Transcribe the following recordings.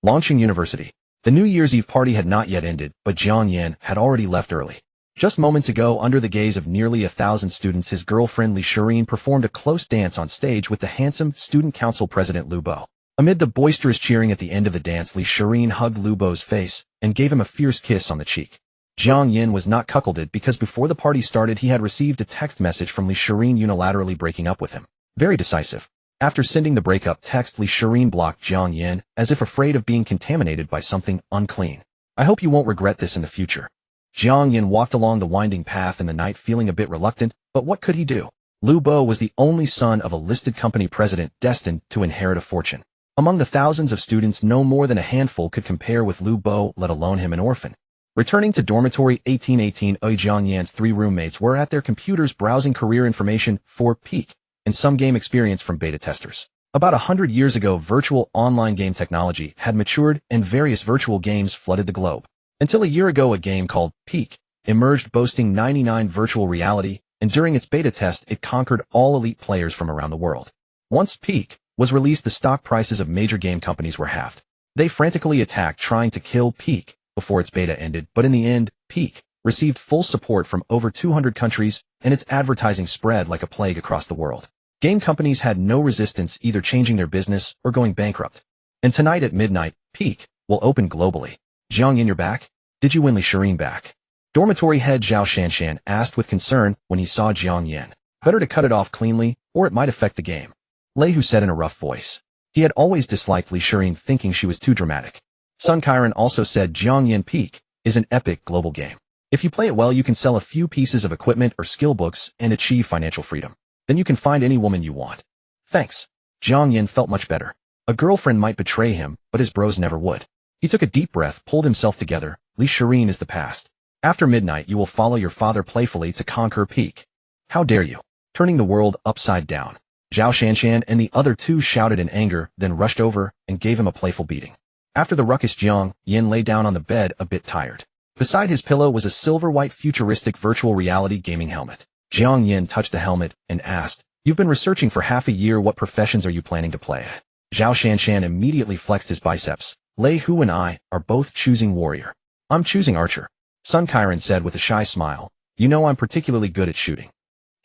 Launching University. The New Year's Eve party had not yet ended, but Jiang Yan had already left early. Just moments ago, under the gaze of nearly 1,000 students, his girlfriend Li Shirin performed a close dance on stage with the handsome student council president Lu Bo. Amid the boisterous cheering at the end of the dance, Li Shirin hugged Lu Bo's face and gave him a fierce kiss on the cheek. Jiang Yan was not cuckolded because before the party started he had received a text message from Li Shirin unilaterally breaking up with him. Very decisive. After sending the breakup text, Li Shirin blocked Jiang Yan, as if afraid of being contaminated by something unclean. I hope you won't regret this in the future. Jiang Yan walked along the winding path in the night feeling a bit reluctant, but what could he do? Lu Bo was the only son of a listed company president destined to inherit a fortune. Among the thousands of students, no more than a handful could compare with Lu Bo, let alone him, an orphan. Returning to dormitory 1818, Jiang Yan's 3 roommates were at their computers browsing career information for Peak and some game experience from beta testers. About 100 years ago, virtual online game technology had matured and various virtual games flooded the globe. Until a year ago, a game called Peak emerged boasting 99 virtual reality, and during its beta test, it conquered all elite players from around the world. Once Peak was released, the stock prices of major game companies were halved. They frantically attacked, trying to kill Peak before its beta ended, but in the end, Peak received full support from over 200 countries, and its advertising spread like a plague across the world. Game companies had no resistance, either changing their business or going bankrupt. And tonight at midnight, Peak will open globally. Jiang Yan, you're back? Did you win Li Shirin back? Dormitory head Zhao Shanshan asked with concern when he saw Jiang Yan. Better to cut it off cleanly, or it might affect the game. Lei Hu said in a rough voice. He had always disliked Li Shirin, thinking she was too dramatic. Sun Qiren also said Jiang Yan, Peak is an epic global game. If you play it well, you can sell a few pieces of equipment or skill books and achieve financial freedom. Then you can find any woman you want. Thanks. Jiang Yan felt much better. A girlfriend might betray him, but his bros never would. He took a deep breath, pulled himself together. Li Shirin is the past. After midnight, you will follow your father playfully to conquer Peak. How dare you? Turning the world upside down. Zhao Shanshan and the other 2 shouted in anger, then rushed over and gave him a playful beating. After the ruckus, Jiang Yan lay down on the bed, a bit tired. Beside his pillow was a silver-white futuristic virtual reality gaming helmet. Jiang Yan touched the helmet and asked, You've been researching for half a year. What professions are you planning to play? Zhao Shanshan immediately flexed his biceps. Lei Hu and I are both choosing warrior. I'm choosing archer. Sun Qiren said with a shy smile. You know I'm particularly good at shooting.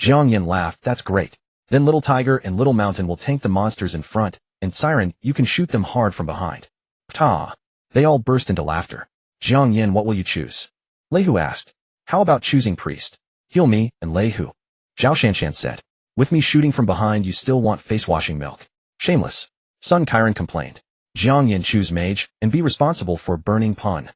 Jiang Yan laughed. That's great. Then Little Tiger and Little Mountain will tank the monsters in front, and Siren, you can shoot them hard from behind. Ta! They all burst into laughter. Jiang Yan, what will you choose? Lei Hu asked. How about choosing priest? Heal me and Lei Hu. Zhao Shanshan said. With me shooting from behind, you still want face-washing milk. Shameless. Sun Qiren complained. Jiang Yan, choose mage and be responsible for burning pun.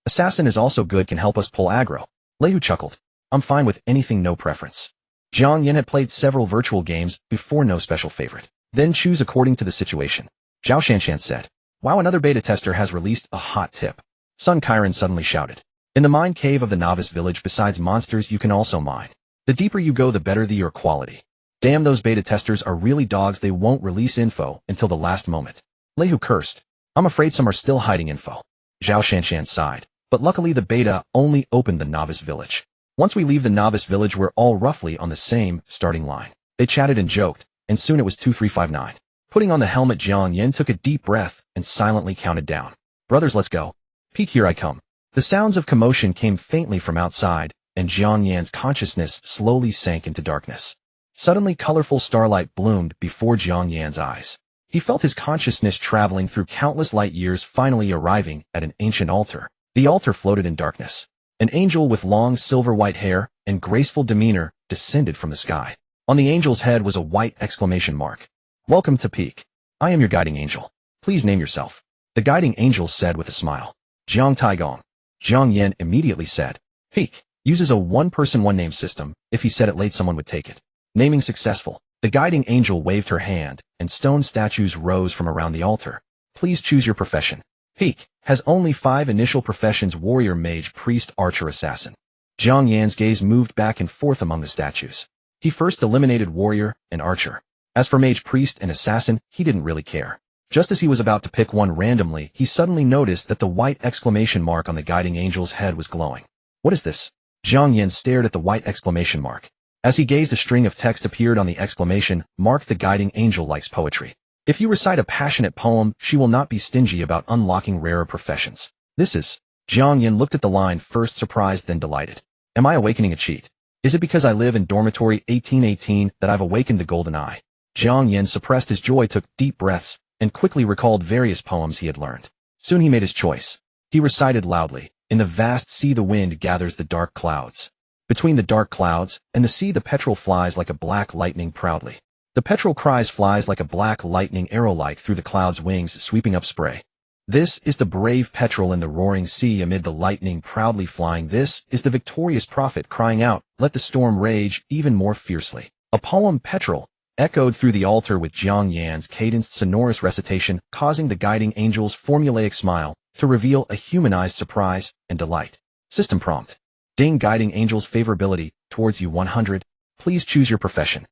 Assassin is also good, can help us pull aggro. Lei Hu chuckled. I'm fine with anything, no preference. Jiang Yan had played several virtual games before, no special favorite. Then choose according to the situation. Zhao Shanshan said. Wow, another beta tester has released a hot tip. Sun Qiren suddenly shouted. In the mine cave of the novice village, besides monsters, you can also mine. The deeper you go, the better your quality. Damn, those beta testers are really dogs. They won't release info until the last moment. Lei Hu cursed. I'm afraid some are still hiding info. Zhao Shanshan sighed. But luckily the beta only opened the novice village. Once we leave the novice village, we're all roughly on the same starting line. They chatted and joked, and soon it was 2359. Putting on the helmet, Jiang Yan took a deep breath and silently counted down. Brothers, let's go. Peak, here I come. The sounds of commotion came faintly from outside, and Jiang Yan's consciousness slowly sank into darkness. Suddenly, colorful starlight bloomed before Jiang Yan's eyes. He felt his consciousness traveling through countless light years, finally arriving at an ancient altar. The altar floated in darkness. An angel with long silver-white hair and graceful demeanor descended from the sky. On the angel's head was a white exclamation mark. Welcome to Peak. I am your guiding angel. Please name yourself. The guiding angel said with a smile. Jiang Taigong. Jiang Yan immediately said. Peak uses a one-person, one-name system. If he said it late, someone would take it. Naming successful. The guiding angel waved her hand, and stone statues rose from around the altar. Please choose your profession. Peak has only 5 initial professions: warrior, mage, priest, archer, assassin. Jiang Yan's gaze moved back and forth among the statues. He first eliminated warrior and archer. As for mage, priest, and assassin, he didn't really care. Just as he was about to pick one randomly, he suddenly noticed that the white exclamation mark on the guiding angel's head was glowing. What is this? Jiang Yan stared at the white exclamation mark. As he gazed, a string of text appeared on the exclamation mark. The guiding angel likes poetry. If you recite a passionate poem, she will not be stingy about unlocking rarer professions. This is... Jiang Yan looked at the line, first surprised then delighted. Am I awakening a cheat? Is it because I live in dormitory 1818 that I've awakened the golden eye? Jiang Yan suppressed his joy, took deep breaths, and quickly recalled various poems he had learned. Soon he made his choice. He recited loudly, "In the vast sea the wind gathers the dark clouds. Between the dark clouds and the sea the petrel flies like a black lightning proudly. The petrel cries flies like a black lightning arrow-like through the clouds' wings sweeping up spray. This is the brave petrel in the roaring sea amid the lightning proudly flying. This is the victorious prophet crying out, let the storm rage even more fiercely." A poem, Petrel, echoed through the altar with Jiang Yan's cadenced sonorous recitation, causing the guiding angel's formulaic smile to reveal a humanized surprise and delight. System prompt. Ding, guiding angel's favorability towards you 100. Please choose your profession.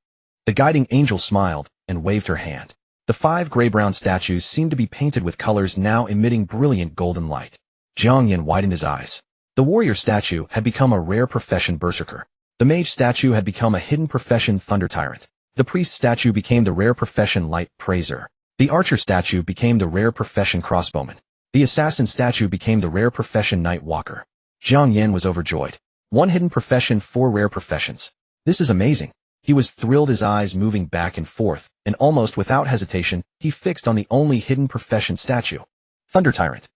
The guiding angel smiled and waved her hand. The 5 gray-brown statues seemed to be painted with colors now emitting brilliant golden light. Jiang Yan widened his eyes. The warrior statue had become a rare profession, berserker. The mage statue had become a hidden profession, thunder tyrant. The priest statue became the rare profession, light praiser. The archer statue became the rare profession, crossbowman. The assassin statue became the rare profession, night walker. Jiang Yan was overjoyed. 1 hidden profession, 4 rare professions. This is amazing. He was thrilled, his eyes moving back and forth, and almost without hesitation, he fixed on the only hidden profession statue. Thunder Tyrant.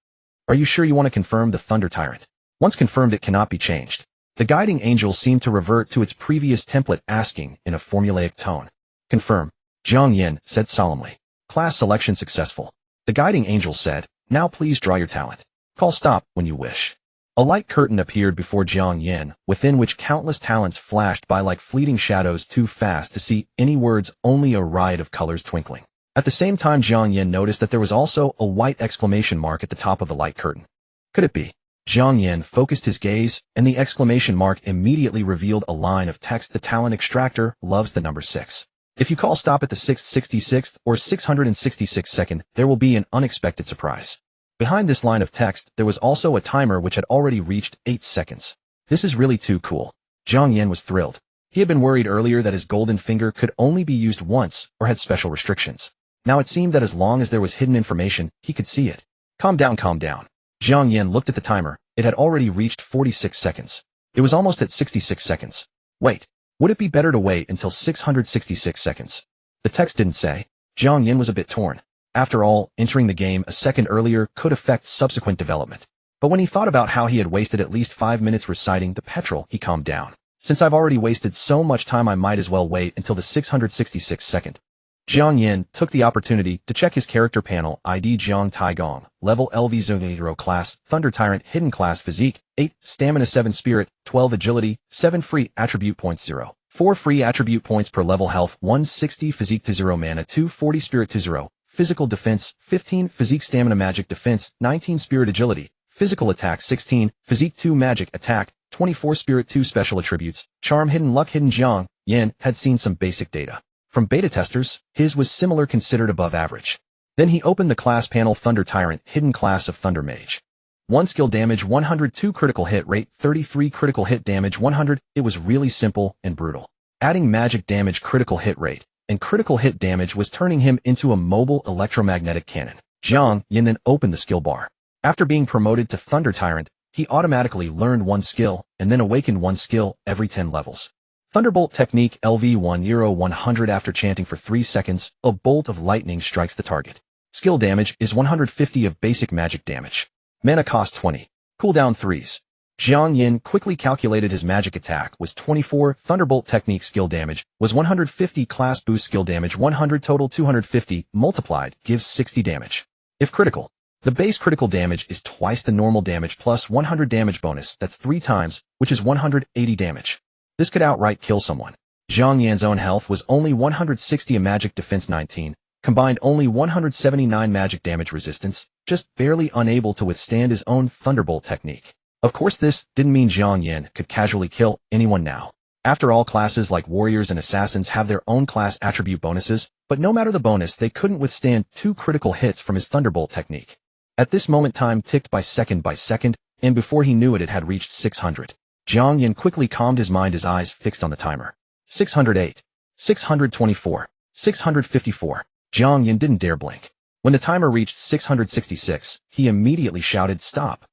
Are you sure you want to confirm the Thunder Tyrant? Once confirmed, it cannot be changed. The guiding angel seemed to revert to its previous template, asking in a formulaic tone. Confirm. Jiang Yan said solemnly. Class selection successful. The guiding angel said, now please draw your talent. Call stop when you wish. A light curtain appeared before Jiang Yan, within which countless talents flashed by like fleeting shadows, too fast to see any words, only a riot of colors twinkling. At the same time, Jiang Yan noticed that there was also a white exclamation mark at the top of the light curtain. Could it be? Jiang Yan focused his gaze, and the exclamation mark immediately revealed a line of text. The talent extractor loves the number 6. If you call stop at the 666th or 666th second, there will be an unexpected surprise. Behind this line of text, there was also a timer which had already reached 8 seconds. This is really too cool. Jiang Yan was thrilled. He had been worried earlier that his golden finger could only be used once or had special restrictions. Now it seemed that as long as there was hidden information, he could see it. Calm down, calm down. Jiang Yan looked at the timer. It had already reached 46 seconds. It was almost at 66 seconds. Wait, would it be better to wait until 666 seconds? The text didn't say. Jiang Yan was a bit torn. After all, entering the game a second earlier could affect subsequent development. But when he thought about how he had wasted at least 5 minutes reciting the Petrel, he calmed down. Since I've already wasted so much time, I might as well wait until the 666th second. Jiang Yan took the opportunity to check his character panel. ID Jiang Taigong, level LV0 class, Thunder Tyrant, hidden class physique, 8, stamina 7 spirit, 12 agility, 7 free attribute points 0. 4 free attribute points per level, health 160, physique to 0, mana 240, spirit to 0. Physical defense, 15, physique stamina magic defense, 19 spirit agility, physical attack 16, physique 2 magic attack, 24 spirit 2 special attributes, charm hidden luck hidden. Jiang Yan had seen some basic data. From beta testers, his was similar, considered above average. Then he opened the class panel. Thunder Tyrant, hidden class of Thunder Mage. 1 skill damage 102, critical hit rate 33, critical hit damage 100. It was really simple and brutal. Adding magic damage, critical hit rate, and critical hit damage was turning him into a mobile electromagnetic cannon. Jiang Yan then opened the skill bar. After being promoted to Thunder Tyrant, he automatically learned 1 skill and then awakened 1 skill every 10 levels. Thunderbolt technique LV1 100. After chanting for 3 seconds, a bolt of lightning strikes the target. Skill damage is 150 of basic magic damage. Mana cost 20. Cooldown 3s. Jiang Yan quickly calculated his magic attack was 24, Thunderbolt technique skill damage was 150, class boost skill damage 100, total 250, multiplied, gives 60 damage. If critical, the base critical damage is twice the normal damage plus 100 damage bonus, that's 3 times, which is 180 damage. This could outright kill someone. Jiang Yan's own health was only 160, a magic defense 19, combined only 179 magic damage resistance, just barely unable to withstand his own Thunderbolt technique. Of course, this didn't mean Jiang Yan could casually kill anyone now. After all, classes like warriors and assassins have their own class attribute bonuses, but no matter the bonus, they couldn't withstand 2 critical hits from his Thunderbolt technique. At this moment, time ticked by second, and before he knew it, it had reached 600. Jiang Yan quickly calmed his mind, his eyes fixed on the timer. 608. 624. 654. Jiang Yan didn't dare blink. When the timer reached 666, he immediately shouted, "Stop!"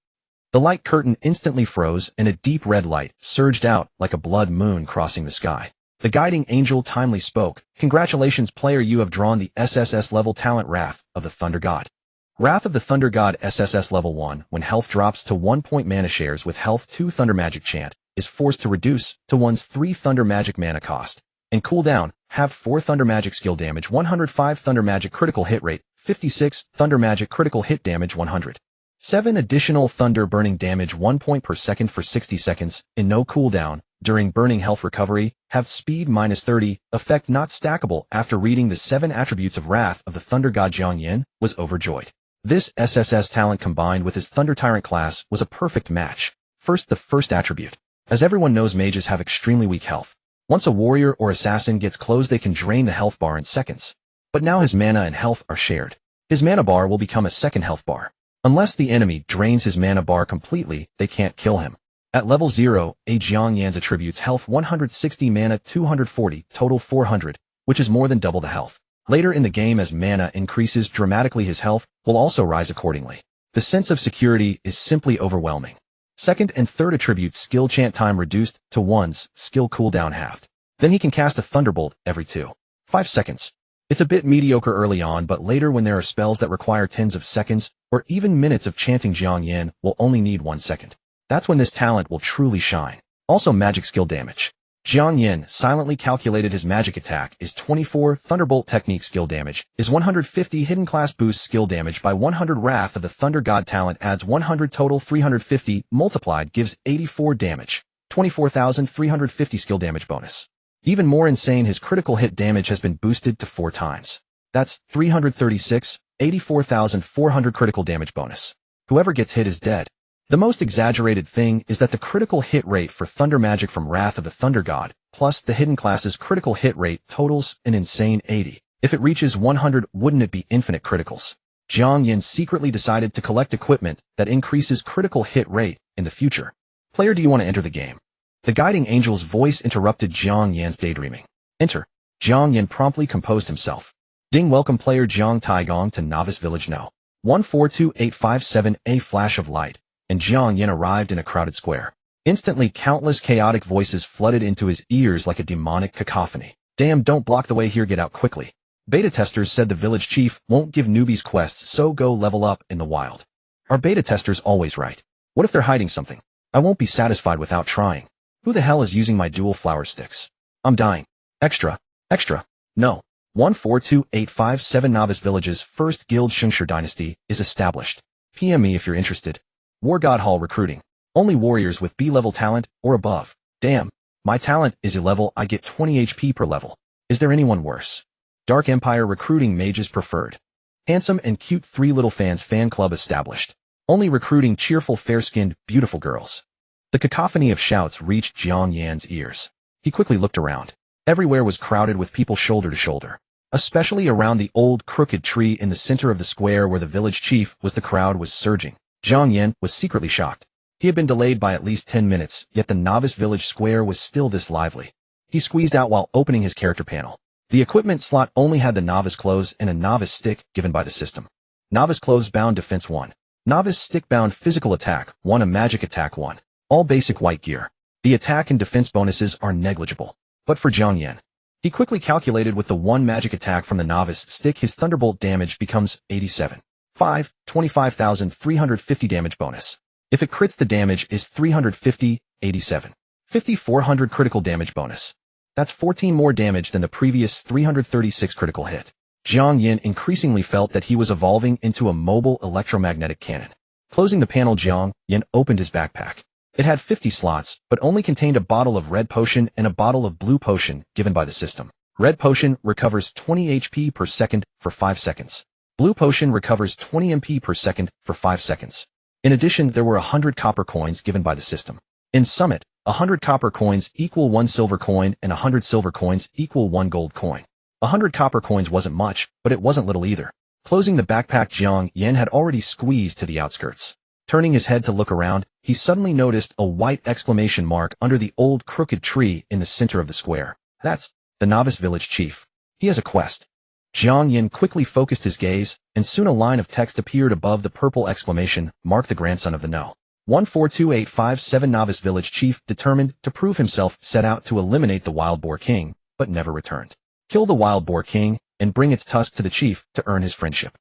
The light curtain instantly froze and a deep red light surged out like a blood moon crossing the sky. The guiding angel timely spoke, "Congratulations player, you have drawn the SSS level talent Wrath of the Thunder God. Wrath of the Thunder God SSS level 1, when health drops to 1 point mana shares with health 2 Thunder Magic Chant, is forced to reduce to one's 3 Thunder Magic mana cost. And cooldown, have 4 Thunder Magic skill damage 105 Thunder Magic critical hit rate, 56 Thunder Magic critical hit damage 100. 7 additional Thunder Burning damage 1 point per second for 60 seconds, in no cooldown, during burning health recovery, have speed -30, effect not stackable." After reading the 7 attributes of Wrath of the Thunder God, Jiang Yan was overjoyed. This SSS talent combined with his Thunder Tyrant class was a perfect match. First, the first attribute. As everyone knows, mages have extremely weak health. Once a warrior or assassin gets close, they can drain the health bar in seconds. But now his mana and health are shared. His mana bar will become a second health bar. Unless the enemy drains his mana bar completely, they can't kill him. At level 0, Jiang Yan's attributes health 160, mana 240, total 400, which is more than double the health. Later in the game, as mana increases dramatically, his health will also rise accordingly. The sense of security is simply overwhelming. Second and third attributes skill chant time reduced to 1's skill cooldown halved. Then he can cast a Thunderbolt every 2.5 seconds. It's a bit mediocre early on, but later when there are spells that require tens of seconds or even minutes of chanting, Jiang Yan will only need 1 second. That's when this talent will truly shine. Also, magic skill damage. Jiang Yan silently calculated his magic attack is 24, Thunderbolt technique skill damage is 150, hidden class boost skill damage by 100, Wrath of the Thunder God talent adds 100, total 350, multiplied gives 84 damage, 24,350 skill damage bonus. Even more insane, his critical hit damage has been boosted to 4 times. That's 336, 84,400 critical damage bonus. Whoever gets hit is dead. The most exaggerated thing is that the critical hit rate for Thunder Magic from Wrath of the Thunder God, plus the hidden class's critical hit rate, totals an insane 80. If it reaches 100, wouldn't it be infinite criticals? Jiang Yan secretly decided to collect equipment that increases critical hit rate in the future. Player, do you want to enter the game? The guiding angel's voice interrupted Jiang Yan's daydreaming. Enter. Jiang Yan promptly composed himself. Ding, welcome player Jiang Taigong to Novice Village No. 142857. A flash of light, and Jiang Yan arrived in a crowded square. Instantly, countless chaotic voices flooded into his ears like a demonic cacophony. Damn, don't block the way here, get out quickly. Beta testers said the village chief won't give newbies quests, so go level up in the wild. Are beta testers always right? What if they're hiding something? I won't be satisfied without trying. Who the hell is using my dual flower sticks? I'm dying. Extra. No. 142857. Novice Village's first guild, Shengshi Dynasty, is established. PM me if you're interested. War God Hall recruiting. Only warriors with B-level talent or above. Damn. My talent is A-level, I get 20 HP per level. Is there anyone worse? Dark Empire recruiting mages preferred. Handsome and cute 3 little fans fan club established. Only recruiting cheerful, fair-skinned, beautiful girls. The cacophony of shouts reached Jiang Yan's ears. He quickly looked around. Everywhere was crowded with people shoulder to shoulder. Especially around the old crooked tree in the center of the square where the village chief was, the crowd was surging. Jiang Yan was secretly shocked. He had been delayed by at least 10 minutes, yet the novice village square was still this lively. He squeezed out while opening his character panel. The equipment slot only had the novice clothes and a novice stick given by the system. Novice clothes bound defense 1. Novice stick bound physical attack 1, a magic attack 1. All basic white gear. The attack and defense bonuses are negligible. But for Jiang Yan, he quickly calculated with the 1 magic attack from the novice stick, his Thunderbolt damage becomes 87. 5, 25,350 damage bonus. If it crits, the damage is 350, 87. 5,400 critical damage bonus. That's 14 more damage than the previous 336 critical hit. Jiang Yan increasingly felt that he was evolving into a mobile electromagnetic cannon. Closing the panel, Jiang Yan opened his backpack. It had 50 slots, but only contained a bottle of red potion and a bottle of blue potion given by the system. Red potion recovers 20 HP per second for 5 seconds. Blue potion recovers 20 MP per second for 5 seconds. In addition, there were 100 copper coins given by the system. In Summit, 100 copper coins equal 1 silver coin and 100 silver coins equal 1 gold coin. 100 copper coins wasn't much, but it wasn't little either. Closing the backpack, Jiang Yan had already squeezed to the outskirts. Turning his head to look around, he suddenly noticed a white exclamation mark under the old crooked tree in the center of the square. That's the novice village chief. He has a quest. Jiang Yan quickly focused his gaze, and soon a line of text appeared above the purple exclamation mark. The grandson of the No. 142857 novice village chief, determined to prove himself, set out to eliminate the wild boar king, but never returned. Kill the wild boar king, and bring its tusk to the chief to earn his friendship.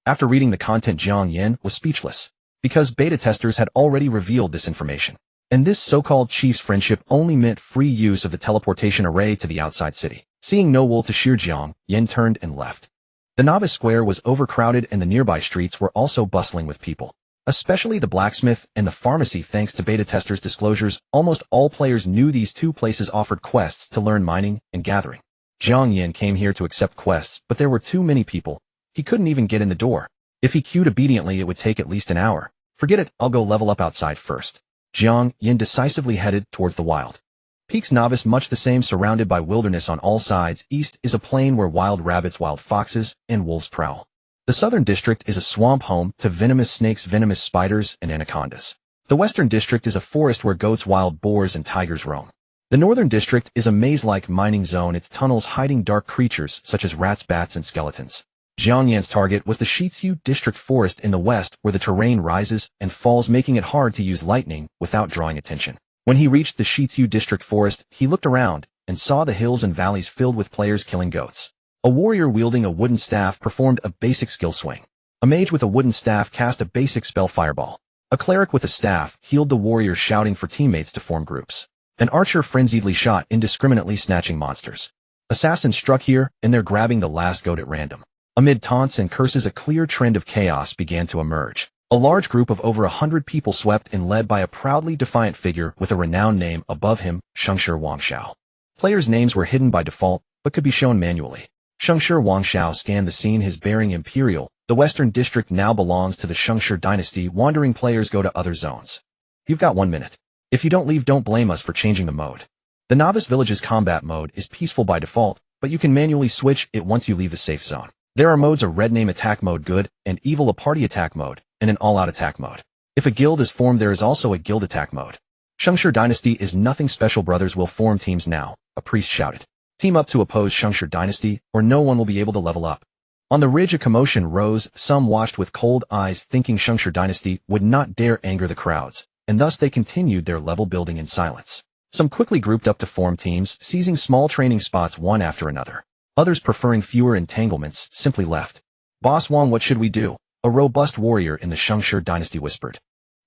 After reading the content, Jiang Yan was speechless, because beta testers had already revealed this information. And this so-called chief's friendship only meant free use of the teleportation array to the outside city. Seeing no wool to shear, Jiang Yan turned and left. The novice square was overcrowded and the nearby streets were also bustling with people. Especially the blacksmith and the pharmacy. Thanks to beta testers' disclosures, almost all players knew these two places offered quests to learn mining and gathering. Jiang Yan came here to accept quests, but there were too many people. He couldn't even get in the door. If he queued obediently, it would take at least an hour. Forget it, I'll go level up outside first. Jiang Yan decisively headed towards the wild peaks. Novice, much the same, surrounded by wilderness on all sides. East is a plain where wild rabbits, wild foxes, and wolves prowl. The southern district is a swamp home to venomous snakes, venomous spiders, and anacondas. The western district is a forest where goats, wild boars, and tigers roam. The northern district is a maze-like mining zone, its tunnels hiding dark creatures such as rats, bats, and skeletons. Jiang Yan's target was the Shizhu district forest in the west, where the terrain rises and falls, making it hard to use lightning without drawing attention. When he reached the Shizhu district forest, he looked around and saw the hills and valleys filled with players killing goats. A warrior wielding a wooden staff performed a basic skill swing. A mage with a wooden staff cast a basic spell, fireball. A cleric with a staff healed the warrior, shouting for teammates to form groups. An archer frenziedly shot indiscriminately, snatching monsters. Assassins struck here and there, grabbing the last goat at random. Amid taunts and curses, a clear trend of chaos began to emerge. A large group of over 100 people swept in, led by a proudly defiant figure with a renowned name above him, Shengshi Wangshao. Players' names were hidden by default, but could be shown manually. Shengshi Wangshao scanned the scene, his bearing imperial. The western district now belongs to the Shengshi dynasty. Wandering players go to other zones. You've got 1 minute. If you don't leave, don't blame us for changing the mode. The novice village's combat mode is peaceful by default, but you can manually switch it once you leave the safe zone. There are modes: a red name attack mode, good and evil, a party attack mode, and an all-out attack mode. If a guild is formed, there is also a guild attack mode. Shengshi dynasty is nothing special. Brothers will form teams now, a priest shouted. Team up to oppose Shengshi dynasty, or no one will be able to level up. On the ridge a commotion rose. Some watched with cold eyes, thinking Shengshi dynasty would not dare anger the crowds, and thus they continued their level building in silence. Some quickly grouped up to form teams, seizing small training spots one after another. Others, preferring fewer entanglements, simply left. Boss Wang, what should we do? A robust warrior in the Shengshi dynasty whispered.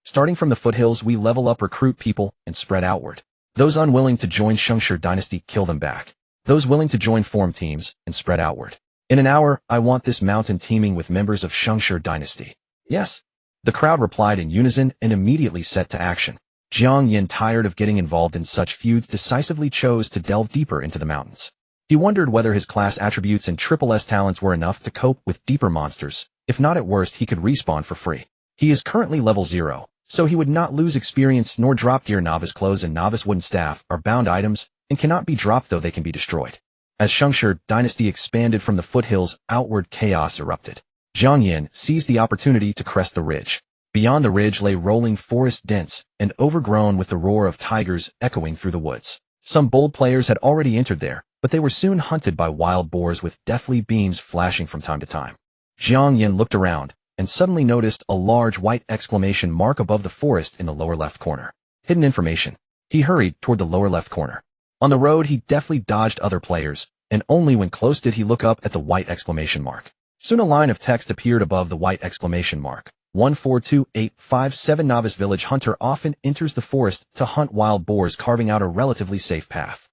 Starting from the foothills, we level up, recruit people, and spread outward. Those unwilling to join Shengshi dynasty, kill them back. Those willing to join, form teams, and spread outward. In an hour, I want this mountain teeming with members of Shengshi dynasty. Yes. The crowd replied in unison and immediately set to action. Jiang Yan, tired of getting involved in such feuds, decisively chose to delve deeper into the mountains. He wondered whether his class attributes and SSS talents were enough to cope with deeper monsters. If not, at worst he could respawn for free. He is currently level 0, so he would not lose experience nor drop gear. Novice clothes and novice wooden staff are bound items and cannot be dropped, though they can be destroyed. As Shengshi dynasty expanded from the foothills outward, chaos erupted. Jiang Yan seized the opportunity to crest the ridge. Beyond the ridge lay rolling forest, dense and overgrown with the roar of tigers echoing through the woods. Some bold players had already entered there, but they were soon hunted by wild boars with deathly beams flashing from time to time. Jiang Yan looked around and suddenly noticed a large white exclamation mark above the forest in the lower left corner. Hidden information. He hurried toward the lower left corner. On the road, he deftly dodged other players, and only when close did he look up at the white exclamation mark. Soon a line of text appeared above the white exclamation mark. 142857 Novice Village Hunter often enters the forest to hunt wild boars, carving out a relatively safe path.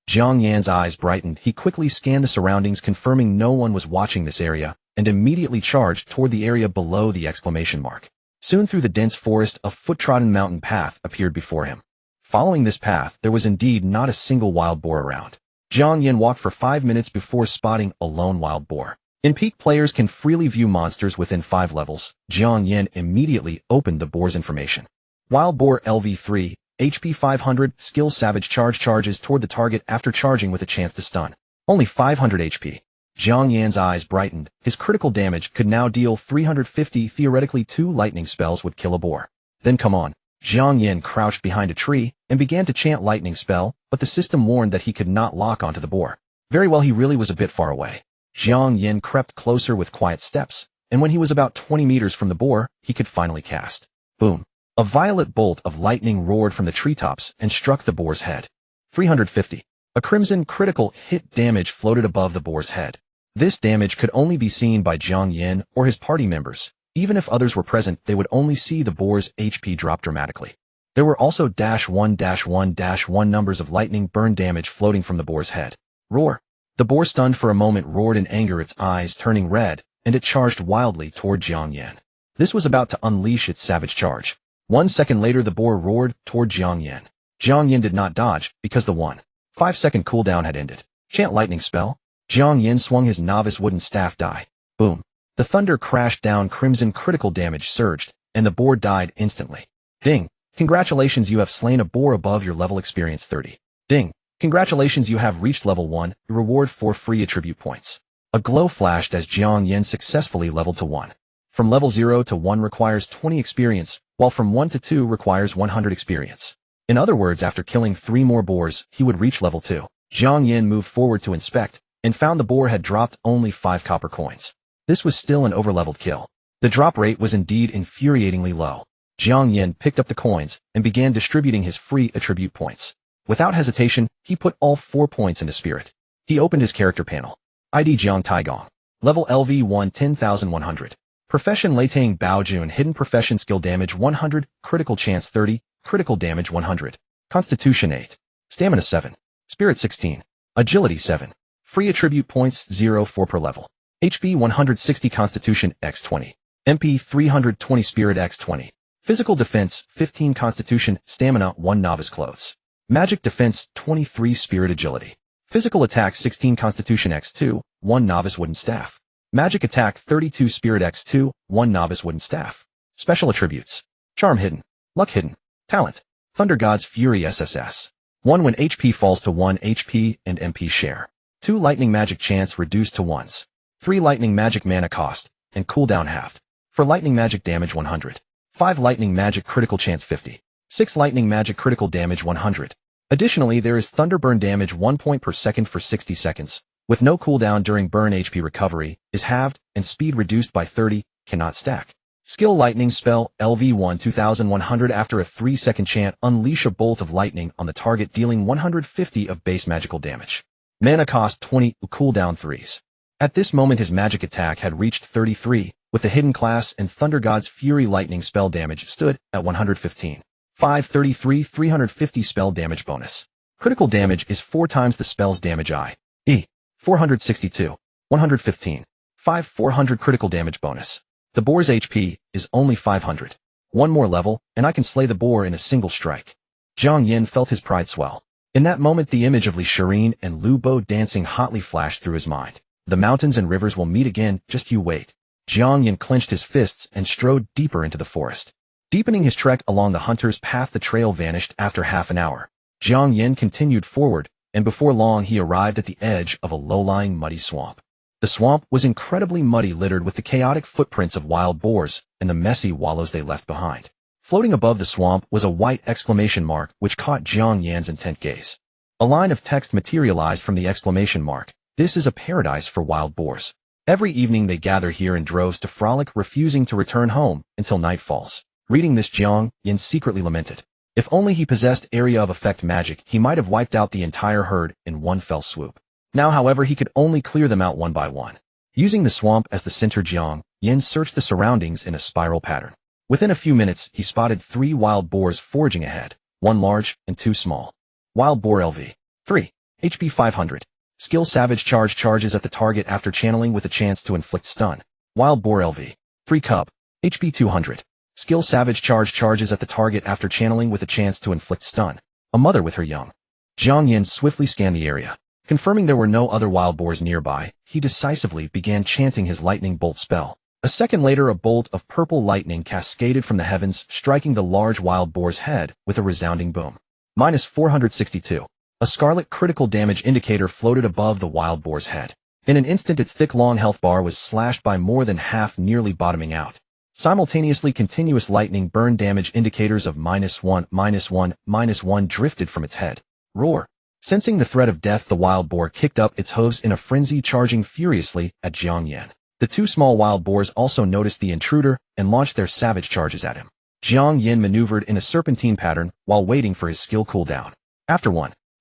Jiang Yan's eyes brightened. He quickly scanned the surroundings, confirming no one was watching this area, and immediately charged toward the area below the exclamation mark. Soon through the dense forest, a foot-trodden mountain path appeared before him. Following this path, there was indeed not a single wild boar around. Jiang Yan walked for 5 minutes before spotting a lone wild boar. In peak, players can freely view monsters within 5 levels. Jiang Yan immediately opened the boar's information. Wild boar LV3, HP 500, skill savage, charges toward the target after charging with a chance to stun. Only 500 HP. Jiang Yan's eyes brightened. His critical damage could now deal 350. Theoretically, 2 lightning spells would kill a boar. Then come on. Jiang Yan crouched behind a tree and began to chant lightning spell, but the system warned that he could not lock onto the boar. Very well, he really was a bit far away. Jiang Yan crept closer with quiet steps, and when he was about 20 meters from the boar, he could finally cast. Boom. A violet bolt of lightning roared from the treetops and struck the boar's head. 350. A crimson critical hit damage floated above the boar's head. This damage could only be seen by Jiang Yan or his party members. Even if others were present, they would only see the boar's HP drop dramatically. There were also -1-1-1 numbers of lightning burn damage floating from the boar's head. Roar. The boar, stunned for a moment, roared in anger, its eyes turning red, and it charged wildly toward Jiang Yan. This was about to unleash its savage charge. 1 second later, the boar roared toward Jiang Yan. Jiang Yan did not dodge because the 1.5-second cooldown had ended. Chant lightning spell. Jiang Yan swung his novice wooden staff die. Boom. The thunder crashed down, crimson critical damage surged, and the boar died instantly. Ding. Congratulations, you have slain a boar above your level, experience 30. Ding. Congratulations, you have reached level 1, reward 4 free attribute points. A glow flashed as Jiang Yan successfully leveled to 1. From level 0 to 1 requires 20 experience, while from 1 to 2 requires 100 experience. In other words, after killing 3 more boars, he would reach level 2. Jiang Yan moved forward to inspect, and found the boar had dropped only 5 copper coins. This was still an overleveled kill. The drop rate was indeed infuriatingly low. Jiang Yan picked up the coins and began distributing his free attribute points. Without hesitation, he put all 4 points into spirit. He opened his character panel. ID Jiang Taigong. Level LV1 10,100. Profession Leitang Baojun. Hidden profession. Skill damage 100, critical chance 30, critical damage 100. Constitution 8. Stamina 7. Spirit 16. Agility 7. Free attribute points 0.4 per level. HP 160. Constitution x 20. MP 320. Spirit x 20. Physical defense 15. Constitution. Stamina 1. Novice clothes. Magic defense 23. Spirit agility. Physical attack 16. Constitution x 2. 1. Novice wooden staff. Magic attack 32. Spirit x 2. 1. Novice wooden staff. Special attributes. Charm hidden. Luck hidden. Talent. Thunder God's Fury SSS. 1. When HP falls to 1 HP and MP share. 2. Lightning magic chance reduced to 1s. 3. Lightning magic mana cost and cooldown halved. For lightning magic damage 100. 5. Lightning magic critical chance 50. 6. Lightning magic critical damage 100. Additionally, there is thunder burn damage 1 point per second for 60 seconds, with no cooldown during burn. HP recovery is halved and speed reduced by 30, cannot stack. Skill lightning spell LV1 2100. After a 3-second chant, unleash a bolt of lightning on the target, dealing 150 of base magical damage. Mana cost 20, cooldown 3s. At this moment his magic attack had reached 33, with the hidden class and Thunder God's Fury lightning spell damage stood at 115. 533 350 spell damage bonus. Critical damage is 4 times the spell's damage i.e. 462, 115, 400 critical damage bonus. The boar's HP is only 500. 1 more level, and I can slay the boar in a single strike. Jiang Yan felt his pride swell. In that moment the image of Li Shirin and Lu Bo dancing hotly flashed through his mind. The mountains and rivers will meet again, just you wait. Jiang Yan clenched his fists and strode deeper into the forest. Deepening his trek along the hunter's path, the trail vanished after half an hour. Jiang Yan continued forward, and before long he arrived at the edge of a low-lying muddy swamp. The swamp was incredibly muddy, littered with the chaotic footprints of wild boars and the messy wallows they left behind. Floating above the swamp was a white exclamation mark which caught Jiang Yan's intent gaze. A line of text materialized from the exclamation mark. This is a paradise for wild boars. Every evening they gather here in droves to frolic, refusing to return home until night falls. Reading this, Jiang Yan secretly lamented. If only he possessed area of effect magic, he might have wiped out the entire herd in one fell swoop. Now, however, he could only clear them out one by one. Using the swamp as the center, Jiang Yan searched the surroundings in a spiral pattern. Within a few minutes, he spotted 3 wild boars foraging ahead, 1 large and 2 small. Wild boar LV. 3. HP 500. Skill Savage Charge charges at the target after channeling with a chance to inflict stun. Wild boar LV. 3 Cub. HP 200. Skill Savage Charge charges at the target after channeling with a chance to inflict stun. A mother with her young. Jiang Yan swiftly scanned the area. Confirming there were no other wild boars nearby, he decisively began chanting his lightning bolt spell. A second later, a bolt of purple lightning cascaded from the heavens, striking the large wild boar's head with a resounding boom. -462. A scarlet critical damage indicator floated above the wild boar's head. In an instant, its thick long health bar was slashed by more than half, nearly bottoming out. Simultaneously, continuous lightning burn damage indicators of -1, -1, -1 drifted from its head. Roar. Sensing the threat of death, the wild boar kicked up its hooves in a frenzy, charging furiously at Jiang Yan. The two small wild boars also noticed the intruder and launched their savage charges at him. Jiang Yan maneuvered in a serpentine pattern while waiting for his skill cooldown. After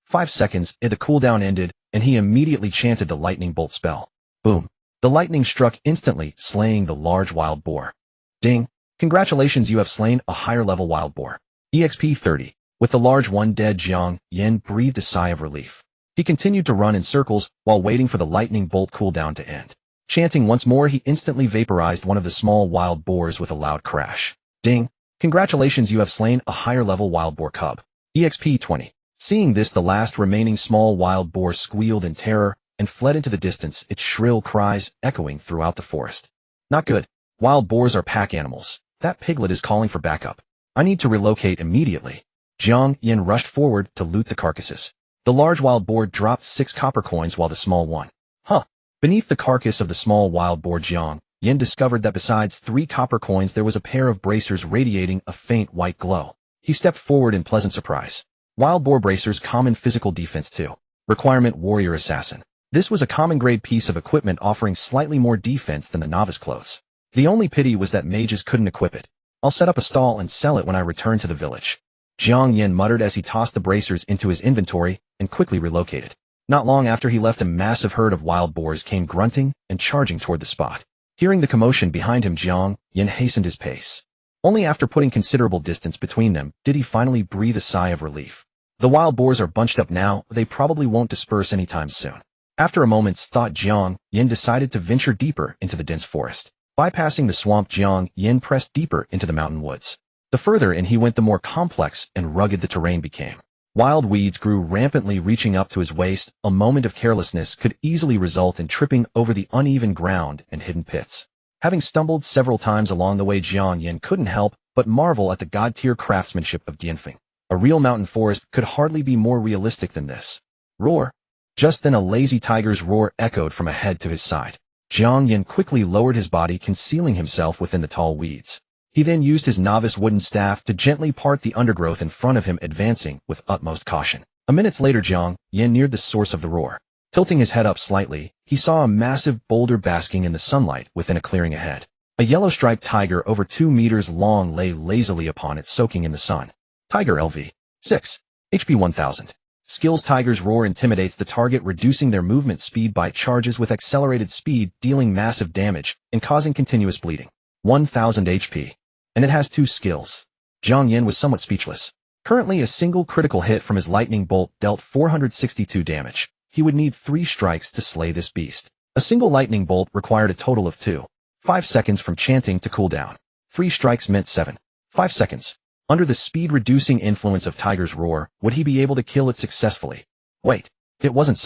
5 seconds, the cooldown ended, and he immediately chanted the lightning bolt spell. Boom. The lightning struck instantly, slaying the large wild boar. Ding. Congratulations, you have slain a higher level wild boar. EXP 30. With the large one dead, Jiang Yan breathed a sigh of relief. He continued to run in circles while waiting for the lightning bolt cooldown to end. Chanting once more, he instantly vaporized one of the small wild boars with a loud crash. Ding. Congratulations, you have slain a higher level wild boar cub. EXP 20. Seeing this, the last remaining small wild boar squealed in terror and fled into the distance, its shrill cries echoing throughout the forest. Not good. Wild boars are pack animals. That piglet is calling for backup. I need to relocate immediately. Jiang Yan rushed forward to loot the carcasses. The large wild boar dropped 6 copper coins while the small one. Beneath the carcass of the small wild boar, Jiang Yan discovered that besides 3 copper coins there was a pair of bracers radiating a faint white glow. He stepped forward in pleasant surprise. Wild boar bracers, common physical defense 2. Requirement warrior assassin. This was a common grade piece of equipment offering slightly more defense than the novice clothes. The only pity was that mages couldn't equip it. I'll set up a stall and sell it when I return to the village. Jiang Yan muttered as he tossed the bracers into his inventory and quickly relocated. Not long after he left, a massive herd of wild boars came grunting and charging toward the spot. Hearing the commotion behind him, Jiang Yan hastened his pace. Only after putting considerable distance between them did he finally breathe a sigh of relief. The wild boars are bunched up now, they probably won't disperse anytime soon. After a moment's thought, Jiang Yan decided to venture deeper into the dense forest. Bypassing the swamp, Jiang Yan pressed deeper into the mountain woods. The further in he went, the more complex and rugged the terrain became. Wild weeds grew rampantly, reaching up to his waist. A moment of carelessness could easily result in tripping over the uneven ground and hidden pits. Having stumbled several times along the way, Jiang Yan couldn't help but marvel at the god-tier craftsmanship of Dianfeng. A real mountain forest could hardly be more realistic than this. Roar! Just then a lazy tiger's roar echoed from ahead to his side. Jiang Yan quickly lowered his body, concealing himself within the tall weeds. He then used his novice wooden staff to gently part the undergrowth in front of him, advancing with utmost caution. A minute later, Jiang Yan neared the source of the roar. Tilting his head up slightly, he saw a massive boulder basking in the sunlight within a clearing ahead. A yellow-striped tiger over 2 meters long lay lazily upon it, soaking in the sun. Tiger LV. 6. HP 1000. Skills: Tiger's Roar intimidates the target, reducing their movement speed by charges with accelerated speed, dealing massive damage and causing continuous bleeding. 1000 HP. And it has 2 skills. Jiang Yan was somewhat speechless. Currently, a single critical hit from his lightning bolt dealt 462 damage. He would need 3 strikes to slay this beast. A single lightning bolt required a total of 5 seconds from chanting to cool down. 3 strikes meant 5 seconds. Under the speed-reducing influence of Tiger's Roar, would he be able to kill it successfully? Wait, it wasn't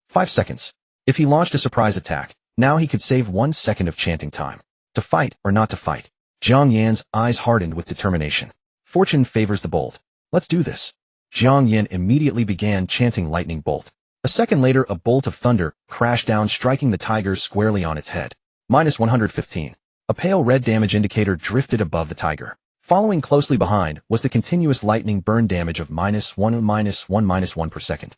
5 seconds. If he launched a surprise attack, now he could save 1 second of chanting time. To fight or not to fight? Jiang Yan's eyes hardened with determination. Fortune favors the bold. Let's do this. Jiang Yan immediately began chanting lightning bolt. A second later, a bolt of thunder crashed down, striking the tiger squarely on its head. -115. A pale red damage indicator drifted above the tiger. Following closely behind was the continuous lightning burn damage of -1 per second.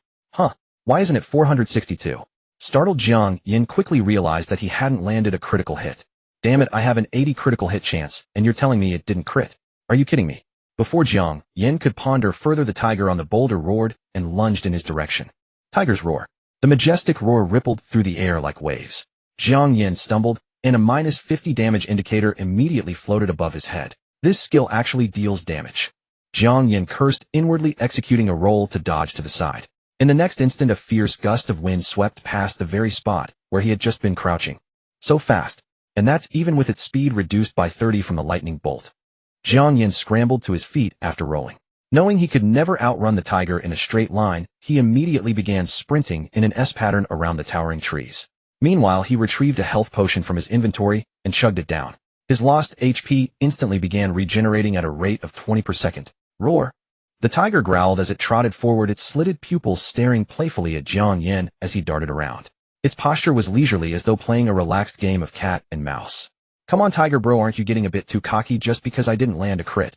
Why isn't it 462? Startled, Jiang Yan quickly realized that he hadn't landed a critical hit. Damn it, I have an 80 critical hit chance, and you're telling me it didn't crit? Are you kidding me? Before Jiang Yan could ponder further, the tiger on the boulder roared and lunged in his direction. Tiger's Roar. The majestic roar rippled through the air like waves. Jiang Yan stumbled, and a -50 damage indicator immediately floated above his head. This skill actually deals damage. Jiang Yan cursed inwardly, executing a roll to dodge to the side. In the next instant, a fierce gust of wind swept past the very spot where he had just been crouching. So fast, and that's even with its speed reduced by 30 from the lightning bolt. Jiang Yan scrambled to his feet after rolling. Knowing he could never outrun the tiger in a straight line, he immediately began sprinting in an S pattern around the towering trees. Meanwhile, he retrieved a health potion from his inventory and chugged it down. His lost HP instantly began regenerating at a rate of 20 per second. Roar! The tiger growled as it trotted forward, its slitted pupils staring playfully at Jiang Yan as he darted around. Its posture was leisurely, as though playing a relaxed game of cat and mouse. Come on, tiger bro, aren't you getting a bit too cocky just because I didn't land a crit?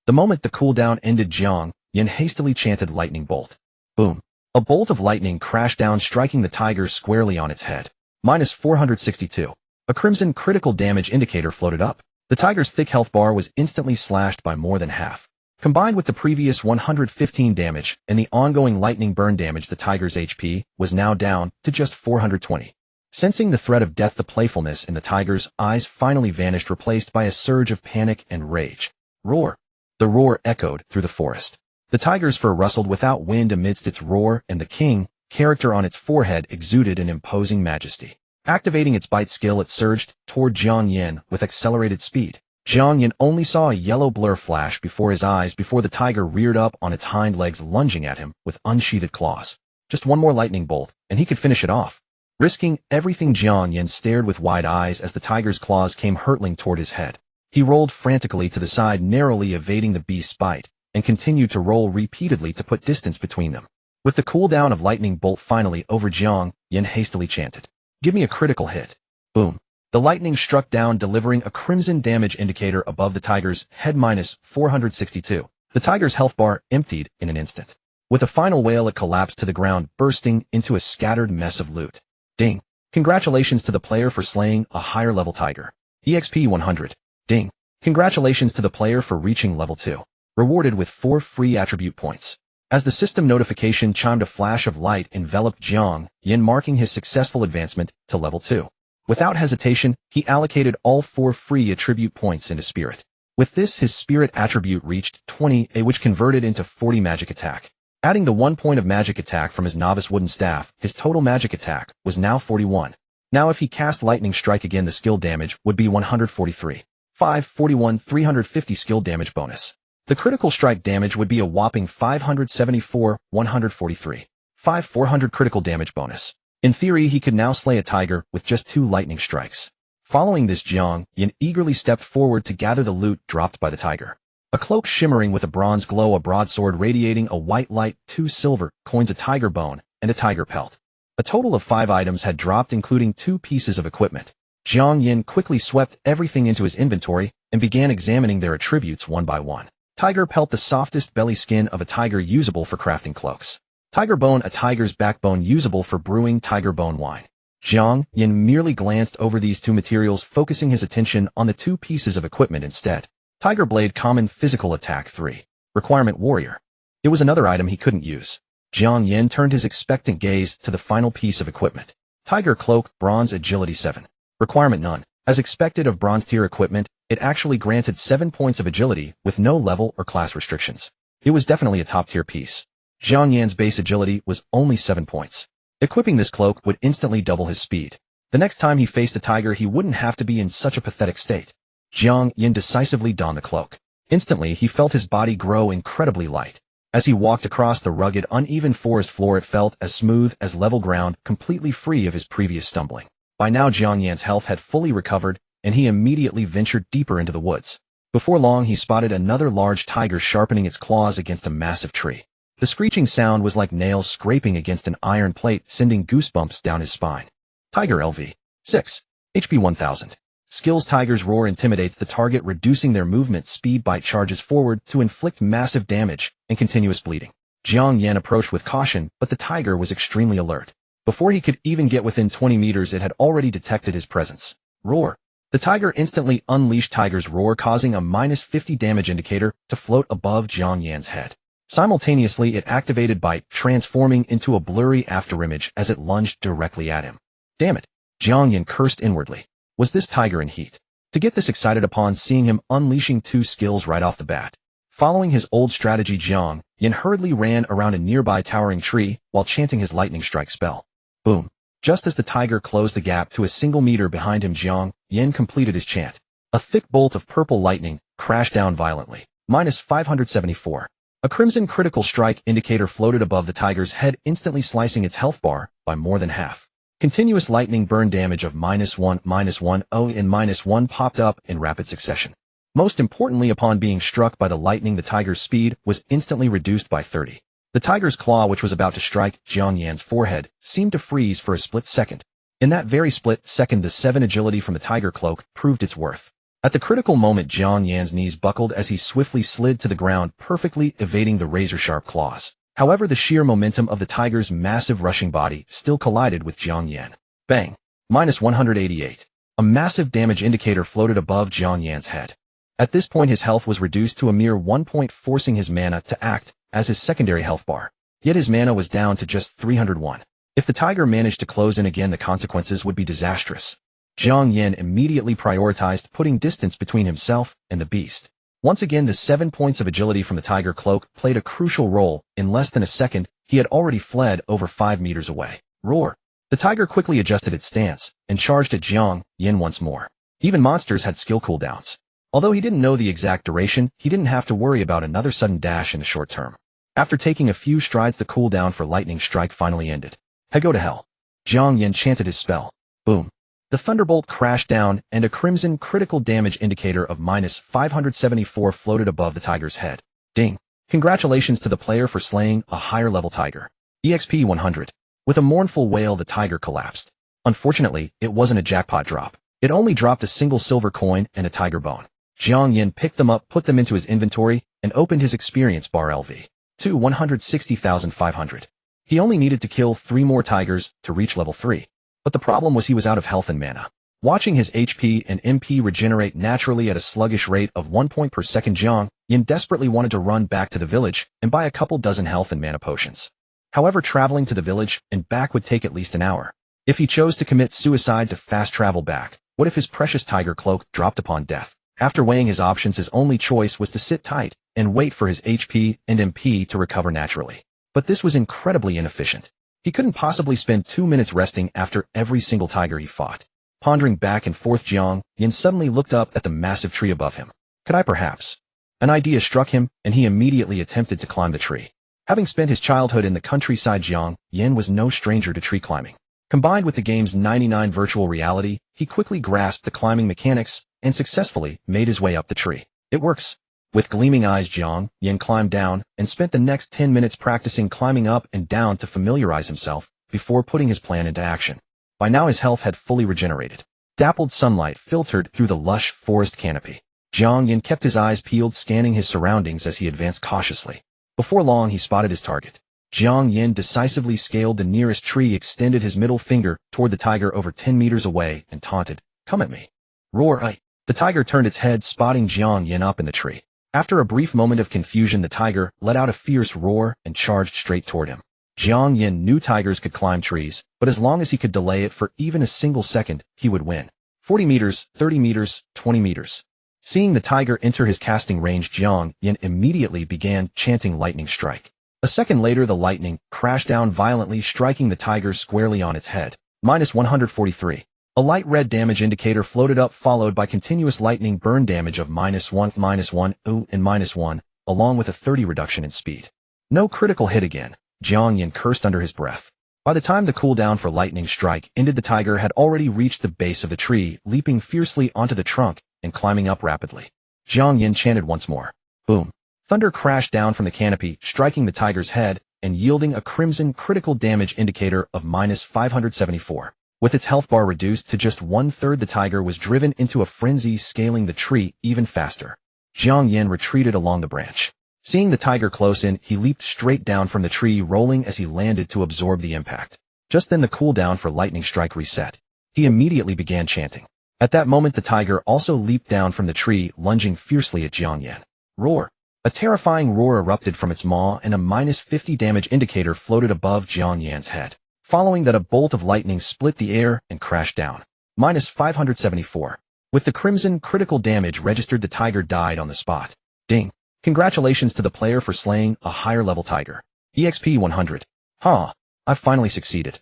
The moment the cooldown ended, Jiang Yan hastily chanted lightning bolt. Boom! A bolt of lightning crashed down, striking the tiger squarely on its head. -462. A crimson critical damage indicator floated up. The tiger's thick health bar was instantly slashed by more than half. Combined with the previous 115 damage and the ongoing lightning burn damage, the tiger's HP was now down to just 420. Sensing the threat of death, the playfulness in the tiger's eyes finally vanished, replaced by a surge of panic and rage. Roar! The roar echoed through the forest. The tiger's fur rustled without wind amidst its roar, and the king character on its forehead exuded an imposing majesty. Activating its bite skill, it surged toward Jiang Yan with accelerated speed. Jiang Yan only saw a yellow blur flash before his eyes before the tiger reared up on its hind legs, lunging at him with unsheathed claws. Just one more lightning bolt, and he could finish it off. Risking everything, Jiang Yan stared with wide eyes as the tiger's claws came hurtling toward his head. He rolled frantically to the side, narrowly evading the beast's bite, and continued to roll repeatedly to put distance between them. With the cooldown of lightning bolt finally over, Jiang Yan hastily chanted, "Give me a critical hit." Boom. The lightning struck down, delivering a crimson damage indicator above the tiger's head. -462. The tiger's health bar emptied in an instant. With a final wail, it collapsed to the ground, bursting into a scattered mess of loot. Ding. Congratulations to the player for slaying a higher level tiger. EXP 100. Ding. Congratulations to the player for reaching level 2. Rewarded with 4 free attribute points. As the system notification chimed, a flash of light enveloped Jiang Yan, marking his successful advancement to level 2. Without hesitation, he allocated all 4 free attribute points into spirit. With this, his spirit attribute reached 20, which converted into 40 magic attack. Adding the 1 point of magic attack from his novice wooden staff, his total magic attack was now 41. Now if he cast lightning strike again, the skill damage would be 143. 541 350 skill damage bonus. The critical strike damage would be a whopping 574, 143. 400 critical damage bonus. In theory, he could now slay a tiger with just 2 lightning strikes. Following this, Jiang Yan eagerly stepped forward to gather the loot dropped by the tiger. A cloak shimmering with a bronze glow, a broadsword radiating a white light, 2 silver coins, a tiger bone, and a tiger pelt. A total of 5 items had dropped, including 2 pieces of equipment. Jiang Yan quickly swept everything into his inventory and began examining their attributes one by one. Tiger pelt, the softest belly skin of a tiger, usable for crafting cloaks. Tiger bone, a tiger's backbone, usable for brewing tiger bone wine. Jiang Yan merely glanced over these 2 materials, focusing his attention on the 2 pieces of equipment instead. Tiger blade, common, physical attack 3. Requirement warrior. It was another item he couldn't use. Jiang Yan turned his expectant gaze to the final piece of equipment. Tiger cloak, bronze, agility 7. Requirement none. As expected of bronze tier equipment, it actually granted 7 points of agility with no level or class restrictions. It was definitely a top tier piece. Jiang Yan's base agility was only 7 points. Equipping this cloak would instantly double his speed. The next time he faced a tiger, he wouldn't have to be in such a pathetic state. Jiang Yan decisively donned the cloak. Instantly, he felt his body grow incredibly light. As he walked across the rugged, uneven forest floor, it felt as smooth as level ground, completely free of his previous stumbling. By now, Jiang Yan's health had fully recovered, and he immediately ventured deeper into the woods. Before long, he spotted another large tiger sharpening its claws against a massive tree. The screeching sound was like nails scraping against an iron plate, sending goosebumps down his spine. Tiger LV 6. HP 1000. Skills: Tiger's Roar intimidates the target, reducing their movement speed. Bite charges forward to inflict massive damage and continuous bleeding. Jiang Yan approached with caution, but the tiger was extremely alert. Before he could even get within 20 meters, it had already detected his presence. Roar. The tiger instantly unleashed Tiger's Roar, causing a -50 damage indicator to float above Jiang Yan's head. Simultaneously, it activated Bite, transforming into a blurry afterimage as it lunged directly at him. Damn it! Jiang Yan cursed inwardly. Was this tiger in heat? To get this excited upon seeing him unleashing 2 skills right off the bat. Following his old strategy, Jiang Yan hurriedly ran around a nearby towering tree while chanting his lightning strike spell. Boom. Just as the tiger closed the gap to a single meter behind him, Jiang Yan completed his chant. A thick bolt of purple lightning crashed down violently. -574. A crimson critical strike indicator floated above the tiger's head, instantly slicing its health bar by more than half. Continuous lightning burn damage of -1, -1, and -1 popped up in rapid succession. Most importantly, upon being struck by the lightning, the tiger's speed was instantly reduced by 30. The tiger's claw, which was about to strike Jiang Yan's forehead, seemed to freeze for a split second. In that very split second, the 7 agility from the tiger cloak proved its worth. At the critical moment, Jiang Yan's knees buckled as he swiftly slid to the ground, perfectly evading the razor-sharp claws. However, the sheer momentum of the tiger's massive rushing body still collided with Jiang Yan. Bang! Minus 188. A massive damage indicator floated above Jiang Yan's head. At this point his health was reduced to a mere 1 point, forcing his mana to act as his secondary health bar. Yet his mana was down to just 301. If the tiger managed to close in again, the consequences would be disastrous. Jiang Yan immediately prioritized putting distance between himself and the beast. Once again, the 7 points of agility from the tiger cloak played a crucial role. In less than a second, he had already fled over 5 meters away. Roar! The tiger quickly adjusted its stance and charged at Jiang Yan once more. Even monsters had skill cooldowns. Although he didn't know the exact duration, he didn't have to worry about another sudden dash in the short term. After taking a few strides, the cooldown for lightning strike finally ended. Hey, go to hell. Jiang Yan chanted his spell. Boom. The thunderbolt crashed down, and a crimson critical damage indicator of minus 574 floated above the tiger's head. Ding. Congratulations to the player for slaying a higher level tiger. EXP 100. With a mournful wail, the tiger collapsed. Unfortunately, it wasn't a jackpot drop. It only dropped a single silver coin and a tiger bone. Jiang Yan picked them up, put them into his inventory, and opened his experience bar LV to 160,500. He only needed to kill 3 more tigers to reach level 3. But the problem was he was out of health and mana. Watching his HP and MP regenerate naturally at a sluggish rate of 1 point per second, Jiang Yan desperately wanted to run back to the village and buy a couple dozen health and mana potions. However, traveling to the village and back would take at least an hour. If he chose to commit suicide to fast travel back, what if his precious tiger cloak dropped upon death? After weighing his options, his only choice was to sit tight and wait for his HP and MP to recover naturally. But this was incredibly inefficient. He couldn't possibly spend 2 minutes resting after every single tiger he fought. Pondering back and forth, Jiang Yan suddenly looked up at the massive tree above him. Could I perhaps? An idea struck him, and he immediately attempted to climb the tree. Having spent his childhood in the countryside, Jiang Yan was no stranger to tree climbing. Combined with the game's 99 virtual reality, he quickly grasped the climbing mechanics and successfully made his way up the tree. It works. With gleaming eyes, Jiang Yan climbed down and spent the next 10 minutes practicing climbing up and down to familiarize himself before putting his plan into action. By now his health had fully regenerated. Dappled sunlight filtered through the lush forest canopy. Jiang Yan kept his eyes peeled, scanning his surroundings as he advanced cautiously. Before long, he spotted his target. Jiang Yan decisively scaled the nearest tree, extended his middle finger toward the tiger over 10 meters away, and taunted, "Come at me." Roar! I. The tiger turned its head, spotting Jiang Yan up in the tree. After a brief moment of confusion, the tiger let out a fierce roar and charged straight toward him. Jiang Yan knew tigers could climb trees, but as long as he could delay it for even a single second, he would win. 40 meters, 30 meters, 20 meters. Seeing the tiger enter his casting range, Jiang Yan immediately began chanting lightning strike. A second later, the lightning crashed down violently, striking the tiger squarely on its head. Minus 143. A light red damage indicator floated up, followed by continuous lightning burn damage of -1, -1, and -1, along with a 30 reduction in speed. No critical hit again. Jiang Yan cursed under his breath. By the time the cooldown for lightning strike ended, the tiger had already reached the base of the tree, leaping fiercely onto the trunk and climbing up rapidly. Jiang Yan chanted once more. Boom. Thunder crashed down from the canopy, striking the tiger's head and yielding a crimson critical damage indicator of -574. With its health bar reduced to just 1/3, the tiger was driven into a frenzy, scaling the tree even faster. Jiang Yan retreated along the branch. Seeing the tiger close in, he leaped straight down from the tree, rolling as he landed to absorb the impact. Just then the cooldown for lightning strike reset. He immediately began chanting. At that moment, the tiger also leaped down from the tree, lunging fiercely at Jiang Yan. Roar! A terrifying roar erupted from its maw, and a -50 damage indicator floated above Jiang Yan's head. Following that, a bolt of lightning split the air and crashed down. -574. With the crimson critical damage registered, the tiger died on the spot. Ding. Congratulations to the player for slaying a higher level tiger. EXP 100. Huh. I've finally succeeded.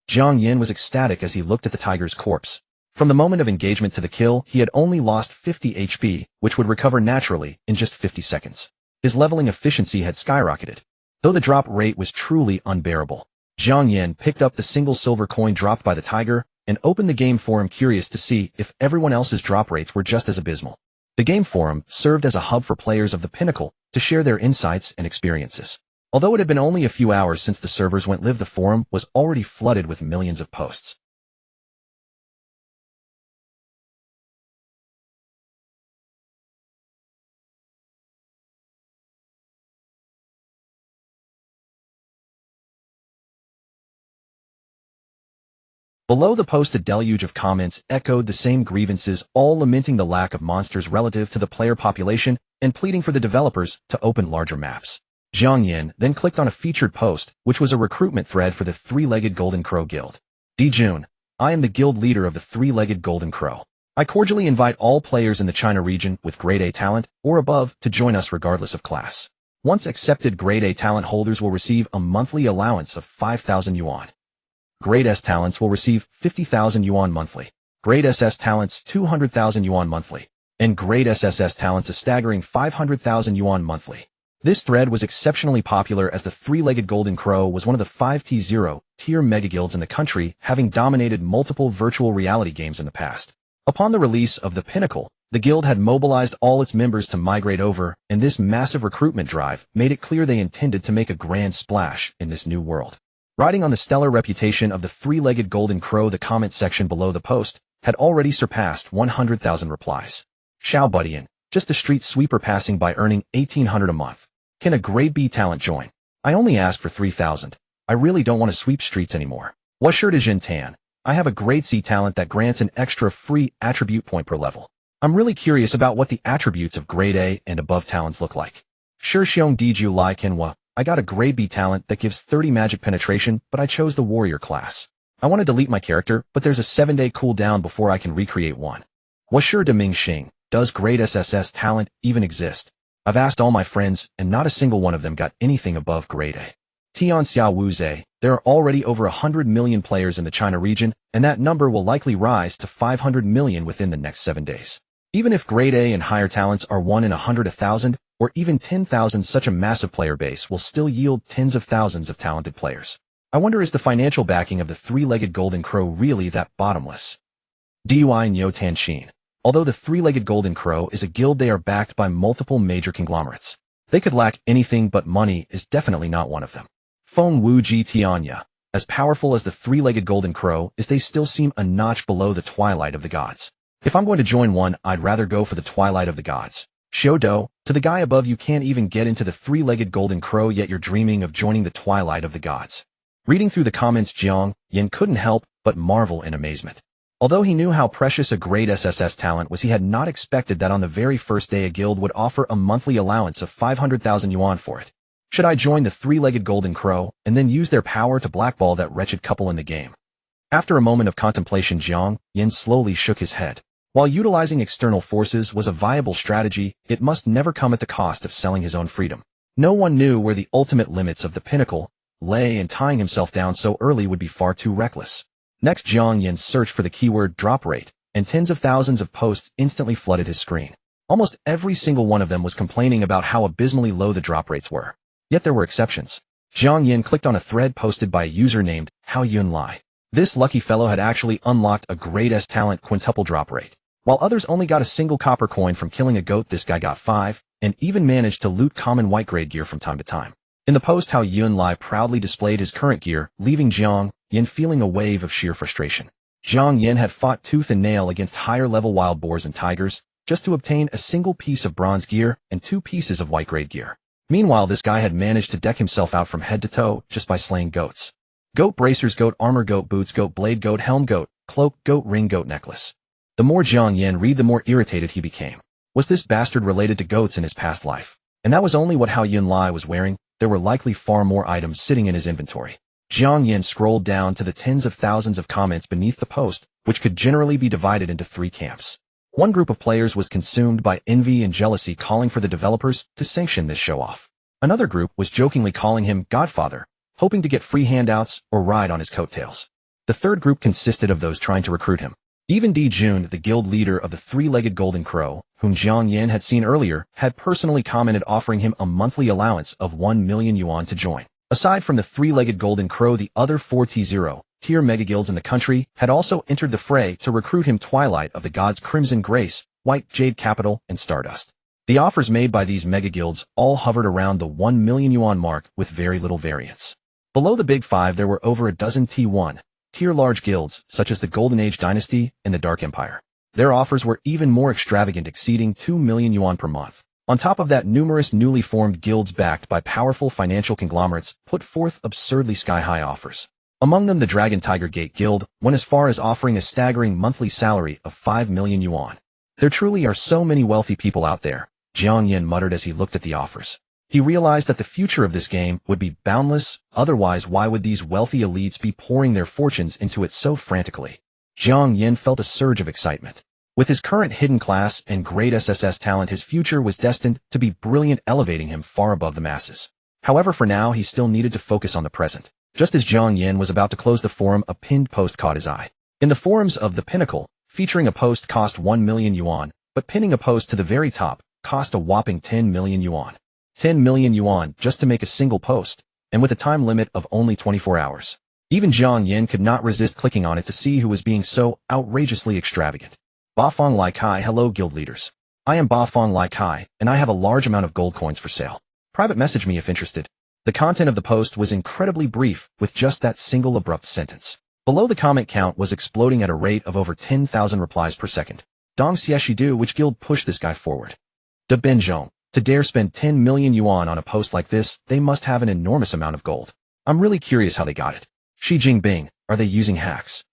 Jiang Yan was ecstatic as he looked at the tiger's corpse. From the moment of engagement to the kill, he had only lost 50 HP, which would recover naturally in just 50 seconds. His leveling efficiency had skyrocketed. Though the drop rate was truly unbearable, Jiang Yan picked up the single silver coin dropped by the tiger and opened the game forum, curious to see if everyone else's drop rates were just as abysmal. The game forum served as a hub for players of the Pinnacle to share their insights and experiences. Although it had been only a few hours since the servers went live, the forum was already flooded with millions of posts. Below the post, a deluge of comments echoed the same grievances, all lamenting the lack of monsters relative to the player population and pleading for the developers to open larger maps. Jiang Yan then clicked on a featured post, which was a recruitment thread for the Three-Legged Golden Crow Guild. Jun, I am the guild leader of the Three-Legged Golden Crow. I cordially invite all players in the China region with grade A talent or above to join us regardless of class. Once accepted, grade A talent holders will receive a monthly allowance of 5,000 yuan. Grade S talents will receive 50,000 yuan monthly. Grade SS talents 200,000 yuan monthly. And grade SSS talents a staggering 500,000 yuan monthly. This thread was exceptionally popular as the Three-Legged Golden Crow was one of the 5T0 tier mega guilds in the country, having dominated multiple virtual reality games in the past. Upon the release of the Pinnacle, the guild had mobilized all its members to migrate over, and this massive recruitment drive made it clear they intended to make a grand splash in this new world. Riding on the stellar reputation of the Three-Legged Golden Crow, the comment section below the post had already surpassed 100,000 replies. Xiao Budian, just a street sweeper passing by earning 1,800 a month. Can a grade B talent join? I only asked for 3,000. I really don't want to sweep streets anymore. What shirt is Jin Tan? I have a grade C talent that grants an extra free attribute point per level. I'm really curious about what the attributes of grade A and above talents look like. Sure Xiong Diju Lai Kenwa, I got a grade B talent that gives 30 magic penetration, but I chose the warrior class. I want to delete my character, but there's a 7-day cooldown before I can recreate one. Was sure Deming Xing, does grade SSS talent even exist? I've asked all my friends, and not a single one of them got anything above grade A. Tian Xiao Wuze, there are already over 100 million players in the China region, and that number will likely rise to 500 million within the next 7 days. Even if grade A and higher talents are 1 in 100, 1,000, or even 10,000, such a massive player base will still yield tens of thousands of talented players. I wonder, is the financial backing of the Three-Legged Golden Crow really that bottomless? Dui Nyo Tanshin. Although the Three-Legged Golden Crow is a guild, they are backed by multiple major conglomerates. They could lack anything, but money is definitely not one of them. Feng Wu Ji Tianya. As powerful as the Three-Legged Golden Crow is, they still seem a notch below the Twilight of the Gods. If I'm going to join one, I'd rather go for the Twilight of the Gods. Xiao, to the guy above, you can't even get into the Three-Legged Golden Crow, yet you're dreaming of joining the Twilight of the Gods. Reading through the comments, Jiang Yan couldn't help but marvel in amazement. Although he knew how precious a grade SSS talent was, he had not expected that on the very first day a guild would offer a monthly allowance of 500,000 yuan for it. Should I join the Three-Legged Golden Crow and then use their power to blackball that wretched couple in the game? After a moment of contemplation, Jiang Yan slowly shook his head. While utilizing external forces was a viable strategy, it must never come at the cost of selling his own freedom. No one knew where the ultimate limits of the Pinnacle lay, and tying himself down so early would be far too reckless. Next, Jiang Yan searched for the keyword drop rate, and tens of thousands of posts instantly flooded his screen. Almost every single one of them was complaining about how abysmally low the drop rates were. Yet there were exceptions. Jiang Yan clicked on a thread posted by a user named Hao Yun Lai. This lucky fellow had actually unlocked a grade S talent quintuple drop rate. While others only got a single copper coin from killing a goat, this guy got 5, and even managed to loot common white grade gear from time to time. In the post, Hao Yun Lai proudly displayed his current gear, leaving Jiang Yan feeling a wave of sheer frustration. Jiang Yan had fought tooth and nail against higher level wild boars and tigers just to obtain a single piece of bronze gear and 2 pieces of white grade gear. Meanwhile, this guy had managed to deck himself out from head to toe just by slaying goats. Goat bracers, goat armor, goat boots, goat blade, goat helm, goat cloak, goat ring, goat necklace. The more Jiang Yan read, the more irritated he became. Was this bastard related to goats in his past life? And that was only what Hao Yun Lai was wearing. There were likely far more items sitting in his inventory. Jiang Yan scrolled down to the tens of thousands of comments beneath the post, which could generally be divided into 3 camps. One group of players was consumed by envy and jealousy, calling for the developers to sanction this show-off. Another group was jokingly calling him Godfather, hoping to get free handouts or ride on his coattails. The third group consisted of those trying to recruit him. Even Jun, the guild leader of the Three-Legged Golden Crow, whom Jiang Yan had seen earlier, had personally commented offering him a monthly allowance of 1 million yuan to join. Aside from the Three-Legged Golden Crow, the other 4 T0 tier mega guilds in the country had also entered the fray to recruit him: Twilight of the Gods, Crimson Grace, White Jade Capital, and Stardust. The offers made by these mega guilds all hovered around the 1 million yuan mark with very little variance. Below the Big 5, there were over a dozen T1 tier large guilds, such as the Golden Age Dynasty and the Dark Empire. Their offers were even more extravagant, exceeding 2 million yuan per month. On top of that, numerous newly formed guilds backed by powerful financial conglomerates put forth absurdly sky-high offers. Among them, the Dragon Tiger Gate Guild went as far as offering a staggering monthly salary of 5 million yuan. There truly are so many wealthy people out there, Jiang Yan muttered as he looked at the offers. He realized that the future of this game would be boundless, otherwise why would these wealthy elites be pouring their fortunes into it so frantically? Jiang Yan felt a surge of excitement. With his current hidden class and great SSS talent, his future was destined to be brilliant, elevating him far above the masses. However, for now, he still needed to focus on the present. Just as Jiang Yan was about to close the forum, a pinned post caught his eye. In the forums of the Pinnacle, featuring a post cost 1 million yuan, but pinning a post to the very top cost a whopping 10 million yuan. 10 million yuan just to make a single post, and with a time limit of only 24 hours. Even Jiang Yan could not resist clicking on it to see who was being so outrageously extravagant. Bafeng Lai Kai. Hello guild leaders. I am Bafeng Lai Kai, and I have a large amount of gold coins for sale. Private message me if interested. The content of the post was incredibly brief, with just that single abrupt sentence. Below, the comment count was exploding at a rate of over 10,000 replies per second. Dong Xieshidu, which guild pushed this guy forward? De Benjong. To dare spend 10 million yuan on a post like this, they must have an enormous amount of gold. I'm really curious how they got it. Xi Jinping, are they using hacks?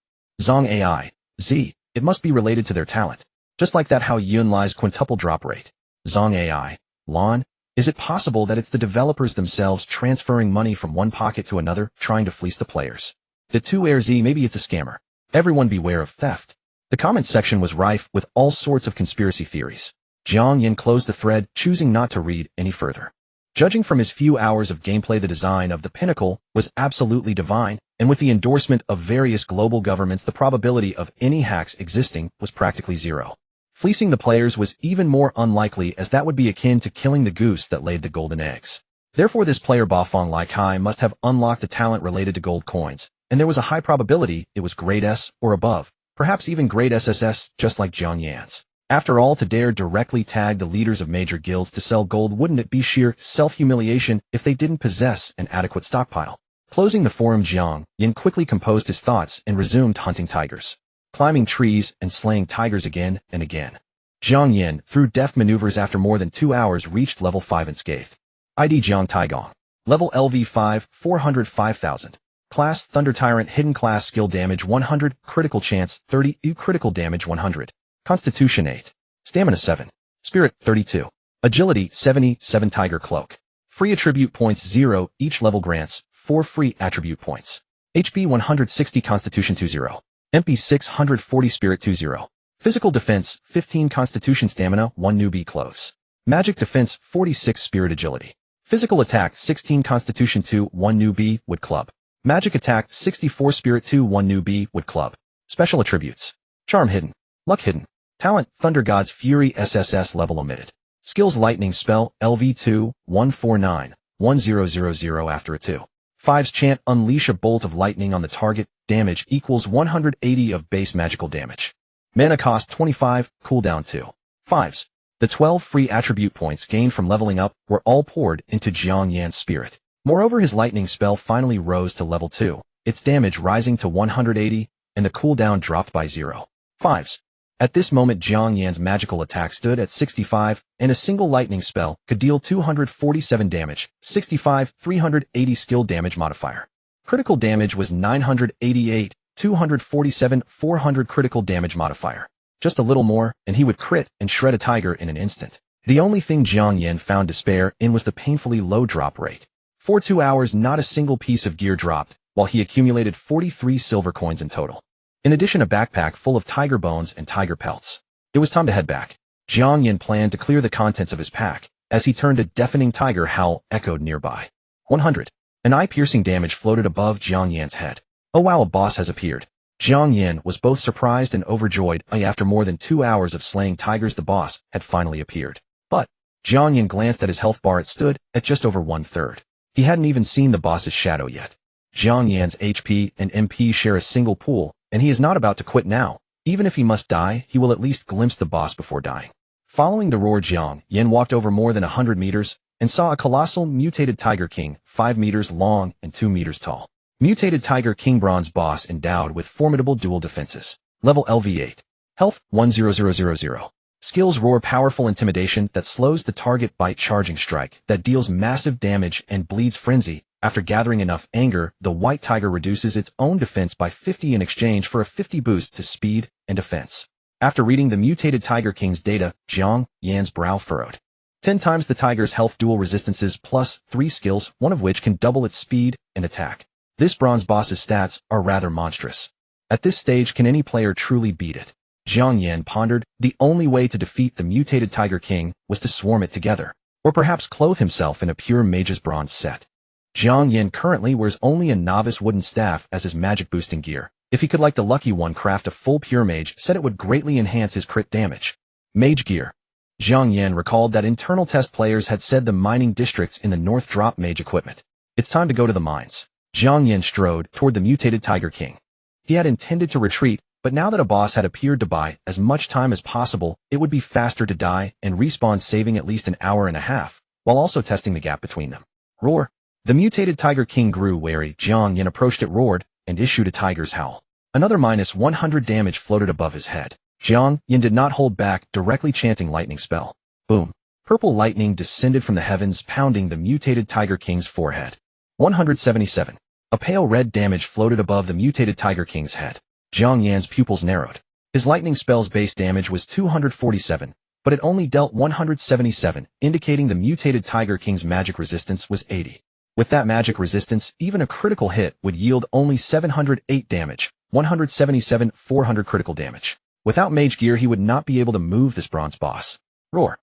Zong AI. Z. It must be related to their talent. Just like that how Yun Lai's quintuple drop rate. Zong AI. Lon. Is it possible that it's the developers themselves transferring money from one pocket to another, trying to fleece the players? The 2 Air Z. Maybe it's a scammer. Everyone beware of theft. The comments section was rife with all sorts of conspiracy theories. Jiang Yan closed the thread, choosing not to read any further. Judging from his few hours of gameplay, the design of the Pinnacle was absolutely divine, and with the endorsement of various global governments, the probability of any hacks existing was practically zero. Fleecing the players was even more unlikely, as that would be akin to killing the goose that laid the golden eggs. Therefore, this player Bafeng Lai Kai must have unlocked a talent related to gold coins, and there was a high probability it was grade S or above, perhaps even grade SSS, just like Jiang Yan's. After all, to dare directly tag the leaders of major guilds to sell gold, wouldn't it be sheer self-humiliation if they didn't possess an adequate stockpile? Closing the forum, Jiang Yan quickly composed his thoughts and resumed hunting tigers, climbing trees and slaying tigers again and again. Jiang Yan, through deft maneuvers, after more than 2 hours, reached level 5 unscathed. ID Jiang Taigong. Level LV5, 405,000. Class Thunder Tyrant. Hidden class. Skill damage 100, critical chance 30, critical damage 100. Constitution 8. Stamina 7. Spirit 32. Agility 77. Tiger Cloak. Free attribute points 0. Each level grants 4 free attribute points. HP 160. Constitution 20. MP 640. Spirit 20. Physical defense 15. Constitution. Stamina 1. Newbie clothes. Magic defense 46. Spirit agility. Physical attack 16. Constitution 2. 1. Newbie wood club. Magic attack 64. Spirit 2. 1. Newbie wood club. Special attributes. Charm hidden. Luck hidden. Talent, Thunder God's Fury SSS level omitted. Skills, Lightning Spell, LV2, 149, 1000 after a 2. 5's chant, unleash a bolt of lightning on the target, damage equals 180 of base magical damage. Mana cost 25, cooldown 2. 5's. The 12 free attribute points gained from leveling up were all poured into Jiang Yan's spirit. Moreover, his lightning spell finally rose to level 2, its damage rising to 180, and the cooldown dropped by 0. 5's. At this moment, Jiang Yan's magical attack stood at 65, and a single lightning spell could deal 247 damage, 65, 380 skill damage modifier. Critical damage was 988, 247, 400 critical damage modifier. Just a little more, and he would crit and shred a tiger in an instant. The only thing Jiang Yan found despair in was the painfully low drop rate. For 2 hours, not a single piece of gear dropped, while he accumulated 43 silver coins in total. In addition, a backpack full of tiger bones and tiger pelts. It was time to head back. Jiang Yan planned to clear the contents of his pack, as he turned a deafening tiger howl echoed nearby. 100. An eye-piercing damage floated above Jiang Yan's head. Oh wow, a boss has appeared. Jiang Yan was both surprised and overjoyed. After more than 2 hours of slaying tigers, the boss had finally appeared. But Jiang Yan glanced at his health bar. It stood at just over 1/3. He hadn't even seen the boss's shadow yet. Jiang Yan's HP and MP share a single pool, and he is not about to quit now. Even if he must die, he will at least glimpse the boss before dying. Following the roar, Jiang Yan walked over more than 100 meters and saw a colossal mutated Tiger King, 5 meters long and 2 meters tall. Mutated Tiger King bronze boss endowed with formidable dual defenses. Level LV8. Health 10000. Skills roar, powerful intimidation that slows the target, bite charging strike that deals massive damage, and bleeds frenzy After gathering enough anger, the white tiger reduces its own defense by 50 in exchange for a 50 boost to speed and defense. After reading the mutated Tiger King's data, Jiang Yan's brow furrowed. 10 times the tiger's health dual resistances plus 3 skills, one of which can double its speed and attack. This bronze boss's stats are rather monstrous. At this stage, can any player truly beat it? Jiang Yan pondered. The only way to defeat the mutated Tiger King was to swarm it together, or perhaps clothe himself in a pure mage's bronze set. Jiang Yan currently wears only a novice wooden staff as his magic boosting gear. If he could, like the lucky one, craft a full pure mage set, it would greatly enhance his crit damage. Mage gear. Jiang Yan recalled that internal test players had said the mining districts in the north drop mage equipment. It's time to go to the mines. Jiang Yan strode toward the mutated Tiger King. He had intended to retreat, but now that a boss had appeared to buy as much time as possible, it would be faster to die and respawn, saving at least an hour and a half, while also testing the gap between them. Roar. The mutated Tiger King grew wary. Jiang Yan approached it, roared, and issued a tiger's howl. Another minus 100 damage floated above his head. Jiang Yan did not hold back, directly chanting lightning spell. Boom. Purple lightning descended from the heavens, pounding the mutated Tiger King's forehead. 177. A pale red damage floated above the mutated Tiger King's head. Jiang Yan's pupils narrowed. His lightning spell's base damage was 247, but it only dealt 177, indicating the mutated Tiger King's magic resistance was 80. With that magic resistance, even a critical hit would yield only 708 damage, 177, 400 critical damage. Without mage gear, he would not be able to move this bronze boss. Roar.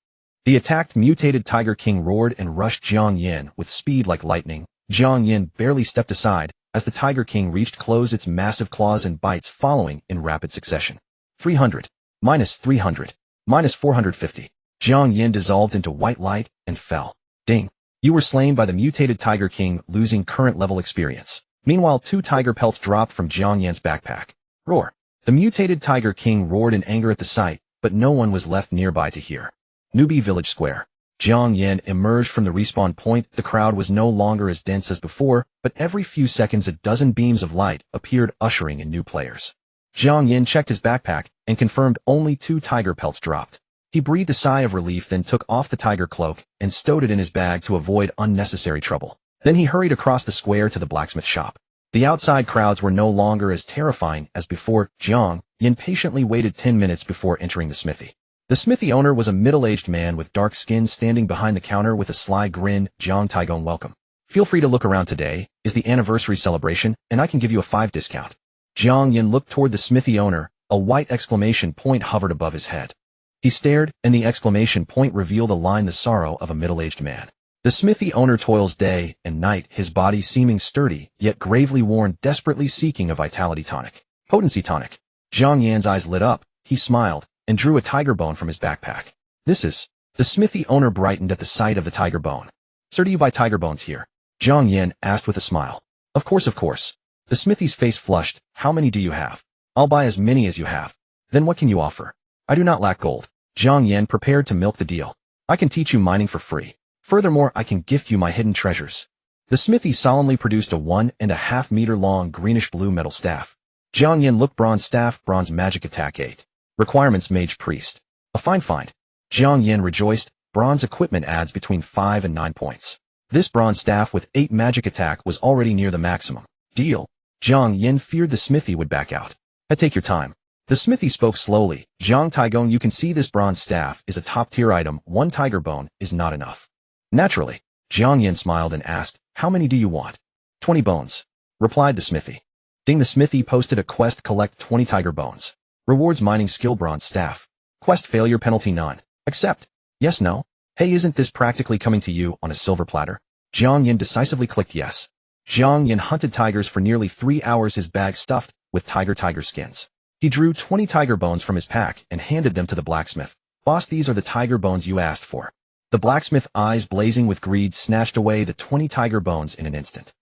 The attacked mutated Tiger King roared and rushed Jiang Yan with speed like lightning. Jiang Yan barely stepped aside as the Tiger King reached close its massive claws and bites, following in rapid succession. 300, minus 300, minus 450. Jiang Yan dissolved into white light and fell. Ding. You were slain by the mutated Tiger King, losing current level experience. Meanwhile, 2 tiger pelts dropped from Jiang Yan's backpack. Roar. The mutated Tiger King roared in anger at the sight, but no one was left nearby to hear. Newbie Village Square. Jiang Yan emerged from the respawn point. The crowd was no longer as dense as before, but every few seconds a dozen beams of light appeared, ushering in new players. Jiang Yan checked his backpack and confirmed only 2 tiger pelts dropped. He breathed a sigh of relief, then took off the tiger cloak and stowed it in his bag to avoid unnecessary trouble. Then he hurried across the square to the blacksmith shop. The outside crowds were no longer as terrifying as before. Jiang Yan patiently waited 10 minutes before entering the smithy. The smithy owner was a middle-aged man with dark skin, standing behind the counter with a sly grin. Jiang Taigong, welcome. Feel free to look around. Today is the anniversary celebration, and I can give you a 5 discount. Jiang Yan looked toward the smithy owner. A white exclamation point hovered above his head. He stared, and the exclamation point revealed a line: the sorrow of a middle-aged man. The smithy owner toils day and night, his body seeming sturdy, yet gravely worn, desperately seeking a vitality tonic. Potency tonic. Jiang Yan's eyes lit up. He smiled and drew a tiger bone from his backpack. This is... The smithy owner brightened at the sight of the tiger bone. Sir, do you buy tiger bones here? Jiang Yan asked with a smile. Of course, of course. The smithy's face flushed. How many do you have? I'll buy as many as you have. Then what can you offer? I do not lack gold. Jiang Yan prepared to milk the deal. I can teach you mining for free. Furthermore, I can gift you my hidden treasures. The smithy solemnly produced a 1.5 meter long greenish-blue metal staff. Jiang Yan looked. Bronze staff, bronze magic attack 8. Requirements: mage priest. A fine find. Jiang Yan rejoiced. Bronze equipment adds between 5 and 9 points. This bronze staff with 8 magic attack was already near the maximum. Deal. Jiang Yan feared the smithy would back out. I take your time. The smithy spoke slowly. Jiang Taigong, you can see this bronze staff is a top-tier item. 1 tiger bone is not enough. Naturally. Jiang Yan smiled and asked, how many do you want? 20 bones. Replied the smithy. Ding. The smithy posted a quest: collect 20 tiger bones. Rewards: mining skill, bronze staff. Quest failure, penalty none. Accept. Yes, no. Hey, isn't this practically coming to you on a silver platter? Jiang Yan decisively clicked yes. Jiang Yan hunted tigers for nearly 3 hours, his bag stuffed with tiger skins. He drew 20 tiger bones from his pack and handed them to the blacksmith. Boss, these are the tiger bones you asked for. The blacksmith, eyes blazing with greed, snatched away the 20 tiger bones in an instant.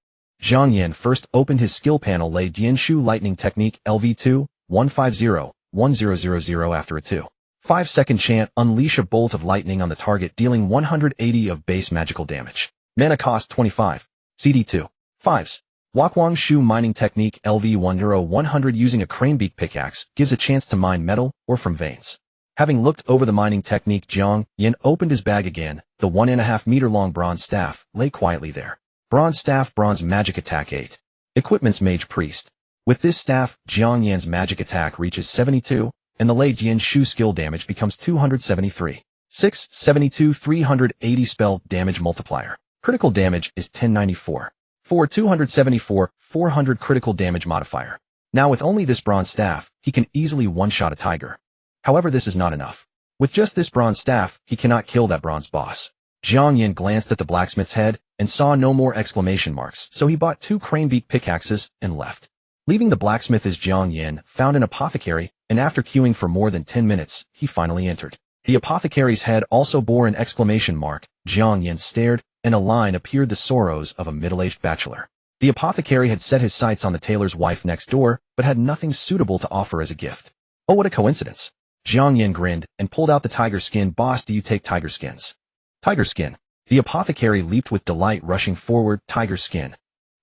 Jiang Yan first opened his skill panel, lay Dianshu lightning technique LV2, 150, 1000 after a 2.5-second chant, unleash a bolt of lightning on the target, dealing 180 of base magical damage. Mana cost 25. CD2. 5s. Wakwang Shu mining technique LV1 100, using a cranebeak pickaxe gives a chance to mine metal or from veins. Having looked over the mining technique, Jiang Yan opened his bag again. The 1.5 meter long bronze staff lay quietly there. Bronze Staff, Bronze Magic Attack 8. Equipments, Mage Priest. With this staff, Jiang Yan's magic attack reaches 72, and the Lei Jian Shu skill damage becomes 273. 6, 72, 380 spell damage multiplier. Critical damage is 1094. 4, 274, 400 critical damage modifier. Now with only this bronze staff, he can easily one-shot a tiger. However, this is not enough. With just this bronze staff, he cannot kill that bronze boss. Jiang Yan glanced at the blacksmith's head and saw no more exclamation marks, so he bought 2 cranebeak pickaxes and left. Leaving the blacksmith as Jiang Yan found an apothecary, and after queuing for more than 10 minutes, he finally entered. The apothecary's head also bore an exclamation mark. Jiang Yan stared, and a line appeared: the sorrows of a middle-aged bachelor. The apothecary had set his sights on the tailor's wife next door, but had nothing suitable to offer as a gift. Oh, what a coincidence. Jiang Yan grinned and pulled out the tiger skin. Boss, do you take tiger skins? Tiger skin. The apothecary leaped with delight, rushing forward. Tiger skin.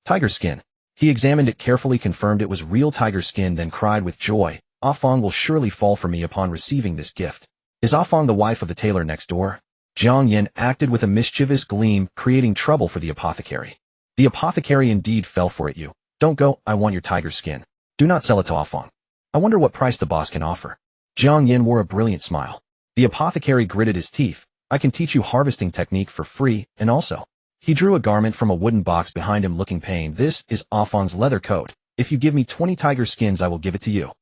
Tiger skin. He examined it carefully, confirmed it was real tiger skin, then cried with joy, Afong will surely fall for me upon receiving this gift. Is Afong the wife of the tailor next door? Jiang Yan acted with a mischievous gleam, creating trouble for the apothecary. The apothecary indeed fell for it. You don't go, I want your tiger skin. Do not sell it to Afong. I wonder what price the boss can offer. Jiang Yan wore a brilliant smile. The apothecary gritted his teeth. I can teach you harvesting technique for free, and also. He drew a garment from a wooden box behind him, looking pained. This is Afong's leather coat. If you give me 20 tiger skins, I will give it to you.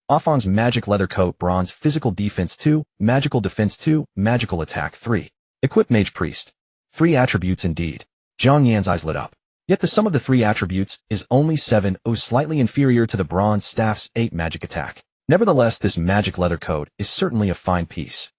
Afong's magic leather coat, bronze, physical defense 2, magical defense 2, magical attack 3. Equip Mage Priest. 3 attributes indeed. Jiang Yan's eyes lit up. Yet the sum of the 3 attributes is only 7, slightly inferior to the bronze staff's 8 magic attack. Nevertheless, this magic leather coat is certainly a fine piece.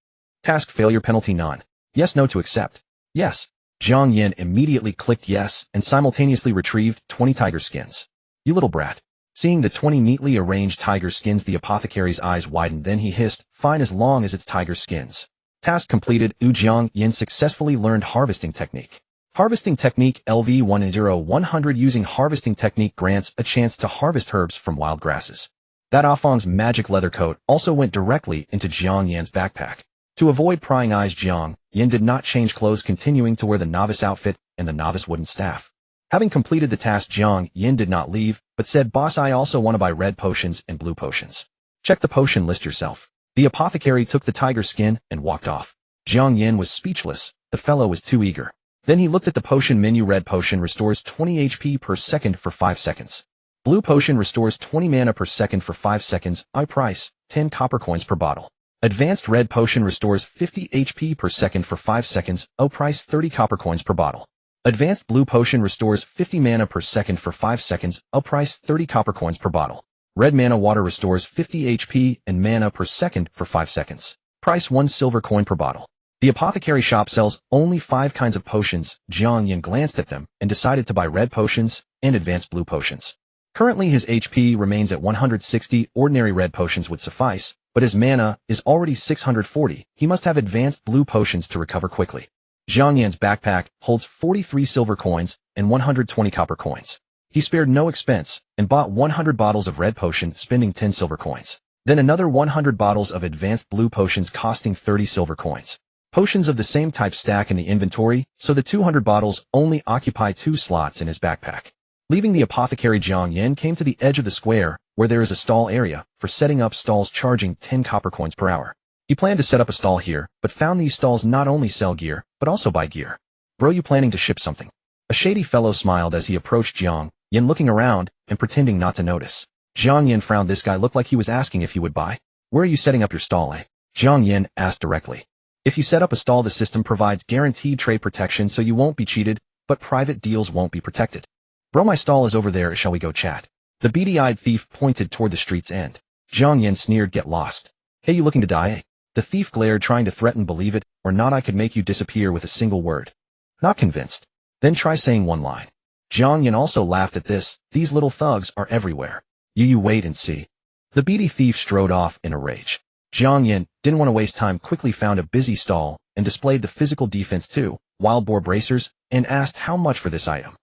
Task failure, penalty none. Yes, no to accept. Yes. Jiang Yan immediately clicked yes and simultaneously retrieved 20 tiger skins. You little brat. Seeing the 20 neatly arranged tiger skins, the apothecary's eyes widened. Then he hissed, fine, as long as it's tiger skins. Task completed. Jiang Yan successfully learned harvesting technique. Harvesting technique LV10-100. Using harvesting technique grants a chance to harvest herbs from wild grasses. That Afong's magic leather coat also went directly into Jiang Yan's backpack. To avoid prying eyes, Jiang Yan did not change clothes, continuing to wear the novice outfit and the novice wooden staff. Having completed the task, Jiang Yan did not leave, but said, boss, I also want to buy red potions and blue potions. Check the potion list yourself. The apothecary took the tiger skin and walked off. Jiang Yan was speechless. The fellow was too eager. Then he looked at the potion menu. Red potion restores 20 HP per second for 5 seconds. Blue potion restores 20 mana per second for 5 seconds. I price 10 copper coins per bottle. Advanced red potion restores 50 HP per second for 5 seconds. O price 30 copper coins per bottle. Advanced blue potion restores 50 mana per second for 5 seconds. O price 30 copper coins per bottle. Red mana water restores 50 HP and mana per second for 5 seconds. Price 1 silver coin per bottle. The apothecary shop sells only 5 kinds of potions. Jiang Yan glanced at them and decided to buy red potions and advanced blue potions. Currently his HP remains at 160. Ordinary red potions would suffice, but his mana is already 640. He must have advanced blue potions to recover quickly. Jiang Yan's backpack holds 43 silver coins and 120 copper coins. He spared no expense and bought 100 bottles of red potion, spending 10 silver coins. Then another 100 bottles of advanced blue potions, costing 30 silver coins. Potions of the same type stack in the inventory, so the 200 bottles only occupy 2 slots in his backpack. Leaving the apothecary, Jiang Yan came to the edge of the square, where there is a stall area for setting up stalls, charging 10 copper coins per hour. He planned to set up a stall here, but found these stalls not only sell gear, but also buy gear. Bro, you planning to ship something? A shady fellow smiled as he approached Jiang Yan, looking around and pretending not to notice. Jiang Yan frowned. This guy looked like he was asking if he would buy. Where are you setting up your stall, eh? Jiang Yan asked directly. If you set up a stall, the system provides guaranteed trade protection, so you won't be cheated, but private deals won't be protected. Bro, my stall is over there. Shall we go chat? The beady-eyed thief pointed toward the street's end. Jiang Yan sneered, get lost. Hey, you looking to die, eh? The thief glared, trying to threaten. Believe it or not, I could make you disappear with a single word. Not convinced? Then try saying one line. Jiang Yan also laughed at this. These little thugs are everywhere. You wait and see. The beady thief strode off in a rage. Jiang Yan didn't want to waste time, quickly found a busy stall and displayed the physical defense 2, wild boar bracers, and asked how much for this item.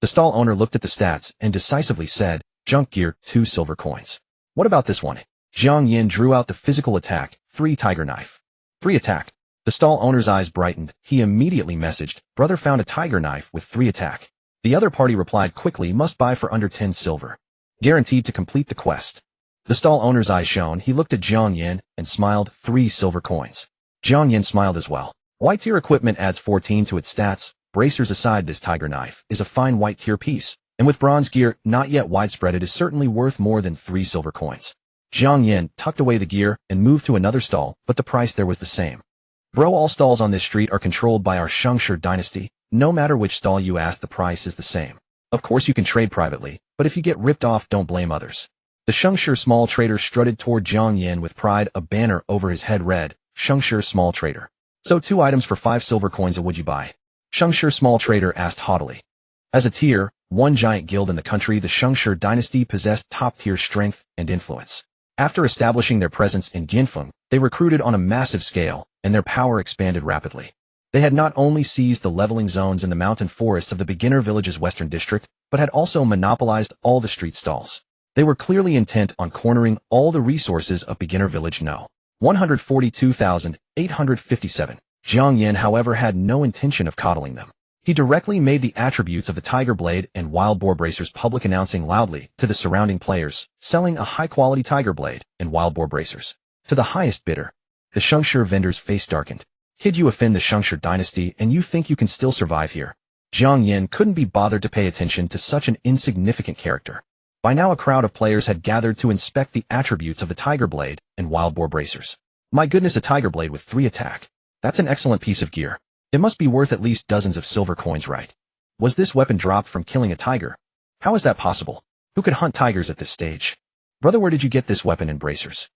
The stall owner looked at the stats and decisively said, junk gear, 2 silver coins. What about this one? Jiang Yan drew out the physical attack, 3 tiger knife. 3 attack. The stall owner's eyes brightened. He immediately messaged, brother found a tiger knife with 3 attack. The other party replied quickly, must buy for under 10 silver. Guaranteed to complete the quest. The stall owner's eyes shone. He looked at Jiang Yan and smiled. 3 silver coins. Jiang Yan smiled as well. White tier equipment adds 14 to its stats. Bracers aside, this tiger knife is a fine white tier piece, and with bronze gear not yet widespread, it is certainly worth more than 3 silver coins. Jiang Yan tucked away the gear and moved to another stall, but the price there was the same. Bro, all stalls on this street are controlled by our Shengshi dynasty. No matter which stall you ask, the price is the same. Of course you can trade privately, but if you get ripped off, don't blame others. The Shengshi small trader strutted toward Jiang Yan with pride, a banner over his head read, Shengshi small trader. So 2 items for 5 silver coins, would you buy? Shengshi small trader asked haughtily. As a tier 1 giant guild in the country, the Shengshi dynasty possessed top-tier strength and influence. After establishing their presence in Jinfeng, they recruited on a massive scale, and their power expanded rapidly. They had not only seized the leveling zones in the mountain forests of the beginner village's western district, but had also monopolized all the street stalls. They were clearly intent on cornering all the resources of beginner village No. 142,857. Jiang Yan, however, had no intention of coddling them. He directly made the attributes of the tiger blade and wild boar bracers public, announcing loudly to the surrounding players, selling a high-quality tiger blade and wild boar bracers to the highest bidder. The Shengshi vendor's face darkened. Kid, you offend the Shengshi dynasty and you think you can still survive here? Jiang Yan couldn't be bothered to pay attention to such an insignificant character. By now a crowd of players had gathered to inspect the attributes of the tiger blade and wild boar bracers. My goodness, a tiger blade with 3 attack. That's an excellent piece of gear. It must be worth at least dozens of silver coins, right? Was this weapon dropped from killing a tiger? How is that possible? Who could hunt tigers at this stage? Brother, where did you get this weapon and bracers?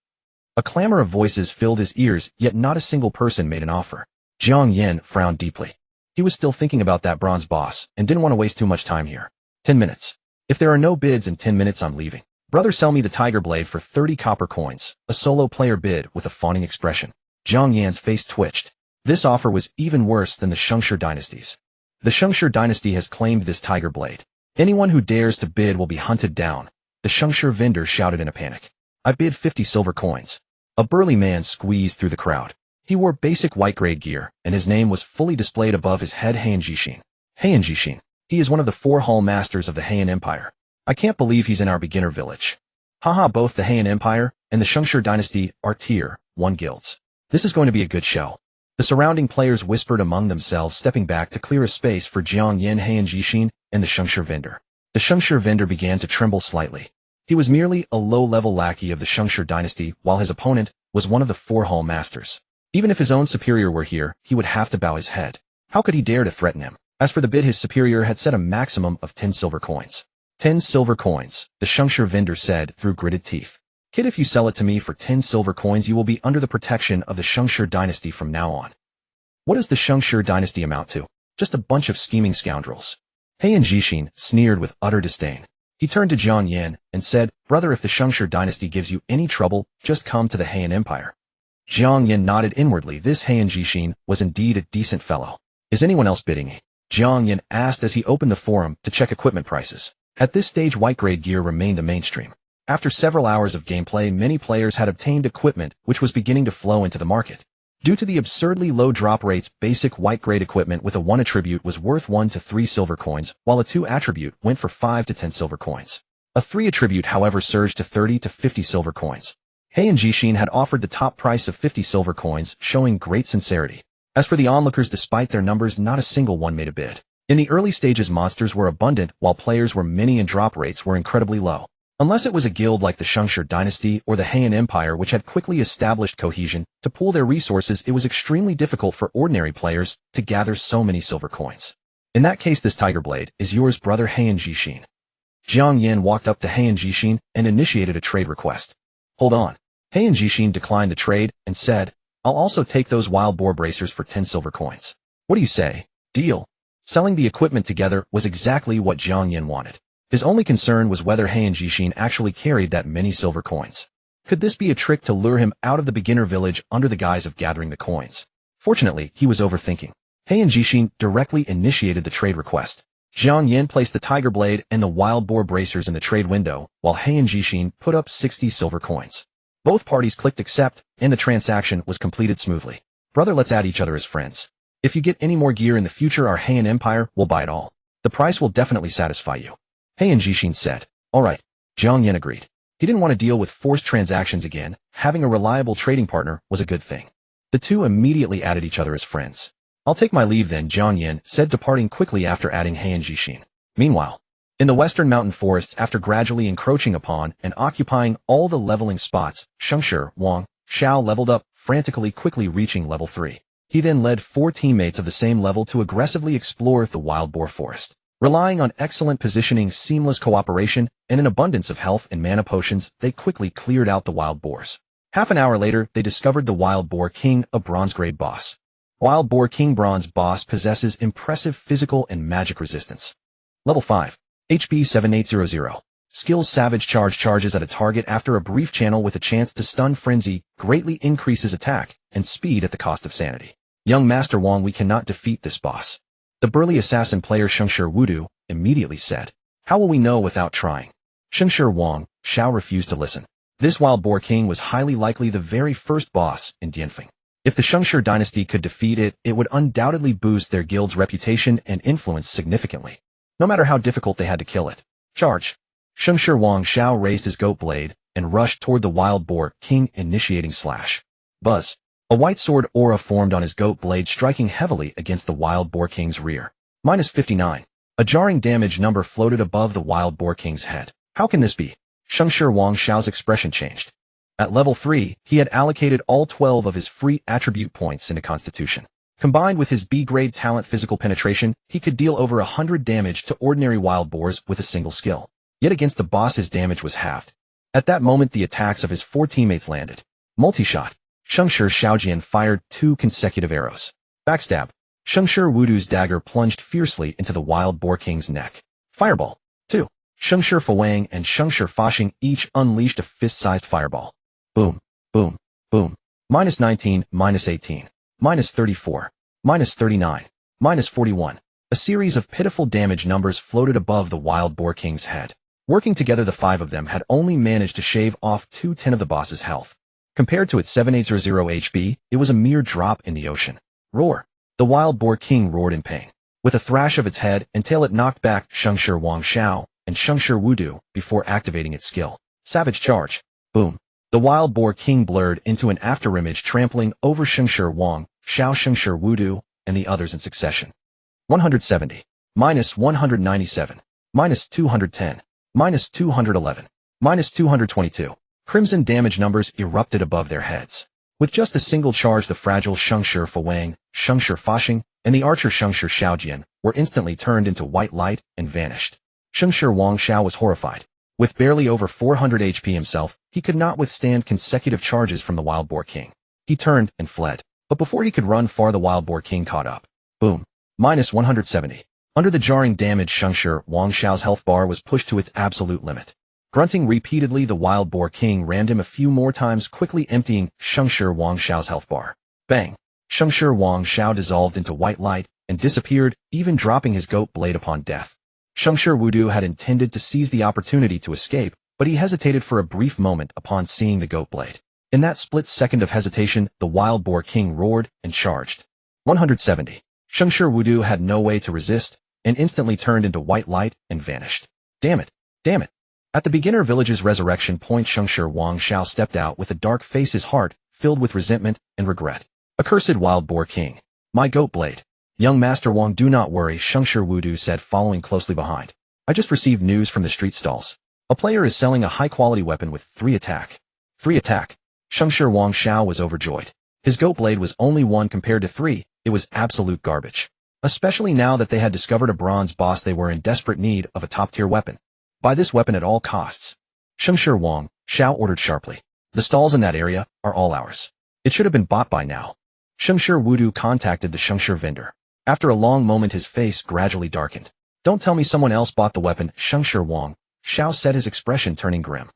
A clamor of voices filled his ears, yet not a single person made an offer. Jiang Yan frowned deeply. He was still thinking about that bronze boss and didn't want to waste too much time here. 10 minutes. If there are no bids in 10 minutes, I'm leaving. Brother, sell me the tiger blade for 30 copper coins. A solo player bid with a fawning expression. Jiang Yan's face twitched. This offer was even worse than the Shengshi dynasty's. The Shengshi dynasty has claimed this tiger blade. Anyone who dares to bid will be hunted down. The Shengshi vendor shouted in a panic. I bid 50 silver coins. A burly man squeezed through the crowd. He wore basic white-grade gear, and his name was fully displayed above his head. Heian Jixin. Heian Jixin. He is one of the 4 hall masters of the Heian Empire. I can't believe he's in our beginner village. Haha, both the Heian Empire and the Shengshi dynasty are tier 1 guilds. This is going to be a good show. The surrounding players whispered among themselves, stepping back to clear a space for Jiang Yan, Heian Jixin, and the Shengshi vendor. The Shengshi vendor began to tremble slightly. He was merely a low-level lackey of the Shengshi dynasty, while his opponent was one of the 4 hall masters. Even if his own superior were here, he would have to bow his head. How could he dare to threaten him? As for the bid, his superior had set a maximum of 10 silver coins. 10 silver coins, the Shengshi vendor said through gritted teeth. Kid, if you sell it to me for 10 silver coins, you will be under the protection of the Shengshi dynasty from now on. What does the Shengshi dynasty amount to? Just a bunch of scheming scoundrels. Heian Jixin sneered with utter disdain. He turned to Jiang Yan and said, Brother, if the Shengshi dynasty gives you any trouble, just come to the Heian Empire. Jiang Yan nodded inwardly. This Heian Jixin was indeed a decent fellow. Is anyone else bidding? Jiang Yan asked as he opened the forum to check equipment prices. At this stage, white-grade gear remained the mainstream. After several hours of gameplay, many players had obtained equipment which was beginning to flow into the market. Due to the absurdly low drop rates, basic white-grade equipment with a 1 attribute was worth 1 to 3 silver coins, while a 2 attribute went for 5 to 10 silver coins. A 3 attribute, however, surged to 30 to 50 silver coins. Heian Jixin had offered the top price of 50 silver coins, showing great sincerity. As for the onlookers, despite their numbers, not a single one made a bid. In the early stages, monsters were abundant, while players were many and drop rates were incredibly low. Unless it was a guild like the Shengshi dynasty or the Heian Empire, which had quickly established cohesion to pool their resources, it was extremely difficult for ordinary players to gather so many silver coins. In that case, this tiger blade is yours, brother Heian Jixin. Jiang Yan walked up to Heian Jixin and initiated a trade request. Hold on. Heian Jixin declined the trade and said, I'll also take those wild boar bracers for 10 silver coins. What do you say? Deal. Selling the equipment together was exactly what Jiang Yan wanted. His only concern was whether Heian Jixin actually carried that many silver coins. Could this be a trick to lure him out of the beginner village under the guise of gathering the coins? Fortunately, he was overthinking. Heian Jixin directly initiated the trade request. Jiang Yan placed the tiger blade and the wild boar bracers in the trade window, while Heian Jixin put up 60 silver coins. Both parties clicked accept, and the transaction was completed smoothly. Brother, let's add each other as friends. If you get any more gear in the future, our Heian Empire will buy it all. The price will definitely satisfy you. Heian Jixin said. Alright. Jiang Yan agreed. He didn't want to deal with forced transactions again. Having a reliable trading partner was a good thing. The two immediately added each other as friends. I'll take my leave then, Jiang Yan said, departing quickly after adding Heian Jixin. Meanwhile, in the western mountain forests, after gradually encroaching upon and occupying all the leveling spots, Shengshi Wang Xiao leveled up, frantically quickly reaching level 3. He then led 4 teammates of the same level to aggressively explore the wild boar forest. Relying on excellent positioning, seamless cooperation, and an abundance of health and mana potions, they quickly cleared out the wild boars. Half an hour later, they discovered the Wild Boar King, a bronze-grade boss. Wild Boar King Bronze Boss possesses impressive physical and magic resistance. Level 5. HP 7800. Skills Savage Charge charges at a target after a brief channel with a chance to stun frenzy, greatly increases attack and speed at the cost of sanity. Young Master Wang, we cannot defeat this boss. The burly assassin player Shengshi Wudu immediately said. How will we know without trying? Shengshi Wang Xiao refused to listen. This Wild Boar King was highly likely the very first boss in Dianfeng. If the Shengshi dynasty could defeat it, it would undoubtedly boost their guild's reputation and influence significantly. No matter how difficult they had to kill it. Charge! Shengshi Wang Xiao raised his goat blade and rushed toward the Wild Boar King, initiating slash. Buzz. A white sword aura formed on his goat blade, striking heavily against the Wild Boar King's rear. -59. A jarring damage number floated above the Wild Boar King's head. How can this be? Shengshi Wang Xiao's expression changed. At level 3, he had allocated all 12 of his free attribute points into Constitution. Combined with his B-grade talent Physical Penetration, he could deal over 100 damage to ordinary wild boars with a single skill. Yet against the boss his damage was halved. At that moment the attacks of his 4 teammates landed. Multi-shot. Shengshi Xiaojian fired 2 consecutive arrows. Backstab. Shengshi Wudu's dagger plunged fiercely into the Wild Boar King's neck. Fireball. 2. Shengshi Fawang and Shengshi Fashing each unleashed a fist-sized fireball. Boom. Boom. Boom. -19, -18. -34. -39. -41. A series of pitiful damage numbers floated above the Wild Boar King's head. Working together, the 5 of them had only managed to shave off 2/10 of the boss's health. Compared to its 7800 HP, it was a mere drop in the ocean. Roar! The Wild Boar King roared in pain. With a thrash of its head and tail, it knocked back Shengshi Wang Xiao and Shengshi Wudu before activating its skill. Savage Charge. Boom! The Wild Boar King blurred into an afterimage, trampling over Shengshi Wang Xiao, Shengshi Wudu, and the others in succession. 170. -197. -210. -211. -222. Crimson damage numbers erupted above their heads. With just a single charge, the fragile Shengshi Fawang, Shengshi Fashing, and the archer Shengshi Xiaojian were instantly turned into white light and vanished. Shengshi Wang Xiao was horrified. With barely over 400 HP himself, he could not withstand consecutive charges from the Wild Boar King. He turned and fled. But before he could run far, the Wild Boar King caught up. Boom. -170. Under the jarring damage, Shengshi Wang Xiao's health bar was pushed to its absolute limit. Grunting repeatedly, the Wild Boar King rammed him a few more times, quickly emptying Shengshi Wang Xiao's health bar. Bang! Shengshi Wang Xiao dissolved into white light and disappeared, even dropping his goat blade upon death. Shengshi Wudu had intended to seize the opportunity to escape, but he hesitated for a brief moment upon seeing the goat blade. In that split second of hesitation, the Wild Boar King roared and charged. 170. Shengshi Wudu had no way to resist, and instantly turned into white light and vanished. Damn it! Damn it! At the beginner village's resurrection point, Shengshi Wang Xiao stepped out with a dark face, his heart filled with resentment and regret. Accursed Wild Boar King! My goat blade! Young Master Wang, do not worry, Shengshi Wudu said, following closely behind. I just received news from the street stalls. A player is selling a high-quality weapon with 3 attack. 3 attack. Shengshi Wang Xiao was overjoyed. His goat blade was only 1 compared to 3. It was absolute garbage. Especially now that they had discovered a bronze boss, they were in desperate need of a top-tier weapon. Buy this weapon at all costs. Shengshi Wang Xiao ordered sharply. The stalls in that area are all ours. It should have been bought by now. Shengshi Wudu contacted the Shengshi vendor. After a long moment, his face gradually darkened. Don't tell me someone else bought the weapon, Shengshi Wang Xiao said, his expression turning grim.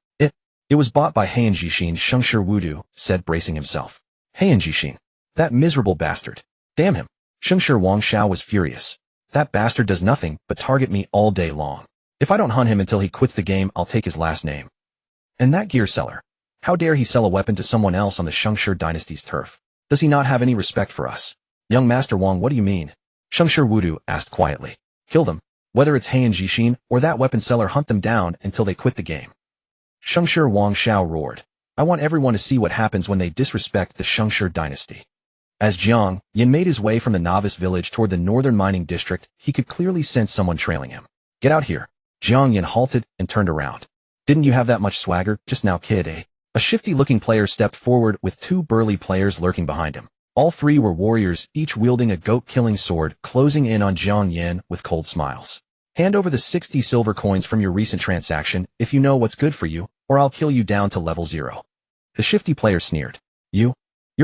It was bought by Heian Jixin, Shengshi Wudu said, bracing himself. Heian Jixin. That miserable bastard. Damn him. Shengshi Wang Xiao was furious. That bastard does nothing but target me all day long. If I don't hunt him until he quits the game, I'll take his last name. And that gear seller. How dare he sell a weapon to someone else on the Shengshi dynasty's turf? Does he not have any respect for us? Young Master Wang, what do you mean? Shengshi Wudu asked quietly. Kill them. Whether it's He and Jixin or that weapon seller, hunt them down until they quit the game. Shengshi Wang Xiao roared. I want everyone to see what happens when they disrespect the Shengshi dynasty. As Jiang Yan made his way from the novice village toward the northern mining district, he could clearly sense someone trailing him. Get out here. Jiang Yan halted and turned around. Didn't you have that much swagger just now, kid, eh? A shifty-looking player stepped forward with two burly players lurking behind him. All three were warriors, each wielding a goat-killing sword, closing in on Jiang Yan with cold smiles. Hand over the 60 silver coins from your recent transaction if you know what's good for you, or I'll kill you down to level 0. The shifty player sneered. You're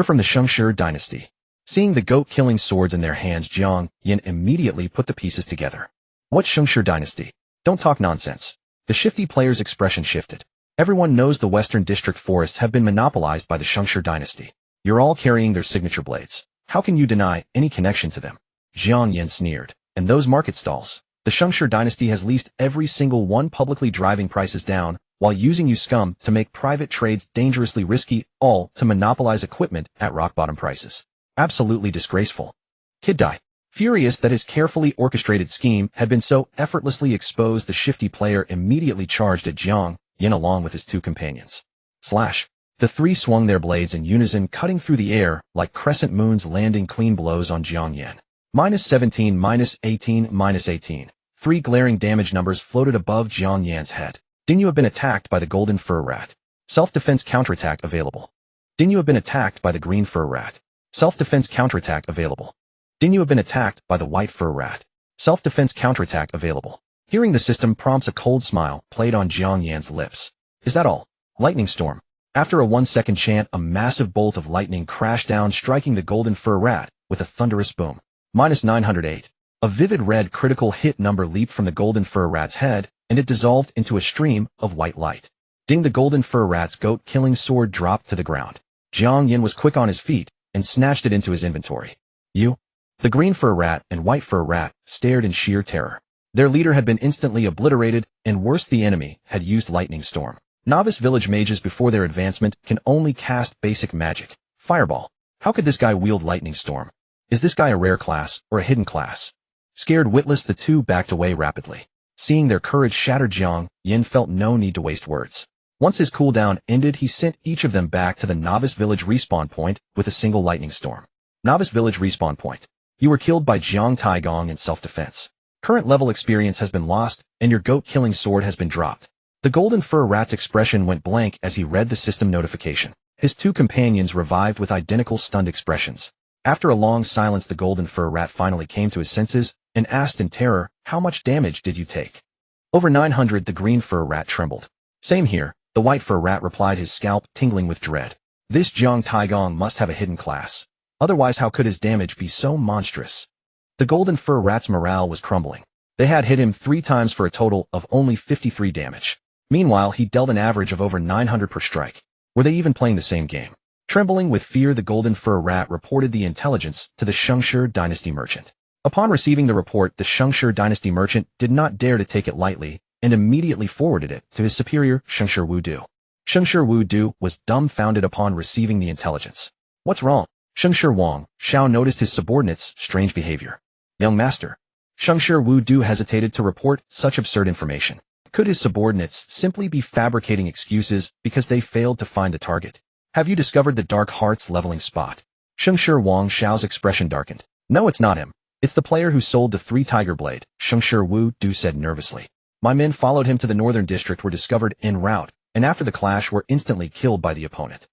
from the Shengshi dynasty. Seeing the goat-killing swords in their hands, Jiang Yan immediately put the pieces together. What Shengshi dynasty? Don't talk nonsense. The shifty player's expression shifted. Everyone knows the western district forests have been monopolized by the Shengshi dynasty. You're all carrying their signature blades. How can you deny any connection to them? Jiang Yan sneered. And those market stalls? The Shengshi dynasty has leased every single one, publicly driving prices down, while using you scum to make private trades dangerously risky, all to monopolize equipment at rock-bottom prices. Absolutely disgraceful. Kid died. Furious that his carefully orchestrated scheme had been so effortlessly exposed, the shifty player immediately charged at Jiang Yan along with his two companions. Slash. The three swung their blades in unison, cutting through the air like crescent moons, landing clean blows on Jiang Yan. -17, -18, -18. Three glaring damage numbers floated above Jiang Yan's head. Didn't you have been attacked by the golden fur rat? Self-defense counterattack available. Didn't you have been attacked by the green fur rat? Self-defense counterattack available. Didn't you have been attacked by the white fur rat? Self-defense counterattack available. Hearing the system prompts, a cold smile played on Jiang Yan's lips. Is that all? Lightning storm. After a 1-second chant, a massive bolt of lightning crashed down, striking the golden fur rat with a thunderous boom. -908. A vivid red critical hit number leaped from the golden fur rat's head, and it dissolved into a stream of white light. Ding! The golden fur rat's goat-killing sword dropped to the ground. Jiang Yan was quick on his feet and snatched it into his inventory. The green fur rat and white fur rat stared in sheer terror. Their leader had been instantly obliterated, and worse, the enemy had used lightning storm. Novice village mages before their advancement can only cast basic magic. Fireball. How could this guy wield lightning storm? Is this guy a rare class or a hidden class? Scared witless, the two backed away rapidly. Seeing their courage shattered, Jiang Yan felt no need to waste words. Once his cooldown ended, he sent each of them back to the novice village respawn point with a single lightning storm. Novice village respawn point. You were killed by Jiang Taigong in self-defense. Current level experience has been lost, and your goat-killing sword has been dropped. The golden fur rat's expression went blank as he read the system notification. His two companions revived with identical stunned expressions. After a long silence, the golden fur rat finally came to his senses and asked in terror, how much damage did you take? Over 900. The green fur rat trembled. Same here, the white fur rat replied, his scalp tingling with dread. This Jiang Taigong must have a hidden class. Otherwise, how could his damage be so monstrous? The golden fur rat's morale was crumbling. They had hit him 3 times for a total of only 53 damage. Meanwhile, he dealt an average of over 900 per strike. Were they even playing the same game? Trembling with fear, the golden fur rat reported the intelligence to the Shengshi dynasty merchant. Upon receiving the report, the Shengshi dynasty merchant did not dare to take it lightly and immediately forwarded it to his superior, Shengshi Wudu. Shengshi Wudu was dumbfounded upon receiving the intelligence. What's wrong? Shengshi Wang Xiao noticed his subordinate's strange behavior. Young master. Shengshi Wudu hesitated to report such absurd information. Could his subordinates simply be fabricating excuses because they failed to find the target? Have you discovered the Dark Heart's leveling spot? Shengshi Wang Xiao's expression darkened. No, it's not him. It's the player who sold the 3 tiger blade, Shengshi Wudu said nervously. My men followed him to the northern district, were discovered en route, and after the clash were instantly killed by the opponent.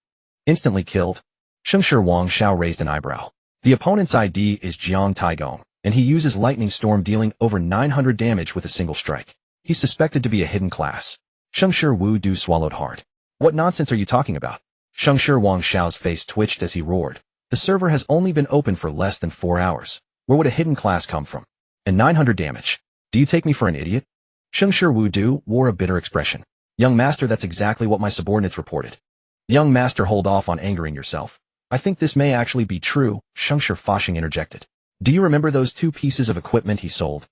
Instantly killed? Shengshi Wang Xiao raised an eyebrow. The opponent's ID is Jiang Taigong, and he uses lightning storm, dealing over 900 damage with a single strike. He's suspected to be a hidden class. Shengshi Wudu swallowed hard. What nonsense are you talking about? Shengshi Wang Xiao's face twitched as he roared. The server has only been open for less than 4 hours. Where would a hidden class come from? And 900 damage. Do you take me for an idiot? Shengshi Wudu wore a bitter expression. Young master, that's exactly what my subordinates reported. Young master, hold off on angering yourself. I think this may actually be true, Shengshi Fashing interjected. Do you remember those 2 pieces of equipment he sold?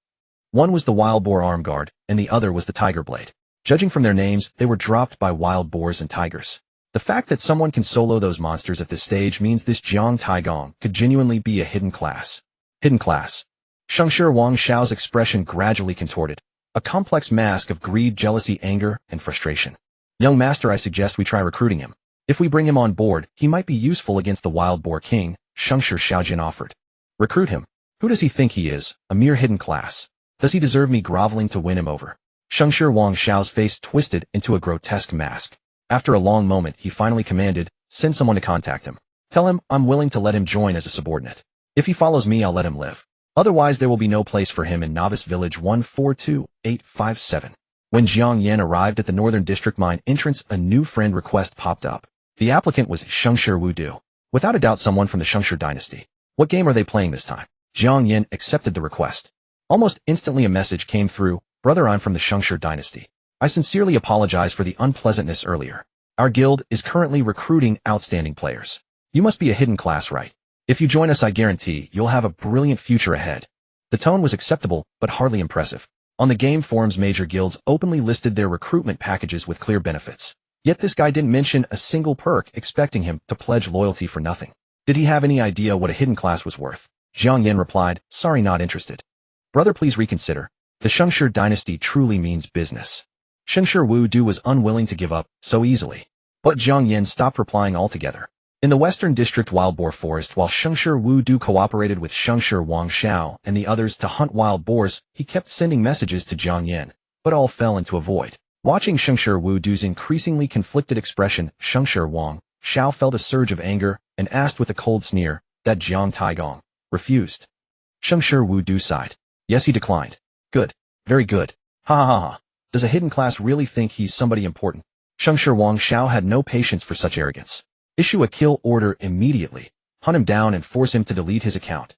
One was the wild boar arm guard, and the other was the tiger blade. Judging from their names, they were dropped by wild boars and tigers. The fact that someone can solo those monsters at this stage means this Jiang Taigong could genuinely be a hidden class. Hidden class. Shengshi Wang Xiao's expression gradually contorted, a complex mask of greed, jealousy, anger, and frustration. Young master, I suggest we try recruiting him. If we bring him on board, he might be useful against the Wild Boar King, Shengshi Xiaojin offered. Recruit him? Who does he think he is, a mere hidden class? Does he deserve me groveling to win him over? Shengshi Wang Xiao's face twisted into a grotesque mask. After a long moment, he finally commanded, send someone to contact him. Tell him I'm willing to let him join as a subordinate. If he follows me, I'll let him live. Otherwise, there will be no place for him in Novice Village 142857. When Jiang Yan arrived at the Northern District Mine entrance, a new friend request popped up. The applicant was Shengshi Wudu. Without a doubt, someone from the Shengshi dynasty. What game are they playing this time? Jiang Yan accepted the request. Almost instantly a message came through, brother, I'm from the Shengshi dynasty. I sincerely apologize for the unpleasantness earlier. Our guild is currently recruiting outstanding players. You must be a hidden class, right? If you join us, I guarantee you'll have a brilliant future ahead. The tone was acceptable, but hardly impressive. On the game forums, major guilds openly listed their recruitment packages with clear benefits. Yet this guy didn't mention a single perk, expecting him to pledge loyalty for nothing. Did he have any idea what a hidden class was worth? Jiang Yan replied, sorry, not interested. Brother, please reconsider. The Shengshi dynasty truly means business. Shengshi Wudu was unwilling to give up so easily. But Jiang Yan stopped replying altogether. In the Western District Wild Boar Forest, while Shengshi Wudu cooperated with Shengshi Wang Xiao and the others to hunt wild boars, he kept sending messages to Jiang Yan, but all fell into a void. Watching Shengshi Wudu's increasingly conflicted expression, Shengshi Wang Xiao felt a surge of anger and asked with a cold sneer, that Jiang Taigong refused. Shengshi Wudu sighed. Yes, he declined. Good. Very good. Ha ha ha ha. Does a hidden class really think he's somebody important? Shengshi Wang Xiao had no patience for such arrogance. Issue a kill order immediately. Hunt him down and force him to delete his account.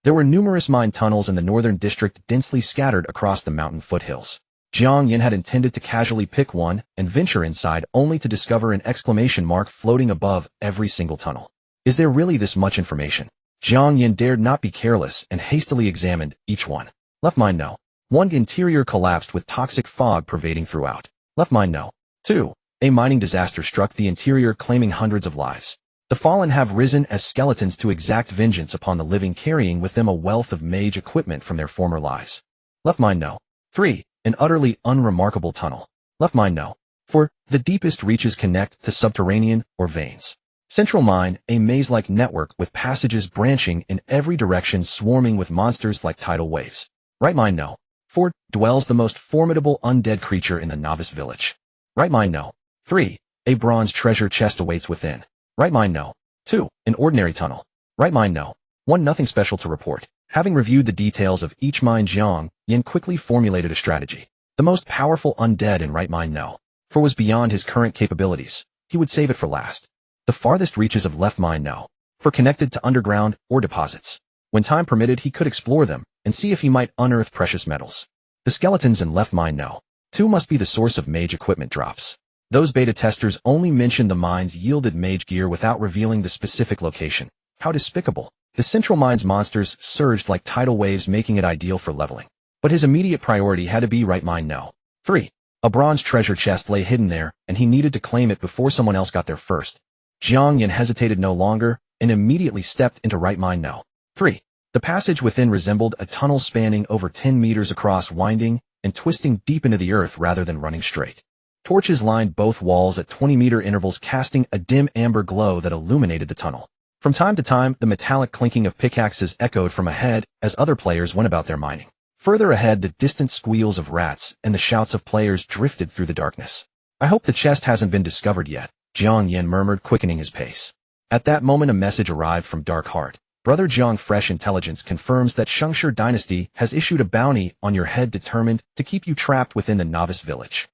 There were numerous mine tunnels in the northern district densely scattered across the mountain foothills. Jiang Yan had intended to casually pick one and venture inside only to discover an exclamation mark floating above every single tunnel. Is there really this much information? Jiang Yan dared not be careless and hastily examined each one. Left mine no. One interior collapsed with toxic fog pervading throughout. Left mine no. 2. A mining disaster struck the interior, claiming hundreds of lives. The fallen have risen as skeletons to exact vengeance upon the living, carrying with them a wealth of mage equipment from their former lives. Left mine no. 3. An utterly unremarkable tunnel. Left mine no. 4. The deepest reaches connect to subterranean or veins. Central mine, a maze-like network with passages branching in every direction, swarming with monsters like tidal waves. Right mine no. 4. Dwells the most formidable undead creature in the novice village. Right mine no. 3. A bronze treasure chest awaits within. Right mine no. 2. An ordinary tunnel. Right mine no. 1. Nothing special to report. Having reviewed the details of each mine, Jiang Yan quickly formulated a strategy. The most powerful undead in right mine no. 4 was beyond his current capabilities. He would save it for last. The farthest reaches of left mine no. 4 connected to underground or deposits. When time permitted, he could explore them and see if he might unearth precious metals. The skeletons in left mine no. 2 must be the source of mage equipment drops. Those beta testers only mentioned the mines yielded mage gear without revealing the specific location. How despicable. The central mine's monsters surged like tidal waves, making it ideal for leveling. But his immediate priority had to be right mine no. 3. A bronze treasure chest lay hidden there, and he needed to claim it before someone else got there first. Jiang Yan hesitated no longer and immediately stepped into right mine no. 3. The passage within resembled a tunnel spanning over 10 meters across, winding and twisting deep into the earth rather than running straight. Torches lined both walls at 20-meter intervals, casting a dim amber glow that illuminated the tunnel. From time to time, the metallic clinking of pickaxes echoed from ahead as other players went about their mining. Further ahead, the distant squeals of rats and the shouts of players drifted through the darkness. I hope the chest hasn't been discovered yet, Jiang Yan murmured, quickening his pace. At that moment, a message arrived from Darkheart. Brother Jiang, fresh intelligence confirms that Shengshi dynasty has issued a bounty on your head, determined to keep you trapped within the novice village.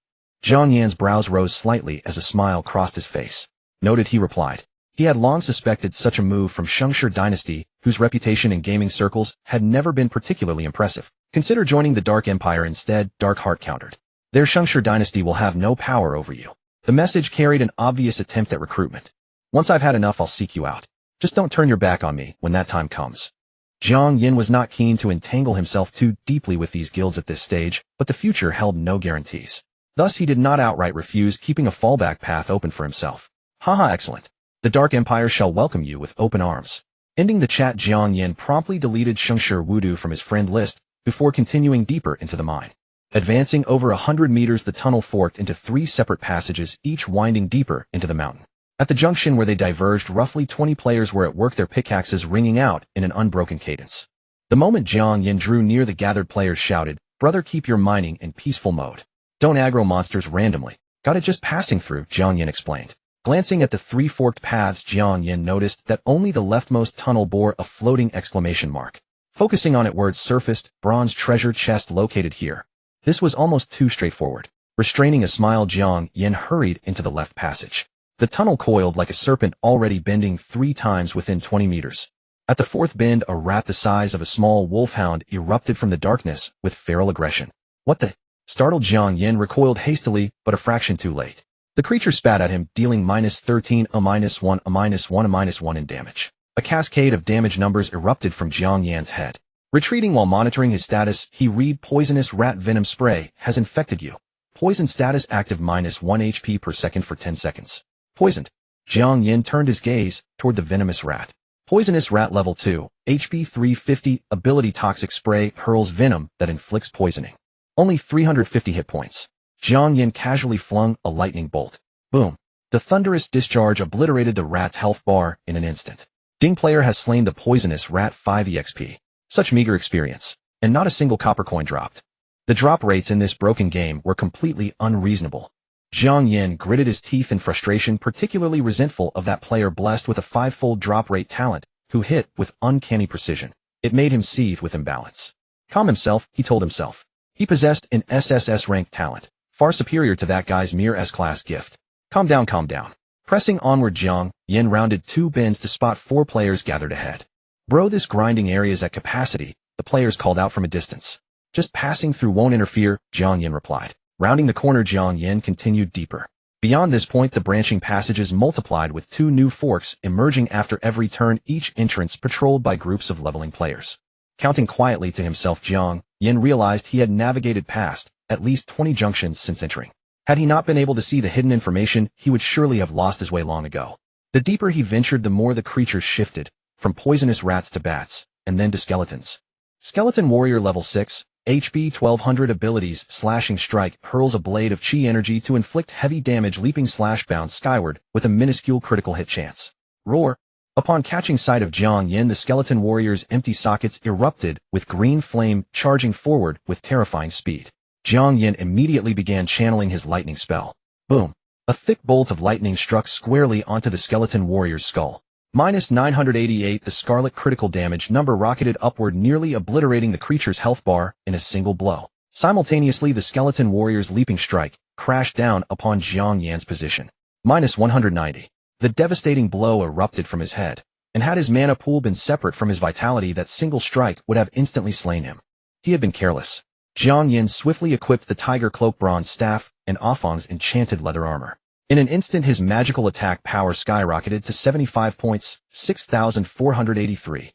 Jiang Yan's brows rose slightly as a smile crossed his face. Noted, he replied. He had long suspected such a move from Shengshi dynasty, whose reputation in gaming circles had never been particularly impressive. Consider joining the Dark Empire instead, Darkheart countered. Their Shengshi dynasty will have no power over you. The message carried an obvious attempt at recruitment. Once I've had enough, I'll seek you out. Just don't turn your back on me when that time comes. Jiang Yan was not keen to entangle himself too deeply with these guilds at this stage, but the future held no guarantees. Thus, he did not outright refuse, keeping a fallback path open for himself. Haha, excellent. The Dark Empire shall welcome you with open arms. Ending the chat, Jiang Yan promptly deleted Shengshi Wudu from his friend list before continuing deeper into the mine. Advancing over 100 meters, the tunnel forked into 3 separate passages, each winding deeper into the mountain. At the junction where they diverged, roughly 20 players were at work, their pickaxes ringing out in an unbroken cadence. The moment Jiang Yan drew near, the gathered players shouted, "Brother, keep your mining in peaceful mode. Don't aggro monsters randomly. Got it just passing through," Jiang Yan explained. Glancing at the 3 forked paths, Jiang Yan noticed that only the leftmost tunnel bore a floating exclamation mark. Focusing on it, words surfaced, "Bronze treasure chest located here." This was almost too straightforward. Restraining a smile, Jiang Yan hurried into the left passage. The tunnel coiled like a serpent, already bending 3 times within 20 meters. At the 4th bend, a rat the size of a small wolfhound erupted from the darkness with feral aggression. "What the?" Startled, Jiang Yan recoiled hastily, but a fraction too late. The creature spat at him, dealing -13, a -1, a -1, a -1 in damage. A cascade of damage numbers erupted from Jiang Yan's head. Retreating while monitoring his status, he read, "Poisonous rat venom spray has infected you. Poison status active, -1 HP per second for 10 seconds. Poisoned." Jiang Yan turned his gaze toward the venomous rat. Poisonous rat level 2, HP 350, ability toxic spray, hurls venom that inflicts poisoning. Only 350 hit points. Jiang Yan casually flung a lightning bolt. Boom. The thunderous discharge obliterated the rat's health bar in an instant. Ding, player has slain the poisonous rat, 5 EXP. Such meager experience, and not a single copper coin dropped. The drop rates in this broken game were completely unreasonable. Jiang Yan gritted his teeth in frustration, particularly resentful of that player blessed with a 5-fold drop rate talent, who hit with uncanny precision. It made him seethe with imbalance. Calm himself, he told himself. He possessed an SSS-Rank talent, far superior to that guy's mere S-class gift. Calm down, calm down. Pressing onward, Jiang Yan rounded 2 bends to spot 4 players gathered ahead. "Bro, this grinding area's at capacity," the players called out from a distance. "Just passing through won't interfere," Jiang Yan replied. Rounding the corner, Jiang Yan continued deeper. Beyond this point, the branching passages multiplied with 2 new forks emerging after every turn, each entrance patrolled by groups of leveling players. Counting quietly to himself, Jiang Yan realized he had navigated past at least 20 junctions since entering. Had he not been able to see the hidden information, he would surely have lost his way long ago. The deeper he ventured, the more the creatures shifted, from poisonous rats to bats, and then to skeletons. Skeleton Warrior level 6, HP 1200, abilities, Slashing Strike, hurls a blade of chi energy to inflict heavy damage, leaping slash bounds skyward with a minuscule critical hit chance. Roar. Upon catching sight of Jiang Yan, the Skeleton Warrior's empty sockets erupted with green flame, charging forward with terrifying speed. Jiang Yan immediately began channeling his lightning spell. Boom. A thick bolt of lightning struck squarely onto the Skeleton Warrior's skull. -988, the scarlet critical damage number rocketed upward, nearly obliterating the creature's health bar in a single blow. Simultaneously, the Skeleton Warrior's leaping strike crashed down upon Jiang Yan's position. -190. The devastating blow erupted from his head, and had his mana pool been separate from his vitality, that single strike would have instantly slain him. He had been careless. Jiang Yan swiftly equipped the Tiger Cloak bronze staff and Afang's enchanted leather armor. In an instant, his magical attack power skyrocketed to 75 points, 6,483.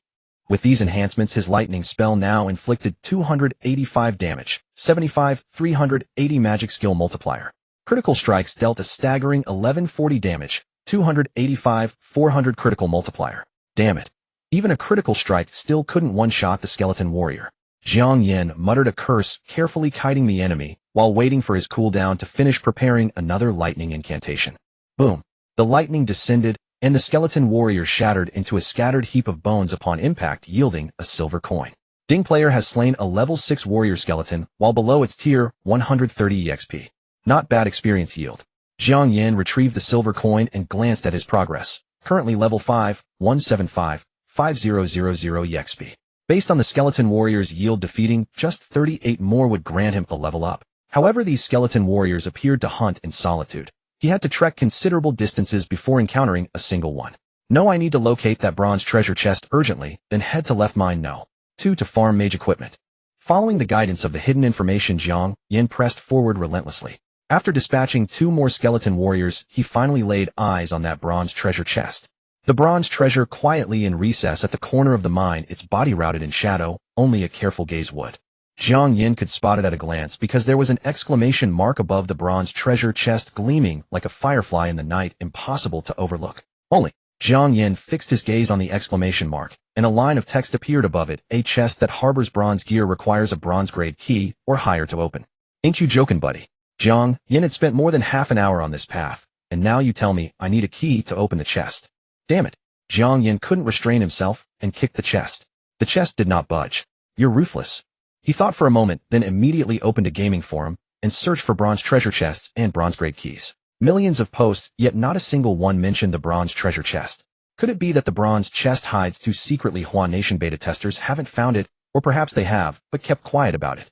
With these enhancements, his lightning spell now inflicted 285 damage, 75, 380 magic skill multiplier. Critical strikes dealt a staggering 1140 damage, 285, 400 critical multiplier. Damn it. Even a critical strike still couldn't one-shot the Skeleton Warrior. Jiang Yan muttered a curse, carefully kiting the enemy, while waiting for his cooldown to finish preparing another lightning incantation. Boom. The lightning descended, and the Skeleton Warrior shattered into a scattered heap of bones upon impact, yielding a silver coin. Ding, player has slain a level 6 warrior skeleton, while below its tier 130 EXP. Not bad experience yield. Jiang Yan retrieved the silver coin and glanced at his progress. Currently level 5, 175, 5000 EXP. Based on the Skeleton Warrior's yield, defeating just 38 more would grant him a level up. However, these Skeleton Warriors appeared to hunt in solitude. He had to trek considerable distances before encountering a single one. No, I need to locate that bronze treasure chest urgently, then head to left mine no. 2 to farm mage equipment. Following the guidance of the hidden information, Jiang Yan pressed forward relentlessly. After dispatching 2 more Skeleton Warriors, he finally laid eyes on that bronze treasure chest. The bronze treasure quietly in recess at the corner of the mine, its body routed in shadow, only a careful gaze would. Jiang Yan could spot it at a glance because there was an exclamation mark above the bronze treasure chest, gleaming like a firefly in the night, impossible to overlook. Only Jiang Yan fixed his gaze on the exclamation mark, and a line of text appeared above it. A chest that harbors bronze gear requires a bronze-grade key or higher to open. Ain't you joking, buddy? Jiang Yan had spent more than half an hour on this path, and now you tell me I need a key to open the chest. Damn it. Jiang Yan couldn't restrain himself and kicked the chest. The chest did not budge. You're ruthless. He thought for a moment, then immediately opened a gaming forum and searched for bronze treasure chests and bronze-grade keys. Millions of posts, yet not a single one mentioned the bronze treasure chest. Could it be that the bronze chest hides two secretly Hua Nation beta testers haven't found it, or perhaps they have, but kept quiet about it?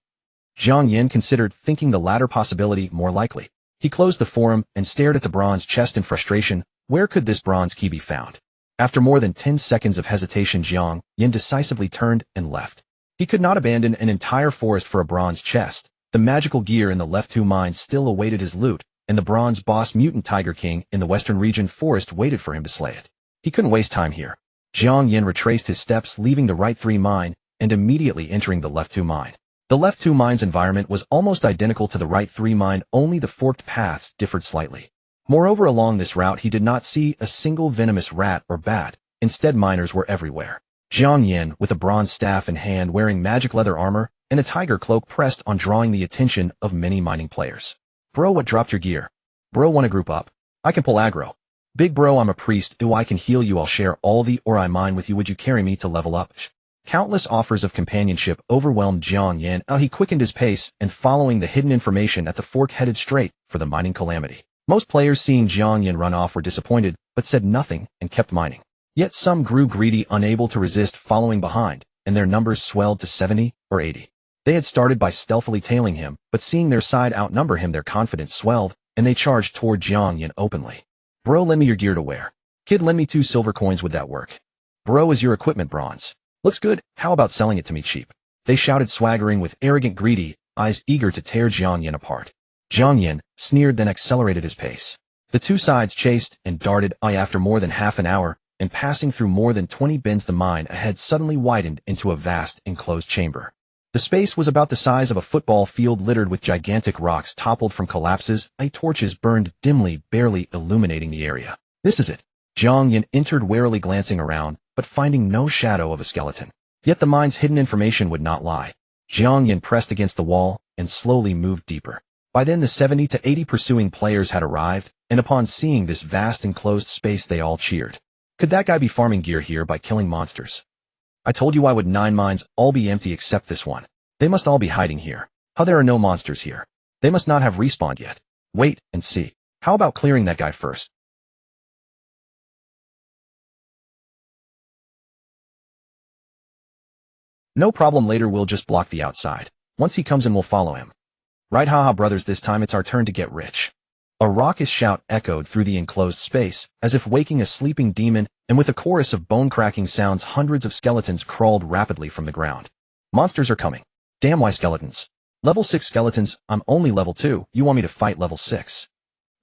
Jiang Yan considered, thinking the latter possibility more likely. He closed the forum and stared at the bronze chest in frustration. Where could this bronze key be found? After more than 10 seconds of hesitation, Jiang Yan decisively turned and left. He could not abandon an entire forest for a bronze chest. The magical gear in the left two mines still awaited his loot, and the bronze boss mutant Tiger King in the western region forest waited for him to slay it. He couldn't waste time here. Jiang Yan retraced his steps, leaving the right 3 mine and immediately entering the left 2 mine. The left 2 mine's environment was almost identical to the right 3 mine, only the forked paths differed slightly. Moreover, along this route he did not see a single venomous rat or bat. Instead, miners were everywhere. Jiang Yan, with a bronze staff in hand, wearing magic leather armor and a tiger cloak, pressed on, drawing the attention of many mining players. Bro, what dropped your gear? Bro, wanna group up? I can pull aggro. Big bro, I'm a priest. I can heal you. I'll share all the or I mine with you. Would you carry me to level up? Countless offers of companionship overwhelmed Jiang Yan. He quickened his pace and, following the hidden information at the fork, headed straight for the mining calamity. Most players, seeing Jiang Yan run off, were disappointed, but said nothing and kept mining. Yet some grew greedy, unable to resist following behind, and their numbers swelled to 70 or 80. They had started by stealthily tailing him, but seeing their side outnumber him, their confidence swelled, and they charged toward Jiang Yan openly. Bro, lend me your gear to wear. Kid, lend me 2 silver coins. Would that work? Bro, is your equipment bronze? Looks good. How about selling it to me cheap? They shouted, swaggering with arrogant, greedy eyes, eager to tear Jiang Yan apart. Jiang Yan sneered, then accelerated his pace. The two sides chased and darted. After more than half an hour, and passing through more than 20 bins, the mine ahead suddenly widened into a vast enclosed chamber. The space was about the size of a football field, littered with gigantic rocks toppled from collapses. Torches burned dimly, barely illuminating the area. This is it. Jiang Yan entered, warily glancing around, but finding no shadow of a skeleton. Yet the mine's hidden information would not lie. Jiang Yan pressed against the wall and slowly moved deeper. By then the 70 to 80 pursuing players had arrived, and upon seeing this vast enclosed space they all cheered. Could that guy be farming gear here by killing monsters? I told you I would. 9 mines all be empty except this one. They must all be hiding here. How there are no monsters here? They must not have respawned yet. Wait and see. How about clearing that guy first? No problem, later we'll just block the outside. Once he comes in we'll follow him. Right, haha brothers, this time it's our turn to get rich. A raucous shout echoed through the enclosed space, as if waking a sleeping demon, and with a chorus of bone-cracking sounds hundreds of skeletons crawled rapidly from the ground. Monsters are coming. Damn, why skeletons? Level 6 skeletons, I'm only level 2, you want me to fight level 6?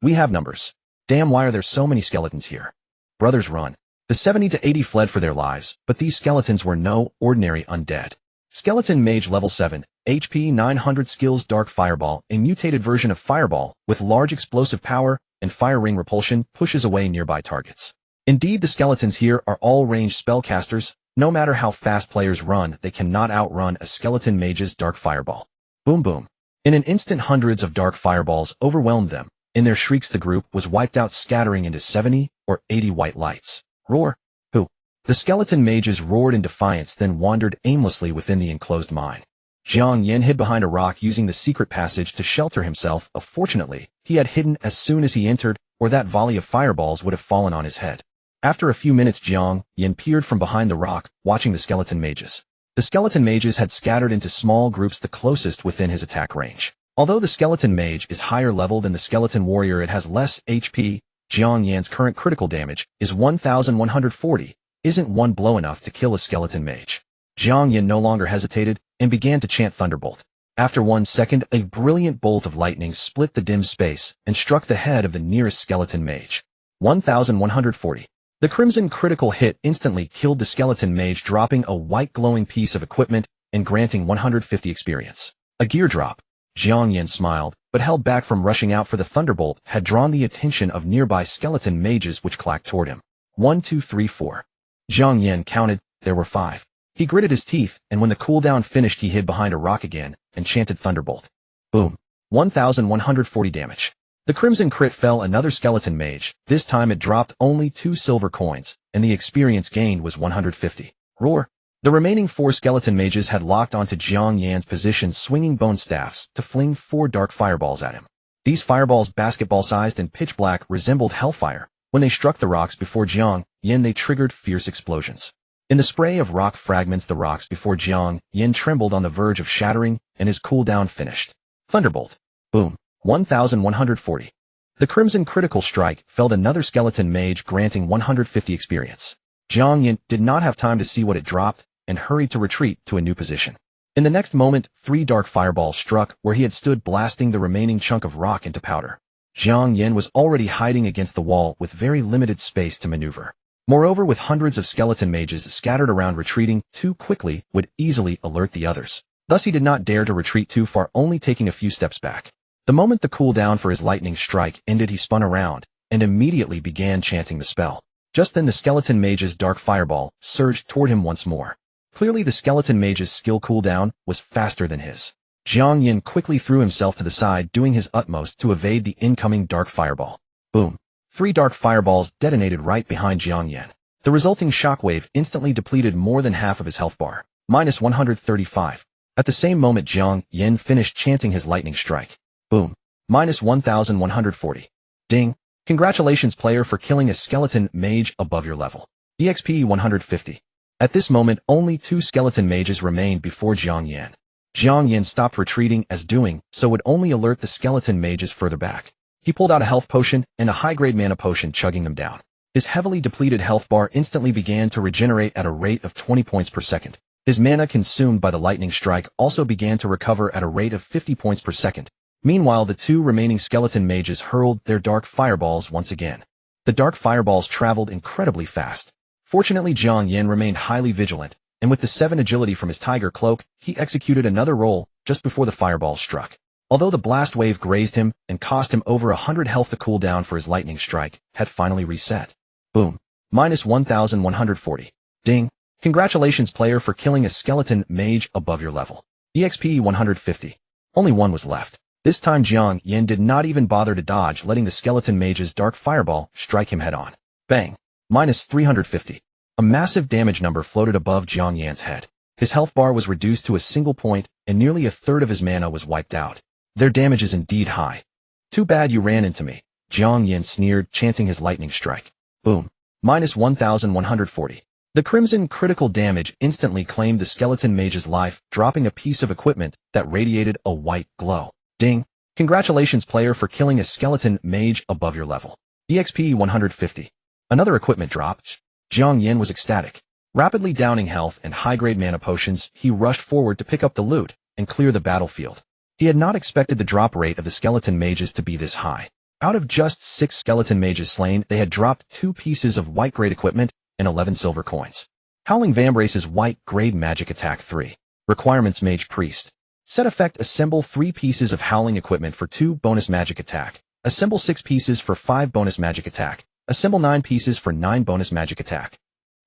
We have numbers. Damn, why are there so many skeletons here? Brothers, run. The 70 to 80 fled for their lives, but these skeletons were no ordinary undead. Skeleton Mage level 7, HP 900, skills Dark Fireball, a mutated version of Fireball, with large explosive power and fire ring repulsion, pushes away nearby targets. Indeed, the skeletons here are all ranged spellcasters. No matter how fast players run, they cannot outrun a Skeleton Mage's Dark Fireball. Boom boom. In an instant, hundreds of Dark Fireballs overwhelmed them. In their shrieks the group was wiped out, scattering into 70 or 80 white lights. Roar. Who? The Skeleton Mages roared in defiance, then wandered aimlessly within the enclosed mine. Jiang Yan hid behind a rock, using the secret passage to shelter himself. Fortunately, he had hidden as soon as he entered, or that volley of fireballs would have fallen on his head. After a few minutes, Jiang Yan peered from behind the rock, watching the Skeleton Mages. The Skeleton Mages had scattered into small groups, the closest within his attack range. Although the Skeleton Mage is higher level than the Skeleton Warrior, it has less HP. Jiang Yan's current critical damage is 1,140. Isn't one blow enough to kill a Skeleton Mage? Jiang Yan no longer hesitated and began to chant Thunderbolt. After 1 second, a brilliant bolt of lightning split the dim space and struck the head of the nearest Skeleton Mage. 1,140. The crimson critical hit instantly killed the Skeleton Mage, dropping a white glowing piece of equipment and granting 150 experience. A gear drop. Jiang Yan smiled, but held back from rushing out, for the Thunderbolt had drawn the attention of nearby Skeleton Mages, which clacked toward him. 1, 2, 3, 4. Jiang Yan counted, there were 5. He gritted his teeth, and when the cooldown finished he hid behind a rock again, and chanted Thunderbolt. Boom. 1,140 damage. The Crimson crit fell another skeleton mage. This time it dropped only 2 silver coins, and the experience gained was 150. Roar. The remaining 4 skeleton mages had locked onto Jiang Yan's position swinging bone staffs to fling 4 dark fireballs at him. These fireballs, basketball-sized and pitch black, resembled hellfire. When they struck the rocks before Jiang Yan, they triggered fierce explosions. In the spray of rock fragments, the rocks before Jiang Yan trembled on the verge of shattering, and his cooldown finished. Thunderbolt. Boom. 1,140. The Crimson critical strike felled another skeleton mage, granting 150 experience. Jiang Yan did not have time to see what it dropped, and hurried to retreat to a new position. In the next moment, 3 dark fireballs struck where he had stood, blasting the remaining chunk of rock into powder. Jiang Yan was already hiding against the wall with very limited space to maneuver. Moreover, with hundreds of skeleton mages scattered around, retreating too quickly would easily alert the others. Thus he did not dare to retreat too far, only taking a few steps back. The moment the cooldown for his lightning strike ended, he spun around and immediately began chanting the spell. Just then the skeleton mage's dark fireball surged toward him once more. Clearly the skeleton mage's skill cooldown was faster than his. Jiang Yan quickly threw himself to the side, doing his utmost to evade the incoming dark fireball. Boom. 3 dark fireballs detonated right behind Jiang Yan. The resulting shockwave instantly depleted more than half of his health bar, minus 135. At the same moment Jiang Yan finished chanting his lightning strike. Boom. Minus 1,140. Ding. Congratulations player for killing a skeleton mage above your level. EXP 150. At this moment only 2 skeleton mages remained before Jiang Yan. Jiang Yan stopped retreating, as doing so would only alert the skeleton mages further back. He pulled out a health potion and a high-grade mana potion, chugging them down. His heavily depleted health bar instantly began to regenerate at a rate of 20 points per second. His mana consumed by the lightning strike also began to recover at a rate of 50 points per second. Meanwhile, the 2 remaining skeleton mages hurled their dark fireballs once again. The dark fireballs traveled incredibly fast. Fortunately, Jiang Yan remained highly vigilant, and with the 7 agility from his tiger cloak, he executed another roll just before the fireball struck. Although the blast wave grazed him and cost him over 100 health, the cooldown for his lightning strike had finally reset. Boom. Minus 1,140. Ding. Congratulations player for killing a skeleton mage above your level. EXP 150. Only 1 was left. This time Jiang Yan did not even bother to dodge, letting the skeleton mage's dark fireball strike him head on. Bang. Minus 350. A massive damage number floated above Jiang Yan's head. His health bar was reduced to a single point, and nearly a third of his mana was wiped out. Their damage is indeed high. Too bad you ran into me, Jiang Yan sneered, chanting his lightning strike. Boom. Minus 1,140. The Crimson critical damage instantly claimed the skeleton mage's life, dropping a piece of equipment that radiated a white glow. Ding. Congratulations player for killing a skeleton mage above your level. EXP 150. Another equipment dropped. Jiang Yan was ecstatic. Rapidly downing health and high-grade mana potions, he rushed forward to pick up the loot and clear the battlefield. He had not expected the drop rate of the skeleton mages to be this high. Out of just 6 skeleton mages slain, they had dropped 2 pieces of white-grade equipment and 11 silver coins. Howling Vambrace's white-grade magic attack 3. Requirements: Mage Priest. Set effect: assemble 3 pieces of howling equipment for 2 bonus magic attack. Assemble 6 pieces for 5 bonus magic attack. Assemble 9 pieces for 9 bonus magic attack.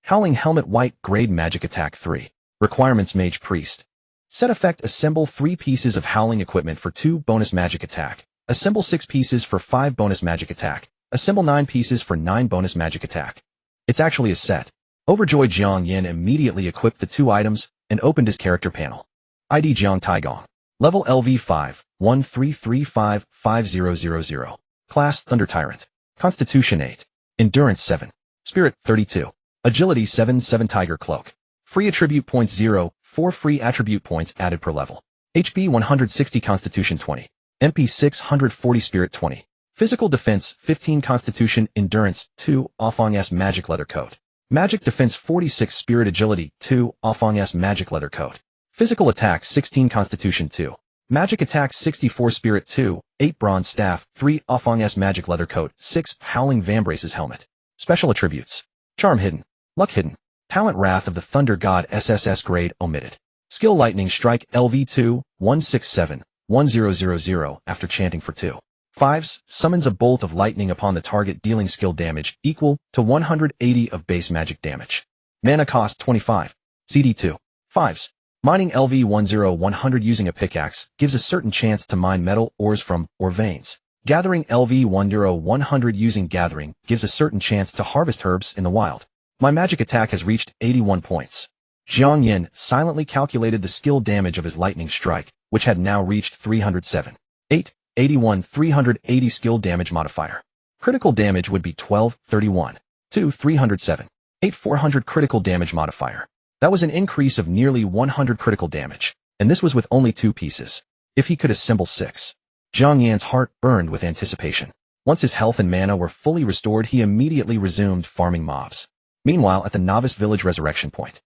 Howling Helmet white-grade magic attack 3. Requirements: Mage Priest. Set effect: assemble 3 pieces of howling equipment for 2 bonus magic attack. Assemble 6 pieces for 5 bonus magic attack. Assemble 9 pieces for 9 bonus magic attack. It's actually a set. Overjoyed, Jiang Yan immediately equipped the 2 items and opened his character panel. ID Jiang Taigong. Level LV5, 13355000. Class Thunder Tyrant. Constitution 8. Endurance 7. Spirit 32. Agility 7 Tiger Cloak. Free attribute points 0, 4 free attribute points added per level. HP 160, Constitution 20. MP 640, Spirit 20. Physical defense 15, Constitution, Endurance 2, Offong S Magic Leather Coat. Magic defense 46, Spirit, Agility 2, Offong S Magic Leather Coat. Physical attack 16, Constitution 2. Magic attack 64, Spirit 2, 8 Bronze Staff 3, Offong S Magic Leather Coat 6, Howling Vambrace's Helmet. Special attributes: Charm hidden, Luck hidden, Talent Wrath of the Thunder God SSS grade omitted. Skill Lightning Strike LV2, 167, 1000 after chanting for 2. 5s, summons a bolt of lightning upon the target dealing skill damage equal to 180 of base magic damage. Mana cost 25. CD2. 5s. Mining LV10-100 using a pickaxe gives a certain chance to mine metal ores from ore veins. Gathering LV10-100 using gathering gives a certain chance to harvest herbs in the wild. My magic attack has reached 81 points. Jiang Yan silently calculated the skill damage of his lightning strike, which had now reached 307. 8. 81 380 skill damage modifier. Critical damage would be 12, 31. 2, 307. 8 400 critical damage modifier. That was an increase of nearly 100 critical damage, and this was with only 2 pieces. If he could assemble 6. Jiang Yan's heart burned with anticipation. Once his health and mana were fully restored, he immediately resumed farming mobs. Meanwhile, at the novice village resurrection point,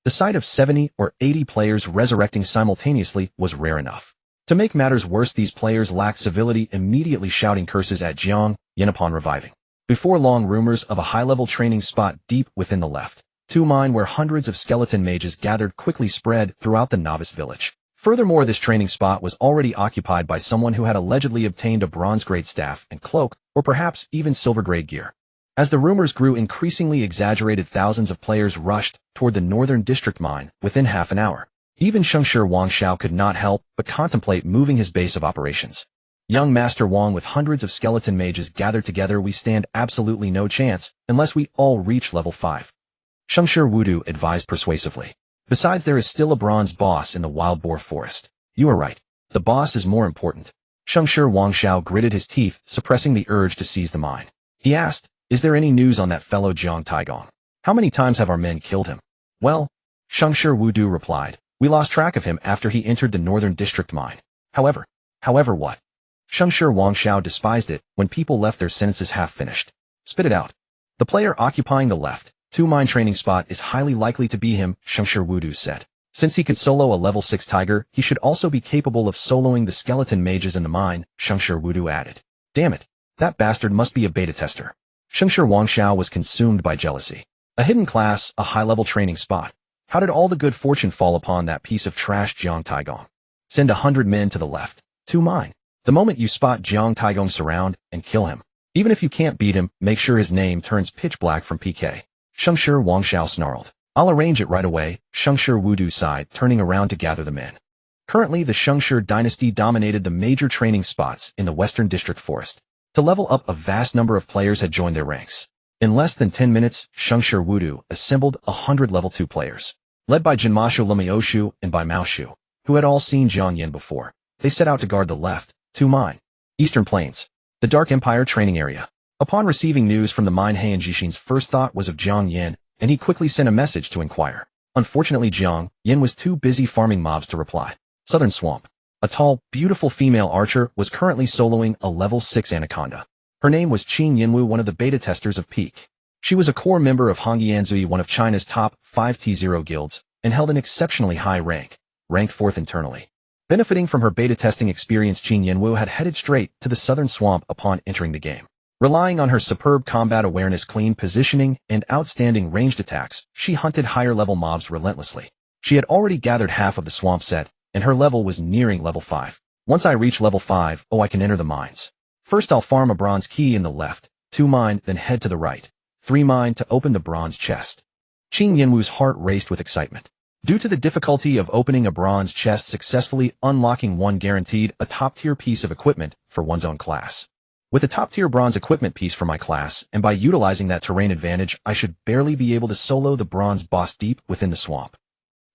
the sight of 70 or 80 players resurrecting simultaneously was rare enough. To make matters worse, these players lacked civility, immediately shouting curses at Jiang Yan upon reviving. Before long, rumors of a high-level training spot deep within the left 2 mine where hundreds of skeleton mages gathered quickly spread throughout the novice village. Furthermore, this training spot was already occupied by someone who had allegedly obtained a bronze-grade staff and cloak, or perhaps even silver-grade gear. As the rumors grew increasingly exaggerated, thousands of players rushed toward the northern district mine within half an hour. Even Shengshi Wangshao could not help but contemplate moving his base of operations. Young Master Wang, with hundreds of skeleton mages gathered together, we stand absolutely no chance unless we all reach level 5. Shengshi Wudu advised persuasively. Besides, there is still a bronze boss in the wild boar forest. You are right. The boss is more important. Shengshi Wangshao gritted his teeth, suppressing the urge to seize the mine. He asked, is there any news on that fellow Jiang Taigong? How many times have our men killed him? Well, Shengshi Wudu replied, we lost track of him after he entered the northern district mine. However what? Shengshi Wangshao despised it when people left their sentences half-finished. Spit it out. The player occupying the left 2 mine training spot is highly likely to be him, Shengshi Wudu said. Since he could solo a level 6 tiger, he should also be capable of soloing the skeleton mages in the mine, Shengshi Wudu added. Damn it, that bastard must be a beta tester. Shengshi Wangshao was consumed by jealousy. A hidden class, a high-level training spot. How did all the good fortune fall upon that piece of trash Jiang Taigong? Send 100 men to the left 2 mine. The moment you spot Jiang Taigong, surround and kill him. Even if you can't beat him, make sure his name turns pitch black from PK. Shengshi Wangshao snarled. I'll arrange it right away, Shengshi Wudu sighed, turning around to gather the men. Currently, the Shengshi dynasty dominated the major training spots in the western district forest. To level up, a vast number of players had joined their ranks. In less than 10 minutes, Shengshi Wudu assembled 100 level 2 players. Led by Jinmashu Lumioshu and by Maoshu, who had all seen Jiang Yan before. They set out to guard the left 2 mine. Eastern Plains, the Dark Empire training area. Upon receiving news from the mine, Heian Jishin's first thought was of Jiang Yan, and he quickly sent a message to inquire. Unfortunately, Jiang Yan was too busy farming mobs to reply. Southern Swamp. A tall, beautiful female archer was currently soloing a level 6 anaconda. Her name was Qin Yinwu, one of the beta testers of Peak. She was a core member of Hongyanzui, one of China's top 5 T0 guilds, and held an exceptionally high rank, ranked 4th internally. Benefiting from her beta testing experience, Qin Yinwu had headed straight to the Southern Swamp upon entering the game. Relying on her superb combat awareness, clean positioning, and outstanding ranged attacks, she hunted higher-level mobs relentlessly. She had already gathered half of the swamp set, and her level was nearing level 5. Once I reach level 5, I can enter the mines. First, I'll farm a bronze key in the left 2 mine, then head to the right 3 mine to open the bronze chest. Qin Yinwu's heart raced with excitement. Due to the difficulty of opening a bronze chest successfully, unlocking one guaranteed a top-tier piece of equipment for one's own class. With a top-tier bronze equipment piece for my class, and by utilizing that terrain advantage, I should barely be able to solo the bronze boss deep within the swamp.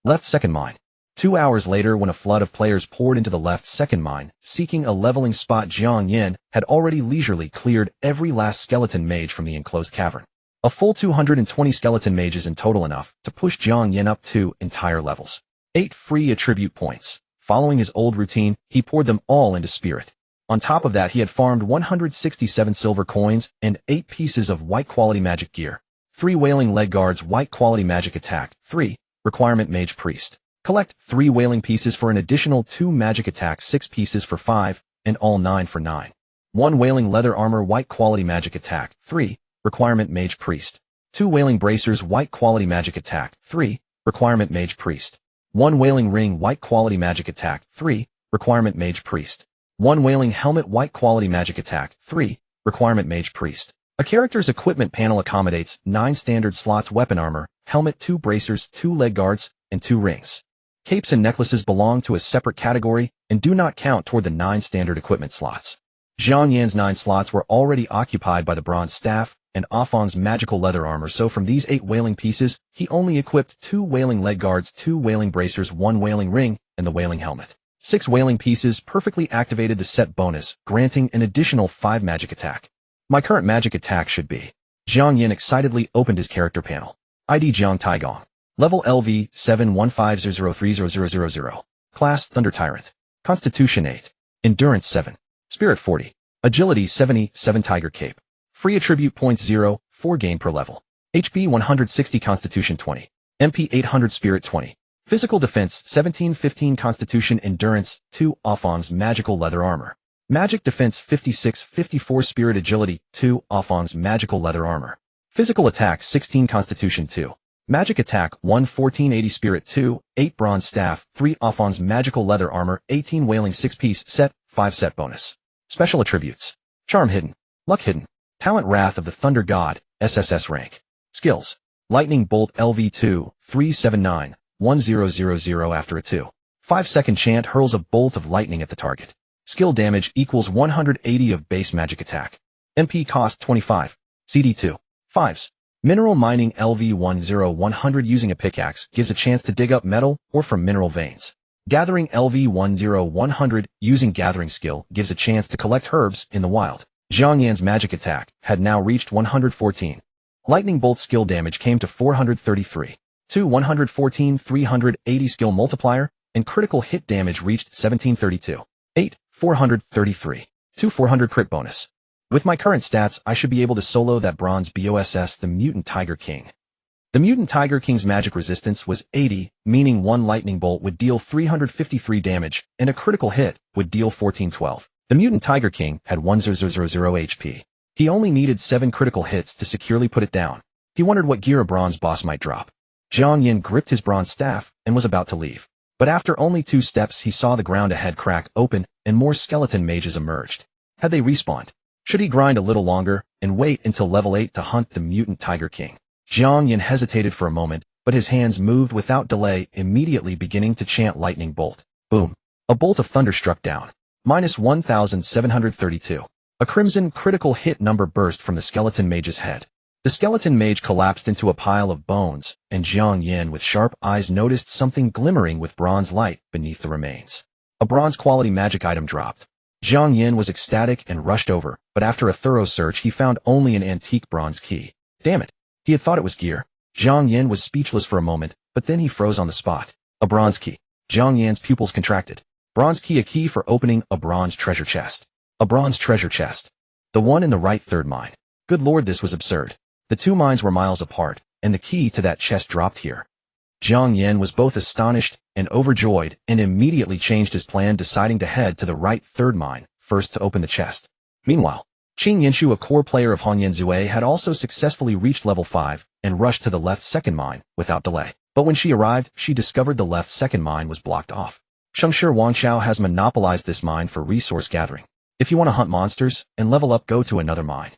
Left second mine. 2 hours later, when a flood of players poured into the left second mine, seeking a leveling spot, Jiang Yan had already leisurely cleared every last skeleton mage from the enclosed cavern. A full 220 skeleton mages in total, enough to push Jiang Yan up 2 entire levels. 8 free attribute points. Following his old routine, he poured them all into spirit. On top of that, he had farmed 167 silver coins and 8 pieces of white quality magic gear. 3 wailing leg guards, white quality magic attack. 3 requirement mage priest. Collect 3 wailing pieces for an additional 2 magic attack, 6 pieces for 5, and all 9 for 9. 1 wailing leather armor, white quality magic attack. 3 requirement mage priest. 2 wailing bracers, white quality magic attack. 3 requirement mage priest. 1 wailing ring, white quality magic attack. 3 requirement mage priest. 1 Wailing Helmet White Quality Magic Attack. 3. Requirement Mage Priest. A character's equipment panel accommodates 9 standard slots: weapon armor, helmet, 2 bracers, 2 leg guards, and 2 rings. Capes and necklaces belong to a separate category and do not count toward the 9 standard equipment slots. Jiang Yan's 9 slots were already occupied by the bronze staff and Afang's magical leather armor, so from these 8 wailing pieces, he only equipped 2 wailing leg guards, 2 wailing bracers, 1 wailing ring, and the wailing helmet. 6 wailing pieces perfectly activated the set bonus, granting an additional 5 magic attack. My current magic attack should be. Jiang Yan excitedly opened his character panel. ID Jiang Taigong. Level LV 71500300000. Class Thunder Tyrant. Constitution 8. Endurance 7. Spirit 40. Agility 70. 7 Tiger Cape. Free attribute points 0, 4 gain per level. HP 160. Constitution 20. MP 800. Spirit 20. Physical defense 17. 15 Constitution. Endurance 2. Afang's magical leather armor. Magic defense 56. 54 Spirit. Agility 2. Afang's magical leather armor. Physical attack 16. Constitution 2. Magic attack 1. 1480 Spirit 2. 8 Bronze Staff 3. Afang's magical leather armor. 18 Wailing 6-piece set. 5 set bonus. Special attributes. Charm hidden. Luck hidden. Talent Wrath of the Thunder God, SSS rank. Skills. Lightning Bolt LV2, 379, 1000 after a 2.5-second chant hurls a bolt of lightning at the target. Skill damage equals 180 of base magic attack. MP cost 25. CD2. 5s. Mineral Mining LV10100 using a pickaxe gives a chance to dig up metal or from mineral veins. Gathering LV10100 using gathering skill gives a chance to collect herbs in the wild. Jiang Yan's magic attack had now reached 114. Lightning Bolt skill damage came to 433. 2 114 380 skill multiplier, and critical hit damage reached 1732. 8 433. 2 400 crit bonus. With my current stats, I should be able to solo that bronze BOSS, the Mutant Tiger King. The Mutant Tiger King's magic resistance was 80, meaning 1 lightning bolt would deal 353 damage, and a critical hit would deal 1412. The Mutant Tiger King had 1000 HP. He only needed 7 critical hits to securely put it down. He wondered what gear a bronze boss might drop. Jiang Yan gripped his bronze staff and was about to leave. But after only 2 steps, he saw the ground ahead crack open and more skeleton mages emerged. Had they respawned? Should he grind a little longer and wait until level 8 to hunt the Mutant Tiger King? Jiang Yan hesitated for a moment, but his hands moved without delay, immediately beginning to chant Lightning Bolt. Boom. A bolt of thunder struck down. Minus 1732. A crimson critical hit number burst from the skeleton mage's head. The skeleton mage collapsed into a pile of bones, and Jiang Yan with sharp eyes noticed something glimmering with bronze light beneath the remains. A bronze quality magic item dropped. Jiang Yan was ecstatic and rushed over, but after a thorough search he found only an antique bronze key. Damn it. He had thought it was gear. Jiang Yan was speechless for a moment, but then he froze on the spot. A bronze key. Jiang Yan's pupils contracted. Bronze key, a key for opening a bronze treasure chest. A bronze treasure chest. The one in the right third mine. Good lord, this was absurd. The 2 mines were miles apart, and the key to that chest dropped here. Jiang Yan was both astonished and overjoyed and immediately changed his plan, deciding to head to the right third mine first to open the chest. Meanwhile, Qing Yinshu, a core player of Hanyan Zue, had also successfully reached level 5 and rushed to the left second mine without delay. But when she arrived, she discovered the left second mine was blocked off. Shengshi Wangshao has monopolized this mine for resource gathering. If you want to hunt monsters and level up, go to another mine.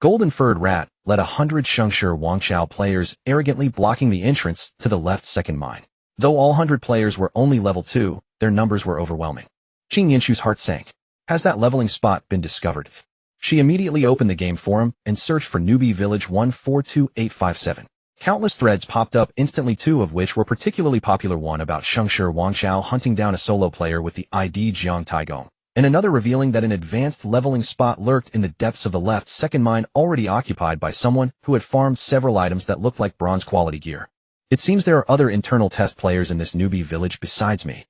Golden Furred Rat led 100 Shengshi Wangshao players, arrogantly blocking the entrance to the left second mine. Though all 100 players were only level 2, their numbers were overwhelming. Qing Yinshu's heart sank. Has that leveling spot been discovered? She immediately opened the game forum and searched for Newbie Village 142857. Countless threads popped up instantly, 2 of which were particularly popular, one about Shengshi Wangshao hunting down a solo player with the ID Jiang Taigong, and another revealing that an advanced leveling spot lurked in the depths of the left second mine, already occupied by someone who had farmed several items that looked like bronze quality gear. It seems there are other internal test players in this newbie village besides me.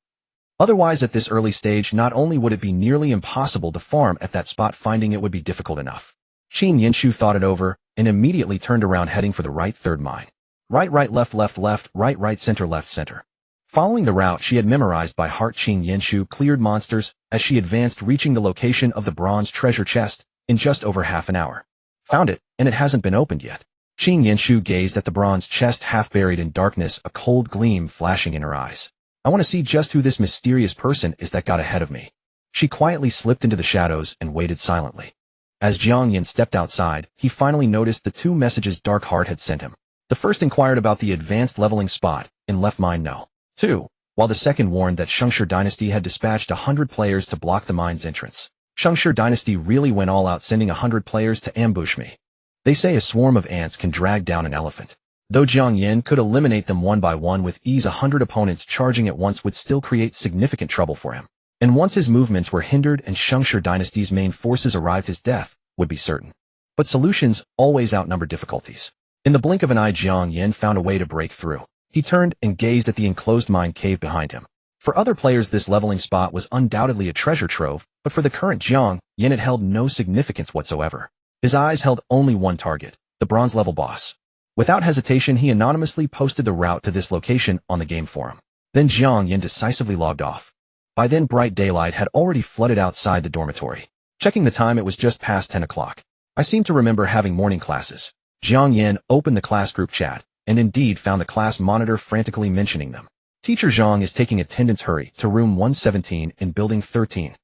Otherwise, at this early stage, not only would it be nearly impossible to farm at that spot, finding it would be difficult enough. Qing Yinshu thought it over and immediately turned around, heading for the right third mine. Right, left, right, center. Following the route she had memorized by heart, Qing Yinshu cleared monsters as she advanced, reaching the location of the bronze treasure chest in just over half an hour. Found it, and it hasn't been opened yet. Qing Yinshu gazed at the bronze chest, half buried in darkness, a cold gleam flashing in her eyes. I want to see just who this mysterious person is that got ahead of me. She quietly slipped into the shadows and waited silently. As Jiang Yan stepped outside, he finally noticed the 2 messages Darkheart had sent him. The first inquired about the advanced leveling spot, and left mine no. 2. While the second warned that Shengshi Dynasty had dispatched 100 players to block the mine's entrance. Shengshi Dynasty really went all out, sending 100 players to ambush me. They say a swarm of ants can drag down an elephant. Though Jiang Yan could eliminate them one by one with ease, 100 opponents charging at once would still create significant trouble for him. And once his movements were hindered and Shengshi Dynasty's main forces arrived, his death would be certain. But solutions always outnumber difficulties. In the blink of an eye, Jiang Yan found a way to break through. He turned and gazed at the enclosed mine cave behind him. For other players, this leveling spot was undoubtedly a treasure trove, but for the current Jiang Yan, it held no significance whatsoever. His eyes held only one target, the bronze level boss. Without hesitation, he anonymously posted the route to this location on the game forum. Then Jiang Yan decisively logged off. By then, bright daylight had already flooded outside the dormitory. Checking the time, it was just past 10 o'clock. I seem to remember having morning classes. Jiang Yan opened the class group chat, and indeed found the class monitor frantically mentioning them. Teacher Zhang is taking attendance. Hurry to room 117 in building 13.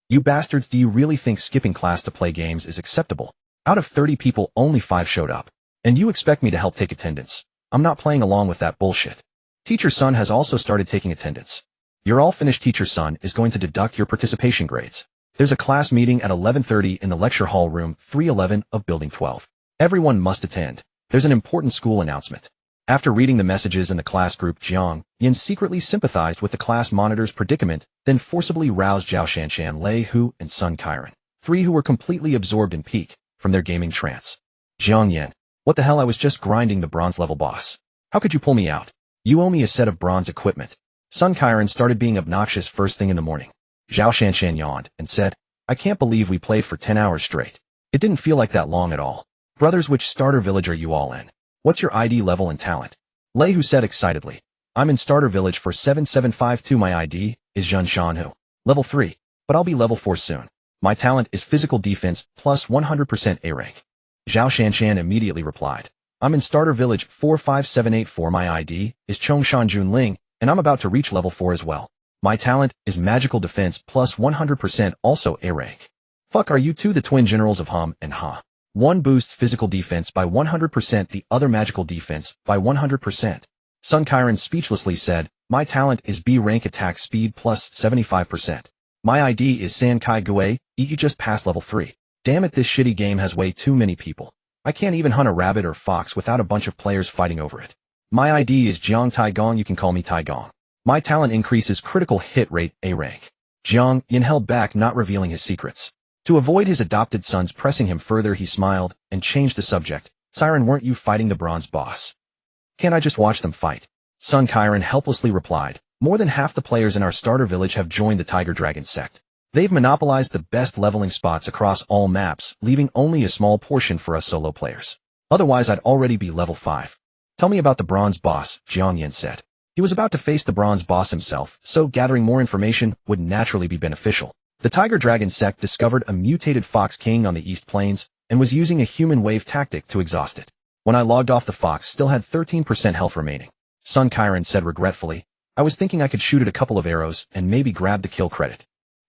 You bastards, do you really think skipping class to play games is acceptable? Out of 30 people, only 5 showed up. And you expect me to help take attendance? I'm not playing along with that bullshit. Teacher Sun has also started taking attendance. You're all finished. Teacher Sun is going to deduct your participation grades. There's a class meeting at 11:30 in the lecture hall room 311 of building 12. Everyone must attend. There's an important school announcement. After reading the messages in the class group, Jiang Yan secretly sympathized with the class monitor's predicament, then forcibly roused Zhao Shanshan, Lei Hu, and Sun Qiren, 3 who were completely absorbed in peak from their gaming trance. Jiang Yan, what the hell? I was just grinding the bronze level boss. How could you pull me out? You owe me a set of bronze equipment. Sun Qiren started being obnoxious first thing in the morning. Zhao Shanshan yawned and said, I can't believe we played for 10 hours straight. It didn't feel like that long at all. Brothers, which starter village are you all in? What's your ID level and talent? Lei Hu said excitedly, I'm in starter village for 7752. My ID is Zhun Shanhu. Level 3, but I'll be level 4 soon. My talent is physical defense plus 100% A rank. Zhao Shanshan immediately replied, I'm in starter village 45784. My ID is Chongshan Junling, and I'm about to reach level 4 as well. My talent is magical defense plus 100% also A rank. Fuck, are you two the twin generals of Hum and Ha? One boosts physical defense by 100%, the other magical defense by 100%. Sun Qiren speechlessly said, my talent is B rank attack speed plus 75%. My ID is San Kai Gui, you just passed level 3. Damn it, this shitty game has way too many people. I can't even hunt a rabbit or fox without a bunch of players fighting over it. My ID is Jiang Taigong, you can call me Taigong. My talent increases critical hit rate A rank. Jiang Yan held back, not revealing his secrets. To avoid his adopted sons pressing him further, he smiled and changed the subject. Siren, weren't you fighting the bronze boss? Can't I just watch them fight? Sun Qiren helplessly replied, more than half the players in our starter village have joined the Tiger Dragon sect. They've monopolized the best leveling spots across all maps, leaving only a small portion for us solo players. Otherwise, I'd already be level 5. Tell me about the bronze boss, Jiang Yan said. He was about to face the bronze boss himself, so gathering more information would naturally be beneficial. The Tiger Dragon sect discovered a mutated Fox King on the East Plains and was using a human wave tactic to exhaust it. When I logged off, the fox still had 13% health remaining. Sun Qiren said regretfully, I was thinking I could shoot it a couple of arrows and maybe grab the kill credit.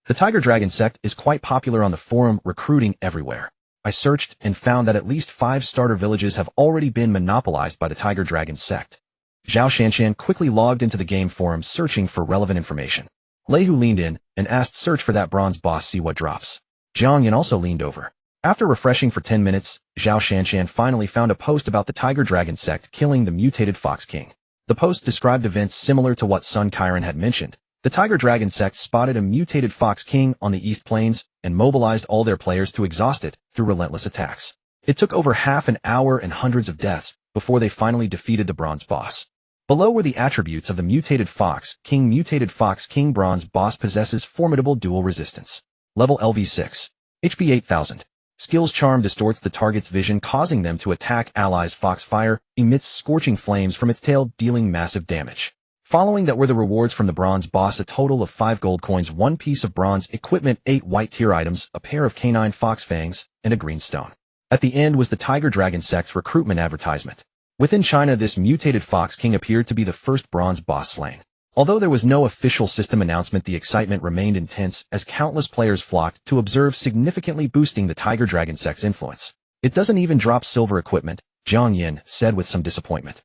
The Tiger Dragon sect is quite popular on the forum, recruiting everywhere. I searched and found that at least 5 starter villages have already been monopolized by the Tiger Dragon sect. Zhao Shanshan quickly logged into the game forum searching for relevant information. Lei Hu leaned in and asked, search for that bronze boss, see what drops. Jiang Yan also leaned over. After refreshing for 10 minutes, Zhao Shanshan finally found a post about the Tiger Dragon sect killing the mutated Fox King. The post described events similar to what Sun Qiren had mentioned. The Tiger Dragon sect spotted a mutated Fox King on the East Plains and mobilized all their players to exhaust it through relentless attacks. It took over half an hour and hundreds of deaths before they finally defeated the bronze boss. Below were the attributes of the mutated Fox King. Mutated Fox King bronze boss possesses formidable dual resistance. Level LV6. HP 8000. Skills charm distorts the target's vision, causing them to attack allies. Foxfire emits scorching flames from its tail, dealing massive damage. Following that were the rewards from the bronze boss, a total of 5 gold coins, 1 piece of bronze equipment, 8 white tier items, a pair of canine fox fangs, and a green stone. At the end was the Tiger Dragon sect's recruitment advertisement. Within China, this mutated Fox King appeared to be the first bronze boss slain. Although there was no official system announcement, the excitement remained intense as countless players flocked to observe, significantly boosting the Tiger Dragon sect's influence. It doesn't even drop silver equipment, Jiang Yan said with some disappointment.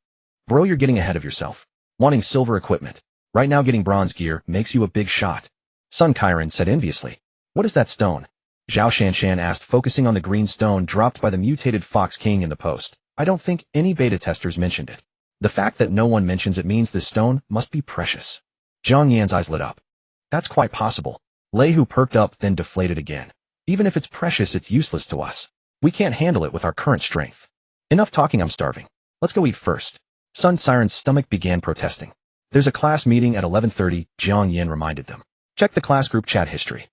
Bro, you're getting ahead of yourself. Wanting silver equipment. Right now getting bronze gear makes you a big shot. Sun Kairan said enviously. What is that stone? Zhao Shanshan asked, focusing on the green stone dropped by the mutated Fox King in the post. I don't think any beta testers mentioned it. The fact that no one mentions it means this stone must be precious. Jiang Yan's eyes lit up. That's quite possible. Lei Hu perked up, then deflated again. Even if it's precious, it's useless to us. We can't handle it with our current strength. Enough talking, I'm starving. Let's go eat first. Sun Siren's stomach began protesting. There's a class meeting at 11:30, Jiang Yan reminded them. Check the class group chat history.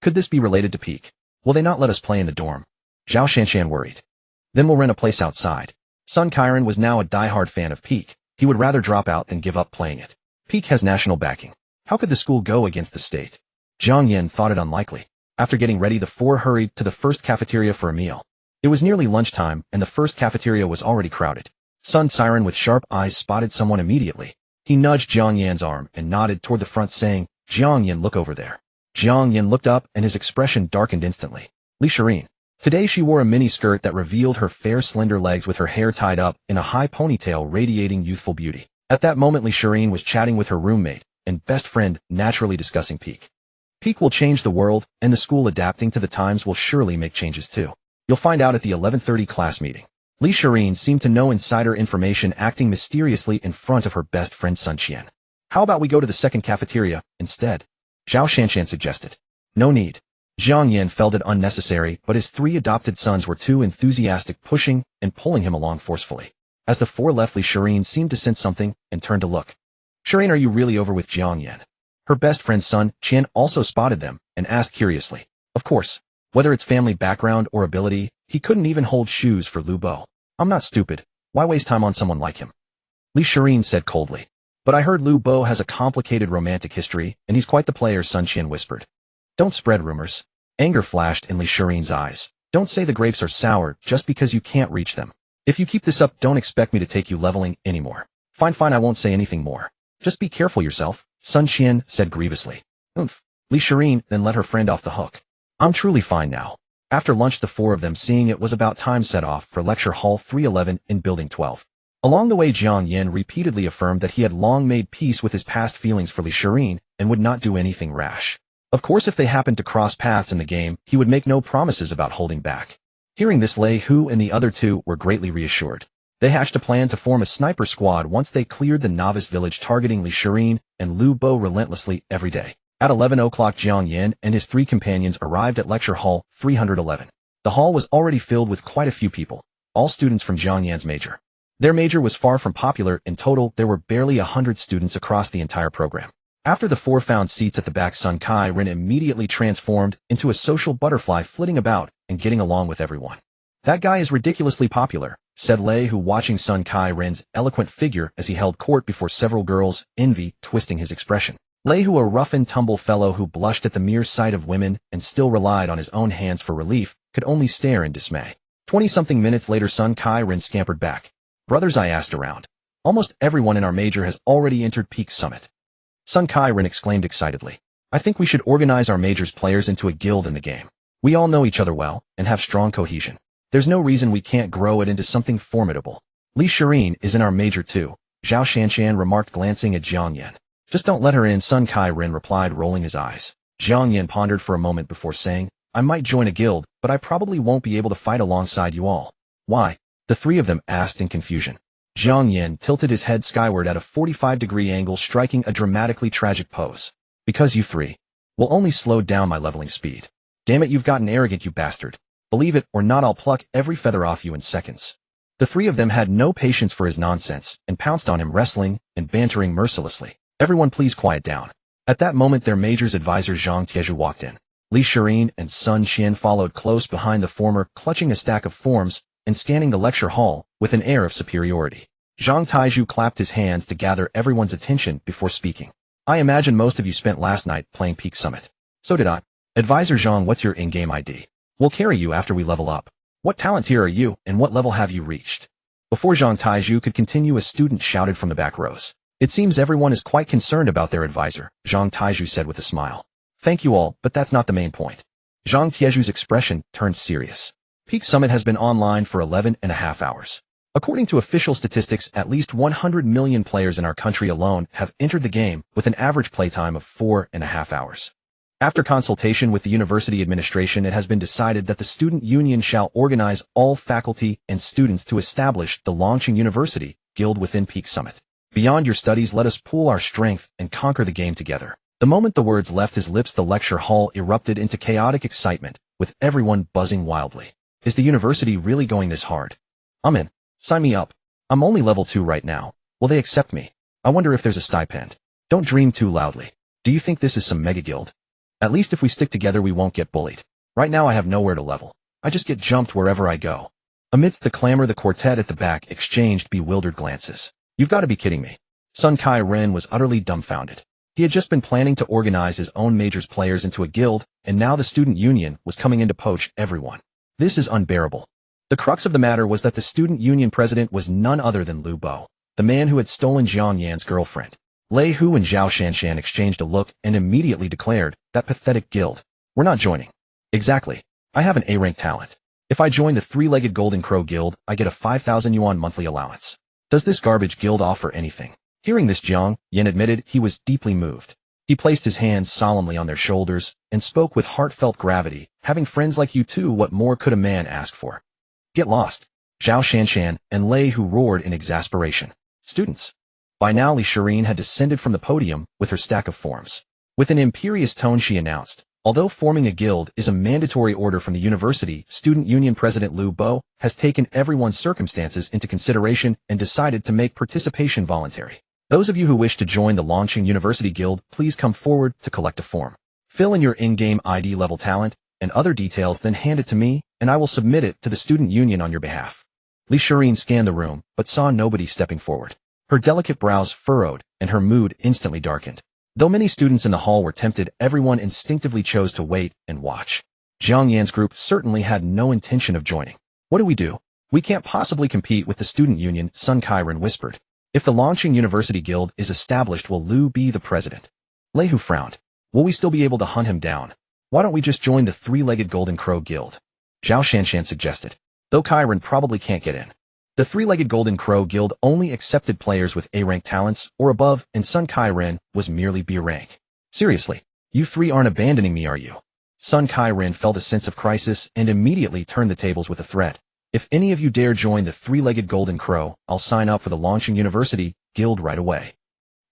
Could this be related to Peak? Will they not let us play in the dorm? Zhao Shanshan worried. Then we'll rent a place outside. Sun Kairan was now a die-hard fan of Peak. He would rather drop out than give up playing it. Peak has national backing. How could the school go against the state? Jiang Yan thought it unlikely. After getting ready, the four hurried to the first cafeteria for a meal. It was nearly lunchtime, and the first cafeteria was already crowded. Sun Siren with sharp eyes spotted someone immediately. He nudged Jiang Yan's arm and nodded toward the front, saying, Jiang Yan, look over there. Jiang Yan looked up, and his expression darkened instantly. Li Shireen. Today she wore a mini-skirt that revealed her fair, slender legs with her hair tied up in a high ponytail radiating youthful beauty. At that moment, Li Shireen was chatting with her roommate and best friend, naturally discussing Peak. Peak will change the world, and the school adapting to the times will surely make changes too. You'll find out at the 11:30 class meeting. Li Shireen seemed to know insider information, acting mysteriously in front of her best friend Sun Qian. How about we go to the second cafeteria instead? Zhao Shanshan suggested. No need. Jiang Yan felt it unnecessary, but his three adopted sons were too enthusiastic, pushing and pulling him along forcefully. As the four left, Li Shireen seemed to sense something and turned to look. Shireen, are you really over with Jiang Yan? Her best friend Sun Qian also spotted them and asked curiously. Of course. Whether it's family background or ability, he couldn't even hold shoes for Lu Bo. I'm not stupid. Why waste time on someone like him? Li Shireen said coldly. But I heard Lu Bo has a complicated romantic history, and he's quite the player, Sun Qian whispered. Don't spread rumors. Anger flashed in Li Shireen's eyes. Don't say the grapes are sour just because you can't reach them. If you keep this up, don't expect me to take you leveling anymore. Fine, I won't say anything more. Just be careful yourself, Sun Qian said grievously. Oomph. Li Shireen then let her friend off the hook. I'm truly fine now. After lunch, the four of them, seeing it was about time, set off for Lecture Hall 311 in Building 12. Along the way, Jiang Yan repeatedly affirmed that he had long made peace with his past feelings for Li Shireen and would not do anything rash. Of course, if they happened to cross paths in the game, he would make no promises about holding back. Hearing this, Lei Hu and the other two were greatly reassured. They hatched a plan to form a sniper squad once they cleared the novice village, targeting Li Shireen and Lu Bo relentlessly every day. At 11 o'clock, Jiang Yan and his three companions arrived at Lecture Hall 311. The hall was already filled with quite a few people, all students from Jiang Yan's major. Their major was far from popular. In total, there were barely 100 students across the entire program. After the four found seats at the back, Sun Kairan immediately transformed into a social butterfly, flitting about and getting along with everyone. That guy is ridiculously popular, said Lei Hu, watching Sun Kairan's eloquent figure as he held court before several girls, envy twisting his expression. Lei Hu, a rough-and-tumble fellow who blushed at the mere sight of women and still relied on his own hands for relief, could only stare in dismay. 20-something minutes later, Sun Kairan scampered back. Brothers, I asked around. Almost everyone in our major has already entered Peak Summit. Sun Kairan exclaimed excitedly. I think we should organize our major's players into a guild in the game. We all know each other well and have strong cohesion. There's no reason we can't grow it into something formidable. Li Shireen is in our major too, Zhao Shanshan remarked, glancing at Jiang Yan. Just don't let her in, Sun Kairan replied, rolling his eyes. Jiang Yan pondered for a moment before saying, I might join a guild, but I probably won't be able to fight alongside you all. Why? The three of them asked in confusion. Jiang Yan tilted his head skyward at a 45-degree angle, striking a dramatically tragic pose. Because you three will only slow down my leveling speed. Damn it, you've gotten arrogant, you bastard. Believe it or not, I'll pluck every feather off you in seconds. The three of them had no patience for his nonsense and pounced on him, wrestling and bantering mercilessly. Everyone please quiet down. At that moment, their major's advisor Zhang Tieju walked in. Li Shireen and Sun Qian followed close behind the former, clutching a stack of forms and scanning the lecture hall with an air of superiority. Zhang Taiju clapped his hands to gather everyone's attention before speaking. I imagine most of you spent last night playing Peak Summit. So did I. Advisor Zhang, what's your in-game ID? We'll carry you after we level up. What talent tier are you, and what level have you reached? Before Zhang Taiju could continue, a student shouted from the back rows. It seems everyone is quite concerned about their advisor, Zhang Taizhu said with a smile. Thank you all, but that's not the main point. Zhang Taizhu's expression turned serious. Peak Summit has been online for 11.5 hours. According to official statistics, at least 100 million players in our country alone have entered the game with an average playtime of 4.5 hours. After consultation with the university administration, it has been decided that the student union shall organize all faculty and students to establish the launching university guild within Peak Summit. Beyond your studies, let us pool our strength and conquer the game together. The moment the words left his lips, the lecture hall erupted into chaotic excitement, with everyone buzzing wildly. Is the university really going this hard? I'm in. Sign me up. I'm only level 2 right now. Will they accept me? I wonder if there's a stipend. Don't dream too loudly. Do you think this is some mega guild? At least if we stick together we won't get bullied. Right now I have nowhere to level. I just get jumped wherever I go. Amidst the clamor, the quartet at the back exchanged bewildered glances. You've got to be kidding me. Sun Kai-ren was utterly dumbfounded. He had just been planning to organize his own major's players into a guild, and now the student union was coming in to poach everyone. This is unbearable. The crux of the matter was that the student union president was none other than Lu Bo, the man who had stolen Jiang Yan's girlfriend. Lei Hu and Zhao Shanshan exchanged a look and immediately declared, that pathetic guild. We're not joining. Exactly. I have an A-rank talent. If I join the three-legged Golden Crow Guild, I get a 5,000 yuan monthly allowance. Does this garbage guild offer anything? Hearing this, Jiang Yan admitted he was deeply moved. He placed his hands solemnly on their shoulders and spoke with heartfelt gravity. Having friends like you too, what more could a man ask for? Get lost. Zhao Shanshan and Lei Hu roared in exasperation. Students. By now Li Shireen had descended from the podium with her stack of forms. With an imperious tone she announced, although forming a guild is a mandatory order from the university, Student Union President Lu Bo has taken everyone's circumstances into consideration and decided to make participation voluntary. Those of you who wish to join the launching university guild, please come forward to collect a form. Fill in your in-game ID level talent and other details, then hand it to me, and I will submit it to the student union on your behalf. Li Shireen scanned the room, but saw nobody stepping forward. Her delicate brows furrowed, and her mood instantly darkened. Though many students in the hall were tempted, everyone instinctively chose to wait and watch. Jiang Yan's group certainly had no intention of joining. What do? We can't possibly compete with the student union, Sun Kai-ren whispered. If the launching university guild is established, will Lu be the president? Lei Hu frowned. Will we still be able to hunt him down? Why don't we just join the three-legged Golden Crow Guild? Zhao Shanshan suggested. Though Kai-ren probably can't get in. The three-legged Golden Crow Guild only accepted players with A-rank talents or above, and Sun Kai-ren was merely B rank. Seriously, you three aren't abandoning me, are you? Sun Kai-ren felt a sense of crisis and immediately turned the tables with a threat. If any of you dare join the three-legged Golden Crow, I'll sign up for the launching university guild right away.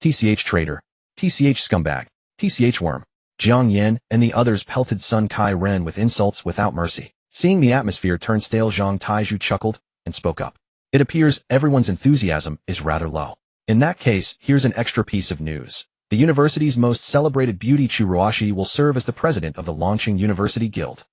TCH traitor, TCH scumbag, TCH worm. Jiang Yan and the others pelted Sun Kai-ren with insults without mercy. Seeing the atmosphere turn stale, Zhang Taizhu chuckled and spoke up. It appears everyone's enthusiasm is rather low. In that case, here's an extra piece of news. The university's most celebrated beauty, Chu Ruashi, will serve as the president of the launching university guild.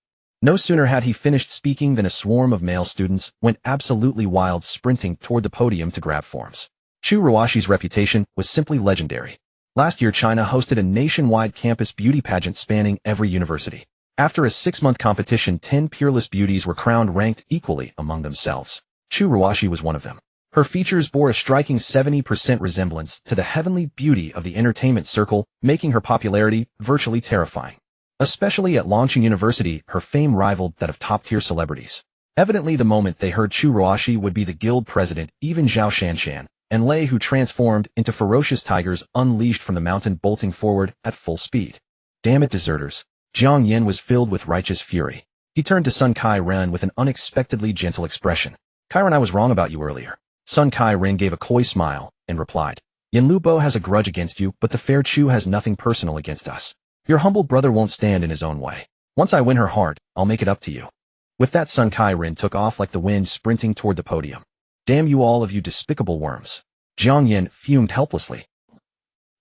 No sooner had he finished speaking than a swarm of male students went absolutely wild, sprinting toward the podium to grab forms. Chu Ruashi's reputation was simply legendary. Last year, China hosted a nationwide campus beauty pageant spanning every university. After a 6-month competition, 10 peerless beauties were crowned, ranked equally among themselves. Chu Ruashi was one of them. Her features bore a striking 70% resemblance to the heavenly beauty of the entertainment circle, making her popularity virtually terrifying. Especially at launching university, her fame rivaled that of top-tier celebrities. Evidently, the moment they heard Chu Ruashi would be the guild president, even Zhao Shanshan and Lei Hu transformed into ferocious tigers unleashed from the mountain, bolting forward at full speed. Damn it, deserters. Jiang Yan was filled with righteous fury. He turned to Sun Kai-ren with an unexpectedly gentle expression. Kai-ren, I was wrong about you earlier. Sun Kai-ren gave a coy smile and replied. Yan Lu Bo has a grudge against you, but the fair Chu has nothing personal against us. Your humble brother won't stand in his own way. Once I win her heart, I'll make it up to you. With that, Sun Kai-ren took off like the wind, sprinting toward the podium. Damn you, all of you despicable worms. Jiang Yan fumed helplessly.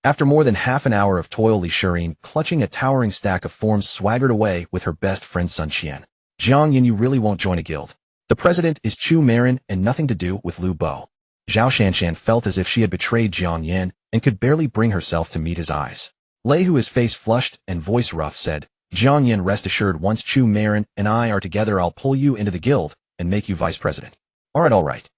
After more than half an hour of toil, Li Shireen, clutching a towering stack of forms, swaggered away with her best friend Sun Qian. Jiang Yan, you really won't join a guild. The president is Chu Marin and nothing to do with Lu Bo. Zhao Shanshan felt as if she had betrayed Jiang Yan and could barely bring herself to meet his eyes. Lei Hu, his face flushed and voice rough, said, Jiang Yan, rest assured, once Chu Marin and I are together, I'll pull you into the guild and make you vice president. All right.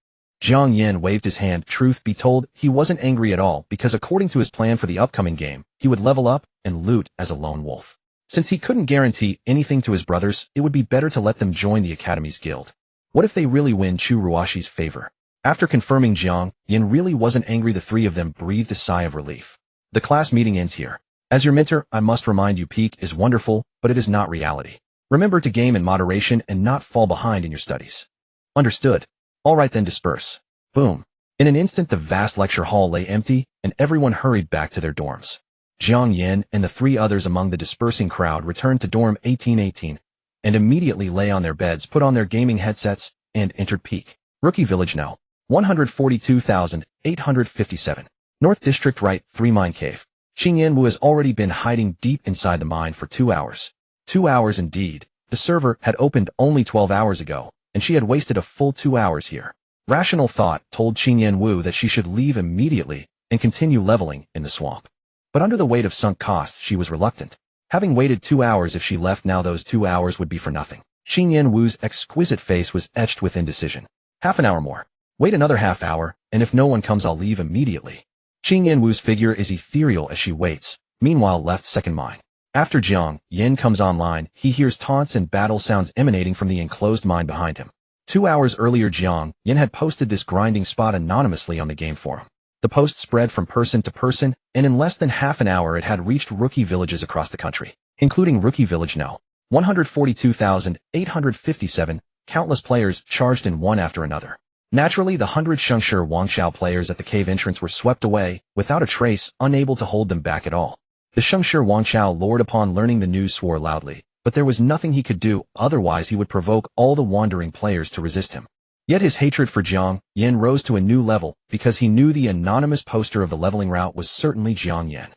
Jiang Yan waved his hand. Truth be told, he wasn't angry at all because according to his plan for the upcoming game, he would level up and loot as a lone wolf. Since he couldn't guarantee anything to his brothers, it would be better to let them join the Academy's guild. What if they really win Chu Ruashi's favor? After confirming Jiang Yan really wasn't angry, the three of them breathed a sigh of relief. The class meeting ends here. As your mentor, I must remind you peak is wonderful, but it is not reality. Remember to game in moderation and not fall behind in your studies. Understood. All right then, disperse. Boom. In an instant the vast lecture hall lay empty, and everyone hurried back to their dorms. Jiang Yan and the three others among the dispersing crowd returned to dorm 1818, and immediately lay on their beds, put on their gaming headsets, and entered Peak. Rookie Village No. 142,857. North District Right 3 Mine Cave. Xingyan Wu has already been hiding deep inside the mine for 2 hours. 2 hours indeed. The server had opened only 12 hours ago, and she had wasted a full 2 hours here. Rational thought told Xingyan Wu that she should leave immediately and continue leveling in the swamp. But under the weight of sunk costs, she was reluctant. Having waited 2 hours, if she left now, those 2 hours would be for nothing. Xingyan Wu's exquisite face was etched with indecision. Half an hour more. Wait another half hour, and if no one comes, I'll leave immediately. Xingyan Wu's figure is ethereal as she waits. Meanwhile, left second mine. After Jiang Yan comes online, he hears taunts and battle sounds emanating from the enclosed mine behind him. 2 hours earlier, Jiang Yan had posted this grinding spot anonymously on the game forum. The post spread from person to person, and in less than half an hour it had reached rookie villages across the country, including Rookie Village No. 142,857. Countless players charged in one after another. Naturally, the 100 Shengshi Wangshao players at the cave entrance were swept away, without a trace, unable to hold them back at all. The Shengshi Wangshao lord, upon learning the news, swore loudly, but there was nothing he could do, otherwise he would provoke all the wandering players to resist him. Yet his hatred for Jiang Yan rose to a new level, because he knew the anonymous poster of the leveling route was certainly Jiang Yan.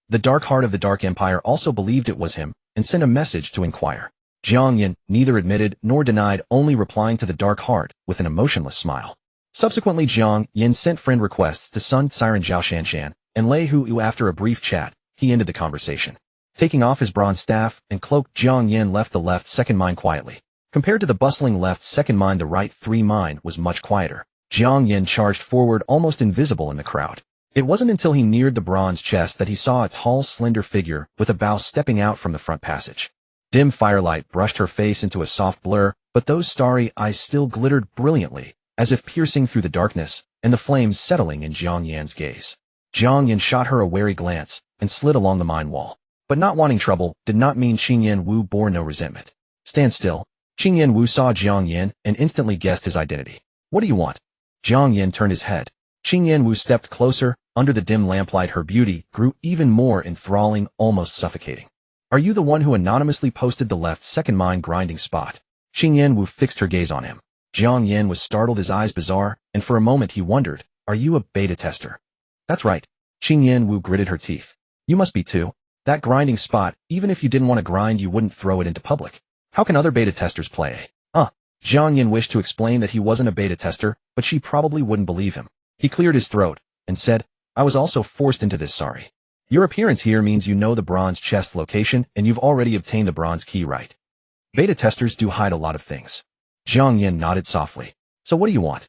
The Dark Heart of the Dark Empire also believed it was him, and sent a message to inquire. Jiang Yan neither admitted nor denied, only replying to the Dark Heart with an emotionless smile. Subsequently, Jiang Yan sent friend requests to Sun Siren Zhao Shanshan and Lei Hu. After a brief chat, he ended the conversation. Taking off his bronze staff and cloak, Jiang Yan left the left second mine quietly. Compared to the bustling left second mine, the right 3 mine was much quieter. Jiang Yan charged forward, almost invisible in the crowd. It wasn't until he neared the bronze chest that he saw a tall, slender figure with a bow stepping out from the front passage. Dim firelight brushed her face into a soft blur, but those starry eyes still glittered brilliantly, as if piercing through the darkness, and the flames settling in Jiang Yan's gaze. Jiang Yan shot her a wary glance and slid along the mine wall. But not wanting trouble did not mean Xingyan Wu bore no resentment. Stand still. Xingyan Wu saw Jiang Yan and instantly guessed his identity. What do you want? Jiang Yan turned his head. Xingyan Wu stepped closer. Under the dim lamplight, her beauty grew even more enthralling, almost suffocating. Are you the one who anonymously posted the left second mine grinding spot? Xingyan Wu fixed her gaze on him. Jiang Yan was startled, his eyes bizarre, and for a moment he wondered, are you a beta tester? That's right. Xingyan Wu gritted her teeth. You must be too. That grinding spot, even if you didn't want to grind, you wouldn't throw it into public. How can other beta testers play? Jiang Yan wished to explain that he wasn't a beta tester, but she probably wouldn't believe him. He cleared his throat and said, I was also forced into this, sorry. Your appearance here means you know the bronze chest location and you've already obtained the bronze key, right? Beta testers do hide a lot of things. Jiang Yan nodded softly. So what do you want?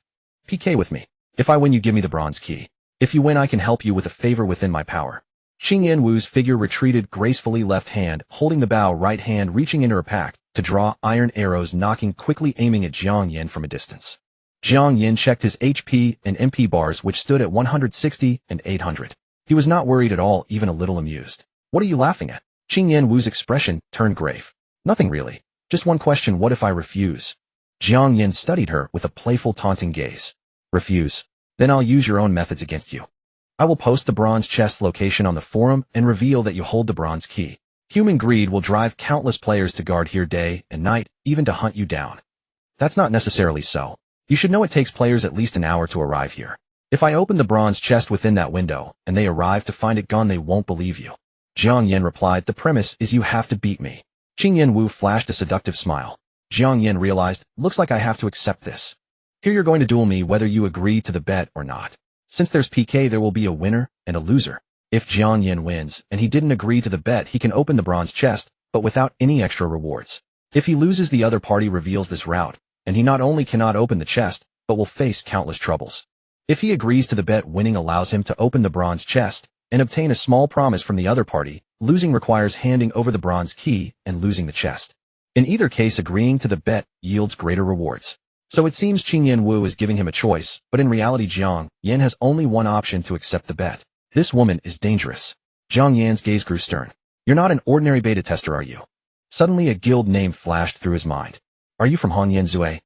PK with me. If I win, you give me the bronze key. If you win, I can help you with a favor within my power. Xingyan Wu's figure retreated gracefully, left hand holding the bow, right hand reaching into her pack to draw iron arrows, knocking quickly, aiming at Jiang Yan from a distance. Jiang Yan checked his HP and MP bars, which stood at 160 and 800. He was not worried at all, even a little amused. What are you laughing at? Xingyan Wu's expression turned grave. Nothing really. Just one question, what if I refuse? Jiang Yan studied her with a playful, taunting gaze. Refuse? Then I'll use your own methods against you. I will post the bronze chest location on the forum and reveal that you hold the bronze key. Human greed will drive countless players to guard here day and night, even to hunt you down. That's not necessarily so. You should know it takes players at least an hour to arrive here. If I open the bronze chest within that window, and they arrive to find it gone, they won't believe you. Jiang Yan replied, the premise is you have to beat me. Xingyan Wu flashed a seductive smile. Jiang Yan realized, looks like I have to accept this. Here you're going to duel me whether you agree to the bet or not. Since there's PK, there will be a winner and a loser. If Jiang Yan wins, and he didn't agree to the bet, he can open the bronze chest, but without any extra rewards. If he loses, the other party reveals this route, and he not only cannot open the chest, but will face countless troubles. If he agrees to the bet, winning allows him to open the bronze chest and obtain a small promise from the other party. Losing requires handing over the bronze key and losing the chest. In either case, agreeing to the bet yields greater rewards. So it seems Jiang Yan is giving him a choice, but in reality Jiang Yan has only one option to accept the bet. This woman is dangerous. Jiang Yan's gaze grew stern. You're not an ordinary beta tester, are you? Suddenly a guild name flashed through his mind. Are you from Hongyan Zue?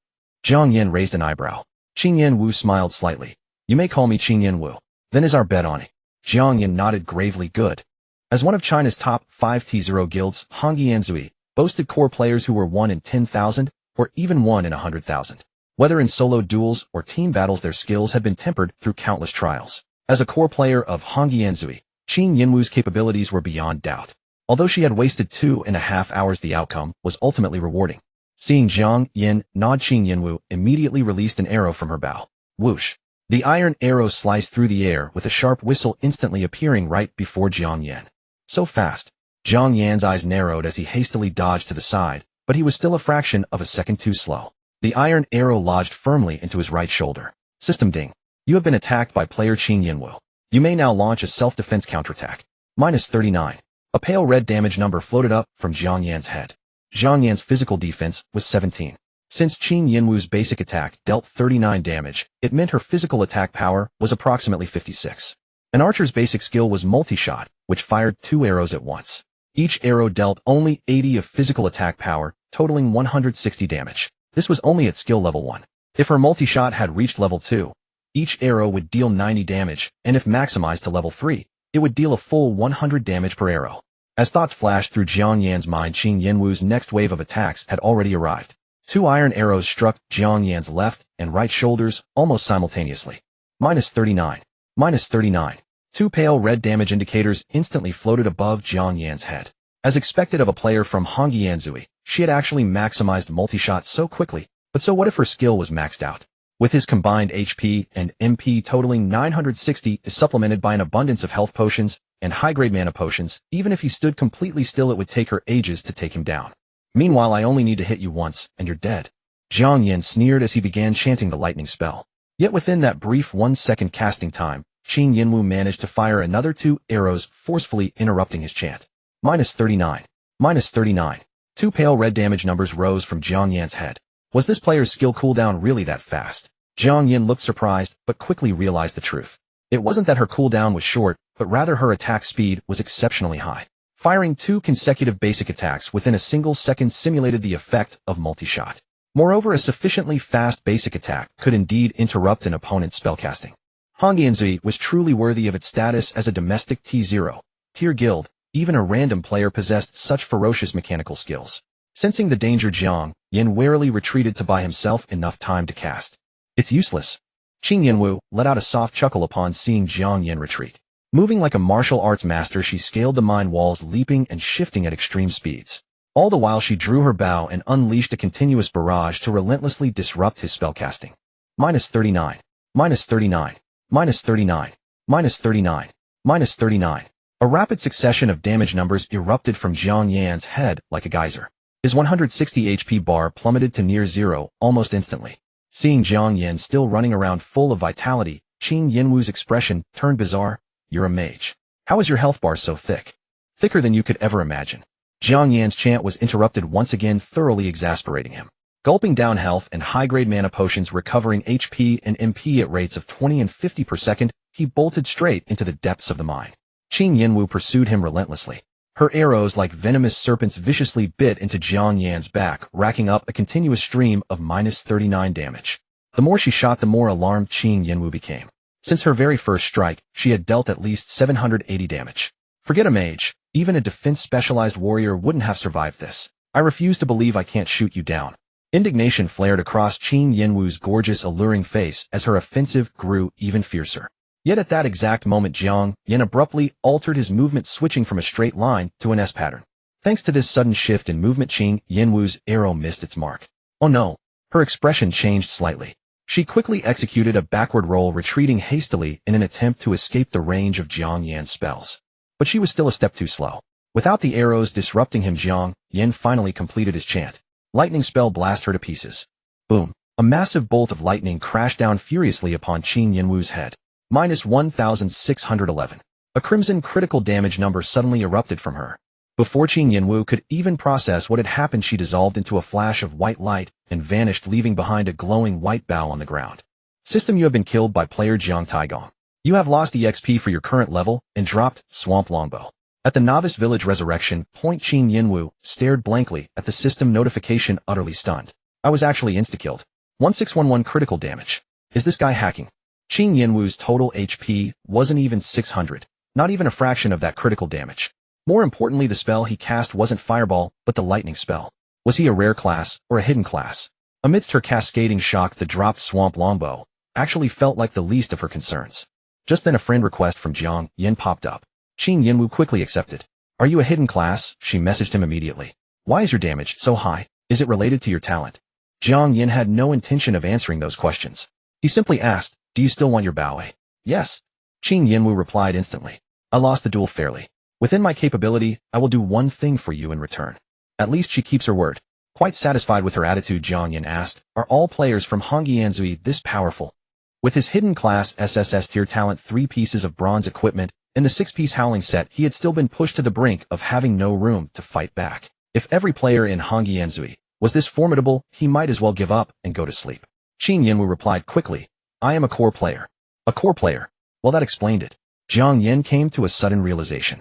Jiang Yan raised an eyebrow. Jiang Yan smiled slightly. You may call me Jiang Yan. Then is our bet on it? Jiang Yan nodded gravely. Good. As one of China's top 5 T0 guilds, Hongyan Zue boasted core players who were 1 in 10,000 or even 1 in 100,000. Whether in solo duels or team battles, their skills had been tempered through countless trials. As a core player of Hongyan Zue, Jiang Yan's capabilities were beyond doubt. Although she had wasted 2.5 hours, the outcome was ultimately rewarding. Seeing Jiang Yan nod, Jiang Yan immediately released an arrow from her bow. Whoosh! The iron arrow sliced through the air with a sharp whistle, instantly appearing right before Jiang Yan. So fast. Jiang Yan's eyes narrowed as he hastily dodged to the side, but he was still a fraction of a second too slow. The iron arrow lodged firmly into his right shoulder. System ding. You have been attacked by player Jiang Yan. You may now launch a self-defense counterattack. -39. A pale red damage number floated up from Jiang Yan's head. Jiang Yan's physical defense was 17. Since Jiang Yan's basic attack dealt 39 damage, it meant her physical attack power was approximately 56. An archer's basic skill was multi-shot, which fired 2 arrows at once. Each arrow dealt only 80 of physical attack power, totaling 160 damage. This was only at skill level 1. If her multi-shot had reached level 2, each arrow would deal 90 damage, and if maximized to level 3, it would deal a full 100 damage per arrow. As thoughts flashed through Jiang Yan's mind, Jiang Yan's next wave of attacks had already arrived. 2 iron arrows struck Jiang Yan's left and right shoulders almost simultaneously. -39. -39. 2 pale red damage indicators instantly floated above Jiang Yan's head. As expected of a player from Hongyan Zue, she had actually maximized multi-shot so quickly, but so what if her skill was maxed out? With his combined HP and MP totaling 960, supplemented by an abundance of health potions and high-grade mana potions, even if he stood completely still, it would take her ages to take him down. Meanwhile, I only need to hit you once, and you're dead. Jiang Yan sneered as he began chanting the lightning spell. Yet within that brief 1-second casting time, Jiang Yan managed to fire another 2 arrows, forcefully interrupting his chant. -39. -39. 2 pale red damage numbers rose from Jiang Yan's head. Was this player's skill cooldown really that fast? Jiang Yan looked surprised, but quickly realized the truth. It wasn't that her cooldown was short, but rather her attack speed was exceptionally high. Firing 2 consecutive basic attacks within a single second simulated the effect of multi-shot. Moreover, a sufficiently fast basic attack could indeed interrupt an opponent's spellcasting. Hongyan Zue was truly worthy of its status as a domestic T0 tier guild. Even a random player possessed such ferocious mechanical skills. Sensing the danger, Jiang Yan warily retreated to buy himself enough time to cast. It's useless. Jiang Yan let out a soft chuckle upon seeing Jiang Yan retreat. Moving like a martial arts master, she scaled the mine walls, leaping and shifting at extreme speeds. All the while she drew her bow and unleashed a continuous barrage to relentlessly disrupt his spellcasting. -39. -39. -39. -39. -39. A rapid succession of damage numbers erupted from Jiang Yan's head like a geyser. His 160 HP bar plummeted to near zero almost instantly. Seeing Jiang Yan still running around full of vitality, Jiang Yan's expression turned bizarre. You're a mage. How is your health bar so thick? Thicker than you could ever imagine. Jiang Yan's chant was interrupted once again, thoroughly exasperating him. Gulping down health and high-grade mana potions, recovering HP and MP at rates of 20 and 50 per second, he bolted straight into the depths of the mine. Jiang Yan pursued him relentlessly. Her arrows, like venomous serpents, viciously bit into Jiang Yan's back, racking up a continuous stream of -39 damage. The more she shot, the more alarmed Jiang Yan became. Since her very first strike, she had dealt at least 780 damage. Forget a mage, even a defense-specialized warrior wouldn't have survived this. I refuse to believe I can't shoot you down. Indignation flared across Jiang Yan's gorgeous, alluring face as her offensive grew even fiercer. Yet at that exact moment, Jiang Yan abruptly altered his movement, switching from a straight line to an S pattern. Thanks to this sudden shift in movement, Jiang Yan's arrow missed its mark. Oh no! Her expression changed slightly. She quickly executed a backward roll, retreating hastily in an attempt to escape the range of Jiang Yan's spells. But she was still a step too slow. Without the arrows disrupting him, Jiang Yan finally completed his chant. Lightning spell blast her to pieces. Boom. A massive bolt of lightning crashed down furiously upon Qin Yinwu's head. Minus 1,611. A crimson critical damage number suddenly erupted from her. Before Qin Yinwu could even process what had happened, she dissolved into a flash of white light and vanished, leaving behind a glowing white bow on the ground. System: you have been killed by player Jiang Taigong. You have lost EXP for your current level and dropped Swamp Longbow. At the Novice Village Resurrection point, Qin Yinwu stared blankly at the system notification, utterly stunned. I was actually insta-killed. 1611 critical damage. Is this guy hacking? Qin Yinwu's total HP wasn't even 600, not even a fraction of that critical damage. More importantly, the spell he cast wasn't Fireball, but the Lightning spell. Was he a rare class or a hidden class? Amidst her cascading shock, the dropped Swamp Longbow actually felt like the least of her concerns. Just then a friend request from Jiang Yan popped up. Qin Yinwu quickly accepted. Are you a hidden class? She messaged him immediately. Why is your damage so high? Is it related to your talent? Jiang Yan had no intention of answering those questions. He simply asked, do you still want your bow? Yes. Qin Yinwu replied instantly. I lost the duel fairly. Within my capability, I will do one thing for you in return. At least she keeps her word. Quite satisfied with her attitude, Jiang Yan asked, are all players from Hongyanzui this powerful? With his hidden class SSS tier talent, 3 pieces of bronze equipment, and the 6-piece howling set, he had still been pushed to the brink of having no room to fight back. If every player in Hongyanzui was this formidable, he might as well give up and go to sleep. Qin Yinwu replied quickly, I am a core player. A core player? Well, that explained it. Jiang Yan came to a sudden realization.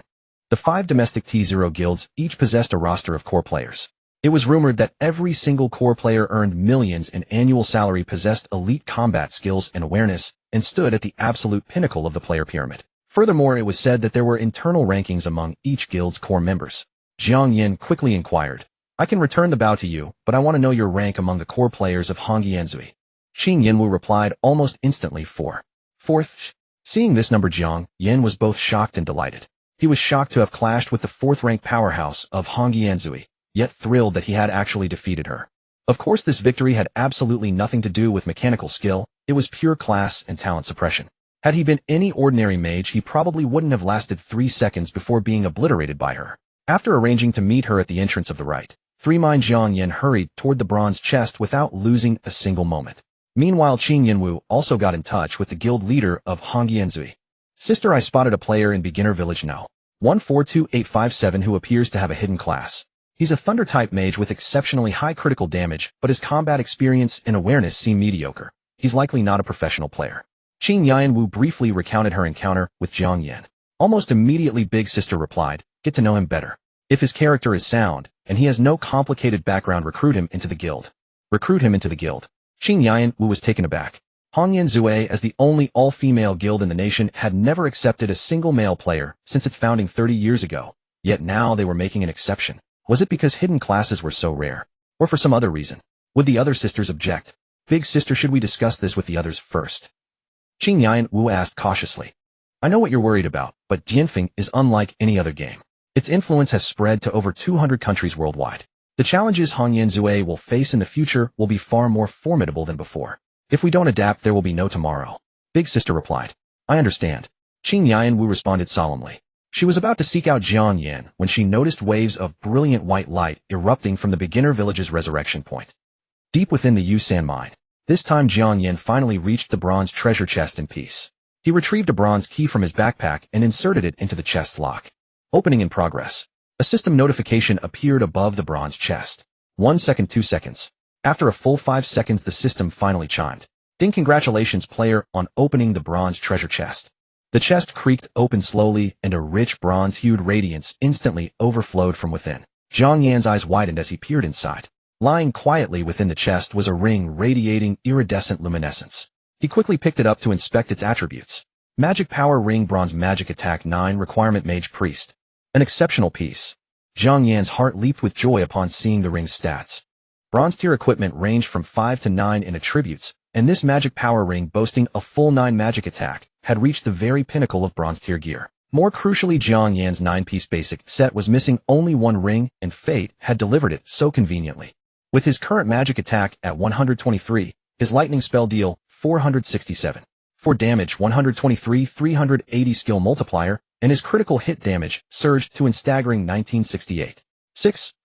The 5 domestic T0 guilds each possessed a roster of core players. It was rumored that every single core player earned millions in annual salary, possessed elite combat skills and awareness, and stood at the absolute pinnacle of the player pyramid. Furthermore, it was said that there were internal rankings among each guild's core members. Jiang Yan quickly inquired, I can return the bow to you, but I want to know your rank among the core players of Hongyanzui. Qin Yinwu replied almost instantly, 4th. Seeing this number, Jiang Yan was both shocked and delighted. He was shocked to have clashed with the 4th-rank powerhouse of Hongyanzui, yet thrilled that he had actually defeated her. Of course, this victory had absolutely nothing to do with mechanical skill, it was pure class and talent suppression. Had he been any ordinary mage, he probably wouldn't have lasted 3 seconds before being obliterated by her. After arranging to meet her at the entrance of the right, 3-mind Jiang Yan hurried toward the bronze chest without losing a single moment. Meanwhile, Qin Yinwu also got in touch with the guild leader of Hongyanzui. Sister, I spotted a player in beginner village No. 142857 who appears to have a hidden class. He's a thunder-type mage with exceptionally high critical damage, but his combat experience and awareness seem mediocre. He's likely not a professional player. Qin Yinwu briefly recounted her encounter with Jiang Yan. Almost immediately, Big Sister replied, get to know him better. If his character is sound, and he has no complicated background, recruit him into the guild. Recruit him into the guild. Qin Yinwu was taken aback. Hongyanzui, as the only all-female guild in the nation, had never accepted a single male player since its founding 30 years ago, yet now they were making an exception. Was it because hidden classes were so rare? Or for some other reason? Would the other sisters object? Big Sister, should we discuss this with the others first? Qin Yinwu asked cautiously. I know what you're worried about, but Dianfeng is unlike any other game. Its influence has spread to over 200 countries worldwide. The challenges Hongyanzui will face in the future will be far more formidable than before. If we don't adapt, there will be no tomorrow. Big Sister replied. I understand. Qin Yinwu responded solemnly. She was about to seek out Jiang Yan when she noticed waves of brilliant white light erupting from the beginner village's resurrection point. Deep within the Yusan mine, this time Jiang Yan finally reached the bronze treasure chest in peace. He retrieved a bronze key from his backpack and inserted it into the chest's lock. Opening in progress. A system notification appeared above the bronze chest. 1 second, 2 seconds. After a full 5 seconds, the system finally chimed. Ding, congratulations player on opening the bronze treasure chest. The chest creaked open slowly and a rich bronze-hued radiance instantly overflowed from within. Jiang Yan's eyes widened as he peered inside. Lying quietly within the chest was a ring radiating iridescent luminescence. He quickly picked it up to inspect its attributes. Magic Power Ring, Bronze Magic Attack 9, Requirement Mage Priest. An exceptional piece. Jiang Yan's heart leaped with joy upon seeing the ring's stats. Bronze tier equipment ranged from 5 to 9 in attributes, and this Magic Power Ring, boasting a full 9 magic attack, had reached the very pinnacle of bronze tier gear. More crucially, Jiang Yan's 9-piece basic set was missing only 1 ring, and fate had delivered it so conveniently. With his current magic attack at 123, his lightning spell deal 467. For damage 123, 380 skill multiplier, and his critical hit damage surged to a staggering 1968.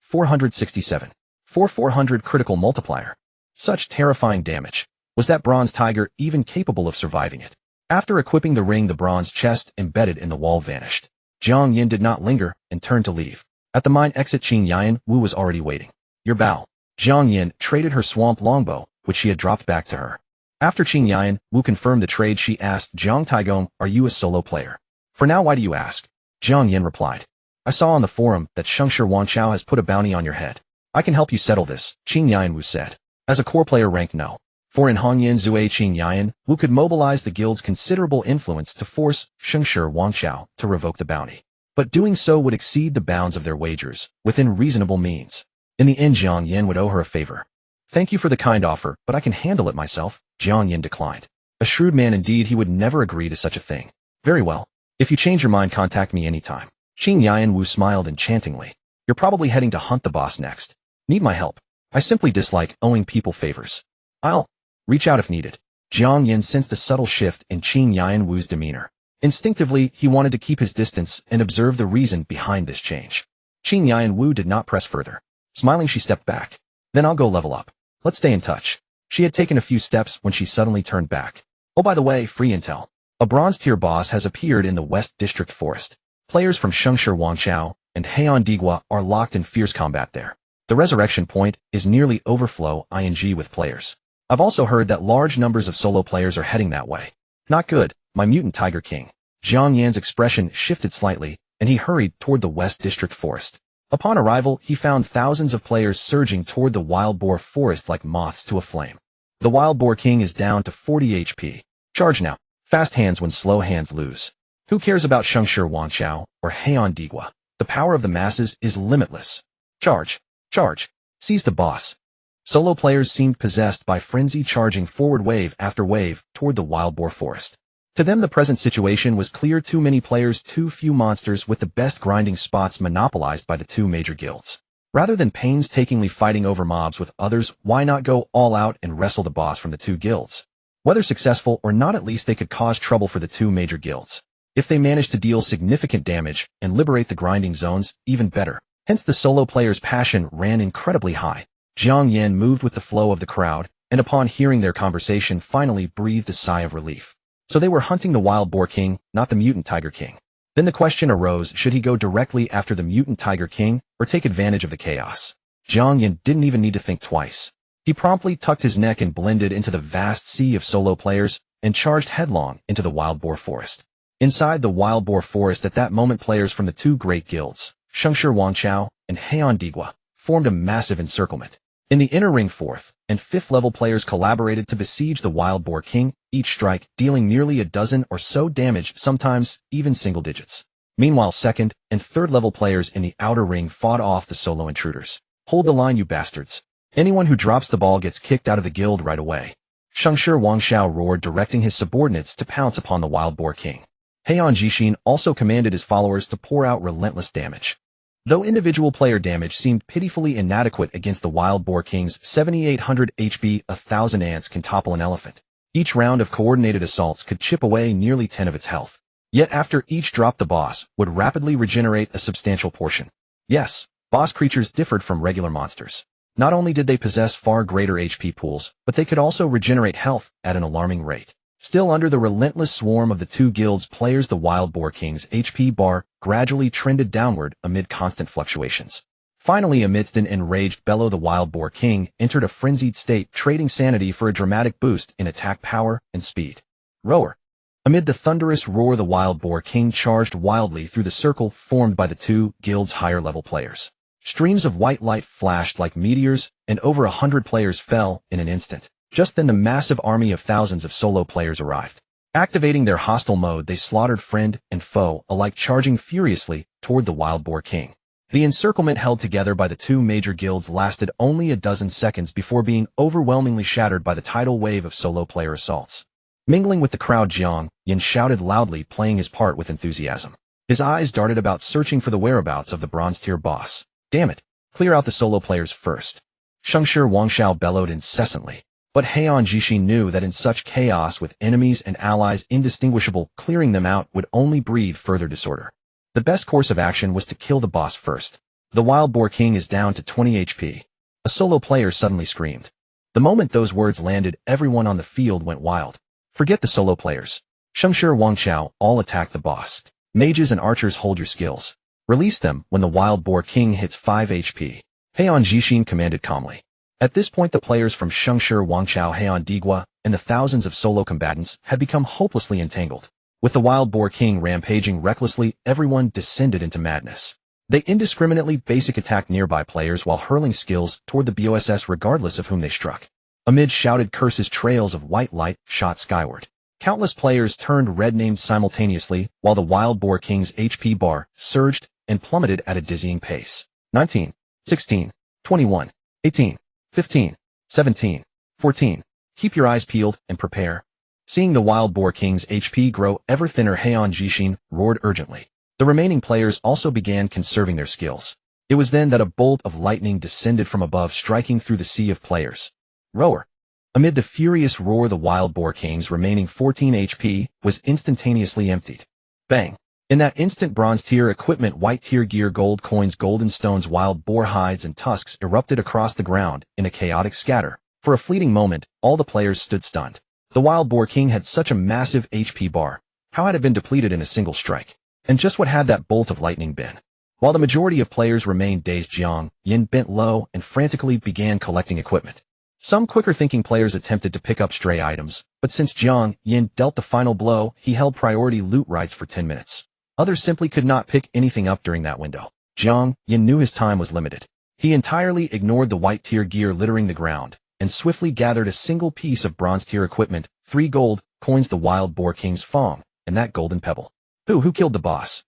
467. 400 critical multiplier. Such terrifying damage. Was that bronze tiger even capable of surviving it? After equipping the ring, the bronze chest embedded in the wall vanished. Jiang Yan did not linger and turned to leave. At the mine exit, Qing Yan Wu was already waiting. Your bow. Jiang Yan traded her swamp longbow, which she had dropped back to her. After Qing Yan Wu confirmed the trade, she asked Jiang Taigong, are you a solo player? For now, why do you ask? Jiang Yan replied. I saw on the forum that Shengshi Wanchao has put a bounty on your head. I can help you settle this, Qing Yan Wu said. As a core player, rank no. For in Hongyan Zue, Qing Yan Wu could mobilize the guild's considerable influence to force Shengshi Wanchao to revoke the bounty. But doing so would exceed the bounds of their wagers, within reasonable means. In the end, Jiang Yan would owe her a favor. Thank you for the kind offer, but I can handle it myself, Jiang Yan declined. A shrewd man indeed, he would never agree to such a thing. Very well. If you change your mind, contact me anytime. Qing Yan Wu smiled enchantingly. You're probably heading to hunt the boss next. Need my help? I simply dislike owing people favors. I'll reach out if needed. Jiang Yan sensed a subtle shift in Qing Yan Wu's demeanor. Instinctively, he wanted to keep his distance and observe the reason behind this change. Qing Yan Wu did not press further. Smiling, she stepped back. Then I'll go level up. Let's stay in touch. She had taken a few steps when she suddenly turned back. Oh, by the way, free intel. A bronze tier boss has appeared in the West District Forest. Players from Shengshi Wanchao and Heian Digua are locked in fierce combat there. The resurrection point is nearly overflow ing with players. I've also heard that large numbers of solo players are heading that way. Not good, my mutant tiger king. Jiang Yan's expression shifted slightly, and he hurried toward the West District Forest. Upon arrival, he found thousands of players surging toward the wild boar forest like moths to a flame. The wild boar king is down to 40 HP. Charge now. Fast hands when slow hands lose. Who cares about Shengshi Wanchao or Heian Digua? The power of the masses is limitless. Charge. Charge. Seize the boss. Solo players seemed possessed by frenzy, charging forward wave after wave toward the wild boar forest. To them, the present situation was clear: too many players, too few monsters, with the best grinding spots monopolized by the two major guilds. Rather than painstakingly fighting over mobs with others, why not go all out and wrestle the boss from the two guilds? Whether successful or not, at least they could cause trouble for the two major guilds. If they managed to deal significant damage and liberate the grinding zones, even better. Hence the solo players' passion ran incredibly high. Jiang Yan moved with the flow of the crowd, and upon hearing their conversation finally breathed a sigh of relief. So they were hunting the wild boar king, not the mutant tiger king. Then the question arose, should he go directly after the mutant tiger king, or take advantage of the chaos? Jiang Yan didn't even need to think twice. He promptly tucked his neck and blended into the vast sea of solo players, and charged headlong into the wild boar forest. Inside the wild boar forest at that moment, players from the two great guilds, Shengshi Wanchao and Heian Digua, formed a massive encirclement. In the inner ring, 4th and 5th level players collaborated to besiege the wild boar king, each strike dealing nearly a dozen or so damage, sometimes even single digits. Meanwhile, 2nd and 3rd level players in the outer ring fought off the solo intruders. Hold the line, you bastards. Anyone who drops the ball gets kicked out of the guild right away. Shengshi Wanchao roared, directing his subordinates to pounce upon the wild boar king. Heian Jixin also commanded his followers to pour out relentless damage. Though individual player damage seemed pitifully inadequate against the wild boar king's 7,800 HP, 1,000 ants can topple an elephant. Each round of coordinated assaults could chip away nearly 10 of its health. Yet after each drop, the boss would rapidly regenerate a substantial portion. Yes, boss creatures differed from regular monsters. Not only did they possess far greater HP pools, but they could also regenerate health at an alarming rate. Still, under the relentless swarm of the two guilds' players, the wild boar king's HP bar gradually trended downward amid constant fluctuations. Finally, amidst an enraged bellow, the wild boar king entered a frenzied state, trading sanity for a dramatic boost in attack power and speed. Roar. Amid the thunderous roar, the wild boar king charged wildly through the circle formed by the two guilds' higher-level players. Streams of white light flashed like meteors, and over 100 players fell in an instant. Just then, the massive army of thousands of solo players arrived. Activating their hostile mode, they slaughtered friend and foe alike, charging furiously toward the wild boar king. The encirclement held together by the two major guilds lasted only a dozen seconds before being overwhelmingly shattered by the tidal wave of solo player assaults. Mingling with the crowd, Jiang Yan shouted loudly, playing his part with enthusiasm. His eyes darted about, searching for the whereabouts of the bronze-tier boss. Damn it! Clear out the solo players first. Shengshi Wanchao bellowed incessantly. But Heian Jixin knew that in such chaos, with enemies and allies indistinguishable, clearing them out would only breed further disorder. The best course of action was to kill the boss first. The wild boar king is down to 20 HP. A solo player suddenly screamed. The moment those words landed, everyone on the field went wild. Forget the solo players. Shengshi Wangchao, all attack the boss. Mages and archers, hold your skills. Release them when the Wild Boar King hits 5 HP. Heian Jixin commanded calmly. At this point, the players from Shengshi Wangchao, Heian Digua, and the thousands of solo combatants had become hopelessly entangled. With the Wild Boar King rampaging recklessly, everyone descended into madness. They indiscriminately basic attacked nearby players while hurling skills toward the BOSS regardless of whom they struck. Amid shouted curses, trails of white light shot skyward. Countless players turned red, named simultaneously, while the Wild Boar King's HP bar surged and plummeted at a dizzying pace. 19, 16, 21, 18, 15, 17, 14. Keep your eyes peeled and prepare. Seeing the Wild Boar King's HP grow ever thinner, Heian Jixin roared urgently. The remaining players also began conserving their skills. It was then that a bolt of lightning descended from above, striking through the sea of players. Roar. Amid the furious roar, the Wild Boar King's remaining 14 HP was instantaneously emptied. Bang. In that instant, bronze tier equipment, white tier gear, gold coins, golden stones, wild boar hides, and tusks erupted across the ground in a chaotic scatter. For a fleeting moment, all the players stood stunned. The Wild Boar King had such a massive HP bar. How had it been depleted in a single strike? And just what had that bolt of lightning been? While the majority of players remained dazed, Jiang Yan bent low and frantically began collecting equipment. Some quicker-thinking players attempted to pick up stray items, but since Jiang Yan dealt the final blow, he held priority loot rights for 10 minutes. Others simply could not pick anything up during that window. Jiang Yan knew his time was limited. He entirely ignored the white tier gear littering the ground, and swiftly gathered a single piece of bronze tier equipment, 3 gold coins, the Wild Boar King's Fong, and that golden pebble. Who killed the boss?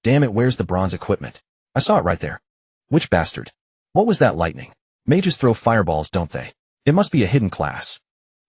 Damn it, where's the bronze equipment? I saw it right there. Which bastard? What was that lightning? Mages throw fireballs, don't they? It must be a hidden class.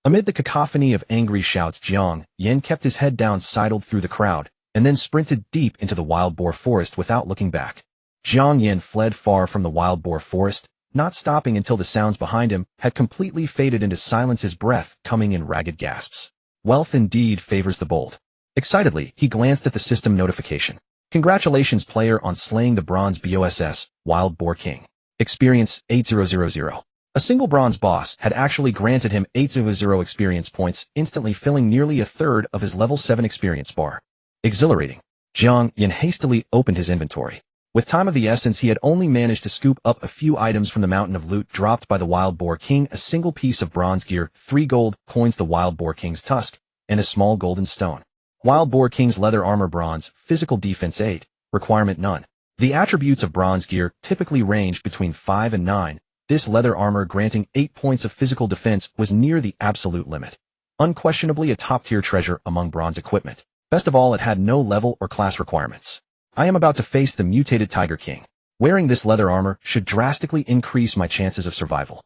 Amid the cacophony of angry shouts, Jiang Yan kept his head down, sidled through the crowd, and then sprinted deep into the wild boar forest without looking back. Jiang Yan fled far from the wild boar forest, not stopping until the sounds behind him had completely faded into silence, his breath coming in ragged gasps. Wealth indeed favors the bold. Excitedly, he glanced at the system notification. Congratulations, player, on slaying the bronze BOSS, Wild Boar King. Experience 8000. A single bronze boss had actually granted him 800 experience points, instantly filling nearly a third of his level 7 experience bar. Exhilarating. Jiang Yan hastily opened his inventory. With time of the essence, he had only managed to scoop up a few items from the mountain of loot dropped by the Wild Boar King: a single piece of bronze gear, 3 gold coins, the Wild Boar King's tusk, and a small golden stone. Wild Boar King's leather armor, bronze, physical defense 8, requirement none. The attributes of bronze gear typically ranged between 5 and 9. This leather armor, granting 8 points of physical defense, was near the absolute limit. Unquestionably a top-tier treasure among bronze equipment. Best of all, it had no level or class requirements. I am about to face the mutated Tiger King. Wearing this leather armor should drastically increase my chances of survival.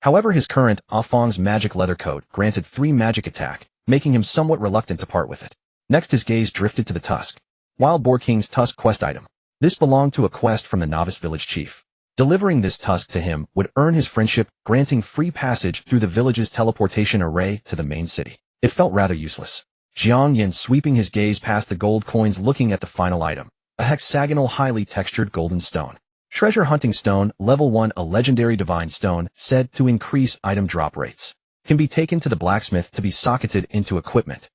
However, his current Afong's magic leather coat granted 3 magic attack, making him somewhat reluctant to part with it. Next, his gaze drifted to the tusk. Wild Boar King's tusk quest item. This belonged to a quest from the novice village chief. Delivering this tusk to him would earn his friendship, granting free passage through the village's teleportation array to the main city. It felt rather useless. Jiang Yan sweeping his gaze past the gold coins, looking at the final item. A hexagonal, highly textured golden stone. Treasure hunting stone, level 1, a legendary divine stone, said to increase item drop rates. Can be taken to the blacksmith to be socketed into equipment.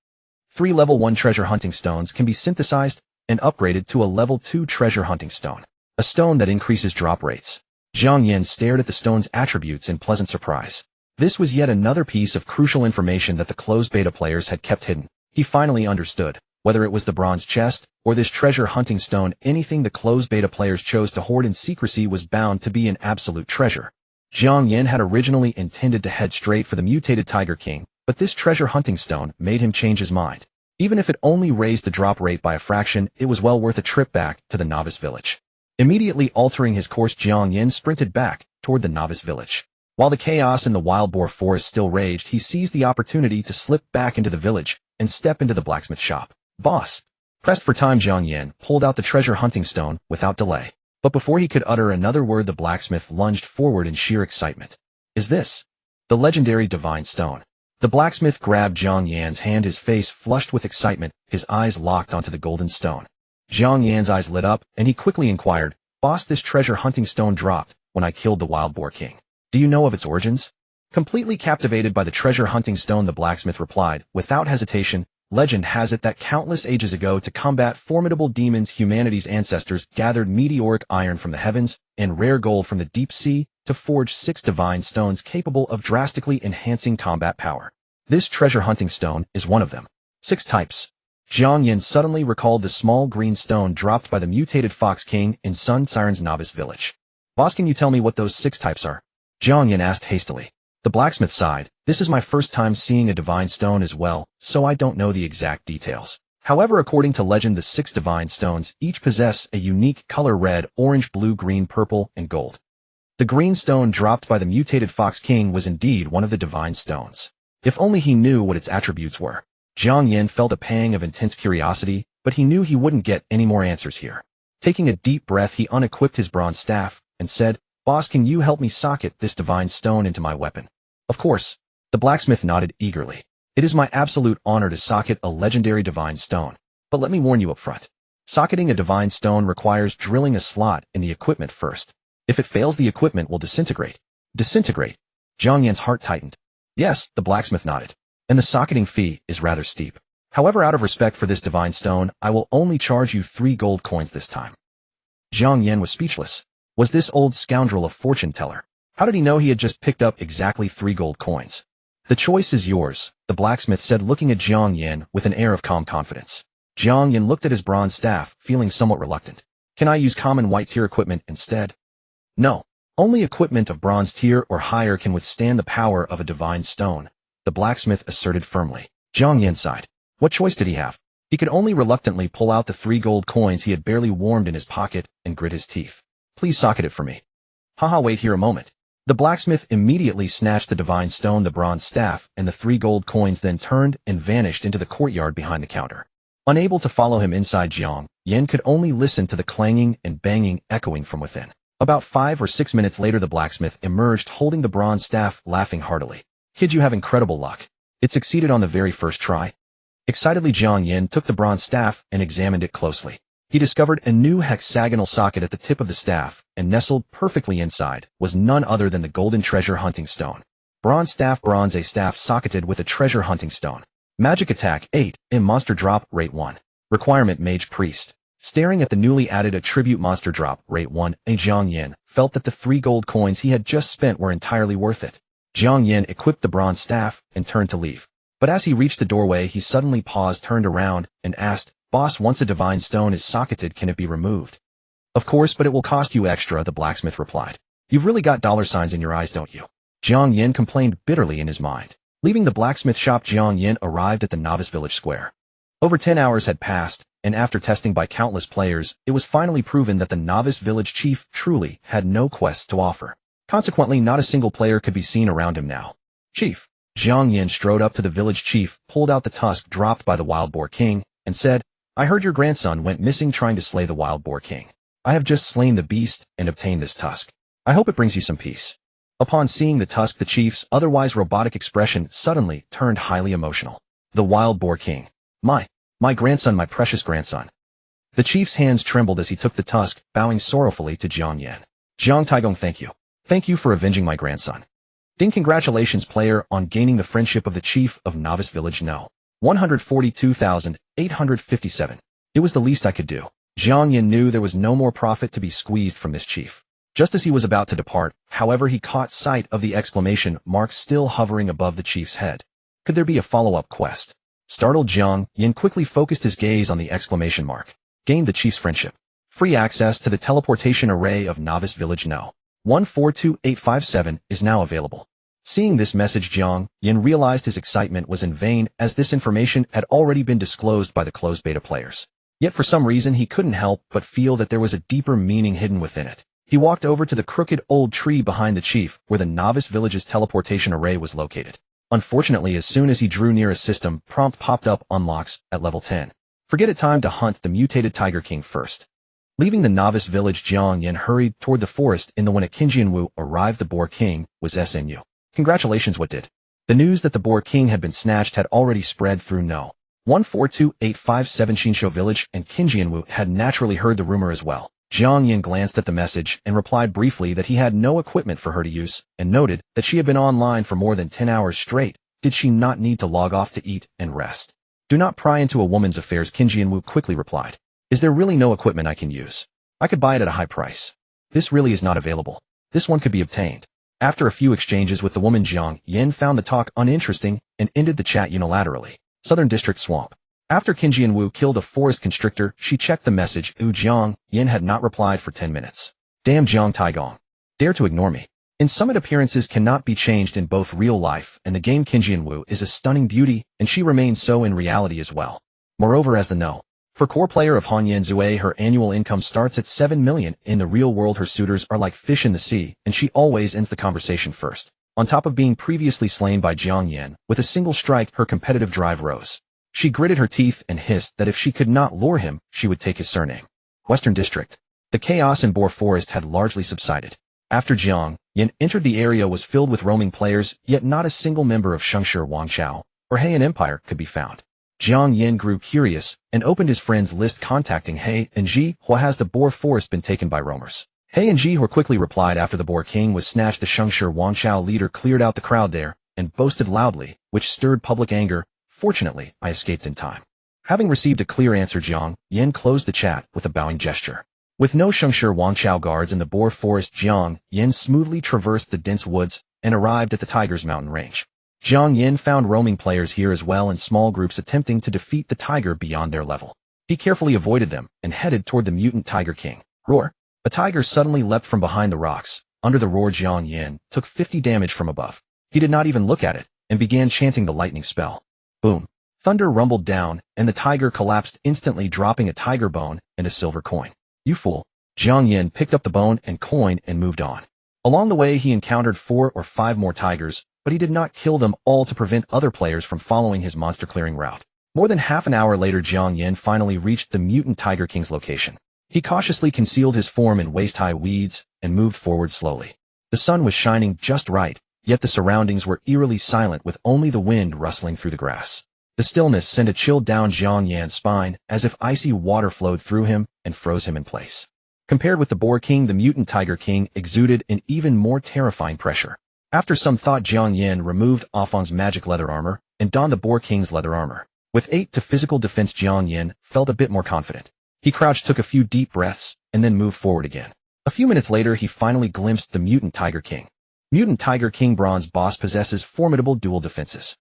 3 level 1 treasure hunting stones can be synthesized and upgraded to a level 2 treasure hunting stone. A stone that increases drop rates. Jiang Yan stared at the stone's attributes in pleasant surprise. This was yet another piece of crucial information that the closed beta players had kept hidden. He finally understood. Whether it was the bronze chest or this treasure hunting stone, anything the closed beta players chose to hoard in secrecy was bound to be an absolute treasure. Jiang Yan had originally intended to head straight for the mutated Tiger King, but this treasure hunting stone made him change his mind. Even if it only raised the drop rate by a fraction, it was well worth a trip back to the novice village. Immediately altering his course, Jiang Yan sprinted back toward the novice village. While the chaos in the wild boar forest still raged, he seized the opportunity to slip back into the village and step into the blacksmith shop. Boss. Pressed for time, Jiang Yan pulled out the treasure hunting stone without delay. But before he could utter another word, the blacksmith lunged forward in sheer excitement. Is this the legendary divine stone? The blacksmith grabbed Jiang Yan's hand, his face flushed with excitement, his eyes locked onto the golden stone. Jiang Yan's eyes lit up, and he quickly inquired, Boss, this treasure hunting stone dropped when I killed the Wild Boar King. Do you know of its origins? Completely captivated by the treasure-hunting stone, the blacksmith replied, without hesitation, legend has it that countless ages ago, to combat formidable demons, humanity's ancestors gathered meteoric iron from the heavens and rare gold from the deep sea to forge 6 divine stones capable of drastically enhancing combat power. This treasure-hunting stone is one of them. 6 types. Jiang Yan suddenly recalled the small green stone dropped by the mutated Fox King in Sun Siren's novice village. Boss, can you tell me what those 6 types are? Jiang Yan asked hastily. The blacksmith sighed. This is my first time seeing a divine stone as well, so I don't know the exact details. However, according to legend, the 6 divine stones each possess a unique color: red, orange, blue, green, purple, and gold. The green stone dropped by the mutated Fox King was indeed one of the divine stones. If only he knew what its attributes were. Jiang Yan felt a pang of intense curiosity, but he knew he wouldn't get any more answers here. Taking a deep breath, he unequipped his bronze staff and said, Boss, can you help me socket this divine stone into my weapon? Of course. The blacksmith nodded eagerly. It is my absolute honor to socket a legendary divine stone. But let me warn you up front. Socketing a divine stone requires drilling a slot in the equipment first. If it fails, the equipment will disintegrate. Disintegrate? Jiang Yan's heart tightened. Yes, the blacksmith nodded. And the socketing fee is rather steep. However, out of respect for this divine stone, I will only charge you 3 gold coins this time. Jiang Yan was speechless. Was this old scoundrel a fortune teller? How did he know he had just picked up exactly 3 gold coins? The choice is yours, the blacksmith said, looking at Jiang Yan with an air of calm confidence. Jiang Yan looked at his bronze staff, feeling somewhat reluctant. Can I use common white tier equipment instead? No. Only equipment of bronze tier or higher can withstand the power of a divine stone, the blacksmith asserted firmly. Jiang Yan sighed. What choice did he have? He could only reluctantly pull out the 3 gold coins he had barely warmed in his pocket and grit his teeth. Please socket it for me. Haha, wait here a moment. The blacksmith immediately snatched the divine stone, the bronze staff, and the 3 gold coins, then turned and vanished into the courtyard behind the counter. Unable to follow him inside, Jiang Yan could only listen to the clanging and banging echoing from within. About 5 or 6 minutes later, the blacksmith emerged holding the bronze staff, laughing heartily. Kid, you have incredible luck. It succeeded on the very first try. Excitedly, Jiang Yan took the bronze staff and examined it closely. He discovered a new hexagonal socket at the tip of the staff, and nestled perfectly inside was none other than the golden treasure hunting stone. Bronze staff, bronze a staff socketed with a treasure hunting stone. Magic attack 8, and monster drop rate 1. Requirement: Mage Priest. Staring at the newly added attribute monster drop rate 1, Jiang Yan felt that the 3 gold coins he had just spent were entirely worth it. Jiang Yan equipped the bronze staff and turned to leave. But as he reached the doorway, he suddenly paused, turned around, and asked, Boss, once a divine stone is socketed, can it be removed? Of course, but it will cost you extra, the blacksmith replied. You've really got dollar signs in your eyes, don't you? Jiang Yan complained bitterly in his mind. Leaving the blacksmith shop, Jiang Yan arrived at the novice village square. Over 10 hours had passed, and after testing by countless players, it was finally proven that the novice village chief truly had no quests to offer. Consequently, not a single player could be seen around him now. Chief. Jiang Yan strode up to the village chief, pulled out the tusk dropped by the wild boar king, and said, I heard your grandson went missing trying to slay the wild boar king. I have just slain the beast and obtained this tusk. I hope it brings you some peace. Upon seeing the tusk, the chief's otherwise robotic expression suddenly turned highly emotional. The wild boar king. My grandson, my precious grandson. The chief's hands trembled as he took the tusk, bowing sorrowfully to Jiang Yan. Jiang Taigong, thank you. Thank you for avenging my grandson. Ding, congratulations, player, on gaining the friendship of the chief of Novice Village. No. 142,857. It was the least I could do. Jiang Yan knew there was no more profit to be squeezed from this chief. Just as he was about to depart, however, he caught sight of the exclamation mark still hovering above the chief's head. Could there be a follow-up quest? Startled, Jiang Yan quickly focused his gaze on the exclamation mark. Gained the chief's friendship. Free access to the teleportation array of Novice Village. No. 142,857 is now available. Seeing this message, Jiang Yan realized his excitement was in vain, as this information had already been disclosed by the closed beta players. Yet for some reason he couldn't help but feel that there was a deeper meaning hidden within it. He walked over to the crooked old tree behind the chief, where the Novice Village's teleportation array was located. Unfortunately, as soon as he drew near, a system prompt popped up: unlocks at level 10. Forget it, time to hunt the mutated Tiger King first. Leaving the Novice Village, Jiang Yan hurried toward the forest in the when a Qinjianwu arrived. The Boar King was SNU. Congratulations, what did? The news that the Boar King had been snatched had already spread through No. 142,857 Xinsho Village, and Qinjianwu had naturally heard the rumor as well. Jiang Yan glanced at the message and replied briefly that he had no equipment for her to use, and noted that she had been online for more than 10 hours straight. Did she not need to log off to eat and rest? Do not pry into a woman's affairs, Jianwu quickly replied. Is there really no equipment I can use? I could buy it at a high price. This really is not available. This one could be obtained. After a few exchanges with the woman, Jiang Yan found the talk uninteresting and ended the chat unilaterally. Southern District Swamp. After Jianwu killed a forest constrictor, she checked the message. Jiang Yan had not replied for 10 minutes. Damn Jiang Taigong. Dare to ignore me. In summit appearances cannot be changed in both real life and the game. Jianwu is a stunning beauty, and she remains so in reality as well. Moreover, as the no. For core player of Hanyan Zue, her annual income starts at 7 million. In the real world, her suitors are like fish in the sea, and she always ends the conversation first. On top of being previously slain by Jiang Yan, with a single strike, her competitive drive rose. She gritted her teeth and hissed that if she could not lure him, she would take his surname. Western District. The chaos in Boar Forest had largely subsided. After Jiang Yan entered, the area was filled with roaming players, yet not a single member of Shengshi Wangchao or Heian Empire could be found. Jiang Yan grew curious and opened his friends list, contacting He and Ji. Why has the Boar Forest been taken by roamers? He and Ji quickly replied after the Boar King was snatched. The Shengshi Wangchao leader cleared out the crowd there and boasted loudly, which stirred public anger. Fortunately, I escaped in time. Having received a clear answer, Jiang Yan closed the chat with a bowing gesture. With no Shengshi Wangchao guards in the Boar Forest, Jiang Yan smoothly traversed the dense woods and arrived at the Tiger's mountain range. Jiang Yan found roaming players here as well, in small groups attempting to defeat the tiger beyond their level. He carefully avoided them and headed toward the mutant Tiger King. Roar! A tiger suddenly leapt from behind the rocks. Under the roar, Jiang Yan took 50 damage from above. He did not even look at it and began chanting the lightning spell. Boom! Thunder rumbled down, and the tiger collapsed instantly, dropping a tiger bone and a silver coin. You fool! Jiang Yan picked up the bone and coin and moved on. Along the way, he encountered 4 or 5 more tigers, but he did not kill them all to prevent other players from following his monster-clearing route. More than half an hour later, Jiang Yan finally reached the mutant Tiger King's location. He cautiously concealed his form in waist-high weeds and moved forward slowly. The sun was shining just right, yet the surroundings were eerily silent, with only the wind rustling through the grass. The stillness sent a chill down Jiang Yan's spine, as if icy water flowed through him and froze him in place. Compared with the Boar King, the mutant Tiger King exuded an even more terrifying pressure. After some thought, Jiang Yan removed Afang's magic leather armor and donned the Boar King's leather armor. With 8 to physical defense, Jiang Yan felt a bit more confident. He crouched, took a few deep breaths, and then moved forward again. A few minutes later, he finally glimpsed the mutant Tiger King. Mutant Tiger King Bronze Boss possesses formidable dual defenses.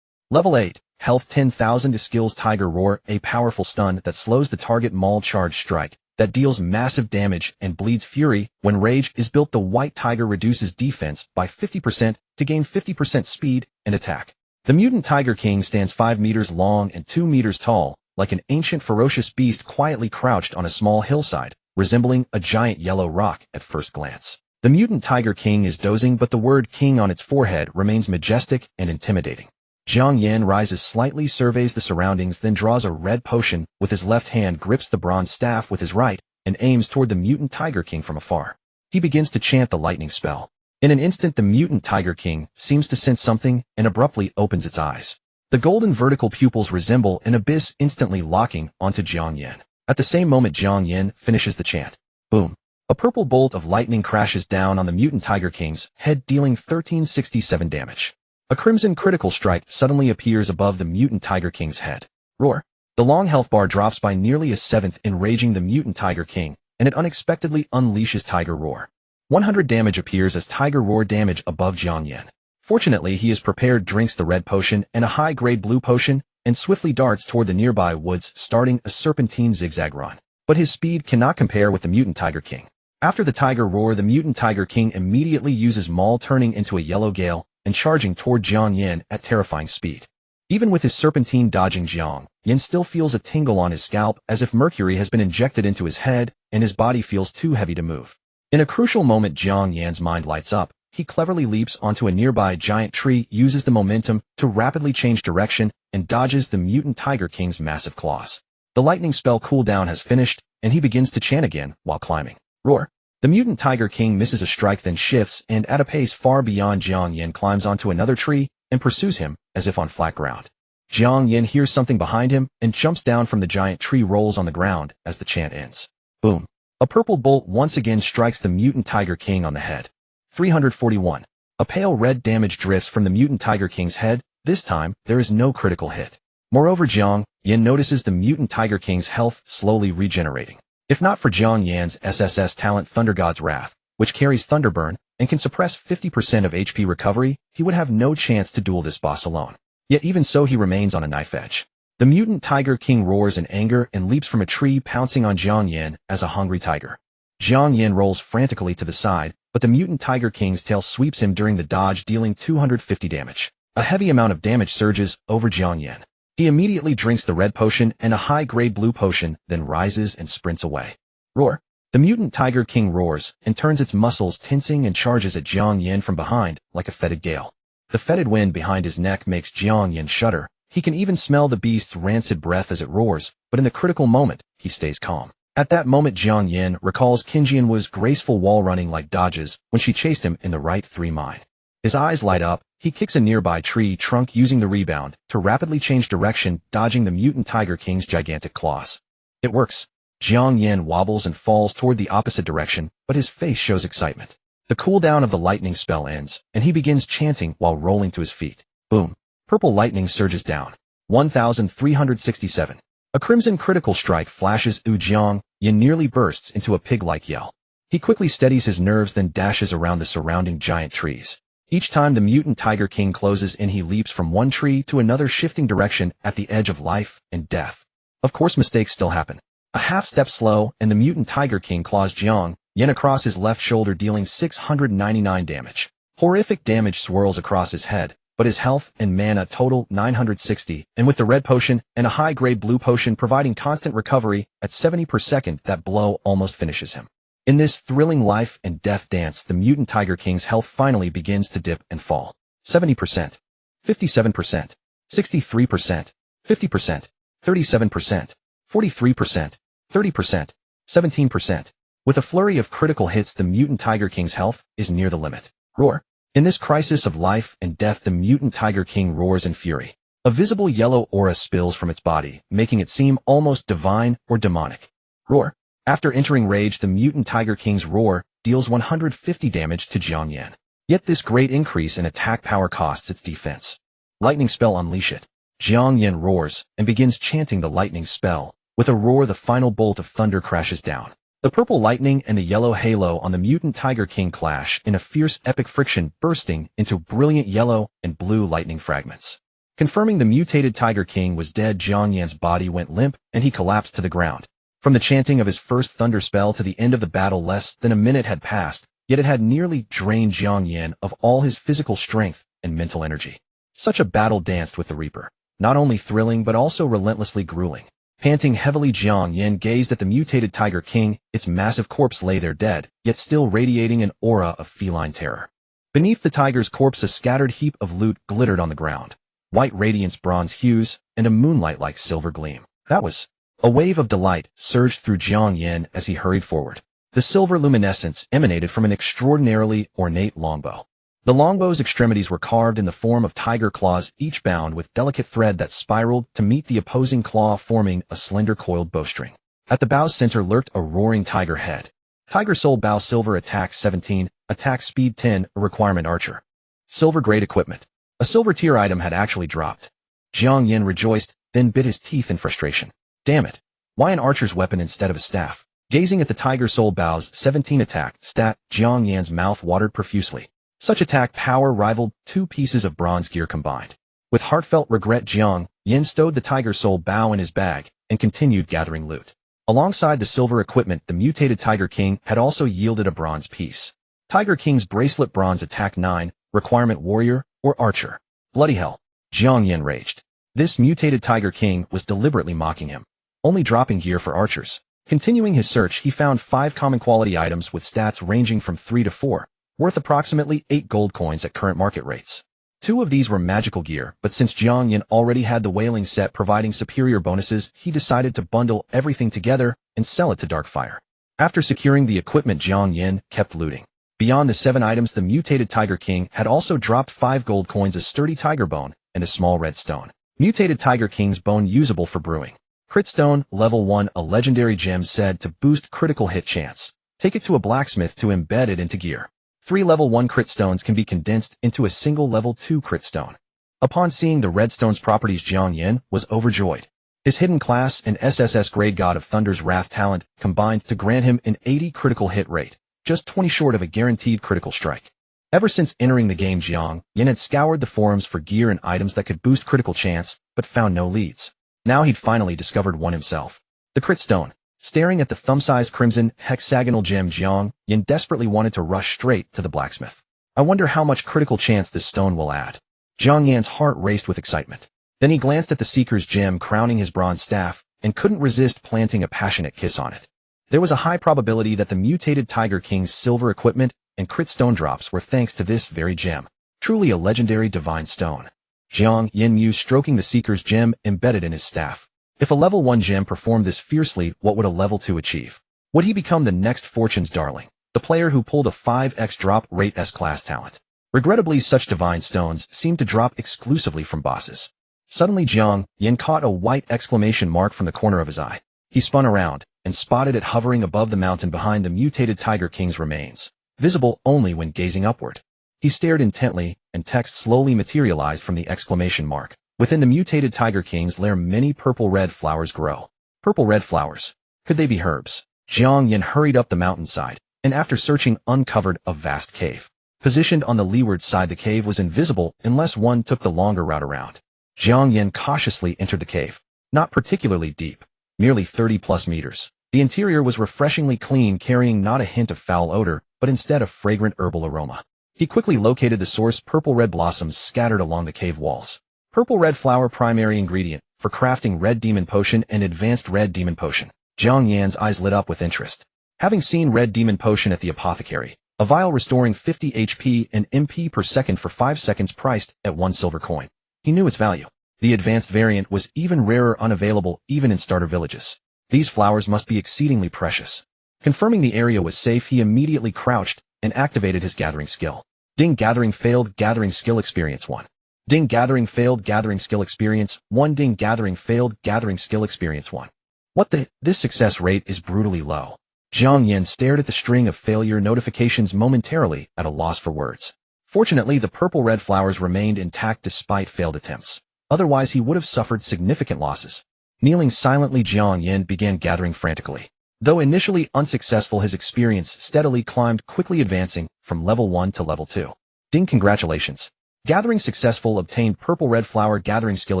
Level 8, health 10,000, skills Tiger Roar, a powerful stun that slows the target maul charge strike, that deals massive damage and bleeds fury. When Rage is built, the White Tiger reduces defense by 50% to gain 50% speed and attack. The mutant Tiger King stands 5 meters long and 2 meters tall, like an ancient ferocious beast quietly crouched on a small hillside, resembling a giant yellow rock at first glance. The mutant Tiger King is dozing, but the word King on its forehead remains majestic and intimidating. Jiang Yan rises slightly, surveys the surroundings, then draws a red potion with his left hand, grips the bronze staff with his right, and aims toward the mutant Tiger King from afar. He begins to chant the lightning spell. In an instant, the mutant Tiger King seems to sense something and abruptly opens its eyes. The golden vertical pupils resemble an abyss, instantly locking onto Jiang Yan. At the same moment, Jiang Yan finishes the chant. Boom! A purple bolt of lightning crashes down on the mutant Tiger King's head, dealing 1367 damage. A crimson critical strike suddenly appears above the mutant Tiger King's head. Roar! The long health bar drops by nearly a seventh, enraging the mutant Tiger King, and it unexpectedly unleashes Tiger Roar. 100 damage appears as Tiger Roar damage above Jiang Yan. Fortunately, he is prepared, drinks the red potion and a high-grade blue potion, and swiftly darts toward the nearby woods, starting a serpentine zigzag run. But his speed cannot compare with the mutant Tiger King. After the Tiger Roar, the mutant Tiger King immediately uses Maul, turning into a yellow gale and charging toward Jiang Yan at terrifying speed. Even with his serpentine dodging, Jiang Yan still feels a tingle on his scalp, as if mercury has been injected into his head, and his body feels too heavy to move. In a crucial moment, Jiang Yan's mind lights up. He cleverly leaps onto a nearby giant tree, uses the momentum to rapidly change direction, and dodges the mutant Tiger King's massive claws. The lightning spell cooldown has finished, and he begins to chant again while climbing. Roar! The mutant Tiger King misses a strike, then shifts, and at a pace far beyond Jiang Yan climbs onto another tree and pursues him as if on flat ground. Jiang Yan hears something behind him and jumps down from the giant tree, rolls on the ground as the chant ends. Boom! A purple bolt once again strikes the mutant Tiger King on the head. 341. A pale red damage drifts from the mutant Tiger King's head. This time, there is no critical hit. Moreover, Jiang Yan notices the mutant Tiger King's health slowly regenerating. If not for Jiang Yan's SSS talent Thunder God's Wrath, which carries Thunderburn and can suppress 50% of HP recovery, he would have no chance to duel this boss alone. Yet even so, he remains on a knife edge. The mutant Tiger King roars in anger and leaps from a tree, pouncing on Jiang Yan as a hungry tiger. Jiang Yan rolls frantically to the side, but the mutant Tiger King's tail sweeps him during the dodge, dealing 250 damage. A heavy amount of damage surges over Jiang Yan. He immediately drinks the red potion and a high-grade blue potion, then rises and sprints away. Roar! The mutant Tiger King roars and turns its muscles tensing and charges at Jiang Yan from behind like a fetid gale. The fetid wind behind his neck makes Jiang Yan shudder. He can even smell the beast's rancid breath as it roars, but in the critical moment, he stays calm. At that moment, Jiang Yan recalls Qingjian's graceful wall-running like dodges when she chased him in the right 3 mine. His eyes light up. He kicks a nearby tree trunk using the rebound to rapidly change direction, dodging the mutant Tiger King's gigantic claws. It works. Jiang Yan wobbles and falls toward the opposite direction, but his face shows excitement. The cooldown of the lightning spell ends, and he begins chanting while rolling to his feet. Boom. Purple lightning surges down. 1367. A crimson critical strike flashes. Jiang Yan nearly bursts into a pig-like yell. He quickly steadies his nerves, then dashes around the surrounding giant trees. Each time the mutant Tiger King closes in, he leaps from one tree to another, shifting direction at the edge of life and death. Of course, mistakes still happen. A half-step slow, and the mutant Tiger King claws Jiang Yan across his left shoulder, dealing 699 damage. Horrific damage swirls across his head, but his health and mana total 960, and with the red potion and a high-grade blue potion providing constant recovery at 70 per second, that blow almost finishes him. In this thrilling life and death dance, the mutant Tiger King's health finally begins to dip and fall. 70%, 57%, 63%, 50%, 37%, 43%, 30%, 17%. With a flurry of critical hits, the mutant Tiger King's health is near the limit. Roar! In this crisis of life and death, the mutant Tiger King roars in fury. A visible yellow aura spills from its body, making it seem almost divine or demonic. Roar! After entering rage, the mutant Tiger King's roar deals 150 damage to Jiang Yan. Yet this great increase in attack power costs its defense. Lightning spell, unleash it. Jiang Yan roars and begins chanting the lightning spell. With a roar, the final bolt of thunder crashes down. The purple lightning and the yellow halo on the mutant Tiger King clash in a fierce epic friction, bursting into brilliant yellow and blue lightning fragments. Confirming the mutated Tiger King was dead, Jiang Yan's body went limp and he collapsed to the ground. From the chanting of his first thunder spell to the end of the battle, less than a minute had passed, yet it had nearly drained Jiang Yan of all his physical strength and mental energy. Such a battle danced with the Reaper. Not only thrilling but also relentlessly grueling. Panting heavily, Jiang Yan gazed at the mutated Tiger King. Its massive corpse lay there dead, yet still radiating an aura of feline terror. Beneath the tiger's corpse, a scattered heap of loot glittered on the ground. White radiance, bronze hues, and a moonlight-like silver gleam. That was... A wave of delight surged through Jiang Yan as he hurried forward. The silver luminescence emanated from an extraordinarily ornate longbow. The longbow's extremities were carved in the form of tiger claws, each bound with delicate thread that spiraled to meet the opposing claw, forming a slender coiled bowstring. At the bow's center lurked a roaring tiger head. Tiger Soul Bow, silver, attack 17, attack speed 10, a requirement archer. Silver grade equipment. A silver tier item had actually dropped. Jiang Yan rejoiced, then bit his teeth in frustration. Damn it. Why an archer's weapon instead of a staff? Gazing at the Tiger Soul Bow's 17 attack stat, Jiang Yan's mouth watered profusely. Such attack power rivaled 2 pieces of bronze gear combined. With heartfelt regret, Jiang Yan stowed the Tiger Soul Bow in his bag and continued gathering loot. Alongside the silver equipment, the mutated Tiger King had also yielded a bronze piece. Tiger King's bracelet, bronze, attack 9, requirement warrior or archer. Bloody hell. Jiang Yan raged. This mutated Tiger King was deliberately mocking him. Only dropping gear for archers. Continuing his search, he found 5 common quality items with stats ranging from 3 to 4, worth approximately 8 gold coins at current market rates. 2 of these were magical gear, but since Jiang Yan already had the Wailing set providing superior bonuses, he decided to bundle everything together and sell it to Darkfire. After securing the equipment, Jiang Yan kept looting. Beyond the 7 items, the mutated Tiger King had also dropped 5 gold coins, a sturdy tiger bone, and a small red stone. Mutated Tiger King's bone usable for brewing. Crit Stone, level 1, a legendary gem said to boost critical hit chance. Take it to a blacksmith to embed it into gear. 3 level 1 crit stones can be condensed into a single level 2 crit stone. Upon seeing the red stone's properties, Jiang Yan was overjoyed. His hidden class and SSS grade God of Thunder's Wrath talent combined to grant him an 80 critical hit rate, just 20 short of a guaranteed critical strike. Ever since entering the game, Jiang Yan had scoured the forums for gear and items that could boost critical chance, but found no leads. Now he'd finally discovered one himself. The crit stone. Staring at the thumb-sized crimson hexagonal gem, Jiang Yan desperately wanted to rush straight to the blacksmith. I wonder how much critical chance this stone will add. Jiang Yan's heart raced with excitement. Then he glanced at the seeker's gem crowning his bronze staff and couldn't resist planting a passionate kiss on it. There was a high probability that the mutated Tiger King's silver equipment and crit stone drops were thanks to this very gem. Truly a legendary divine stone. Jiang Yan mused, stroking the seeker's gem embedded in his staff. If a level 1 gem performed this fiercely, what would a level 2 achieve? Would he become the next Fortune's darling, the player who pulled a 5x drop rate S-class talent? Regrettably, such divine stones seemed to drop exclusively from bosses. Suddenly Jiang Yan caught a white exclamation mark from the corner of his eye. He spun around and spotted it hovering above the mountain behind the mutated Tiger King's remains, visible only when gazing upward. He stared intently, and text slowly materialized from the exclamation mark. Within the mutated Tiger King's lair, many purple-red flowers grow. Purple-red flowers. Could they be herbs? Jiang Yan hurried up the mountainside, and after searching, uncovered a vast cave. Positioned on the leeward side, the cave was invisible unless one took the longer route around. Jiang Yan cautiously entered the cave. Not particularly deep, merely 30+ meters. The interior was refreshingly clean, carrying not a hint of foul odor, but instead a fragrant herbal aroma. He quickly located the source: purple-red blossoms scattered along the cave walls. Purple-red flower, primary ingredient for crafting Red Demon Potion and Advanced Red Demon Potion. Jiang Yan's eyes lit up with interest. Having seen Red Demon Potion at the apothecary, a vial restoring 50 HP and MP per second for 5 seconds priced at 1 silver coin, he knew its value. The advanced variant was even rarer, unavailable even in starter villages. These flowers must be exceedingly precious. Confirming the area was safe, he immediately crouched and activated his gathering skill. Ding, gathering failed, gathering skill experience 1. Ding, gathering failed, gathering skill experience 1. Ding, gathering failed, gathering skill experience 1. What the? This success rate is brutally low. Jiang Yan stared at the string of failure notifications momentarily, at a loss for words. Fortunately, the purple-red flowers remained intact despite failed attempts. Otherwise, he would have suffered significant losses. Kneeling silently, Jiang Yan began gathering frantically. Though initially unsuccessful, his experience steadily climbed, quickly advancing from level 1 to level 2. Ding, congratulations. Gathering successful, obtained purple-red flower, gathering skill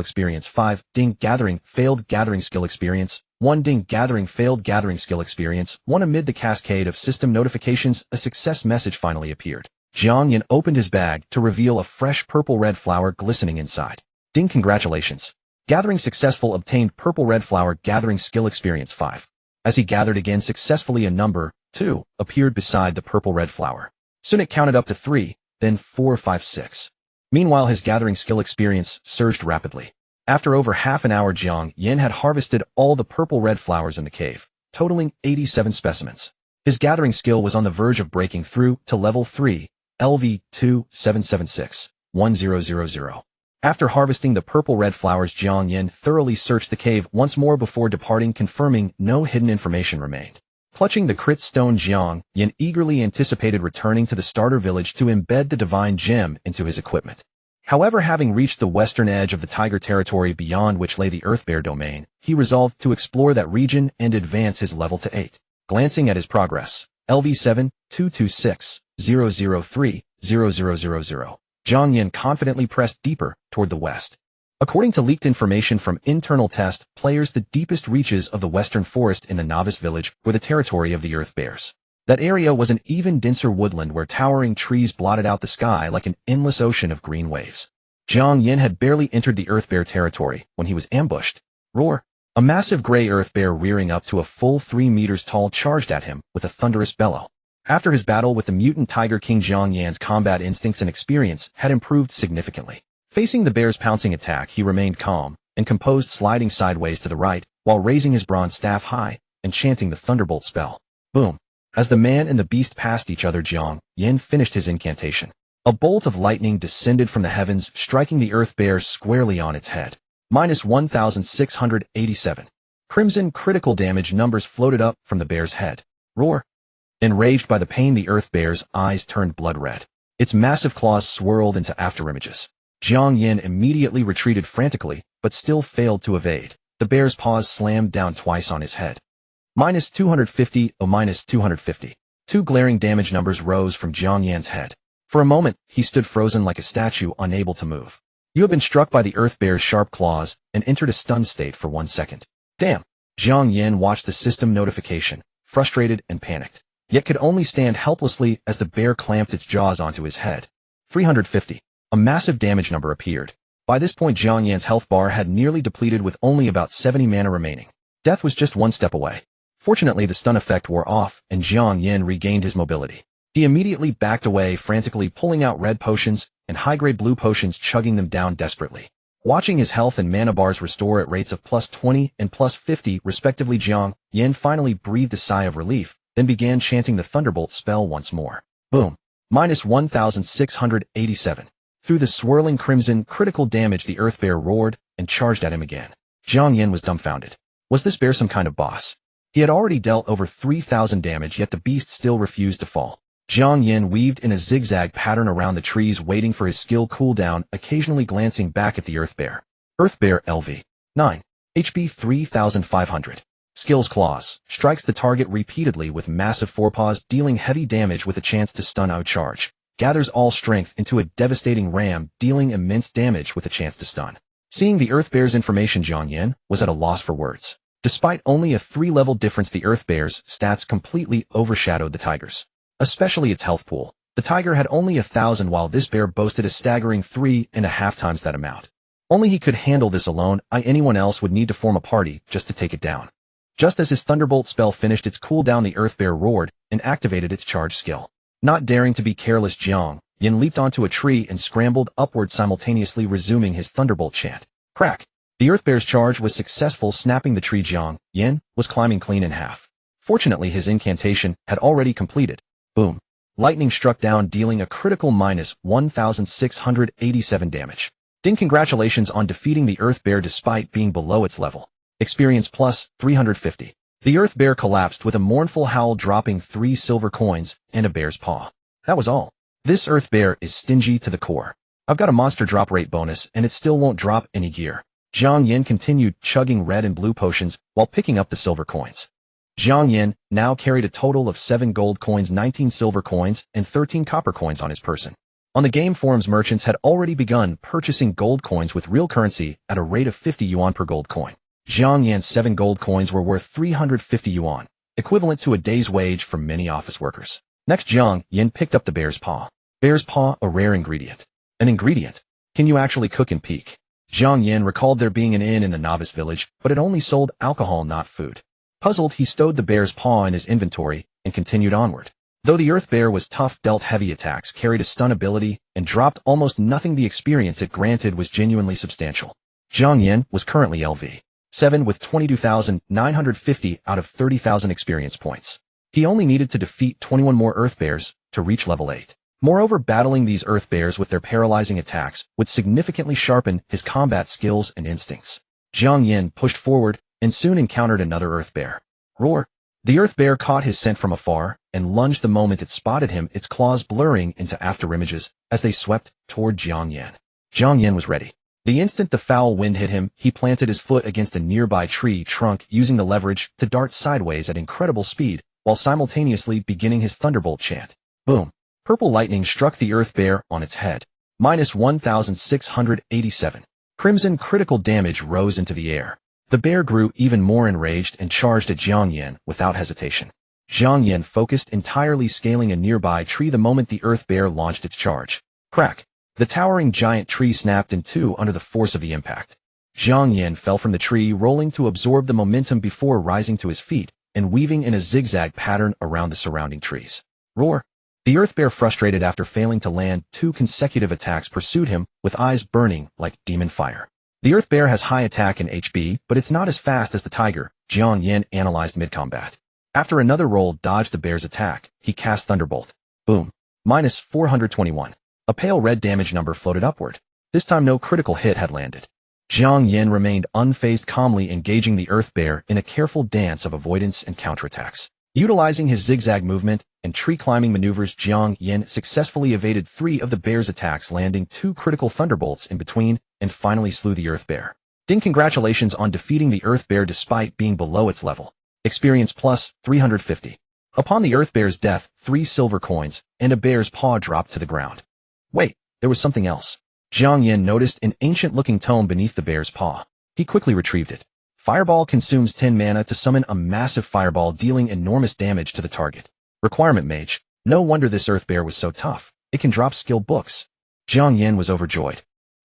experience 5. Ding, gathering failed, gathering skill experience 1. Ding, gathering failed, gathering skill experience 1. Amid the cascade of system notifications, a success message finally appeared. Jiang Yan opened his bag to reveal a fresh purple-red flower glistening inside. Ding, congratulations. Gathering successful, obtained purple-red flower, gathering skill experience 5. As he gathered again successfully, a number 2 appeared beside the purple-red flower. Soon it counted up to 3, then 4, 5, 6. Meanwhile, his gathering skill experience surged rapidly. After over half an hour, Jiang Yan had harvested all the purple-red flowers in the cave, totaling 87 specimens. His gathering skill was on the verge of breaking through to level 3, LV 2776-1000. After harvesting the purple-red flowers, Jiang Yan thoroughly searched the cave once more before departing, confirming no hidden information remained. Clutching the crit stone, Jiang Yan eagerly anticipated returning to the starter village to embed the divine gem into his equipment. However, having reached the western edge of the Tiger territory beyond which lay the Earthbear domain, he resolved to explore that region and advance his level to 8. Glancing at his progress, LV 7226-003-0000, Jiang Yan confidently pressed deeper toward the west. According to leaked information from internal test players, the deepest reaches of the western forest in the novice village were the territory of the Earth Bears. That area was an even denser woodland where towering trees blotted out the sky like an endless ocean of green waves. Jiang Yan had barely entered the Earth Bear territory when he was ambushed. Roar! A massive gray Earth Bear rearing up to a full 3 meters tall charged at him with a thunderous bellow. After his battle with the mutant Tiger King, Jiang Yan's combat instincts and experience had improved significantly. Facing the bear's pouncing attack, he remained calm and composed, sliding sideways to the right while raising his bronze staff high and chanting the thunderbolt spell. Boom! As the man and the beast passed each other, Jiang Yan finished his incantation. A bolt of lightning descended from the heavens, striking the Earth Bear squarely on its head. -1687. Crimson critical damage numbers floated up from the bear's head. Roar. Enraged by the pain, the earth bear's eyes turned blood red. Its massive claws swirled into afterimages. Jiang Yan immediately retreated frantically, but still failed to evade. The bear's paws slammed down twice on his head. Minus 250, minus 250. Two glaring damage numbers rose from Jiang Yan's head. For a moment, he stood frozen like a statue, unable to move. You have been struck by the earth bear's sharp claws and entered a stunned state for 1 second. Damn! Jiang Yan watched the system notification, frustrated and panicked, yet could only stand helplessly as the bear clamped its jaws onto his head. 350. A massive damage number appeared. By this point, Jiang Yan's health bar had nearly depleted with only about 70 mana remaining. Death was just one step away. Fortunately, the stun effect wore off, and Jiang Yan regained his mobility. He immediately backed away, frantically pulling out red potions and high-grade blue potions, chugging them down desperately. Watching his health and mana bars restore at rates of plus 20 and plus 50 respectively, Jiang Yan finally breathed a sigh of relief, then began chanting the Thunderbolt spell once more. Boom. Minus 1,687. Through the swirling crimson critical damage, the earth bear roared and charged at him again. Jiang Yan was dumbfounded. Was this bear some kind of boss? He had already dealt over 3,000 damage, yet the beast still refused to fall. Jiang Yan weaved in a zigzag pattern around the trees, waiting for his skill cooldown, occasionally glancing back at the earth bear. Earth bear LV. 9. HP 3,500. Skills claws. Strikes the target repeatedly with massive forepaws, dealing heavy damage with a chance to stun out charge. Gathers all strength into a devastating ram, dealing immense damage with a chance to stun. Seeing the earth bear's information, Jiang Yan was at a loss for words. Despite only a 3-level difference, the earth bear's stats completely overshadowed the tiger's. Especially its health pool. The tiger had only 1,000 while this bear boasted a staggering 3.5 times that amount. Only he could handle this alone. Anyone else would need to form a party just to take it down. Just as his Thunderbolt spell finished its cooldown, the earth bear roared and activated its charge skill. Not daring to be careless, Jiang Yan leaped onto a tree and scrambled upward, simultaneously resuming his Thunderbolt chant. Crack! The earth bear's charge was successful, snapping the tree. Jiang Yan was climbing clean in half. Fortunately, his incantation had already completed. Boom. Lightning struck down, dealing a critical minus 1,687 damage. Ding! Congratulations on defeating the earth bear despite being below its level. Experience plus 350. The earth bear collapsed with a mournful howl, dropping 3 silver coins and a bear's paw. That was all. This earth bear is stingy to the core. I've got a monster drop rate bonus and it still won't drop any gear. Jiang Yan continued chugging red and blue potions while picking up the silver coins. Jiang Yan now carried a total of 7 gold coins, 19 silver coins, and 13 copper coins on his person. On the game forums, merchants had already begun purchasing gold coins with real currency at a rate of 50 yuan per gold coin. Jiang Yan's 7 gold coins were worth 350 yuan, equivalent to a day's wage for many office workers. Next, Jiang Yan picked up the bear's paw. Bear's paw, a rare ingredient. An ingredient? Can you actually cook and peek? Jiang Yan recalled there being an inn in the novice village, but it only sold alcohol, not food. Puzzled, he stowed the bear's paw in his inventory and continued onward. Though the earth bear was tough, dealt heavy attacks, carried a stun ability, and dropped almost nothing, the experience it granted was genuinely substantial. Jiang Yan was currently LV 7 with 22,950 out of 30,000 experience points. He only needed to defeat 21 more earth bears to reach level 8. Moreover, battling these earth bears with their paralyzing attacks would significantly sharpen his combat skills and instincts. Jiang Yan pushed forward and soon encountered another earth bear. Roar! The earth bear caught his scent from afar and lunged the moment it spotted him, its claws blurring into afterimages as they swept toward Jiang Yan. Jiang Yan was ready. The instant the foul wind hit him, he planted his foot against a nearby tree trunk, using the leverage to dart sideways at incredible speed, while simultaneously beginning his Thunderbolt chant. Boom! Purple lightning struck the earth bear on its head. Minus 1,687. Crimson critical damage rose into the air. The bear grew even more enraged and charged at Jiang Yan without hesitation. Jiang Yan focused entirely, scaling a nearby tree the moment the earth bear launched its charge. Crack! The towering giant tree snapped in two under the force of the impact. Jiang Yan fell from the tree, rolling to absorb the momentum before rising to his feet and weaving in a zigzag pattern around the surrounding trees. Roar! The earth bear, frustrated after failing to land 2 consecutive attacks, pursued him with eyes burning like demon fire. The earth bear has high attack and HP, but it's not as fast as the tiger, Jiang Yan analyzed mid-combat. After another roll dodged the bear's attack, he cast Thunderbolt. Boom. Minus 421. A pale red damage number floated upward. This time no critical hit had landed. Jiang Yan remained unfazed, calmly engaging the Earth Bear in a careful dance of avoidance and counterattacks. Utilizing his zigzag movement and tree-climbing maneuvers, Jiang Yan successfully evaded 3 of the bear's attacks, landing 2 critical thunderbolts in between, and finally slew the Earth Bear. Ding! Congratulations on defeating the Earth Bear despite being below its level. Experience plus 350. Upon the Earth Bear's death, 3 silver coins and a bear's paw dropped to the ground. Wait, there was something else. Jiang Yan noticed an ancient-looking tome beneath the bear's paw. He quickly retrieved it. Fireball consumes 10 mana to summon a massive fireball, dealing enormous damage to the target. Requirement: Mage. No wonder this Earth Bear was so tough. It can drop skill books. Jiang Yan was overjoyed.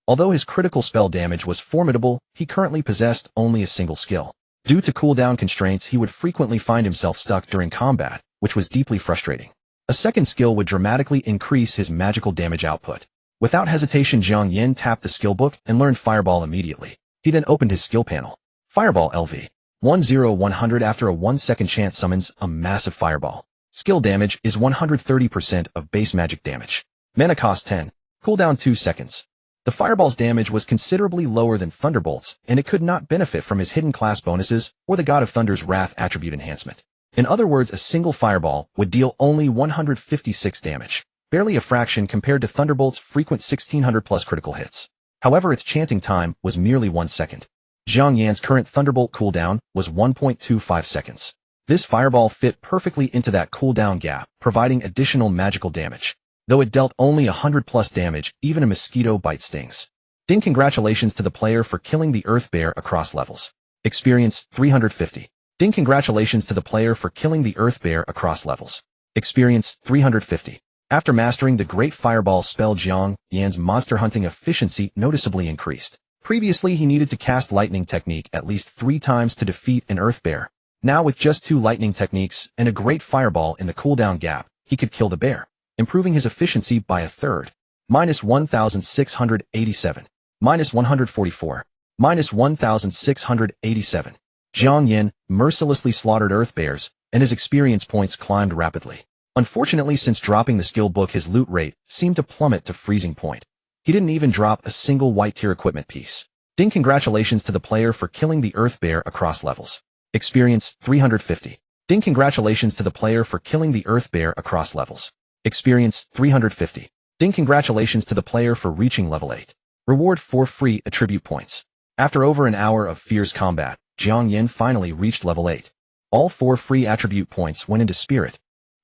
Although his critical spell damage was formidable, he currently possessed only a single skill. Due to cooldown constraints, he would frequently find himself stuck during combat, which was deeply frustrating. A second skill would dramatically increase his magical damage output. Without hesitation, Jiang Yan tapped the skill book and learned Fireball immediately. He then opened his skill panel. Fireball LV. 1/100. After a 1-second chance summons a massive fireball. Skill damage is 130% of base magic damage. Mana cost 10. Cooldown 2 seconds. The fireball's damage was considerably lower than Thunderbolt's, and it could not benefit from his hidden class bonuses or the God of Thunder's Wrath attribute enhancement. In other words, a single fireball would deal only 156 damage. Barely a fraction compared to Thunderbolt's frequent 1600 plus critical hits. However, its chanting time was merely 1 second. Jiang Yan's current Thunderbolt cooldown was 1.25 seconds. This fireball fit perfectly into that cooldown gap, providing additional magical damage. Though it dealt only 100 plus damage, even a mosquito bite stings. Ding! Congratulations to the player for killing the Earth Bear across levels. Experience 350. Ding! Congratulations to the player for killing the Earth Bear across levels. Experience 350. After mastering the Great Fireball spell, Jiang Yan's monster hunting efficiency noticeably increased. Previously, he needed to cast Lightning Technique at least 3 times to defeat an Earth Bear. Now, with just 2 Lightning Techniques and a Great Fireball in the cooldown gap, he could kill the bear, improving his efficiency by a third. Minus 1,687. Minus 144. Minus 1,687. Jiang Yan mercilessly slaughtered Earth Bears, and his experience points climbed rapidly. Unfortunately, since dropping the skill book, his loot rate seemed to plummet to freezing point. He didn't even drop a single white tier equipment piece. Ding! Congratulations to the player for killing the Earth Bear across levels. Experience 350. Ding! Congratulations to the player for killing the Earth Bear across levels. Experience 350. Ding! Congratulations to the player for reaching level 8. Reward 4 free attribute points. After over an hour of fierce combat, Jiang Yan finally reached level 8. All 4 free attribute points went into Spirit.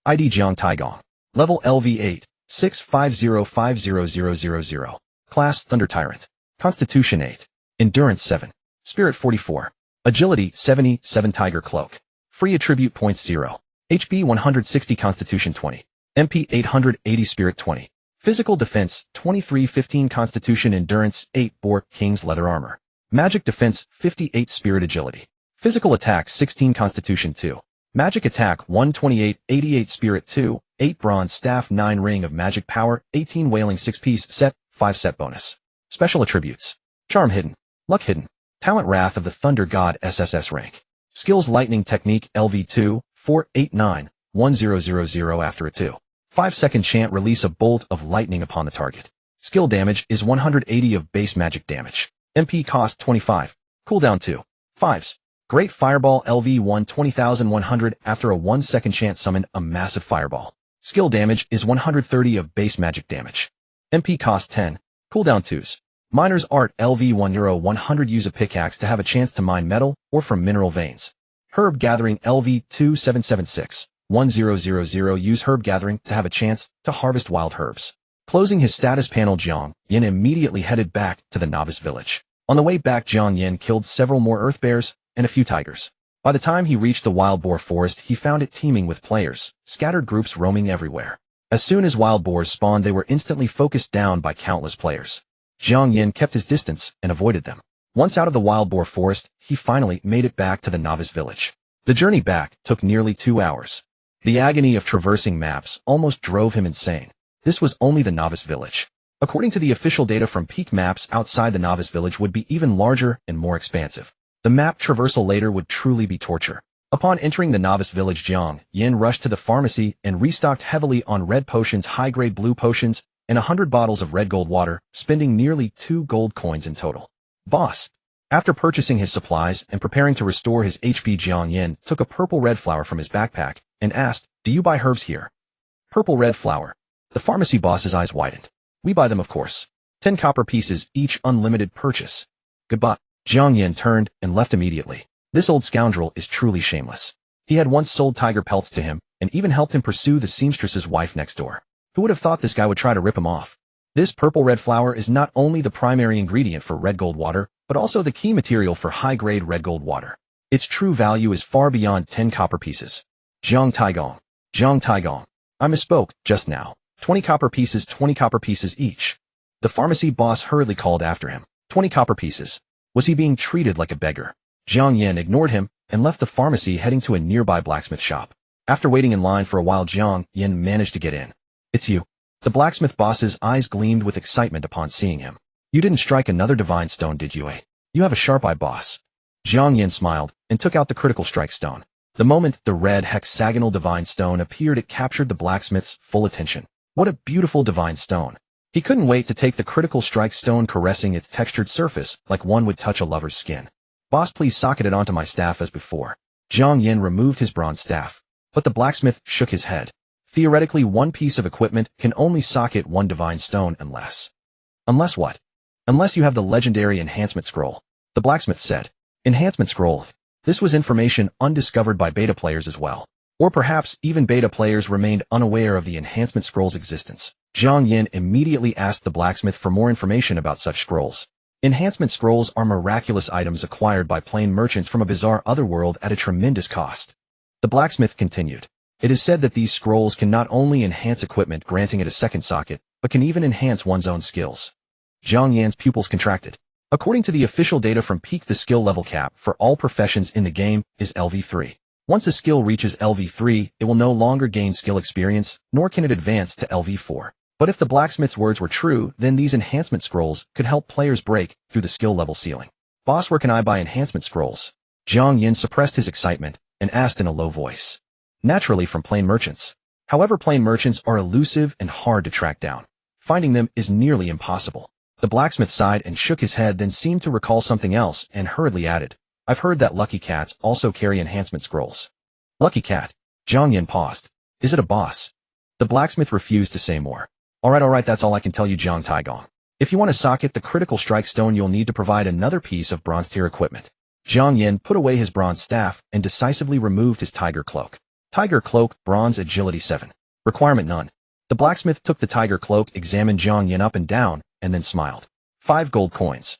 ID Jiang Taigong. Level LV8, 650500000. Class Thunder Tyrant. Constitution 8. Endurance 7. Spirit 44. Agility 77. Tiger Cloak. Free attribute points 0. HP 160. Constitution 20. MP 880. Spirit 20. Physical defense 23. 15. Constitution. Endurance 8. Boar King's Leather Armor. Magic defense 58. Spirit Agility. Physical attack 16. Constitution 2. Magic attack 128, 88 Spirit 2, 8 Bronze Staff 9 Ring of Magic Power, 18 Wailing 6-piece set, 5 set bonus. Special attributes. Charm hidden. Luck hidden. Talent Wrath of the Thunder God SSS-Rank. Skills Lightning Technique LV2, 489, 1000 after a 2. 5-second chant release a bolt of lightning upon the target. Skill damage is 180 of base magic damage. MP cost 25. Cooldown 2. 5s. Great Fireball LV1 20,100 after a 1-second chance summon a massive fireball. Skill damage is 130 of base magic damage. MP cost 10. Cooldown 2s. Miner's Art LV1 Euro 100 use a pickaxe to have a chance to mine metal or from mineral veins. Herb Gathering LV 2776 1000 use Herb Gathering to have a chance to harvest wild herbs. Closing his status panel, Jiang Yan immediately headed back to the novice village. On the way back, Jiang Yan killed several more Earth Bears and a few tigers. By the time he reached the wild boar forest, he found it teeming with players, scattered groups roaming everywhere. As soon as wild boars spawned, they were instantly focused down by countless players. Jiang Yan kept his distance and avoided them. Once out of the wild boar forest, he finally made it back to the novice village. The journey back took nearly 2 hours. The agony of traversing maps almost drove him insane. This was only the novice village. According to the official data from Peak Maps, outside the novice village would be even larger and more expansive. The map traversal later would truly be torture. Upon entering the novice village, Jiang Yan rushed to the pharmacy and restocked heavily on red potions, high-grade blue potions, and 100 bottles of red gold water, spending nearly 2 gold coins in total. Boss. After purchasing his supplies and preparing to restore his HP, Jiang Yan took a purple red flower from his backpack and asked, "Do you buy herbs here?" Purple red flower. The pharmacy boss's eyes widened. "We buy them, of course. 10 copper pieces each, unlimited purchase." "Goodbye." Jiang Yan turned and left immediately. This old scoundrel is truly shameless. He had once sold tiger pelts to him and even helped him pursue the seamstress's wife next door. Who would have thought this guy would try to rip him off? This purple red flower is not only the primary ingredient for red gold water, but also the key material for high-grade red gold water. Its true value is far beyond 10 copper pieces. Jiang Taigong. Jiang Taigong. I misspoke just now. 20 copper pieces, 20 copper pieces each. The pharmacy boss hurriedly called after him. 20 copper pieces. Was he being treated like a beggar? Jiang Yan ignored him and left the pharmacy, heading to a nearby blacksmith shop. After waiting in line for a while, Jiang Yan managed to get in. "It's you." The blacksmith boss's eyes gleamed with excitement upon seeing him. "You didn't strike another divine stone, did you, eh? You have a sharp eye, boss." Jiang Yan smiled and took out the critical strike stone. The moment the red hexagonal divine stone appeared, it captured the blacksmith's full attention. What a beautiful divine stone. He couldn't wait to take the critical strike stone, caressing its textured surface like one would touch a lover's skin. "Boss, please socket it onto my staff as before." Jiang Yan removed his bronze staff, but the blacksmith shook his head. Theoretically, one piece of equipment can only socket one divine stone unless what? Unless you have the legendary enhancement scroll, the blacksmith said. Enhancement scroll. This was information undiscovered by beta players as well. Or perhaps even beta players remained unaware of the enhancement scroll's existence. Jiang Yan immediately asked the blacksmith for more information about such scrolls. Enhancement scrolls are miraculous items acquired by plain merchants from a bizarre otherworld at a tremendous cost. The blacksmith continued. It is said that these scrolls can not only enhance equipment, granting it a second socket, but can even enhance one's own skills. Jiang Yan's pupils contracted. According to the official data from Peak, the skill level cap for all professions in the game is LV3. Once a skill reaches LV3, it will no longer gain skill experience, nor can it advance to LV4. But if the blacksmith's words were true, then these enhancement scrolls could help players break through the skill level ceiling. "Boss, where can I buy enhancement scrolls?" Jiang Yan suppressed his excitement and asked in a low voice. "Naturally, from plain merchants. However, plain merchants are elusive and hard to track down. Finding them is nearly impossible." The blacksmith sighed and shook his head, then seemed to recall something else and hurriedly added, "I've heard that lucky cats also carry enhancement scrolls." "Lucky cat?" Jiang Yan paused. "Is it a boss?" The blacksmith refused to say more. All right, that's all I can tell you, Jiang Taigong. If you want to socket the critical strike stone, you'll need to provide another piece of bronze tier equipment." Jiang Yan put away his bronze staff and decisively removed his tiger cloak. Tiger cloak, bronze, agility 7. Requirement none. The blacksmith took the tiger cloak, examined Jiang Yan up and down, and then smiled. 5 gold coins.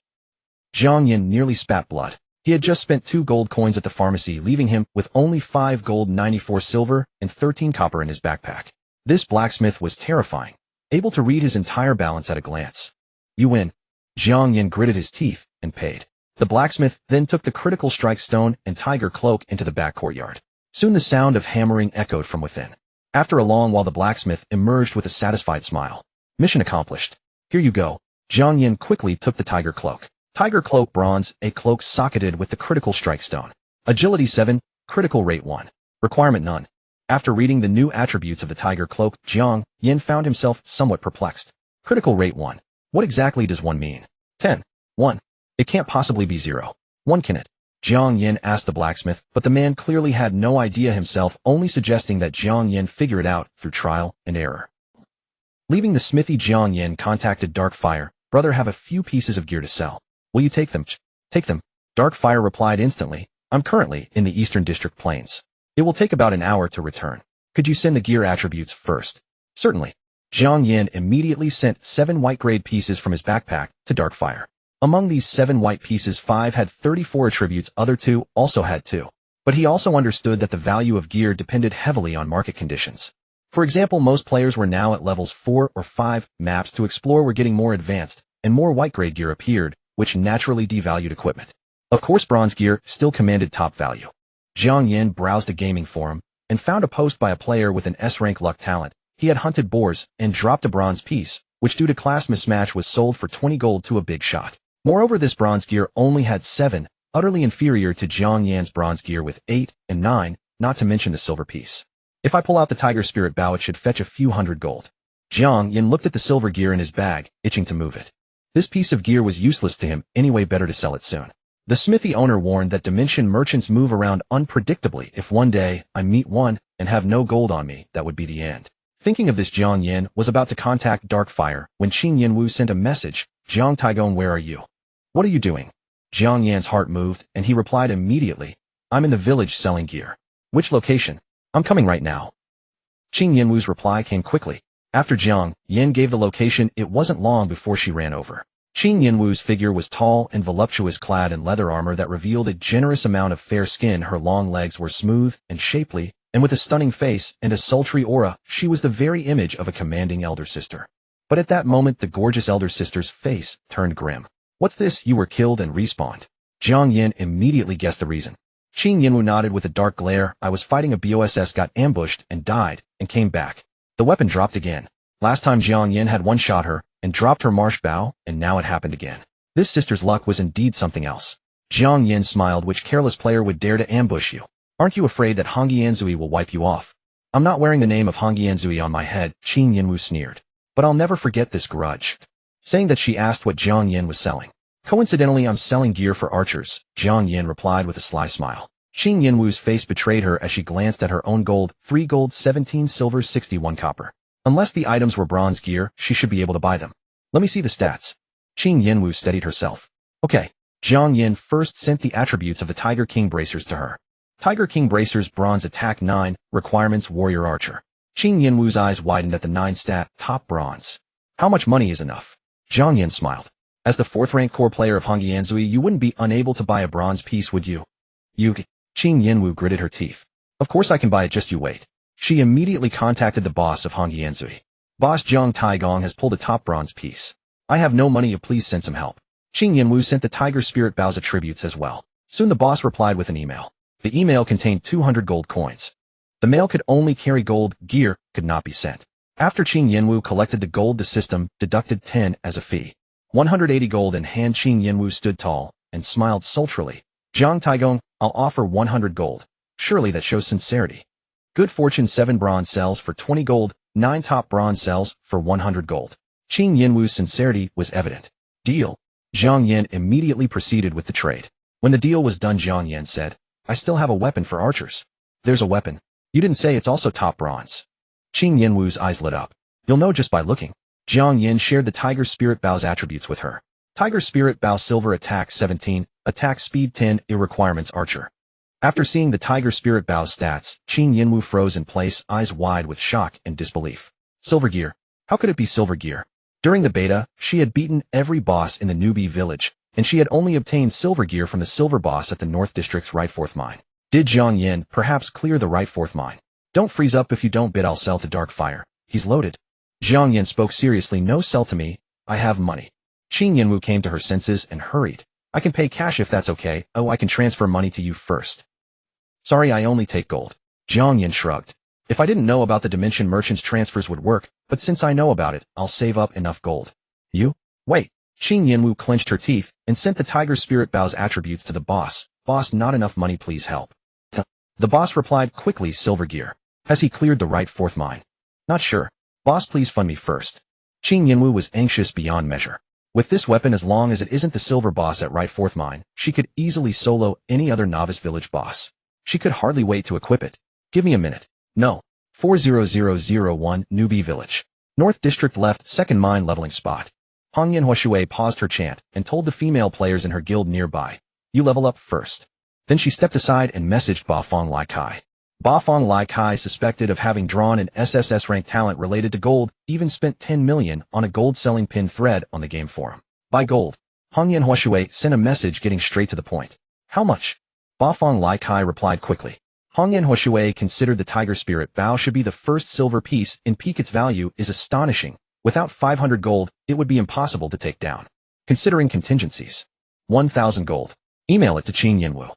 Jiang Yan nearly spat blood. He had just spent 2 gold coins at the pharmacy, leaving him with only 5 gold, 94 silver, and 13 copper in his backpack. This blacksmith was terrifying, able to read his entire balance at a glance. "You win." Jiang Yan gritted his teeth and paid. The blacksmith then took the critical strike stone and tiger cloak into the back courtyard. Soon the sound of hammering echoed from within. After a long while, the blacksmith emerged with a satisfied smile. "Mission accomplished. Here you go." Jiang Yan quickly took the tiger cloak. Tiger cloak, bronze, a cloak socketed with the critical strike stone. Agility 7, critical rate 1. Requirement none. After reading the new attributes of the tiger cloak, Jiang Yan found himself somewhat perplexed. Critical rate 1. What exactly does 1 mean? 10. 1. It can't possibly be 0. 1, can it? Jiang Yan asked the blacksmith, but the man clearly had no idea himself, only suggesting that Jiang Yan figure it out through trial and error. Leaving the smithy, Jiang Yan contacted Darkfire. "Brother, have a few pieces of gear to sell. Will you take them?" "Take them." Darkfire replied instantly. "I'm currently in the Eastern District Plains. It will take about an hour to return. Could you send the gear attributes first?" "Certainly." Jiang Yan immediately sent 7 white-grade pieces from his backpack to Darkfire. Among these 7 white pieces, 5 had 34 attributes, other 2 also had 2. But he also understood that the value of gear depended heavily on market conditions. For example, most players were now at levels 4 or 5, maps to explore were getting more advanced, and more white-grade gear appeared, which naturally devalued equipment. Of course, bronze gear still commanded top value. Jiang Yan browsed a gaming forum and found a post by a player with an S-rank luck talent. He had hunted boars and dropped a bronze piece, which due to class mismatch was sold for 20 gold to a big shot. Moreover, this bronze gear only had 7, utterly inferior to Jiang Yan's bronze gear with 8 and 9, not to mention the silver piece. If I pull out the tiger spirit bow, it should fetch a few hundred gold. Jiang Yan looked at the silver gear in his bag, itching to move it. This piece of gear was useless to him anyway, better to sell it soon. The smithy owner warned that dimension merchants move around unpredictably. If one day I meet one and have no gold on me, that would be the end. Thinking of this, Jiang Yan was about to contact Darkfire when Qin Yanwu sent a message. Jiang Taigong, where are you? What are you doing? Jiang Yan's heart moved, and he replied immediately, I'm in the village selling gear. Which location? I'm coming right now. Qin Yanwu's reply came quickly. After Jiang Yan gave the location, it wasn't long before she ran over. Qin Yanwu's figure was tall and voluptuous, clad in leather armor that revealed a generous amount of fair skin. Her long legs were smooth and shapely, and with a stunning face and a sultry aura, she was the very image of a commanding elder sister. But at that moment, the gorgeous elder sister's face turned grim. What's this? You were killed and respawned. Jiang Yan immediately guessed the reason. Qin Yanwu nodded with a dark glare. I was fighting a BOSS, got ambushed and died, and came back. The weapon dropped again. Last time Jiang Yan had one-shot her and dropped her marsh bow, and now it happened again. This sister's luck was indeed something else. Jiang Yan smiled. Which careless player would dare to ambush you? Aren't you afraid that Hongyi Anzui will wipe you off? I'm not wearing the name of Hongyi Anzui on my head, Qin Yanwu sneered. But I'll never forget this grudge. Saying that, she asked what Jiang Yan was selling. Coincidentally, I'm selling gear for archers, Jiang Yan replied with a sly smile. Qin Yanwu's face betrayed her as she glanced at her own gold, 3 gold, 17 silver, 61 copper. Unless the items were bronze gear, she should be able to buy them. Let me see the stats. Qin Yanwu steadied herself. Okay. Jiang Yan first sent the attributes of the Tiger King bracers to her. Tiger King bracers, bronze, attack 9, requirements warrior archer. Qin Yanwu's eyes widened at the 9 stat, top bronze. How much money is enough? Jiang Yan smiled. As the 4th rank core player of Hongyi Anzui, you wouldn't be unable to buy a bronze piece, would you? You. Qin Yanwu gritted her teeth. Of course I can buy it, just you wait. She immediately contacted the boss of Hongyi Anzui. Boss, Jiang Taigong has pulled a top bronze piece. I have no money, please send some help. Qin Yanwu sent the Tiger Spirit Bow's attributes as well. Soon the boss replied with an email. The email contained 200 gold coins. The mail could only carry gold, gear could not be sent. After Qin Yanwu collected the gold, the system deducted 10 as a fee. 180 gold in hand. Qin Yanwu stood tall and smiled sultrily. Jiang Taigong, I'll offer 100 gold. Surely that shows sincerity. Good fortune. 7 bronze cells for 20 gold, 9 top bronze cells for 100 gold. Qin Yanwu's sincerity was evident. Deal. Jiang Yan immediately proceeded with the trade. When the deal was done, Jiang Yan said, I still have a weapon for archers. There's a weapon. You didn't say it's also top bronze. Qin Yanwu's eyes lit up. You'll know just by looking. Jiang Yan shared the Tiger Spirit Bow's attributes with her. Tiger Spirit Bow, silver, attack 17, attack speed 10, requirements archer. After seeing the Tiger Spirit Bow's stats, Qin Yanwu froze in place, eyes wide with shock and disbelief. Silver gear. How could it be silver gear? During the beta, she had beaten every boss in the newbie village, and she had only obtained silver gear from the silver boss at the North District's right 4th mine. Did Jiang Yan perhaps clear the right 4th mine? Don't freeze up. If you don't bid, I'll sell to Darkfire. He's loaded. Jiang Yan spoke seriously. No, sell to me. I have money. Qin Yanwu came to her senses and hurried. I can pay cash if that's okay. Oh, I can transfer money to you first. Sorry, I only take gold. Jiang Yan shrugged. If I didn't know about the dimension merchants, transfers would work, but since I know about it, I'll save up enough gold. You? Wait. Qin Yanwu clenched her teeth and sent the Tiger Spirit Bow's attributes to the boss. Boss, not enough money, please help. The boss replied quickly, silver gear. Has he cleared the right 4th mine? Not sure. Boss, please fund me first. Qin Yanwu was anxious beyond measure. With this weapon, as long as it isn't the silver boss at right 4th mine, she could easily solo any other novice village boss. She could hardly wait to equip it. Give me a minute. No. 40001, newbie village. North District left, 2nd mine leveling spot. Hongyan Huashui paused her chant and told the female players in her guild nearby, you level up first. Then she stepped aside and messaged Bafong Lai Kai. Bafong Lai Kai, suspected of having drawn an SSS-Rank talent related to gold, even spent 10 million on a gold-selling pin thread on the game forum. Buy gold. Hongyan Huashui sent a message getting straight to the point. How much? Bafong Lai Kai replied quickly. Hongyan Huashui considered the Tiger Spirit Bow should be the first silver piece in peak. Its value is astonishing. Without 500 gold, it would be impossible to take down. Considering contingencies. 1,000 gold. Email it to Qin Yanwu.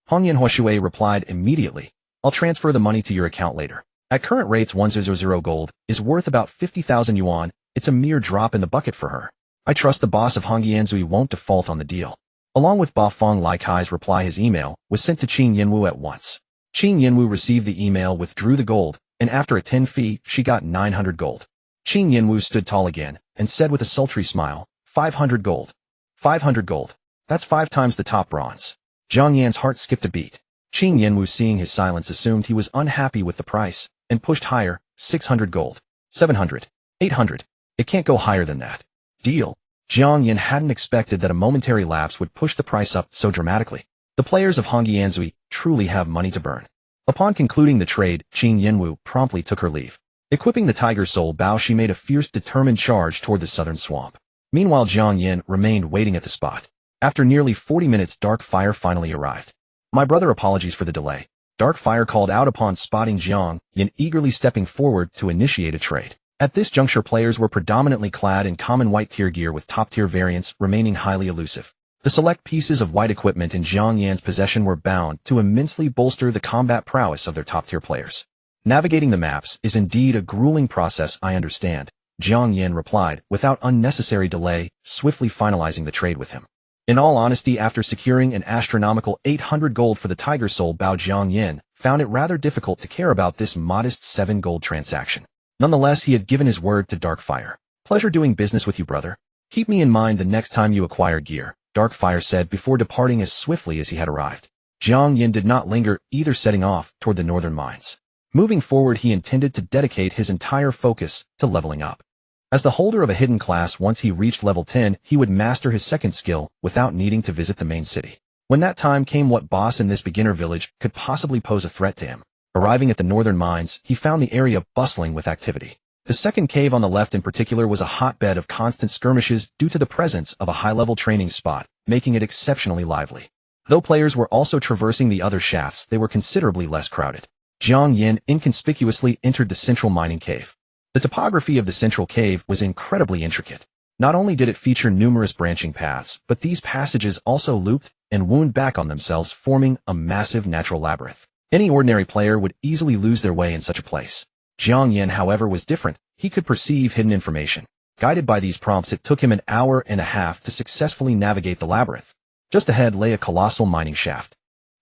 Hongyan Huashui replied immediately. I'll transfer the money to your account later. At current rates, 100 gold is worth about 50,000 yuan. It's a mere drop in the bucket for her. I trust the boss of Hongyi Anzui won't default on the deal. Along with Bafong Lai Kai's reply, his email was sent to Qin Yanwu at once. Qin Yanwu received the email, withdrew the gold, and after a 10 fee, she got 900 gold. Qin Yanwu stood tall again and said with a sultry smile, 500 gold. 500 gold. That's 5 times the top bronze. Jiang Yan's heart skipped a beat. Qing Yanwu, seeing his silence, assumed he was unhappy with the price, and pushed higher. 600 gold. 700. 800. It can't go higher than that. Deal. Jiang Yan hadn't expected that a momentary lapse would push the price up so dramatically. The players of Hongyanzui truly have money to burn. Upon concluding the trade, Qing Yanwu promptly took her leave. Equipping the Tiger Soul Bow, she made a fierce, determined charge toward the southern swamp. Meanwhile, Jiang Yan remained waiting at the spot. After nearly 40 minutes, Dark Fire finally arrived. My brother, apologies for the delay. Dark Fire called out upon spotting Jiang Yan eagerly stepping forward to initiate a trade. At this juncture, players were predominantly clad in common white tier gear, with top-tier variants remaining highly elusive. The select pieces of white equipment in Jiang Yan's possession were bound to immensely bolster the combat prowess of their top-tier players. Navigating the maps is indeed a grueling process, I understand, Jiang Yan replied without unnecessary delay, swiftly finalizing the trade with him. In all honesty, after securing an astronomical 800 gold for the Tiger Soul Bow, Jiang Yan found it rather difficult to care about this modest 7 gold transaction. Nonetheless, he had given his word to Dark Fire. Pleasure doing business with you, brother. Keep me in mind the next time you acquire gear, Dark Fire said before departing as swiftly as he had arrived. Jiang Yan did not linger, either, setting off toward the northern mines. Moving forward, he intended to dedicate his entire focus to leveling up. As the holder of a hidden class, once he reached level 10, he would master his second skill without needing to visit the main city. When that time came, what boss in this beginner village could possibly pose a threat to him? Arriving at the northern mines, he found the area bustling with activity. The second cave on the left in particular was a hotbed of constant skirmishes due to the presence of a high-level training spot, making it exceptionally lively. Though players were also traversing the other shafts, they were considerably less crowded. Jiang Yan inconspicuously entered the central mining cave. The topography of the central cave was incredibly intricate. Not only did it feature numerous branching paths, but these passages also looped and wound back on themselves, forming a massive natural labyrinth. Any ordinary player would easily lose their way in such a place. Jiang Yan, however, was different. He could perceive hidden information. Guided by these prompts, it took him an hour and a half to successfully navigate the labyrinth. Just ahead lay a colossal mining shaft.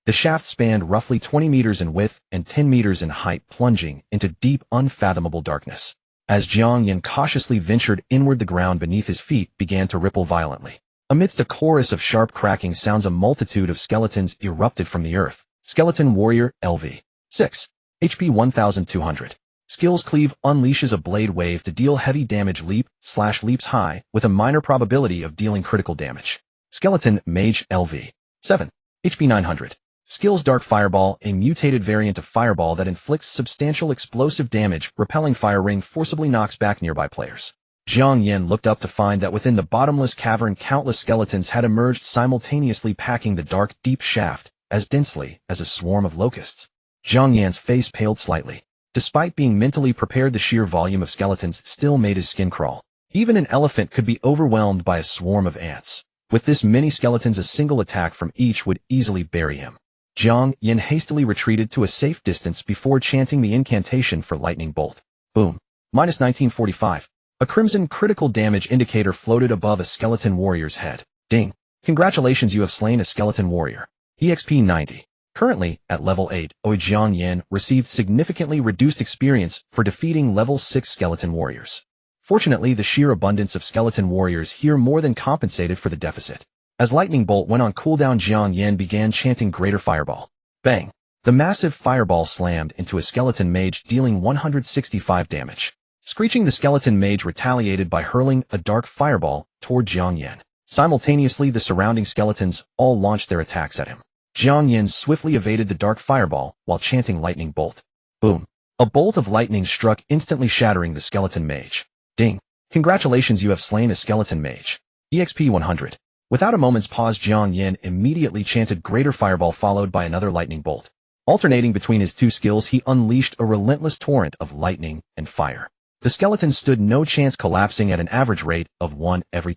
The shaft spanned roughly 20 meters in width and 10 meters in height, plunging into deep, unfathomable darkness. As Jiang Yan cautiously ventured inward, the ground beneath his feet began to ripple violently. Amidst a chorus of sharp cracking sounds, a multitude of skeletons erupted from the earth. Skeleton Warrior, LV. 6. HP 1200. Skills Cleave unleashes a blade wave to deal heavy damage. Leaps high, with a minor probability of dealing critical damage. Skeleton Mage, LV. 7. HP 900. Skills Dark Fireball, a mutated variant of Fireball that inflicts substantial explosive damage. Repelling Fire Ring forcibly knocks back nearby players. Jiang Yan looked up to find that within the bottomless cavern, countless skeletons had emerged simultaneously, packing the dark, deep shaft as densely as a swarm of locusts. Jiang Yan's face paled slightly. Despite being mentally prepared, the sheer volume of skeletons still made his skin crawl. Even an elephant could be overwhelmed by a swarm of ants. With this many skeletons, a single attack from each would easily bury him. Jiang Yan hastily retreated to a safe distance before chanting the incantation for lightning bolt. Boom. Minus 1945. A crimson critical damage indicator floated above a skeleton warrior's head. Ding. Congratulations, you have slain a skeleton warrior. EXP 90. Currently, at level 8, Jiang Yan received significantly reduced experience for defeating level 6 skeleton warriors. Fortunately, the sheer abundance of skeleton warriors here more than compensated for the deficit. As lightning bolt went on cooldown, Jiang Yan began chanting Greater Fireball. Bang! The massive fireball slammed into a skeleton mage, dealing 165 damage. Screeching, the skeleton mage retaliated by hurling a dark fireball toward Jiang Yan. Simultaneously, the surrounding skeletons all launched their attacks at him. Jiang Yan swiftly evaded the dark fireball while chanting lightning bolt. Boom. A bolt of lightning struck, instantly shattering the skeleton mage. Ding. Congratulations, you have slain a skeleton mage. EXP 100. Without a moment's pause, Jiang Yan immediately chanted Greater Fireball, followed by another lightning bolt. Alternating between his two skills, he unleashed a relentless torrent of lightning and fire. The skeletons stood no chance, collapsing at an average rate of 1 every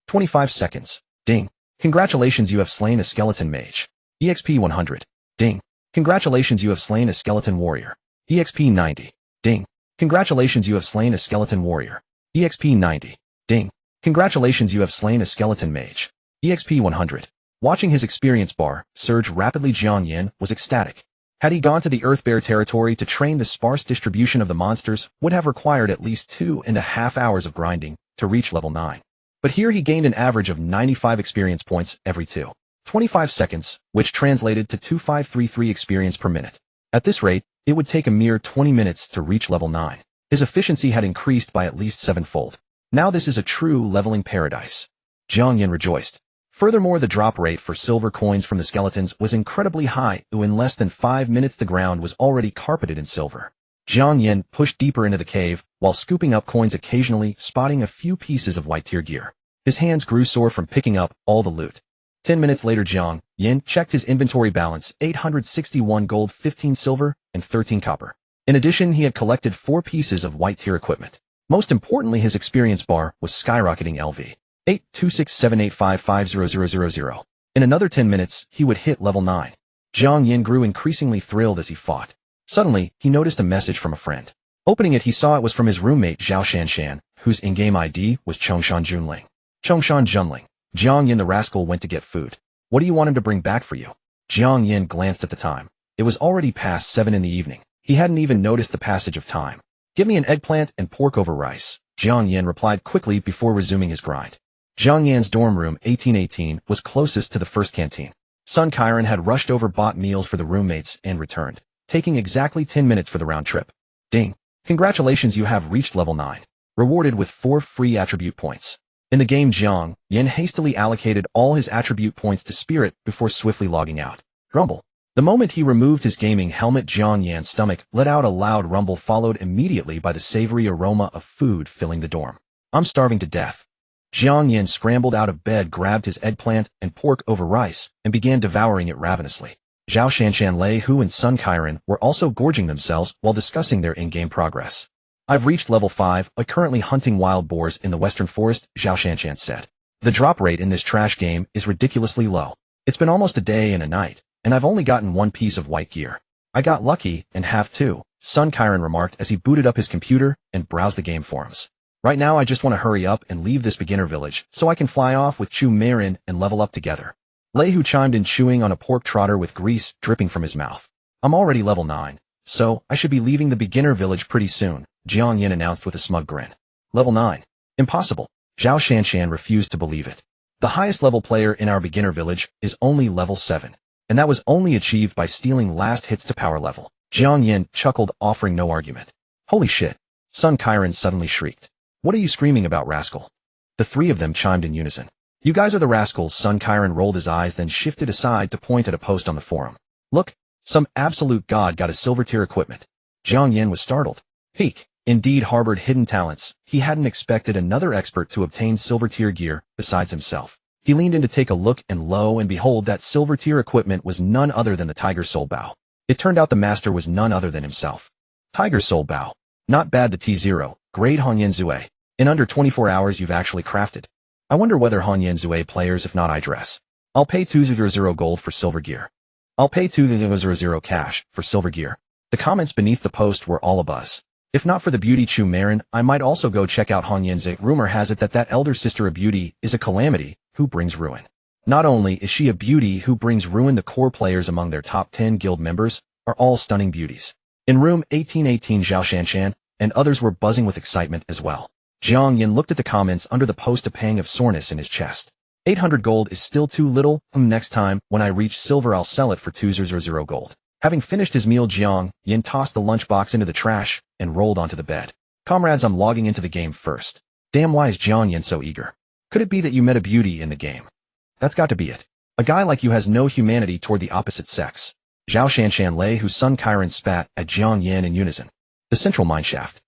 25 seconds. Ding. Congratulations, you have slain a skeleton mage. EXP 100. Ding. Congratulations, you have slain a skeleton warrior. EXP 90. Ding. Congratulations, you have slain a skeleton warrior. EXP 90. Ding. Congratulations, you have slain a skeleton mage. EXP 100. Watching his experience bar surge rapidly, Jiang Yan was ecstatic. Had he gone to the Earthbear territory to train, the sparse distribution of the monsters would have required at least 2.5 hours of grinding to reach level 9. But here he gained an average of 95 experience points every 25 seconds, which translated to 2533 experience per minute. At this rate, it would take a mere 20 minutes to reach level 9. His efficiency had increased by at least 7-fold. Now this is a true leveling paradise. Jiang Yan rejoiced. Furthermore, the drop rate for silver coins from the skeletons was incredibly high, though in less than 5 minutes the ground was already carpeted in silver. Jiang Yan pushed deeper into the cave, while scooping up coins occasionally, spotting a few pieces of white tier gear. His hands grew sore from picking up all the loot. 10 minutes later, Jiang Yan checked his inventory balance: 861 gold, 15 silver, and 13 copper. In addition, he had collected 4 pieces of white tier equipment. Most importantly, his experience bar was skyrocketing LV. 82678550000. In another 10 minutes, he would hit level 9. Jiang Yan grew increasingly thrilled as he fought. Suddenly, he noticed a message from a friend. Opening it, he saw it was from his roommate Zhao Shanshan, whose in-game ID was Chongshan Junling. Chongshan Junling. Jiang Yan the rascal went to get food. What do you want him to bring back for you? Jiang Yan glanced at the time. It was already past 7 in the evening. He hadn't even noticed the passage of time. Give me an eggplant and pork over rice, Jiang Yan replied quickly before resuming his grind. Jiang Yan's dorm room 1818 was closest to the first canteen. Sun Qiren had rushed over, bought meals for the roommates, and returned, taking exactly 10 minutes for the round trip. Ding. Congratulations, you have reached level 9. Rewarded with 4 free attribute points. In the game, Jiang Yan hastily allocated all his attribute points to Spirit before swiftly logging out. Grumble. The moment he removed his gaming helmet, Jiang Yan's stomach let out a loud rumble, followed immediately by the savory aroma of food filling the dorm. I'm starving to death. Jiang Yan scrambled out of bed, grabbed his eggplant and pork over rice, and began devouring it ravenously. Zhao Shanshan, Lei Hu, and Sun Qiren were also gorging themselves while discussing their in-game progress. I've reached level 5, currently hunting wild boars in the western forest, Zhao Shanshan said. The drop rate in this trash game is ridiculously low. It's been almost a day and a night, and I've only gotten 1 piece of white gear. I got lucky and have 2, Sun Qiren remarked as he booted up his computer and browsed the game forums. Right now I just want to hurry up and leave this beginner village so I can fly off with Chu Marin and level up together. Lei Hu chimed in, chewing on a pork trotter with grease dripping from his mouth. I'm already level 9, so I should be leaving the beginner village pretty soon, Jiang Yan announced with a smug grin. Level 9. Impossible. Zhao Shanshan refused to believe it. The highest level player in our beginner village is only level 7, and that was only achieved by stealing last hits to power level. Jiang Yan chuckled, offering no argument. Holy shit. Sun Qiren suddenly shrieked. What are you screaming about, rascal? The 3 of them chimed in unison. You guys are the rascals. Sun Qiren rolled his eyes, then shifted aside to point at a post on the forum. Look, some absolute god got a silver tier equipment. Jiang Yan was startled. Peak. Indeed harbored hidden talents. He hadn't expected another expert to obtain silver tier gear besides himself. He leaned in to take a look, and lo and behold, that silver tier equipment was none other than the Tiger Soul Bow. It turned out the master was none other than himself. Tiger Soul Bow. Not bad. The T0, grade Hanyan Zue. In under 24 hours you've actually crafted. I wonder whether Hanyan Zue players, if not I dress. I'll pay 200 gold for silver gear. I'll pay 200 cash for silver gear. The comments beneath the post were all abuzz. If not for the beauty Chu Marin, I might also go check out Hanyan Zue. Rumor has it that elder sister of beauty is a calamity who brings ruin. Not only is she a beauty who brings ruin, the core players among their top 10 guild members are all stunning beauties. In room 1818, Zhao Shanshan and others were buzzing with excitement as well. Jiang Yan looked at the comments under the post, a pang of soreness in his chest. 800 gold is still too little. Next time, when I reach silver, I'll sell it for 200 gold. Having finished his meal, Jiang Yan tossed the lunchbox into the trash and rolled onto the bed. Comrades, I'm logging into the game first. Damn, why is Jiang Yan so eager? Could it be that you met a beauty in the game? That's got to be it. A guy like you has no humanity toward the opposite sex. Zhao Shanshan, Lei Hu, Sun Qiren spat at Jiang Yan in unison. The central mineshaft.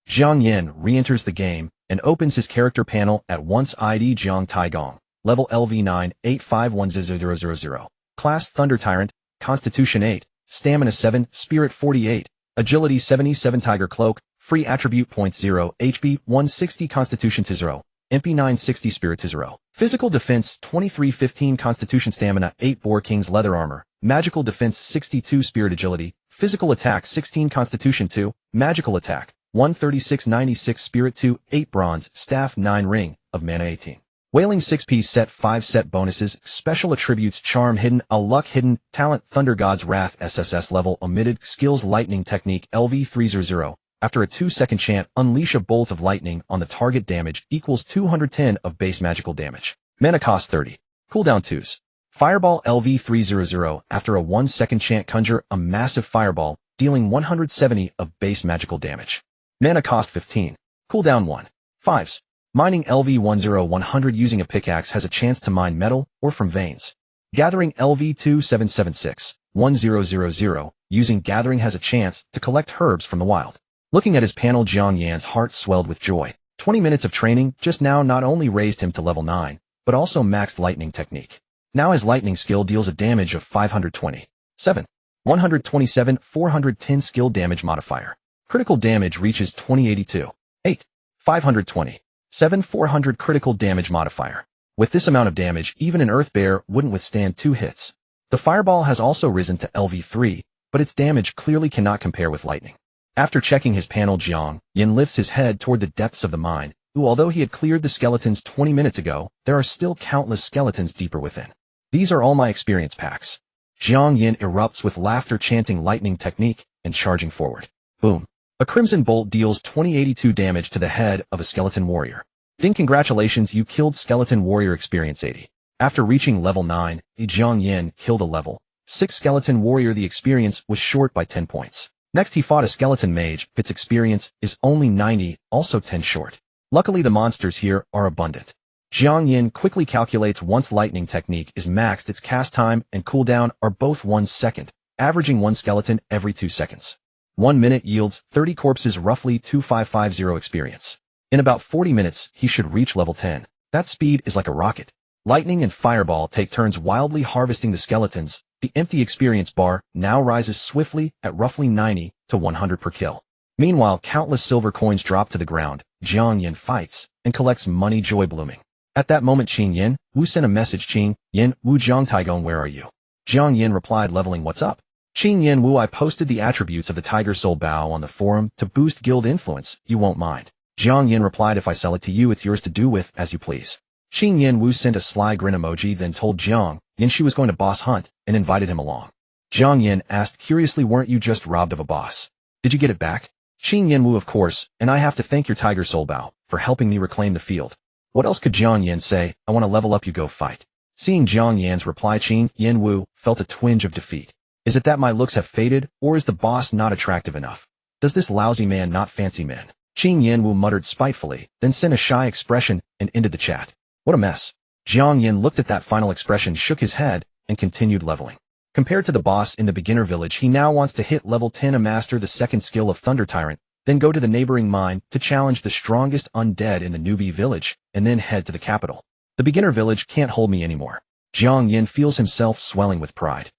Jiang Yan re-enters the game and opens his character panel at once. ID Jiang Taigong, level LV9, 8510000. Class Thunder Tyrant, Constitution 8, Stamina 7, Spirit 48, Agility 77, Tiger Cloak, Free Attribute Points 0, HP 160, Constitution to 0, MP 960, Spirit to 0. Physical Defense 2315, Constitution, Stamina 8, Boar King's Leather Armor, Magical Defense 62, Spirit, Agility, Physical Attack 16, Constitution 2, Magical Attack 13696, Spirit 2, 8 Bronze, Staff 9, Ring of Mana 18. Wailing 6-piece set, 5 set bonuses, Special Attributes, Charm hidden, A Luck hidden, Talent, Thunder God's Wrath, SSS level omitted, Skills, Lightning Technique, LV 300, After a 2-second chant, unleash a bolt of lightning on the target. Damage equals 210 of base magical damage. Mana cost 30. Cooldown 2s. Fireball LV300. After a 1-second chant, conjure a massive fireball, dealing 170 of base magical damage. Mana cost 15. Cooldown 1. 5s. Mining LV10. Using a pickaxe has a chance to mine metal or from veins. Gathering LV2776. 1000. Using gathering has a chance to collect herbs from the wild. Looking at his panel, Jiang Yan's heart swelled with joy. 20 minutes of training just now not only raised him to level 9, but also maxed lightning technique. Now his lightning skill deals a damage of 520. 7. 127, 410 skill damage modifier. Critical damage reaches 2082. 8. 520. 7, 400 critical damage modifier. With this amount of damage, even an earth bear wouldn't withstand 2 hits. The fireball has also risen to LV3, but its damage clearly cannot compare with lightning. After checking his panel, Jiang Yan lifts his head toward the depths of the mine, although he had cleared the skeletons 20 minutes ago, there are still countless skeletons deeper within. These are all my experience packs. Jiang Yan erupts with laughter, chanting lightning technique and charging forward. Boom. A crimson bolt deals 2082 damage to the head of a skeleton warrior. Ding, congratulations, you killed skeleton warrior, experience 80. After reaching level 9, Jiang Yan killed a level 6 skeleton warrior. The experience was short by 10 points. Next he fought a skeleton mage. Its experience is only 90, also 10 short. Luckily the monsters here are abundant. Jiang Yan quickly calculates once lightning technique is maxed, its cast time and cooldown are both 1 second, averaging 1 skeleton every 2 seconds. 1 minute yields 30 corpses, roughly 2550 experience. In about 40 minutes, he should reach level 10. That speed is like a rocket. Lightning and fireball take turns wildly harvesting the skeletons. The empty experience bar now rises swiftly at roughly 90 to 100 per kill. Meanwhile, countless silver coins drop to the ground. Jiang Yan fights and collects money, joy blooming. At that moment, Qing Yan Wu sent a message. Qing Yan Wu, Jiang Taigon, where are you? Jiang Yan replied, leveling. What's up? Qing Yan Wu, I posted the attributes of the Tiger Soul Bow on the forum to boost guild influence. You won't mind. Jiang Yan replied, if I sell it to you, it's yours to do with as you please. Qing Yan Wu sent a sly grin emoji, then told Jiang Yan she was going to boss hunt and invited him along. Jiang Yan asked curiously, weren't you just robbed of a boss? Did you get it back? Qing Yan Wu, of course, and I have to thank your Tiger Soul Bow for helping me reclaim the field. What else could Jiang Yan say? I want to level up, you go fight. Seeing Jiang Yan's reply, Qing Yan Wu felt a twinge of defeat. Is it that my looks have faded, or is the boss not attractive enough? Does this lousy man not fancy men? Qing Yan Wu muttered spitefully, then sent a shy expression and ended the chat. What a mess. Jiang Yan looked at that final expression, shook his head, and continued leveling. Compared to the boss in the beginner village, he now wants to hit level 10 and master the second skill of Thunder Tyrant, then go to the neighboring mine to challenge the strongest undead in the newbie village, and then head to the capital. The beginner village can't hold me anymore. Jiang Yan feels himself swelling with pride.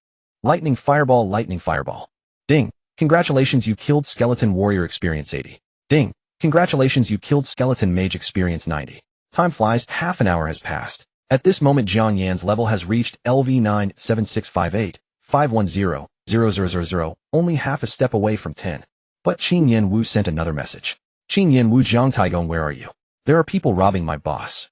Lightning fireball, lightning fireball. Ding. Congratulations, you killed skeleton warrior, experience 80. Ding. Congratulations, you killed skeleton mage, experience 90. Time flies, half an hour has passed. At this moment, Jiang Yan's level has reached LV97658, 510-0000, only half a step away from 10. But Qing Yan Wu sent another message. Qing Yan Wu, Jiang Taigon, where are you? There are people robbing my boss.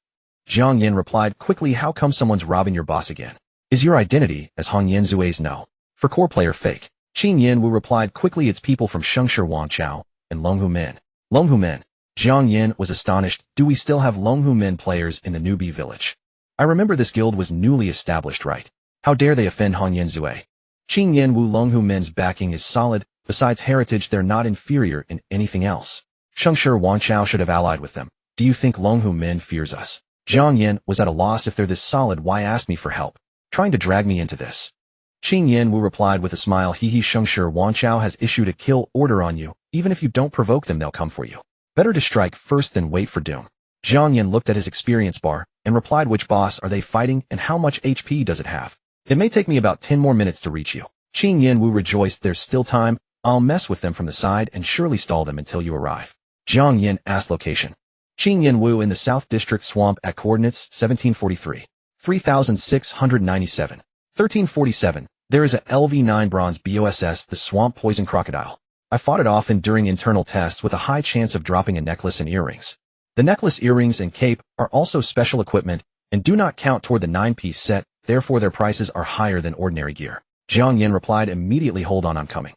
Jiang Yan replied quickly, how come someone's robbing your boss again? Is your identity as Hong Yan Zue's no? For core player fake. Qing Yan Wu replied quickly, it's people from Shengshi Wang Chao and Longhu Men. Longhu Men. Jiang Yan was astonished. Do we still have Longhu Men players in the newbie village? I remember this guild was newly established, right? How dare they offend Hong Yan Zue? Qing Yan Wu, Longhu Men's backing is solid. Besides heritage, they're not inferior in anything else. Shengshi Wang Chao should have allied with them. Do you think Longhu Men fears us? Jiang Yan was at a loss. If they're this solid, why ask me for help? Trying to drag me into this. Qing Yan Wu replied with a smile, Shengshi Wang Chao has issued a kill order on you. Even if you don't provoke them, they'll come for you. Better to strike first than wait for doom. Jiang Yan looked at his experience bar and replied, which boss are they fighting and how much HP does it have? It may take me about 10 more minutes to reach you. Qing Yan Wu rejoiced, there's still time. I'll mess with them from the side and surely stall them until you arrive. Jiang Yan asked location. Qing Yan Wu in the South District Swamp at coordinates 1743, 3697, 1347. There is a LV9 bronze BOSS, the Swamp Poison Crocodile. I fought it often during internal tests with a high chance of dropping a necklace and earrings. The necklace, earrings, and cape are also special equipment and do not count toward the 9-piece set, therefore their prices are higher than ordinary gear. Jiang Yan replied immediately, hold on, I'm coming.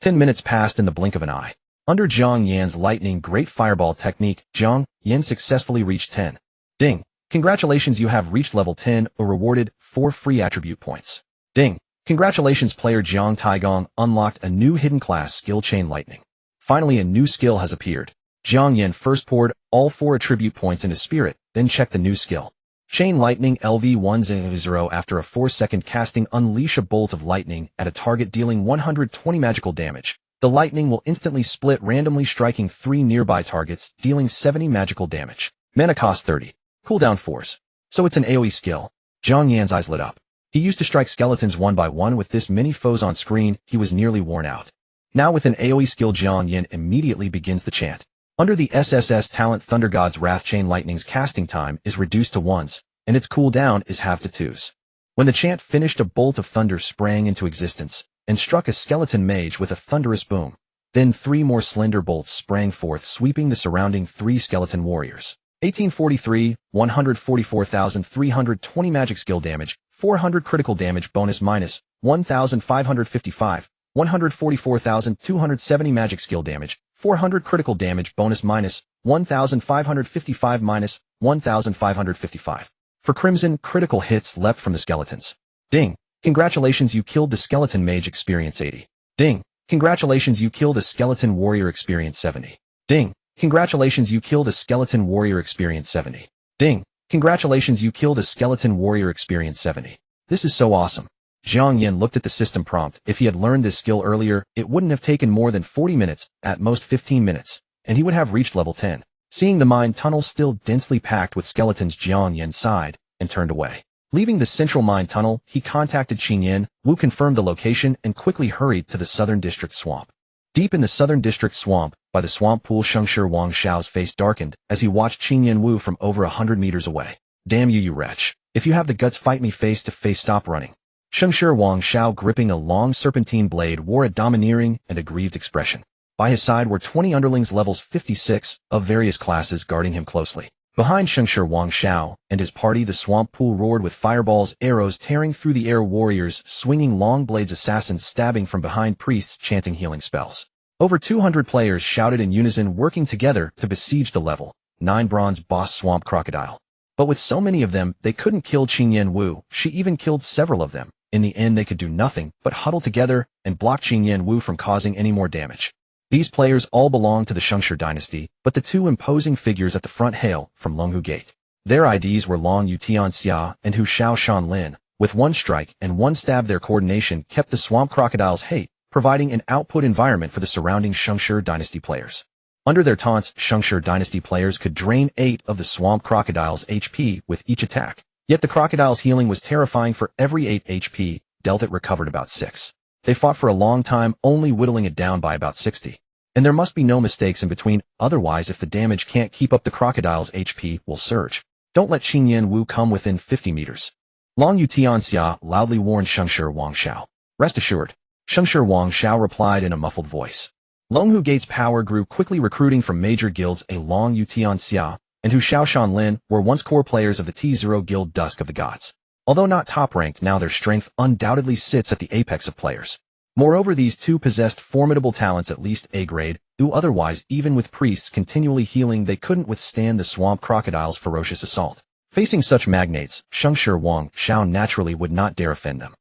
10 minutes passed in the blink of an eye. Under Jiang Yan's lightning great fireball technique, Jiang Yan successfully reached 10. Ding. Congratulations, you have reached level 10 or rewarded 4 free attribute points. Ding. Congratulations, player Jiang Taigong unlocked a new hidden class skill Chain Lightning. Finally, a new skill has appeared. Jiang Yan first poured all 4 attribute points into Spirit, then checked the new skill. Chain Lightning LV100 after a 4-second casting unleash a bolt of lightning at a target dealing 120 magical damage. The lightning will instantly split randomly striking 3 nearby targets, dealing 70 magical damage. Mana cost 30. Cooldown 4s. So it's an AoE skill. Jiang Yan's eyes lit up. He used to strike skeletons one by one with this many foes on screen, he was nearly worn out. Now with an AoE skill, Jiang Yan immediately begins the chant. Under the SSS talent, Thunder God's Wrath Chain Lightning's casting time is reduced to 1s, and its cooldown is halved to 2s. When the chant finished, a bolt of thunder sprang into existence, and struck a skeleton mage with a thunderous boom. Then 3 more slender bolts sprang forth, sweeping the surrounding 3 skeleton warriors. 1843, 144,320 magic skill damage, 400 critical damage bonus minus, 1,555, 144,270 magic skill damage, 400 critical damage bonus minus, 1,555 minus, 1,555. For Crimson, critical hits leapt from the skeletons. Ding. Congratulations, you killed the skeleton mage, experience 80. Ding. Congratulations, you killed a skeleton warrior, experience 70. Ding. Congratulations, you killed a skeleton warrior, experience 70. Ding. Congratulations, you killed a skeleton warrior, experience 70. This is so awesome. Jiang Yan looked at the system prompt. If he had learned this skill earlier, it wouldn't have taken more than 40 minutes, at most 15 minutes, and he would have reached level 10. Seeing the mine tunnel still densely packed with skeletons, Jiang Yan sighed and turned away. Leaving the central mine tunnel, he contacted Qin Yan, Wu confirmed the location and quickly hurried to the Southern District Swamp. Deep in the Southern District Swamp, by the swamp pool, Shengshi Wang Shao's face darkened as he watched Qin Yan Wu from over 100 meters away. Damn you, you wretch. If you have the guts, fight me face to face, stop running. Shengshi Wang Shao, gripping a long serpentine blade, wore a domineering and aggrieved expression. By his side were 20 underlings levels 56 of various classes guarding him closely. Behind Shengshi Wang Shao and his party, the swamp pool roared with fireballs, arrows tearing through the air, warriors swinging long blades, assassins stabbing from behind, priests chanting healing spells. Over 200 players shouted in unison, working together to besiege the level 9 bronze boss swamp crocodile. But with so many of them, they couldn't kill Qin Yan Wu. She even killed several of them. In the end, they could do nothing but huddle together and block Qin Yan Wu from causing any more damage. These players all belong to the Shengshi dynasty, but the 2 imposing figures at the front hail from Longhu Gate. Their IDs were Long Yutian Xia and Hu Shao Shan Lin. With 1 strike and 1 stab, their coordination kept the swamp crocodile's hate, providing an output environment for the surrounding Shengshi dynasty players. Under their taunts, Shengshi dynasty players could drain 8 of the swamp crocodile's HP with each attack. Yet the crocodile's healing was terrifying. For every 8 HP dealt, it recovered about 6. They fought for a long time, only whittling it down by about 60. And there must be no mistakes in between, otherwise if the damage can't keep up, the crocodile's HP will surge. Don't let Qin Yan Wu come within 50 meters. Long Yutian Xia loudly warned Shengshi Wang Shao. Rest assured. Shengshi Wang Shao replied in a muffled voice. Longhu Gate's power grew quickly, recruiting from major guilds. A Long Yutian Xia and Hu Shao Shan Lin were once core players of the T0 Guild Dusk of the Gods. Although not top-ranked, now their strength undoubtedly sits at the apex of players. Moreover, these 2 possessed formidable talents, at least A grade, who otherwise, even with priests continually healing, they couldn't withstand the swamp crocodile's ferocious assault. Facing such magnates, Shengshi Wang Shao naturally would not dare offend them.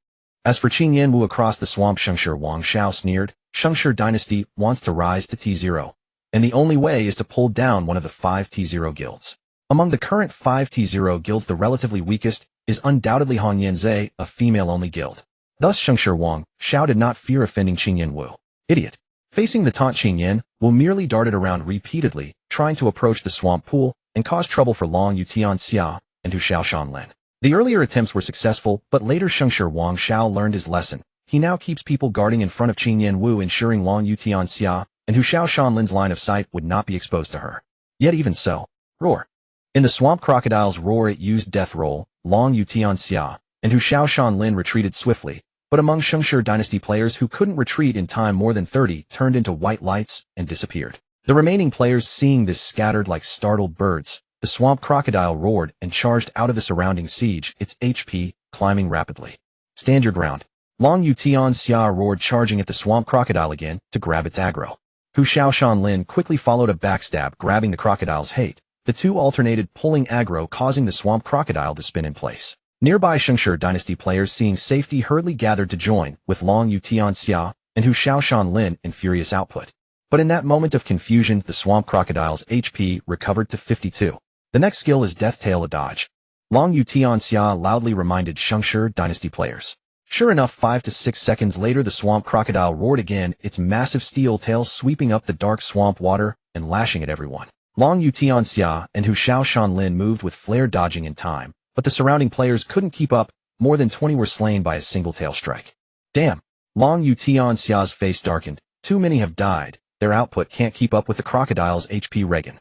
As for Qin Yan Wu across the swamp, Shengshi Wang Shao sneered, Shengshi dynasty wants to rise to T0. And the only way is to pull down one of the 5 T0 guilds. Among the current 5 T0 guilds, the relatively weakest is undoubtedly Hanyanze, a female-only guild. Thus Shengshi Wang Shao did not fear offending Qin Yan Wu. Idiot. Facing the taunt, Qin Yan Wu merely darted around repeatedly, trying to approach the swamp pool and cause trouble for Long Yutian Xia and Hu Shao Shan Lin. The earlier attempts were successful, but later Shengshi Wang Shao learned his lesson. He now keeps people guarding in front of Qin Yan Wu, ensuring Long Yutian Xia and Hu Shao Shan Lin's line of sight would not be exposed to her. Yet even so, roar. In the swamp crocodile's roar, it used death roll. Long Yutian Xia and Hu Shao Shan Lin retreated swiftly, but among Shengshi dynasty players who couldn't retreat in time more than 30 turned into white lights and disappeared. The remaining players, seeing this, scattered like startled birds. The swamp crocodile roared and charged out of the surrounding siege, its HP climbing rapidly. Stand your ground. Long Yutian Xia roared, charging at the swamp crocodile again to grab its aggro. Hu Shaoshanlin quickly followed a backstab, grabbing the crocodile's hate. The two alternated, pulling aggro, causing the swamp crocodile to spin in place. Nearby Shengshi dynasty players, seeing safety, hurriedly gathered to join, with Long Yu Tianxia and Hu Shaoshanlin in furious output. But in that moment of confusion, the swamp crocodile's HP recovered to 52. The next skill is Death Tail, a dodge. Long Yu Tianxia loudly reminded Shengshi dynasty players. Sure enough, 5 to 6 seconds later, the swamp crocodile roared again, its massive steel tail sweeping up the dark swamp water and lashing at everyone. Long Yu Tianxia and Hu Shaoshanlin moved with flair, dodging in time, but the surrounding players couldn't keep up. More than 20 were slain by a single tail strike. Damn! Long Yu Tianxia's face darkened. Too many have died. Their output can't keep up with the crocodile's HP regen.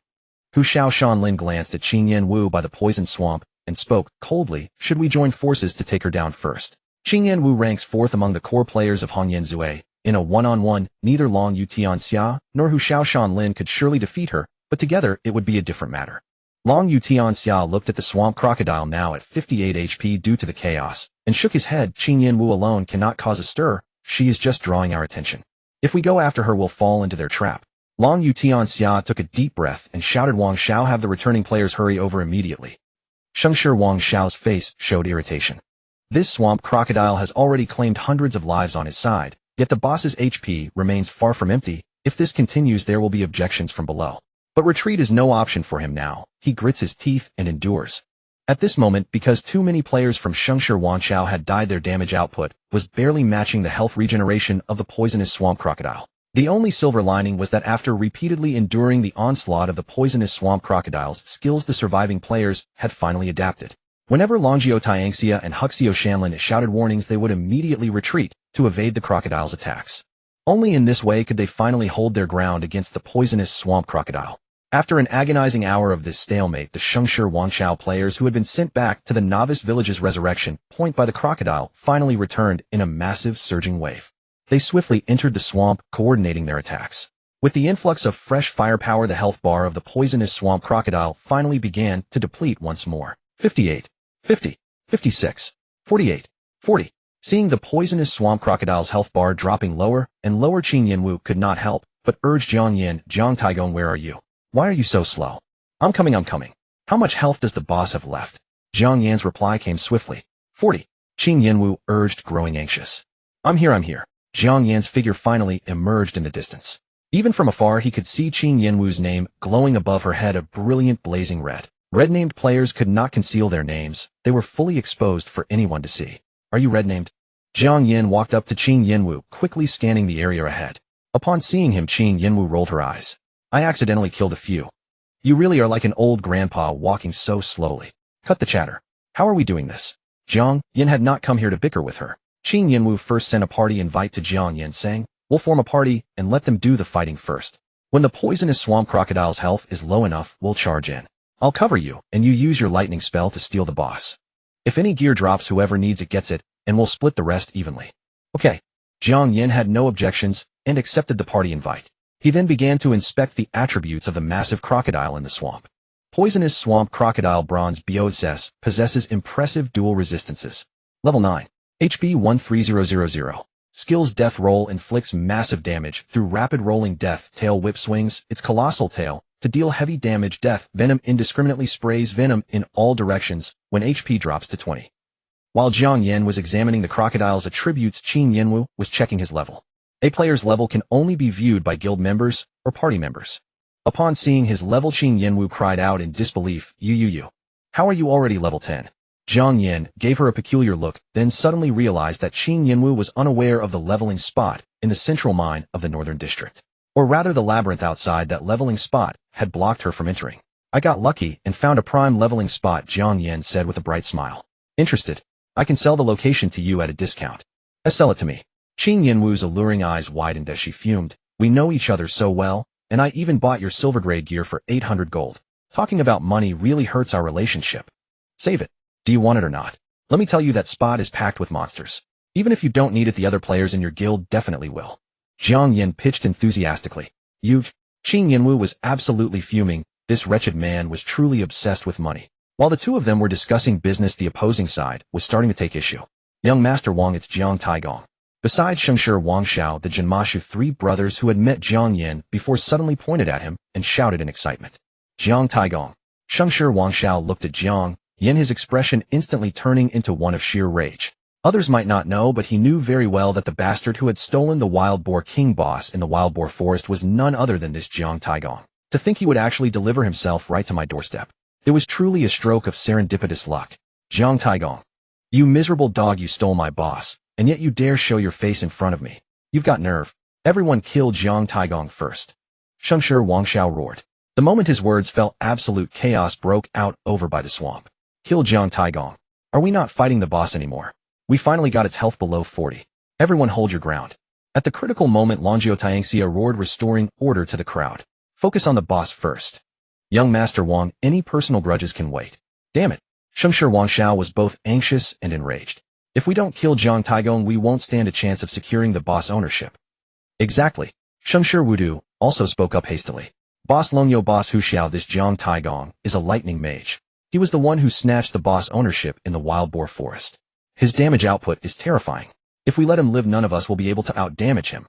Hu Shaoshanlin glanced at Qin Yanwu by the poison swamp and spoke coldly, should we join forces to take her down first? Qin Yanwu ranks fourth among the core players of Hongyan Zue. In a one-on-one, neither Long Yu Tianxia nor Hu Shaoshanlin could surely defeat her, but together it would be a different matter. Long Yu Tianxia looked at the swamp crocodile, now at 58 HP due to the chaos, and shook his head. Qin Yanwu alone cannot cause a stir. She is just drawing our attention. If we go after her, we'll fall into their trap. Long Yu Tianxia took a deep breath and shouted, Wang Xiao, have the returning players hurry over immediately. Shengshi Wang Xiao's face showed irritation. This swamp crocodile has already claimed hundreds of lives on his side, yet the boss's HP remains far from empty. If this continues, there will be objections from below. But retreat is no option for him now. He grits his teeth and endures. At this moment, because too many players from Shengshi, Wang Xiao had died, their damage output was barely matching the health regeneration of the poisonous swamp crocodile. The only silver lining was that after repeatedly enduring the onslaught of the poisonous swamp crocodile's skills, the surviving players had finally adapted. Whenever Longjio Tianxia and Huxio Shanlin shouted warnings, they would immediately retreat to evade the crocodile's attacks. Only in this way could they finally hold their ground against the poisonous swamp crocodile. After an agonizing hour of this stalemate, the Shengshi Wangshao players who had been sent back to the novice village's resurrection point by the crocodile finally returned in a massive surging wave. They swiftly entered the swamp, coordinating their attacks. With the influx of fresh firepower, the health bar of the poisonous swamp crocodile finally began to deplete once more. 58. 50, 56, 48, 40. Seeing the poisonous swamp crocodile's health bar dropping lower and lower, Qin Yanwu could not help but urge Jiang Yan, Jiang Taigong, where are you? Why are you so slow? I'm coming. How much health does the boss have left? Jiang Yan's reply came swiftly. 40. Qin Yanwu urged, growing anxious. I'm here. Jiang Yan's figure finally emerged in the distance. Even from afar, he could see Qin Yanwu's name glowing above her head, a brilliant blazing red. Red-named players could not conceal their names. They were fully exposed for anyone to see. Are you red-named? Jiang Yan walked up to Qin Yanwu, quickly scanning the area ahead. Upon seeing him, Qin Yanwu rolled her eyes. I accidentally killed a few. You really are like an old grandpa, walking so slowly. Cut the chatter. How are we doing this? Jiang Yan had not come here to bicker with her. Qin Yanwu first sent a party invite to Jiang Yan, saying, we'll form a party and let them do the fighting first. When the poisonous swamp crocodile's health is low enough, we'll charge in. I'll cover you, and you use your lightning spell to steal the boss. If any gear drops, whoever needs it gets it, and we'll split the rest evenly. Okay. Jiang Yan had no objections and accepted the party invite. He then began to inspect the attributes of the massive crocodile in the swamp. Poisonous swamp crocodile bronze BOSS possesses impressive dual resistances. Level 9. HP 13000. Skills: Death Roll inflicts massive damage through rapid rolling death tail whip swings its colossal tail to deal heavy damage. Death Venom indiscriminately sprays venom in all directions when HP drops to 20. While Jiang Yan was examining the crocodile's attributes, Qin Yanwu was checking his level. A player's level can only be viewed by guild members or party members. Upon seeing his level, Qin Yanwu cried out in disbelief, You. How are you already level 10? Jiang Yan gave her a peculiar look, then suddenly realized that Qin Yanwu was unaware of the leveling spot in the central mine of the northern district. Or rather, the labyrinth outside that leveling spot had blocked her from entering. I got lucky and found a prime leveling spot, Jiang Yan said with a bright smile. Interested? I can sell the location to you at a discount. Sell it to me. Qin Yanwu's alluring eyes widened as she fumed. We know each other so well, and I even bought your silver grade gear for 800 gold. Talking about money really hurts our relationship. Save it. Do you want it or not? Let me tell you, that spot is packed with monsters. Even if you don't need it, the other players in your guild definitely will. Jiang Yan pitched enthusiastically. You? Qin Yanwu was absolutely fuming. This wretched man was truly obsessed with money. While the two of them were discussing business, the opposing side was starting to take issue. Young Master Wang, it's Jiang Taigong. Besides Shengshi Wangshao, the Jinmashu three brothers who had met Jiang Yan before suddenly pointed at him and shouted in excitement. Jiang Taigong. Shengshi Wangshao looked at Jiang Yan, his expression instantly turning into one of sheer rage. Others might not know, but he knew very well that the bastard who had stolen the Wild Boar King boss in the Wild Boar Forest was none other than this Jiang Taigong. To think he would actually deliver himself right to my doorstep. It was truly a stroke of serendipitous luck. Jiang Taigong. You miserable dog, you stole my boss, and yet you dare show your face in front of me. You've got nerve. Everyone kill Jiang Taigong first. Shengshi Wangshao roared. The moment his words fell, absolute chaos broke out over by the swamp. Kill Jiang Taigong. Are we not fighting the boss anymore? We finally got its health below 40. Everyone hold your ground. At the critical moment, Longjio Tianxia roared, restoring order to the crowd. Focus on the boss first. Young Master Wang, any personal grudges can wait. Damn it. Shengshi Wangshao was both anxious and enraged. If we don't kill Jiang Taigong, we won't stand a chance of securing the boss ownership. Exactly. Shengshi Wudu also spoke up hastily. Boss Longyou, Boss Hu Xiao, this Jiang Taigong is a lightning mage. He was the one who snatched the boss ownership in the Wild Boar Forest. His damage output is terrifying. If we let him live, none of us will be able to outdamage him.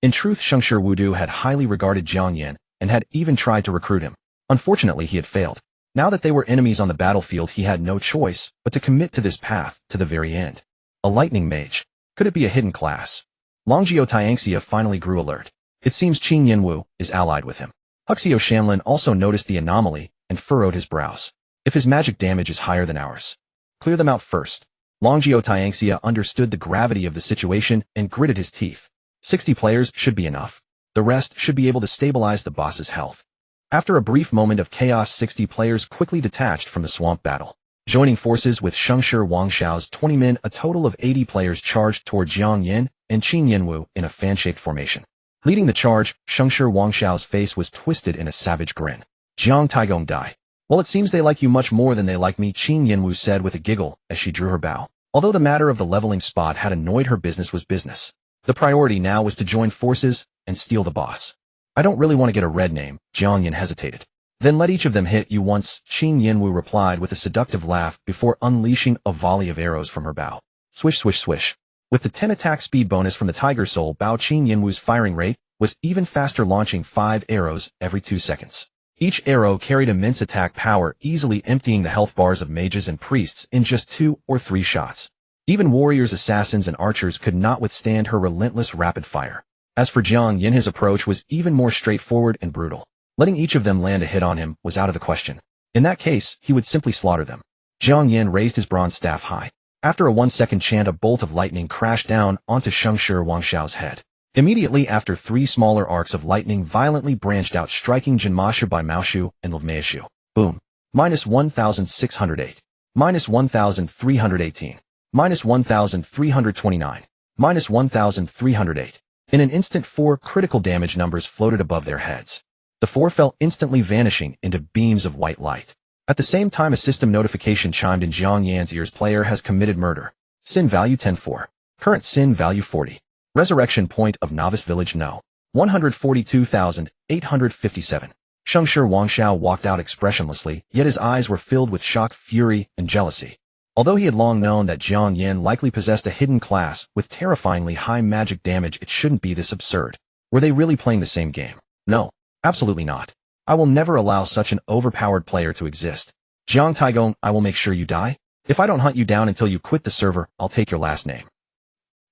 In truth, Shengshi Wudu had highly regarded Jiang Yan and had even tried to recruit him. Unfortunately, he had failed. Now that they were enemies on the battlefield, he had no choice but to commit to this path to the very end. A lightning mage. Could it be a hidden class? Longjio Tianxia finally grew alert. It seems Qin Yanwu is allied with him. Huxio Shanlin also noticed the anomaly and furrowed his brows. If his magic damage is higher than ours, clear them out first. Longjio Tianxia understood the gravity of the situation and gritted his teeth. 60 players should be enough. The rest should be able to stabilize the boss's health. After a brief moment of chaos, 60 players quickly detached from the swamp battle. Joining forces with Shengshi Wangshao's 20 men, a total of 80 players charged toward Jiang Yan and Qin Yanwu in a fan-shaped formation. Leading the charge, Shengshi Wangshao's face was twisted in a savage grin. Jiang Taigong, die. Well, it seems they like you much more than they like me, Qin Yanwu said with a giggle as she drew her bow. Although the matter of the leveling spot had annoyed her, business was business. The priority now was to join forces and steal the boss. I don't really want to get a red name, Jiang Yan hesitated. Then let each of them hit you once, Qin Yanwu replied with a seductive laugh before unleashing a volley of arrows from her bow. Swish, swish, swish. With the 10 attack speed bonus from the Tiger Soul bow, Qin Yanwu's firing rate was even faster, launching 5 arrows every 2 seconds. Each arrow carried immense attack power, easily emptying the health bars of mages and priests in just 2 or 3 shots. Even warriors, assassins, and archers could not withstand her relentless rapid fire. As for Jiang Yan, his approach was even more straightforward and brutal. Letting each of them land a hit on him was out of the question. In that case, he would simply slaughter them. Jiang Yan raised his bronze staff high. After a 1-second chant, a bolt of lightning crashed down onto Shengshi Wangshao's head. Immediately after, 3 smaller arcs of lightning violently branched out, striking Jinmashu by Maoshu and Lvmeishu. Boom. -1,608. -1,318. -1,329. -1,308. In an instant, 4 critical damage numbers floated above their heads. The 4 fell instantly, vanishing into beams of white light. At the same time, a system notification chimed in Jiang Yan's ears. Player has committed murder. Sin value 10-4. Current sin value 40. Resurrection point of Novice Village No. 142,857. Shengshi Wangshao walked out expressionlessly, yet his eyes were filled with shock, fury, and jealousy. Although he had long known that Jiang Yan likely possessed a hidden class with terrifyingly high magic damage, it shouldn't be this absurd. Were they really playing the same game? No, absolutely not. I will never allow such an overpowered player to exist. Jiang Taigong, I will make sure you die. If I don't hunt you down until you quit the server, I'll take your last name.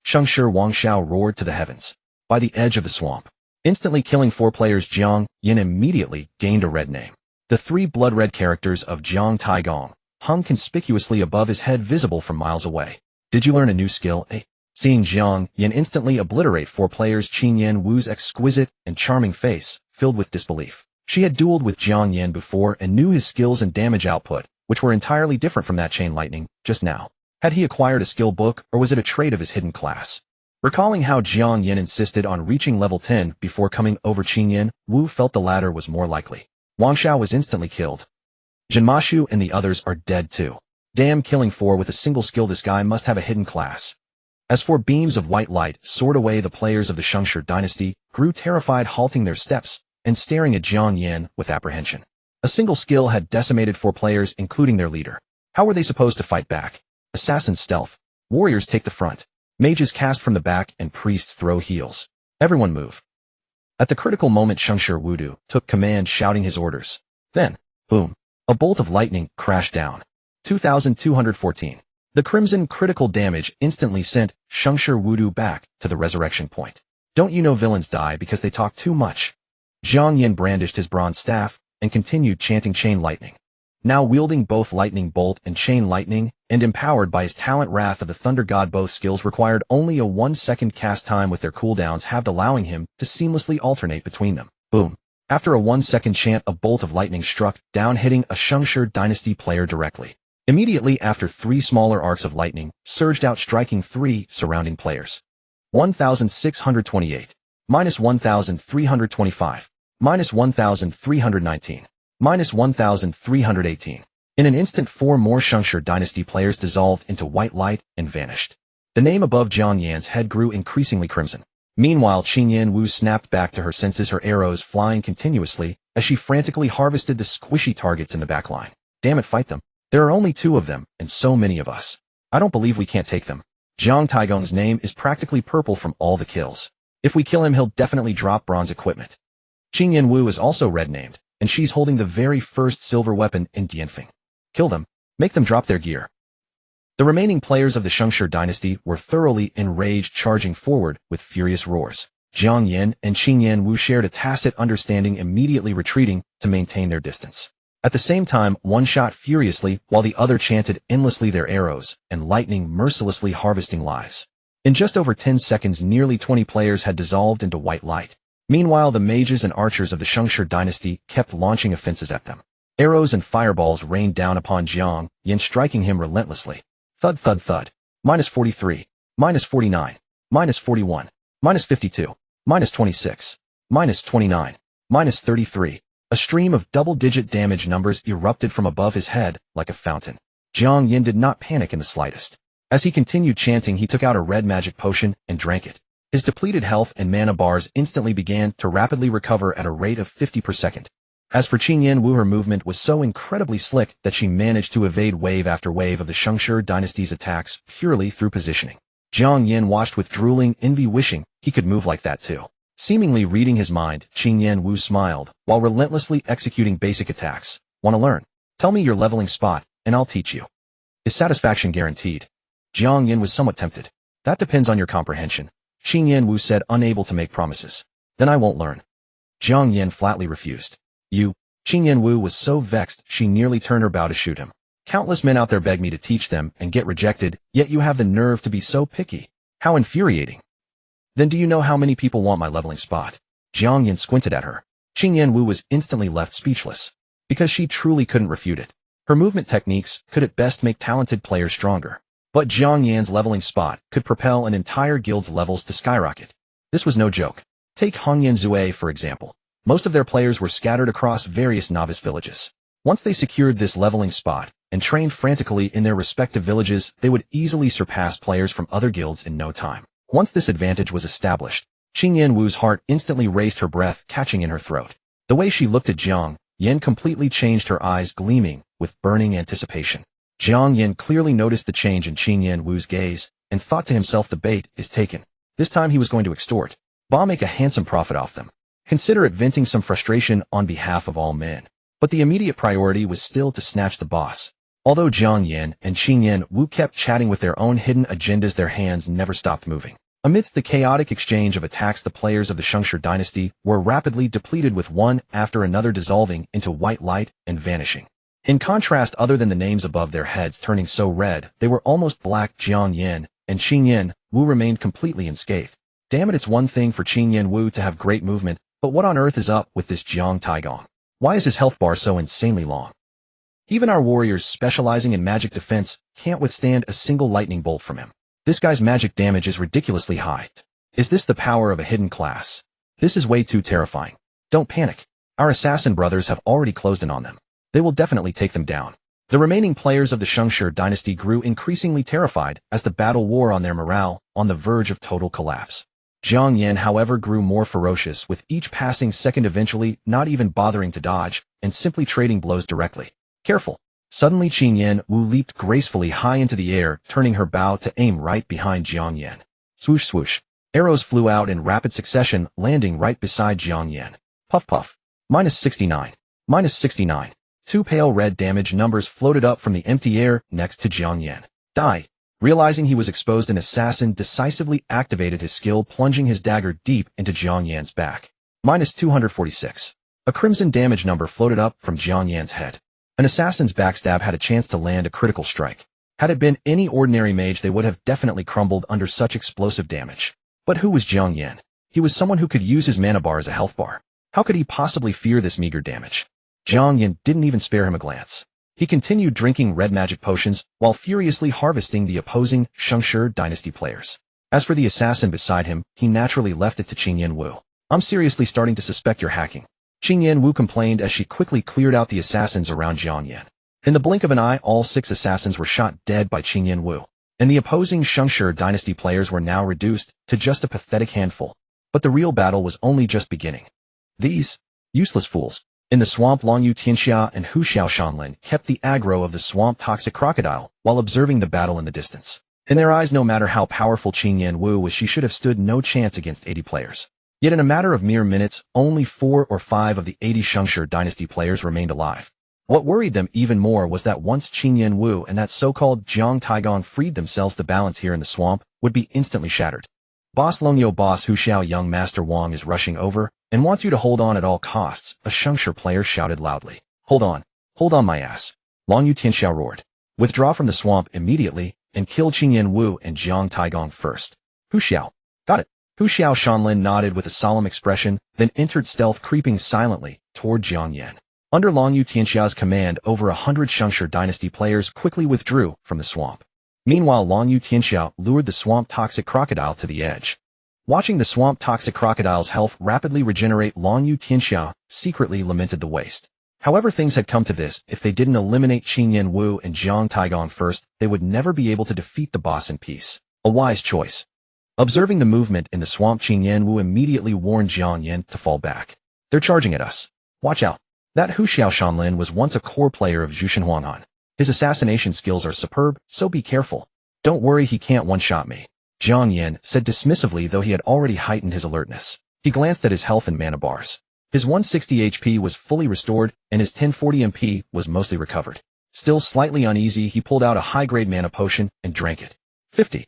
Shengshi Wangshao roared to the heavens. By the edge of the swamp, instantly killing 4 players, Jiang Yan immediately gained a red name. The 3 blood-red characters of Jiang Taigong hung conspicuously above his head, visible from miles away. Did you learn a new skill, eh? Seeing Jiang Yan instantly obliterate 4 players, Qin Yanwu's exquisite and charming face filled with disbelief. She had dueled with Jiang Yan before and knew his skills and damage output, which were entirely different from that chain lightning just now. Had he acquired a skill book, or was it a trait of his hidden class? Recalling how Jiang Yan insisted on reaching level 10 before coming over Qin Yanwu, felt the latter was more likely. Wangshao was instantly killed. Jinmashu and the others are dead too. Damn, killing 4 with a single skill, this guy must have a hidden class. As 4 beams of white light soared away, the players of the Shengshi dynasty grew terrified, halting their steps and staring at Jiang Yan with apprehension. A single skill had decimated 4 players, including their leader. How were they supposed to fight back? Assassins stealth. Warriors take the front. Mages cast from the back and priests throw heals. Everyone move. At the critical moment, Shengshi Wudu took command, shouting his orders. Then, boom, a bolt of lightning crashed down. 2,214. The crimson critical damage instantly sent Shengshi Wudu back to the resurrection point. Don't you know villains die because they talk too much? Jiang Yan brandished his bronze staff and continued chanting chain lightning. Now wielding both lightning bolt and chain lightning, and empowered by his talent Wrath of the Thunder God, both skills required only a 1-second cast time with their cooldowns halved, allowing him to seamlessly alternate between them. Boom. After a 1-second chant, a bolt of lightning struck down, hitting a Shengshi Dynasty player directly. Immediately after, 3 smaller arcs of lightning surged out, striking 3 surrounding players. 1,628. Minus 1,325. Minus 1,319. Minus 1,318. In an instant, 4 more Shengshi Dynasty players dissolved into white light and vanished. The name above Jiang Yan's head grew increasingly crimson. Meanwhile, Qingyan Wu snapped back to her senses, her arrows flying continuously as she frantically harvested the squishy targets in the backline. Damn it, fight them. There are only 2 of them, and so many of us. I don't believe we can't take them. Jiang Taigong's name is practically purple from all the kills. If we kill him, he'll definitely drop bronze equipment. Qingyan Wu is also red named, and she's holding the very first silver weapon in Dianfeng. Kill them. Make them drop their gear. The remaining players of the Shengshi Dynasty were thoroughly enraged, charging forward with furious roars. Jiang Yan and Qingyan Wu shared a tacit understanding, immediately retreating to maintain their distance. At the same time, one shot furiously while the other chanted endlessly their arrows and lightning, mercilessly harvesting lives. In just over 10 seconds, nearly 20 players had dissolved into white light. Meanwhile, the mages and archers of the Shengshi Dynasty kept launching offenses at them. Arrows and fireballs rained down upon Jiang Yan, striking him relentlessly. Thud, thud, thud. Minus 43. Minus 49. Minus 41. Minus 52. Minus 26. Minus 29. Minus 33. A stream of double-digit damage numbers erupted from above his head like a fountain. Jiang Yan did not panic in the slightest. As he continued chanting, he took out a red magic potion and drank it. His depleted health and mana bars instantly began to rapidly recover at a rate of 50 per second. As for Qingyan Wu, her movement was so incredibly slick that she managed to evade wave after wave of the Shengshi Dynasty's attacks purely through positioning. Jiang Yan watched with drooling envy, wishing he could move like that too. Seemingly reading his mind, Qingyan Wu smiled while relentlessly executing basic attacks. Want to learn? Tell me your leveling spot, and I'll teach you. Is satisfaction guaranteed? Jiang Yan was somewhat tempted. That depends on your comprehension, Qingyan Wu said, unable to make promises. Then I won't learn. Jiang Yan flatly refused. You. Qingyan Wu was so vexed she nearly turned her bow to shoot him. Countless men out there beg me to teach them and get rejected, yet you have the nerve to be so picky. How infuriating. Then do you know how many people want my leveling spot? Jiang Yan squinted at her. Qingyan Wu was instantly left speechless, because she truly couldn't refute it. Her movement techniques could at best make talented players stronger, but Jiang Yan's leveling spot could propel an entire guild's levels to skyrocket. This was no joke. Take Hongyan Zue, for example. Most of their players were scattered across various novice villages. Once they secured this leveling spot and trained frantically in their respective villages, they would easily surpass players from other guilds in no time. Once this advantage was established, Qingyan Wu's heart instantly raced, her breath catching in her throat. The way she looked at Jiang Yan completely changed, her eyes gleaming with burning anticipation. Jiang Yan clearly noticed the change in Qingyan Wu's gaze and thought to himself, the bait is taken. This time he was going to extort. Make a handsome profit off them. Consider it venting some frustration on behalf of all men. But the immediate priority was still to snatch the boss. Although Jiang Yan and Qingyan Wu kept chatting with their own hidden agendas, their hands never stopped moving. Amidst the chaotic exchange of attacks, the players of the Shengshi Dynasty were rapidly depleted, with one after another dissolving into white light and vanishing. In contrast, other than the names above their heads turning so red they were almost black, Jiang Yan and Qingyan Wu remained completely unscathed. Damn it, it's one thing for Qingyan Wu to have great movement, but what on earth is up with this Jiang Taigong? Why is his health bar so insanely long? Even our warriors specializing in magic defense can't withstand a single lightning bolt from him. This guy's magic damage is ridiculously high. Is this the power of a hidden class? This is way too terrifying. Don't panic. Our assassin brothers have already closed in on them. They will definitely take them down. The remaining players of the Shengshi Dynasty grew increasingly terrified as the battle wore on, their morale on the verge of total collapse. Jiang Yan, however, grew more ferocious with each passing second, eventually not even bothering to dodge and simply trading blows directly. Careful. Suddenly Qingyan Wu leaped gracefully high into the air, turning her bow to aim right behind Jiang Yan. Swoosh swoosh. Arrows flew out in rapid succession, landing right beside Jiang Yan. Puff puff. -69. -69. Two pale red damage numbers floated up from the empty air next to Jiang Yan. Die. Realizing he was exposed, an assassin decisively activated his skill, plunging his dagger deep into Jiang Yan's back. -246. A crimson damage number floated up from Jiang Yan's head. An assassin's backstab had a chance to land a critical strike. Had it been any ordinary mage, they would have definitely crumbled under such explosive damage. But who was Jiang Yan? He was someone who could use his mana bar as a health bar. How could he possibly fear this meager damage? Jiang Yan didn't even spare him a glance. He continued drinking red magic potions while furiously harvesting the opposing Shengshi dynasty players. As for the assassin beside him, he naturally left it to Qingyan Wu. I'm seriously starting to suspect you're hacking. Qingyan Wu complained as she quickly cleared out the assassins around Jiang Yan. In the blink of an eye, all 6 assassins were shot dead by Qingyan Wu, and the opposing Shengshi dynasty players were now reduced to just a pathetic handful. But the real battle was only just beginning. These useless fools in the swamp, Longyu Tianxia and Hu Xiaoshanlin kept the aggro of the swamp toxic crocodile while observing the battle in the distance. In their eyes, no matter how powerful Qingyan Wu was, she should have stood no chance against 80 players. Yet in a matter of mere minutes, only 4 or 5 of the 80 Shengshi dynasty players remained alive. What worried them even more was that once Qingyan Wu and that so-called Jiang Taigong freed themselves, the balance here in the swamp would be instantly shattered. Boss Longyo, Boss Hu Xiao, young Master Wang is rushing over and wants you to hold on at all costs, a Shengshi player shouted loudly. Hold on my ass. Longyu Tianxiao roared. Withdraw from the swamp immediately and kill Qingyan Wu and Jiang Taigong first. Hu Xiao. Got it. Hu Xiaoshanlin nodded with a solemn expression, then entered stealth, creeping silently toward Jiang Yan. Under Longyu Tianxiao's command, over 100 Shengshi dynasty players quickly withdrew from the swamp. Meanwhile, Longyu Tianxiao lured the swamp toxic crocodile to the edge. Watching the swamp toxic crocodile's health rapidly regenerate, Longyu Tianxiao secretly lamented the waste. However things had come to this, if they didn't eliminate Qingyan Wu and Jiang Taigong first, they would never be able to defeat the boss in peace. A wise choice. Observing the movement in the swamp, Qingyan Wu immediately warned Jiang Yan to fall back. They're charging at us. Watch out. That Hu Xiaoshanlin was once a core player of Zhu Huanghan. His assassination skills are superb, so be careful. Don't worry, he can't one-shot me. Jiang Yan said dismissively, though he had already heightened his alertness. He glanced at his health and mana bars. His 160 HP was fully restored, and his 1040 MP was mostly recovered. Still slightly uneasy, he pulled out a high-grade mana potion and drank it. 50.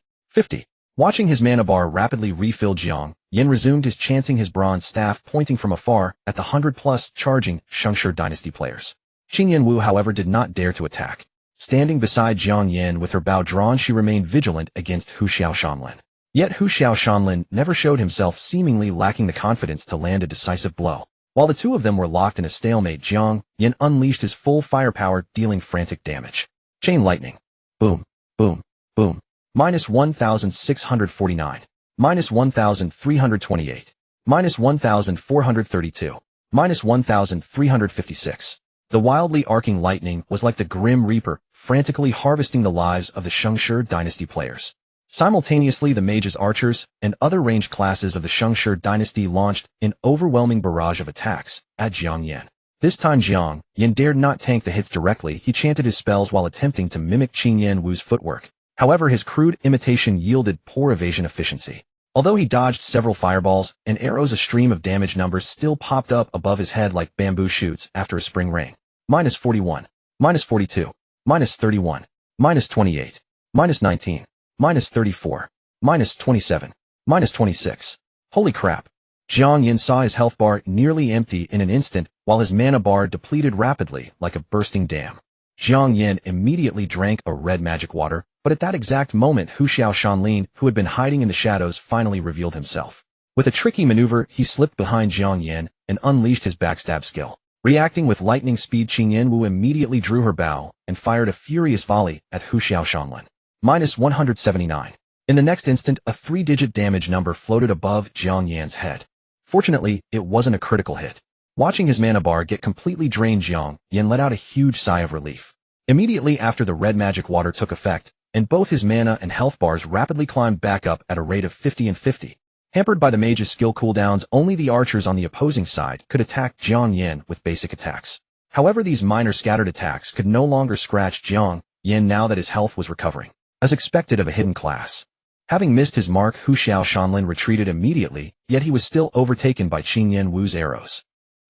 Watching his mana bar rapidly refill, Jiang Yan resumed his chanting, his bronze staff pointing from afar at the 100-plus charging Shengshi dynasty players. Qingyan Wu, however, did not dare to attack. Standing beside Jiang Yan with her bow drawn, she remained vigilant against Hu Xiaoshanlin. Yet Hu Xiaoshanlin never showed himself, seemingly lacking the confidence to land a decisive blow. While the two of them were locked in a stalemate, Jiang Yan unleashed his full firepower, dealing frantic damage. Chain lightning. Boom, boom, boom. -1,649. -1,328. -1,432. -1,356. The wildly arcing lightning was like the Grim Reaper, frantically harvesting the lives of the Shengshi dynasty players. Simultaneously, the mages, archers, and other ranged classes of the Shengshi dynasty launched an overwhelming barrage of attacks at Jiang Yan. This time Jiang Yan dared not tank the hits directly. He chanted his spells while attempting to mimic Qingyan Wu's footwork. However, his crude imitation yielded poor evasion efficiency. Although he dodged several fireballs and arrows, a stream of damage numbers still popped up above his head like bamboo shoots after a spring rain. -41, -42, -31, -28, -19, -34, -27, -26. Holy crap. Jiang Yan saw his health bar nearly empty in an instant, while his mana bar depleted rapidly like a bursting dam. Jiang Yan immediately drank a red magic water, but at that exact moment Hu Xiaoshanlin, who had been hiding in the shadows, finally revealed himself. With a tricky maneuver, he slipped behind Jiang Yan and unleashed his backstab skill. Reacting with lightning speed, Qingyan Wu immediately drew her bow and fired a furious volley at Hu Xiaoshanlin. -179. In the next instant, a 3-digit damage number floated above Jiang Yan's head. Fortunately, it wasn't a critical hit. Watching his mana bar get completely drained, Jiang Yan let out a huge sigh of relief. Immediately after, the red magic water took effect, and both his mana and health bars rapidly climbed back up at a rate of 50 and 50. Hampered by the mage's skill cooldowns, only the archers on the opposing side could attack Jiang Yan with basic attacks. However, these minor scattered attacks could no longer scratch Jiang Yan now that his health was recovering. As expected of a hidden class, Having missed his mark, Hu Xiao Shanlin retreated immediately, yet he was still overtaken by Qing Yan Wu's arrows.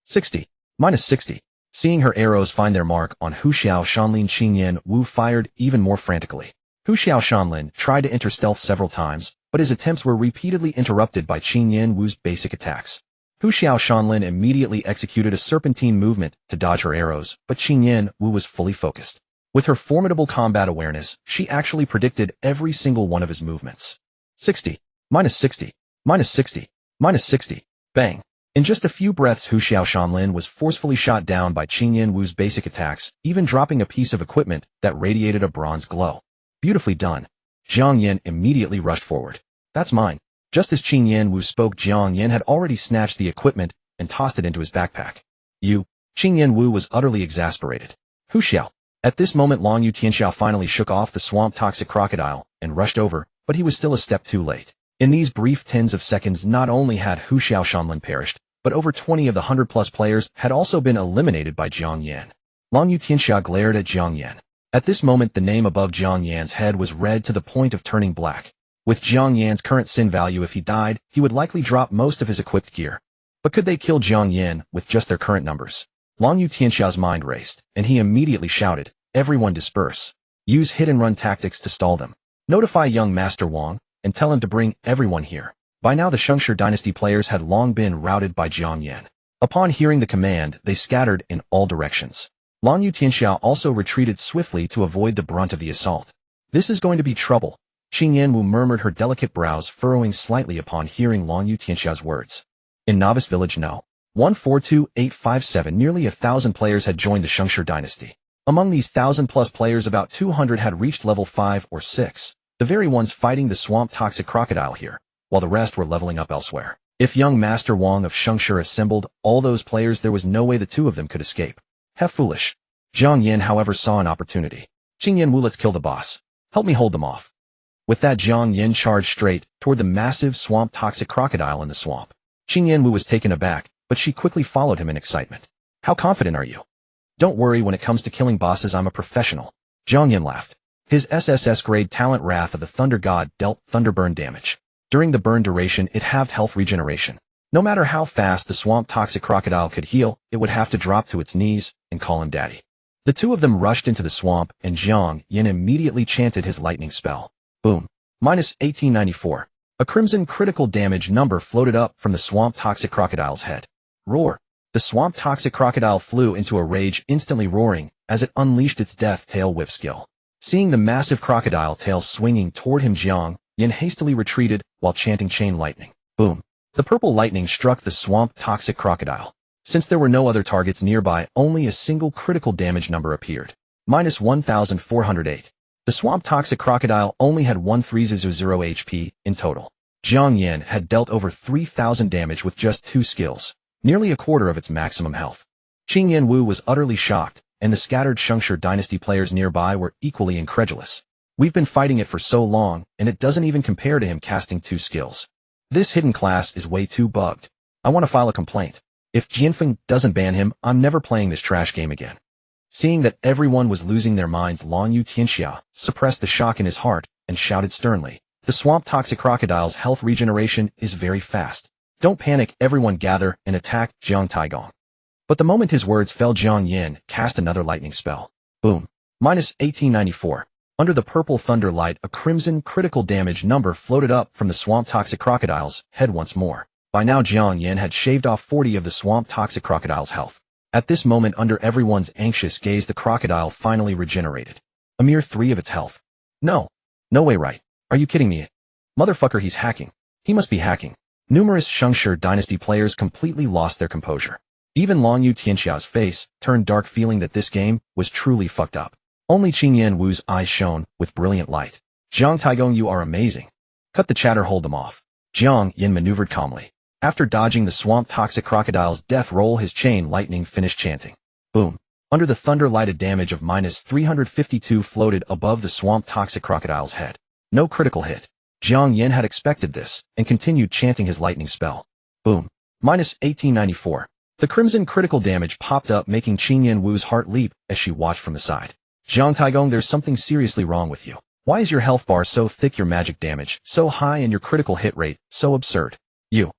60. Minus 60. Seeing her arrows find their mark on Hu Xiao Shanlin, Qing Yan Wu fired even more frantically. Hu Xiao Shanlin tried to enter stealth several times, but his attempts were repeatedly interrupted by Qing Yan Wu's basic attacks. Hu Xiao Shanlin immediately executed a serpentine movement to dodge her arrows, but Qing Yan Wu was fully focused. With her formidable combat awareness, she actually predicted every single one of his movements. 60. Minus 60. Minus 60. Minus 60. Bang. In just a few breaths, Hu Xiao Shanlin was forcefully shot down by Qing Yan Wu's basic attacks, even dropping a piece of equipment that radiated a bronze glow. Beautifully done. Jiang Yan immediately rushed forward. That's mine. Just as Qing Yan Wu spoke, Jiang Yan had already snatched the equipment and tossed it into his backpack. You. Qing Yan Wu was utterly exasperated. Hu Xiao. At this moment, Long Yu Tianxiao finally shook off the swamp toxic crocodile and rushed over, but he was still a step too late. In these brief tens of seconds, not only had Hu Xiao Shanlin perished, but over 20 of the 100-plus players had also been eliminated by Jiang Yan. Long Yu Tianxiao glared at Jiang Yan. At this moment, the name above Jiang Yan's head was red to the point of turning black. With Jiang Yan's current sin value, if he died, he would likely drop most of his equipped gear. But could they kill Jiang Yan with just their current numbers? Long Yu Tianxiao's mind raced, and he immediately shouted, "Everyone disperse. Use hit-and-run tactics to stall them. Notify young Master Wang, and tell him to bring everyone here." By now, the Shengshi dynasty players had long been routed by Jiang Yan. Upon hearing the command, they scattered in all directions. Long Yu Tianxiao also retreated swiftly to avoid the brunt of the assault. "This is going to be trouble," Qing Yan Wu murmured, her delicate brows furrowing slightly upon hearing Long Yu Tianxiao's words. In Novice Village No. 142857, nearly 1,000 players had joined the Shengshi dynasty. Among these 1,000-plus players, about 200 had reached level 5 or 6, the very ones fighting the swamp toxic crocodile here, while the rest were leveling up elsewhere. If young Master Wang of Shengshi assembled all those players, there was no way the two of them could escape. How foolish. Jiang Yan, however, saw an opportunity. "Qing Yan Wu, let's kill the boss. Help me hold them off." With that, Jiang Yan charged straight toward the massive swamp toxic crocodile in the swamp. Qing Yan Wu was taken aback, but she quickly followed him in excitement. "How confident are you?" "Don't worry, when it comes to killing bosses, I'm a professional." Jiang Yan laughed. His SSS-grade talent Wrath of the Thunder God dealt thunderburn damage. During the burn duration, it halved health regeneration. No matter how fast the swamp toxic crocodile could heal, it would have to drop to its knees and call him daddy. The two of them rushed into the swamp, and Jiang Yan immediately chanted his lightning spell. Boom. Minus 1894. A crimson critical damage number floated up from the swamp toxic crocodile's head. Roar. The swamp toxic crocodile flew into a rage, instantly roaring as it unleashed its death tail whip skill. Seeing the massive crocodile tail swinging toward him, Jiang Yan hastily retreated while chanting chain lightning. Boom. The purple lightning struck the swamp toxic crocodile. Since there were no other targets nearby, only a single critical damage number appeared. Minus 1408. The swamp toxic crocodile only had 1300 HP in total. Jiang Yan had dealt over 3,000 damage with just 2 skills, nearly a quarter of its maximum health. Qing Yan Wu was utterly shocked, and the scattered Shengshi dynasty players nearby were equally incredulous. "We've been fighting it for so long, and it doesn't even compare to him casting 2 skills. This hidden class is way too bugged. I want to file a complaint. If Jianfeng doesn't ban him, I'm never playing this trash game again." Seeing that everyone was losing their minds, Long Yu Tianxiao suppressed the shock in his heart and shouted sternly, "The swamp toxic crocodile's health regeneration is very fast. Don't panic, everyone gather and attack Jiang Taigong." But the moment his words fell, Jiang Yan cast another lightning spell. Boom. Minus 1894. Under the purple thunder light, a crimson critical damage number floated up from the swamp toxic crocodile's head once more. By now, Jiang Yan had shaved off 40 of the swamp toxic crocodile's health. At this moment, under everyone's anxious gaze, the crocodile finally regenerated. A mere 3 of its health. No. No way, right? Are you kidding me? Motherfucker, he's hacking. He must be hacking. Numerous Shengshi dynasty players completely lost their composure. Even Long Yu Tianxiao's face turned dark, feeling that this game was truly fucked up. Only Qing Yan Wu's eyes shone with brilliant light. "Jiang Taigong, you are amazing. Cut the chatter, hold them off." Jiang Yan maneuvered calmly. After dodging the swamp toxic crocodile's death roll, his chain lightning finished chanting. Boom. Under the thunder light, a damage of minus 352 floated above the swamp toxic crocodile's head. No critical hit. Jiang Yan had expected this and continued chanting his lightning spell. Boom. Minus 1894. The crimson critical damage popped up, making Qing Yan Wu's heart leap as she watched from the side. "Jiang Taigong, there's something seriously wrong with you. Why is your health bar so thick, your magic damage so high, and your critical hit rate so absurd? You.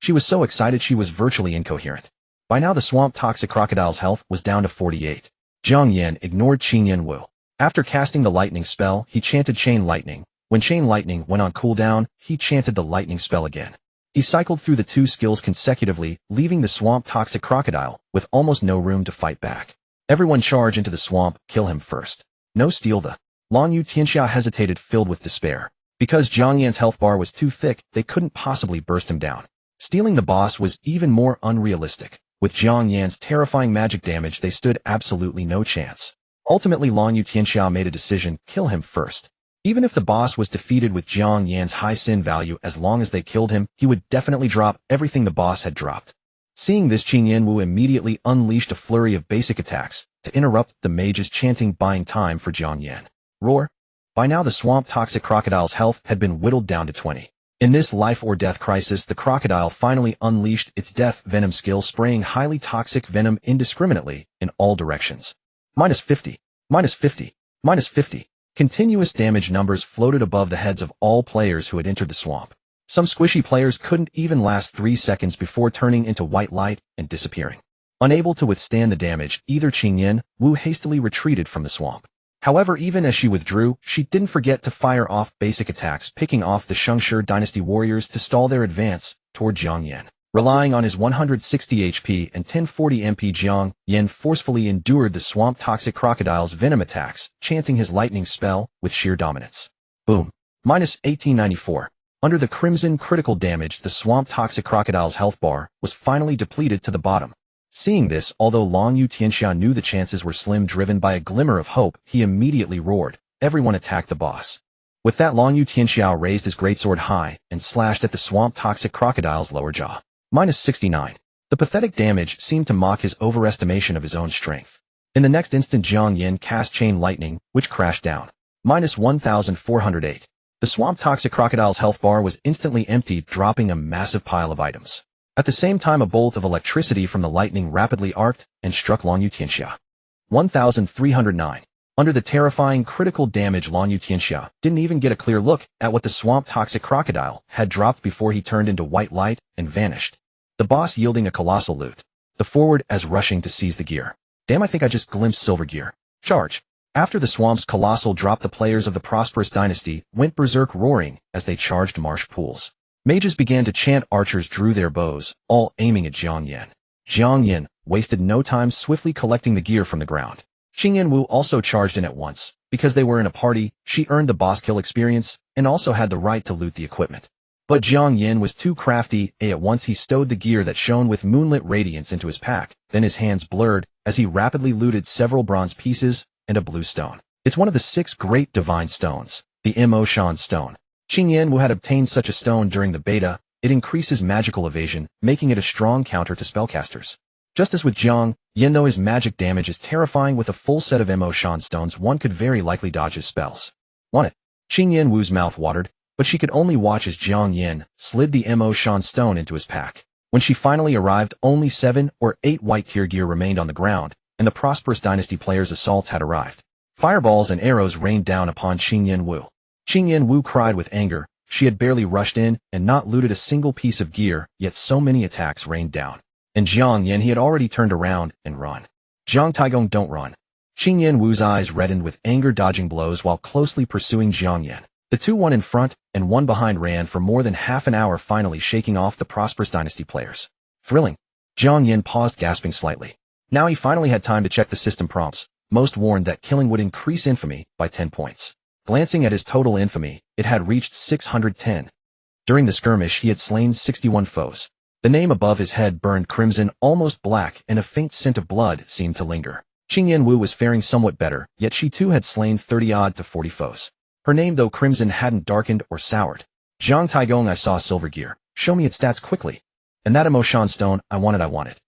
She was so excited she was virtually incoherent. By now the swamp toxic crocodile's health was down to 48. Jiang Yan ignored Qingyan Wu. After casting the lightning spell, he chanted Chain Lightning. When Chain Lightning went on cooldown, he chanted the lightning spell again. He cycled through the two skills consecutively, leaving the swamp toxic crocodile with almost no room to fight back. Everyone charge into the swamp, kill him first. No, steal the. Long Yu Tianxia hesitated, filled with despair. Because Jiang Yan's health bar was too thick, they couldn't possibly burst him down. Stealing the boss was even more unrealistic. With Jiang Yan's terrifying magic damage, they stood absolutely no chance. Ultimately, Long Yu Tianxia made a decision, kill him first. Even if the boss was defeated with Jiang Yan's high sin value, as long as they killed him, he would definitely drop everything the boss had dropped. Seeing this, Qingyan Wu immediately unleashed a flurry of basic attacks to interrupt the mage's chanting, buying time for Jiang Yan. Roar! By now the swamp toxic crocodile's health had been whittled down to 20. In this life or death crisis, the crocodile finally unleashed its death venom skill, spraying highly toxic venom indiscriminately in all directions. -50, -50, -50. Continuous damage numbers floated above the heads of all players who had entered the swamp. Some squishy players couldn't even last 3 seconds before turning into white light and disappearing. Unable to withstand the damage, either Qingyan Wu hastily retreated from the swamp. However, even as she withdrew, she didn't forget to fire off basic attacks, picking off the Shengshi Dynasty warriors to stall their advance toward Jiang Yan. Relying on his 160 HP and 1040 MP, Jiang Yan forcefully endured the swamp toxic crocodile's venom attacks, chanting his lightning spell with sheer dominance. Boom. -1894. Under the crimson critical damage, the swamp toxic crocodile's health bar was finally depleted to the bottom. Seeing this, although Long Yu Tianxia knew the chances were slim, driven by a glimmer of hope, he immediately roared, "Everyone attack the boss." With that, Long Yu Tianxia raised his greatsword high and slashed at the swamp toxic crocodile's lower jaw. -69. The pathetic damage seemed to mock his overestimation of his own strength. In the next instant, Jiang Yan cast Chain Lightning, which crashed down. -1408. The swamp toxic crocodile's health bar was instantly emptied, dropping a massive pile of items. At the same time, a bolt of electricity from the lightning rapidly arced and struck Long Yu Tianxia. 1309. Under the terrifying critical damage, Long Yu Tianxia didn't even get a clear look at what the swamp toxic crocodile had dropped before he turned into white light and vanished. The boss yielding a colossal loot. The forward as rushing to seize the gear. Damn, I think I just glimpsed silver gear. Charge. After the swamp's colossal drop, the players of the prosperous dynasty went berserk, roaring as they charged marsh pools. Mages began to chant, archers drew their bows, all aiming at Jiang Yan. Jiang Yan wasted no time swiftly collecting the gear from the ground. Qingyan Wu also charged in at once. Because they were in a party, she earned the boss kill experience and also had the right to loot the equipment. But Jiang Yan was too crafty. At once he stowed the gear that shone with moonlit radiance into his pack, then his hands blurred as he rapidly looted several bronze pieces and a blue stone. It's one of the 6 great divine stones, the MO Shan stone. Qingyan Wu had obtained such a stone during the beta. It increases magical evasion, making it a strong counter to spellcasters. Just as with Jiang Yan, though his magic damage is terrifying, with a full set of MO Shan stones one could very likely dodge his spells. Want it? Qingyan Wu's mouth watered, but she could only watch as Jiang Yan slid the MO Shan stone into his pack. When she finally arrived, only 7 or 8 white tier gear remained on the ground, and the prosperous dynasty players' assaults had arrived. Fireballs and arrows rained down upon Qingyan Wu. Qingyan Wu cried with anger. She had barely rushed in and not looted a single piece of gear, yet so many attacks rained down. And Jiang Yan, he had already turned around and run. Jiang Taigong, don't run. Qingyan Wu's eyes reddened with anger, dodging blows while closely pursuing Jiang Yan. The two, one in front and one behind, ran for more than half an hour, finally shaking off the prosperous dynasty players. Thrilling. Jiang Yan paused, gasping slightly. Now he finally had time to check the system prompts. Most warned that killing would increase infamy by 10 points. Glancing at his total infamy, it had reached 610. During the skirmish, he had slain 61 foes. The name above his head burned crimson, almost black, and a faint scent of blood seemed to linger. Qingyan Wu was faring somewhat better, yet she too had slain 30-odd to 40 foes. Her name, though crimson, hadn't darkened or soured. Jiang Taigong, I saw silver gear. Show me its stats quickly. And that emotion stone, I want it.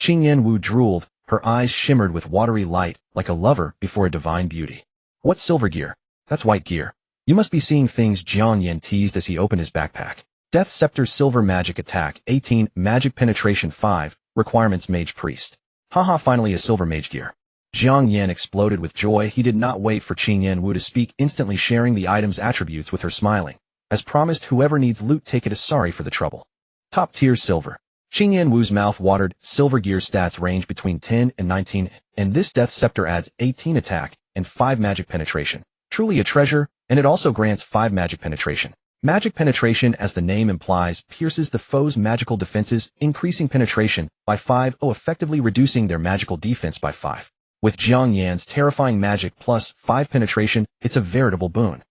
Qingyan Wu drooled. Her eyes shimmered with watery light, like a lover before a divine beauty. What's silver gear? That's white gear. You must be seeing things, Jiang Yan teased as he opened his backpack. Death Scepter, silver magic attack 18, magic penetration 5, requirements mage priest. Haha, finally a silver mage gear. Jiang Yan exploded with joy. He did not wait for Qing Yan Wu to speak, instantly sharing the item's attributes with her, smiling. As promised, whoever needs loot, take it, is sorry for the trouble. Top tier silver. Qing Yan Wu's mouth watered. Silver gear stats range between 10 and 19, and this death scepter adds 18 attack and 5 magic penetration. Truly a treasure, and it also grants 5 magic penetration. Magic penetration, as the name implies, pierces the foe's magical defenses, increasing penetration by 5, effectively reducing their magical defense by 5. With Jiang Yan's terrifying magic plus 5 penetration, it's a veritable boon.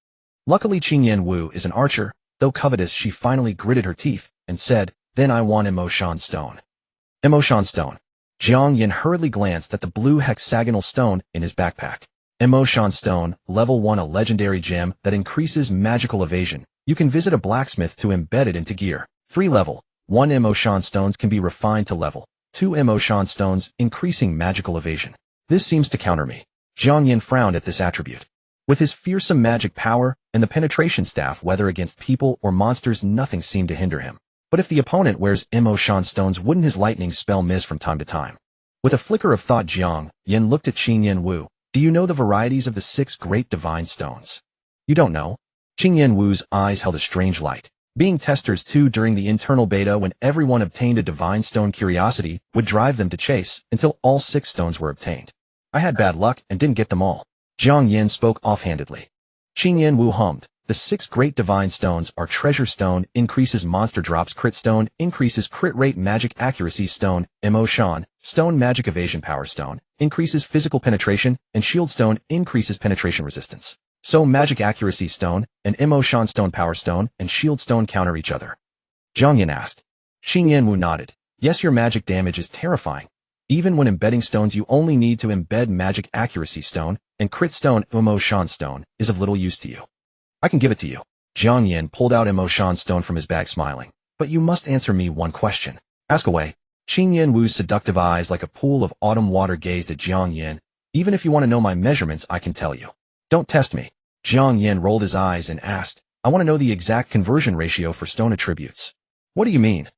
Luckily, Qing Yan Wu is an archer. Though covetous, she finally gritted her teeth and said, "Then I want Emotion Stone." Emotion Stone. Jiang Yan hurriedly glanced at the blue hexagonal stone in his backpack. Emotion Stone, level 1, a legendary gem that increases magical evasion. You can visit a blacksmith to embed it into gear. 3 level 1 Emotion Stones can be refined to level 2 Emotion Stones, increasing magical evasion. This seems to counter me. Jiang Yan frowned at this attribute. With his fearsome magic power and the penetration staff, whether against people or monsters, nothing seemed to hinder him. But if the opponent wears Emotion Stones, wouldn't his lightning spell miss from time to time? With a flicker of thought, Jiang Yan looked at Qing Yan Wu. Do you know the varieties of the 6 great divine stones? You don't know? Qing Yan Wu's eyes held a strange light. Being testers too, during the internal beta, when everyone obtained a divine stone, curiosity would drive them to chase until all 6 stones were obtained. I had bad luck and didn't get them all. Jiang Yan spoke offhandedly. Qing Yan Wu hummed. The 6 great divine stones are Treasure Stone, increases monster drops; Crit Stone, increases crit rate; Magic Accuracy Stone, Emotion Stone; Magic Evasion Power Stone, increases physical penetration; and Shield Stone, increases penetration resistance. So Magic Accuracy Stone and Emotion Stone, Power Stone and Shield Stone counter each other? Jiang Yan asked. Qing Yan Wu nodded. Yes, your magic damage is terrifying. Even when embedding stones, you only need to embed Magic Accuracy Stone, and Crit Stone. Emotion Stone is of little use to you. I can give it to you. Jiang Yan pulled out Emotion Stone from his bag, smiling. But you must answer me one question. Ask away. Qing Yan Wu's seductive eyes, like a pool of autumn water, gazed at Jiang Yan. Even if you want to know my measurements, I can tell you. Don't test me. Jiang Yan rolled his eyes and asked, I want to know the exact conversion ratio for stone attributes. What do you mean?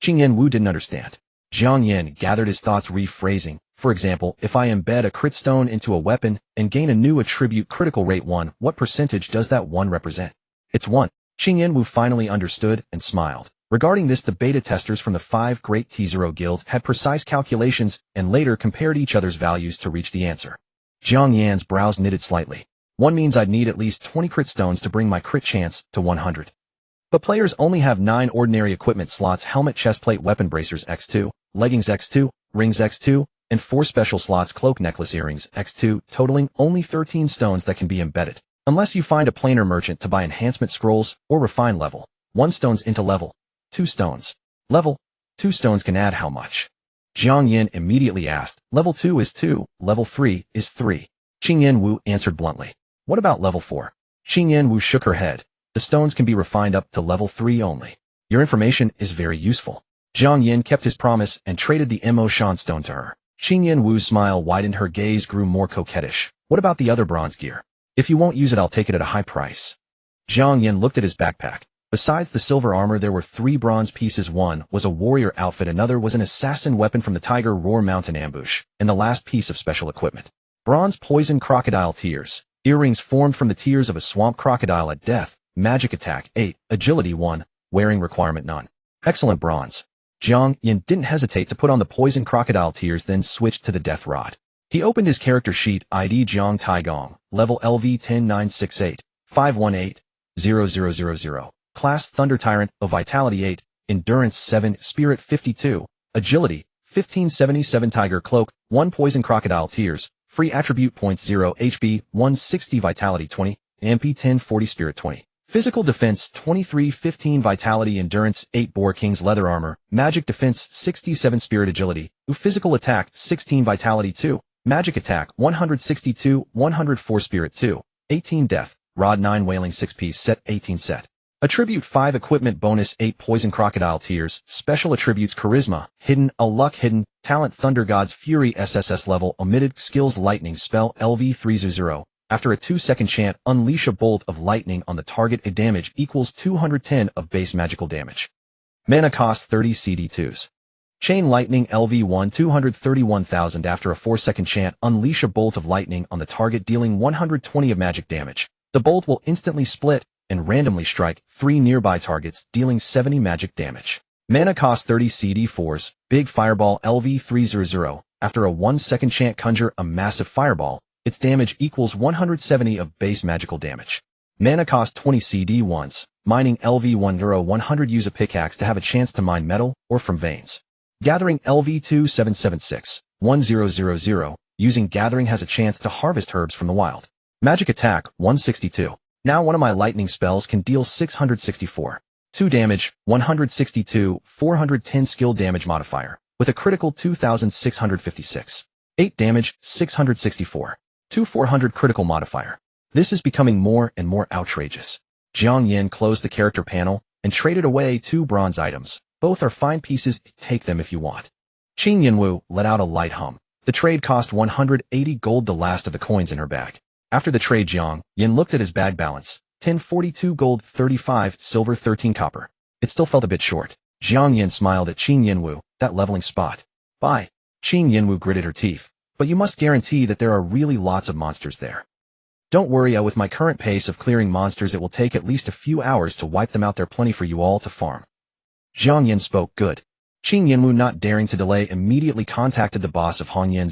Qing Yan Wu didn't understand. Jiang Yan gathered his thoughts, rephrasing. For example, if I embed a crit stone into a weapon and gain a new attribute, critical rate 1, what percentage does that 1 represent? It's 1. Qing Yan Wu finally understood and smiled. Regarding this, the beta testers from the 5 great T0 guilds had precise calculations and later compared each other's values to reach the answer. Jiang Yan's brows knitted slightly. 1 means I'd need at least 20 crit stones to bring my crit chance to 100. But players only have 9 ordinary equipment slots: helmet, chestplate, weapon, bracers X2, leggings X2, rings X2, and 4 special slots: cloak, necklace, earrings X2, totaling only 13 stones that can be embedded. Unless you find a planar merchant to buy enhancement scrolls or refine level 1 stones into level 2 stones. Level 2 stones can add how much? Jiang Yan immediately asked. Level 2 is 2, level 3 is 3. Qing Yan Wu answered bluntly. What about level 4? Qing Yan Wu shook her head. The stones can be refined up to level 3 only. Your information is very useful. Jiang Yan kept his promise and traded the Emotion Stone to her. Qing Yan Wu's smile widened, her gaze grew more coquettish. What about the other bronze gear? If you won't use it, I'll take it at a high price. Jiang Yan looked at his backpack. Besides the silver armor, there were 3 bronze pieces. 1 was a warrior outfit, another was an assassin weapon from the Tiger Roar Mountain ambush, and the last piece of special equipment. Bronze poison crocodile tears. Earrings formed from the tears of a swamp crocodile at death. Magic attack 8, agility 1, wearing requirement none. Excellent bronze. Jiang Yan didn't hesitate to put on the poison crocodile tears, then switched to the death rod. He opened his character sheet. ID Jiang Taigong, level LV 10968, 518-0000. Class Thunder Tyrant, of Vitality 8, Endurance 7, Spirit 52, Agility 1577. Tiger Cloak 1, Poison Crocodile Tears, free attribute points 0, HP 160, Vitality 20, MP 1040, Spirit 20. Physical Defense 23, 15, Vitality, Endurance 8, Boar King's Leather Armor, Magic Defense 67, Spirit Agility, Physical Attack 16, Vitality 2, Magic Attack 162, 104, Spirit 2, 18, Death, Rod 9, Wailing 6-piece set 18 set. Attribute 5, Equipment Bonus 8, Poison Crocodile Tears, Special Attributes: Charisma, Hidden, a Luck, Hidden, Talent, Thunder God's Fury, SSS level, Omitted, Skills, Lightning Spell, LV 300. After a 2-second chant, unleash a bolt of lightning on the target. A damage equals 210 of base magical damage. Mana cost 30 CD2s. Chain Lightning LV1 231,000. After a 4-second chant, unleash a bolt of lightning on the target, dealing 120 of magic damage. The bolt will instantly split and randomly strike 3 nearby targets, dealing 70 magic damage. Mana cost 30 CD4s. Big Fireball LV300. After a 1-second chant, conjure a massive fireball. Its damage equals 170 of base magical damage. Mana cost 20 CD1s. Mining LV1 100. Use a pickaxe to have a chance to mine metal or from veins. Gathering LV2776 1000. Using Gathering has a chance to harvest herbs from the wild. Magic attack 162. Now one of my lightning spells can deal 664. 2 damage, 162, 410 skill damage modifier, with a critical 2656. 8 damage, 664. 400 critical modifier. This is becoming more and more outrageous. Jiang Yan closed the character panel and traded away 2 bronze items. Both are fine pieces, take them if you want. Qin Yinwu let out a light hum. The trade cost 180 gold, the last of the coins in her bag. After the trade, Jiang Yan looked at his bag balance. 1042 gold, 35 silver, 13 copper. It still felt a bit short. Jiang Yan smiled at Qin Yinwu, that leveling spot. Bye. Qin Yinwu gritted her teeth. But you must guarantee that there are really lots of monsters there. Don't worry, with my current pace of clearing monsters, it will take at least a few hours to wipe them out. There are plenty for you all to farm. Jiang Yan spoke. Good. Qin Yinwu, not daring to delay, immediately contacted the boss of Hongyan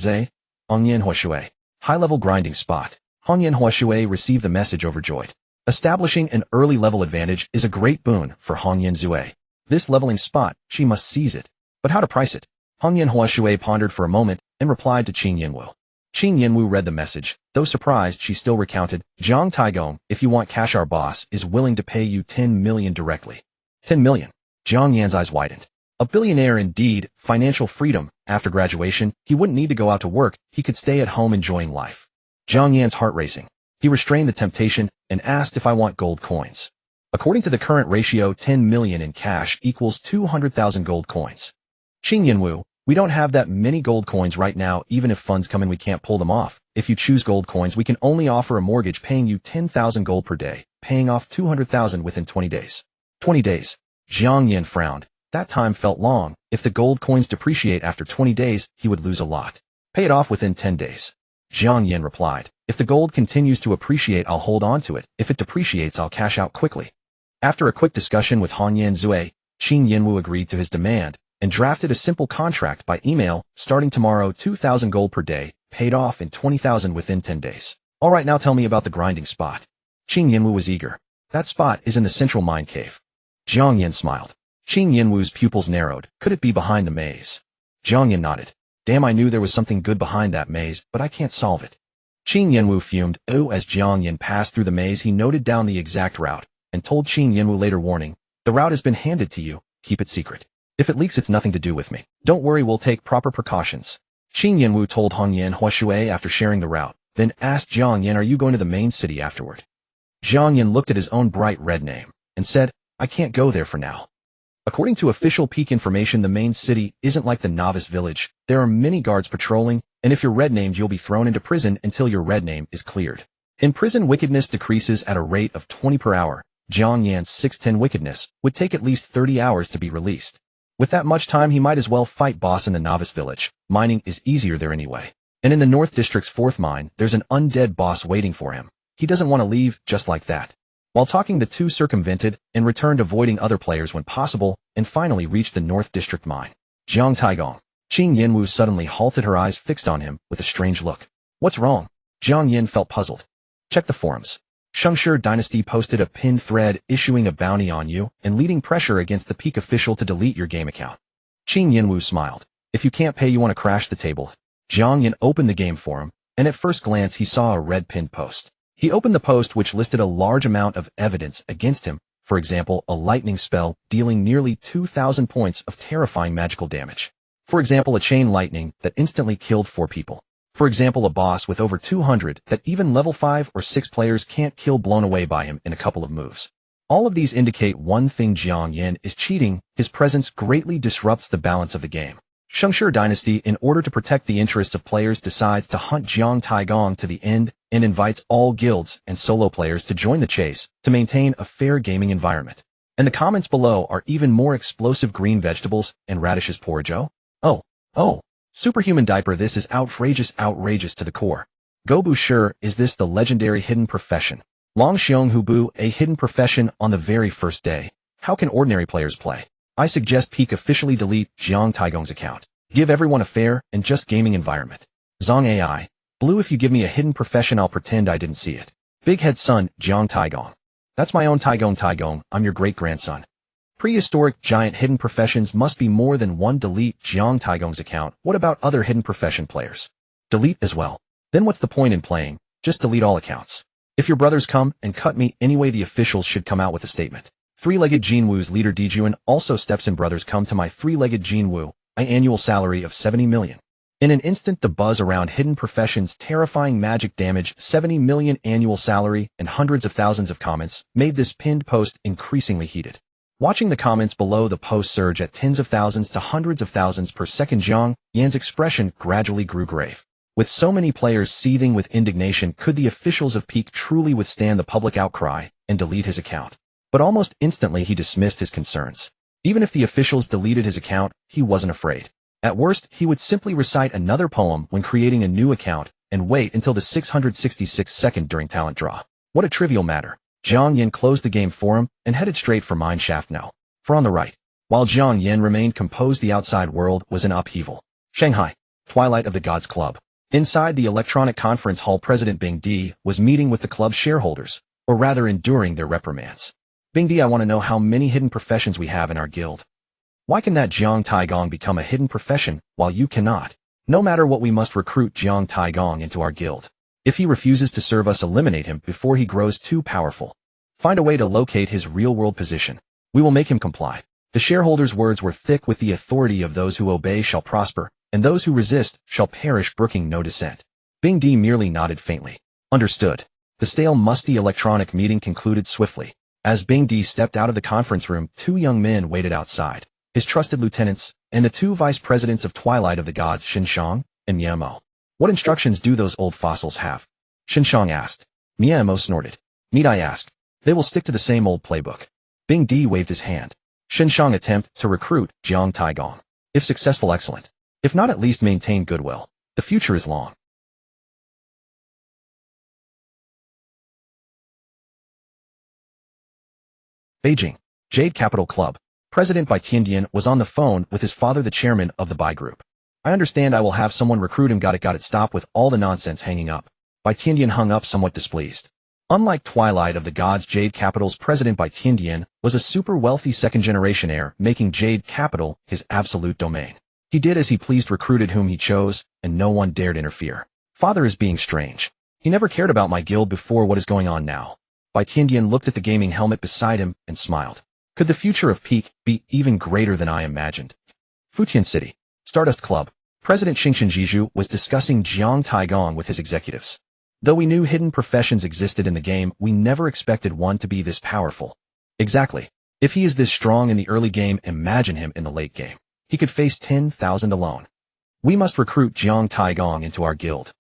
Huashui. High-level grinding spot. Hongyan Huashui received the message overjoyed. Establishing an early level advantage is a great boon for Hongyan Zue. This leveling spot, she must seize it. But how to price it? Hongyan Huashui pondered for a moment and replied to Qin Yinwu. Qin Yinwu read the message. Though surprised, she still recounted, Zhang Taigong, if you want cash, our boss is willing to pay you 10 million directly. 10 million. Jiang Yan's eyes widened. A billionaire indeed, financial freedom. After graduation, he wouldn't need to go out to work, he could stay at home enjoying life. Jiang Yan's heart racing. He restrained the temptation and asked if I want gold coins. According to the current ratio, 10 million in cash equals 200,000 gold coins. Qin Yinwu, we don't have that many gold coins right now. Even if funds come in, we can't pull them off. If you choose gold coins, we can only offer a mortgage paying you 10,000 gold per day, paying off 200,000 within 20 days. 20 days. Jiang Yan frowned. That time felt long. If the gold coins depreciate after 20 days, he would lose a lot. Pay it off within 10 days. Jiang Yan replied. If the gold continues to appreciate, I'll hold on to it. If it depreciates, I'll cash out quickly. After a quick discussion with Hongyan Zue, Qin Yinwu agreed to his demand and drafted a simple contract by email, starting tomorrow, 2,000 gold per day, paid off in 20,000 within 10 days. All right, now tell me about the grinding spot. Qin Yinwu was eager. That spot is in the central mine cave. Jiang Yan smiled. Qin Yinwu's pupils narrowed. Could it be behind the maze? Jiang Yan nodded. Damn, I knew there was something good behind that maze, but I can't solve it. Qin Yinwu fumed. Oh, as Jiang Yan passed through the maze, he noted down the exact route and told Qin Yinwu later, warning, the route has been handed to you. Keep it secret. If it leaks, it's nothing to do with me. Don't worry, we'll take proper precautions. Qin Yinwu told Hongyan Huashui after sharing the route, then asked Jiang Yan, are you going to the main city afterward? Jiang Yan looked at his own bright red name and said, I can't go there for now. According to official peak information, the main city isn't like the novice village. There are many guards patrolling, and if you're red named, you'll be thrown into prison until your red name is cleared. In prison, wickedness decreases at a rate of 20 per hour. Jiang Yan's 610 wickedness would take at least 30 hours to be released. With that much time, he might as well fight boss in the novice village. Mining is easier there anyway. And in the North District's 4th mine, there's an undead boss waiting for him. He doesn't want to leave just like that. While talking, the two circumvented and returned, avoiding other players when possible, and finally reached the North District mine. Zhang Taigong. Qin Yinwu suddenly halted, her eyes fixed on him with a strange look. What's wrong? Jiang Yan felt puzzled. Check the forums. Shengshi Dynasty posted a pinned thread issuing a bounty on you and leading pressure against the peak official to delete your game account. Qin Yinwu smiled. If you can't pay, you want to crash the table. Jiang Yan opened the game forum, and at first glance he saw a red pinned post. He opened the post, which listed a large amount of evidence against him. For example, a lightning spell dealing nearly 2,000 points of terrifying magical damage. For example, a chain lightning that instantly killed 4 people. For example, a boss with over 200 that even level 5 or 6 players can't kill, blown away by him in a couple of moves. All of these indicate one thing: Jiang Yan is cheating. His presence greatly disrupts the balance of the game. Shengshi Dynasty, in order to protect the interests of players, decides to hunt Jiang Taigong to the end and invites all guilds and solo players to join the chase to maintain a fair gaming environment. And the comments below are even more explosive: green vegetables and radishes porridge. Oh, oh, superhuman diaper, this is outrageous to the core. Gobu, sure, is this the legendary hidden profession? Long Xiong Hubu, a hidden profession on the very first day. How can ordinary players play? I suggest Peak officially delete Jiang Taigong's account. Give everyone a fair and just gaming environment. Zong AI. Blue, if you give me a hidden profession, I'll pretend I didn't see it. Big head son, Jiang Taigong. That's my own Taigong, I'm your great-grandson. Prehistoric giant hidden professions must be more than one. Delete Jiang Taigong's account. What about other hidden profession players? Delete as well. Then what's the point in playing? Just delete all accounts. If your brothers come and cut me anyway, the officials should come out with a statement. Three-legged Jinwu's leader Dijuan also steps in. Brothers, come to my three-legged Jinwu. My annual salary of 70 million. In an instant, the buzz around hidden professions, terrifying magic damage, 70 million annual salary, and hundreds of thousands of comments made this pinned post increasingly heated. Watching the comments below the post surge at tens of thousands to hundreds of thousands per second, Jiang Yan's expression gradually grew grave. With so many players seething with indignation, could the officials of Peak truly withstand the public outcry and delete his account? But almost instantly he dismissed his concerns. Even if the officials deleted his account, he wasn't afraid. At worst, he would simply recite another poem when creating a new account and wait until the 666th second during talent draw. What a trivial matter. Jiang Yan closed the game for him and headed straight for Mineshaft No. For on the right. While Jiang Yan remained composed, the outside world was in upheaval. Shanghai, Twilight of the Gods Club. Inside the electronic conference hall, President Bing Di was meeting with the club's shareholders, or rather enduring their reprimands. Bing Di, I want to know how many hidden professions we have in our guild. Why can that Jiang Taigong become a hidden profession, while you cannot? No matter what, we must recruit Jiang Taigong into our guild. If he refuses to serve us, eliminate him before he grows too powerful. Find a way to locate his real-world position. We will make him comply. The shareholders' words were thick with the authority of those who obey shall prosper, and those who resist shall perish, brooking no dissent. Bing Di merely nodded faintly. Understood. The stale, musty electronic meeting concluded swiftly. As Bing Di stepped out of the conference room, two young men waited outside. His trusted lieutenants, and the two vice presidents of Twilight of the Gods, Xinshang and VRMMO. What instructions do those old fossils have? Xinshang asked. VRMMO snorted. Need I ask? They will stick to the same old playbook. Bing Di waved his hand. Xinshang, attempt to recruit Jiang Taigong. If successful, excellent. If not, at least maintain goodwill. The future is long. Beijing. Jade Capital Club. President Bai Tiandian was on the phone with his father, the chairman of the Bai Group. I understand. I will have someone recruit him. Got it. Stop with all the nonsense. Hanging up. Bai Tiandian hung up, somewhat displeased. Unlike Twilight of the Gods, Jade Capital's president Bai Tiandian was a super wealthy second-generation heir, making Jade Capital his absolute domain. He did as he pleased, recruited whom he chose, and no one dared interfere. Father is being strange. He never cared about my guild before. What is going on now? Bai Tiandian looked at the gaming helmet beside him and smiled. Could the future of Peak be even greater than I imagined? Futian City. Stardust Club. President Xingxin Jiju was discussing Jiang Taigong with his executives. Though we knew hidden professions existed in the game, we never expected one to be this powerful. Exactly. If he is this strong in the early game, imagine him in the late game. He could face 10,000 alone. We must recruit Jiang Taigong into our guild.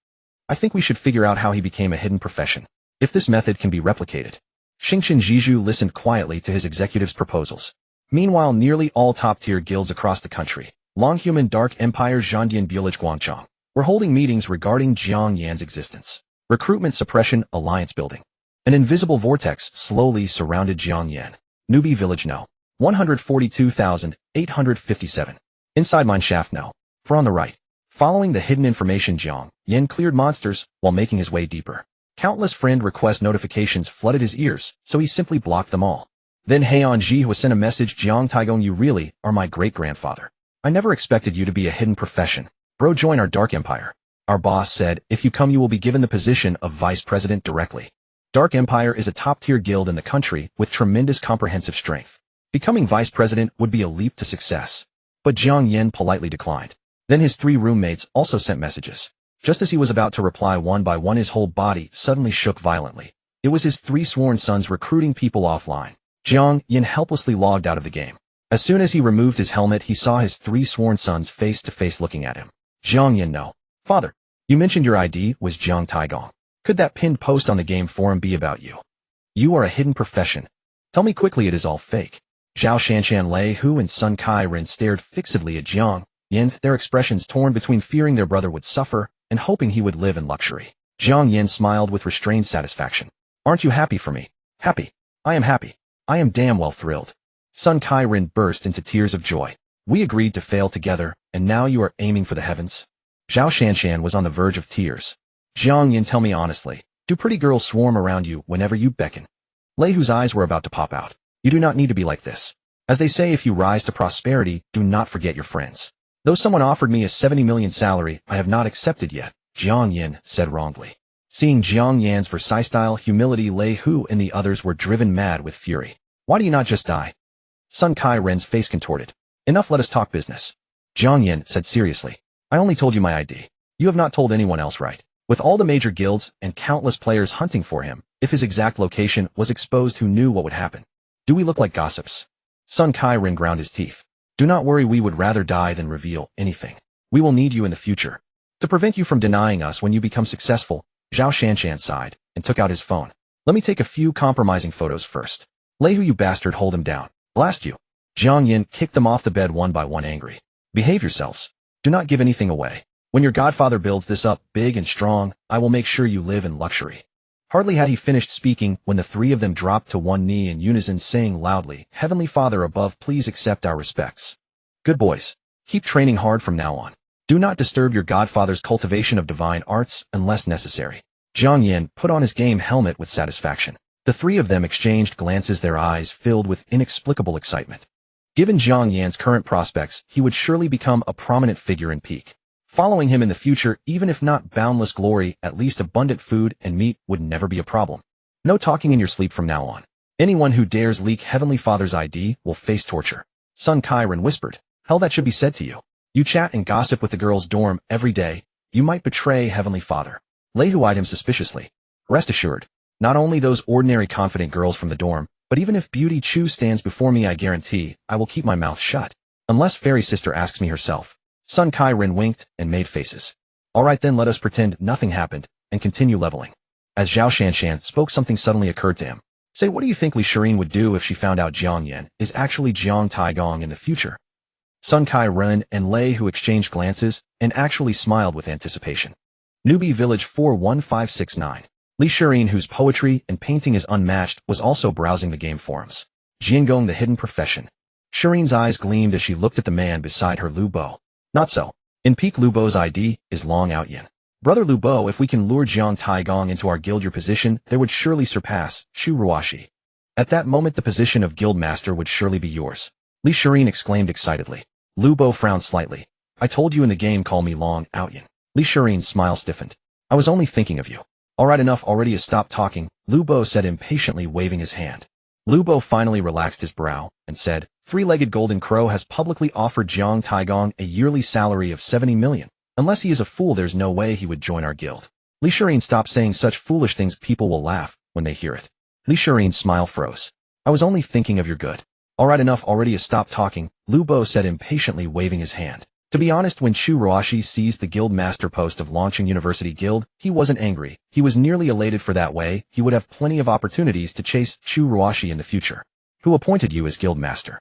I think we should figure out how he became a hidden profession. If this method can be replicated. Xingxin Jiju listened quietly to his executives' proposals. Meanwhile, nearly all top-tier guilds across the country, Longhuman, Dark Empire, Zhandian, Bulaj, Guangchang, were holding meetings regarding Jiang Yan's existence. Recruitment suppression, alliance building. An invisible vortex slowly surrounded Jiang Yan. Newbie Village No. 142,857. Inside Mineshaft No. For on the right. Following the hidden information, Jiang Yan cleared monsters while making his way deeper. Countless friend request notifications flooded his ears, so he simply blocked them all. Then Heian Ji was sent a message. Jiang Taigong, you really are my great-grandfather. I never expected you to be a hidden profession. Bro, join our Dark Empire. Our boss said, if you come you will be given the position of vice president directly. Dark Empire is a top-tier guild in the country with tremendous comprehensive strength. Becoming vice president would be a leap to success. But Jiang Yan politely declined. Then his three roommates also sent messages. Just as he was about to reply one by one, his whole body suddenly shook violently. It was his three sworn sons recruiting people offline. Jiang Yan helplessly logged out of the game. As soon as he removed his helmet, he saw his three sworn sons face to face looking at him. Jiang Yan, no. Father, you mentioned your ID was Jiang Taigong. Could that pinned post on the game forum be about you? You are a hidden profession. Tell me quickly it is all fake. Zhao Shanshan Lei Hu and Sun Kai Ren stared fixedly at Jiang Yan, their expressions torn between fearing their brother would suffer and hoping he would live in luxury. Jiang Yan smiled with restrained satisfaction. Aren't you happy for me? Happy. I am happy. I am damn well thrilled. Sun Kai-rin burst into tears of joy. We agreed to fail together, and now you are aiming for the heavens? Zhao Shanshan was on the verge of tears. Jiang Yan, tell me honestly, do pretty girls swarm around you whenever you beckon? Lei Hu's eyes were about to pop out. You do not need to be like this. As they say, if you rise to prosperity, do not forget your friends. Though someone offered me a 70 million salary, I have not accepted yet, Jiang Yan said wrongly. Seeing Jiang Yan's Versailles-style humility, Lei Hu and the others were driven mad with fury. Why do you not just die? Sun Kai-ren's face contorted. Enough, let us talk business. Jiang Yan said seriously. I only told you my ID. You have not told anyone else, right? With all the major guilds and countless players hunting for him, if his exact location was exposed, who knew what would happen? Do we look like gossips? Sun Kai-ren ground his teeth. Do not worry, we would rather die than reveal anything. We will need you in the future. To prevent you from denying us when you become successful, Zhao Shanshan sighed and took out his phone. Let me take a few compromising photos first. Lei Hu, you bastard, hold him down. Blast you. Jiang Yan kicked them off the bed one by one, angry. Behave yourselves. Do not give anything away. When your godfather builds this up big and strong, I will make sure you live in luxury. Hardly had he finished speaking when the three of them dropped to one knee in unison, saying loudly, Heavenly Father above, please accept our respects. Good boys. Keep training hard from now on. Do not disturb your godfather's cultivation of divine arts unless necessary. Jiang Yan put on his game helmet with satisfaction. The three of them exchanged glances, their eyes filled with inexplicable excitement. Given Jiang Yan's current prospects, he would surely become a prominent figure in Peak. Following him in the future, even if not boundless glory, at least abundant food and meat would never be a problem. No talking in your sleep from now on. Anyone who dares leak Heavenly Father's ID will face torture. Sun Kai-ren whispered. Hell, that should be said to you. You chat and gossip with the girls' dorm every day. You might betray Heavenly Father. Lei Hu eyed him suspiciously. Rest assured, not only those ordinary confident girls from the dorm, but even if Beauty Chu stands before me, I guarantee I will keep my mouth shut. Unless Fairy Sister asks me herself. Sun Kai-ren winked and made faces. All right then, let us pretend nothing happened and continue leveling. As Zhao Shanshan spoke, something suddenly occurred to him. Say, what do you think Li Shireen would do if she found out Jiang Yan is actually Jiang Taigong in the future? Sun Kai-ren and Lei Hu exchanged glances and actually smiled with anticipation. Newbie Village 41569. Li Shireen, whose poetry and painting is unmatched, was also browsing the game forums. Jiangong, the hidden profession. Shireen's eyes gleamed as she looked at the man beside her, Lu Bo. Not so. In Peak, Lu Bo's ID is Long Out Yin. Brother Lu Bo, if we can lure Jiang Taigong into our guild, your position there would surely surpass Shu Ruashi. At that moment, the position of guild master would surely be yours. Li Shireen exclaimed excitedly. Lu Bo frowned slightly. I told you in the game, call me Long Out Yin. Li Shireen's smile stiffened. I was only thinking of you. All right, enough already, stop talking, Lu Bo said impatiently, waving his hand. Lu Bo finally relaxed his brow and said, Three-legged Golden Crow has publicly offered Jiang Taigong a yearly salary of 70 million. Unless he is a fool, there's no way he would join our guild. Li Shireen, stop saying such foolish things, people will laugh when they hear it. Li Shireen's smile froze. I was only thinking of your good. All right, enough already, stop talking, Lu Bo said impatiently, waving his hand. To be honest, when Shu Ruashi seized the guild master post of launching University Guild, he wasn't angry. He was nearly elated, for that way he would have plenty of opportunities to chase Shu Ruashi in the future. Who appointed you as guild master?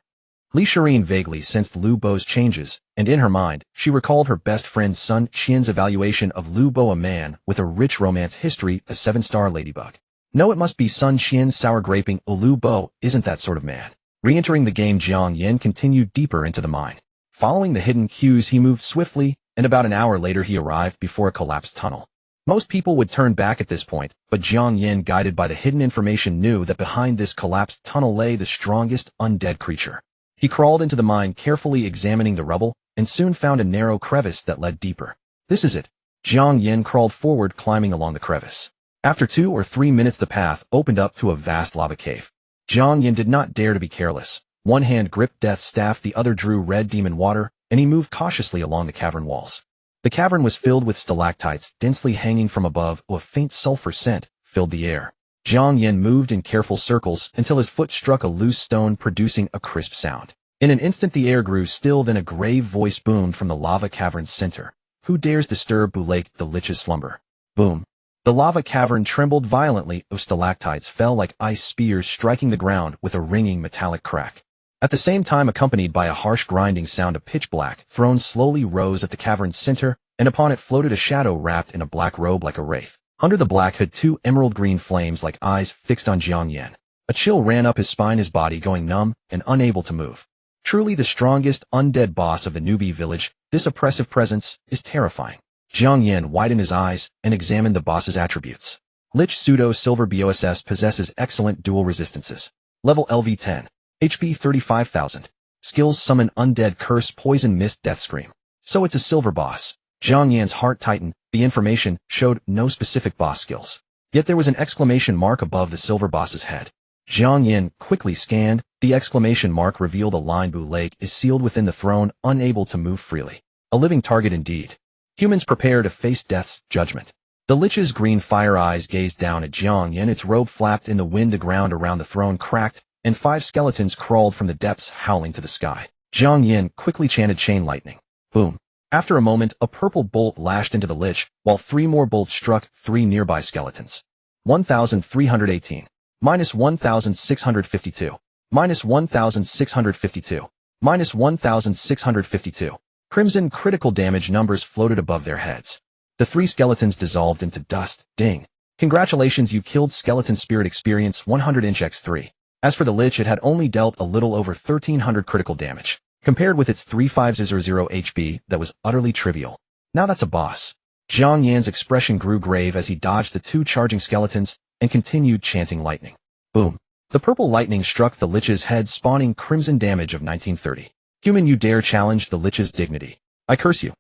Li Shireen vaguely sensed Lu Bo's changes, and in her mind, she recalled her best friend Sun Qian's evaluation of Lu Bo, a man with a rich romance history, a 7-star ladybug. No, it must be Sun Qian's sour graping. Lu Bo isn't that sort of man. Re-entering the game, Jiang Yan continued deeper into the mine. Following the hidden cues, he moved swiftly, and about an hour later he arrived before a collapsed tunnel. Most people would turn back at this point, but Jiang Yan, guided by the hidden information, knew that behind this collapsed tunnel lay the strongest undead creature. He crawled into the mine, carefully examining the rubble, and soon found a narrow crevice that led deeper. This is it. Jiang Yan crawled forward, climbing along the crevice. After 2 or 3 minutes, the path opened up to a vast lava cave. Jiang Yan did not dare to be careless. One hand gripped Death's staff, the other drew red demon water, and he moved cautiously along the cavern walls. The cavern was filled with stalactites, densely hanging from above. A faint sulfur scent filled the air. Jiang Yan moved in careful circles until his foot struck a loose stone, producing a crisp sound. In an instant the air grew still, then a grave voice boomed from the lava cavern's center. Who dares disturb Bulake, the Lich's slumber? Boom. The lava cavern trembled violently. Stalactites fell like ice spears, striking the ground with a ringing metallic crack. At the same time, accompanied by a harsh grinding sound, a pitch black throne slowly rose at the cavern's center, and upon it floated a shadow wrapped in a black robe like a wraith. Under the black hood, two emerald-green flames like eyes fixed on Jiang Yan. A chill ran up his spine, his body going numb and unable to move. Truly the strongest undead boss of the newbie village, this oppressive presence is terrifying. Jiang Yan widened his eyes and examined the boss's attributes. Lich Pseudo Silver BOSS possesses excellent dual resistances. Level LV10. HP 35,000. Skills: Summon Undead, Curse, Poison, Mist, Death Scream. So it's a silver boss. Jiang Yan's heart tightened. The information showed no specific boss skills. Yet there was an exclamation mark above the silver boss's head. Jiang Yan quickly scanned. The exclamation mark revealed a line: Bu Lake is sealed within the throne, unable to move freely. A living target indeed. Humans prepare to face death's judgment. The Lich's green fire eyes gazed down at Jiang Yan. Its robe flapped in the wind. The ground around the throne cracked, and 5 skeletons crawled from the depths, howling to the sky. Jiang Yan quickly chanted Chain Lightning. Boom. After a moment, a purple bolt lashed into the Lich, while 3 more bolts struck 3 nearby skeletons. 1,318. Minus 1,652. Minus 1,652. Minus 1,652. Crimson critical damage numbers floated above their heads. The 3 skeletons dissolved into dust. Ding. Congratulations, you killed Skeleton Spirit. Experience 100 inch x3. As for the Lich, it had only dealt a little over 1,300 critical damage. Compared with its 3500 HP, that was utterly trivial. Now that's a boss. Jiang Yan's expression grew grave as he dodged the 2 charging skeletons and continued chanting lightning. Boom. The purple lightning struck the Lich's head, spawning crimson damage of 1930. Human, you dare challenge the Lich's dignity? I curse you.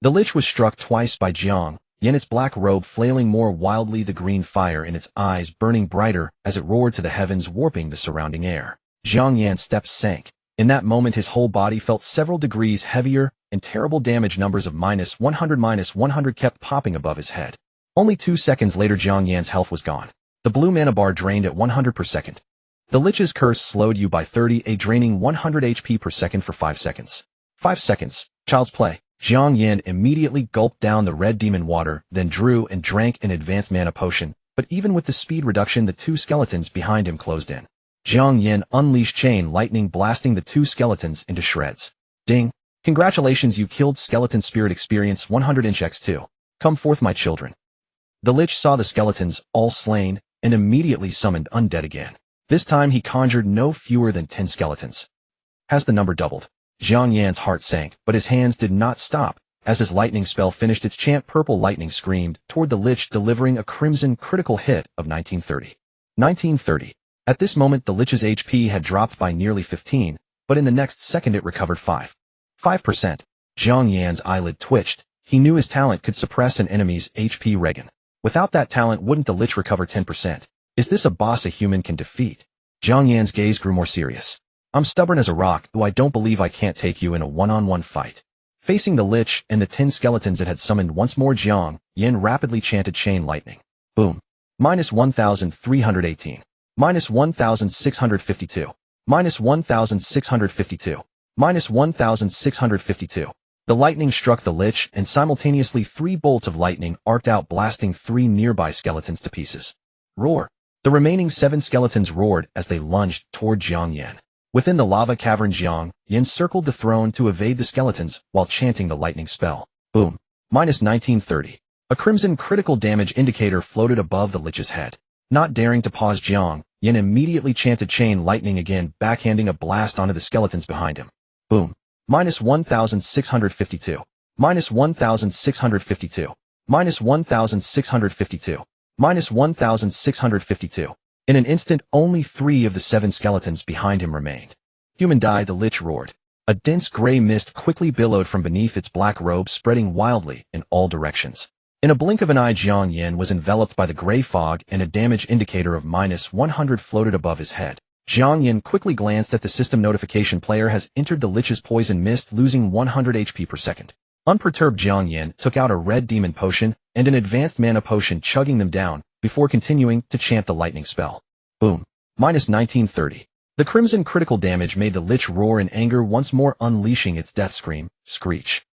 The Lich was struck twice by Jiang Yan, its black robe flailing more wildly, the green fire in its eyes burning brighter as it roared to the heavens, warping the surrounding air. Jiang Yan's steps sank. In that moment, his whole body felt several degrees heavier, and terrible damage numbers of minus 100 kept popping above his head. Only 2 seconds later, Jiang Yan's health was gone. The blue mana bar drained at 100 per second. The Lich's curse slowed you by 30, draining 100 HP per second for 5 seconds. 5 seconds. Child's play. Jiang Yan immediately gulped down the red demon water, then drew and drank an advanced mana potion, but even with the speed reduction, the 2 skeletons behind him closed in. Jiang Yan unleashed Chain Lightning, blasting the 2 skeletons into shreds. Ding. Congratulations, you killed Skeleton Spirit. Experience 100 inch x2. Come forth, my children. The Lich saw the skeletons all slain and immediately summoned undead again. This time he conjured no fewer than 10 skeletons. Has the number doubled? Jiang Yan's heart sank, but his hands did not stop. As his lightning spell finished its chant, purple lightning screamed toward the Lich, delivering a crimson critical hit of 1930. 1930. At this moment, the Lich's HP had dropped by nearly 15, but in the next second it recovered 5%. Jiang Yan's eyelid twitched. He knew his talent could suppress an enemy's HP regen. Without that talent, wouldn't the Lich recover 10%? Is this a boss a human can defeat? Jiang Yan's gaze grew more serious. I'm stubborn as a rock, though I don't believe I can't take you in a one-on-one fight. Facing the Lich and the 10 skeletons it had summoned once more, Jiang Yan rapidly chanted Chain Lightning. Boom. Minus 1,318. Minus 1,652. Minus 1,652. Minus 1,652. The lightning struck the Lich, and simultaneously 3 bolts of lightning arced out, blasting 3 nearby skeletons to pieces. Roar. The remaining 7 skeletons roared as they lunged toward Jiang Yan. Within the lava cavern, Jiang Yan circled the throne to evade the skeletons while chanting the lightning spell. Boom. Minus 1930. A crimson critical damage indicator floated above the Lich's head. Not daring to pause, Jiang Yan immediately chanted Chain Lightning again, backhanding a blast onto the skeletons behind him. Boom. Minus 1,652. Minus 1,652. Minus 1,652. Minus 1,652. In an instant, only 3 of the 7 skeletons behind him remained. Human die, the Lich roared. A dense gray mist quickly billowed from beneath its black robe, spreading wildly in all directions. In a blink of an eye, Jiang Yan was enveloped by the gray fog, and a damage indicator of minus 100 floated above his head. Jiang Yan quickly glanced at the system notification. Player has entered the Lich's poison mist, losing 100 HP per second. Unperturbed, Jiang Yan took out a red demon potion and an advanced mana potion, chugging them down before continuing to chant the lightning spell. Boom. Minus 1930. The crimson critical damage made the Lich roar in anger, once more unleashing its death scream, screech.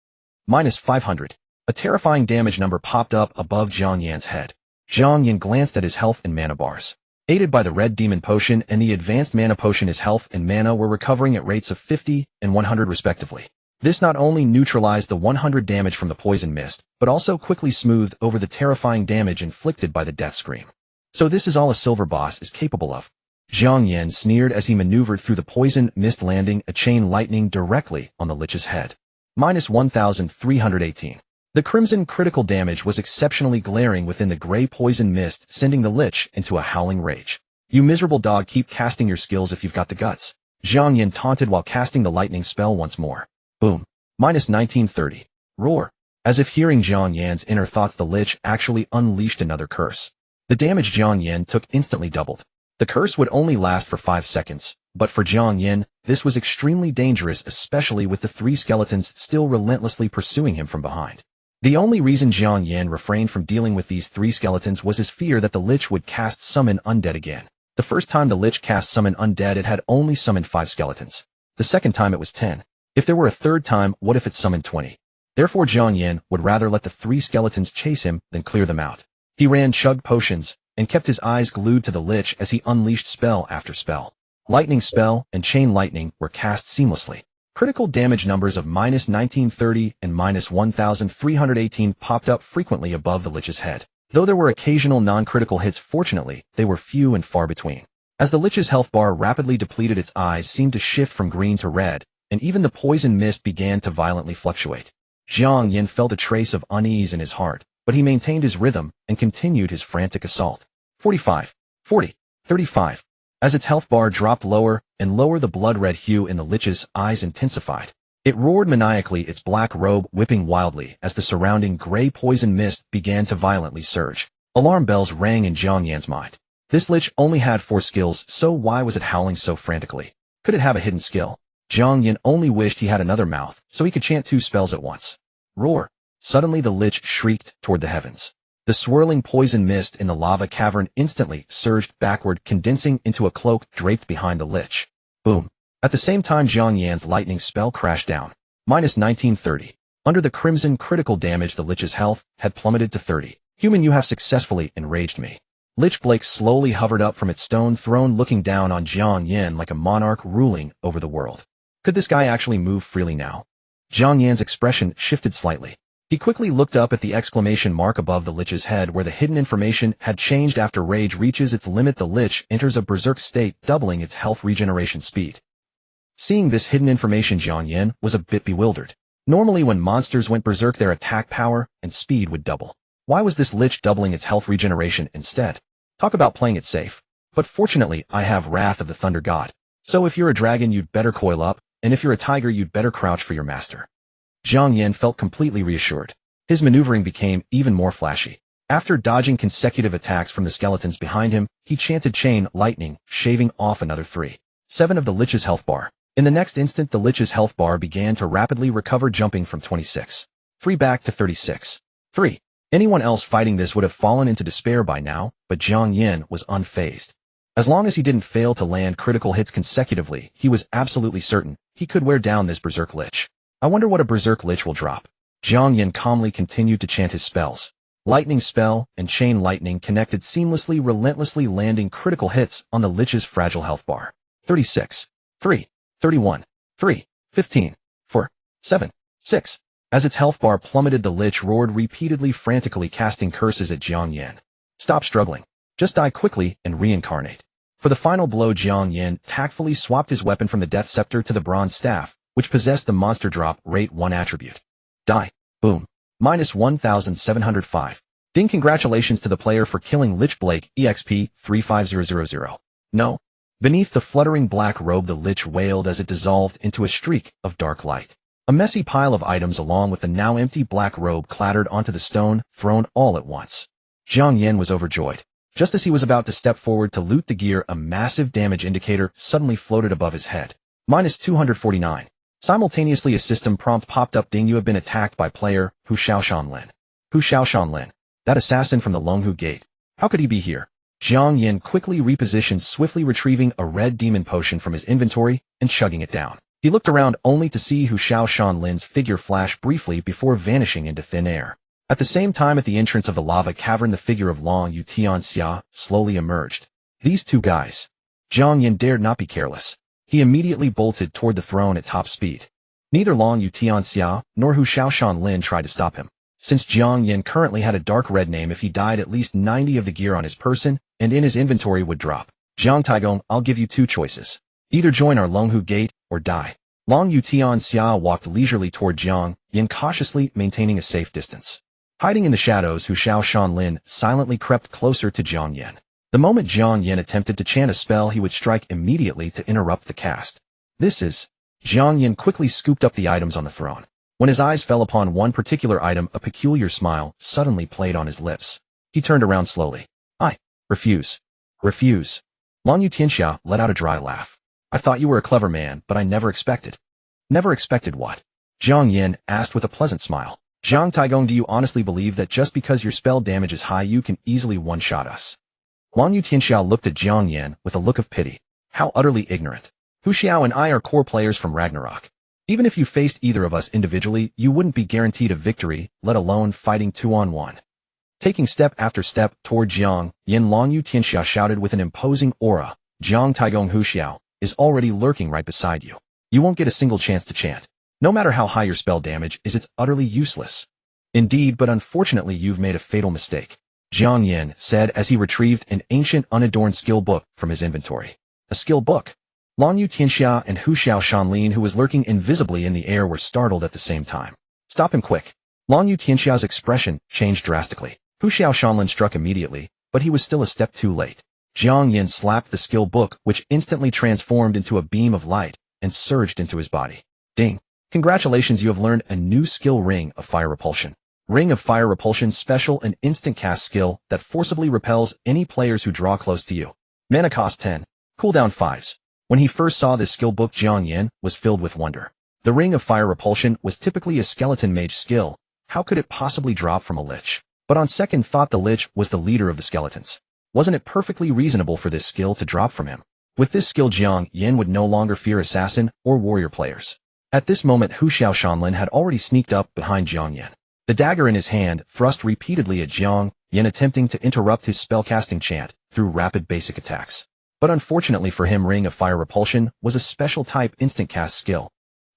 Minus 500. A terrifying damage number popped up above Jiang Yan's head. Jiang Yan glanced at his health and mana bars. Aided by the red demon potion and the advanced mana potion, his health and mana were recovering at rates of 50 and 100 respectively. This not only neutralized the 100 damage from the poison mist, but also quickly smoothed over the terrifying damage inflicted by the death scream. So this is all a silver boss is capable of. Jiang Yan sneered as he maneuvered through the poison mist, landing a chain lightning directly on the Lich's head. Minus 1,318. The crimson critical damage was exceptionally glaring within the gray poison mist, sending the Lich into a howling rage. You miserable dog, keep casting your skills if you've got the guts. Jiang Yan taunted while casting the lightning spell once more. Boom. Minus 1930. Roar. As if hearing Jiang Yan's inner thoughts, the Lich actually unleashed another curse. The damage Jiang Yan took instantly doubled. The curse would only last for 5 seconds, but for Jiang Yan, this was extremely dangerous, especially with the 3 skeletons still relentlessly pursuing him from behind. The only reason Jiang Yan refrained from dealing with these 3 skeletons was his fear that the Lich would cast Summon Undead again. The first time the Lich cast Summon Undead, it had only summoned 5 skeletons. The second time it was 10. If there were a third time, what if it summoned 20? Therefore Jiang Yan would rather let the 3 skeletons chase him than clear them out. He ran, chugged potions, and kept his eyes glued to the Lich as he unleashed spell after spell. Lightning spell and chain lightning were cast seamlessly. Critical damage numbers of minus 1930 and minus 1,318 popped up frequently above the Lich's head. Though there were occasional non-critical hits, fortunately, they were few and far between. As the Lich's health bar rapidly depleted, its eyes seemed to shift from green to red, and even the poison mist began to violently fluctuate. Jiang Yan felt a trace of unease in his heart, but he maintained his rhythm and continued his frantic assault. 45, 40, 35. As its health bar dropped lower and lower, the blood-red hue in the Lich's eyes intensified. It roared maniacally, its black robe whipping wildly as the surrounding gray poison mist began to violently surge. Alarm bells rang in Jiang Yan's mind. This Lich only had 4 skills, so why was it howling so frantically? Could it have a hidden skill? Jiang Yan only wished he had another mouth, so he could chant 2 spells at once. Roar! Suddenly the Lich shrieked toward the heavens. The swirling poison mist in the lava cavern instantly surged backward, condensing into a cloak draped behind the Lich. Boom. At the same time, Jiang Yan's lightning spell crashed down. Minus 1930. Under the crimson critical damage, the Lich's health had plummeted to 30. Human, you have successfully enraged me. Lich Blake slowly hovered up from its stone throne, looking down on Jiang Yan like a monarch ruling over the world. Could this guy actually move freely now? Jiang Yan's expression shifted slightly. He quickly looked up at the exclamation mark above the Lich's head, where the hidden information had changed. After rage reaches its limit, the Lich enters a berserk state, doubling its health regeneration speed. Seeing this hidden information, Jiang Yan was a bit bewildered. Normally when monsters went berserk, their attack power and speed would double. Why was this Lich doubling its health regeneration instead? Talk about playing it safe. But fortunately, I have Wrath of the Thunder God. So if you're a dragon, you'd better coil up, and if you're a tiger, you'd better crouch for your master. Jiang Yan felt completely reassured. His maneuvering became even more flashy. After dodging consecutive attacks from the skeletons behind him, he chanted chain lightning, shaving off another 7 of the Lich's health bar. In the next instant, the Lich's health bar began to rapidly recover, jumping from 26, 3 back to 36, 3. Anyone else fighting this would have fallen into despair by now, but Jiang Yan was unfazed. As long as he didn't fail to land critical hits consecutively, he was absolutely certain he could wear down this berserk Lich. I wonder what a berserk Lich will drop. Jiang Yan calmly continued to chant his spells. Lightning spell and chain lightning connected seamlessly, relentlessly landing critical hits on the Lich's fragile health bar. 36, 3, 31, 3, 15, 4, 7, 6. As its health bar plummeted, the Lich roared repeatedly, frantically casting curses at Jiang Yan. Stop struggling. Just die quickly and reincarnate. For the final blow, Jiang Yan tactfully swapped his weapon from the Death Scepter to the Bronze Staff, which possessed the monster drop rate 1 attribute. Die. Boom. Minus 1,705. Ding! Congratulations to the player for killing Lich Blake, EXP 35000. No. Beneath the fluttering black robe, the Lich wailed as it dissolved into a streak of dark light. A messy pile of items along with the now empty black robe clattered onto the stone throne all at once. Jiang Yan was overjoyed. Just as he was about to step forward to loot the gear, a massive damage indicator suddenly floated above his head. Minus 249. Simultaneously, a system prompt popped up. Ding! You have been attacked by player Hu Xiaoshanlin. Hu Xiaoshanlin. That assassin from the Longhu Gate. How could he be here? Jiang Yan quickly repositioned, swiftly retrieving a red demon potion from his inventory and chugging it down. He looked around only to see Hu Xiaoshanlin's figure flash briefly before vanishing into thin air. At the same time, at the entrance of the lava cavern, the figure of Long Yu Tianxia slowly emerged. These two guys. Jiang Yan dared not be careless. He immediately bolted toward the throne at top speed. Neither Long Yutianxia nor Hu Shaoshanlin tried to stop him. Since Jiang Yan currently had a dark red name, if he died, at least 90 of the gear on his person and in his inventory would drop. Jiang Taigong, I'll give you two choices. Either join our Longhu Gate or die. Long Yutianxia walked leisurely toward Jiang Yan, cautiously maintaining a safe distance. Hiding in the shadows, Hu Shaoshanlin silently crept closer to Jiang Yan. The moment Jiang Yan attempted to chant a spell, he would strike immediately to interrupt the cast. This is... Jiang Yan quickly scooped up the items on the throne. When his eyes fell upon one particular item, a peculiar smile suddenly played on his lips. He turned around slowly. I refuse. Refuse. Long Yutianxia let out a dry laugh. I thought you were a clever man, but I never expected. Never expected what? Jiang Yan asked with a pleasant smile. Jiang Taigong, do you honestly believe that just because your spell damage is high you can easily one-shot us? Long Yutianxia looked at Jiang Yan with a look of pity. How utterly ignorant. Hu Xiao and I are core players from Ragnarok. Even if you faced either of us individually, you wouldn't be guaranteed a victory, let alone fighting 2-on-1. Taking step after step toward Jiang Yan, Long Yutianxia shouted with an imposing aura. Jiang Taigong, Hu Xiao is already lurking right beside you. You won't get a single chance to chant. No matter how high your spell damage is, it's utterly useless. Indeed, but unfortunately you've made a fatal mistake, Jiang Yan said as he retrieved an ancient unadorned skill book from his inventory. A skill book? Long Yutianxia and Hu Shaoshanlin, who was lurking invisibly in the air, were startled at the same time. Stop him quick. Long Yutianxia's expression changed drastically. Hu Shaoshanlin struck immediately, but he was still a step too late. Jiang Yan slapped the skill book, which instantly transformed into a beam of light and surged into his body. Ding. Congratulations, you have learned a new skill, Ring of Fire Repulsion. Ring of Fire Repulsion, special and instant cast skill that forcibly repels any players who draw close to you. Mana cost 10. Cooldown 5s. When he first saw this skill book, Jiang Yan was filled with wonder. The Ring of Fire Repulsion was typically a skeleton mage skill. How could it possibly drop from a lich? But on second thought, the lich was the leader of the skeletons. Wasn't it perfectly reasonable for this skill to drop from him? With this skill, Jiang Yan would no longer fear assassin or warrior players. At this moment, Hu Shaoshanlin had already sneaked up behind Jiang Yan. The dagger in his hand thrust repeatedly at Jiang Yan, attempting to interrupt his spellcasting chant through rapid basic attacks. But unfortunately for him, Ring of Fire Repulsion was a special type instant cast skill.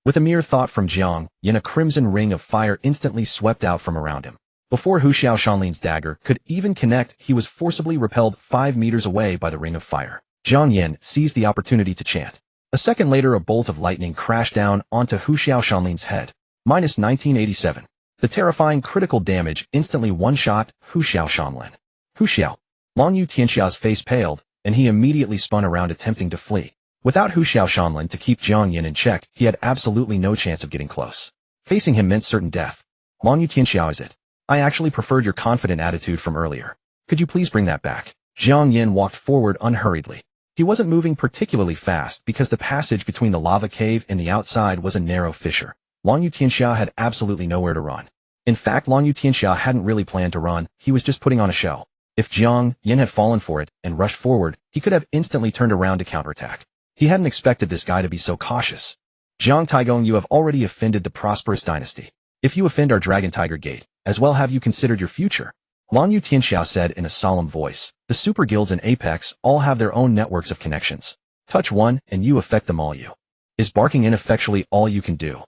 With a mere thought from Jiang Yan, a crimson ring of fire instantly swept out from around him. Before Hu Shaoshanlin's dagger could even connect, he was forcibly repelled 5 meters away by the ring of fire. Jiang Yan seized the opportunity to chant. A second later, a bolt of lightning crashed down onto Hu Shaoshanlin's head. Minus 1987. The terrifying critical damage instantly one-shot Hu Shaoshanlin. Hu Xiao. Long Yutianxia's face paled, and he immediately spun around, attempting to flee. Without Hu Shaoshanlin to keep Jiang Yan in check, he had absolutely no chance of getting close. Facing him meant certain death. Long Yutianxia, is it? I actually preferred your confident attitude from earlier. Could you please bring that back? Jiang Yan walked forward unhurriedly. He wasn't moving particularly fast because the passage between the lava cave and the outside was a narrow fissure. Long Yutianxia had absolutely nowhere to run. In fact, Long Yutianxia hadn't really planned to run, he was just putting on a show. If Jiang Yan had fallen for it and rushed forward, he could have instantly turned around to counterattack. He hadn't expected this guy to be so cautious. Jiang Taigong, you have already offended the prosperous dynasty. If you offend our Dragon Tiger Gate, as well have you considered your future? Long Yutianxia said in a solemn voice. The super guilds in Apex all have their own networks of connections. Touch one and you affect them all. You. Is barking ineffectually all you can do?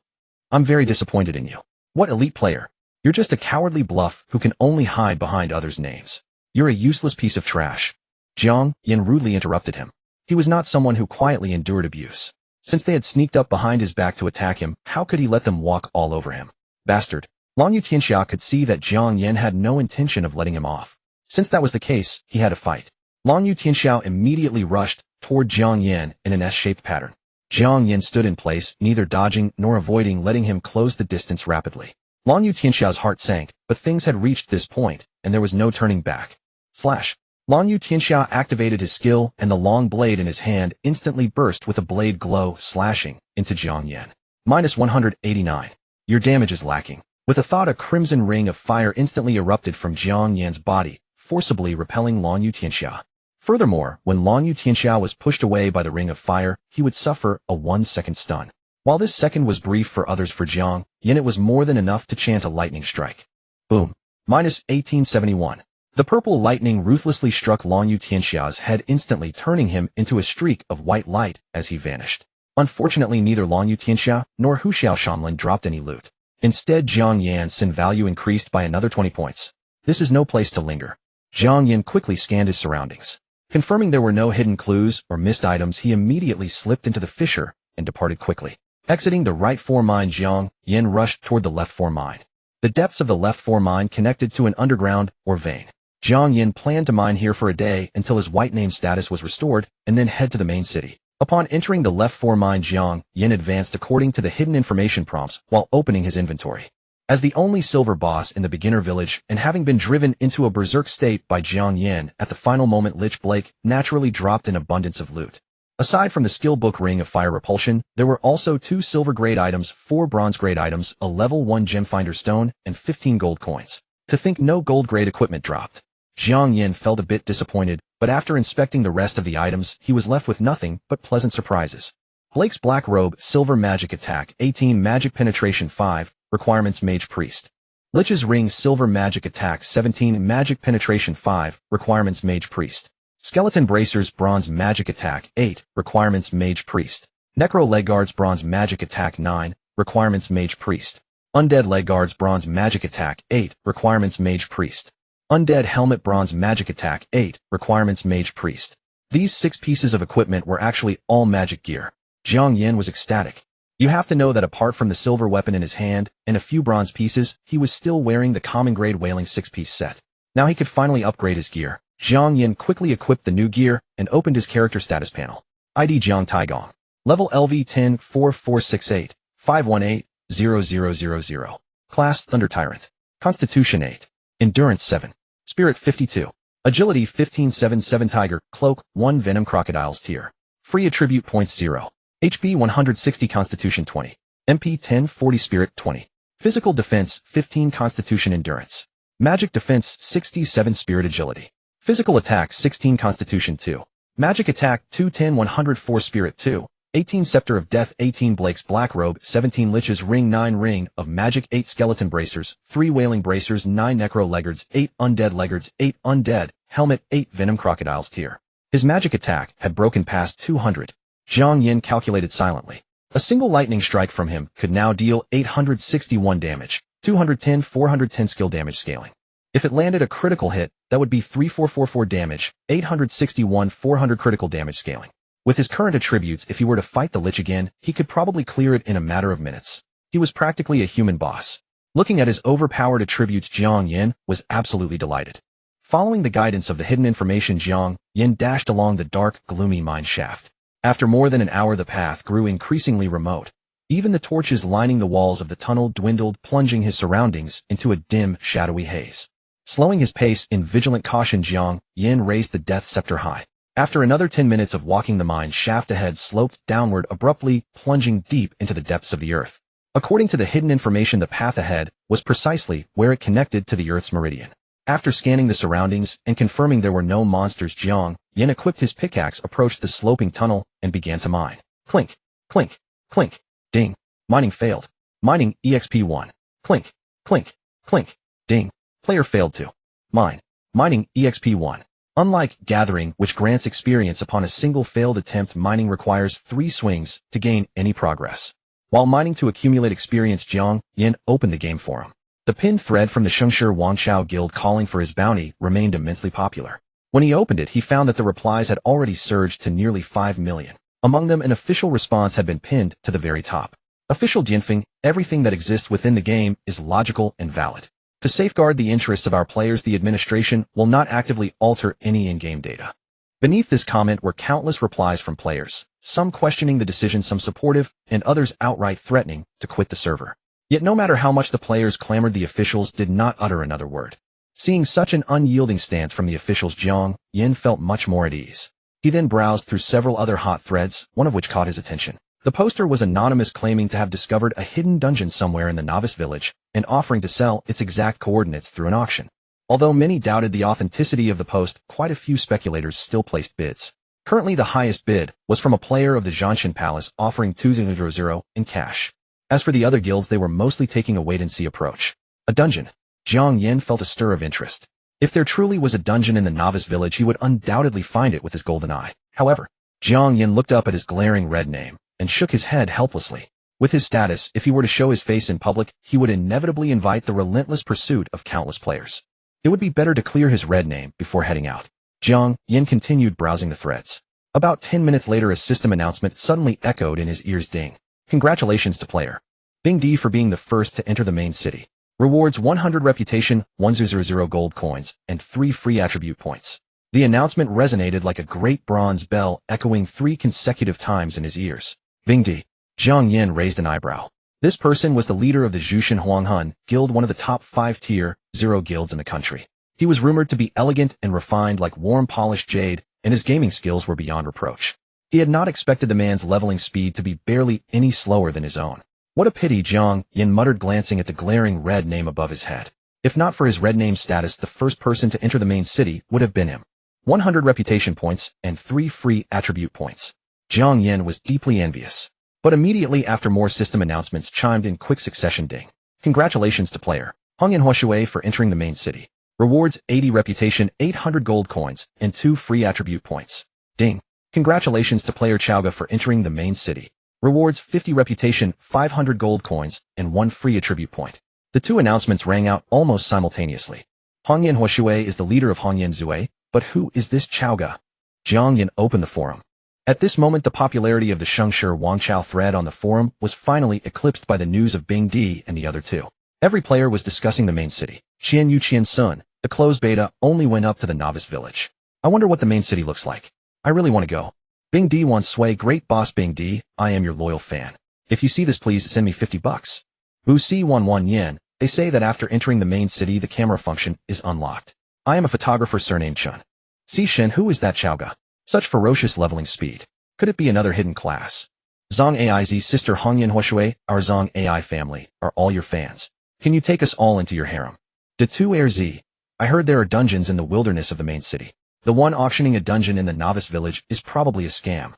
I'm very disappointed in you. What elite player? You're just a cowardly bluff who can only hide behind others' names. You're a useless piece of trash. Jiang Yan rudely interrupted him. He was not someone who quietly endured abuse. Since they had sneaked up behind his back to attack him, how could he let them walk all over him? Bastard. Long Yutianxia could see that Jiang Yan had no intention of letting him off. Since that was the case, he had to fight. Long Yutianxia immediately rushed toward Jiang Yan in an S-shaped pattern. Jiang Yan stood in place, neither dodging nor avoiding, letting him close the distance rapidly. Long Yutianxia's heart sank, but things had reached this point, and there was no turning back. Flash. Long Yutianxia activated his skill, and the long blade in his hand instantly burst with a blade glow, slashing into Jiang Yan. Minus 189. Your damage is lacking. With a thought, a crimson ring of fire instantly erupted from Jiang Yan's body, forcibly repelling Long Yutianxia. Furthermore, when Long Yutianxia was pushed away by the ring of fire, he would suffer a 1-second stun. While this second was brief for others, for Jiang Yan it was more than enough to chant a lightning strike. Boom. Minus 1871. The purple lightning ruthlessly struck Long Yu Tianxia's head, instantly turning him into a streak of white light as he vanished. Unfortunately, neither Long Yu Tianxia nor Hu Xiaoshanlin dropped any loot. Instead, Jiang Yan's sin value increased by another 20 points. This is no place to linger. Jiang Yan quickly scanned his surroundings. Confirming there were no hidden clues or missed items, he immediately slipped into the fissure and departed quickly. Exiting the right 4 mine, Jiang Yan rushed toward the left 4 mine. The depths of the left 4 mine connected to an underground or vein. Jiang Yan planned to mine here for a day until his white name status was restored, and then head to the main city. Upon entering the left 4 mine, Jiang Yan advanced according to the hidden information prompts while opening his inventory. As the only silver boss in the beginner village, and having been driven into a berserk state by Jiang Yan at the final moment, Lich Blake naturally dropped an abundance of loot. Aside from the skill book Ring of Fire Repulsion, there were also 2 silver grade items, 4 bronze grade items, a level 1 gem finder stone, and 15 gold coins. To think no gold grade equipment dropped. Jiang Yan felt a bit disappointed, but after inspecting the rest of the items, he was left with nothing but pleasant surprises. Blake's Black Robe, Silver Magic Attack, 18 Magic Penetration 5, Requirements Mage Priest. Lich's Ring, Silver Magic Attack, 17 Magic Penetration 5, Requirements Mage Priest. Skeleton Bracers, Bronze Magic Attack, 8, Requirements Mage Priest. Necro Leg Guards, Bronze Magic Attack, 9, Requirements Mage Priest. Undead Leg Guards, Bronze Magic Attack, 8, Requirements Mage Priest. Undead Helmet, Bronze Magic Attack, 8, Requirements Mage Priest. These 6 pieces of equipment were actually all magic gear. Jiang Yan was ecstatic. You have to know that apart from the silver weapon in his hand and a few bronze pieces, he was still wearing the common grade Wailing 6-piece set. Now he could finally upgrade his gear. Jiang Yan quickly equipped the new gear and opened his character status panel. ID Jiang Taigong. Level LV 10 4468 518 0000. Class Thunder Tyrant. Constitution 8. Endurance 7. Spirit 52. Agility 1577. Tiger, Cloak, 1 Venom Crocodiles Tier. Free Attribute Points 0. HP 160. Constitution 20. MP 10 40. Spirit 20. Physical Defense 15. Constitution Endurance. Magic Defense 67. Spirit Agility. Physical Attack 16. Constitution 2. Magic Attack 210 104. Spirit 2. 18 Scepter of Death 18 Blake's Black Robe 17 Lich's Ring 9 Ring of Magic 8 Skeleton Bracers 3 Wailing Bracers 9 Necro Leggards 8 Undead Leggards 8 Undead Helmet 8 Venom Crocodiles Tier. His magic attack had broken past 200. Jiang Yan calculated silently. A single lightning strike from him could now deal 861 damage, 210 410 skill damage scaling. If it landed a critical hit, that would be 3444 damage, 861 400 critical damage scaling. With his current attributes, if he were to fight the Lich again, he could probably clear it in a matter of minutes. He was practically a human boss. Looking at his overpowered attributes, Jiang Yan was absolutely delighted. Following the guidance of the hidden information, Jiang Yan dashed along the dark, gloomy mine shaft. After more than an hour, the path grew increasingly remote. Even the torches lining the walls of the tunnel dwindled, plunging his surroundings into a dim, shadowy haze. Slowing his pace in vigilant caution, Jiang Yan raised the Death Scepter high. After another 10 minutes of walking, the mine shaft ahead sloped downward, abruptly plunging deep into the depths of the earth. According to the hidden information, the path ahead was precisely where it connected to the Earth's meridian. After scanning the surroundings and confirming there were no monsters, Jiang Yan equipped his pickaxe, approached the sloping tunnel, and began to mine. Clink, clink, clink, ding. Mining failed. Mining EXP 1. Clink, clink, clink, ding. Player failed to mine. Mining EXP 1. Unlike gathering, which grants experience upon a single failed attempt, mining requires 3 swings to gain any progress. While mining to accumulate experience, Jiang Yan opened the game forum. The pinned thread from the Shengshi Wangchao Guild calling for his bounty remained immensely popular. When he opened it, he found that the replies had already surged to nearly 5 million. Among them, an official response had been pinned to the very top. Official Jianfeng, everything that exists within the game is logical and valid. To safeguard the interests of our players, the administration will not actively alter any in-game data. Beneath this comment were countless replies from players, some questioning the decision, some supportive, and others outright threatening to quit the server. Yet no matter how much the players clamored, the officials did not utter another word. Seeing such an unyielding stance from the officials, Jiang Yan felt much more at ease. He then browsed through several other hot threads, one of which caught his attention. The poster was anonymous, claiming to have discovered a hidden dungeon somewhere in the novice village and offering to sell its exact coordinates through an auction. Although many doubted the authenticity of the post, quite a few speculators still placed bids. Currently, the highest bid was from a player of the Zhanshan Palace, offering 200 in cash. As for the other guilds, they were mostly taking a wait-and-see approach. A dungeon. Jiang Yan felt a stir of interest. If there truly was a dungeon in the novice village, he would undoubtedly find it with his golden eye. However, Jiang Yan looked up at his glaring red name and shook his head helplessly. With his status, if he were to show his face in public, he would inevitably invite the relentless pursuit of countless players. It would be better to clear his red name before heading out. Jiang Yan continued browsing the threads. About 10 minutes later, a system announcement suddenly echoed in his ears. Ding. Congratulations to player Bing D for being the first to enter the main city. Rewards 100 reputation, 100 gold coins, and 3 free attribute points. The announcement resonated like a great bronze bell, echoing 3 consecutive times in his ears. Bing D. Jiang Yan raised an eyebrow. This person was the leader of the Jushin Huanghun Guild, one of the top 5 tier 0 guilds in the country. He was rumored to be elegant and refined like warm polished jade, and his gaming skills were beyond reproach. He had not expected the man's leveling speed to be barely any slower than his own. What a pity, Jiang Yan muttered, glancing at the glaring red name above his head. If not for his red name status, the first person to enter the main city would have been him. 100 reputation points and 3 free attribute points. Jiang Yan was deeply envious. But immediately after, more system announcements chimed in quick succession. Ding. Congratulations to player Hongyan Huashui for entering the main city. Rewards 80 reputation, 800 gold coins, and 2 free attribute points. Ding. Congratulations to player Chaoga for entering the main city. Rewards 50 reputation, 500 gold coins, and 1 free attribute point. The 2 announcements rang out almost simultaneously. Hongyan Huashui is the leader of Hongyan Zui, but who is this Chaoga? Jiang Yan opened the forum. At this moment, the popularity of the Shengshi Wangchao thread on the forum was finally eclipsed by the news of Bing D and the other 2. Every player was discussing the main city. Qian Yu Qian Sun, the closed beta, only went up to the novice village. I wonder what the main city looks like. I really want to go. Bing D wants sway. Great boss Bing D, I am your loyal fan. If you see this, please send me 50 bucks. Bu Si 11 yen. They say that after entering the main city, the camera function is unlocked. I am a photographer surnamed Chun. Si Shen, who is that Chaoga? Such ferocious leveling speed. Could it be another hidden class? Zong AIZ sister Hongyan Huashui, our Zong AI family, are all your fans. Can you take us all into your harem? De Tu Air Z. I heard there are dungeons in the wilderness of the main city. The one auctioning a dungeon in the novice village is probably a scam.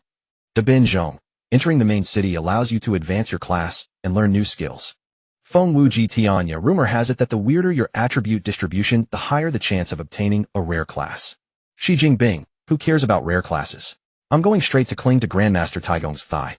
De Bin Zhong. Entering the main city allows you to advance your class and learn new skills. Feng Wu Ji Tianya. Rumor has it that the weirder your attribute distribution, the higher the chance of obtaining a rare class. Xi Jingbing. Who cares about rare classes? I'm going straight to cling to Grandmaster Taigong's thigh.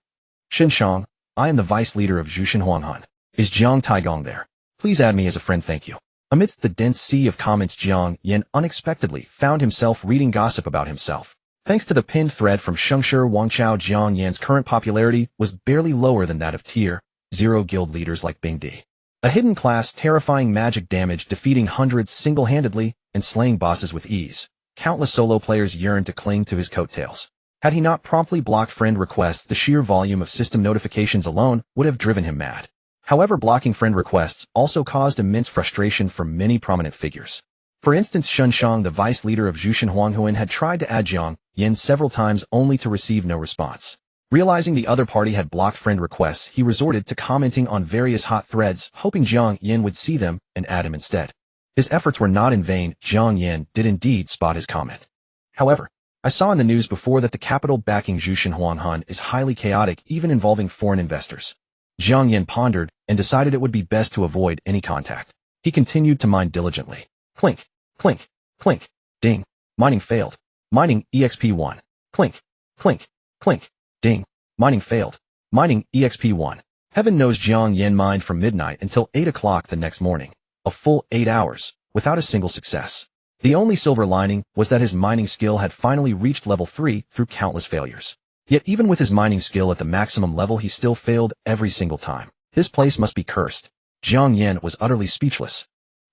Xin Shang. I am the vice leader of Jushin Huanghun. Is Jiang Taigong there? Please add me as a friend, thank you. Amidst the dense sea of comments, Jiang Yan unexpectedly found himself reading gossip about himself. Thanks to the pinned thread from Shengshi Wangchao, Jiang Yan's current popularity was barely lower than that of tier 0 guild leaders like Bing D. A hidden class, terrifying magic damage, defeating hundreds single-handedly, and slaying bosses with ease. Countless solo players yearned to cling to his coattails. Had he not promptly blocked friend requests, the sheer volume of system notifications alone would have driven him mad. However, blocking friend requests also caused immense frustration for many prominent figures. For instance, Shun Shang, the vice leader of Jushin Huanghun, had tried to add Jiang Yan several times only to receive no response. Realizing the other party had blocked friend requests, he resorted to commenting on various hot threads, hoping Jiang Yan would see them and add him instead. His efforts were not in vain. Jiang Yan did indeed spot his comment. However, I saw in the news before that the capital backing Jushin Huanghun is highly chaotic, even involving foreign investors. Jiang Yan pondered and decided it would be best to avoid any contact. He continued to mine diligently. Clink, clink, clink, ding. Mining failed. Mining EXP1. Clink, clink, clink, ding. Mining failed. Mining EXP1. Heaven knows Jiang Yan mined from midnight until 8 o'clock the next morning. A full 8 hours, without a single success. The only silver lining was that his mining skill had finally reached level 3 through countless failures. Yet even with his mining skill at the maximum level, he still failed every single time. This place must be cursed. Jiang Yan was utterly speechless.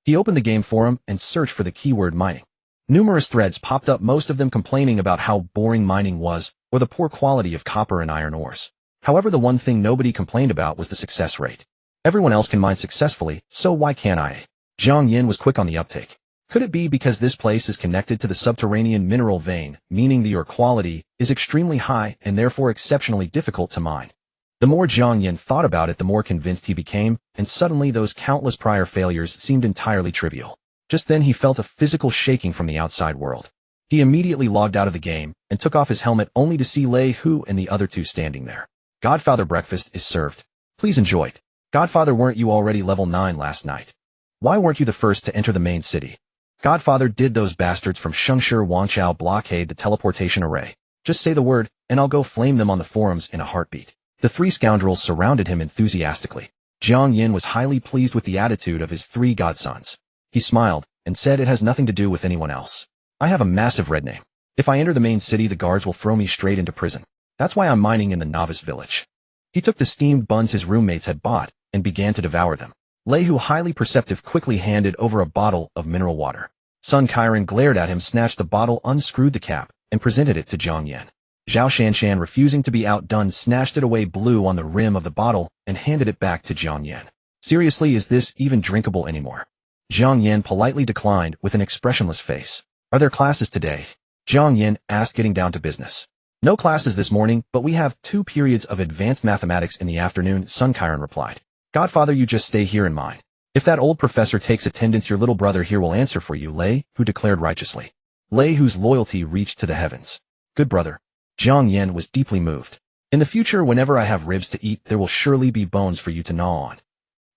He opened the game forum and searched for the keyword mining. Numerous threads popped up, most of them complaining about how boring mining was or the poor quality of copper and iron ores. However, the one thing nobody complained about was the success rate. Everyone else can mine successfully, so why can't I? Jiang Yan was quick on the uptake. Could it be because this place is connected to the subterranean mineral vein, meaning the ore quality is extremely high and therefore exceptionally difficult to mine? The more Jiang Yan thought about it, the more convinced he became, and suddenly those countless prior failures seemed entirely trivial. Just then he felt a physical shaking from the outside world. He immediately logged out of the game and took off his helmet, only to see Lei Hu and the other 2 standing there. Godfather, breakfast is served. Please enjoy it. Godfather, weren't you already level 9 last night? Why weren't you the first to enter the main city? Godfather, did those bastards from Shengshi Wangchao blockade the teleportation array? Just say the word, and I'll go flame them on the forums in a heartbeat. The three scoundrels surrounded him enthusiastically. Jiang Yan was highly pleased with the attitude of his three godsons. He smiled and said, it has nothing to do with anyone else. I have a massive red name. If I enter the main city, the guards will throw me straight into prison. That's why I'm mining in the novice village. He took the steamed buns his roommates had bought and began to devour them. Lei, who highly perceptive, quickly handed over a bottle of mineral water. Sun Qiren glared at him, snatched the bottle, unscrewed the cap, and presented it to Jiang Yan. Zhao Shanshan, refusing to be outdone, snatched it away, blew on the rim of the bottle, and handed it back to Jiang Yan. Seriously, is this even drinkable anymore? Jiang Yan politely declined with an expressionless face. Are there classes today? Jiang Yan asked, getting down to business. No classes this morning, but we have 2 periods of advanced mathematics in the afternoon, Sun Qiren replied. Godfather, you just stay here in mine. If that old professor takes attendance, your little brother here will answer for you, Lei, who declared righteously. Lei, whose loyalty reached to the heavens. Good brother. Jiang Yan was deeply moved. In the future, whenever I have ribs to eat, there will surely be bones for you to gnaw on.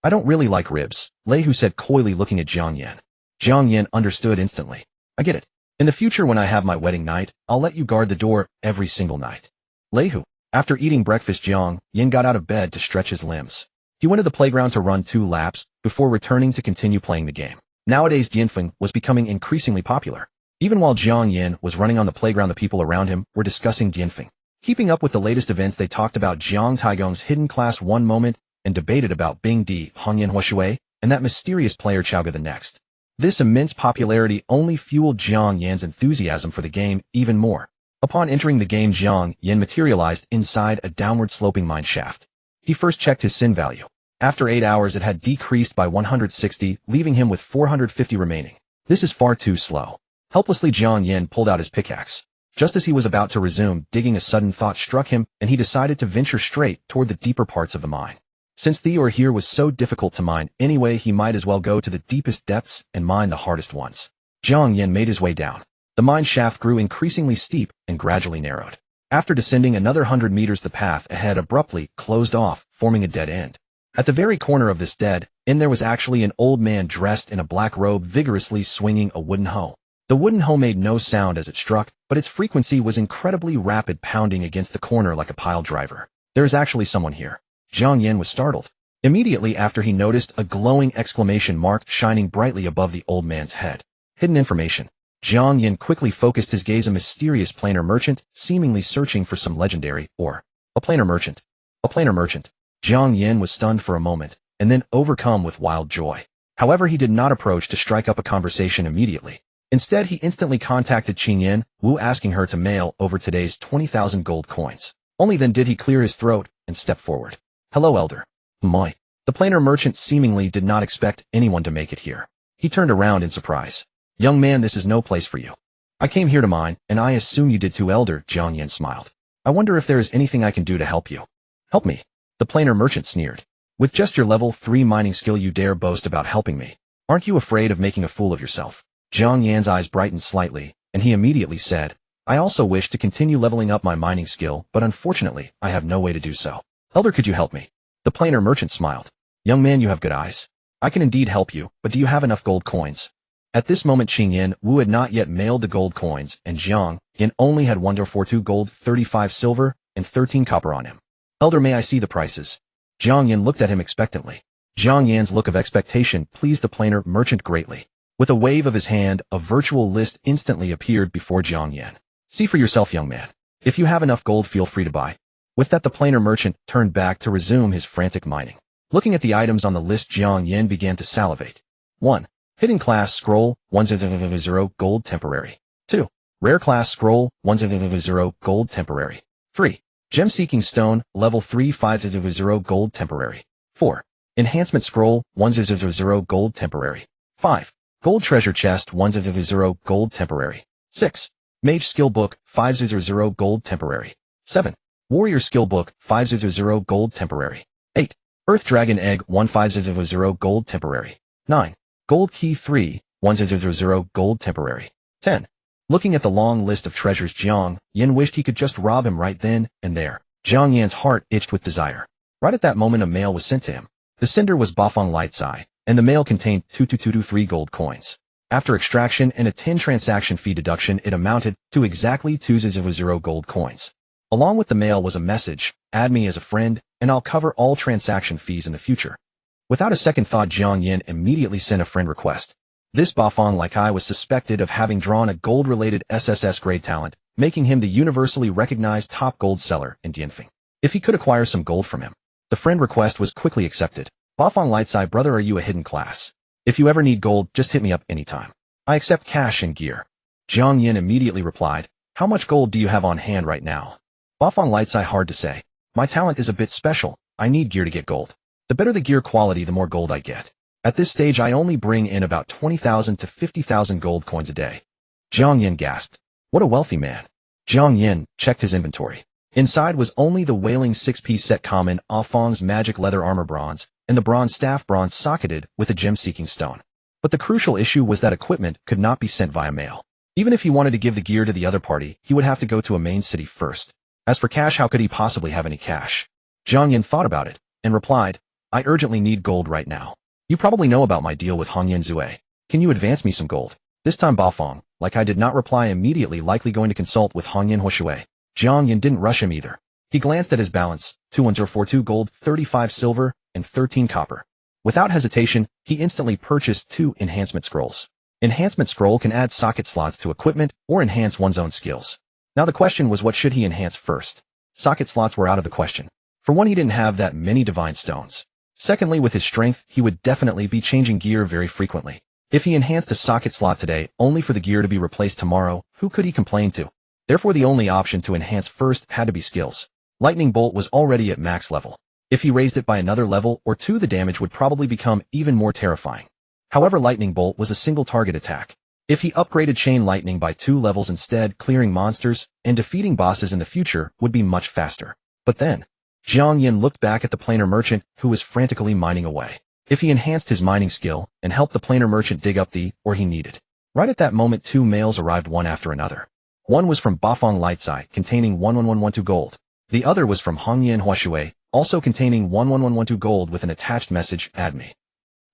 I don't really like ribs, Lei, who said coyly, looking at Jiang Yan. Jiang Yan understood instantly. I get it. In the future, when I have my wedding night, I'll let you guard the door every single night. Lei, who, after eating breakfast, Jiang Yan got out of bed to stretch his limbs. He went to the playground to run 2 laps before returning to continue playing the game. Nowadays, Dianfeng was becoming increasingly popular. Even while Jiang Yan was running on the playground, the people around him were discussing Dianfeng. Keeping up with the latest events, they talked about Jiang Taigong's hidden class one moment and debated about Bing Di, Hongyan Huashui, and that mysterious player Chaoga the next. This immense popularity only fueled Jiang Yan's enthusiasm for the game even more. Upon entering the game, Jiang Yan materialized inside a downward-sloping mine shaft. He first checked his sin value. After 8 hours, it had decreased by 160, leaving him with 450 remaining. This is far too slow. Helplessly, Jiang Yan pulled out his pickaxe. Just as he was about to resume digging, a sudden thought struck him, and he decided to venture straight toward the deeper parts of the mine. Since the ore here was so difficult to mine anyway, he might as well go to the deepest depths and mine the hardest ones. Jiang Yan made his way down. The mine shaft grew increasingly steep and gradually narrowed. After descending another 100 meters, the path ahead abruptly closed off, forming a dead end. At the very corner of this dead end, there was actually an old man dressed in a black robe, vigorously swinging a wooden hoe. The wooden hoe made no sound as it struck, but its frequency was incredibly rapid, pounding against the corner like a pile driver. There is actually someone here. Jiang Yan was startled. Immediately after, he noticed a glowing exclamation mark shining brightly above the old man's head. Hidden information. Jiang Yan quickly focused his gaze. A mysterious planar merchant, seemingly searching for some legendary ore. A planar merchant. A planar merchant. Jiang Yan was stunned for a moment, and then overcome with wild joy. However, he did not approach to strike up a conversation immediately. Instead, he instantly contacted Qingyan Wu, asking her to mail over today's 20,000 gold coins. Only then did he clear his throat and step forward. Hello, Elder. Moi. The planar merchant seemingly did not expect anyone to make it here. He turned around in surprise. Young man, this is no place for you. I came here to mine, and I assume you did too, Elder. Jiang Yan smiled. I wonder if there is anything I can do to help you. Help me? The planar merchant sneered. With just your level 3 mining skill, you dare boast about helping me? Aren't you afraid of making a fool of yourself? Jiang Yan's eyes brightened slightly, and he immediately said, I also wish to continue leveling up my mining skill, but unfortunately, I have no way to do so. Elder, could you help me? The planar merchant smiled. Young man, you have good eyes. I can indeed help you, but do you have enough gold coins? At this moment, Qingyan Wu had not yet mailed the gold coins, and Jiang Yan only had 142 gold, 35 silver, and 13 copper on him. Elder, may I see the prices? Jiang Yan looked at him expectantly. Jiang Yan's look of expectation pleased the planar merchant greatly. With a wave of his hand, a virtual list instantly appeared before Jiang Yan. See for yourself, young man. If you have enough gold, feel free to buy. With that, the planar merchant turned back to resume his frantic mining. Looking at the items on the list, Jiang Yan began to salivate. 1. Hidden class scroll, 100 gold temporary. 2. Rare class scroll, 100 gold temporary. 3. Gem seeking stone, level 3, 500 gold temporary. 4. Enhancement scroll, 100 gold temporary. 5. Gold treasure chest, 100 gold temporary. 6. Mage skill book, 500 gold temporary. 7. Warrior skill book, 500 gold temporary. 8. Earth dragon egg, 150 gold temporary. 9. Gold key 3, 100 gold temporary. 10. Looking at the long list of treasures, Jiang Yan wished he could just rob him right then and there. Jiang Yan's heart itched with desire. Right at that moment, a mail was sent to him. The sender was Bafeng Lightsai, and the mail contained 2223 gold coins. After extraction and a 10 transaction fee deduction, it amounted to exactly 200 gold coins. Along with the mail was a message, add me as a friend, and I'll cover all transaction fees in the future. Without a second thought, Jiang Yan immediately sent a friend request. This Bafang like I was suspected of having drawn a gold-related SSS grade talent, making him the universally recognized top gold seller in Dianfeng. If he could acquire some gold from him. The friend request was quickly accepted. Bafang Lightsai, brother, are you a hidden class? If you ever need gold, just hit me up anytime. I accept cash and gear. Jiang Yan immediately replied, how much gold do you have on hand right now? Bafang Lightsai, hard to say. My talent is a bit special. I need gear to get gold. The better the gear quality, the more gold I get. At this stage, I only bring in about 20,000 to 50,000 gold coins a day. Jiang Yan gasped. What a wealthy man. Jiang Yan checked his inventory. Inside was only the Wailing 6-piece set common Fang's magic leather armor bronze, and the bronze staff bronze socketed with a gem-seeking stone. But the crucial issue was that equipment could not be sent via mail. Even if he wanted to give the gear to the other party, he would have to go to a main city first. As for cash, how could he possibly have any cash? Jiang Yan thought about it, and replied, I urgently need gold right now. You probably know about my deal with Hongyan Zue. Can you advance me some gold? This time Bafang, like I did not reply immediately, likely going to consult with Hongyan Huoshui. Jiang Yan didn't rush him either. He glanced at his balance, 242 gold, 35 silver, and 13 copper. Without hesitation, he instantly purchased 2 enhancement scrolls. Enhancement scroll can add socket slots to equipment or enhance one's own skills. Now the question was, what should he enhance first? Socket slots were out of the question. For one, he didn't have that many divine stones. Secondly, with his strength, he would definitely be changing gear very frequently. If he enhanced a socket slot today, only for the gear to be replaced tomorrow, who could he complain to? Therefore, the only option to enhance first had to be skills. Lightning Bolt was already at max level. If he raised it by another level or 2, the damage would probably become even more terrifying. However, Lightning Bolt was a single target attack. If he upgraded Chain Lightning by 2 levels instead, clearing monsters and defeating bosses in the future would be much faster. But then, Jiang Yan looked back at the planar merchant who was frantically mining away. If he enhanced his mining skill and helped the planar merchant dig up the ore he needed. Right at that moment, 2 mails arrived one after another. One was from Bafang Lightsai, containing 11112 gold. The other was from Hongyan Huoshui, also containing 11112 gold with an attached message, add me.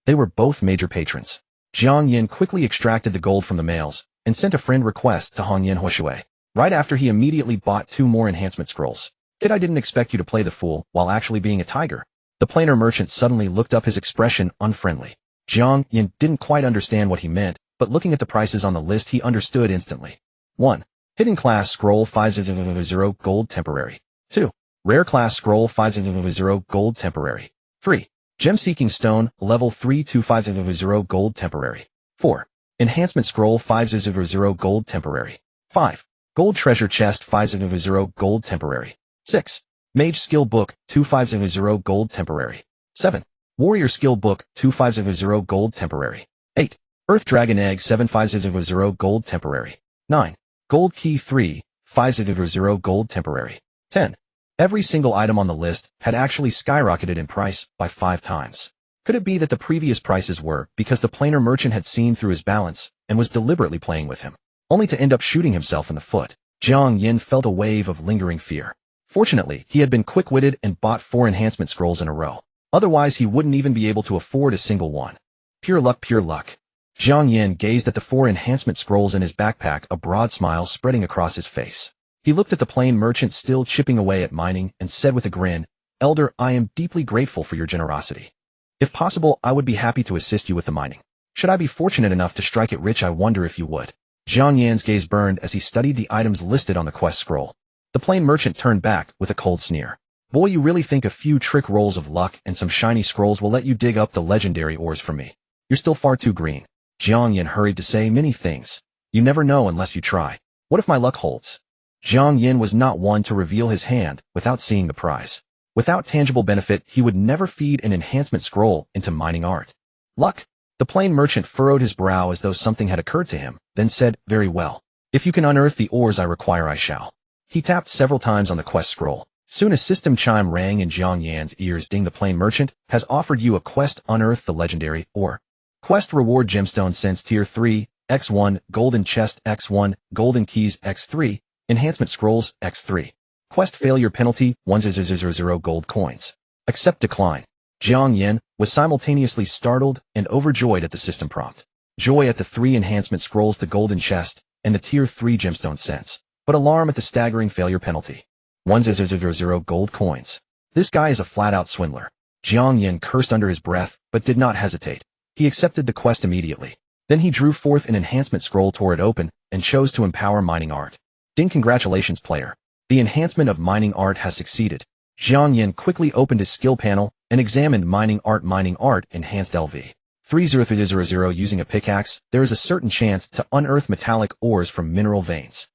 They were both major patrons. Jiang Yan quickly extracted the gold from the mails and sent a friend request to Hongyan Huoshui. Right after, he immediately bought 2 more enhancement scrolls. Kid, I didn't expect you to play the fool while actually being a tiger. The planar merchant suddenly looked up, his expression unfriendly. Jiang Yan didn't quite understand what he meant, but looking at the prices on the list, he understood instantly. 1. Hidden class scroll 500 gold temporary. 2. Rare class scroll 500 gold temporary. 3. Gem seeking stone level 32500 gold temporary. 4. Enhancement scroll 500 gold temporary. 5. Gold treasure chest 500 gold temporary. 6. Mage skill book 2500 gold temporary. 7. Warrior skill book 2500 gold temporary. 8. Earth dragon egg 7500 gold temporary. 9. Gold key 3 500 gold temporary. 10. Every single item on the list had actually skyrocketed in price by 5 times. Could it be that the previous prices were because the planar merchant had seen through his balance and was deliberately playing with him, only to end up shooting himself in the foot? Jiang Yan felt a wave of lingering fear. Fortunately, he had been quick-witted and bought 4 enhancement scrolls in a row. Otherwise, he wouldn't even be able to afford a single one. Pure luck, pure luck. Jiang Yan gazed at the 4 enhancement scrolls in his backpack, a broad smile spreading across his face. He looked at the plain merchant still chipping away at mining and said with a grin, Elder, I am deeply grateful for your generosity. If possible, I would be happy to assist you with the mining. Should I be fortunate enough to strike it rich, I wonder if you would. Jiang Yan's gaze burned as he studied the items listed on the quest scroll. The plain merchant turned back with a cold sneer. Boy, you really think a few trick rolls of luck and some shiny scrolls will let you dig up the legendary ores from me? You're still far too green. Jiang Yan hurried to say many things. You never know unless you try. What if my luck holds? Jiang Yan was not one to reveal his hand without seeing the prize. Without tangible benefit, he would never feed an enhancement scroll into mining art. Luck? The plain merchant furrowed his brow as though something had occurred to him, then said, very well. If you can unearth the ores I require, I shall. He tapped several times on the quest scroll. Soon a system chime rang in Jiang Yan's ears. Ding, the plain merchant has offered you a quest, unearth the legendary ore. Quest reward gemstone sense tier 3, X1, golden chest X1, golden keys X3, enhancement scrolls X3. Quest failure penalty 100 gold coins. Accept decline. Jiang Yan was simultaneously startled and overjoyed at the system prompt. Joy at the 3 enhancement scrolls, the golden chest, and the tier 3 gemstone sense. But alarm at the staggering failure penalty. 1000 gold coins. This guy is a flat-out swindler. Jiang Yan cursed under his breath, but did not hesitate. He accepted the quest immediately. Then he drew forth an enhancement scroll, tore it open, and chose to empower mining art. Ding, congratulations, player. The enhancement of mining art has succeeded. Jiang Yan quickly opened his skill panel and examined mining art. Enhanced LV. 3000 using a pickaxe, there is a certain chance to unearth metallic ores from mineral veins.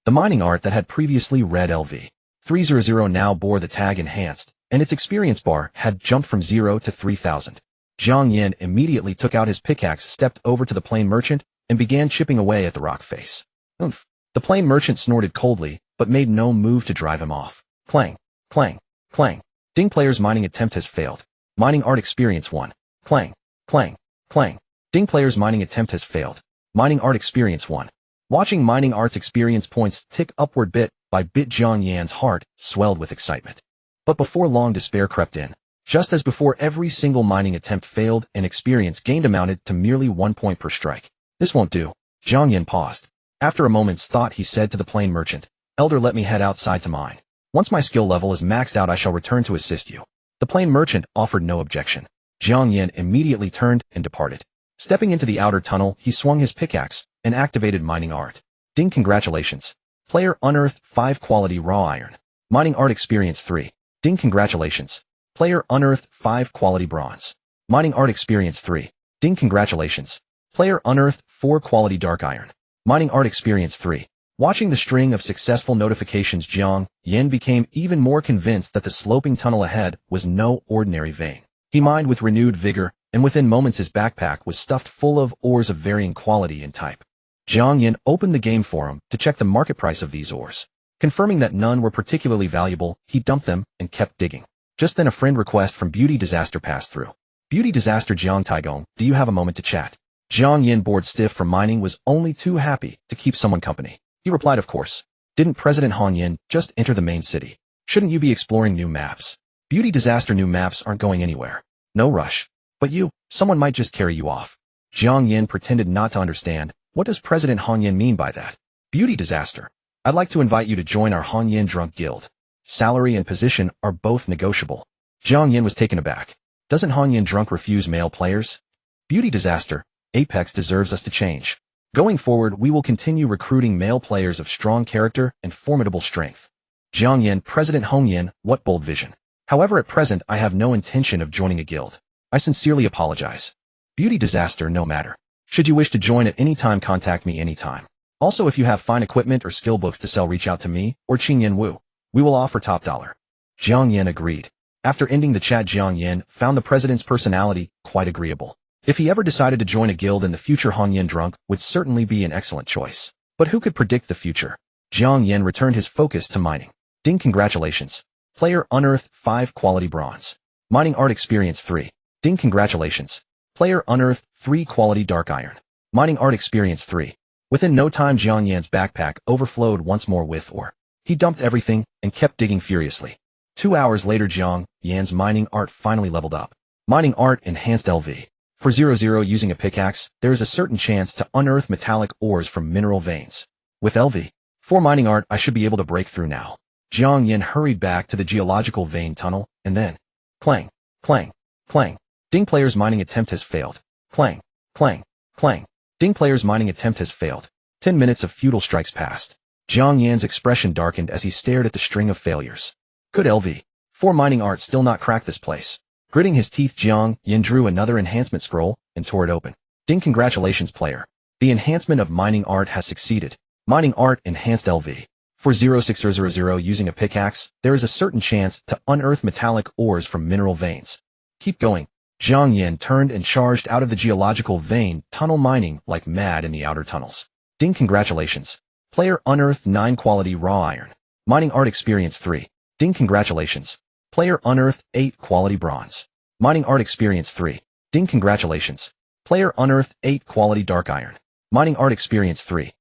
The mining art that had previously read LV. 300 now bore the tag enhanced, and its experience bar had jumped from 0 to 3000. Jiang Yan immediately took out his pickaxe, stepped over to the plain merchant, and began chipping away at the rock face. Oomph. The plain merchant snorted coldly, but made no move to drive him off. Clang, clang, clang. Ding, player's mining attempt has failed. Mining art experience 1. Clang, clang, clang. Ding, player's mining attempt has failed. Mining art experience 1. Watching mining art's experience points tick upward bit by bit, Jiang Yan's heart swelled with excitement. But before long, despair crept in. Just as before, every single mining attempt failed and experience gained amounted to merely 1 point per strike. This won't do. Jiang Yan paused. After a moment's thought, he said to the plain merchant, Elder, let me head outside to mine. Once my skill level is maxed out, I shall return to assist you. The plain merchant offered no objection. Jiang Yan immediately turned and departed. Stepping into the outer tunnel, he swung his pickaxe and activated mining art. Ding, congratulations. Player unearthed 5 quality raw iron. Mining art experience 3. Ding, congratulations. Player unearthed 5 quality bronze. Mining art experience 3. Ding, congratulations. Player unearthed 4 quality dark iron. Mining art experience 3. Watching the string of successful notifications, Jiang Yan became even more convinced that the sloping tunnel ahead was no ordinary vein. He mined with renewed vigor, and within moments his backpack was stuffed full of ores of varying quality and type. Jiang Yan opened the game forum to check the market price of these ores. Confirming that none were particularly valuable, he dumped them and kept digging. Just then a friend request from Beauty Disaster passed through. Beauty Disaster, Jiang Taigong, do you have a moment to chat? Jiang Yan, bored stiff from mining, was only too happy to keep someone company. He replied, of course. Didn't President Han Yin just enter the main city? Shouldn't you be exploring new maps? Beauty Disaster, new maps aren't going anywhere. No rush. But someone might just carry you off. Jiang Yan pretended not to understand. What does President Han Yin mean by that? Beauty Disaster, I'd like to invite you to join our Han Yin Drunk Guild. Salary and position are both negotiable. Jiang Yan was taken aback. Doesn't Han Yin Drunk refuse male players? Beauty Disaster, Apex deserves us to change. Going forward, we will continue recruiting male players of strong character and formidable strength. Jiang Yan, President Hong Yin, what bold vision. However, at present, I have no intention of joining a guild. I sincerely apologize. Beauty Disaster, no matter. Should you wish to join at any time, contact me anytime. Also, if you have fine equipment or skill books to sell, reach out to me or Qing Yin Wu. We will offer top dollar. Jiang Yan agreed. After ending the chat, Jiang Yan found the president's personality quite agreeable. If he ever decided to join a guild in the future, Han Yin Drunk would certainly be an excellent choice. But who could predict the future? Jiang Yan returned his focus to mining. Ding, congratulations. Player unearthed 5 quality bronze. Mining art experience 3. Ding, congratulations. Player unearthed 3 quality dark iron. Mining art experience 3. Within no time, Jiang Yan's backpack overflowed once more with ore. He dumped everything and kept digging furiously. 2 hours later, Jiang Yan's mining art finally leveled up. Mining art enhanced LV. For 00 using a pickaxe, there is a certain chance to unearth metallic ores from mineral veins. With LV, for mining art, I should be able to break through now. Jiang Yan hurried back to the geological vein tunnel, and then, clang, clang, clang. Ding, player's mining attempt has failed. Clang, clang, clang. Ding, player's mining attempt has failed. 10 minutes of futile strikes passed. Jiang Yan's expression darkened as he stared at the string of failures. Good LV. For mining art still not crack this place. Gritting his teeth, Jiang Yan drew another enhancement scroll and tore it open. Ding, congratulations, player. The enhancement of mining art has succeeded. Mining art enhanced LV. For 0600 using a pickaxe, there is a certain chance to unearth metallic ores from mineral veins. Keep going. Jiang Yan turned and charged out of the geological vein tunnel, mining like mad in the outer tunnels. Ding, congratulations. Player unearthed 9 quality raw iron. Mining art experience 3. Ding, congratulations. Player unearthed 8 quality bronze. Mining art experience 3. Ding, congratulations. Player unearthed 8 quality dark iron. Mining art experience 3.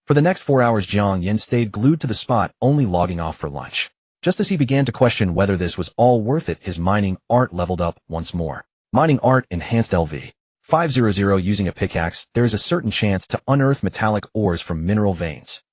For the next 4 hours, Jiang Yan stayed glued to the spot, only logging off for lunch. Just as he began to question whether this was all worth it, his mining art leveled up once more. Mining art enhanced LV. 500 using a pickaxe, there is a certain chance to unearth metallic ores from mineral veins.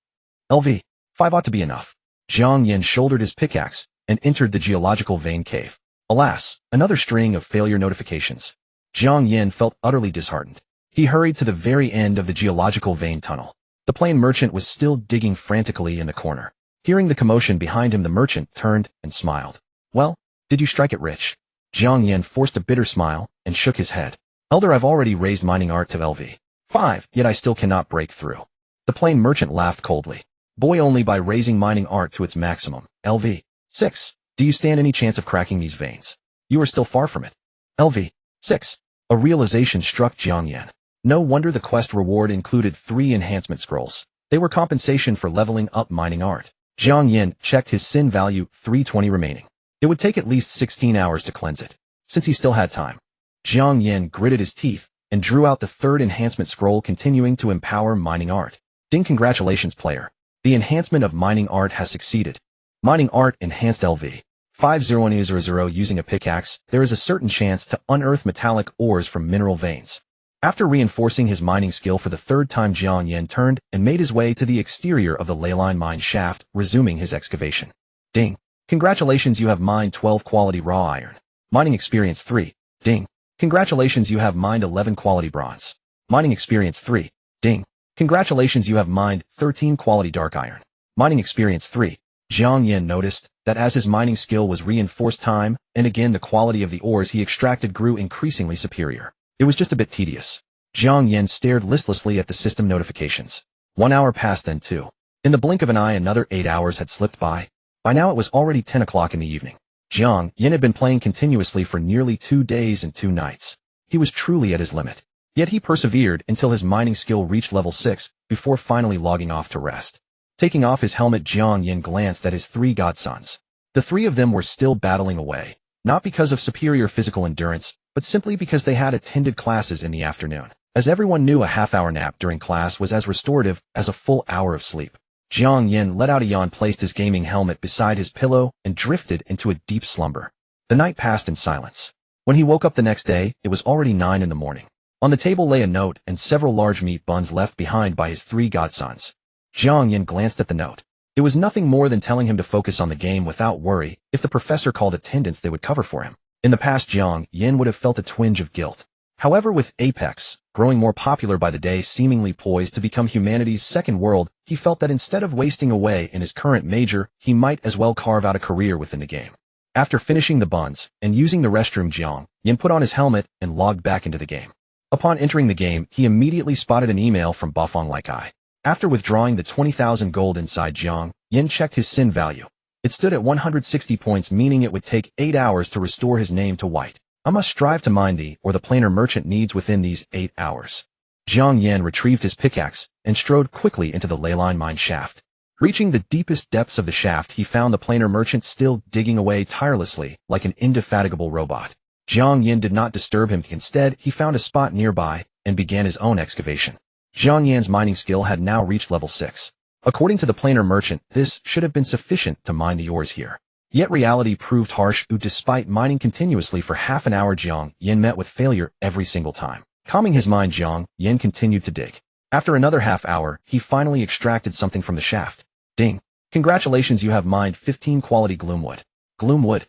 LV 5 ought to be enough. Jiang Yan shouldered his pickaxe and entered the geological vein cave. Alas, another string of failure notifications. Jiang Yan felt utterly disheartened. He hurried to the very end of the geological vein tunnel. The plain merchant was still digging frantically in the corner. Hearing the commotion behind him, the merchant turned and smiled. Well, did you strike it rich? Jiang Yan forced a bitter smile and shook his head. Elder, I've already raised mining art to LV 5, yet I still cannot break through. The plain merchant laughed coldly. Boy, only by raising mining art to its maximum, LV 6, do you stand any chance of cracking these veins? You are still far from it. LV 6. A realization struck Jiang Yan. No wonder the quest reward included 3 enhancement scrolls. They were compensation for leveling up mining art. Jiang Yan checked his sin value, 320 remaining. It would take at least 16 hours to cleanse it. Since he still had time, Jiang Yan gritted his teeth and drew out the 3rd enhancement scroll, continuing to empower mining art. Ding, congratulations player. The enhancement of mining art has succeeded. Mining art enhanced LV 500 using a pickaxe, there is a certain chance to unearth metallic ores from mineral veins. After reinforcing his mining skill for the 3rd time, Jiang Yan turned and made his way to the exterior of the leyline mine shaft, resuming his excavation. Ding. Congratulations, you have mined 12 quality raw iron. Mining experience 3. Ding. Congratulations, you have mined 11 quality bronze. Mining experience 3. Ding. Congratulations, you have mined 13 quality dark iron. Mining experience 3. Jiang Yan noticed that as his mining skill was reinforced, time and again the quality of the ores he extracted grew increasingly superior. It was just a bit tedious. Jiang Yan stared listlessly at the system notifications. 1 hour passed, then 2. In the blink of an eye, another 8 hours had slipped by. By now it was already 10 o'clock in the evening. Jiang Yan had been playing continuously for nearly 2 days and 2 nights. He was truly at his limit. Yet he persevered until his mining skill reached level 6, before finally logging off to rest. Taking off his helmet, Jiang Yan glanced at his 3 godsons. The 3 of them were still battling away, not because of superior physical endurance, but simply because they had attended classes in the afternoon. As everyone knew, a half-hour nap during class was as restorative as a full hour of sleep. Jiang Yan let out a yawn, placed his gaming helmet beside his pillow, and drifted into a deep slumber. The night passed in silence. When he woke up the next day, it was already 9 in the morning. On the table lay a note and several large meat buns left behind by his 3 godsons. Jiang Yan glanced at the note. It was nothing more than telling him to focus on the game without worry. If the professor called attendance, they would cover for him. In the past, Jiang Yan would have felt a twinge of guilt. However, with Apex growing more popular by the day, seemingly poised to become humanity's second world, he felt that instead of wasting away in his current major, he might as well carve out a career within the game. After finishing the buns and using the restroom, Jiang Yan put on his helmet and logged back into the game. Upon entering the game, he immediately spotted an email from Bafong Like I. After withdrawing the 20,000 gold inside, Jiang Yan checked his sin value. It stood at 160 points, meaning it would take 8 hours to restore his name to white. I must strive to mine thee, or the planar merchant needs within these 8 hours. Jiang Yan retrieved his pickaxe and strode quickly into the leyline mine shaft. Reaching the deepest depths of the shaft, he found the planar merchant still digging away tirelessly like an indefatigable robot. Jiang Yan did not disturb him. Instead, he found a spot nearby and began his own excavation. Jiang Yan's mining skill had now reached level 6. According to the planar merchant, this should have been sufficient to mine the ores here. Yet reality proved harsh. Despite mining continuously for half an hour, Jiang Yan met with failure every single time. Calming his mind, Jiang Yan continued to dig. After another half hour, he finally extracted something from the shaft. Ding. Congratulations, you have mined 15 quality gloomwood. Gloomwood?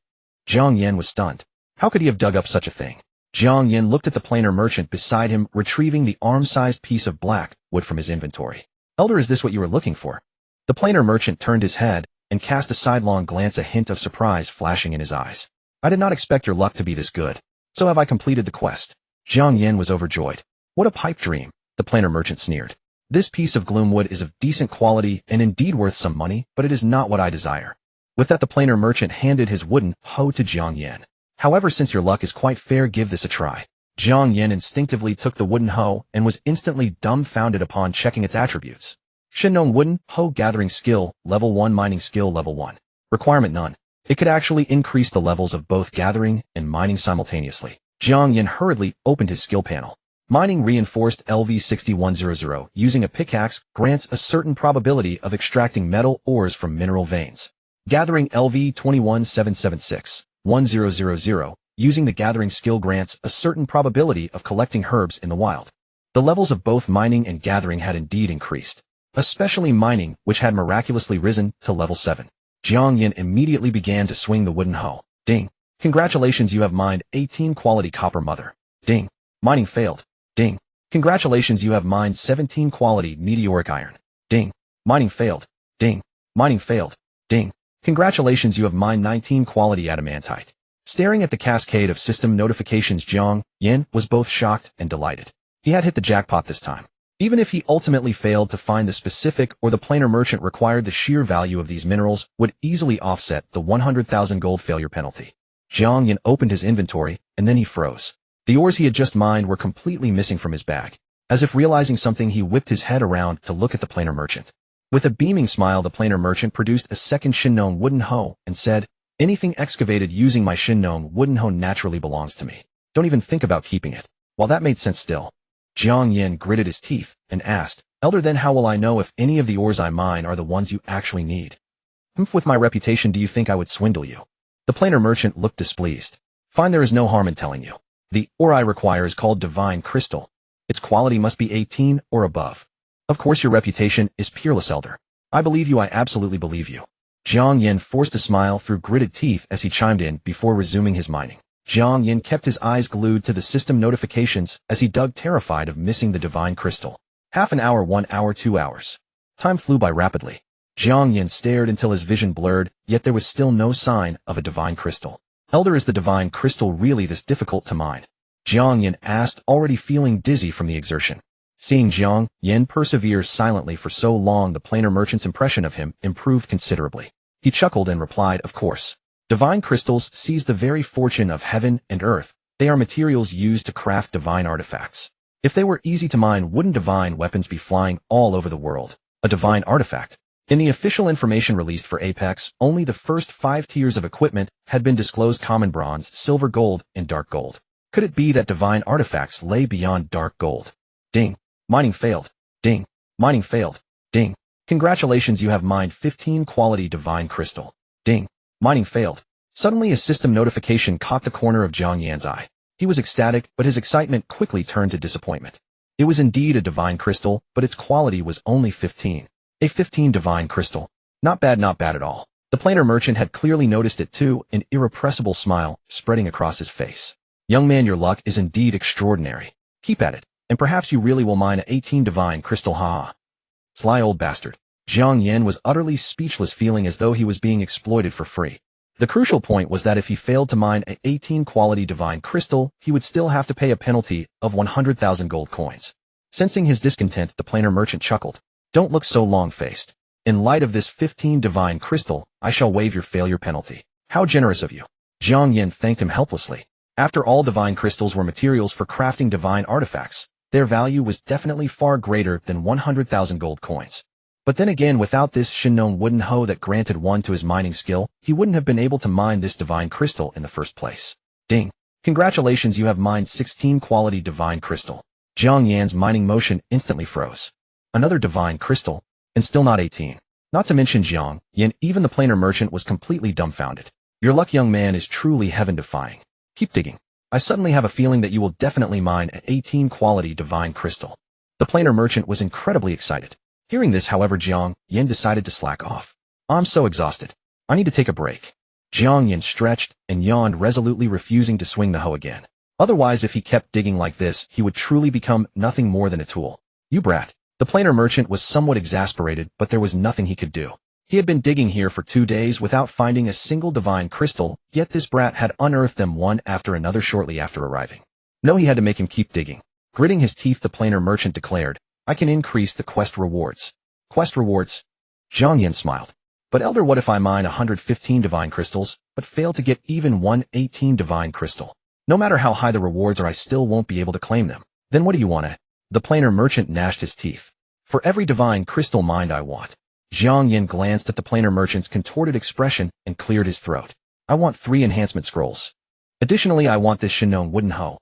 Jiang Yan was stunned. How could he have dug up such a thing? Jiang Yan looked at the planar merchant beside him, retrieving the arm-sized piece of black wood from his inventory. Elder, is this what you were looking for? The planar merchant turned his head and cast a sidelong glance, a hint of surprise flashing in his eyes. I did not expect your luck to be this good. So have I completed the quest? Jiang Yan was overjoyed. What a pipe dream, the planar merchant sneered. This piece of gloomwood is of decent quality and indeed worth some money, but it is not what I desire. With that, the planar merchant handed his wooden hoe to Jiang Yan. However, since your luck is quite fair, give this a try. Jiang Yan instinctively took the wooden hoe and was instantly dumbfounded upon checking its attributes. Shinnon wooden hoe gathering skill, level 1, mining skill, level 1. Requirement none. It could actually increase the levels of both gathering and mining simultaneously. Jiang Yan hurriedly opened his skill panel. Mining reinforced LV 6100 using a pickaxe grants a certain probability of extracting metal ores from mineral veins. Gathering LV 21776. 1000 Using the gathering skill grants a certain probability of collecting herbs in the wild. The levels of both mining and gathering had indeed increased, especially mining, which had miraculously risen to level 7. Jiang Yan immediately began to swing the wooden hoe. Ding. Congratulations, you have mined 18 quality copper mother. Ding. Mining failed. Ding. Congratulations, you have mined 17 quality meteoric iron. Ding. Mining failed. Ding. Mining failed. Ding. Congratulations, you have mined 19 quality adamantite. Staring at the cascade of system notifications, Jiang Yan was both shocked and delighted. He had hit the jackpot this time. Even if he ultimately failed to find the specific or the planar merchant required, the sheer value of these minerals would easily offset the 100,000 gold failure penalty. Jiang Yan opened his inventory, and then he froze. The ores he had just mined were completely missing from his bag. As if realizing something, he whipped his head around to look at the planar merchant. With a beaming smile, the planar merchant produced a second Shinnon wooden hoe and said, "Anything excavated using my Shinnon wooden hoe naturally belongs to me. Don't even think about keeping it." While that made sense still, Jiang Yan gritted his teeth and asked, "Elder, then how will I know if any of the ores I mine are the ones you actually need? With my reputation, do you think I would swindle you?" The planar merchant looked displeased. "Fine, there is no harm in telling you. The ore I require is called divine crystal. Its quality must be 18 or above. Of course your reputation is peerless, Elder. I believe you, I absolutely believe you." Jiang Yan forced a smile through gritted teeth as he chimed in before resuming his mining. Jiang Yan kept his eyes glued to the system notifications as he dug, terrified of missing the divine crystal. Half an hour, 1 hour, 2 hours. Time flew by rapidly. Jiang Yan stared until his vision blurred, yet there was still no sign of a divine crystal. "Elder, is the divine crystal really this difficult to mine?" Jiang Yan asked, already feeling dizzy from the exertion. Seeing Jiang Yan persevere silently for so long, the planar merchant's impression of him improved considerably. He chuckled and replied, "Of course. Divine crystals seize the very fortune of heaven and earth. They are materials used to craft divine artifacts. If they were easy to mine, wouldn't divine weapons be flying all over the world? A divine artifact." In the official information released for Apex, only the first 5 tiers of equipment had been disclosed: common, bronze, silver, gold, and dark gold. Could it be that divine artifacts lay beyond dark gold? Ding. Mining failed. Ding. Mining failed. Ding. Congratulations, you have mined 15 quality divine crystal. Ding. Mining failed. Suddenly a system notification caught the corner of Jiang Yan's eye. He was ecstatic, but his excitement quickly turned to disappointment. It was indeed a divine crystal, but its quality was only 15. A 15 divine crystal. Not bad at all. The planar merchant had clearly noticed it too, an irrepressible smile spreading across his face. "Young man, your luck is indeed extraordinary. Keep at it, and perhaps you really will mine a 18 divine crystal, ha." Sly old bastard. Jiang Yan was utterly speechless, feeling as though he was being exploited for free. The crucial point was that if he failed to mine a 18 quality divine crystal, he would still have to pay a penalty of 100,000 gold coins. Sensing his discontent, the planar merchant chuckled. "Don't look so long-faced. In light of this 15 divine crystal, I shall waive your failure penalty." "How generous of you." Jiang Yan thanked him helplessly. After all, divine crystals were materials for crafting divine artifacts. Their value was definitely far greater than 100,000 gold coins. But then again, without this Shinnon wooden hoe that granted 1 to his mining skill, he wouldn't have been able to mine this divine crystal in the first place. Ding. Congratulations, you have mined 16 quality divine crystal. Jiang Yan's mining motion instantly froze. Another divine crystal, and still not 18. Not to mention Jiang Yan, even the planar merchant was completely dumbfounded. "Your luck, young man, is truly heaven-defying. Keep digging. I suddenly have a feeling that you will definitely mine an 18 quality divine crystal." The planar merchant was incredibly excited. Hearing this, however, Jiang Yan decided to slack off. "I'm so exhausted. I need to take a break." Jiang Yan stretched and yawned, resolutely refusing to swing the hoe again. Otherwise, if he kept digging like this, he would truly become nothing more than a tool. "You brat." The planar merchant was somewhat exasperated, but there was nothing he could do. He had been digging here for 2 days without finding a single divine crystal, yet this brat had unearthed them one after another shortly after arriving. No, he had to make him keep digging. Gritting his teeth, the planar merchant declared, "I can increase the quest rewards." "Quest rewards?" Jiang Yan smiled. "But Elder, what if I mine 115 divine crystals, but fail to get even one 18 divine crystal? No matter how high the rewards are, I still won't be able to claim them. Then what do you want to?" The planar merchant gnashed his teeth. "For every divine crystal mined, I want." Jiang Yan glanced at the planar merchant's contorted expression and cleared his throat. "I want 3 enhancement scrolls. Additionally, I want this Shinnon wooden hoe."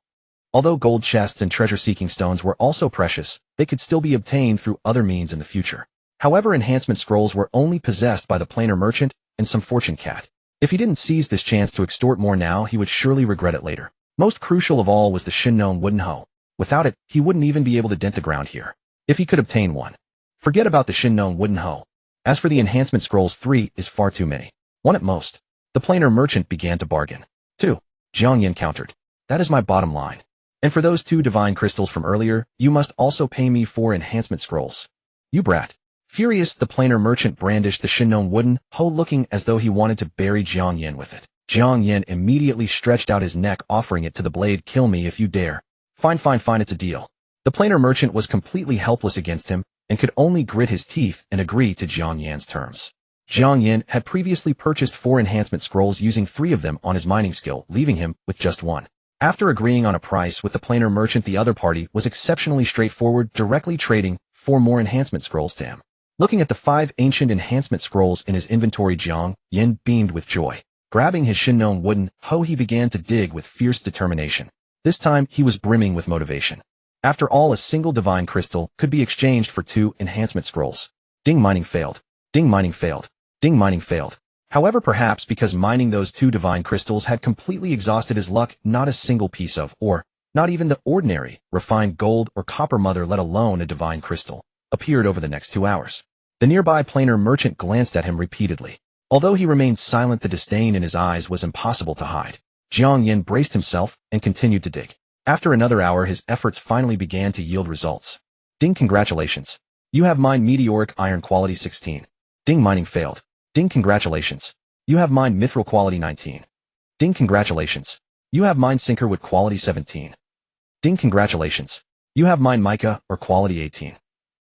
Although gold chests and treasure-seeking stones were also precious, they could still be obtained through other means in the future. However, enhancement scrolls were only possessed by the planar merchant and some fortune cat. If he didn't seize this chance to extort more now, he would surely regret it later. Most crucial of all was the Shinnon wooden hoe. Without it, he wouldn't even be able to dent the ground here. If he could obtain one. Forget about the Shinnon wooden hoe. As for the enhancement scrolls, 3 is far too many. 1 at most. The planar merchant began to bargain. 2. Jiang Yan countered. That is my bottom line. And for those 2 divine crystals from earlier, you must also pay me 4 enhancement scrolls. You brat. Furious, the planar merchant brandished the Shinnon wooden hoe, looking as though he wanted to bury Jiang Yan with it. Jiang Yan immediately stretched out his neck, offering it to the blade. Kill me if you dare. Fine, it's a deal. The planar merchant was completely helpless against him, and could only grit his teeth and agree to Jiang Yan's terms. Jiang Yan had previously purchased 4 enhancement scrolls, using 3 of them on his mining skill, leaving him with just 1. After agreeing on a price with the planar merchant, the other party was exceptionally straightforward, directly trading 4 more enhancement scrolls to him. Looking at the 5 ancient enhancement scrolls in his inventory, Jiang Yan beamed with joy. Grabbing his Shinnon wooden hoe, he began to dig with fierce determination. This time, he was brimming with motivation. After all, a single divine crystal could be exchanged for 2 enhancement scrolls. Ding, mining failed. Ding, mining failed. Ding, mining failed. However, perhaps because mining those 2 divine crystals had completely exhausted his luck, not a single piece of, or not even the ordinary, refined gold or copper mother, let alone a divine crystal, appeared over the next 2 hours. The nearby planar merchant glanced at him repeatedly. Although he remained silent, the disdain in his eyes was impossible to hide. Jiang Yan braced himself and continued to dig. After another hour, his efforts finally began to yield results. Ding, congratulations. You have mined meteoric iron quality 16. Ding, mining failed. Ding, congratulations. You have mined mithril quality 19. Ding, congratulations. You have mined sinkerwood quality 17. Ding, congratulations. You have mined mica or quality 18.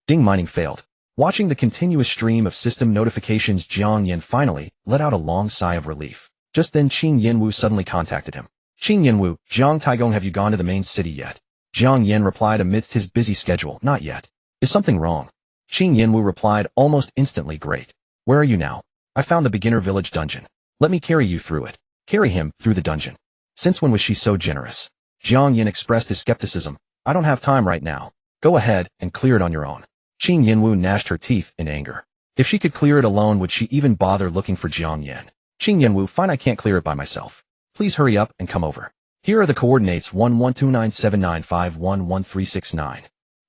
Ding, mining failed. Watching the continuous stream of system notifications, Jiang Yan finally let out a long sigh of relief. Just then, Qin Yanwu suddenly contacted him. Qin Yanwu, Jiang Taigong, have you gone to the main city yet? Jiang Yan replied amidst his busy schedule, not yet. Is something wrong? Qin Yanwu replied almost instantly, great. Where are you now? I found the beginner village dungeon. Let me carry you through it. Carry him through the dungeon. Since when was she so generous? Jiang Yan expressed his skepticism. I don't have time right now. Go ahead and clear it on your own. Qin Yanwu gnashed her teeth in anger. If she could clear it alone, would she even bother looking for Jiang Yan? Qin Yanwu, fine, I can't clear it by myself. Please hurry up and come over. Here are the coordinates 112979511369.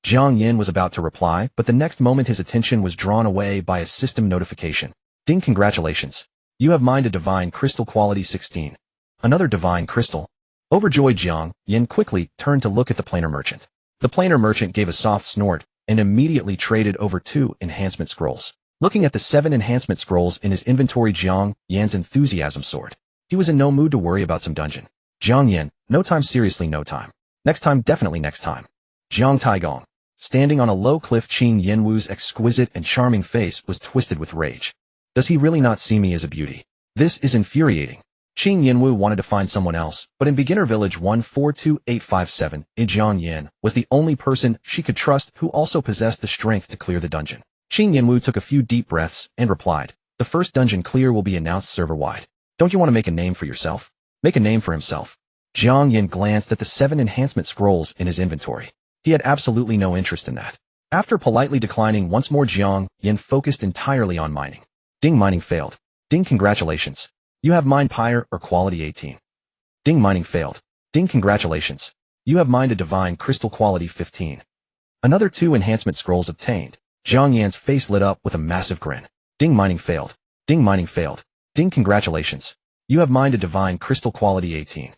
Jiang Yan was about to reply, but the next moment his attention was drawn away by a system notification. Ding, congratulations. You have mined a divine crystal quality 16. Another divine crystal. Overjoyed, Jiang Yan quickly turned to look at the planar merchant. The planar merchant gave a soft snort and immediately traded over 2 enhancement scrolls. Looking at the 7 enhancement scrolls in his inventory, Jiang Yan's enthusiasm soared. He was in no mood to worry about some dungeon. Jiang Yan, no time, seriously no time. Next time, definitely next time. Jiang Taigong. Standing on a low cliff, Qin Yanwu's exquisite and charming face was twisted with rage. Does he really not see me as a beauty? This is infuriating. Qin Yanwu wanted to find someone else, but in beginner village 142857, Jiang Yan was the only person she could trust who also possessed the strength to clear the dungeon. Qin Yanwu took a few deep breaths and replied, the first dungeon clear will be announced server-wide. Don't you want to make a name for yourself? Make a name for himself. Jiang Yan glanced at the 7 enhancement scrolls in his inventory. He had absolutely no interest in that. After politely declining once more, Jiang Yan focused entirely on mining. Ding, mining failed. Ding, congratulations. You have mined pyre or quality 18. Ding, mining failed. Ding, congratulations. You have mined a divine crystal quality 15. Another 2 enhancement scrolls obtained. Jiang Yan's face lit up with a massive grin. Ding, mining failed. Ding, mining failed. Ding, congratulations. You have mined a divine crystal quality 18.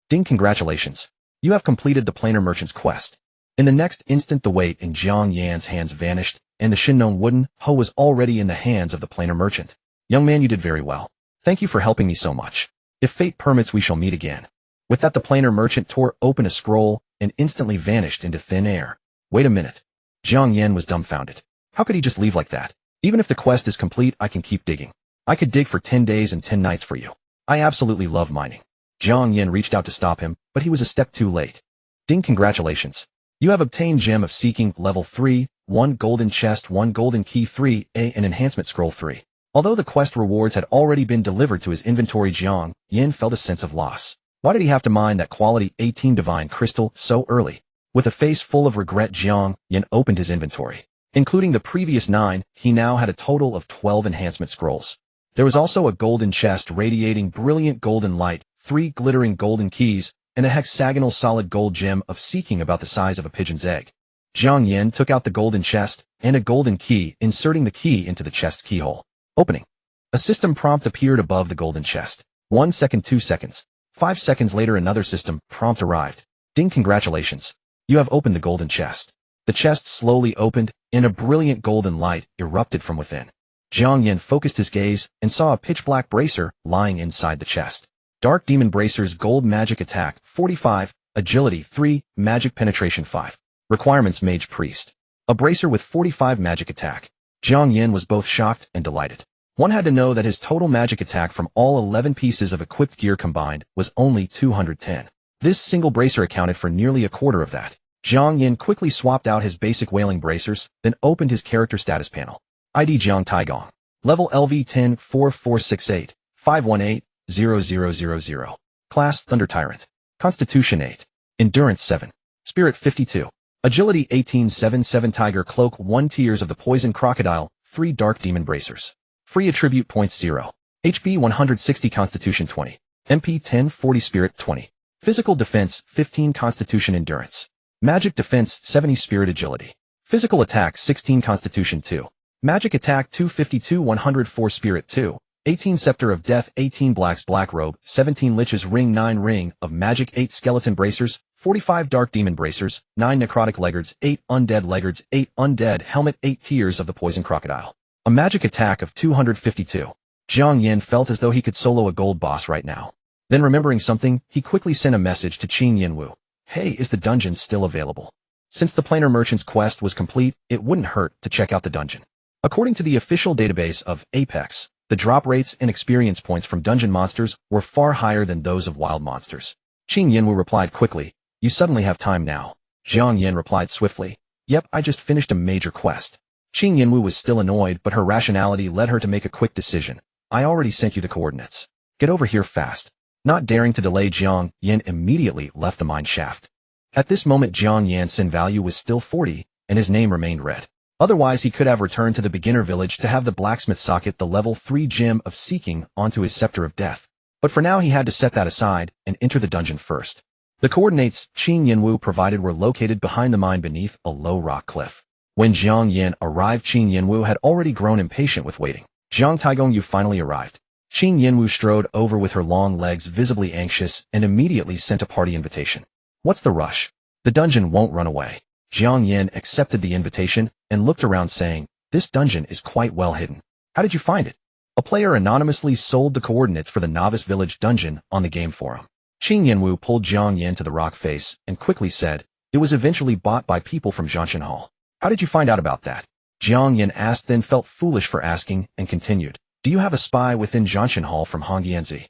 Ding, congratulations. You have completed the planar merchant's quest. In the next instant, the weight in Jiang Yan's hands vanished, and the Shinnon wooden hoe was already in the hands of the planar merchant. Young man, you did very well. Thank you for helping me so much. If fate permits, we shall meet again. With that, the planar merchant tore open a scroll and instantly vanished into thin air. Wait a minute. Jiang Yan was dumbfounded. How could he just leave like that? Even if the quest is complete, I can keep digging. I could dig for 10 days and 10 nights for you. I absolutely love mining. Jiang Yan reached out to stop him, but he was a step too late. Ding, congratulations. You have obtained Gem of Seeking level 3, 1 golden chest, 1 golden key 3, and enhancement scroll 3. Although the quest rewards had already been delivered to his inventory, Jiang Yan felt a sense of loss. Why did he have to mine that quality 18 divine crystal so early? With a face full of regret, Jiang Yan opened his inventory. Including the previous 9, he now had a total of 12 enhancement scrolls. There was also a golden chest radiating brilliant golden light, 3 glittering golden keys, and a hexagonal solid gold gem of seeking about the size of a pigeon's egg. Jiang Yan took out the golden chest and a golden key, inserting the key into the chest's keyhole. Opening. A system prompt appeared above the golden chest. 1 second, 2 seconds. 5 seconds later another system prompt arrived. Ding, congratulations. You have opened the golden chest. The chest slowly opened, and a brilliant golden light erupted from within. Jiang Yan focused his gaze and saw a pitch-black bracer lying inside the chest. Dark Demon Bracer's Gold Magic Attack 45, Agility 3, Magic Penetration 5. Requirements Mage Priest. A bracer with 45 magic attack. Jiang Yan was both shocked and delighted. One had to know that his total magic attack from all 11 pieces of equipped gear combined was only 210. This single bracer accounted for nearly a quarter of that. Jiang Yan quickly swapped out his basic whaling bracers, then opened his character status panel. ID Jiang Taigong. Level LV 10 4468 518 0000. Class Thunder Tyrant. Constitution 8. Endurance 7. Spirit 52. Agility 1877 Tiger Cloak 1 Tears of the Poison Crocodile 3 Dark Demon Bracers. Free Attribute Points 0. HP 160 Constitution 20. MP 10 40 Spirit 20. Physical Defense 15 Constitution Endurance. Magic Defense 70 Spirit Agility. Physical Attack 16 Constitution 2. Magic Attack 252 104 Spirit 2, 18 Scepter of Death 18 Black's Black Robe, 17 Lich's Ring 9 Ring of Magic 8 Skeleton Bracers, 45 Dark Demon Bracers, 9 Necrotic Leggards, 8 Undead Leggards, 8 Undead Helmet 8 Tears of the Poison Crocodile. A magic attack of 252. Jiang Yan felt as though he could solo a gold boss right now. Then remembering something, he quickly sent a message to Qin Yinwu. Hey, is the dungeon still available? Since the Planar Merchant's quest was complete, it wouldn't hurt to check out the dungeon. According to the official database of Apex, the drop rates and experience points from dungeon monsters were far higher than those of wild monsters. Qin Yinwu replied quickly, you suddenly have time now. Jiang Yan replied swiftly, yep, I just finished a major quest. Qin Yinwu was still annoyed, but her rationality led her to make a quick decision. I already sent you the coordinates. Get over here fast. Not daring to delay, Jiang Yan immediately left the mine shaft. At this moment Jiang Yan's sin value was still 40, and his name remained red. Otherwise he could have returned to the beginner village to have the blacksmith socket the level 3 gem of seeking onto his scepter of death. But for now he had to set that aside and enter the dungeon first. The coordinates Qin Yinwu provided were located behind the mine beneath a low rock cliff. When Jiang Yan arrived, Qin Yinwu had already grown impatient with waiting. Jiang Taigong, you finally arrived. Qin Yinwu strode over with her long legs, visibly anxious, and immediately sent a party invitation. What's the rush? The dungeon won't run away. Jiang Yan accepted the invitation and looked around saying, this dungeon is quite well hidden. How did you find it? A player anonymously sold the coordinates for the Novice Village dungeon on the game forum. Qin Yinwu pulled Jiang Yan to the rock face and quickly said, it was eventually bought by people from Zhanshan Hall. How did you find out about that? Jiang Yan asked, then felt foolish for asking and continued, do you have a spy within Zhanshan Hall from Hongyanzi?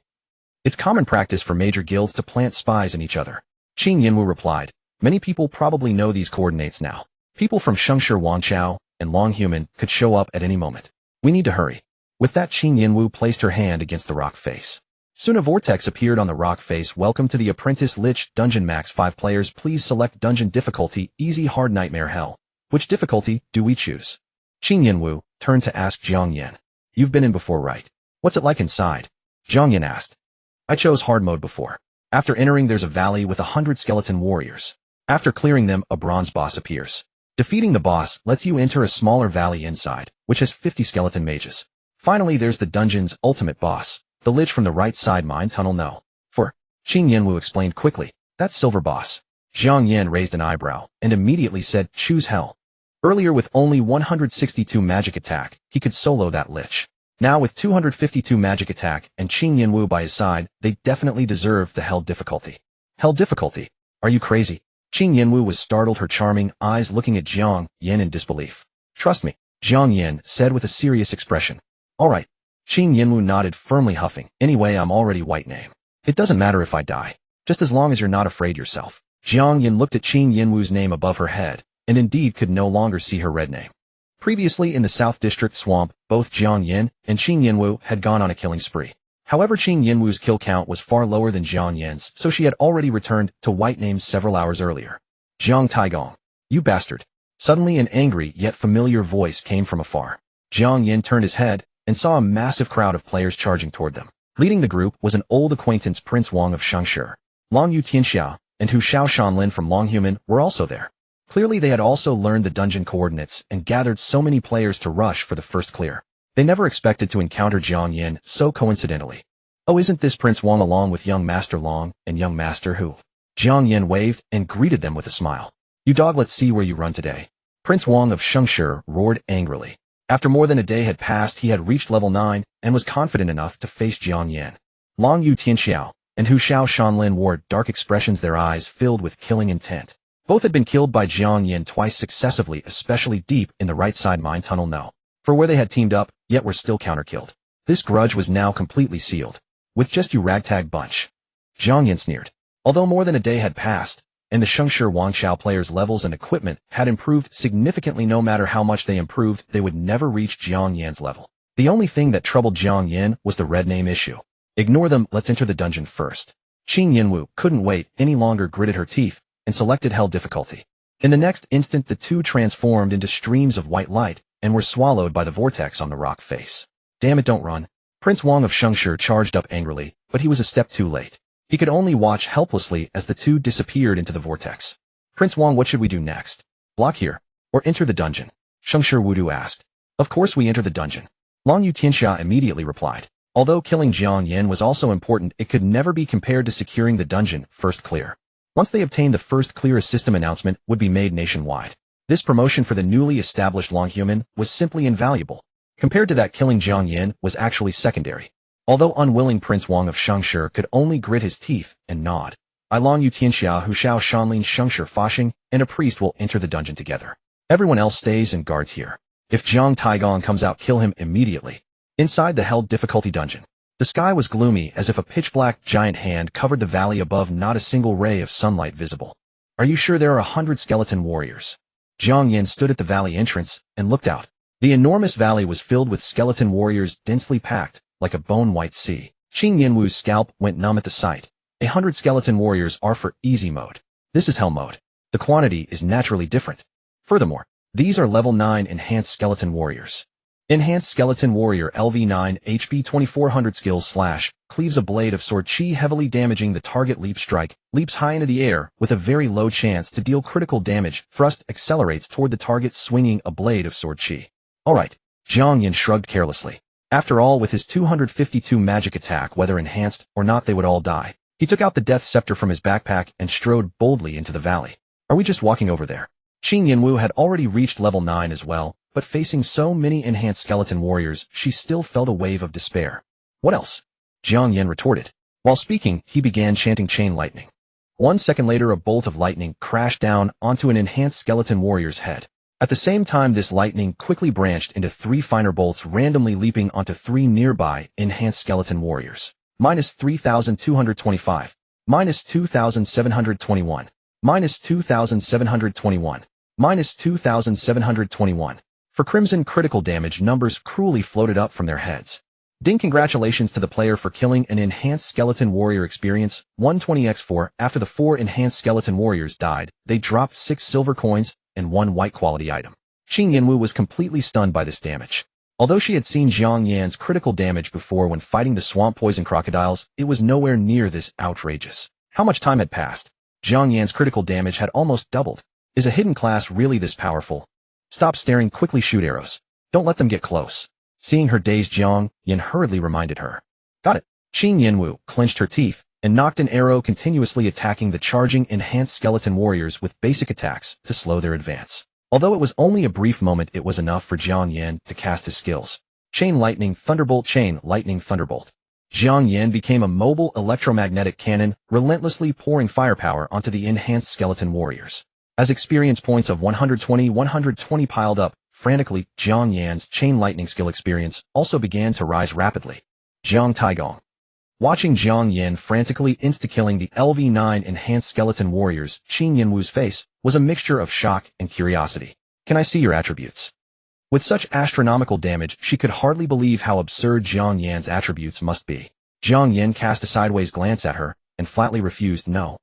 It's common practice for major guilds to plant spies in each other. Qin Yinwu replied, many people probably know these coordinates now. People from Shengshi, Wangchao, and Longhuman could show up at any moment. We need to hurry. With that, Qin Yinwu placed her hand against the rock face. Soon a vortex appeared on the rock face. Welcome to the Apprentice Lich Dungeon. Max 5 players. Please select dungeon difficulty, easy, hard, nightmare, hell. Which difficulty do we choose? Qin Yinwu turned to ask Jiang Yan. You've been in before, right? What's it like inside? Jiang Yan asked. I chose hard mode before. After entering, there's a valley with 100 skeleton warriors. After clearing them, a bronze boss appears. Defeating the boss lets you enter a smaller valley inside, which has 50 skeleton mages. Finally, there's the dungeon's ultimate boss, the Lich from the right side mine tunnel. No. For Qin Yinwu explained quickly, that's Silver Boss. Jiang Yan raised an eyebrow and immediately said, choose hell. Earlier with only 162 magic attack, he could solo that Lich. Now with 252 magic attack and Qin Yinwu by his side, they definitely deserve the hell difficulty. Hell difficulty? Are you crazy? Qin Yinwu was startled, her charming eyes looking at Jiang Yan in disbelief. Trust me, Jiang Yan said with a serious expression. All right. Qin Yinwu nodded firmly, huffing. Anyway, I'm already white name. It doesn't matter if I die, just as long as you're not afraid yourself. Jiang Yan looked at Qin Yinwu's name above her head, and indeed could no longer see her red name. Previously in the South District Swamp, both Jiang Yan and Qin Yinwu had gone on a killing spree. However, Qin Yinwu's kill count was far lower than Jiang Yan's, so she had already returned to white names several hours earlier. Jiang Taigong. You bastard. Suddenly an angry yet familiar voice came from afar. Jiang Yan turned his head and saw a massive crowd of players charging toward them. Leading the group was an old acquaintance, Prince Wang of Shangshi. Long Yu Tianxia and Hu Xiao Shanlin from Longhuman were also there. Clearly they had also learned the dungeon coordinates and gathered so many players to rush for the first clear. They never expected to encounter Jiang Yan so coincidentally. Oh, isn't this Prince Wang along with young Master Long and young Master Hu? Jiang Yan waved and greeted them with a smile. You dog, let's see where you run today. Prince Wang of Shangshi roared angrily. After more than a day had passed, he had reached level 9 and was confident enough to face Jiang Yan. Long Yu Tianxiao and Hu Xiao Shanlin wore dark expressions, their eyes filled with killing intent. Both had been killed by Jiang Yan twice successively, especially deep in the right side mine tunnel. No. For where they had teamed up, yet were still counter-killed. This grudge was now completely sealed. With just you ragtag bunch. Jiang Yan sneered. Although more than a day had passed, and the Shangshi Wangshao players' levels and equipment had improved significantly, no matter how much they improved, they would never reach Jiang Yan's level. The only thing that troubled Jiang Yan was the red name issue. Ignore them, let's enter the dungeon first. Qing Yinwu couldn't wait any longer, gritted her teeth, and selected hell difficulty. In the next instant, the two transformed into streams of white light, and were swallowed by the vortex on the rock face. Damn it, don't run. Prince Wang of Shangshi charged up angrily, but he was a step too late. He could only watch helplessly as the two disappeared into the vortex. Prince Wang, what should we do next? Block here, or enter the dungeon? Shangshi Wudu asked. Of course we enter the dungeon. Long Yu Tianxia immediately replied. Although killing Jiang Yan was also important, it could never be compared to securing the dungeon first clear. Once they obtained the first clear, a system announcement would be made nationwide. This promotion for the newly established Longhuman was simply invaluable. Compared to that, killing Jiang Yan was actually secondary. Although unwilling, Prince Wang of Shangshi could only grit his teeth and nod. I, Long Yu Tianxia, Hu Xiao Shanlin, Shangshi Fashing, and a priest will enter the dungeon together. Everyone else stays and guards here. If Jiang Taigong comes out, kill him immediately. Inside the hell difficulty dungeon, the sky was gloomy as if a pitch-black giant hand covered the valley above, not a single ray of sunlight visible. Are you sure there are 100 skeleton warriors? Jiang Yan stood at the valley entrance and looked out. The enormous valley was filled with skeleton warriors, densely packed, like a bone-white sea. Qing Yinwu's scalp went numb at the sight. 100 skeleton warriors are for easy mode. This is hell mode. The quantity is naturally different. Furthermore, these are level 9 enhanced skeleton warriors. Enhanced skeleton warrior LV9 HP 2400 skills slash, cleaves a blade of sword chi, heavily damaging the target. Leap strike, leaps high into the air with a very low chance to deal critical damage. Thrust, accelerates toward the target swinging a blade of sword chi. Alright, Jiang Yan shrugged carelessly. After all, with his 252 magic attack, whether enhanced or not, they would all die. He took out the death scepter from his backpack and strode boldly into the valley. Are we just walking over there? Qing Yinwu had already reached level 9 as well, but facing so many enhanced skeleton warriors, she still felt a wave of despair. What else? Jiang Yan retorted. While speaking, he began chanting chain lightning. 1 second later, a bolt of lightning crashed down onto an enhanced skeleton warrior's head. At the same time, this lightning quickly branched into 3 finer bolts, randomly leaping onto 3 nearby enhanced skeleton warriors. Minus 3,225. Minus 2,721. Minus 2,721. Minus 2,721. For Crimson, critical damage numbers cruelly floated up from their heads. Ding! Congratulations to the player for killing an enhanced skeleton warrior. Experience 120x4. After the 4 enhanced skeleton warriors died, they dropped 6 silver coins and 1 white quality item. Qing Yinwu was completely stunned by this damage. Although she had seen Jiang Yan's critical damage before when fighting the swamp poison crocodiles, it was nowhere near this outrageous. How much time had passed? Jiang Yan's critical damage had almost doubled. Is a hidden class really this powerful? Stop staring, quickly shoot arrows. Don't let them get close. Seeing her dazed, Jiang Yan hurriedly reminded her. Got it. Qing Yinwu clenched her teeth and knocked an arrow, continuously attacking the charging enhanced skeleton warriors with basic attacks to slow their advance. Although it was only a brief moment, it was enough for Jiang Yan to cast his skills. Chain lightning thunderbolt, chain lightning thunderbolt. Jiang Yan became a mobile electromagnetic cannon, relentlessly pouring firepower onto the enhanced skeleton warriors. As experience points of 120 piled up frantically, Jiang Yan's chain lightning skill experience also began to rise rapidly. Jiang Taigong. Watching Jiang Yan frantically insta-killing the LV9 enhanced skeleton warriors, Qing Yinwu's face was a mixture of shock and curiosity. Can I see your attributes? With such astronomical damage, she could hardly believe how absurd Jiang Yan's attributes must be. Jiang Yan cast a sideways glance at her and flatly refused. No.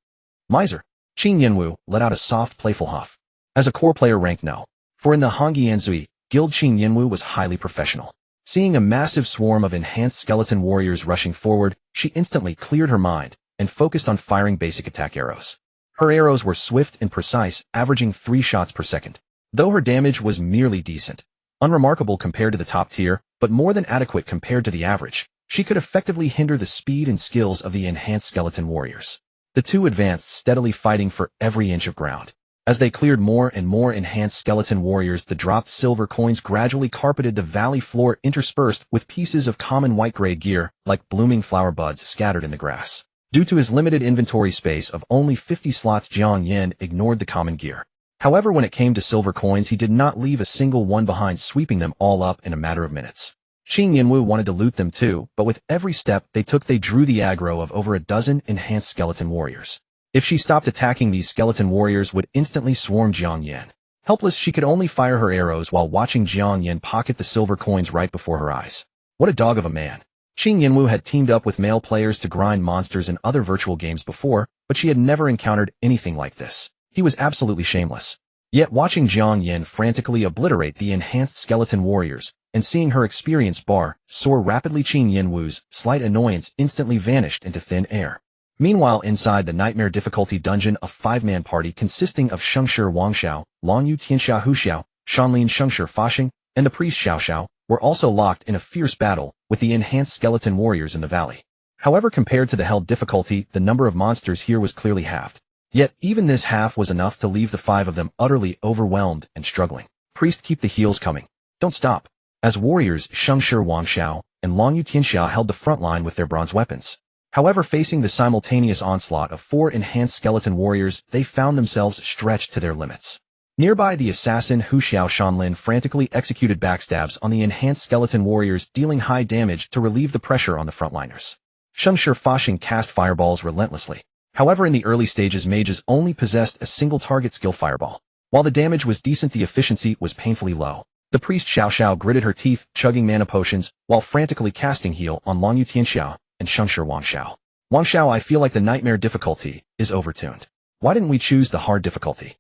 Miser. Qing Yinwu let out a soft, playful huff. As a core player, rank no. For in the Hongyan Zui Guild, Qing Yinwu was highly professional. Seeing a massive swarm of enhanced skeleton warriors rushing forward, she instantly cleared her mind and focused on firing basic attack arrows. Her arrows were swift and precise, averaging 3 shots per second. Though her damage was merely decent, unremarkable compared to the top tier, but more than adequate compared to the average, she could effectively hinder the speed and skills of the enhanced skeleton warriors. The two advanced, steadily fighting for every inch of ground. As they cleared more and more enhanced skeleton warriors, the dropped silver coins gradually carpeted the valley floor, interspersed with pieces of common white-grade gear, like blooming flower buds scattered in the grass. Due to his limited inventory space of only 50 slots, Jiang Yan ignored the common gear. However, when it came to silver coins, he did not leave a single one behind, sweeping them all up in a matter of minutes. Qing Yinwu wanted to loot them too, but with every step they took, they drew the aggro of over a dozen enhanced skeleton warriors. If she stopped attacking, these skeleton warriors would instantly swarm Jiang Yan. Helpless, she could only fire her arrows while watching Jiang Yan pocket the silver coins right before her eyes. What a dog of a man. Qing Yinwu had teamed up with male players to grind monsters in other virtual games before, but she had never encountered anything like this. He was absolutely shameless. Yet watching Jiang Yan frantically obliterate the enhanced skeleton warriors, and seeing her experience bar soar rapidly, Qing Yinwu's slight annoyance instantly vanished into thin air. Meanwhile, inside the nightmare difficulty dungeon, a 5-man party consisting of Shengshi Wangxiao, Longyu Tianxia Huxiao, Shanlin Shengshi Faxing, and the priest Xiao Xiao were also locked in a fierce battle with the enhanced skeleton warriors in the valley. However, compared to the hell difficulty, the number of monsters here was clearly halved. Yet even this half was enough to leave the 5 of them utterly overwhelmed and struggling. Priest, keep the heals coming. Don't stop. As warriors, Shengshi Wangxiao and Longyu Tianxia held the front line with their bronze weapons. However, facing the simultaneous onslaught of 4 enhanced skeleton warriors, they found themselves stretched to their limits. Nearby, the assassin Hu Xiao Shanlin frantically executed backstabs on the enhanced skeleton warriors, dealing high damage to relieve the pressure on the frontliners. Shengshi Faxing cast fireballs relentlessly. However, in the early stages, mages only possessed a single target skill fireball. While the damage was decent, the efficiency was painfully low. The priest Xiao Xiao gritted her teeth, chugging mana potions, while frantically casting heal on Longyu Tianxia and Shengshi Wangxiao. Wangxiao, I feel like the nightmare difficulty is overtuned. Why didn't we choose the hard difficulty?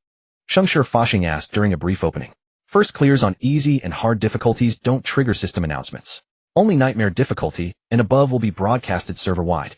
Shengshi Faxing asked during a brief opening. First clears on easy and hard difficulties don't trigger system announcements. Only nightmare difficulty and above will be broadcasted server-wide.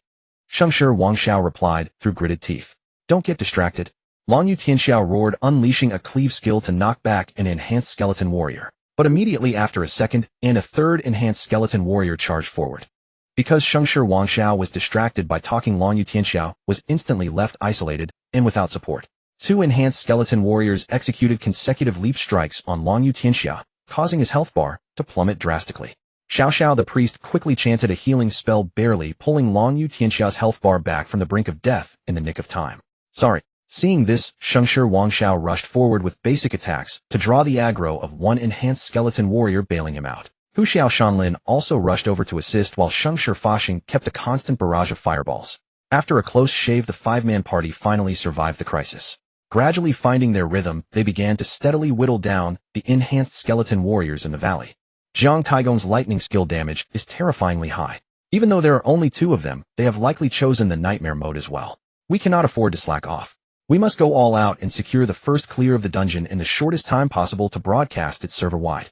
Shengshi Wangxiao replied through gritted teeth. Don't get distracted. Longyu Tianxia roared, unleashing a cleave skill to knock back an enhanced skeleton warrior. But immediately after, a second and a third enhanced skeleton warrior charged forward. Because Shengshi Wangxiao was distracted by talking, Longyu Tianxia was instantly left isolated and without support. 2 enhanced skeleton warriors executed consecutive leap strikes on Longyu Tianxia, causing his health bar to plummet drastically. Xiao Xiao the priest quickly chanted a healing spell, barely pulling Longyu Tianxia's health bar back from the brink of death in the nick of time. Sorry. Seeing this, Shengshi Wangxiao rushed forward with basic attacks to draw the aggro of 1 enhanced skeleton warrior, bailing him out. Hu Xiao Shanlin also rushed over to assist, while Shengshi Faxing kept a constant barrage of fireballs. After a close shave, the 5-man party finally survived the crisis. Gradually finding their rhythm, they began to steadily whittle down the enhanced skeleton warriors in the valley. Zhang Taigong's lightning skill damage is terrifyingly high. Even though there are only 2 of them, they have likely chosen the nightmare mode as well. We cannot afford to slack off. We must go all out and secure the first clear of the dungeon in the shortest time possible to broadcast it server-wide.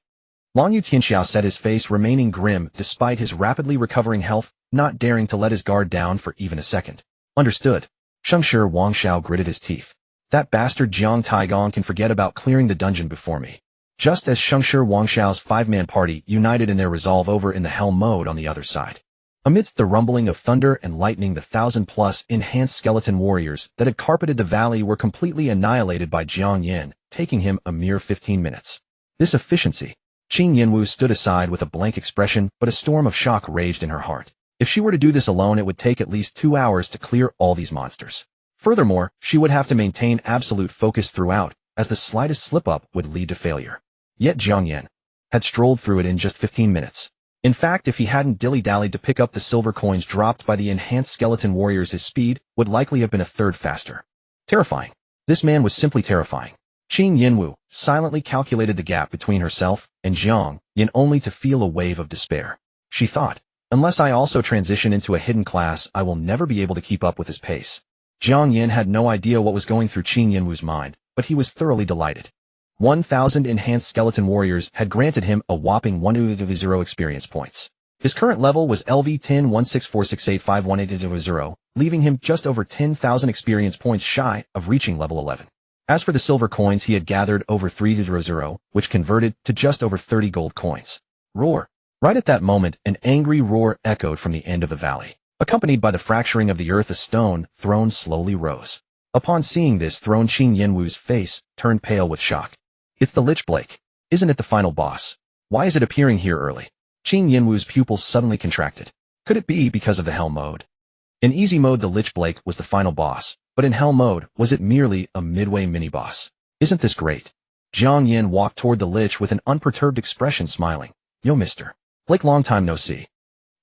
Longyu Tianxia set, his face remaining grim despite his rapidly recovering health, not daring to let his guard down for even a second. Understood. Shengshi Wangxiao gritted his teeth. That bastard Jiang Taigong can forget about clearing the dungeon before me. Just as Shengshi Wangxiao's 5-man party united in their resolve over in the hell mode on the other side. Amidst the rumbling of thunder and lightning, the 1,000+ enhanced skeleton warriors that had carpeted the valley were completely annihilated by Jiang Yan, taking him a mere 15 minutes. This efficiency. Qing Yinwu stood aside with a blank expression, but a storm of shock raged in her heart. If she were to do this alone, it would take at least 2 hours to clear all these monsters. Furthermore, she would have to maintain absolute focus throughout, as the slightest slip-up would lead to failure. Yet Jiang Yan had strolled through it in just 15 minutes. In fact, if he hadn't dilly-dallied to pick up the silver coins dropped by the enhanced skeleton warriors, his speed would likely have been a third faster. Terrifying. This man was simply terrifying. Qing Yinwu silently calculated the gap between herself and Jiang Yan, only to feel a wave of despair. She thought, unless I also transition into a hidden class, I will never be able to keep up with his pace. Jiang Yan had no idea what was going through Qing Yinwu's mind, but he was thoroughly delighted. 1,000 enhanced skeleton warriors had granted him a whopping 1,000 experience points. His current level was LV10-164685180, leaving him just over 10,000 experience points shy of reaching level 11. As for the silver coins, he had gathered over 300, which converted to just over 30 gold coins. Roar! Right at that moment, an angry roar echoed from the end of the valley. Accompanied by the fracturing of the earth, a stone throne slowly rose. Upon seeing this throne, Qing Yanwu's face turned pale with shock. It's the Lich Blake. Isn't it the final boss? Why is it appearing here early? Qing Yanwu's pupils suddenly contracted. Could it be because of the Hell mode? In easy mode, the Lich Blake was the final boss, but in Hell mode, was it merely a midway mini-boss? Isn't this great? Jiang Yan walked toward the Lich with an unperturbed expression, smiling. Yo, Mr. Blake, long time no see.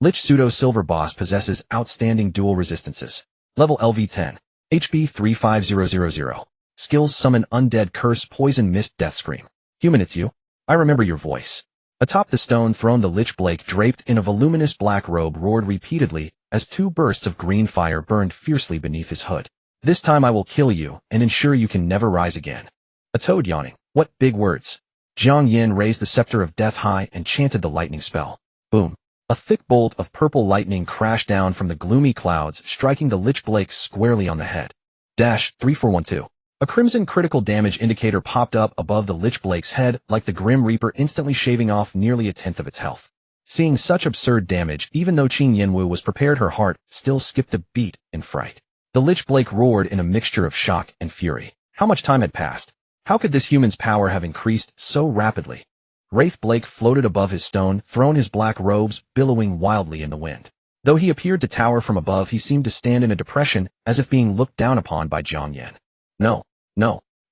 Lich Pseudo-Silver Boss possesses outstanding dual resistances. Level LV10. HP 35000. Skills: Summon Undead, Curse, Poison, Mist, Death Scream. Human, it's you. I remember your voice. Atop the stone throne, the Lich Blake, draped in a voluminous black robe, roared repeatedly as two bursts of green fire burned fiercely beneath his hood. This time I will kill you and ensure you can never rise again. A toad yawning. What big words. Jiang Yan raised the scepter of death high and chanted the lightning spell. Boom. A thick bolt of purple lightning crashed down from the gloomy clouds, striking the Lich Blake squarely on the head. 3412. A crimson critical damage indicator popped up above the Lich Blake's head, like the Grim Reaper, instantly shaving off nearly a tenth of its health. Seeing such absurd damage, even though Qing Yanwu was prepared, her heart still skipped a beat in fright. The Lich Blake roared in a mixture of shock and fury. How much time had passed? How could this human's power have increased so rapidly? Wraith Blake floated above his stone throne, his black robes billowing wildly in the wind. Though he appeared to tower from above, he seemed to stand in a depression, as if being looked down upon by Jiang Yan. No.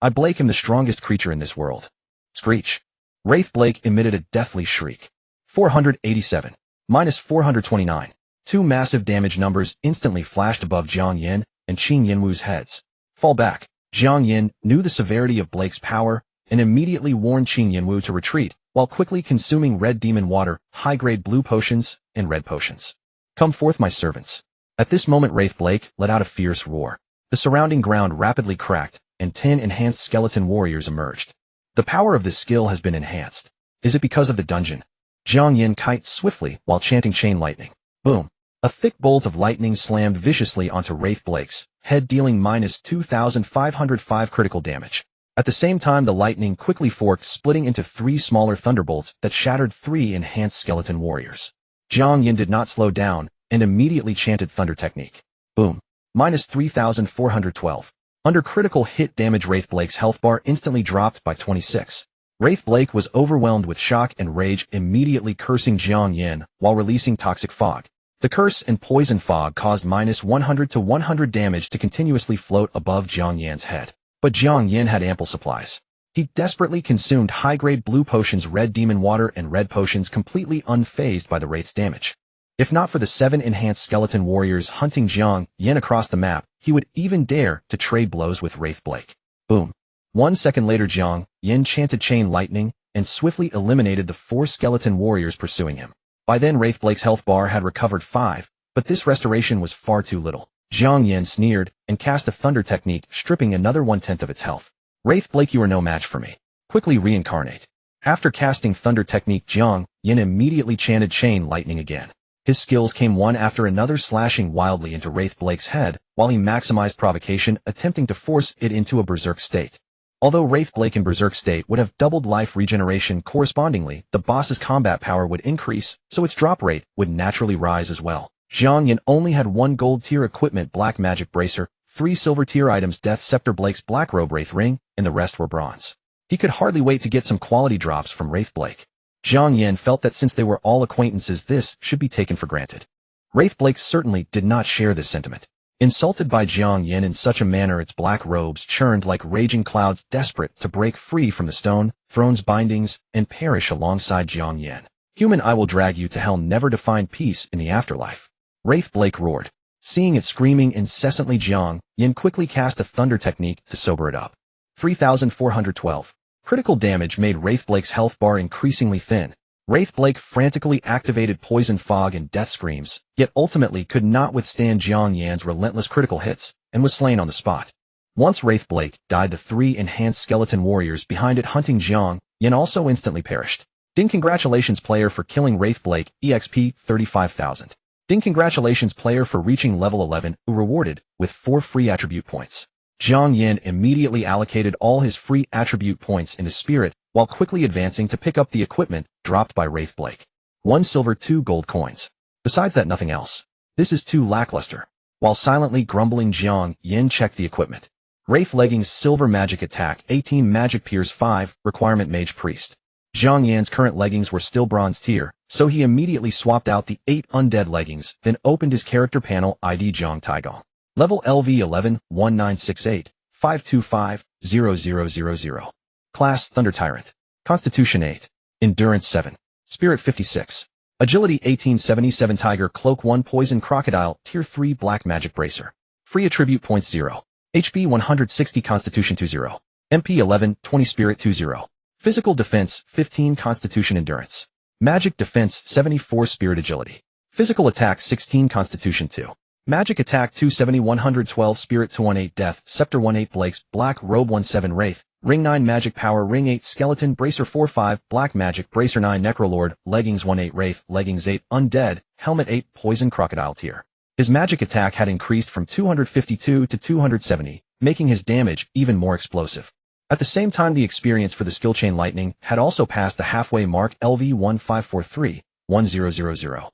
I, Blake, am the strongest creature in this world. Screech. Wraith Blake emitted a deathly shriek. 487. Minus 429. Two massive damage numbers instantly flashed above Jiang Yan and Qing Yanwu's heads. Fall back. Jiang Yan knew the severity of Blake's power and immediately warned Qing Yanwu to retreat, while quickly consuming red demon water, high-grade blue potions, and red potions. Come forth, my servants. At this moment, Wraith Blake let out a fierce roar. The surrounding ground rapidly cracked, and 10 enhanced skeleton warriors emerged. The power of this skill has been enhanced. Is it because of the dungeon? Jiang Yan kites swiftly while chanting chain lightning. Boom. A thick bolt of lightning slammed viciously onto Wraith Blake's head, dealing minus 2,505 critical damage. At the same time, the lightning quickly forked, splitting into 3 smaller thunderbolts that shattered 3 enhanced skeleton warriors. Jiang Yan did not slow down and immediately chanted Thunder Technique. Boom. Minus 3,412. Under critical hit damage, Wraith Blake's health bar instantly dropped by 26. Wraith Blake was overwhelmed with shock and rage, immediately cursing Jiang Yan while releasing Toxic Fog. The curse and poison fog caused minus 100 to 100 damage to continuously float above Jiang Yan's head. But Jiang Yan had ample supplies. He desperately consumed high-grade blue potions, red demon water, and red potions, completely unfazed by the Wraith's damage. If not for the 7 enhanced skeleton warriors hunting Jiang Yan across the map, he would even dare to trade blows with Wraith Blake. Boom. 1 second later, Jiang Yan chanted chain lightning and swiftly eliminated the 4 skeleton warriors pursuing him. By then, Wraith Blake's health bar had recovered 5, but this restoration was far too little. Jiang Yan sneered and cast a Thunder Technique, stripping another 1/10 of its health. Wraith Blake, you are no match for me. Quickly reincarnate. After casting Thunder Technique, Jiang Yan immediately chanted chain lightning again. His skills came one after another, slashing wildly into Wraith Blake's head, while he maximized provocation, attempting to force it into a berserk state. Although Wraith Blake in berserk state would have doubled life regeneration, correspondingly, the boss's combat power would increase, so its drop rate would naturally rise as well. Jiang Yan only had 1 gold tier equipment, Black Magic Bracer, 3 silver tier items, Death Scepter, Blake's Black Robe, Wraith Ring, and the rest were bronze. He could hardly wait to get some quality drops from Wraith Blake. Jiang Yan felt that since they were all acquaintances, this should be taken for granted. Wraith Blake certainly did not share this sentiment. Insulted by Jiang Yan in such a manner, its black robes churned like raging clouds, desperate to break free from the stone throne's bindings and perish alongside Jiang Yan. Human, I will drag you to hell, never to find peace in the afterlife. Wraith Blake roared. Seeing it screaming incessantly, Jiang Yan quickly cast a Thunder Technique to sober it up. 3,412. Critical damage made Wraith Blake's health bar increasingly thin. Wraith Blake frantically activated Poison Fog and Death Screams, yet ultimately could not withstand Jiang Yan's relentless critical hits, and was slain on the spot. Once Wraith Blake died, the 3 enhanced skeleton warriors behind it hunting Jiang Yan also instantly perished. Ding, congratulations player for killing Wraith Blake, EXP 35,000. Ding, congratulations player for reaching level 11, rewarded with 4 free attribute points. Jiang Yan immediately allocated all his free attribute points into Spirit while quickly advancing to pick up the equipment dropped by Wraith Blake. 1 silver, 2 gold coins. Besides that, nothing else. This is too lackluster. While silently grumbling, Jiang Yan checked the equipment. Wraith Leggings, silver magic attack, 18 magic pierce 5, requirement mage priest. Jiang Yan's current leggings were still bronze tier, so he immediately swapped out the 8 undead leggings, then opened his character panel ID Jiang Taigong. Level LV 11, 1968, 525, 0000. Class Thunder Tyrant. Constitution 8. Endurance 7. Spirit 56. Agility 1877. Tiger Cloak 1. Poison Crocodile, Tier 3 Black Magic Bracer. Free attribute points 0. HP 160. Constitution 20. MP 11, 20. Spirit 20. Physical Defense 15. Constitution Endurance. Magic Defense 74. Spirit Agility. Physical Attack 16. Constitution 2. Magic Attack 270. 112. Spirit 218. Death Scepter 18. Blake's Black Robe 17. Wraith. Ring 9. Magic Power Ring 8. Skeleton Bracer 4-5. Black Magic Bracer 9. Necrolord. Leggings 18. Wraith. Leggings 8. Undead. Helmet 8. Poison Crocodile Tier. His magic attack had increased from 252 to 270, making his damage even more explosive. At the same time, the experience for the skill chain Lightning had also passed the halfway mark. LV 1543, 1000.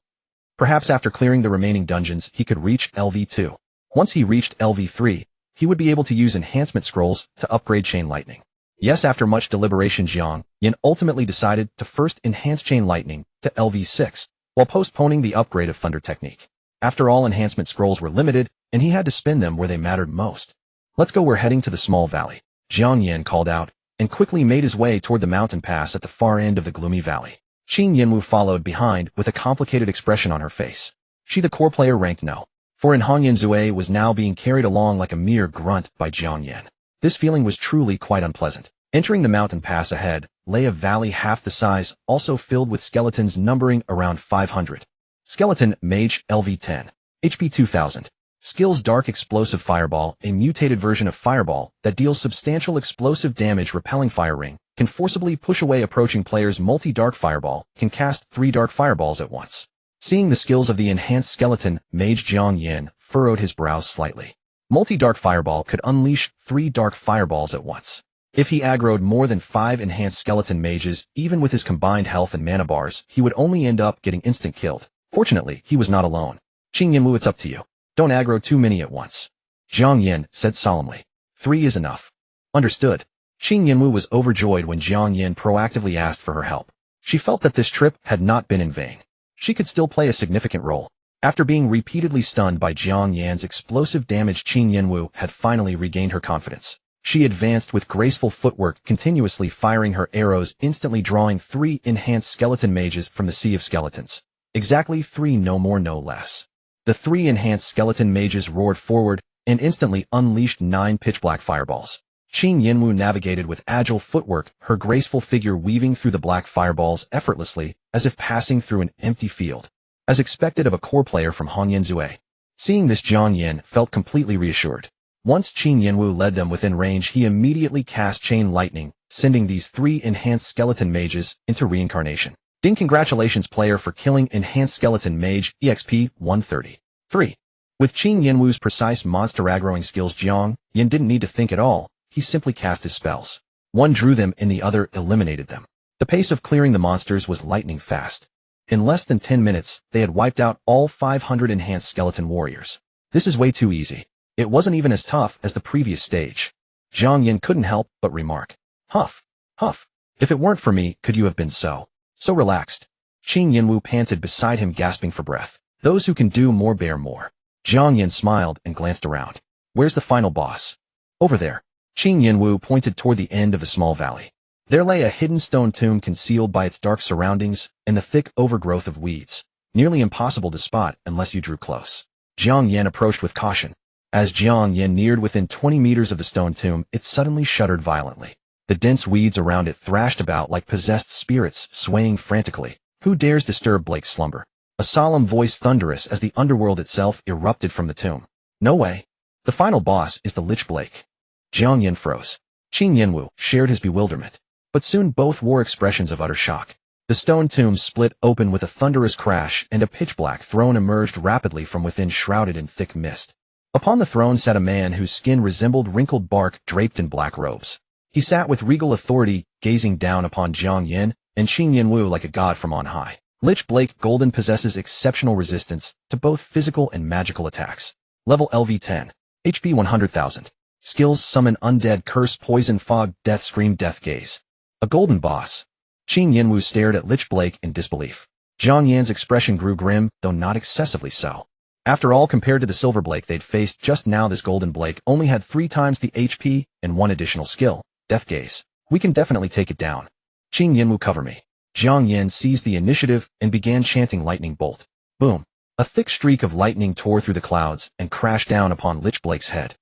Perhaps after clearing the remaining dungeons, he could reach LV 2. Once he reached LV 3, he would be able to use enhancement scrolls to upgrade Chain Lightning. Yes, after much deliberation, Jiang Yan ultimately decided to first enhance Chain Lightning to LV 6, while postponing the upgrade of Thunder Technique. After all, enhancement scrolls were limited, and he had to spend them where they mattered most. Let's go, we're heading to the small valley. Jiang Yan called out, and quickly made his way toward the mountain pass at the far end of the gloomy valley. Qing Yinwu followed behind with a complicated expression on her face. She, the core player, ranked no. For in Hongyan Zue was now being carried along like a mere grunt by Jiang Yan. This feeling was truly quite unpleasant. Entering the mountain pass ahead lay a valley half the size, also filled with skeletons numbering around 500. Skeleton Mage LV 10. HP 2000. Skills Dark Explosive Fireball, a mutated version of Fireball that deals substantial explosive damage. Repelling Fire Ring can forcibly push away approaching players. Multi-Dark Fireball can cast 3 dark fireballs at once. Seeing the skills of the enhanced skeleton, Mage Jiang Yan furrowed his brows slightly. Multi-Dark Fireball could unleash 3 dark fireballs at once. If he aggroed more than 5 enhanced skeleton mages, even with his combined health and mana bars, he would only end up getting instant killed. Fortunately, he was not alone. Qing Yinwu, it's up to you. Don't aggro too many at once. Jiang Yan said solemnly. 3 is enough. Understood. Qing Yinwu was overjoyed when Jiang Yan proactively asked for her help. She felt that this trip had not been in vain. She could still play a significant role. After being repeatedly stunned by Jiang Yan's explosive damage, Qing Yinwu had finally regained her confidence. She advanced with graceful footwork, continuously firing her arrows, instantly drawing 3 enhanced skeleton mages from the sea of skeletons. Exactly 3, no more no less. The 3 enhanced skeleton mages roared forward and instantly unleashed 9 pitch-black fireballs. Qing Yinwu navigated with agile footwork, her graceful figure weaving through the black fireballs effortlessly, as if passing through an empty field. As expected of a core player from Hongyan Zue. Seeing this, Jiang Yan felt completely reassured. Once Qing Yinwu led them within range, he immediately cast Chain Lightning, sending these 3 enhanced skeleton mages into reincarnation. Ding, congratulations player for killing enhanced skeleton mage, EXP 130. 3. With Qing Yinwu's precise monster aggroing skills, Jiang Yan didn't need to think at all. He simply cast his spells. One drew them and the other eliminated them. The pace of clearing the monsters was lightning fast. In less than 10 minutes, they had wiped out all 500 enhanced skeleton warriors. This is way too easy. It wasn't even as tough as the previous stage. Jiang Yan couldn't help but remark. Huff, huff. If it weren't for me, could you have been so relaxed? Qing Yinwu panted beside him, gasping for breath. Those who can do more bear more. Jiang Yan smiled and glanced around. Where's the final boss? Over there. Qing Yinwu pointed toward the end of the small valley. There lay a hidden stone tomb concealed by its dark surroundings and the thick overgrowth of weeds, nearly impossible to spot unless you drew close. Jiang Yan approached with caution. As Jiang Yan neared within 20 meters of the stone tomb, it suddenly shuddered violently. The dense weeds around it thrashed about like possessed spirits, swaying frantically. Who dares disturb Blake's slumber? A solemn voice, thunderous as the underworld itself, erupted from the tomb. No way. The final boss is the Lich Blake. Jiang Yan froze. Qin Yinwu shared his bewilderment. But soon both wore expressions of utter shock. The stone tomb split open with a thunderous crash, and a pitch-black throne emerged rapidly from within, shrouded in thick mist. Upon the throne sat a man whose skin resembled wrinkled bark draped in black robes. He sat with regal authority, gazing down upon Jiang Yan and Qin Yinwu like a god from on high. Lich Blake Golden possesses exceptional resistance to both physical and magical attacks. Level LV10. HP 100,000. Skills: Summon Undead, Curse, Poison, Fog, Death Scream, Death Gaze. A golden boss. Qin Yinwu stared at Lich Blake in disbelief. Jiang Yan's expression grew grim, though not excessively so. After all, compared to the Silver Blake they'd faced just now, this Golden Blake only had 3 times the HP and 1 additional skill, Death Gaze. We can definitely take it down. Qin Yinwu, cover me. Jiang Yan seized the initiative and began chanting Lightning Bolt. Boom. A thick streak of lightning tore through the clouds and crashed down upon Lich Blake's head.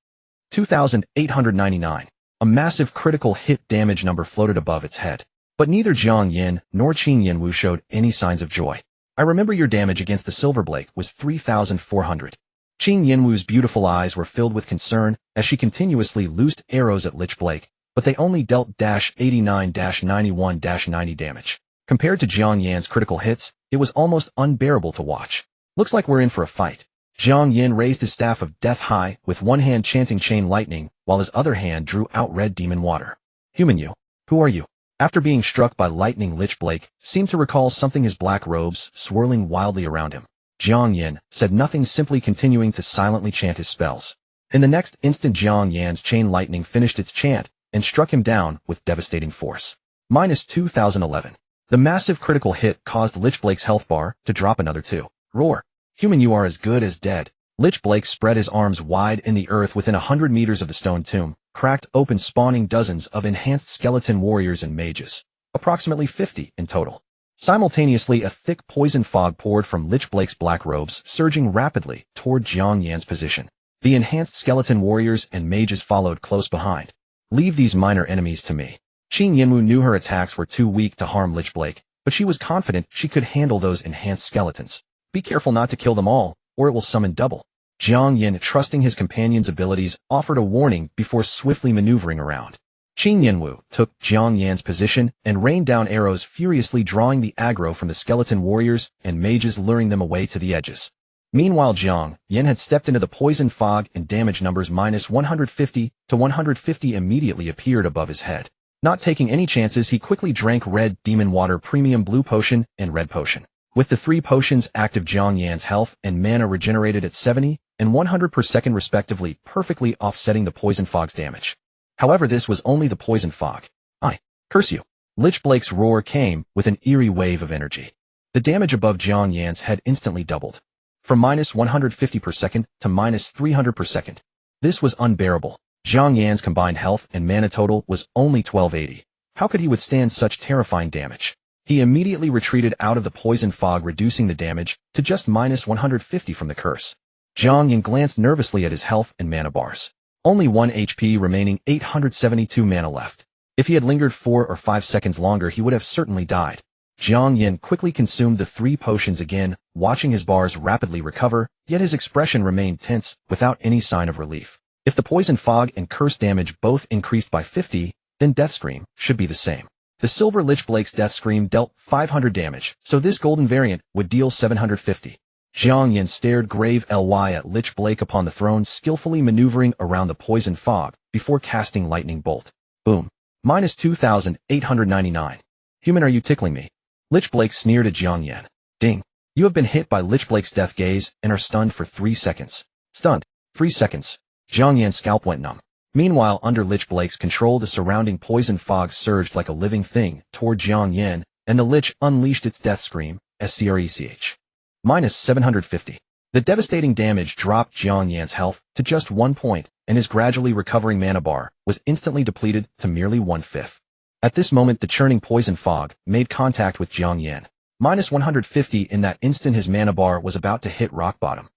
2,899. A massive critical hit damage number floated above its head. But neither Jiang Yan nor Qin Yinwu showed any signs of joy. I remember your damage against the Silver Blake was 3,400. Qin Yinwu's beautiful eyes were filled with concern as she continuously loosed arrows at Lich Blake, but they only dealt -89-91-90 damage. Compared to Jiang Yan's critical hits, it was almost unbearable to watch. Looks like we're in for a fight. Jiang Yan raised his staff of death high, with one hand chanting Chain Lightning, while his other hand drew out red demon water. Human you. Who are you? After being struck by lightning, Lich Blake seemed to recall something, his black robes swirling wildly around him. Jiang Yan said nothing, simply continuing to silently chant his spells. In the next instant, Jiang Yan's Chain Lightning finished its chant and struck him down with devastating force. -2,011. The massive critical hit caused Lich Blake's health bar to drop another 2. Roar. Human, you are as good as dead. Lich Blake spread his arms wide in the earth within 100 meters of the stone tomb, cracked open, spawning dozens of enhanced skeleton warriors and mages, approximately 50 in total. Simultaneously, a thick poison fog poured from Lich Blake's black robes, surging rapidly toward Jiang Yan's position. The enhanced skeleton warriors and mages followed close behind. Leave these minor enemies to me. Qin Yinwu knew her attacks were too weak to harm Lich Blake, but she was confident she could handle those enhanced skeletons. Be careful not to kill them all, or it will summon double. Jiang Yan, trusting his companion's abilities, offered a warning before swiftly maneuvering around. Qin Yinwu took Jiang Yan's position and rained down arrows, furiously drawing the aggro from the skeleton warriors and mages, luring them away to the edges. Meanwhile, Jiang Yan had stepped into the poison fog, and damage numbers -150 to 150 immediately appeared above his head. Not taking any chances, he quickly drank Red Demon Water, Premium Blue Potion, and Red Potion. With the 3 potions active, Jiang Yan's health and mana regenerated at 70 and 100 per second respectively, perfectly offsetting the poison fog's damage. However, this was only the poison fog. I curse you. Lich Blake's roar came with an eerie wave of energy. The damage above Jiang Yan's head instantly doubled, from -150 per second to -300 per second. This was unbearable. Jiang Yan's combined health and mana total was only 1280. How could he withstand such terrifying damage? He immediately retreated out of the poison fog, reducing the damage to just -150 from the curse. Jiang Yan glanced nervously at his health and mana bars. Only 1 HP remaining, 872 mana left. If he had lingered 4 or 5 seconds longer, he would have certainly died. Jiang Yan quickly consumed the 3 potions again, watching his bars rapidly recover, yet his expression remained tense, without any sign of relief. If the poison fog and curse damage both increased by 50, then Death Scream should be the same. The Silver Lich Blake's Death Scream dealt 500 damage, so this golden variant would deal 750. Jiang Yan stared grave ly at Lich Blake upon the throne, skillfully maneuvering around the poison fog before casting Lightning Bolt. Boom. -2,899. Human, are you tickling me? Lich Blake sneered at Jiang Yan. Ding. You have been hit by Lich Blake's Death Gaze and are stunned for 3 seconds. Stunned. 3 seconds. Jiang Yan's scalp went numb. Meanwhile, under Lich Blake's control, the surrounding poison fog surged like a living thing toward Jiang Yan, and the Lich unleashed its Death Scream, SCRECH. -750. The devastating damage dropped Jiang Yan's health to just 1 point, and his gradually recovering mana bar was instantly depleted to merely 1/5. At this moment, the churning poison fog made contact with Jiang Yan. -150. In that instant, his mana bar was about to hit rock bottom.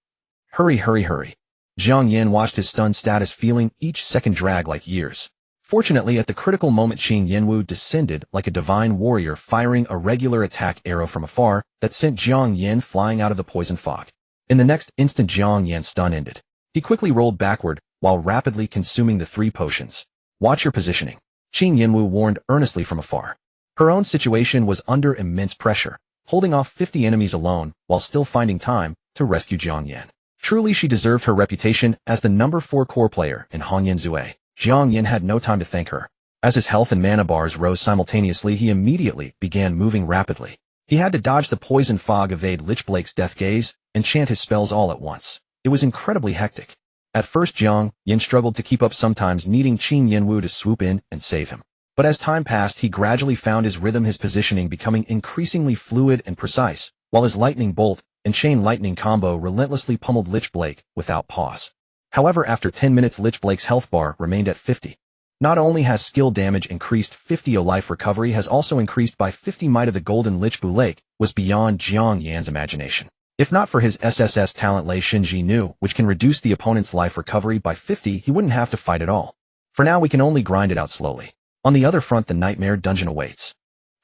Hurry, hurry, hurry. Jiang Yan watched his stun status, feeling each second drag like years. Fortunately, at the critical moment, Qin Yinwu descended like a divine warrior, firing a regular attack arrow from afar that sent Jiang Yan flying out of the poison fog. In the next instant, Jiang Yan's stun ended. He quickly rolled backward, while rapidly consuming the 3 potions. Watch your positioning. Qin Yinwu warned earnestly from afar. Her own situation was under immense pressure, holding off 50 enemies alone while still finding time to rescue Jiang Yan. Truly she deserved her reputation as the number 4 core player in Hongyan Zue. Jiang Yan had no time to thank her. As his health and mana bars rose simultaneously, he immediately began moving rapidly. He had to dodge the poison fog, evade Lich Blake's death gaze, and chant his spells all at once. It was incredibly hectic. At first Jiang Yan struggled to keep up, sometimes needing Qin Yinwu to swoop in and save him. But as time passed, he gradually found his rhythm, his positioning becoming increasingly fluid and precise, while his lightning bolt and chain lightning combo relentlessly pummeled Lich Blake without pause. However, after 10 minutes, Lich Blake's health bar remained at 50. Not only has skill damage increased 50, life recovery has also increased by 50. Might of the Golden Lich Blake was beyond Jiang Yan's imagination. If not for his SSS talent Lei Shinji Nu, which can reduce the opponent's life recovery by 50, he wouldn't have to fight at all. For now, we can only grind it out slowly. On the other front, the Nightmare Dungeon awaits.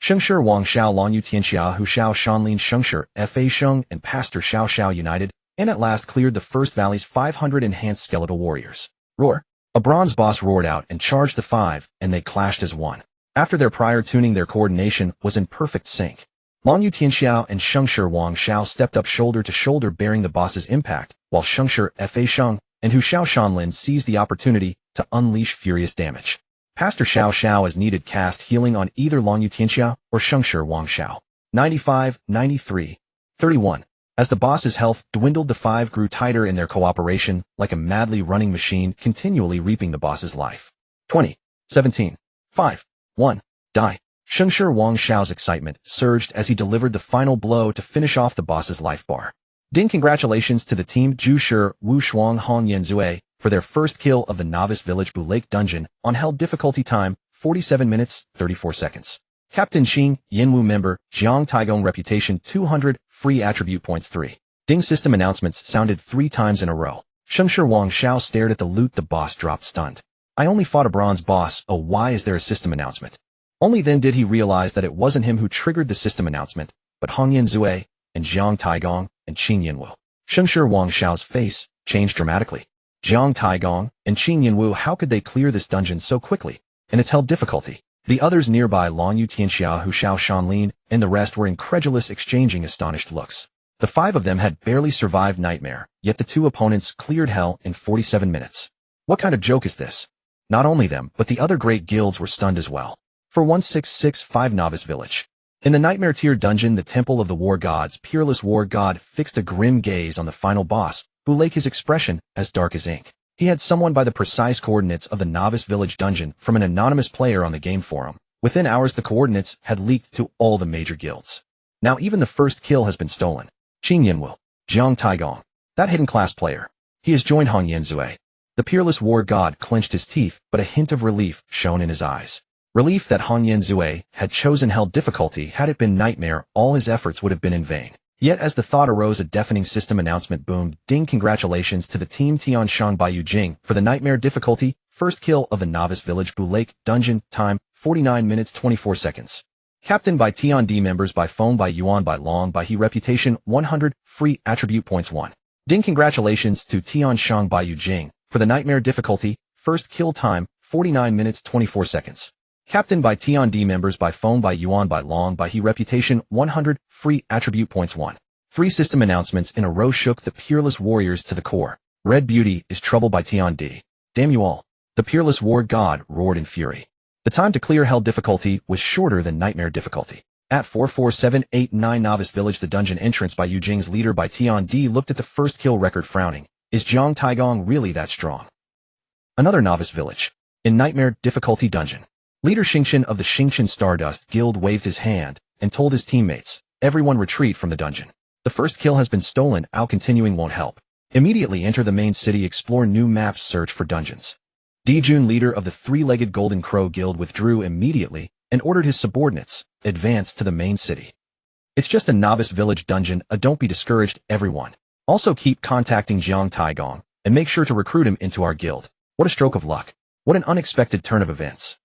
Shengshi Wang Xiao Longyu Tianxia Hu Xiao Shanlin Shengshi Fa Sheng and Pastor Xiao Xiao united, and at last cleared the first valley's 500 enhanced skeletal warriors. Roar! A bronze boss roared out and charged the 5, and they clashed as one. After their prior tuning, their coordination was in perfect sync. Longyu Tianxiao and Shengshi Wang Xiao stepped up shoulder to shoulder, bearing the boss's impact, while Shengshi Fa Sheng and Hu Xiao Shanlin seized the opportunity to unleash furious damage. Pastor Xiao Xiao as needed cast healing on either Longyu Tianxiao or Shengshi Wang Xiao. 95, 93, 31. As the boss's health dwindled, the 5 grew tighter in their cooperation, like a madly running machine, continually reaping the boss's life. 20, 17, 5, 1, die. Shengshi Wang Xiao's excitement surged as he delivered the final blow to finish off the boss's life bar. Ding! Congratulations to the team Zhu Shi Wu Shuang Hongyan Zue for their first kill of the Novice Village Lake Dungeon on held difficulty time, 47 minutes, 34 seconds. Captain Qin Yinwu member, Jiang Taigong reputation 200, free attribute points 3. Ding! System announcements sounded 3 times in a row. Shengshi Wang Xiao stared at the loot the boss dropped, stunned. I only fought a bronze boss, oh why is there a system announcement? Only then did he realize that it wasn't him who triggered the system announcement, but Hongyan Zue and Jiang Taigong and Qin Yinwu. Shengshi Wang Xiao's face changed dramatically. Jiang Taigong and Qin Yinwu, how could they clear this dungeon so quickly? And its held difficulty. The others nearby, Longyu Tianxia, Hu Xiao Shanlin, and the rest were incredulous, exchanging astonished looks. The 5 of them had barely survived Nightmare, yet the 2 opponents cleared hell in 47 minutes. What kind of joke is this? Not only them, but the other great guilds were stunned as well. For 1665 Novice Village. In the Nightmare tier dungeon, the Temple of the War Gods, Peerless War God fixed a grim gaze on the final boss, Bulake, his expression as dark as ink. He had someone by the precise coordinates of the Novice Village dungeon from an anonymous player on the game forum. Within hours, the coordinates had leaked to all the major guilds. Now even the first kill has been stolen. Qin Yinwu, Jiang Taigong, that hidden class player. He has joined Hongyan Zue. The Peerless War God clenched his teeth, but a hint of relief shone in his eyes. Relief that Hongyan Zue had chosen held difficulty. Had it been Nightmare, all his efforts would have been in vain. Yet as the thought arose, a deafening system announcement boomed. Ding! Congratulations to the team Tianshang Baiyu Jing for the Nightmare difficulty, first kill of the Novice Village Lake Dungeon, time, 49 minutes 24 seconds. Captain by Tian D, members by phone by Yuan by Long by He, reputation 100, free attribute points 1. Ding! Congratulations to Tianshang Baiyu Jing for the Nightmare difficulty, first kill time, 49 minutes 24 seconds. Captain by Tian D, members by phone by Yuan by Long by He, reputation 100, free attribute points 1. 3 system announcements in a row shook the Peerless Warriors to the core. Red Beauty is trouble by Tian D. Damn you all. The Peerless War God roared in fury. The time to clear hell difficulty was shorter than Nightmare difficulty. At 44789 Novice Village, the dungeon entrance by Yu Jing's leader by Tian D looked at the first kill record, frowning. Is Jiang Taigong really that strong? Another Novice Village. In Nightmare difficulty dungeon. Leader Xingqian of the Xingqian Stardust Guild waved his hand and told his teammates, everyone retreat from the dungeon. The first kill has been stolen, continuing won't help. Immediately enter the main city, explore new maps, search for dungeons. Dijun, leader of the 3-legged Golden Crow Guild, withdrew immediately and ordered his subordinates, advance to the main city. It's just a Novice Village dungeon, don't be discouraged, everyone. Also keep contacting Jiang Taigong and make sure to recruit him into our guild. What a stroke of luck. What an unexpected turn of events.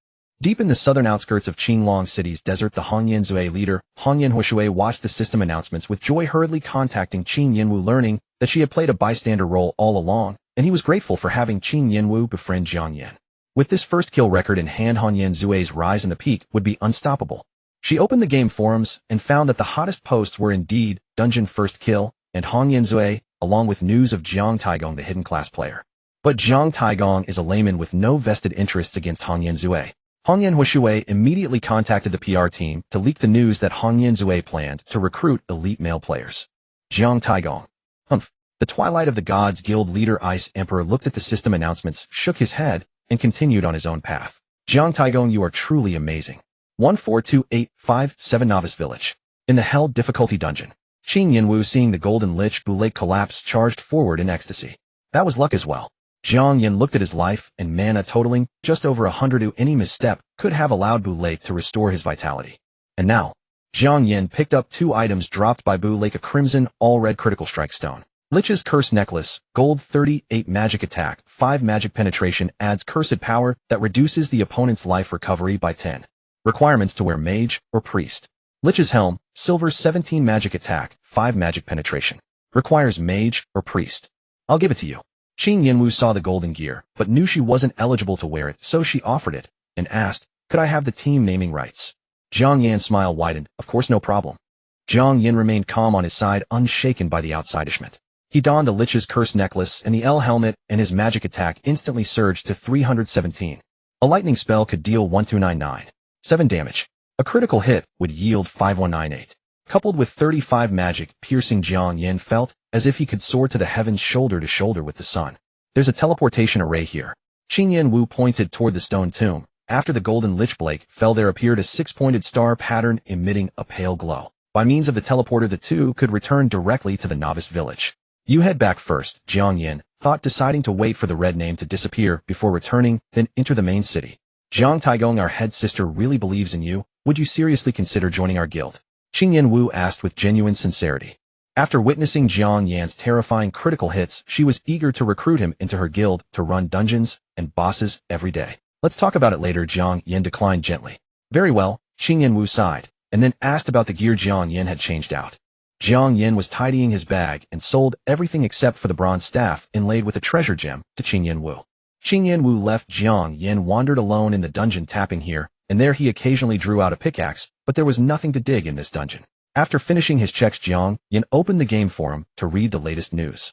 Deep in the southern outskirts of Qinglong City's desert, the Hongyan Zue leader, Hongyan Huishui, watched the system announcements with joy, hurriedly contacting Qin Yinwu, learning that she had played a bystander role all along. and he was grateful for having Qin Yanwu befriend Jiang Yan. With this first kill record in hand, Han Yanzue's rise in the peak would be unstoppable. She opened the game forums and found that the hottest posts were indeed Dungeon First Kill and Han Yanzue, along with news of Jiang Taigong, the hidden class player. But Jiang Taigong is a layman with no vested interests against Han Yanzue. Han Yanhuishui immediately contacted the PR team to leak the news that Han Yanzue planned to recruit elite male players. Jiang Taigong. Humph. The Twilight of the Gods Guild leader Ice Emperor looked at the system announcements, shook his head, and continued on his own path. Jiang Taigong, you are truly amazing. 142857 Novice Village. In the Hell difficulty dungeon. Qin Yanwu, seeing the golden lich Bu Lake collapse, charged forward in ecstasy. That was luck as well. Jiang Yan looked at his life and mana totaling just over 100. Any misstep could have allowed Bu Lake to restore his vitality. And now, Jiang Yan picked up 2 items dropped by Bu Lake: a crimson, all-red critical strike stone. Lich's Curse Necklace, gold 38 magic attack, 5 magic penetration, adds cursed power that reduces the opponent's life recovery by 10. Requirements to wear Mage or Priest. Lich's Helm, silver 17 magic attack, 5 magic penetration. Requires Mage or Priest. I'll give it to you. Qin Yanwu saw the golden gear, but knew she wasn't eligible to wear it, so she offered it, and asked, could I have the team naming rights? Jiang Yan's smile widened. Of course, no problem. Jiang Yan remained calm on his side, unshaken by the outsidishment. He donned the Lich's Curse Necklace and the L helmet, and his magic attack instantly surged to 317. A lightning spell could deal 1299. 7 damage. A critical hit would yield 5198. Coupled with 35 magic, piercing, Jiang Yan felt as if he could soar to the heavens shoulder to shoulder with the sun. There's a teleportation array here. Qin Yanwu pointed toward the stone tomb. After the golden lich blade fell, there appeared a 6-pointed star pattern emitting a pale glow. By means of the teleporter, the two could return directly to the novice village. You head back first, Jiang Yan thought, deciding to wait for the red name to disappear before returning, then enter the main city. Jiang Taigong, our head sister really believes in you. Would you seriously consider joining our guild? Qin Yanwu asked with genuine sincerity. After witnessing Jiang Yan's terrifying critical hits, she was eager to recruit him into her guild to run dungeons and bosses every day. Let's talk about it later, Jiang Yan declined gently. Very well, Qin Yanwu sighed, and then asked about the gear Jiang Yan had changed out. Jiang Yan was tidying his bag and sold everything except for the bronze staff inlaid with a treasure gem to Qin Yanwu. Qin Yanwu left. Jiang Yan wandered alone in the dungeon, tapping here and there. He occasionally drew out a pickaxe, but there was nothing to dig in this dungeon. After finishing his checks, Jiang Yan opened the game forum to read the latest news.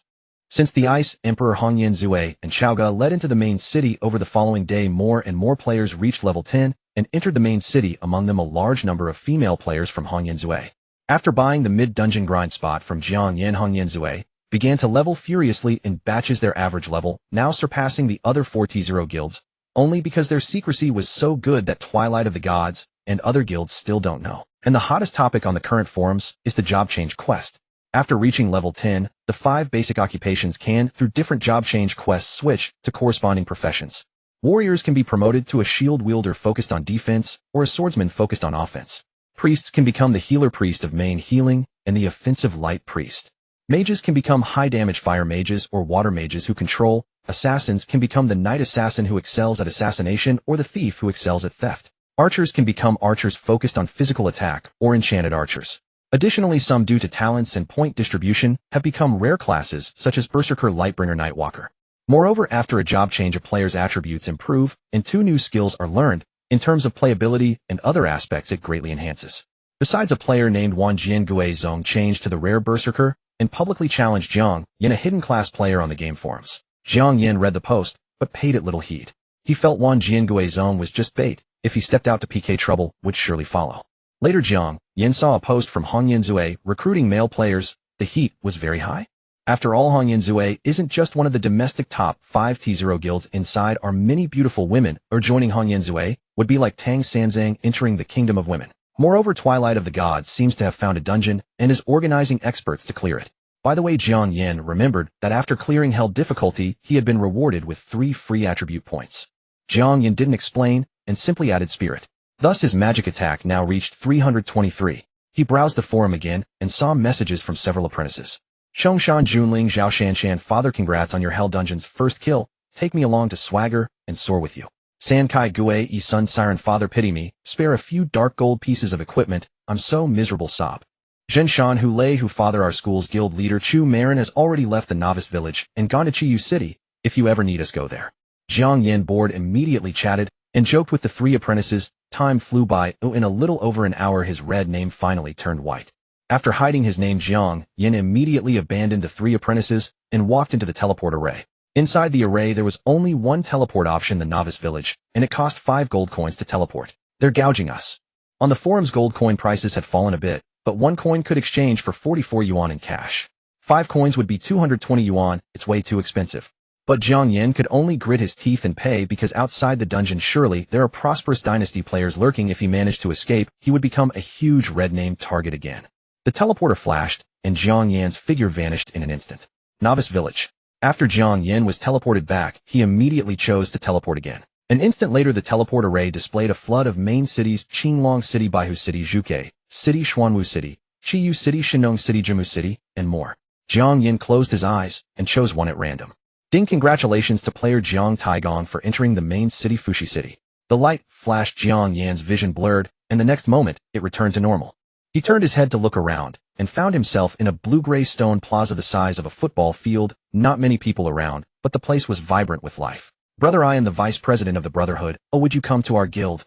Since the Ice Emperor Han Yanzue and Chaoga led into the main city over the following day, more and more players reached level 10 and entered the main city, among them a large number of female players from Han Yanzue. After buying the mid-dungeon grind spot from Jiang Yan, Han Yanzue began to level furiously in batches, their average level now surpassing the other 4 T0 guilds, only because their secrecy was so good that Twilight of the Gods and other guilds still don't know. And the hottest topic on the current forums is the job change quest. After reaching level 10, the 5 basic occupations can, through different job change quests, switch to corresponding professions. Warriors can be promoted to a shield wielder focused on defense, or a swordsman focused on offense. Priests can become the healer priest of main healing and the offensive light priest. Mages can become high damage fire mages or water mages who control. Assassins can become the knight assassin who excels at assassination, or the thief who excels at theft. Archers can become archers focused on physical attack, or enchanted archers. Additionally, some, due to talents and point distribution, have become rare classes such as Berserker, Lightbringer, Nightwalker. Moreover, after a job change, a player's attributes improve and 2 new skills are learned. In terms of playability and other aspects, it greatly enhances. Besides, a player named Wan Jiangue Zong changed to the rare Berserker and publicly challenged Jiang Yan, a hidden class player, on the game forums. Jiang Yan read the post, but paid it little heed. He felt Wan Jiangue Zong was just bait. If he stepped out to PK, trouble would surely follow. Later, Jiang Yan saw a post from Han Yanzue recruiting male players. The heat was very high. After all, Han Yanzue isn't just one of the domestic top 5 T0 guilds. Inside are many beautiful women, or joining Han Yanzue would be like Tang Sanzang entering the kingdom of women. Moreover, Twilight of the Gods seems to have found a dungeon and is organizing experts to clear it. By the way, Jiang Yan remembered that after clearing Hell difficulty, he had been rewarded with 3 free attribute points. Jiang Yan didn't explain and simply added Spirit. Thus, his magic attack now reached 323. He browsed the forum again and saw messages from several apprentices. Chongshan Junling Zhao Shanshan, father, congrats on your Hell Dungeon's first kill. Take me along to swagger and soar with you. Sankai Gue Yi Sun Siren, father, pity me. Spare a few dark gold pieces of equipment. I'm so miserable, sob. Zhenshan Hu Lei, who father, our school's guild leader Chu Marin has already left the novice village and gone to Chiyu City. If you ever need us, go there. Jiang Yan bored immediately chatted and joked with the three apprentices. Time flew by. In a little over an hour his red name finally turned white. After hiding his name, Jiang Yan immediately abandoned the three apprentices and walked into the teleport array. Inside the array there was only one teleport option, the novice village, and it cost 5 gold coins to teleport. They're gouging us. On the forums gold coin prices had fallen a bit, but 1 coin could exchange for 44 yuan in cash. 5 coins would be 220 yuan, it's way too expensive. But Jiang Yan could only grit his teeth and pay because outside the dungeon surely there are prosperous dynasty players lurking. If he managed to escape, he would become a huge red name target again. The teleporter flashed, and Jiang Yan's figure vanished in an instant. Novice village. After Jiang Yan was teleported back, he immediately chose to teleport again. An instant later the teleport array displayed a flood of main cities: Qinglong City, Baihu City, Zhuke City, Xuanwu City, Qiyu City, Shenong City, Jimu City, and more. Jiang Yan closed his eyes and chose one at random. Ding! Congratulations to player Jiang Taigong for entering the main city, Fushi City. The light flashed, Jiang Yan's vision blurred, and the next moment, it returned to normal. He turned his head to look around, and found himself in a blue-gray stone plaza the size of a football field. Not many people around, but the place was vibrant with life. Brother, I am the vice president of the Brotherhood. Oh, would you come to our guild?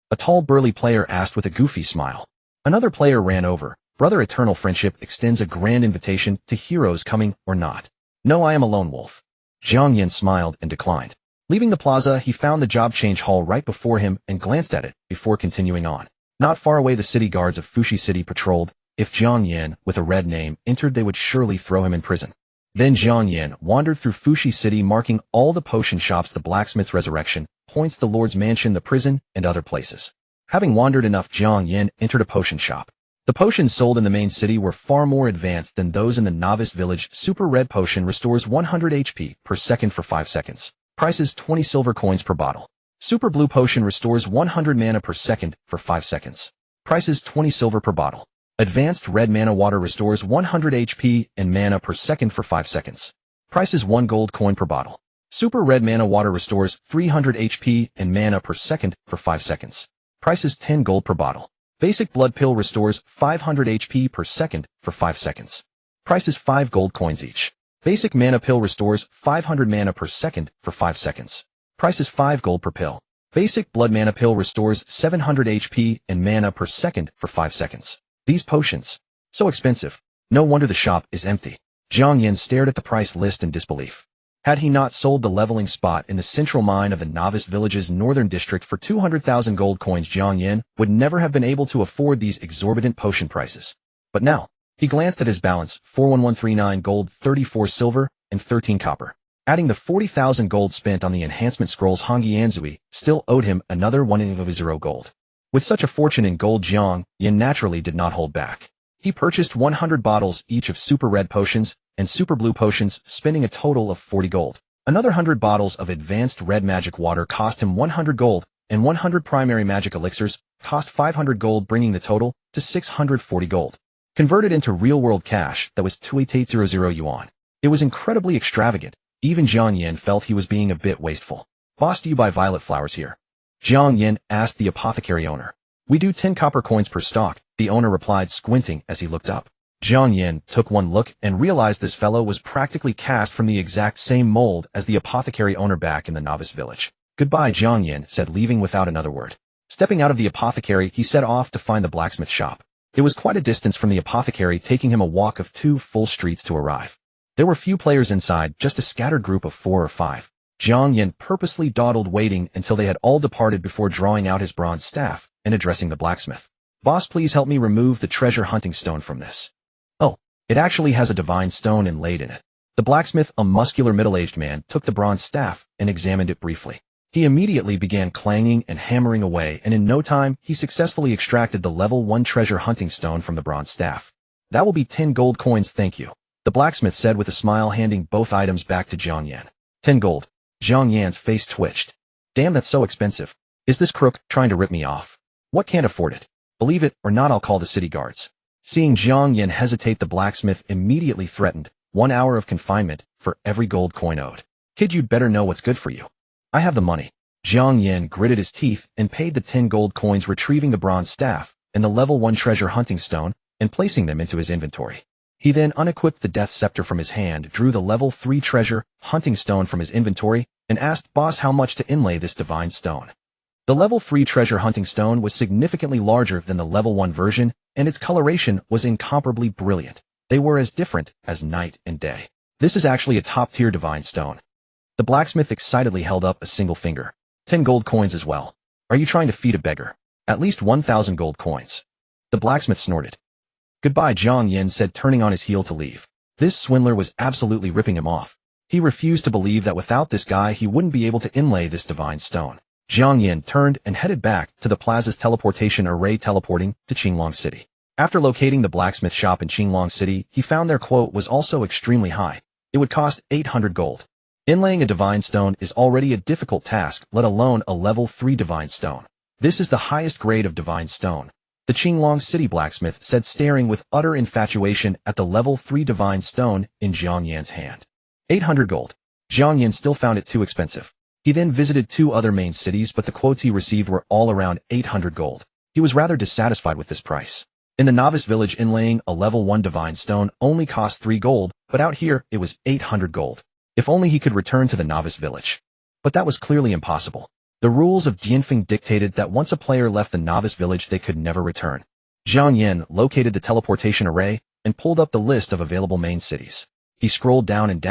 A tall burly player asked with a goofy smile. Another player ran over. Brother, eternal friendship extends a grand invitation to heroes, coming or not. No, I am a lone wolf. Jiang Yan smiled and declined. Leaving the plaza, he found the job change hall right before him and glanced at it before continuing on. Not far away the city guards of Fushi City patrolled. If Jiang Yan, with a red name, entered, they would surely throw him in prison. Then Jiang Yan wandered through Fushi City, marking all the potion shops, the blacksmith's resurrection points, the lord's mansion, the prison, and other places. Having wandered enough, Jiang Yan entered a potion shop. The potions sold in the main city were far more advanced than those in the novice village. Super red potion restores 100 HP per second for 5 seconds. Prices 20 silver coins per bottle. Super blue potion restores 100 mana per second for 5 seconds. Prices 20 silver per bottle. Advanced red mana water restores 100 HP and mana per second for 5 seconds. Prices 1 gold coin per bottle. Super red mana water restores 300 HP and mana per second for 5 seconds. Prices 10 gold per bottle. Basic blood pill restores 500 HP per second for 5 seconds. Prices 5 gold coins each. Basic mana pill restores 500 mana per second for 5 seconds. Prices 5 gold per pill. Basic blood mana pill restores 700 HP and mana per second for 5 seconds. These potions, so expensive. No wonder the shop is empty. Jiang Yan stared at the price list in disbelief. Had he not sold the leveling spot in the central mine of the novice village's northern district for 200,000 gold coins, Jiang Yan would never have been able to afford these exorbitant potion prices. But now, he glanced at his balance: 41139 gold, 34 silver, and 13 copper. Adding the 40,000 gold spent on the enhancement scrolls, Hongyi Anzui still owed him another 100 gold. With such a fortune in gold, Jiang Yan naturally did not hold back. He purchased 100 bottles each of super red potions and super blue potions, spending a total of 40 gold. Another 100 bottles of advanced red magic water cost him 100 gold, and 100 primary magic elixirs cost 500 gold, bringing the total to 640 gold. Converted into real-world cash, that was 2800 yuan. It was incredibly extravagant. Even Jiang Yan felt he was being a bit wasteful. Boss, do you buy violet flowers here? Jiang Yan asked the apothecary owner. We do 10 copper coins per stock, the owner replied, squinting as he looked up. Jiang Yan took one look and realized this fellow was practically cast from the exact same mold as the apothecary owner back in the novice village. Goodbye, Jiang Yan said, leaving without another word. Stepping out of the apothecary, he set off to find the blacksmith shop. It was quite a distance from the apothecary, taking him a walk of 2 full streets to arrive. There were few players inside, just a scattered group of 4 or 5. Jiang Yan purposely dawdled, waiting until they had all departed before drawing out his bronze staff and addressing the blacksmith. Boss, please help me remove the treasure hunting stone from this. Oh, it actually has a divine stone inlaid in it. The blacksmith, a muscular middle-aged man, took the bronze staff and examined it briefly. He immediately began clanging and hammering away, and in no time, he successfully extracted the level 1 treasure hunting stone from the bronze staff. That will be 10 gold coins, thank you, the blacksmith said with a smile, handing both items back to Jiang Yan. 10 gold. Jiang Yan's face twitched. Damn, that's so expensive. Is this crook trying to rip me off? What, can't afford it? Believe it or not, I'll call the city guards. Seeing Jiang Yan hesitate, the blacksmith immediately threatened 1 hour of confinement for every gold coin owed. Kid, you'd better know what's good for you. I have the money. Jiang Yan gritted his teeth and paid the 10 gold coins, retrieving the bronze staff and the level 1 treasure hunting stone and placing them into his inventory. He then unequipped the Death Scepter from his hand, drew the level 3 treasure hunting stone from his inventory, and asked Boss how much to inlay this divine stone. The level 3 treasure hunting stone was significantly larger than the level 1 version, and its coloration was incomparably brilliant. They were as different as night and day. This is actually a top-tier divine stone. The blacksmith excitedly held up a single finger. 10 gold coins as well. Are you trying to feed a beggar? At least 1,000 gold coins. The blacksmith snorted. Goodbye, Jiang Yan said, turning on his heel to leave. This swindler was absolutely ripping him off. He refused to believe that without this guy he wouldn't be able to inlay this divine stone. Jiang Yan turned and headed back to the plaza's teleportation array, teleporting to Qinglong City. After locating the blacksmith shop in Qinglong City, he found their quote was also extremely high. It would cost 800 gold. Inlaying a divine stone is already a difficult task, let alone a level 3 divine stone. This is the highest grade of divine stone. The Qinglong City blacksmith said, staring with utter infatuation at the level 3 divine stone in Jiang Yan's hand. 800 gold. Jiang Yan still found it too expensive. He then visited 2 other main cities, but the quotes he received were all around 800 gold. He was rather dissatisfied with this price. In the novice village, inlaying a level 1 divine stone only cost 3 gold, but out here it was 800 gold. If only he could return to the novice village. But that was clearly impossible. The rules of Dianfeng dictated that once a player left the novice village they could never return. Jiang Yan located the teleportation array and pulled up the list of available main cities. He scrolled down, and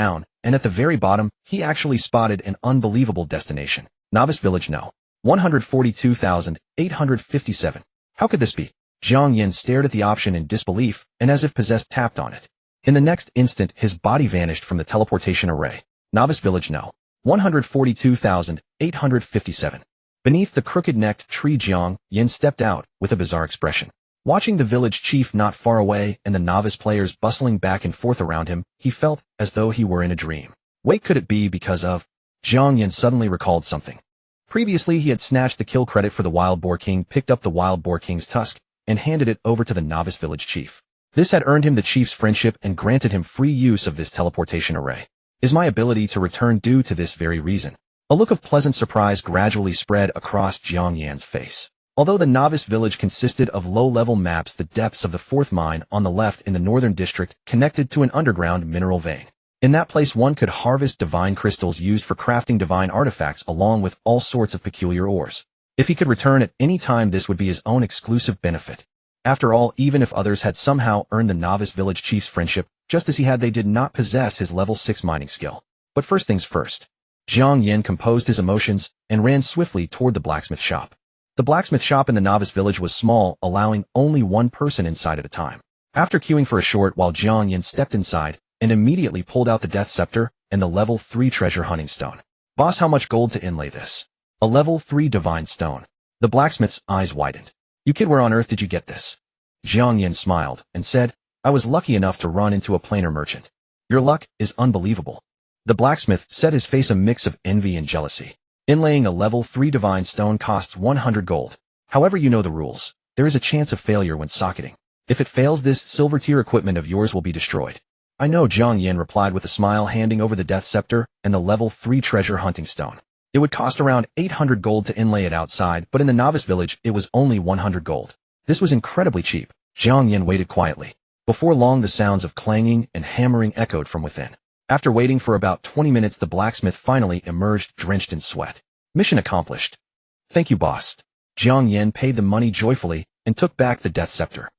at the very bottom, he actually spotted an unbelievable destination. Novice village no. 142,857. How could this be? Jiang Yan stared at the option in disbelief and as if possessed tapped on it. In the next instant, his body vanished from the teleportation array. Novice village no. 142,857. Beneath the crooked-necked tree, Jiang Yan stepped out with a bizarre expression. Watching the village chief not far away and the novice players bustling back and forth around him, he felt as though he were in a dream. Wait, could it be because of... Jiang Yan suddenly recalled something. Previously, he had snatched the kill credit for the Wild Boar King, picked up the Wild Boar King's tusk, and handed it over to the novice village chief. This had earned him the chief's friendship and granted him free use of this teleportation array. Is my ability to return due to this very reason? A look of pleasant surprise gradually spread across Jiang Yan's face. Although the novice village consisted of low-level maps, the depths of the 4th mine on the left in the northern district connected to an underground mineral vein. In that place one could harvest divine crystals used for crafting divine artifacts along with all sorts of peculiar ores. If he could return at any time, this would be his own exclusive benefit. After all, even if others had somehow earned the novice village chief's friendship, just as he had, they did not possess his level 6 mining skill. But first things first. Jiang Yan composed his emotions and ran swiftly toward the blacksmith shop. The blacksmith shop in the novice village was small, allowing only one person inside at a time. After queuing for a short while, Jiang Yan stepped inside and immediately pulled out the Death Scepter and the level 3 treasure hunting stone. Boss, how much gold to inlay this? A level 3 divine stone. The blacksmith's eyes widened. You kid, where on earth did you get this? Jiang Yan smiled and said, I was lucky enough to run into a planar merchant. Your luck is unbelievable. The blacksmith said, his face a mix of envy and jealousy. Inlaying a level 3 divine stone costs 100 gold. However, you know the rules. There is a chance of failure when socketing. If it fails, this silver tier equipment of yours will be destroyed. I know, Jiang Yan replied with a smile, handing over the Death Scepter and the level 3 treasure hunting stone. It would cost around 800 gold to inlay it outside, but in the novice village it was only 100 gold. This was incredibly cheap. Jiang Yan waited quietly. Before long, the sounds of clanging and hammering echoed from within. After waiting for about 20 minutes, the blacksmith finally emerged, drenched in sweat. Mission accomplished. Thank you, boss. Jiang Yan paid the money joyfully and took back the Death Scepter.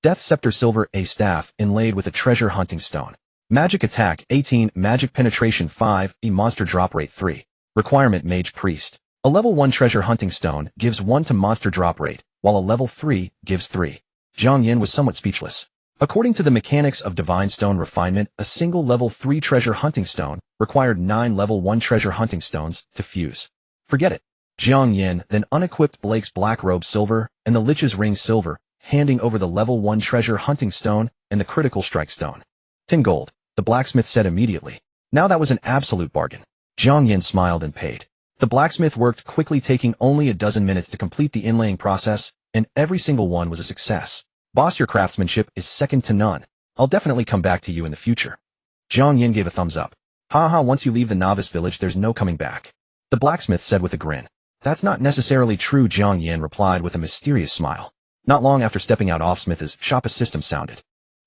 Death Scepter silver, a staff inlaid with a treasure hunting stone. Magic attack 18, magic penetration 5, a monster drop rate 3. Requirement Mage Priest. A level 1 treasure hunting stone gives 1 to monster drop rate, while a level 3 gives 3. Jiang Yan was somewhat speechless. According to the mechanics of divine stone refinement, a single level 3 treasure hunting stone required 9 level 1 treasure hunting stones to fuse. Forget it. Jiang Yan then unequipped Blake's black robe silver and the Lich's ring silver, handing over the level 1 treasure hunting stone and the critical strike stone. 10 gold, the blacksmith said immediately. Now that was an absolute bargain. Jiang Yan smiled and paid. The blacksmith worked quickly, taking only a dozen minutes to complete the inlaying process, and every single one was a success. Boss, your craftsmanship is second to none. I'll definitely come back to you in the future. Jiang Yan gave a thumbs up. Haha, once you leave the novice village there's no coming back. The blacksmith said with a grin. That's not necessarily true, Jiang Yan replied with a mysterious smile. Not long after stepping out off Smith's shop, a system sounded.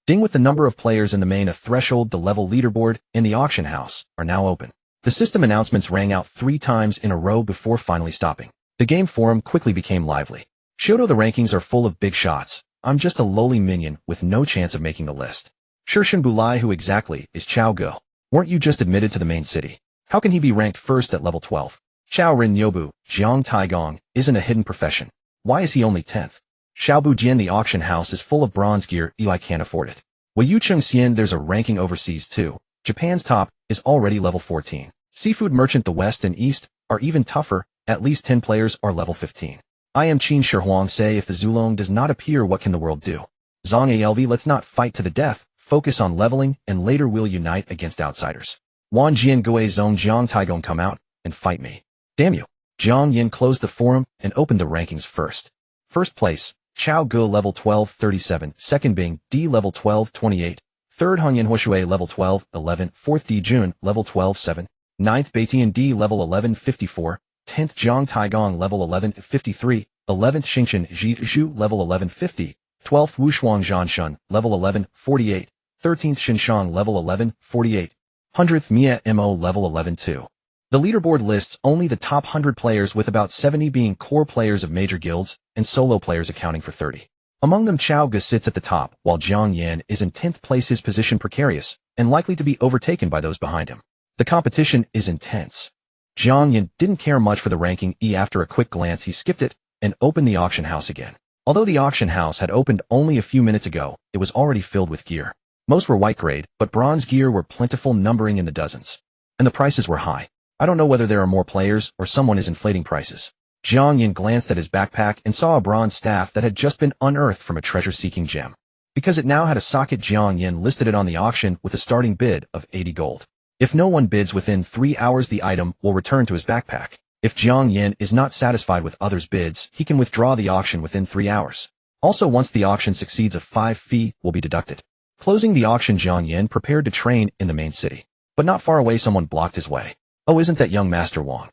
Ding with the number of players in the main a threshold the level leaderboard in the auction house are now open. The system announcements rang out 3 times in a row before finally stopping. The game forum quickly became lively. Shoto, the rankings are full of big shots. I'm just a lowly minion with no chance of making the list. Shirshin Bulai, who exactly is Chao Go? Weren't you just admitted to the main city? How can he be ranked first at level 12? Chao Rin Yobu, Jiang Taigong, isn't a hidden profession. Why is he only 10th? Xiaobu Jian, the auction house is full of bronze gear, Eli can't afford it. Wei Chung Xian, there's a ranking overseas too. Japan's top is already level 14. Seafood Merchant, the west and east are even tougher, at least 10 players are level 15. I am Qin Shi Huang say if the Zulong does not appear, what can the world do? Zhang Alv, let's not fight to the death, focus on leveling and later we'll unite against outsiders. Wan Jian Gui Zong Jiang Taigong, come out and fight me. Damn you. Jiang Yan closed the forum and opened the rankings first. First place, Chao Ge level 1237, second Bing D level 1228, third Hongyan Huishui level 1211, fourth Di Jun level 127, ninth Beitian D level 1154, 10th Jiang Taigong level 1153, 11th Xingchen Ji Zhu level 1150, 12th Wushuang Zhanshun level 1148, 13th Xinshang level 1148, 100th VRMMO level 112. The leaderboard lists only the top 100 players, with about 70 being core players of major guilds and solo players accounting for 30. Among them, Chao Ge sits at the top, while Jiang Yan is in 10th place, his position precarious and likely to be overtaken by those behind him. The competition is intense. Jiang Yan didn't care much for the ranking E. After a quick glance, he skipped it and opened the auction house again. Although the auction house had opened only a few minutes ago, it was already filled with gear. Most were white grade, but bronze gear were plentiful, numbering in the dozens. And the prices were high. I don't know whether there are more players or someone is inflating prices. Jiang Yan glanced at his backpack and saw a bronze staff that had just been unearthed from a treasure-seeking gem. Because it now had a socket, Jiang Yan listed it on the auction with a starting bid of 80 gold. If no one bids within 3 hours, the item will return to his backpack. If Jiang Yan is not satisfied with others' bids, he can withdraw the auction within 3 hours. Also, once the auction succeeds, a 5 fee will be deducted. Closing the auction, Jiang Yan prepared to train in the main city. But not far away, someone blocked his way. Oh, isn't that young Master Wang?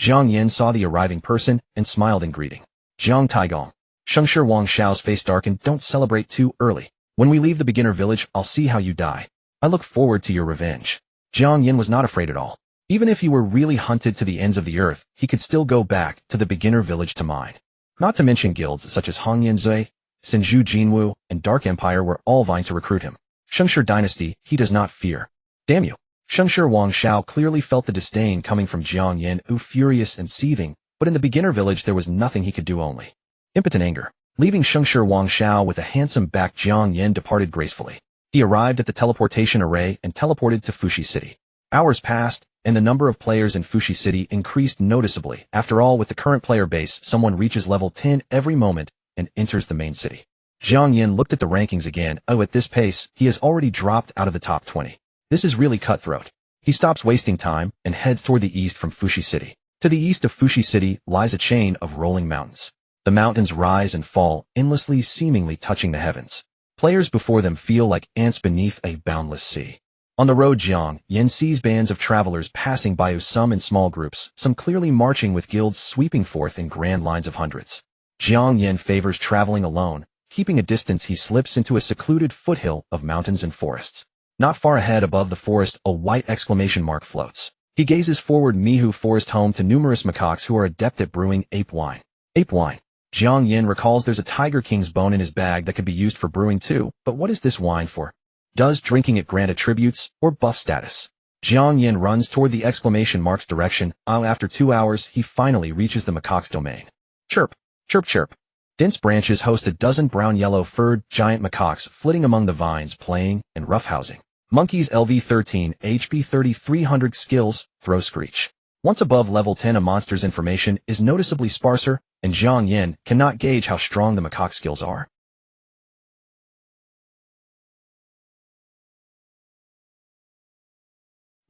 Jiang Yan saw the arriving person and smiled in greeting. Jiang Taigong. Shengshi Wang Xiao's face darkened. Don't celebrate too early. When we leave the beginner village, I'll see how you die. I look forward to your revenge. Jiang Yan was not afraid at all. Even if he were really hunted to the ends of the earth, he could still go back to the beginner village to mine. Not to mention guilds such as Hongyan Zui, Senju Jinwu, and Dark Empire were all vying to recruit him. Shengshi dynasty, he does not fear. Damn you. Shengshi Wang Xiao clearly felt the disdain coming from Jiang Yan, who furious and seething, but in the beginner village there was nothing he could do, only impotent anger. Leaving Shengshi Wang Xiao with a handsome back, Jiang Yan departed gracefully. He arrived at the teleportation array and teleported to Fushi City. Hours passed, and the number of players in Fushi City increased noticeably. After all, with the current player base, someone reaches level 10 every moment and enters the main city. Jiang Yan looked at the rankings again. Oh, at this pace, he has already dropped out of the top 20. This is really cutthroat. He stops wasting time and heads toward the east from Fushi City. To the east of Fushi City lies a chain of rolling mountains. The mountains rise and fall, endlessly, seemingly touching the heavens. Players before them feel like ants beneath a boundless sea. On the road, Jiang Yan sees bands of travelers passing by, some in small groups, some clearly marching with guilds sweeping forth in grand lines of hundreds. Jiang Yan favors traveling alone. Keeping a distance, he slips into a secluded foothill of mountains and forests. Not far ahead, above the forest, a white exclamation mark floats. He gazes forward. Mihu Forest, home to numerous macaques who are adept at brewing ape wine. Ape wine. Jiang Yan recalls there's a Tiger King's bone in his bag that could be used for brewing too, but what is this wine for? Does drinking it grant attributes or buff status? Jiang Yan runs toward the exclamation mark's direction. After 2 hours, he finally reaches the macaque's domain. Chirp, chirp, chirp. Dense branches host a dozen brown-yellow furred giant macaques flitting among the vines, playing and roughhousing. Monkeys LV13, HP 3300 skills, throw screech. Once above level 10, a monster's information is noticeably sparser, and Jiang Yan cannot gauge how strong the macaque skills are.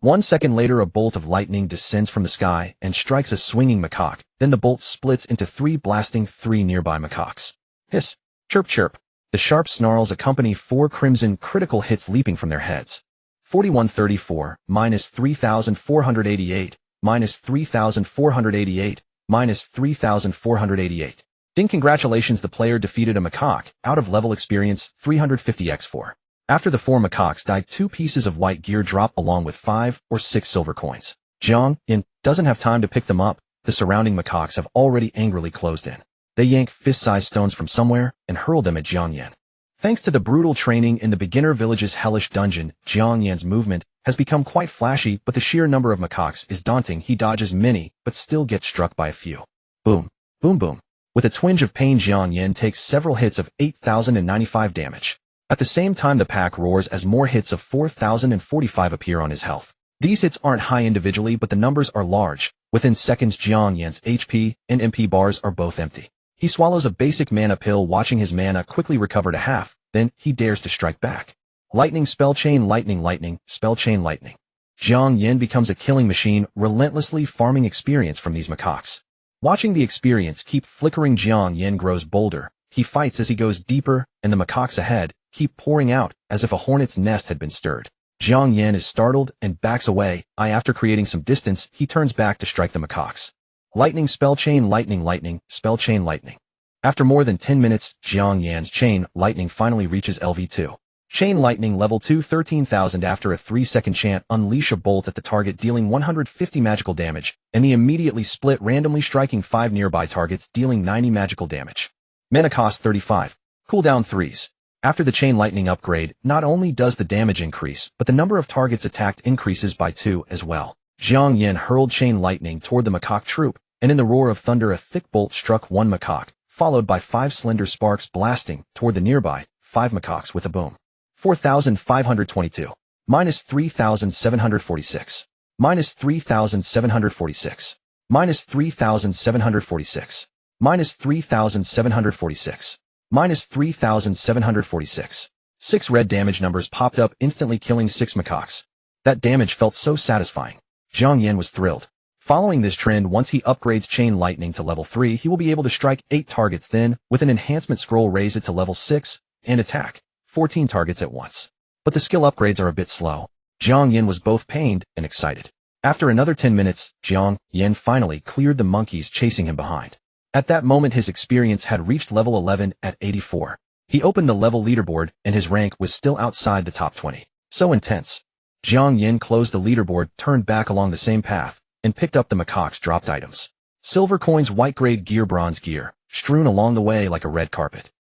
One second later, a bolt of lightning descends from the sky and strikes a swinging macaque. Then the bolt splits into 3, blasting 3 nearby macaques. Hiss, chirp, chirp. The sharp snarls accompany 4 crimson critical hits leaping from their heads. 4134, minus 3488, minus 3488, minus 3488. Ding, congratulations, the player defeated a macaque, out of level experience 350x4. After the 4 macaques died, 2 pieces of white gear drop along with 5 or 6 silver coins. Jiang Yan doesn't have time to pick them up. The surrounding macaques have already angrily closed in. They yank fist-sized stones from somewhere and hurl them at Jiang Yan. Thanks to the brutal training in the beginner village's hellish dungeon, Jiang Yan's movement has become quite flashy, but the sheer number of macaques is daunting. He dodges many, but still gets struck by a few. Boom, boom, boom. With a twinge of pain, Jiang Yan takes several hits of 8,095 damage. At the same time, the pack roars as more hits of 4,045 appear on his health. These hits aren't high individually, but the numbers are large. Within seconds, Jiang Yan's HP and MP bars are both empty. He swallows a basic mana pill, watching his mana quickly recover to half. Then he dares to strike back. Lightning, spell chain, lightning, lightning, spell chain, lightning. Jiang Yan becomes a killing machine, relentlessly farming experience from these macaques. Watching the experience keep flickering, Jiang Yan grows bolder. He fights as he goes deeper, and the macaques ahead keep pouring out as if a hornet's nest had been stirred. Jiang Yan is startled and backs away. After creating some distance, he turns back to strike the macaques. Lightning, spell chain, lightning, lightning, spell chain, lightning. After more than 10 minutes, Jiang Yan's chain lightning finally reaches LV2. Chain lightning level 2, 13,000. After a 3-second chant, unleash a bolt at the target, dealing 150 magical damage, and he immediately split, randomly striking 5 nearby targets, dealing 90 magical damage. Mana cost 35. Cooldown 3s. After the chain lightning upgrade, not only does the damage increase, but the number of targets attacked increases by 2 as well. Jiang Yan hurled chain lightning toward the macaque troop, and in the roar of thunder, a thick bolt struck 1 macaque, followed by 5 slender sparks blasting toward the nearby 5 macaques with a boom. 4,522. Minus 3,746. Minus 3,746. Minus 3,746. Minus 3,746. Minus 3,746. 6 red damage numbers popped up, instantly killing 6 macaques. That damage felt so satisfying. Jiang Yan was thrilled. Following this trend, once he upgrades chain lightning to level 3, he will be able to strike 8 targets, then, with an enhancement scroll, raise it to level 6, and attack 14 targets at once. But the skill upgrades are a bit slow. Jiang Yan was both pained and excited. After another 10 minutes, Jiang Yan finally cleared the monkeys chasing him behind. At that moment, his experience had reached level 11 at 84. He opened the level leaderboard, and his rank was still outside the top 20. So intense. Jiang Yan closed the leaderboard, turned back along the same path, and picked up the macaques' dropped items. Silver coins, white grade gear, bronze gear, strewn along the way like a red carpet.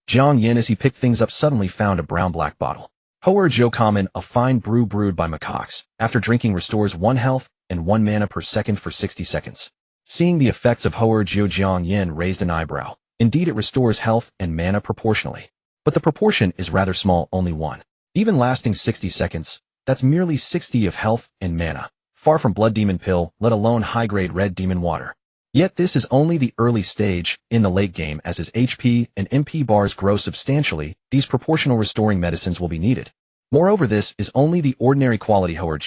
Jiang Yan, as he picked things up, suddenly found a brown-black bottle. Heir common, a fine brew brewed by macaques. After drinking, restores 1 health and 1 mana per second for 60 seconds. Seeing the effects of Heir, Jiang Yan raised an eyebrow. Indeed, it restores health and mana proportionally. But the proportion is rather small, only 1. Even lasting 60 seconds, that's merely 60 of health and mana. Far from Blood Demon Pill, let alone high-grade Red Demon Water. Yet this is only the early stage. In the late game, as his HP and MP bars grow substantially, these proportional restoring medicines will be needed. Moreover, this is only the ordinary quality Heir.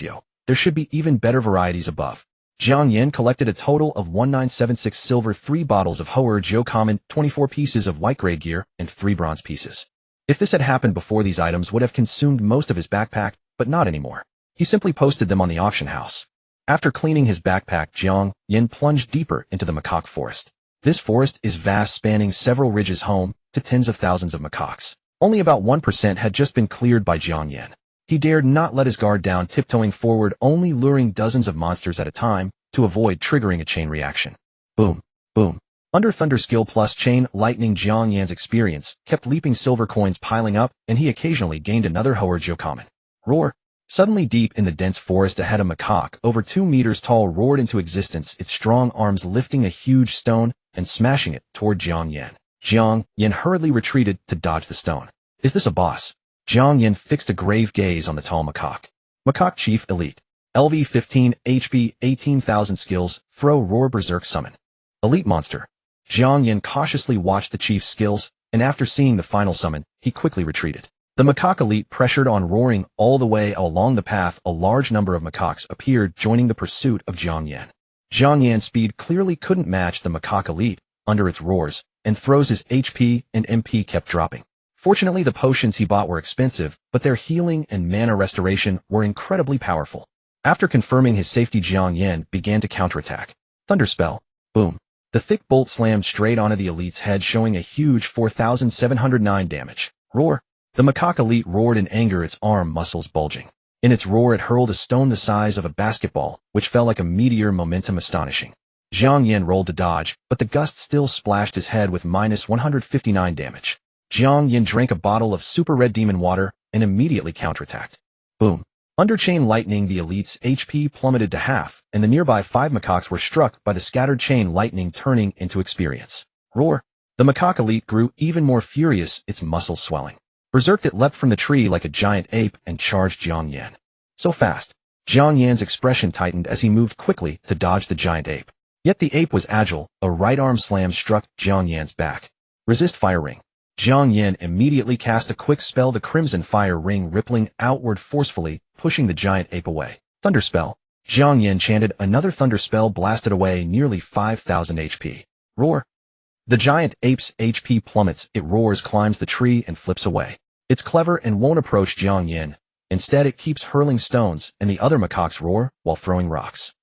There should be even better varieties above. Jiang Yan collected a total of 1976 silver, 3 bottles of Heir common, 24 pieces of white grade gear, and 3 bronze pieces. If this had happened before, these items would have consumed most of his backpack, but not anymore. He simply posted them on the auction house. After cleaning his backpack, Jiang Yan plunged deeper into the macaque forest. This forest is vast, spanning several ridges, home to tens of thousands of macaques. Only about 1% had just been cleared by Jiang Yan. He dared not let his guard down, tiptoeing forward, only luring dozens of monsters at a time to avoid triggering a chain reaction. Boom, boom. Under Thunder skill plus chain lightning, Jiang Yan's experience kept leaping, silver coins piling up, and he occasionally gained another Heir common. Roar. Suddenly, deep in the dense forest ahead, a macaque over 2 meters tall roared into existence, its strong arms lifting a huge stone and smashing it toward Jiang Yan. Jiang Yan hurriedly retreated to dodge the stone. Is this a boss? Jiang Yan fixed a grave gaze on the tall macaque. Macaque Chief Elite. LV 15, HP 18,000 skills, throw, roar, berserk, summon. Elite monster. Jiang Yan cautiously watched the chief's skills, and after seeing the final summon, he quickly retreated. The macaque elite pressured on, roaring all the way along the path. A large number of macaques appeared, joining the pursuit of Jiang Yan. Jiang Yan's speed clearly couldn't match the macaque elite under its roars, and throws his HP and MP kept dropping. Fortunately, the potions he bought were expensive, but their healing and mana restoration were incredibly powerful. After confirming his safety, Jiang Yan began to counterattack. Thunder spell. Boom. The thick bolt slammed straight onto the elite's head, showing a huge 4,709 damage. Roar. The macaque elite roared in anger, its arm muscles bulging. In its roar, it hurled a stone the size of a basketball, which fell like a meteor, momentum astonishing. Jiang Yan rolled to dodge, but the gust still splashed his head with minus 159 damage. Jiang Yan drank a bottle of super red demon water and immediately counterattacked. Boom. Under chain lightning, the elite's HP plummeted to half, and the nearby 5 macaques were struck by the scattered chain lightning, turning into experience. Roar. The macaque elite grew even more furious, its muscles swelling. Berserked, it leapt from the tree like a giant ape and charged Jiang Yan. So fast. Jiang Yan's expression tightened as he moved quickly to dodge the giant ape. Yet the ape was agile. A right arm slam struck Jiang Yan's back. Resist fire ring. Jiang Yan immediately cast a quick spell, the crimson fire ring rippling outward forcefully, pushing the giant ape away. Thunder spell. Jiang Yan chanted. Another thunder spell blasted away nearly 5,000 HP. Roar. The giant ape's HP plummets. It roars, climbs the tree, and flips away. It's clever and won't approach Jiang Yan. Instead, it keeps hurling stones, and the other macaques roar while throwing rocks.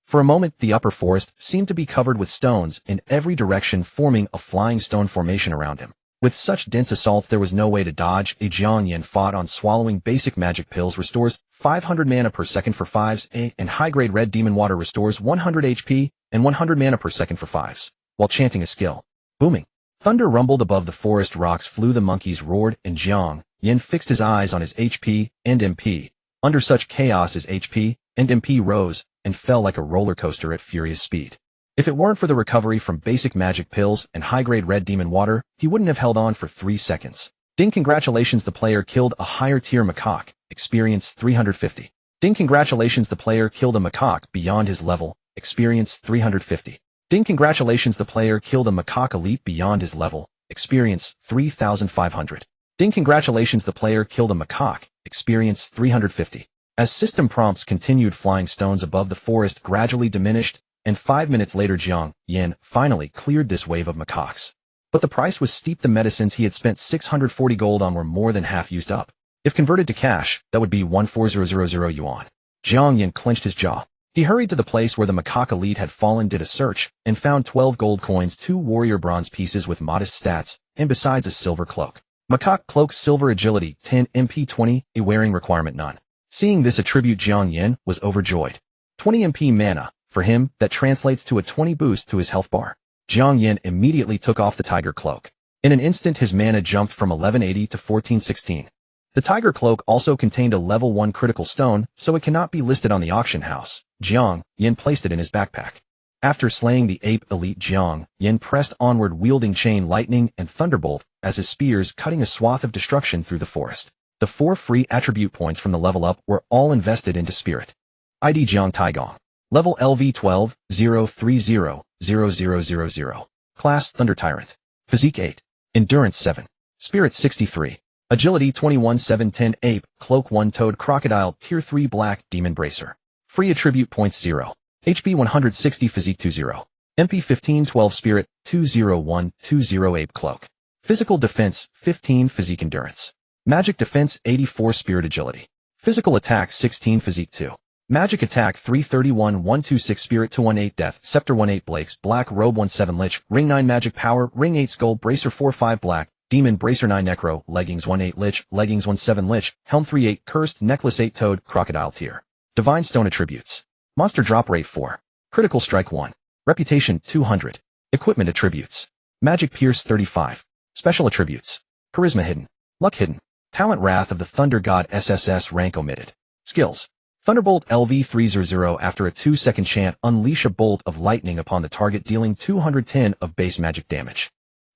For a moment, the upper forest seemed to be covered with stones in every direction, forming a flying stone formation around him. With such dense assaults, there was no way to dodge. Jiang Yan fought on, swallowing basic magic pills, restores 500 mana per second for 5s, and high-grade red demon water restores 100 HP and 100 mana per second for 5s, while chanting a skill. Booming. Thunder rumbled above the forest, rocks flew, the monkeys roared, and Jiang Yan fixed his eyes on his HP and MP. Under such chaos, his HP and MP rose and fell like a roller coaster at furious speed. If it weren't for the recovery from basic magic pills and high-grade red demon water, he wouldn't have held on for 3 seconds. Ding, congratulations, the player killed a higher tier macaque, experience 350. Ding, congratulations, the player killed a macaque beyond his level, experience 350. Ding, congratulations, the player killed a macaque elite beyond his level, experience 3,500. Ding, congratulations, the player killed a macaque, experience 350. As system prompts continued, flying stones above the forest gradually diminished, and 5 minutes later Jiang Yan finally cleared this wave of macaques. But the price was steep. The medicines he had spent 640 gold on were more than half used up. If converted to cash, that would be 14000 yuan. Jiang Yan clenched his jaw. He hurried to the place where the macaque elite had fallen, did a search, and found 12 gold coins, 2 warrior bronze pieces with modest stats, and besides a silver cloak. Macaque cloak, silver, agility 10, MP 20, a wearing requirement none. Seeing this attribute, Jiang Yan was overjoyed. 20 MP mana. For him, that translates to a 20 boost to his health bar. Jiang Yan immediately took off the tiger cloak. In an instant, his mana jumped from 1180 to 1416. The tiger cloak also contained a level 1 critical stone, so it cannot be listed on the auction house. Jiang Yan placed it in his backpack. After slaying the ape elite, Jiang Yan pressed onward, wielding chain lightning and thunderbolt as his spears cutting a swath of destruction through the forest. The 4 free attribute points from the level up were all invested into spirit. ID Jiang Taigong. Level LV12, 0300000. Class Thunder Tyrant. Physique 8. Endurance 7. Spirit 63. Agility 21, 710. Ape, Cloak 1, Toad, Crocodile, Tier 3 Black, Demon Bracer. Free attribute points 0. HP 160. Physique 20. MP 15, 12. Spirit 20120. Ape Cloak. Physical defense 15. Physique endurance. Magic defense 84. Spirit agility. Physical attack 16. Physique 2. Magic attack 331, 126. Spirit 218. Death, Scepter 18. Blakes, Black Robe 17. Lich, Ring 9. Magic Power, Ring 8. Skull, Bracer 4-5. Black, Demon Bracer 9. Necro, Leggings 18. Lich, Leggings 17. Lich, Helm 3-8. Cursed, Necklace 8. Toad, Crocodile Tier. Divine Stone attributes. Monster drop rate 4. Critical strike 1. Reputation 200. Equipment attributes. Magic Pierce 35. Special attributes. Charisma hidden. Luck hidden. Talent Wrath of the Thunder God SSS-Rank omitted. Skills. Thunderbolt LV300. After a 2-second chant, unleash a bolt of lightning upon the target, dealing 210 of base magic damage.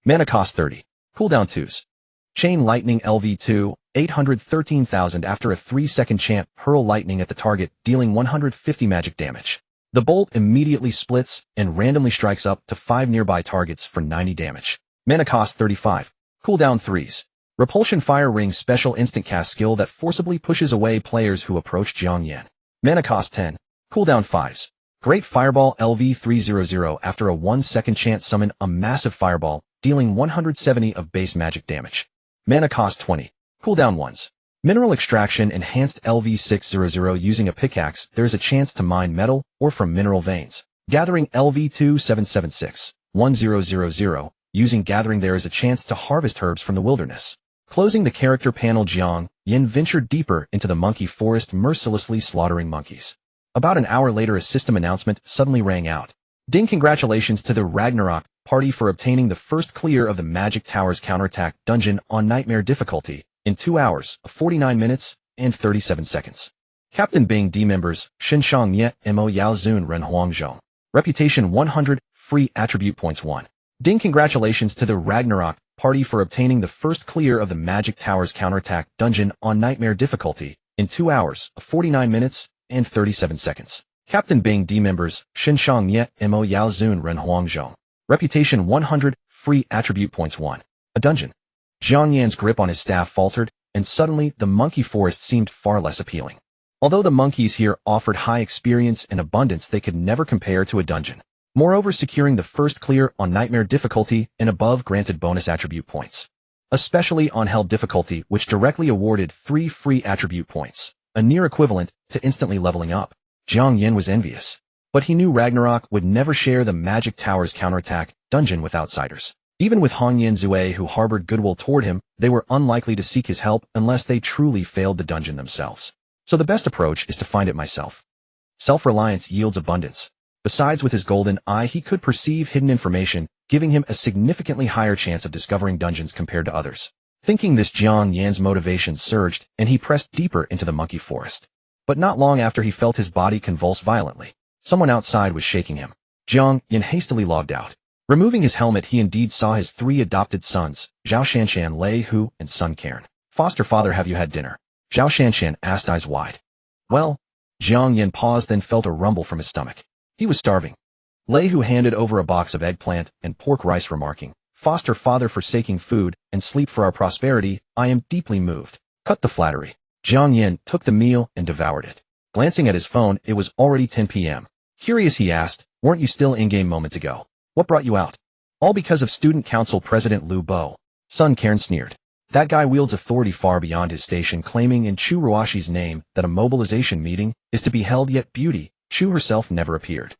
Mana cost 30. Cooldown 2s. Chain Lightning LV2, 813,000. After a 3-second chant, hurl lightning at the target, dealing 150 magic damage. The bolt immediately splits and randomly strikes up to 5 nearby targets for 90 damage. Mana cost 35. Cooldown 3s. Repulsion Fire Ring, special instant cast skill that forcibly pushes away players who approach Jiang Yan. Mana cost 10. Cooldown 5s. Great Fireball LV300. After a 1-second chant, summon a massive fireball, dealing 170 of base magic damage. Mana cost 20. Cooldown 1s. Mineral Extraction Enhanced LV600. Using a pickaxe, there is a chance to mine metal or from mineral veins. Gathering LV2776. 1000. Using Gathering, there is a chance to harvest herbs from the wilderness. Closing the character panel, Jiang Yan ventured deeper into the monkey forest, mercilessly slaughtering monkeys. About an hour later, a system announcement suddenly rang out. Ding! Congratulations to the Ragnarok party for obtaining the first clear of the Magic Tower's counterattack dungeon on Nightmare difficulty in 2 hours, 49 minutes, and 37 seconds. Captain Bing D members, Xinshang Ye, Mo Yao Zun Ren Huangzhong. Reputation 100, free attribute points 1. Ding! Congratulations to the Ragnarok party for obtaining the first clear of the Magic Tower's counterattack dungeon on Nightmare difficulty in 2 hours, 49 minutes, and 37 seconds. Captain Bing D members, Xinshang Ye, Mo Yao Zun Ren Huangzhong. Reputation 100, free attribute points 1. A dungeon. Jiang Yan's grip on his staff faltered, and suddenly the monkey forest seemed far less appealing. Although the monkeys here offered high experience and abundance, they could never compare to a dungeon. Moreover, securing the first clear on Nightmare difficulty and above granted bonus attribute points. Especially on Hell difficulty, which directly awarded 3 free attribute points, a near equivalent to instantly leveling up. Jiang Yan was envious. But he knew Ragnarok would never share the Magic Tower's counterattack dungeon with outsiders. Even with Hongyan Zue, who harbored goodwill toward him, they were unlikely to seek his help unless they truly failed the dungeon themselves. So the best approach is to find it myself. Self-reliance yields abundance. Besides, with his golden eye, he could perceive hidden information, giving him a significantly higher chance of discovering dungeons compared to others. Thinking this, Jiang Yan's motivation surged, and he pressed deeper into the monkey forest. But not long after, he felt his body convulse violently. Someone outside was shaking him. Jiang Yan hastily logged out. Removing his helmet, he indeed saw his 3 adopted sons, Zhao Shanshan, Lei Hu, and Sun Cairn. Foster father, have you had dinner? Zhao Shanshan asked, eyes wide. Well, Jiang Yan paused, then felt a rumble from his stomach. He was starving. Lei Hu handed over a box of eggplant and pork rice, remarking, Foster father, forsaking food and sleep for our prosperity, I am deeply moved. Cut the flattery. Jiang Yan took the meal and devoured it. Glancing at his phone, it was already 10 p.m. Curious, he asked, weren't you still in-game moments ago? What brought you out? All because of Student Council President Liu Bo. Sun Cairn sneered. That guy wields authority far beyond his station, claiming in Chu Ruashi's name that a mobilization meeting is to be held, yet Beauty, Chu herself, never appeared.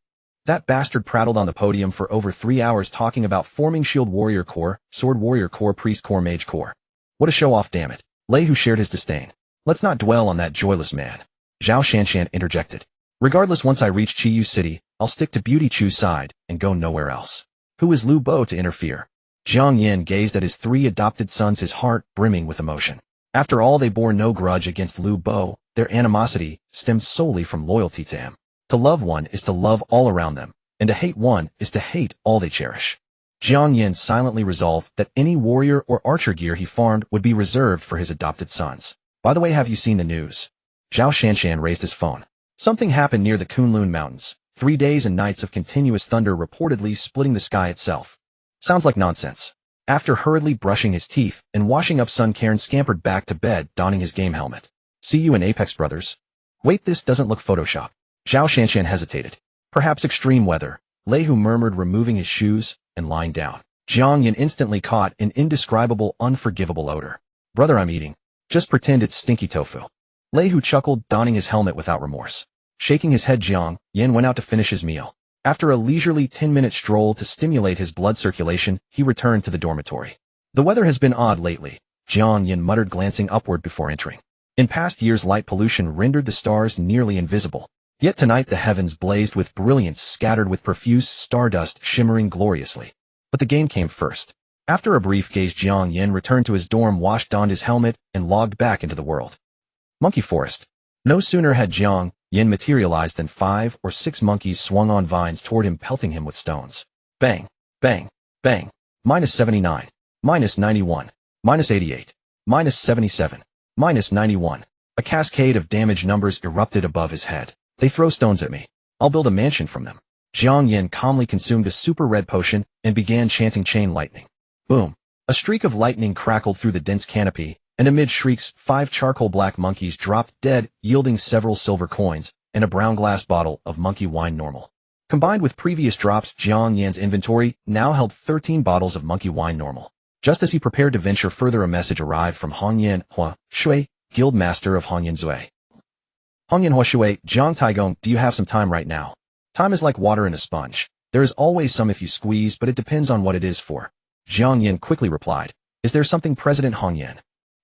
That bastard prattled on the podium for over 3 hours, talking about forming Shield Warrior Corps, Sword Warrior Corps, Priest Corps, Mage Corps. What a show-off, damn it. Lei Hu shared his disdain. Let's not dwell on that joyless man. Zhao Shanshan interjected. Regardless, once I reach Chiyu City, I'll stick to Beauty Chu's side and go nowhere else. Who is Liu Bo to interfere? Jiang Yan gazed at his 3 adopted sons, his heart brimming with emotion. After all, they bore no grudge against Liu Bo. Their animosity stemmed solely from loyalty to him. To love one is to love all around them, and to hate one is to hate all they cherish. Jiang Yan silently resolved that any warrior or archer gear he farmed would be reserved for his adopted sons. By the way, have you seen the news? Zhao Shanshan raised his phone. Something happened near the Kunlun Mountains. 3 days and nights of continuous thunder, reportedly splitting the sky itself. Sounds like nonsense. After hurriedly brushing his teeth and washing up, Sun Cairn scampered back to bed, donning his game helmet. See you in Apex, brothers. Wait, this doesn't look Photoshop. Zhao Shanshan hesitated. Perhaps extreme weather. Lei Hu murmured, removing his shoes and lying down. Jiang Yan instantly caught an indescribable, unforgivable odor. Brother, I'm eating. Just pretend it's stinky tofu. Lei Hu chuckled, donning his helmet without remorse. Shaking his head, Jiang Yan went out to finish his meal. After a leisurely 10-minute stroll to stimulate his blood circulation, he returned to the dormitory. The weather has been odd lately, Jiang Yan muttered, glancing upward before entering. In past years, light pollution rendered the stars nearly invisible. Yet tonight the heavens blazed with brilliance, scattered with profuse stardust shimmering gloriously. But the game came first. After a brief gaze, Jiang Yan returned to his dorm, washed, donned his helmet, and logged back into the world. Monkey Forest. No sooner had Jiang Yan materialized than 5 or 6 monkeys swung on vines toward him, pelting him with stones. Bang, bang, bang. -79. -91. -88. -77. -91. A cascade of damage numbers erupted above his head. They throw stones at me. I'll build a mansion from them. Jiang Yan calmly consumed a super red potion and began chanting chain lightning. Boom. A streak of lightning crackled through the dense canopy, and amid shrieks, 5 charcoal black monkeys dropped dead, yielding several silver coins and a brown glass bottle of monkey wine normal. Combined with previous drops, Jiang Yan's inventory now held 13 bottles of monkey wine normal. Just as he prepared to venture further, a message arrived from Hongyan Hua Shui, Guild Master of Hongyan Zui. Hongyan Hua Shui, Zhang Taigong, do you have some time right now? Time is like water in a sponge. There is always some if you squeeze, but it depends on what it is for. Jiang Yan quickly replied. Is there something, President Hongyan?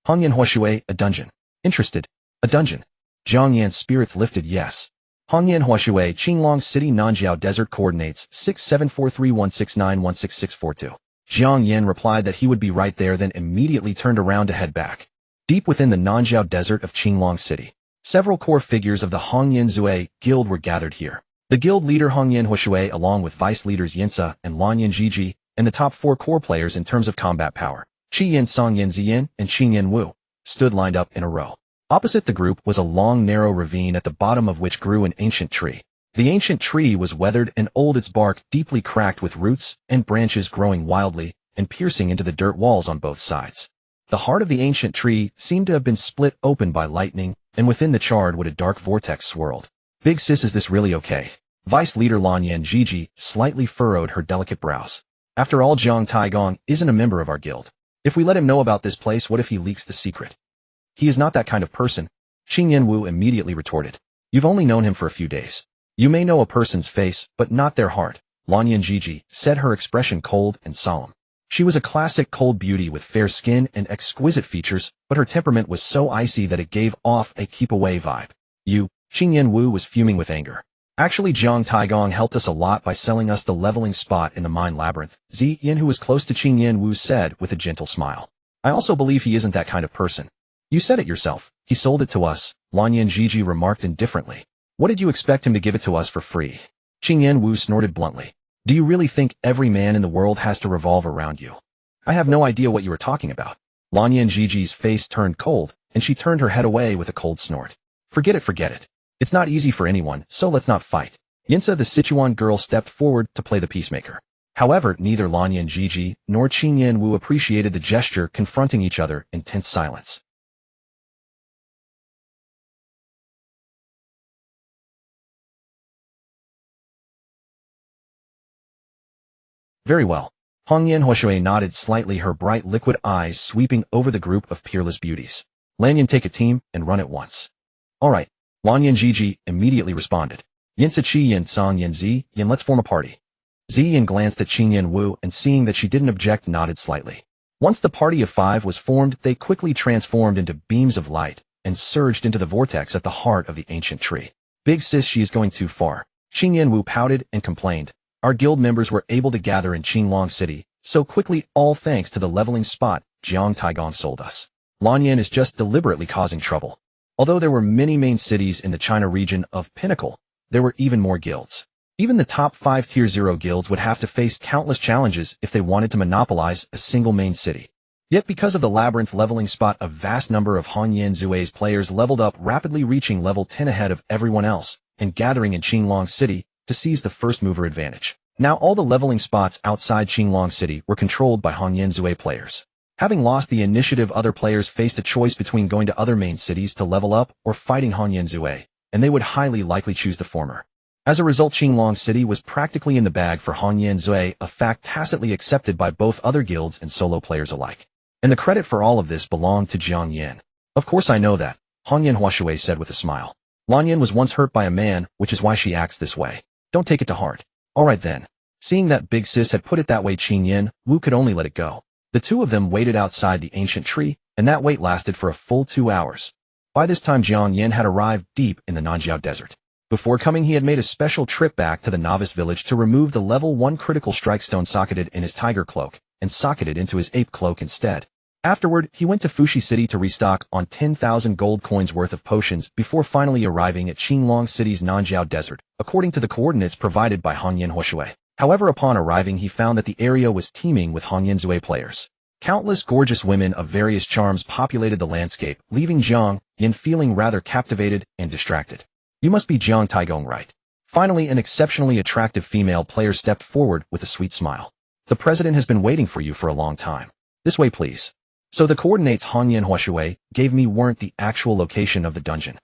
Hongyan Huashui, a dungeon. Interested? A dungeon. Jiang Yan's spirits lifted, yes. Hongyan Huashui, Qinglong City, Nanjiao Desert, coordinates 674316916642. Jiang Yan replied that he would be right there, then immediately turned around to head back. Deep within the Nanjiao Desert of Qinglong City, several core figures of the Hongyan Zui guild were gathered here. The guild leader Hongyan Huashui, along with vice leaders Yinsa and Lanyan Jiji, and the top 4 core players in terms of combat power, Qi Yin, Song Yin Ziyin, and Qin Yin Wu, stood lined up in a row. Opposite the group was a long, narrow ravine at the bottom of which grew an ancient tree. The ancient tree was weathered and old, its bark deeply cracked with roots and branches growing wildly and piercing into the dirt walls on both sides. The heart of the ancient tree seemed to have been split open by lightning, and within the charred wood a dark vortex swirled. Big sis, is this really okay? Vice leader Lanyan Jiji slightly furrowed her delicate brows. After all, Jiang Taigong isn't a member of our guild. If we let him know about this place, what if he leaks the secret? He is not that kind of person, Qin Yin Wu immediately retorted. You've only known him for a few days. You may know a person's face, but not their heart, Lanyan Jiji said, her expression cold and solemn. She was a classic cold beauty with fair skin and exquisite features, but her temperament was so icy that it gave off a keep-away vibe. Qin Yin Wu was fuming with anger. Actually, Jiang Taigong helped us a lot by selling us the leveling spot in the mine labyrinth, Zi Yin, who was close to Qin Yin Wu, said with a gentle smile. I also believe he isn't that kind of person. You said it yourself. He sold it to us, Lanyan Jiji remarked indifferently. What did you expect him to give it to us for free? Qin Yin Wu snorted bluntly. Do you really think every man in the world has to revolve around you? I have no idea what you were talking about. Lanyan Jiji's face turned cold, and she turned her head away with a cold snort. Forget it. It's not easy for anyone, so let's not fight. Yinsa, the Sichuan girl, stepped forward to play the peacemaker. However, neither Lanyan Jiji nor Qin Yin Wu appreciated the gesture, confronting each other in tense silence. Very well. Hongyan Huashui nodded slightly, her bright liquid eyes sweeping over the group of peerless beauties. Lanyan, take a team and run at once. All right. Lanyan Jiji immediately responded. Yinsa, Qi Yin, Song Yin, Zi Yin, let's form a party. Zi Yin glanced at Qin Yin Wu and, seeing that she didn't object, nodded slightly. Once the party of 5 was formed, they quickly transformed into beams of light and surged into the vortex at the heart of the ancient tree. Big sis, she is going too far. Qin Yin Wu pouted and complained. Our guild members were able to gather in Qinglong City so quickly, all thanks to the leveling spot Jiang Taigong sold us. Lanyan is just deliberately causing trouble. Although there were many main cities in the China region of Pinnacle, there were even more guilds. Even the top 5 Tier 0 guilds would have to face countless challenges if they wanted to monopolize a single main city. Yet because of the labyrinth leveling spot, a vast number of Hongyan Zui's players leveled up rapidly, reaching level 10 ahead of everyone else, and gathering in Qinglong City to seize the first mover advantage. Now all the leveling spots outside Qinglong City were controlled by Hongyan Zui players. Having lost the initiative, other players faced a choice between going to other main cities to level up or fighting Hongyan Zui, and they would highly likely choose the former. As a result, Qinglong City was practically in the bag for Hongyan Zui, a fact tacitly accepted by both other guilds and solo players alike. And the credit for all of this belonged to Jiang Yan. Of course I know that, Hongyan Huashui said with a smile. Lanyan was once hurt by a man, which is why she acts this way. Don't take it to heart. Alright then. Seeing that Big Sis had put it that way, Qin Yin Wu could only let it go. The two of them waited outside the ancient tree, and that wait lasted for a full 2 hours. By this time, Jiang Yan had arrived deep in the Nanjiao Desert. Before coming, he had made a special trip back to the novice village to remove the level 1 critical strike stone socketed in his tiger cloak, and socketed into his ape cloak instead. Afterward, he went to Fushi City to restock on 10,000 gold coins worth of potions before finally arriving at Qinglong City's Nanjiao Desert, according to the coordinates provided by Hongyan Huashui. However, upon arriving, he found that the area was teeming with Hongyan Zui players. Countless gorgeous women of various charms populated the landscape, leaving Jiang Yan feeling rather captivated and distracted. You must be Jiang Taigong, right? Finally, an exceptionally attractive female player stepped forward with a sweet smile. The president has been waiting for you for a long time. This way, please. So the coordinates Hongyan Huashui gave me weren't the actual location of the dungeon.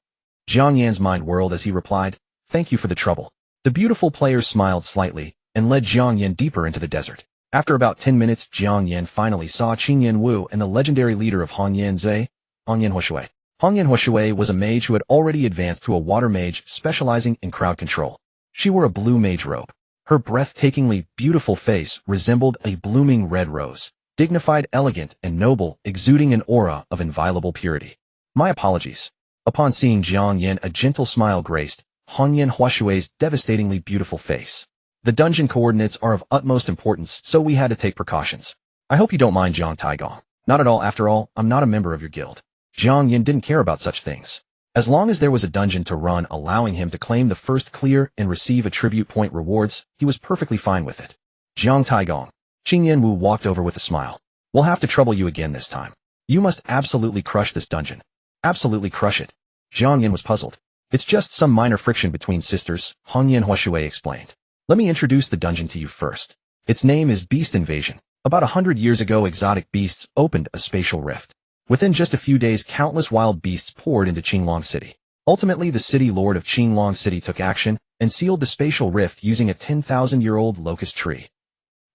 Jiang Yan's mind whirled as he replied, thank you for the trouble. The beautiful player smiled slightly and led Jiang Yan deeper into the desert. After about 10 minutes, Jiang Yan finally saw Qin Yin Wu and the legendary leader of Hongyan Zui, Hongyan Huashui. Hongyan Huashui was a mage who had already advanced to a water mage specializing in crowd control. She wore a blue mage robe. Her breathtakingly beautiful face resembled a blooming red rose, dignified, elegant, and noble, exuding an aura of inviolable purity. My apologies. Upon seeing Jiang Yan, a gentle smile graced Hongyan Huashui's devastatingly beautiful face. The dungeon coordinates are of utmost importance, so we had to take precautions. I hope you don't mind, Jiang Taigong. Not at all. After all, I'm not a member of your guild. Jiang Yan didn't care about such things. As long as there was a dungeon to run allowing him to claim the first clear and receive attribute point rewards, he was perfectly fine with it. Jiang Taigong. Qing Yanwu walked over with a smile. We'll have to trouble you again this time. You must absolutely crush this dungeon. Absolutely crush it. Jiang Yan was puzzled. It's just some minor friction between sisters, Hongyan Huashui explained. Let me introduce the dungeon to you first. Its name is Beast Invasion. About 100 years ago, exotic beasts opened a spatial rift. Within just a few days, countless wild beasts poured into Qinglong City. Ultimately, the city lord of Qinglong City took action and sealed the spatial rift using a 10,000-year-old locust tree,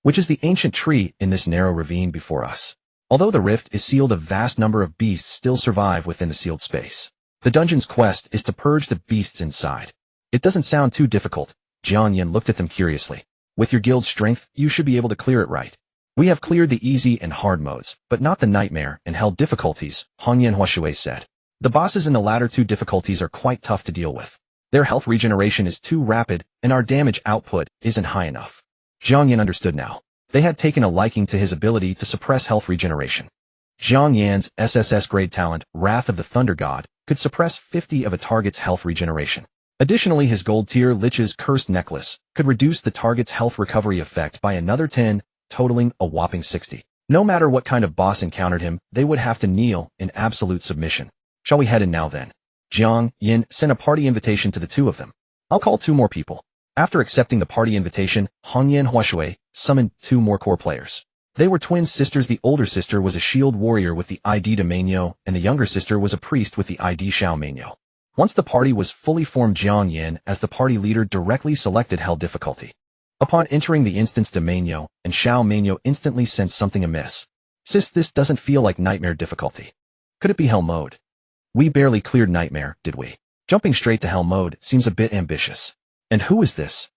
which is the ancient tree in this narrow ravine before us. Although the rift is sealed, a vast number of beasts still survive within the sealed space. The dungeon's quest is to purge the beasts inside. It doesn't sound too difficult. Jiang Yan looked at them curiously. With your guild's strength, you should be able to clear it, right? We have cleared the easy and hard modes, but not the nightmare and hell difficulties, Hongyan Huashui said. The bosses in the latter two difficulties are quite tough to deal with. Their health regeneration is too rapid, and our damage output isn't high enough. Jiang Yan understood now. They had taken a liking to his ability to suppress health regeneration. Jiang Yan's SSS grade talent, Wrath of the Thunder God, could suppress 50 of a target's health regeneration. Additionally, his gold tier Lich's Cursed Necklace could reduce the target's health recovery effect by another 10, totaling a whopping 60. No matter what kind of boss encountered him, they would have to kneel in absolute submission. Shall we head in now then? Jiang Yan sent a party invitation to the two of them. I'll call 2 more people. After accepting the party invitation, Hongyan Huashui summoned 2 more core players. They were twin sisters. The older sister was a shield warrior with the ID Domainio, and the younger sister was a priest with the ID Xiaomainio. Once the party was fully formed, Jiang Yan, as the party leader, directly selected Hell difficulty. Upon entering the instance, Domainio and Xiaomainio instantly sensed something amiss. Sis, this doesn't feel like nightmare difficulty. Could it be hell mode? We barely cleared nightmare, did we? Jumping straight to hell mode seems a bit ambitious. And who is this?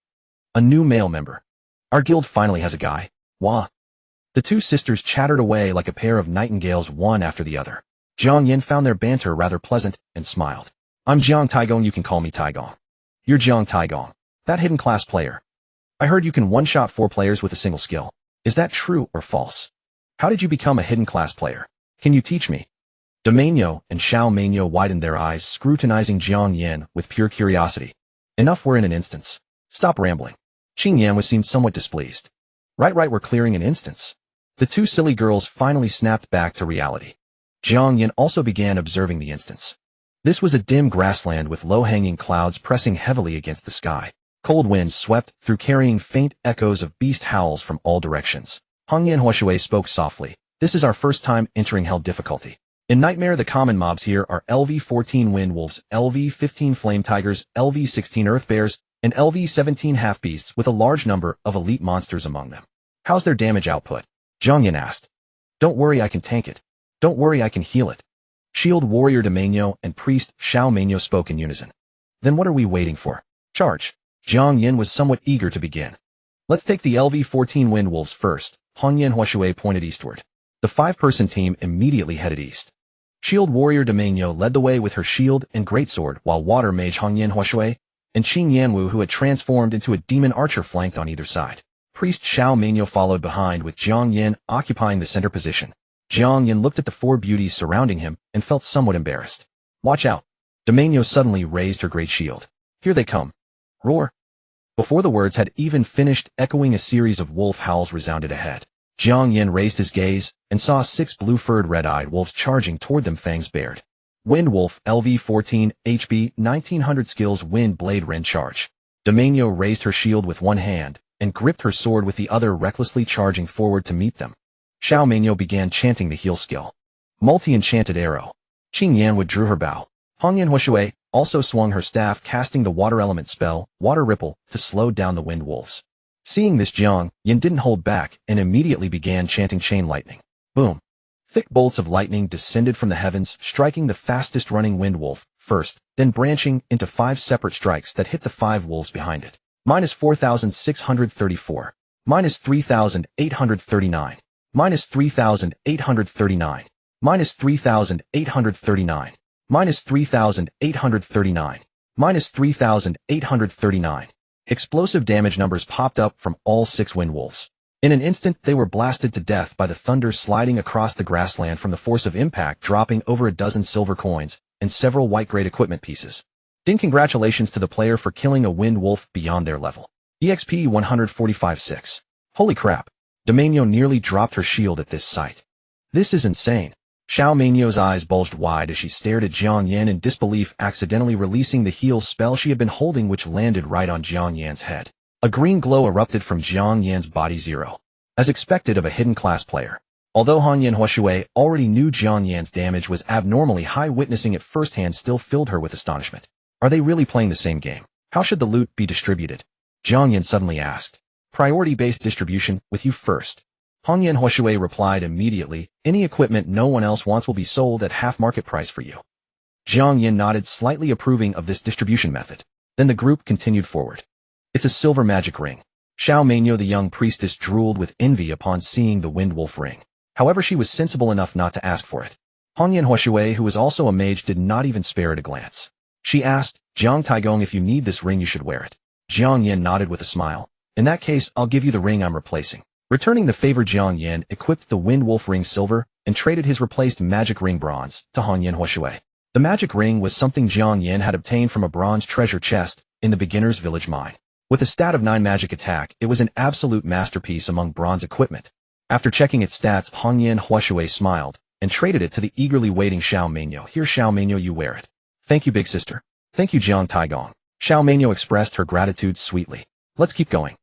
A new male member. Our guild finally has a guy. Wah. The 2 sisters chattered away like a pair of nightingales, one after the other. Jiang Yan found their banter rather pleasant and smiled. I'm Jiang Taigong, you can call me Taigong. You're Jiang Taigong, that hidden class player. I heard you can one-shot 4 players with a single skill. Is that true or false? How did you become a hidden class player? Can you teach me? Domainio and Xiaomainio widened their eyes, scrutinizing Jiang Yan with pure curiosity. Enough, we're in an instance. Stop rambling. Qing Yan seemed somewhat displeased. Right, we're clearing an instance. The 2 silly girls finally snapped back to reality. Jiang Yan also began observing the instance. This was a dim grassland with low-hanging clouds pressing heavily against the sky. Cold winds swept through, carrying faint echoes of beast howls from all directions. Hongyan Huashui spoke softly. This is our first time entering hell difficulty. In Nightmare, the common mobs here are LV-14 Wind Wolves, LV-15 Flame Tigers, LV-16 Earth Bears, and LV-17 Half-Beasts, with a large number of elite monsters among them. How's their damage output? Jiang Yan asked. Don't worry, I can tank it. Don't worry, I can heal it. Shield Warrior Domainio and Priest Xiaomainio spoke in unison. Then what are we waiting for? Charge. Jiang Yan was somewhat eager to begin. Let's take the LV-14 Wind Wolves first. Hongyan Huashui pointed eastward. The 5-person team immediately headed east. Shield Warrior Domainio led the way with her shield and greatsword, while Water Mage Hongyan Huashui and Qing Yanwu, who had transformed into a demon archer, flanked on either side. Priest Xiaomainio followed behind, with Jiang Yan occupying the center position. Jiang Yan looked at the 4 beauties surrounding him and felt somewhat embarrassed. Watch out. Domainio suddenly raised her great shield. Here they come. Roar. Before the words had even finished, echoing, a series of wolf howls resounded ahead. Jiang Yan raised his gaze and saw 6 blue-furred red-eyed wolves charging toward them, fangs bared. Wind Wolf, LV-14, HB, 1900 skills, Wind Blade Rend Charge. Domainio raised her shield with one hand and gripped her sword with the other, recklessly charging forward to meet them. Xiaomainio began chanting the heal skill. Multi-enchanted arrow. Qing Yanwu drew her bow. Hongyan Huashui also swung her staff, casting the water element spell, Water Ripple, to slow down the wind wolves. Seeing this, Jiang Yan didn't hold back and immediately began chanting Chain Lightning. Boom. Thick bolts of lightning descended from the heavens, striking the fastest-running wind wolf first, then branching into 5 separate strikes that hit the 5 wolves behind it. -4,634. -3,839. minus 3,839, minus 3,839, minus 3,839, minus 3,839. Explosive damage numbers popped up from all 6 wind wolves. In an instant, they were blasted to death by the thunder sliding across the grassland from the force of impact, dropping over a dozen silver coins and several white-grade equipment pieces. Ding! Congratulations to the player for killing a wind wolf beyond their level. EXP 145-6. Holy crap. Domenyo nearly dropped her shield at this sight. This is insane. Xiao Menyo's eyes bulged wide as she stared at Jiang Yan in disbelief, accidentally releasing the heal spell she had been holding, which landed right on Jiang Yan's head. A green glow erupted from Jiang Yan's body. Zero. As expected of a hidden class player. Although Hanyan Huashui already knew Jiang Yan's damage was abnormally high, witnessing it firsthand still filled her with astonishment. Are they really playing the same game? How should the loot be distributed? Jiang Yan suddenly asked. Priority-based distribution, with you first. Hanyan Huashui replied immediately, any equipment no one else wants will be sold at half market price for you. Jiang Yan nodded, slightly approving of this distribution method. Then the group continued forward. It's a silver magic ring. Xiao Menyo, the young priestess, drooled with envy upon seeing the wind wolf ring. However, she was sensible enough not to ask for it. Hanyan Huashui, who was also a mage, did not even spare it a glance. She asked, Jiang Taigong, if you need this ring you should wear it. Jiang Yan nodded with a smile. In that case, I'll give you the ring I'm replacing. Returning the favor, Jiang Yan equipped the wind wolf ring silver and traded his replaced magic ring bronze to Hanyan Huashui. The magic ring was something Jiang Yan had obtained from a bronze treasure chest in the beginner's village mine. With a stat of 9 magic attack, it was an absolute masterpiece among bronze equipment. After checking its stats, Hanyan Huashui smiled and traded it to the eagerly waiting Xiao Menyo. Here, Xiao Menyo, you wear it. Thank you, big sister. Thank you, Jiang Taigong. Xiao Menyo expressed her gratitude sweetly. Let's keep going.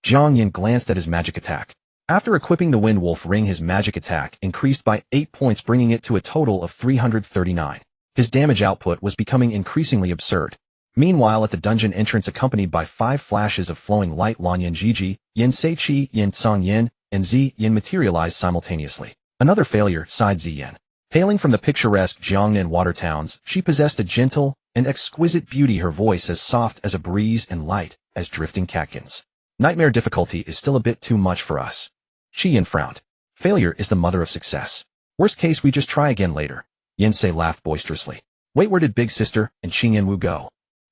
Jiang Yan glanced at his magic attack. After equipping the wind wolf ring, his magic attack increased by 8 points, bringing it to a total of 339. His damage output was becoming increasingly absurd. Meanwhile, at the dungeon entrance, accompanied by 5 flashes of flowing light, Lanyan Jiji, Yin Seichi, Yin Tsang Yin, and Zi Yin materialized simultaneously. Another failure, sighed Zi Yin. Hailing from the picturesque Jiangnan water towns, she possessed a gentle and exquisite beauty, her voice as soft as a breeze and light as drifting catkins. Nightmare difficulty is still a bit too much for us. Qi Yin frowned. Failure is the mother of success. Worst case, we just try again later. Yin Se laughed boisterously. Wait, where did Big Sister and Qing Yin Wu go?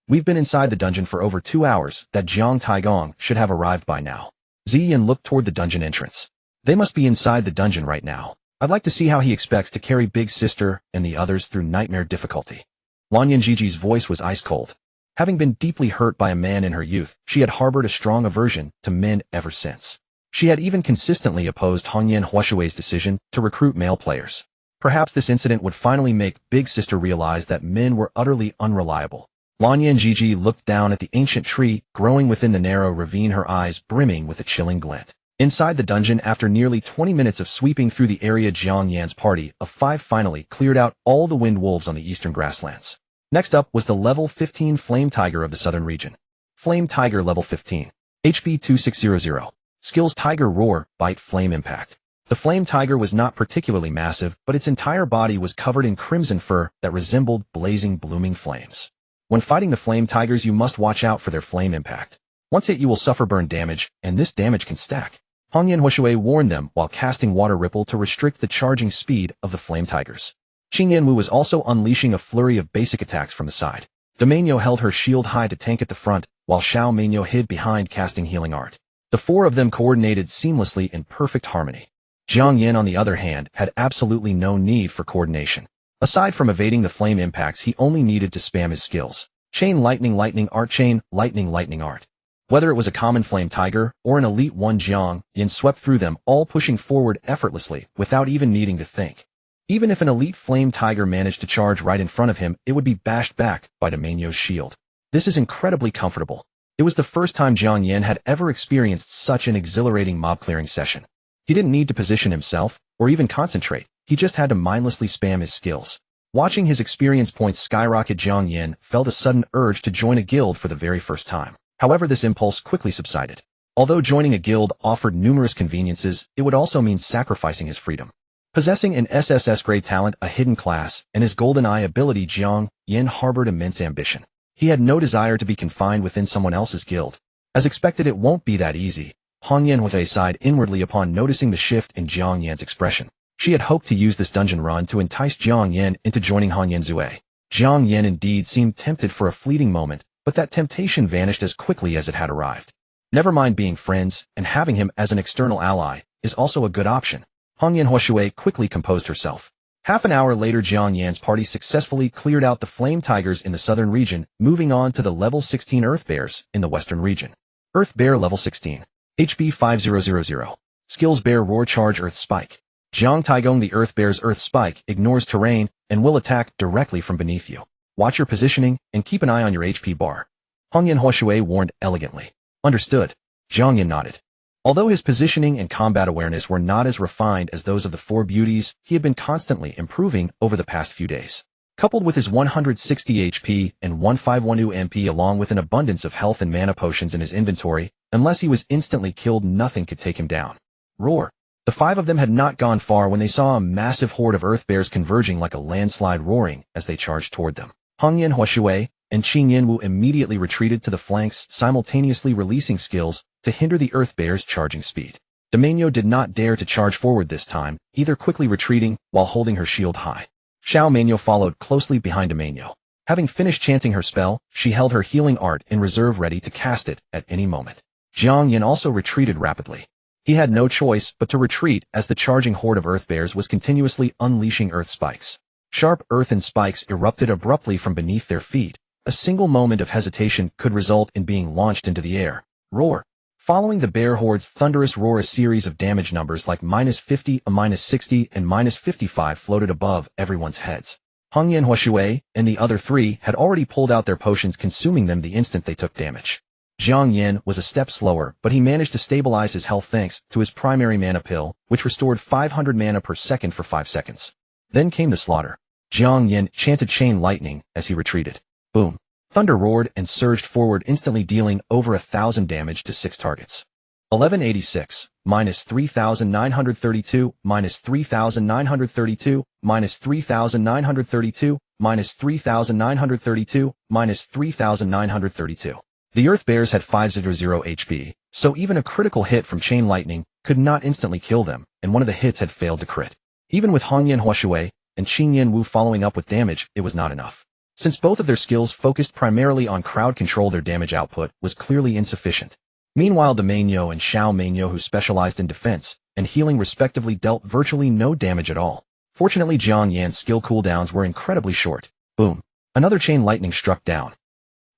We've been inside the dungeon for over 2 hours. That Jiang Taigong should have arrived by now. Zi Yin looked toward the dungeon entrance. They must be inside the dungeon right now. I'd like to see how he expects to carry Big Sister and the others through nightmare difficulty. Lanyan Jiji's voice was ice cold. Having been deeply hurt by a man in her youth, she had harbored a strong aversion to men ever since. She had even consistently opposed Hanyan Huashui's decision to recruit male players. Perhaps this incident would finally make Big Sister realize that men were utterly unreliable. Lanyan Jiji looked down at the ancient tree growing within the narrow ravine, her eyes brimming with a chilling glint. Inside the dungeon, after nearly 20 minutes of sweeping through the area, Jiang Yan's party of 5 finally cleared out all the wind wolves on the eastern grasslands. Next up was the level 15 Flame Tiger of the southern region. Flame Tiger level 15. HP 2600. Skills: Tiger Roar, Bite, Flame Impact. The Flame Tiger was not particularly massive, but its entire body was covered in crimson fur that resembled blazing, blooming flames. When fighting the Flame Tigers, you must watch out for their flame impact. Once hit, you will suffer burn damage, and this damage can stack. Hanyan Huashui warned them while casting Water Ripple to restrict the charging speed of the Flame Tigers. Qing Yan Wu was also unleashing a flurry of basic attacks from the side. Domenyo held her shield high to tank at the front, while Xiao Menyo hid behind, casting Healing Art. The 4 of them coordinated seamlessly in perfect harmony. Jiang Yan, on the other hand, had absolutely no need for coordination. Aside from evading the flame impacts, he only needed to spam his skills. Chain Lightning, Lightning Art, Chain Lightning, Lightning Art. Whether it was a common Flame Tiger or an Elite 1, Jiang Yan swept through them, all pushing forward effortlessly without even needing to think. Even if an Elite Flame Tiger managed to charge right in front of him, it would be bashed back by Domenyo's shield. This is incredibly comfortable. It was the first time Jiang Yan had ever experienced such an exhilarating mob-clearing session. He didn't need to position himself, or even concentrate. He just had to mindlessly spam his skills. Watching his experience points skyrocket, Jiang Yan felt a sudden urge to join a guild for the very first time. However, this impulse quickly subsided. Although joining a guild offered numerous conveniences, it would also mean sacrificing his freedom. Possessing an SSS-grade talent, a hidden class, and his golden eye ability, Jiang Yan harbored immense ambition. He had no desire to be confined within someone else's guild. As expected, it won't be that easy, Hong Yanhui sighed inwardly upon noticing the shift in Jiang Yan's expression. She had hoped to use this dungeon run to entice Jiang Yan into joining Han Yanzue. Jiang Yan indeed seemed tempted for a fleeting moment, but that temptation vanished as quickly as it had arrived. Never mind being friends, and having him as an external ally is also a good option. Hong Yanhui quickly composed herself. Half an hour later, Jiang Yan's party successfully cleared out the Flame Tigers in the southern region, moving on to the level 16 Earth Bears in the western region. Earth Bear level 16. HP 5000. Skills Bear Roar Charge Earth Spike. Jiang Taigong, the Earth Bear's Earth Spike ignores terrain and will attack directly from beneath you. Watch your positioning and keep an eye on your HP bar. Hong Yanhui warned elegantly. Understood. Jiang Yan nodded. Although his positioning and combat awareness were not as refined as those of the four beauties, he had been constantly improving over the past few days. Coupled with his 160 HP and 1512 MP along with an abundance of health and mana potions in his inventory, unless he was instantly killed, nothing could take him down. Roar. The five of them had not gone far when they saw a massive horde of earth bears converging like a landslide, roaring as they charged toward them. Hong Yanhui and Qing Yanwu immediately retreated to the flanks, simultaneously releasing skills to hinder the earth bear's charging speed. Domainio did not dare to charge forward this time, either quickly retreating while holding her shield high. Xiao Manyo followed closely behind Domainio. Having finished chanting her spell, she held her healing art in reserve ready to cast it at any moment. Jiang Yan also retreated rapidly. He had no choice but to retreat as the charging horde of earth bears was continuously unleashing earth spikes. Sharp earthen spikes erupted abruptly from beneath their feet. A single moment of hesitation could result in being launched into the air. Roar. Following the bear horde's thunderous roar, a series of damage numbers like -50, -60, and -55 floated above everyone's heads. Hong Yanhui and the other three had already pulled out their potions, consuming them the instant they took damage. Jiang Yan was a step slower, but he managed to stabilize his health thanks to his primary mana pill, which restored 500 mana per second for 5 seconds. Then came the slaughter. Jiang Yan chanted Chain Lightning as he retreated. Boom. Thunder roared and surged forward, instantly dealing over 1,000 damage to 6 targets. 1186, -3932, -3932, -3932, -3932, -3932. The Earth Bears had 500 HP, so even a critical hit from Chain Lightning could not instantly kill them, and one of the hits had failed to crit. Even with Hong Yanhui and Qing Yanwu following up with damage, it was not enough. Since both of their skills focused primarily on crowd control, their damage output was clearly insufficient. Meanwhile, Domainio and Xiao Manyo, who specialized in defense and healing respectively, dealt virtually no damage at all. Fortunately, Jiang Yan's skill cooldowns were incredibly short. Boom. Another Chain Lightning struck down.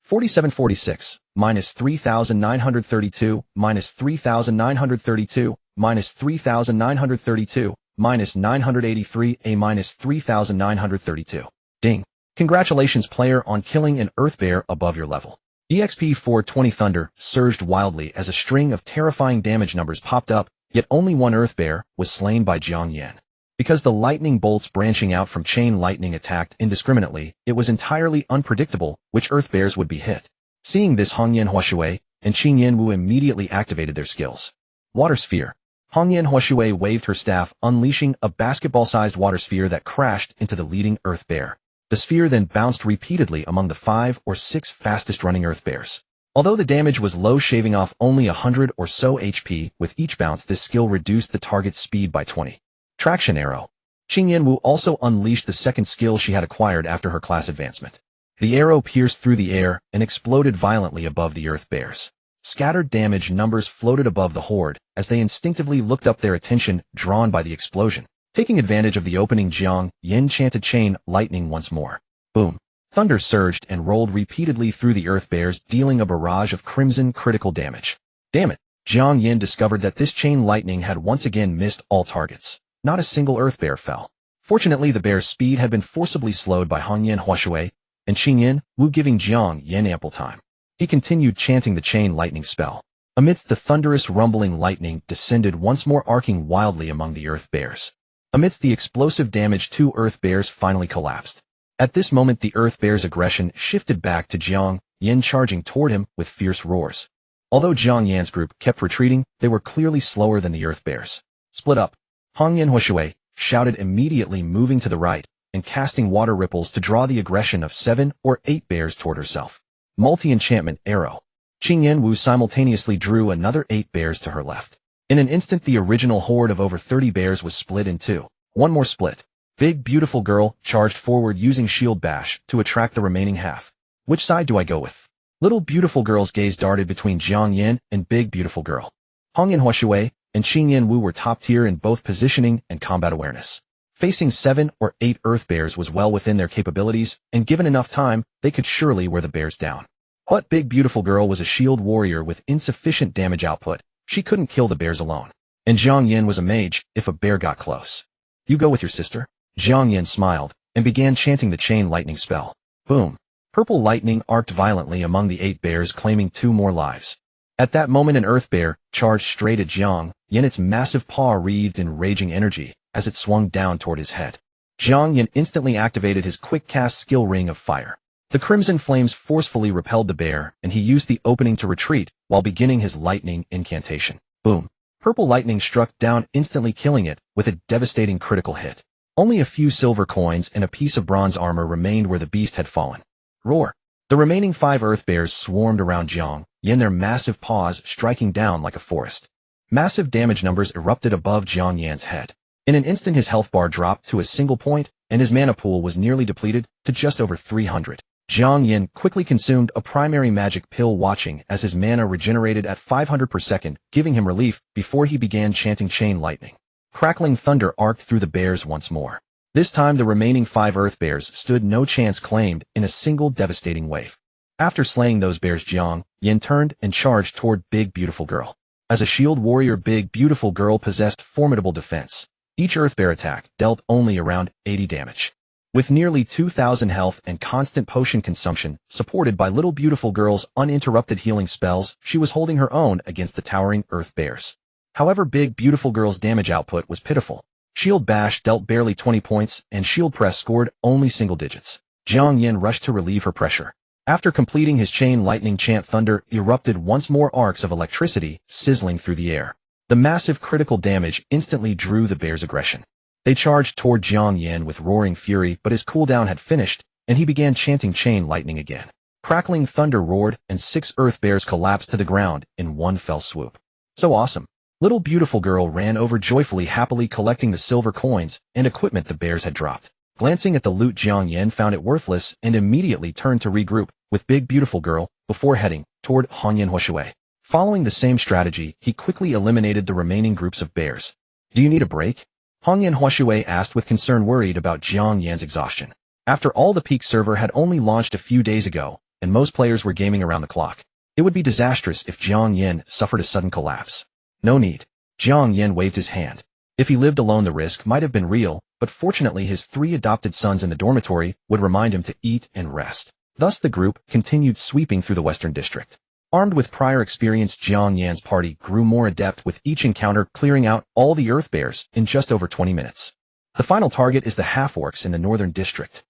4746, -3932, -3932, -3932, -983, -3932. Ding. Congratulations, player, on killing an Earth Bear above your level. EXP 420. Thunder surged wildly as a string of terrifying damage numbers popped up, yet only one Earth Bear was slain by Jiang Yan. Because the lightning bolts branching out from Chain Lightning attacked indiscriminately, it was entirely unpredictable which Earth Bears would be hit. Seeing this, Hong Yanhui and Qing Yanwu immediately activated their skills. Water Sphere. Hong Yanhui waved her staff, unleashing a basketball-sized water sphere that crashed into the leading Earth Bear. The sphere then bounced repeatedly among the 5 or 6 fastest-running Earth Bears. Although the damage was low, shaving off only 100 or so HP with each bounce, this skill reduced the target's speed by 20. Traction Arrow. Qing Yanwu also unleashed the second skill she had acquired after her class advancement. The arrow pierced through the air and exploded violently above the Earth Bears. Scattered damage numbers floated above the horde as they instinctively looked up, their attention drawn by the explosion. Taking advantage of the opening, Jiang Yan chanted Chain Lightning once more. Boom. Thunder surged and rolled repeatedly through the Earth Bears, dealing a barrage of crimson critical damage. Damn it. Jiang Yan discovered that this Chain Lightning had once again missed all targets. Not a single Earth Bear fell. Fortunately, the bear's speed had been forcibly slowed by Hong Yanhui and Qing Yanwu, giving Jiang Yan ample time. He continued chanting the Chain Lightning spell. Amidst the thunderous rumbling, lightning descended once more, arcing wildly among the Earth Bears. Amidst the explosive damage, 2 Earth Bears finally collapsed. At this moment, the Earth Bear's aggression shifted back to Jiang Yan, charging toward him with fierce roars. Although Jiang Yan's group kept retreating, they were clearly slower than the Earth Bears. Split up. Hong Yanhui shouted, immediately moving to the right and casting water ripples to draw the aggression of 7 or 8 bears toward herself. Multi-enchantment arrow. Jiang Yan simultaneously drew another 8 bears to her left. In an instant, the original horde of over 30 bears was split in two. One more split. Big Beautiful Girl charged forward using Shield Bash to attract the remaining half. Which side do I go with? Little Beautiful Girl's gaze darted between Jiang Yan and Big Beautiful Girl. Hong Yan Huashui and Jiang Yan were top tier in both positioning and combat awareness. Facing 7 or 8 Earth Bears was well within their capabilities, and given enough time, they could surely wear the bears down. But Big Beautiful Girl was a shield warrior with insufficient damage output. She couldn't kill the bears alone. And Jiang Yan was a mage if a bear got close. You go with your sister? Jiang Yan smiled and began chanting the chain lightning spell. Boom. Purple lightning arced violently among the 8 bears, claiming 2 more lives. At that moment, an Earth Bear charged straight at Jiang Yan, its massive paw wreathed in raging energy as it swung down toward his head. Jiang Yan instantly activated his quick-cast skill Ring of Fire. The crimson flames forcefully repelled the bear, and he used the opening to retreat while beginning his lightning incantation. Boom. Purple lightning struck down, instantly killing it with a devastating critical hit. Only a few silver coins and a piece of bronze armor remained where the beast had fallen. Roar. The remaining 5 Earth Bears swarmed around Jiang Yan, their massive paws striking down like a forest. Massive damage numbers erupted above Jiang Yan's head. In an instant, his health bar dropped to a single point, and his mana pool was nearly depleted to just over 300. Jiang Yan quickly consumed a primary magic pill, watching as his mana regenerated at 500 per second, giving him relief before he began chanting chain lightning. Crackling thunder arced through the bears once more. This time, the remaining 5 Earth Bears stood no chance, claimed in a single devastating wave. After slaying those bears, Jiang Yan turned and charged toward Big Beautiful Girl. As a shield warrior, Big Beautiful Girl possessed formidable defense. Each Earth Bear attack dealt only around 80 damage. With nearly 2,000 health and constant potion consumption, supported by Little Beautiful Girl's uninterrupted healing spells, she was holding her own against the towering Earth Bears. However, Big Beautiful Girl's damage output was pitiful. Shield Bash dealt barely 20 points, and Shield Press scored only single digits. Jiang Yan rushed to relieve her pressure. After completing his chain lightning chant, thunder erupted once more, arcs of electricity sizzling through the air. The massive critical damage instantly drew the bears' aggression. They charged toward Jiang Yan with roaring fury, but his cooldown had finished, and he began chanting chain lightning again. Crackling thunder roared, and 6 Earth Bears collapsed to the ground in one fell swoop. So awesome. Little Beautiful Girl ran over joyfully, happily collecting the silver coins and equipment the bears had dropped. Glancing at the loot, Jiang Yan found it worthless and immediately turned to regroup with Big Beautiful Girl before heading toward Hong Yan Huashui. Following the same strategy, he quickly eliminated the remaining groups of bears. Do you need a break? Hong Yan Huashui asked with concern, worried about Jiang Yan's exhaustion. After all, the peak server had only launched a few days ago, and most players were gaming around the clock. It would be disastrous if Jiang Yan suffered a sudden collapse. No need. Jiang Yan waved his hand. If he lived alone, the risk might have been real, but fortunately his 3 adopted sons in the dormitory would remind him to eat and rest. Thus the group continued sweeping through the Western District. Armed with prior experience, Jiang Yan's party grew more adept with each encounter, clearing out all the Earth Bears in just over 20 minutes. The final target is the half-orcs in the Northern District.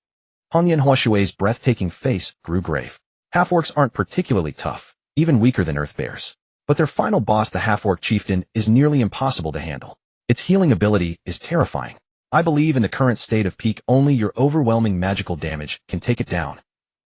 Hong Yan Huashui's breathtaking face grew grave. Half-orcs aren't particularly tough, even weaker than Earth Bears. But their final boss, the half-orc chieftain, is nearly impossible to handle. Its healing ability is terrifying. I believe in the current state of peak, only your overwhelming magical damage can take it down.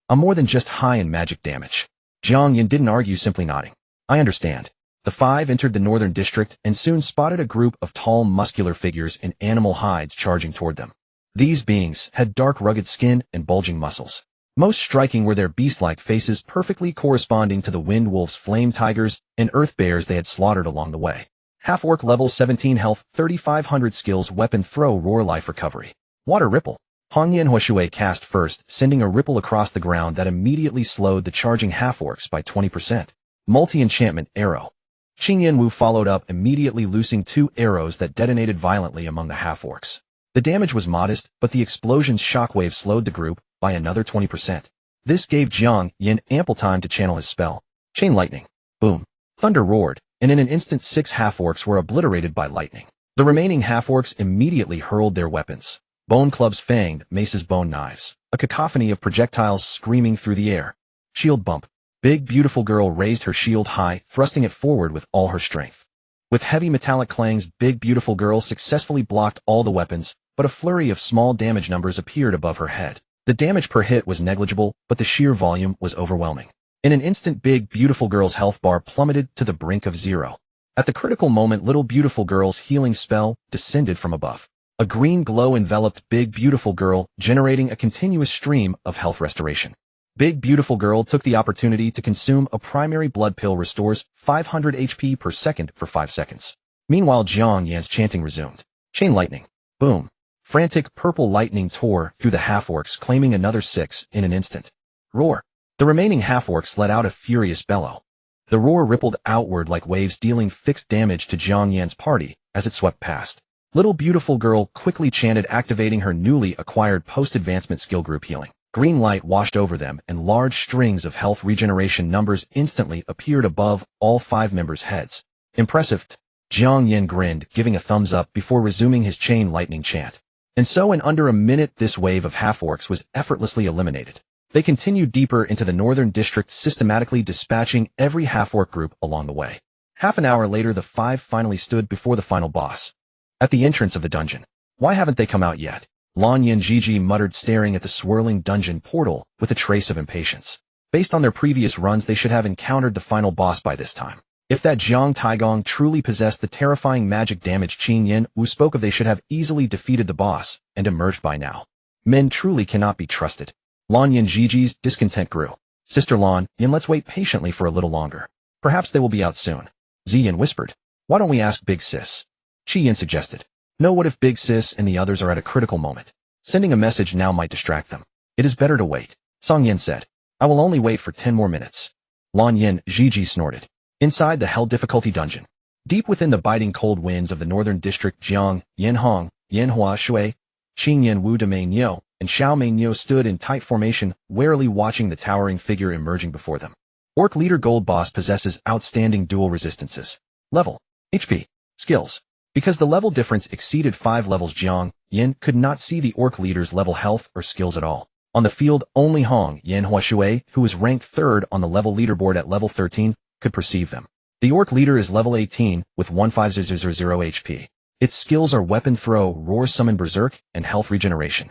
I'm more than just high in magic damage. Jiang Yan didn't argue, simply nodding. I understand. The 5 entered the Northern District and soon spotted a group of tall, muscular figures in animal hides charging toward them. These beings had dark, rugged skin and bulging muscles. Most striking were their beast-like faces, perfectly corresponding to the Wind Wolf's flame tigers and Earth Bears they had slaughtered along the way. Half-orc, level 17 health, 3500 skills, weapon throw, roar, life recovery. Water ripple. Hong Yan Huashui cast first, sending a ripple across the ground that immediately slowed the charging half-orcs by 20%. Multi-enchantment arrow. Jiang Yan followed up, immediately loosing 2 arrows that detonated violently among the half-orcs. The damage was modest, but the explosion's shockwave slowed the group by another 20%. This gave Jiang Yan ample time to channel his spell. Chain lightning. Boom. Thunder roared, and in an instant 6 half-orcs were obliterated by lightning. The remaining half-orcs immediately hurled their weapons. Bone clubs, fanged maces, bone knives. A cacophony of projectiles screaming through the air. Shield bump. Big Beautiful Girl raised her shield high, thrusting it forward with all her strength. With heavy metallic clangs, Big Beautiful Girl successfully blocked all the weapons, but a flurry of small damage numbers appeared above her head. The damage per hit was negligible, but the sheer volume was overwhelming. In an instant, Big Beautiful Girl's health bar plummeted to the brink of zero. At the critical moment, Little Beautiful Girl's healing spell descended from above. A green glow enveloped Big Beautiful Girl, generating a continuous stream of health restoration. Big Beautiful Girl took the opportunity to consume a primary blood pill restores 500 HP per second for 5 seconds. Meanwhile, Jiang Yan's chanting resumed. Chain lightning. Boom. Frantic purple lightning tore through the half-orcs, claiming another 6 in an instant. Roar. The remaining half-orcs let out a furious bellow. The roar rippled outward like waves, dealing fixed damage to Jiang Yan's party as it swept past. Little Beautiful Girl quickly chanted, activating her newly acquired post-advancement skill group healing. Green light washed over them, and large strings of health regeneration numbers instantly appeared above all 5 members' heads. Impressive. Jiang Yan grinned, giving a thumbs up before resuming his chain lightning chant. And so in under a minute, this wave of half-orcs was effortlessly eliminated. They continued deeper into the northern district, systematically dispatching every half-orc group along the way. Half an hour later, the 5 finally stood before the final boss. At the entrance of the dungeon. Why haven't they come out yet? Lan Yin Gigi muttered, staring at the swirling dungeon portal with a trace of impatience. Based on their previous runs, they should have encountered the final boss by this time. If that Jiang Taigong truly possessed the terrifying magic damage Qin Yin Wu spoke of, they should have easily defeated the boss and emerged by now. Men truly cannot be trusted. Lan Yin Gigi's discontent grew. Sister Lan Yin, let's wait patiently for a little longer. Perhaps they will be out soon. Ziyin whispered. Why don't we ask Big Sis? Qi Yin suggested. No, what if Big Sis and the others are at a critical moment? Sending a message now might distract them. It is better to wait. Song Yin said. I will only wait for 10 more minutes. Lan Yin Gigi snorted. Inside the hell difficulty dungeon. Deep within the biting cold winds of the northern district, Jiang, Yin Hong, Yin Hua Shui, Qin Yin Wu Domain Yo, and Xiao Mei Nyo stood in tight formation, warily watching the towering figure emerging before them. Orc leader Gold Boss possesses outstanding dual resistances. Level, HP, skills. Because the level difference exceeded 5 levels, Jiang Yin could not see the orc leader's level health or skills at all. On the field, only Hong Yin Hua Shui, who was ranked 3rd on the level leaderboard at level 13, could perceive them. The orc leader is level 18 with 15000 HP. Its skills are Weapon Throw, Roar Summon Berserk, and Health Regeneration.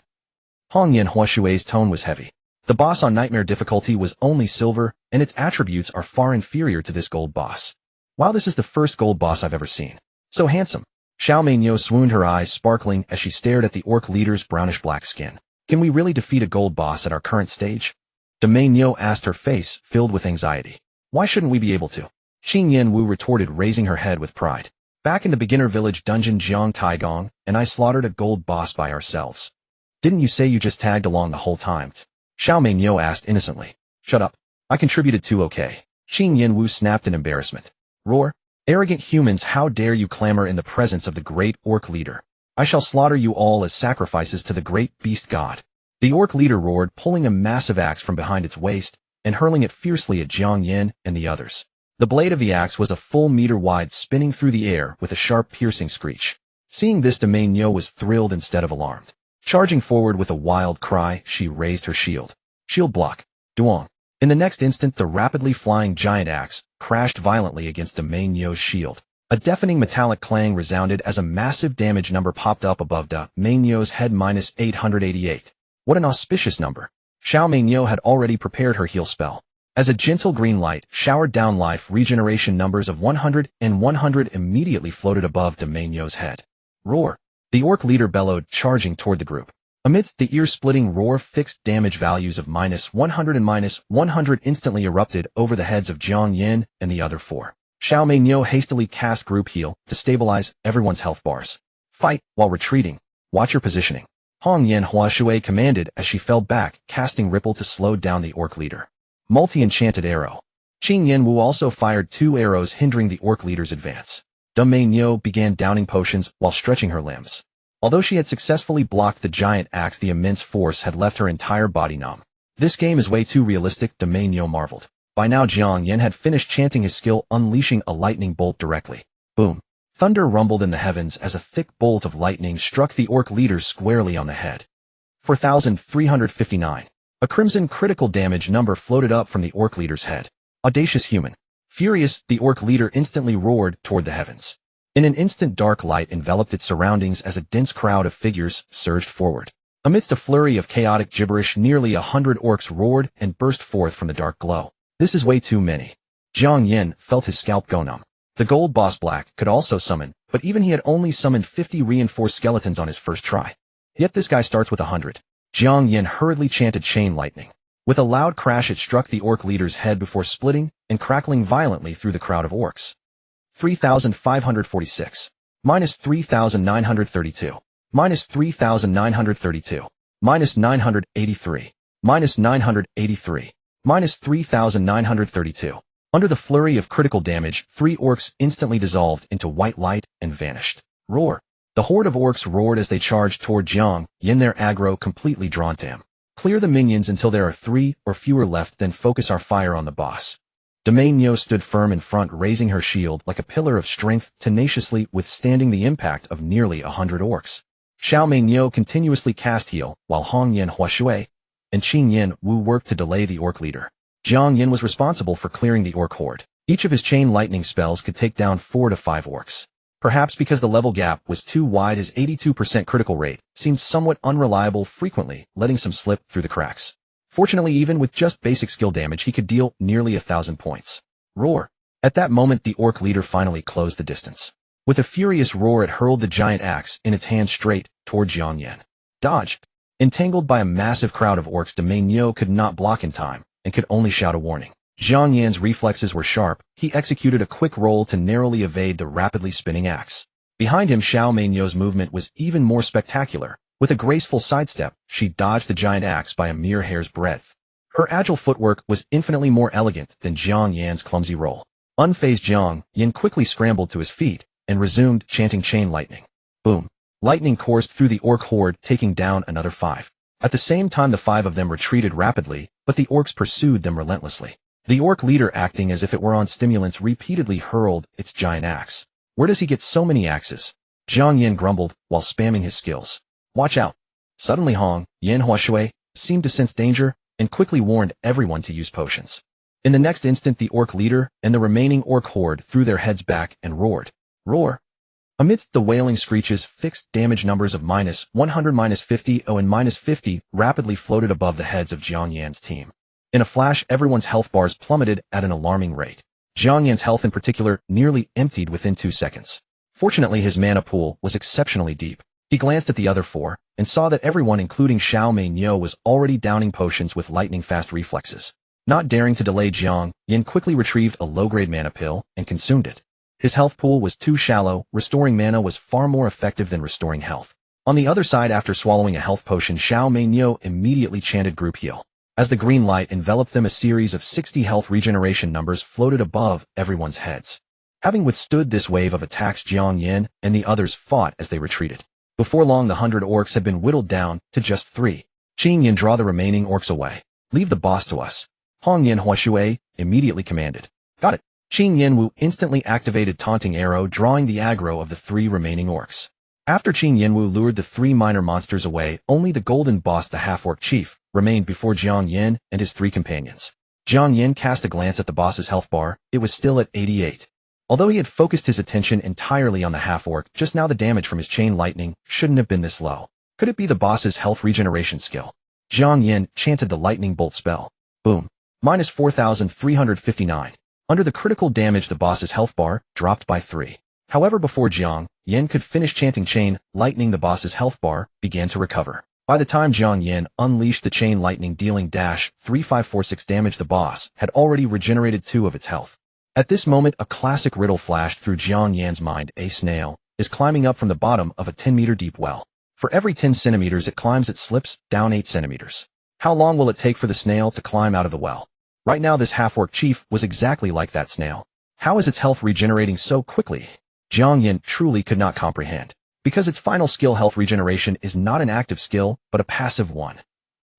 Hong Yin Hua Shui's tone was heavy. The boss on Nightmare difficulty was only silver, and its attributes are far inferior to this gold boss. Wow, this is the first gold boss I've ever seen. So handsome. Xiao Mei Nyo swooned, her eyes sparkling as she stared at the orc leader's brownish-black skin. Can we really defeat a gold boss at our current stage? Domain Nyo asked, her face filled with anxiety. Why shouldn't we be able to? Qin Yin Wu retorted, raising her head with pride. Back in the beginner village dungeon, Jiang Taigong and I slaughtered a gold boss by ourselves. Didn't you say you just tagged along the whole time? Xiao Mei Nyo asked innocently. Shut up. I contributed too, okay. Qin Yin Wu snapped in embarrassment. Roar. Arrogant humans, how dare you clamor in the presence of the great orc leader? I shall slaughter you all as sacrifices to the great beast god. The orc leader roared, pulling a massive axe from behind its waist and hurling it fiercely at Jiang Yin and the others. The blade of the axe was a full meter wide, spinning through the air with a sharp, piercing screech. Seeing this, Domain Nyo was thrilled instead of alarmed. Charging forward with a wild cry, she raised her shield. Shield block. Duong. In the next instant, the rapidly flying giant axe crashed violently against Domain Nyo's shield. A deafening metallic clang resounded as a massive damage number popped up above Domain Nyo's head, -888. What an auspicious number. Xiao Mei Nyo had already prepared her heal spell. As a gentle green light showered down life regeneration numbers of 100 and 100 immediately floated above Domain Nyo's head. Roar. The orc leader bellowed, charging toward the group. Amidst the ear-splitting roar, fixed damage values of -100 and -100 instantly erupted over the heads of Jiang Yin and the other 4. Xiao Mei Nyo hastily cast group heal to stabilize everyone's health bars. Fight while retreating. Watch your positioning. Hong Yin Hua Shui commanded as she fell back, casting Ripple to slow down the orc leader. Multi-enchanted arrow. Qin Yin Wu also fired 2 arrows, hindering the orc leader's advance. Domain Nyo began downing potions while stretching her limbs. Although she had successfully blocked the giant axe, the immense force had left her entire body numb. This game is way too realistic, Domain Nyo marveled. By now Jiang Yan had finished chanting his skill, unleashing a lightning bolt directly. Boom. Thunder rumbled in the heavens as a thick bolt of lightning struck the orc leader squarely on the head. 4,359. A crimson critical damage number floated up from the orc leader's head. Audacious human. Furious, the orc leader instantly roared toward the heavens. In an instant, dark light enveloped its surroundings as a dense crowd of figures surged forward. Amidst a flurry of chaotic gibberish, nearly 100 orcs roared and burst forth from the dark glow. This is way too many. Jiang Yan felt his scalp go numb. The gold boss Black could also summon, but even he had only summoned 50 reinforced skeletons on his first try. Yet this guy starts with 100. Jiang Yan hurriedly chanted Chain Lightning. With a loud crash it struck the orc leader's head before splitting and crackling violently through the crowd of orcs. 3,546. Minus 3,932. Minus 3,932. Minus 983. Minus 983. Minus 3,932. Under the flurry of critical damage, 3 orcs instantly dissolved into white light and vanished. Roar. The horde of orcs roared as they charged toward Jiang Yan, their aggro completely drawn to him. Clear the minions until there are 3 or fewer left, then focus our fire on the boss. VRMMO stood firm in front, raising her shield like a pillar of strength, tenaciously withstanding the impact of nearly 100 orcs. VRMMO continuously cast heal, while Hong Yan Huashui and Qing Yan Wu worked to delay the orc leader. Jiang Yan was responsible for clearing the orc horde. Each of his chain lightning spells could take down 4 to 5 orcs. Perhaps because the level gap was too wide, his 82% critical rate seemed somewhat unreliable, frequently letting some slip through the cracks. Fortunately, even with just basic skill damage, he could deal nearly 1,000 points. Roar. At that moment, the orc leader finally closed the distance. With a furious roar, it hurled the giant axe in its hand straight toward Jiang Yan. Dodge. Entangled by a massive crowd of orcs, VRMMO could not block in time and could only shout a warning. Jiang Yan's reflexes were sharp. He executed a quick roll to narrowly evade the rapidly spinning axe. Behind him, VRMMO's movement was even more spectacular. With a graceful sidestep, she dodged the giant axe by a mere hair's breadth. Her agile footwork was infinitely more elegant than Jiang Yan's clumsy roll. Unfazed, Jiang Yan quickly scrambled to his feet and resumed chanting Chain Lightning. Boom. Lightning coursed through the orc horde, taking down another 5. At the same time, the 5 of them retreated rapidly, but the orcs pursued them relentlessly. The orc leader, acting as if it were on stimulants, repeatedly hurled its giant axe. Where does he get so many axes? Jiang Yan grumbled while spamming his skills. Watch out. Suddenly Hong Yan Huashui seemed to sense danger and quickly warned everyone to use potions. In the next instant, the orc leader and the remaining orc horde threw their heads back and roared. Roar. Amidst the wailing screeches, fixed damage numbers of -100, -50, and -50 rapidly floated above the heads of Jiang Yan's team. In a flash, everyone's health bars plummeted at an alarming rate. Jiang Yan's health in particular nearly emptied within 2 seconds. Fortunately, his mana pool was exceptionally deep. He glanced at the other 4 and saw that everyone, including VRMMO, was already downing potions with lightning-fast reflexes. Not daring to delay, Jiang Yan quickly retrieved a low-grade mana pill and consumed it. His health pool was too shallow. Restoring mana was far more effective than restoring health. On the other side, after swallowing a health potion, VRMMO immediately chanted Group Heal. As the green light enveloped them, a series of 60 health regeneration numbers floated above everyone's heads. Having withstood this wave of attacks, Jiang Yan and the others fought as they retreated. Before long, the 100 orcs had been whittled down to just 3. Qing Yan, draw the remaining orcs away. Leave the boss to us. Hong Yan Huashui immediately commanded. Got it. Qing Yan Wu instantly activated Taunting Arrow, drawing the aggro of the 3 remaining orcs. After Qing Yan Wu lured the 3 minor monsters away, only the golden boss, the half-orc chief, remained before Jiang Yan and his 3 companions. Jiang Yan cast a glance at the boss's health bar. It was still at 88. Although he had focused his attention entirely on the half-orc, just now the damage from his chain lightning shouldn't have been this low. Could it be the boss's health regeneration skill? Jiang Yan chanted the lightning bolt spell. Boom. Minus 4,359. Under the critical damage, the boss's health bar dropped by 3. However, before Jiang Yan could finish chanting Chain Lightning, the boss's health bar began to recover. By the time Jiang Yan unleashed the Chain Lightning, dealing -3546 damage, the boss had already regenerated 2 of its health. At this moment, a classic riddle flashed through Jiang Yan's mind. A snail is climbing up from the bottom of a 10-meter deep well. For every 10 centimeters it climbs, it slips down 8 centimeters. How long will it take for the snail to climb out of the well? Right now, this half-orc chief was exactly like that snail. How is its health regenerating so quickly? Jiang Yan truly could not comprehend. Because its final skill, health regeneration, is not an active skill, but a passive one.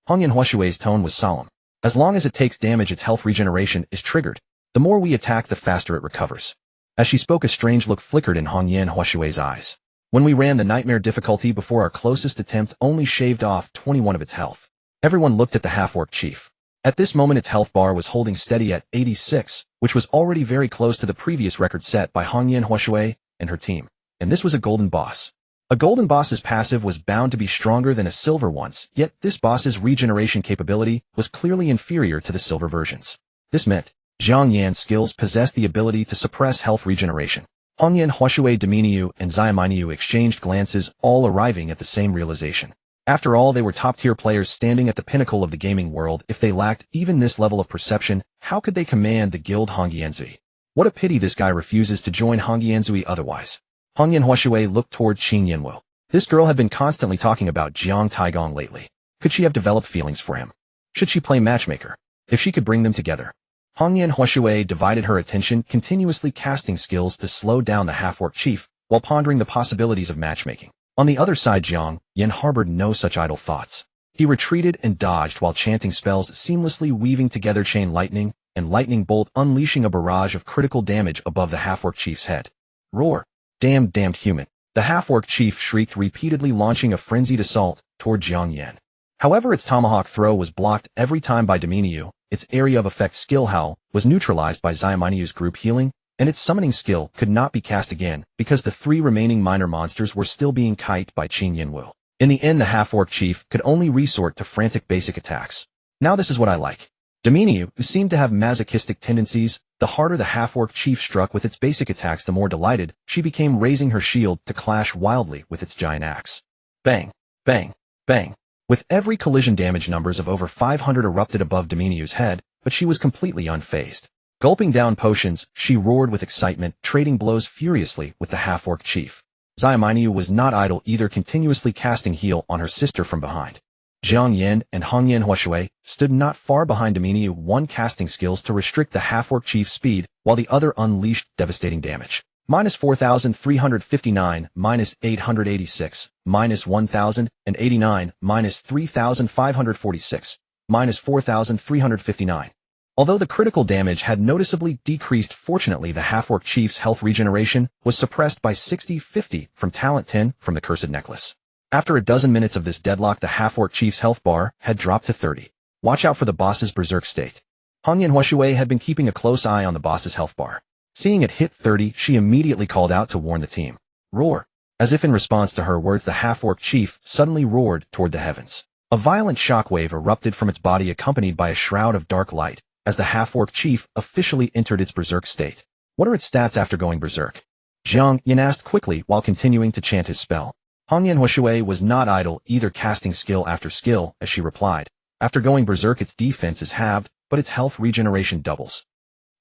Hong Yan Huashui's tone was solemn. As long as it takes damage, its health regeneration is triggered. The more we attack, the faster it recovers. As she spoke, a strange look flickered in Hong Yan Huashui's eyes. When we ran the nightmare difficulty before, our closest attempt only shaved off 21 of its health. Everyone looked at the half-orc chief. At this moment, its health bar was holding steady at 86, which was already very close to the previous record set by Hong Yan Huashui and her team. And this was a golden boss. A golden boss's passive was bound to be stronger than a silver one's, yet this boss's regeneration capability was clearly inferior to the silver versions. This meant Jiang Yan's skills possessed the ability to suppress health regeneration. Hongyan, Huashui, Dominiu, and Xiaominiu exchanged glances, all arriving at the same realization. After all, they were top-tier players standing at the pinnacle of the gaming world. If they lacked even this level of perception, how could they command the guild Hongyanzui? What a pity this guy refuses to join Hongyanzui otherwise. Hongyan Huashui looked toward Qing Yanwu. This girl had been constantly talking about Jiang Taigong lately. Could she have developed feelings for him? Should she play matchmaker? If she could bring them together. Hongyan Huashui divided her attention, continuously casting skills to slow down the half-orc chief, while pondering the possibilities of matchmaking. On the other side, Jiang Yan harbored no such idle thoughts. He retreated and dodged while chanting spells, seamlessly weaving together chain lightning and lightning bolt, unleashing a barrage of critical damage above the half-orc chief's head. Roar! Damned human! The half-orc chief shrieked, repeatedly launching a frenzied assault toward Jiang Yan. However, its tomahawk throw was blocked every time by Dominiu. Its area of effect skill howl was neutralized by Xiaominiu's group healing, and its summoning skill could not be cast again because the 3 remaining minor monsters were still being kited by Qing Yanwu. In the end, the half-orc chief could only resort to frantic basic attacks. Now this is what I like. Dominiu, who seemed to have masochistic tendencies, the harder the half-orc chief struck with its basic attacks, the more delighted she became, raising her shield to clash wildly with its giant axe. Bang! Bang! Bang! With every collision, damage numbers of over 500 erupted above Dominiu's head, but she was completely unfazed. Gulping down potions, she roared with excitement, trading blows furiously with the half-orc chief. Xiaominiu was not idle either, continuously casting heal on her sister from behind. Jiang Yan and Hongyan Huashui stood not far behind Dominiu, one casting skills to restrict the half-orc chief's speed, while the other unleashed devastating damage. Minus 4,359, minus 886, minus 1,089, minus 3,546, minus 4,359. Although the critical damage had noticeably decreased, fortunately the half-orc chief's health regeneration was suppressed by 60-50 from talent 10 from the cursed necklace. After a dozen minutes of this deadlock, the half-orc chief's health bar had dropped to 30. Watch out for the boss's berserk state. Hongyan Huashui had been keeping a close eye on the boss's health bar. Seeing it hit 30, she immediately called out to warn the team. Roar! As if in response to her words, the half-orc chief suddenly roared toward the heavens. A violent shockwave erupted from its body, accompanied by a shroud of dark light, as the half-orc chief officially entered its berserk state. What are its stats after going berserk? Jiang Yan asked quickly while continuing to chant his spell. Hongyan Huashui was not idle either, casting skill after skill as she replied. After going berserk, its defense is halved, but its health regeneration doubles.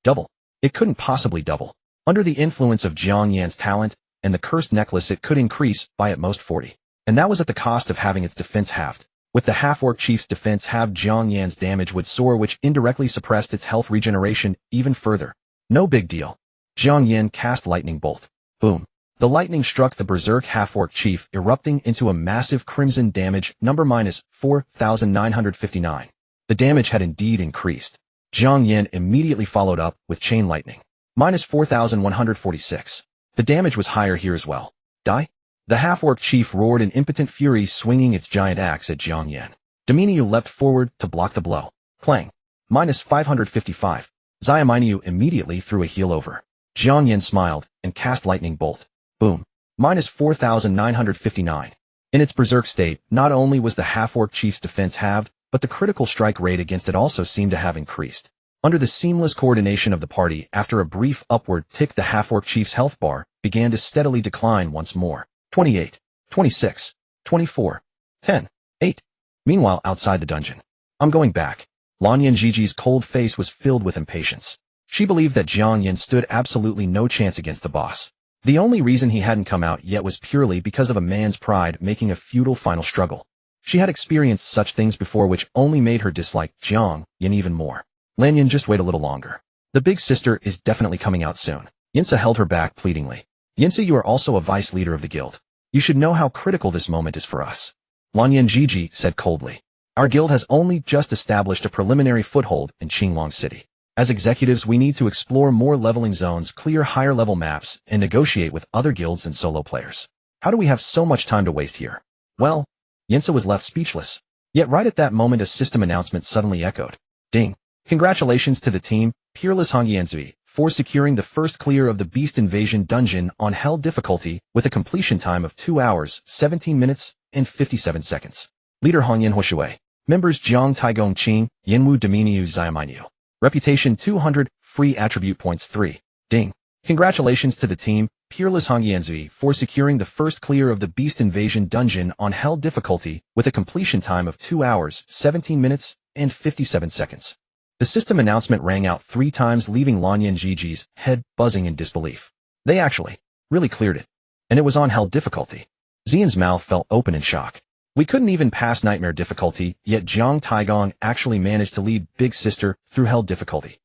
Double? It couldn't possibly double. Under the influence of Jiang Yan's talent and the cursed necklace, it could increase by at most 40. And that was at the cost of having its defense halved. With the half-orc chief's defense halved, Jiang Yan's damage would soar, which indirectly suppressed its health regeneration even further. No big deal. Jiang Yan cast lightning bolt. Boom. The lightning struck the berserk half-orc chief, erupting into a massive crimson damage number minus 4,959. The damage had indeed increased. Jiang Yan immediately followed up with chain lightning. Minus 4,146. The damage was higher here as well. Die? The half-orc chief roared in impotent fury, swinging its giant axe at Jiang Yan. Dominiu leapt forward to block the blow. Clang. Minus 555. Xiaominiu immediately threw a heel over. Jiang Yan smiled and cast lightning bolt. Boom. Minus 4,959. In its berserk state, not only was the half-orc chief's defense halved, but the critical strike rate against it also seemed to have increased. Under the seamless coordination of the party, after a brief upward tick, the half-orc chief's health bar began to steadily decline once more. 28, 26, 24, 10, 8. Meanwhile, outside the dungeon. I'm going back. Lanyan Jiji's cold face was filled with impatience. She believed that Jiang Yan stood absolutely no chance against the boss. The only reason he hadn't come out yet was purely because of a man's pride making a futile final struggle. She had experienced such things before, which only made her dislike Jiang Yan even more. Lanyan, just wait a little longer. The big sister is definitely coming out soon. Yinsa held her back pleadingly. Yinsa, you are also a vice leader of the guild. You should know how critical this moment is for us. Lanyan Jiji said coldly. Our guild has only just established a preliminary foothold in Qinglong City. As executives, we need to explore more leveling zones, clear higher level maps, and negotiate with other guilds and solo players. How do we have so much time to waste here? Well, Yinsa was left speechless. Yet right at that moment, a system announcement suddenly echoed. Ding. Congratulations to the team, Peerless Hongyanzui, for securing the first clear of the Beast Invasion dungeon on Hell difficulty with a completion time of 2 hours, 17 minutes, and 57 seconds. Leader Hongyan Huashui. Members Jiang Taigong Qing, Yanwu Dominiu Xiaominiu. Reputation 200, free attribute points 3. Ding. Congratulations to the team, Peerless Hongyanzi, for securing the first clear of the Beast Invasion dungeon on Hell difficulty with a completion time of 2 hours, 17 minutes, and 57 seconds. The system announcement rang out 3 times, leaving Lanyan Gigi's head buzzing in disbelief. They actually really cleared it. And it was on Hell difficulty. Xian's mouth fell open in shock. We couldn't even pass Nightmare difficulty, yet Jiang Taigong actually managed to lead Big Sister through Hell difficulty.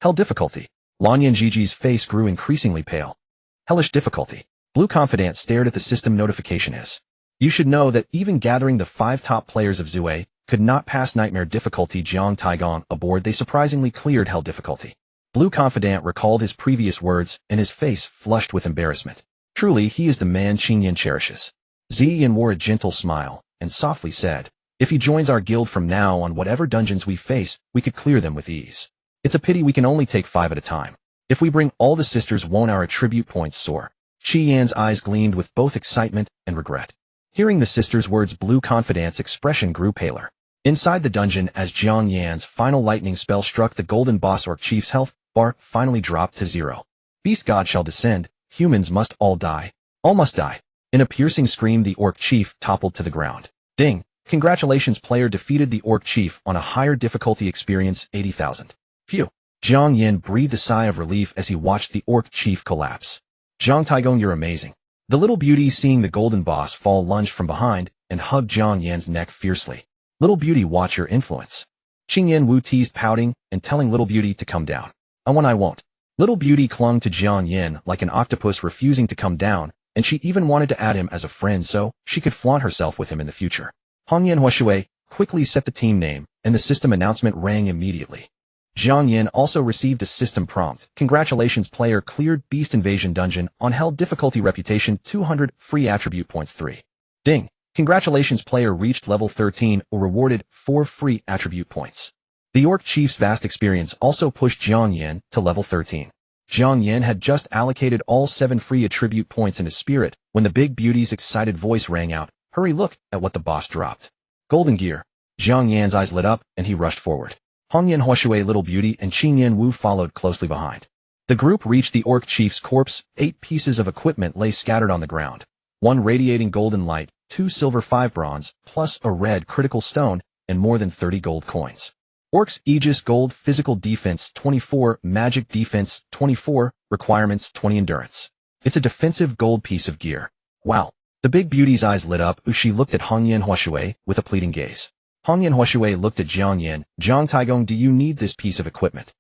Hell difficulty. Lanyan Gigi's face grew increasingly pale. Hellish difficulty. Blue Confidant stared at the system notification as. You should know that even gathering the 5 top players of Zue could not pass Nightmare difficulty. Jiang Taigong aboard, they surprisingly cleared Hell difficulty. Blue Confidant recalled his previous words, and his face flushed with embarrassment. Truly, he is the man Jiang Yan cherishes. Xian wore a gentle smile, and softly said, if he joins our guild from now on, whatever dungeons we face, we could clear them with ease. It's a pity we can only take 5 at a time. If we bring all the sisters, won't our attribute points soar? Qi Yan's eyes gleamed with both excitement and regret. Hearing the sisters' words, Blue Confidant's expression grew paler. Inside the dungeon, as Jiang Yan's final lightning spell struck, the golden boss orc chief's health bar finally dropped to 0. Beast God shall descend, humans must all die. All must die. In a piercing scream, the orc chief toppled to the ground. Ding! Congratulations, player defeated the orc chief on a higher difficulty, experience 80,000. Phew! Jiang Yan breathed a sigh of relief as he watched the orc chief collapse. Jiang Taigong, you're amazing. The little beauty, seeing the golden boss fall, lunged from behind and hugged Jiang Yan's neck fiercely. Little beauty, watch your influence. Qing Yan Wu teased, pouting and telling little beauty to come down. I won't. Little beauty clung to Jiang Yan like an octopus, refusing to come down, and she even wanted to add him as a friend so she could flaunt herself with him in the future. Hongyan Huashui quickly set the team name, and the system announcement rang immediately. Jiang Yan also received a system prompt. Congratulations, player cleared Beast Invasion dungeon on Hell difficulty, reputation 200, free attribute points 3. Ding! Congratulations, player reached level 13 or rewarded 4 free attribute points. The orc chief's vast experience also pushed Jiang Yan to level 13. Jiang Yan had just allocated all 7 free attribute points in his spirit when the big beauty's excited voice rang out. Hurry, look at what the boss dropped. Golden gear. Jiang Yan's eyes lit up and he rushed forward. Hongyan Huashui, little beauty, and Qing Yan Wu followed closely behind. The group reached the orc chief's corpse. 8 pieces of equipment lay scattered on the ground. 1 radiating golden light, 2 silver, 5 bronze, plus a red critical stone, and more than 30 gold coins. Orc's Aegis gold, physical defense 24, magic defense 24, requirements 20, endurance. It's a defensive gold piece of gear. Wow. The big beauty's eyes lit up. She looked at Hongyan Huashui with a pleading gaze. Hongyan Huashui looked at Jiang Yan. Jiang Taigong, do you need this piece of equipment?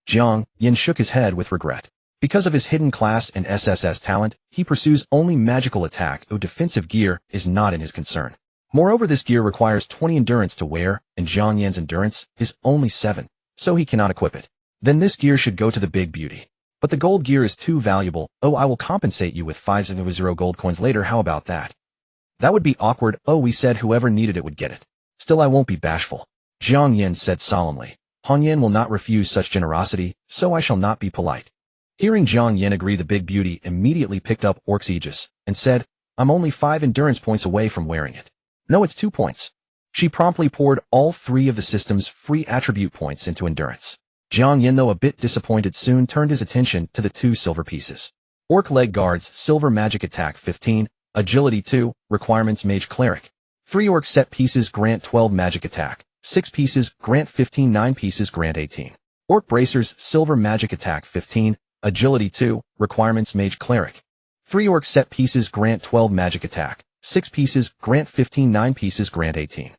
Jiang Yan shook his head with regret. Because of his hidden class and SSS talent, he pursues only magical attack. Defensive gear is not in his concern. Moreover, this gear requires 20 endurance to wear, and Jiang Yan's endurance is only 7, so he cannot equip it. Then this gear should go to the big beauty. But the gold gear is too valuable. Oh, I will compensate you with 5 gold coins later. How about that? That would be awkward. Oh, we said whoever needed it would get it. Still, I won't be bashful. Jiang Yan said solemnly. Hongyan will not refuse such generosity, so I shall not be polite. Hearing Jiang Yan agree, the big beauty immediately picked up Orc's Aegis and said, I'm only 5 endurance points away from wearing it. No, it's 2 points. She promptly poured all 3 of the system's free attribute points into endurance. Jiang Yan, though a bit disappointed, soon turned his attention to the 2 silver pieces. Orc leg guards, silver magic attack 15, agility 2, requirements mage cleric. 3 orc set pieces grant 12 magic attack, 6 pieces grant 15, 9 pieces grant 18. Orc bracers, silver magic attack 15, agility 2, requirements mage cleric. 3 orc set pieces grant 12 magic attack, 6 pieces grant 15, 9 pieces grant 18.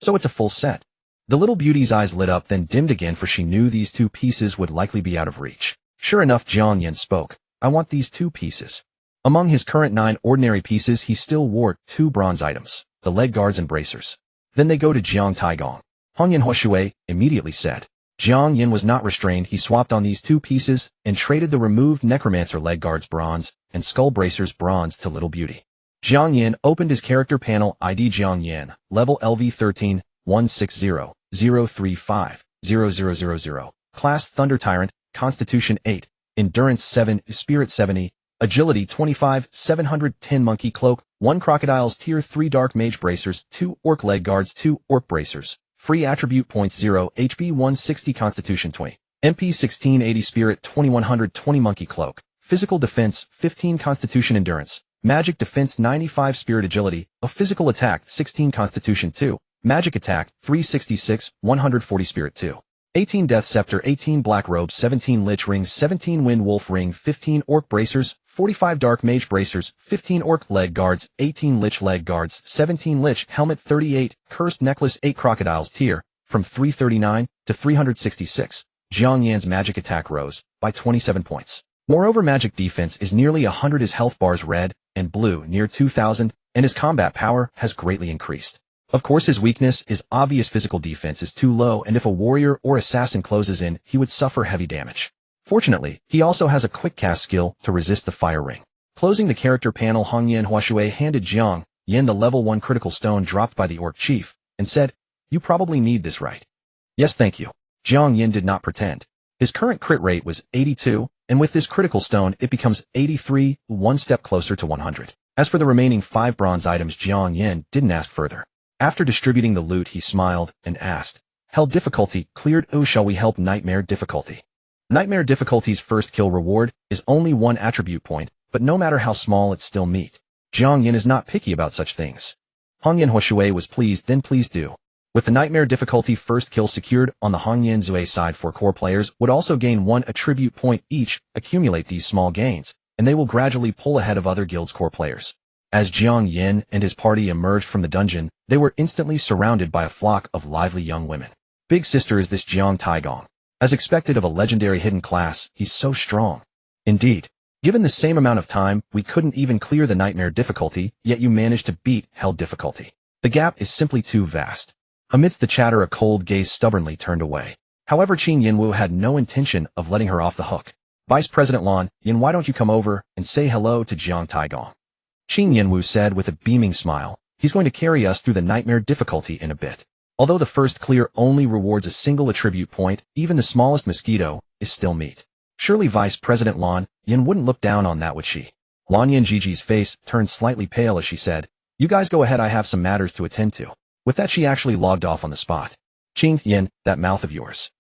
So it's a full set. The little beauty's eyes lit up, then dimmed again, for she knew these 2 pieces would likely be out of reach. Sure enough, Jiang Yan spoke. I want these 2 pieces. Among his current 9 ordinary pieces, he still wore 2 bronze items, the leg guards and bracers. Then they go to Jiang Taigong. Hongyan Huashui immediately said. Jiang Yan was not restrained. He swapped on these 2 pieces and traded the removed necromancer leg guards bronze and skull bracers bronze to little beauty. Jiang Yan opened his character panel. ID Jiang Yan, level LV 13, 160, 035, 0000, class Thunder Tyrant, constitution 8, endurance 7, spirit 70, agility 25, 710 monkey cloak, 1 crocodile's tier 3 dark mage bracers, 2 orc leg guards, 2 orc bracers, free attribute points 0, HP 160, constitution 20. MP 1680 Spirit 2120 Monkey Cloak. Physical Defense 15 Constitution Endurance. Magic Defense 95 Spirit Agility. A Physical Attack 16 Constitution 2. Magic Attack 366 140 Spirit 2. 18 Death Scepter 18 Black Robe 17 Lich Rings 17 Wind Wolf Ring 15 Orc Bracers 45 Dark Mage Bracers 15 Orc Leg Guards 18 Lich Leg Guards 17 Lich Helmet 38 Cursed Necklace 8 Crocodile's Tear from 339 to 366. Jiang Yan's magic attack rose by 27 points. Moreover, magic defense is nearly 100, his health bars red and blue near 2000, and his combat power has greatly increased. Of course, his weakness is obvious. Physical defense is too low, and if a warrior or assassin closes in, he would suffer heavy damage. Fortunately, he also has a quick cast skill to resist the fire ring. Closing the character panel, Hongyan Huashui handed Jiang Yan the level 1 critical stone dropped by the orc chief, and said, "You probably need this, right?" "Yes, thank you." Jiang Yan did not pretend. His current crit rate was 82, and with this critical stone it becomes 83, one step closer to 100. As for the remaining 5 bronze items, Jiang Yan didn't ask further. After distributing the loot, he smiled and asked, "Hell difficulty cleared. Oh, shall we help Nightmare difficulty?" Nightmare difficulty's first kill reward is only 1 attribute point, but no matter how small, it's still meat. Jiang Yan is not picky about such things. Hongyan Huashui was pleased, then please do. With the Nightmare difficulty first kill secured on the Hongyan Zui side, 4 core players would also gain 1 attribute point each. Accumulate these small gains, and they will gradually pull ahead of other guilds' core players. As Jiang Yan and his party emerged from the dungeon, they were instantly surrounded by a flock of lively young women. Big sister, is this Jiang Taigong? As expected of a legendary hidden class, he's so strong. Indeed. Given the same amount of time, we couldn't even clear the Nightmare difficulty, yet you managed to beat Hell difficulty. The gap is simply too vast. Amidst the chatter, a cold gaze stubbornly turned away. However, Qin Yinwu had no intention of letting her off the hook. "Vice President Lan, Yin, why don't you come over and say hello to Jiang Taigong?" Qin Yinwu said with a beaming smile. "He's going to carry us through the Nightmare difficulty in a bit. Although the first clear only rewards a single attribute point, even the smallest mosquito is still meat." Surely Vice President Lan Yin wouldn't look down on that, would she? Lan Yinjiji's face turned slightly pale as she said, "You guys go ahead, I have some matters to attend to." With that, she actually logged off on the spot. "Qing Yin, that mouth of yours."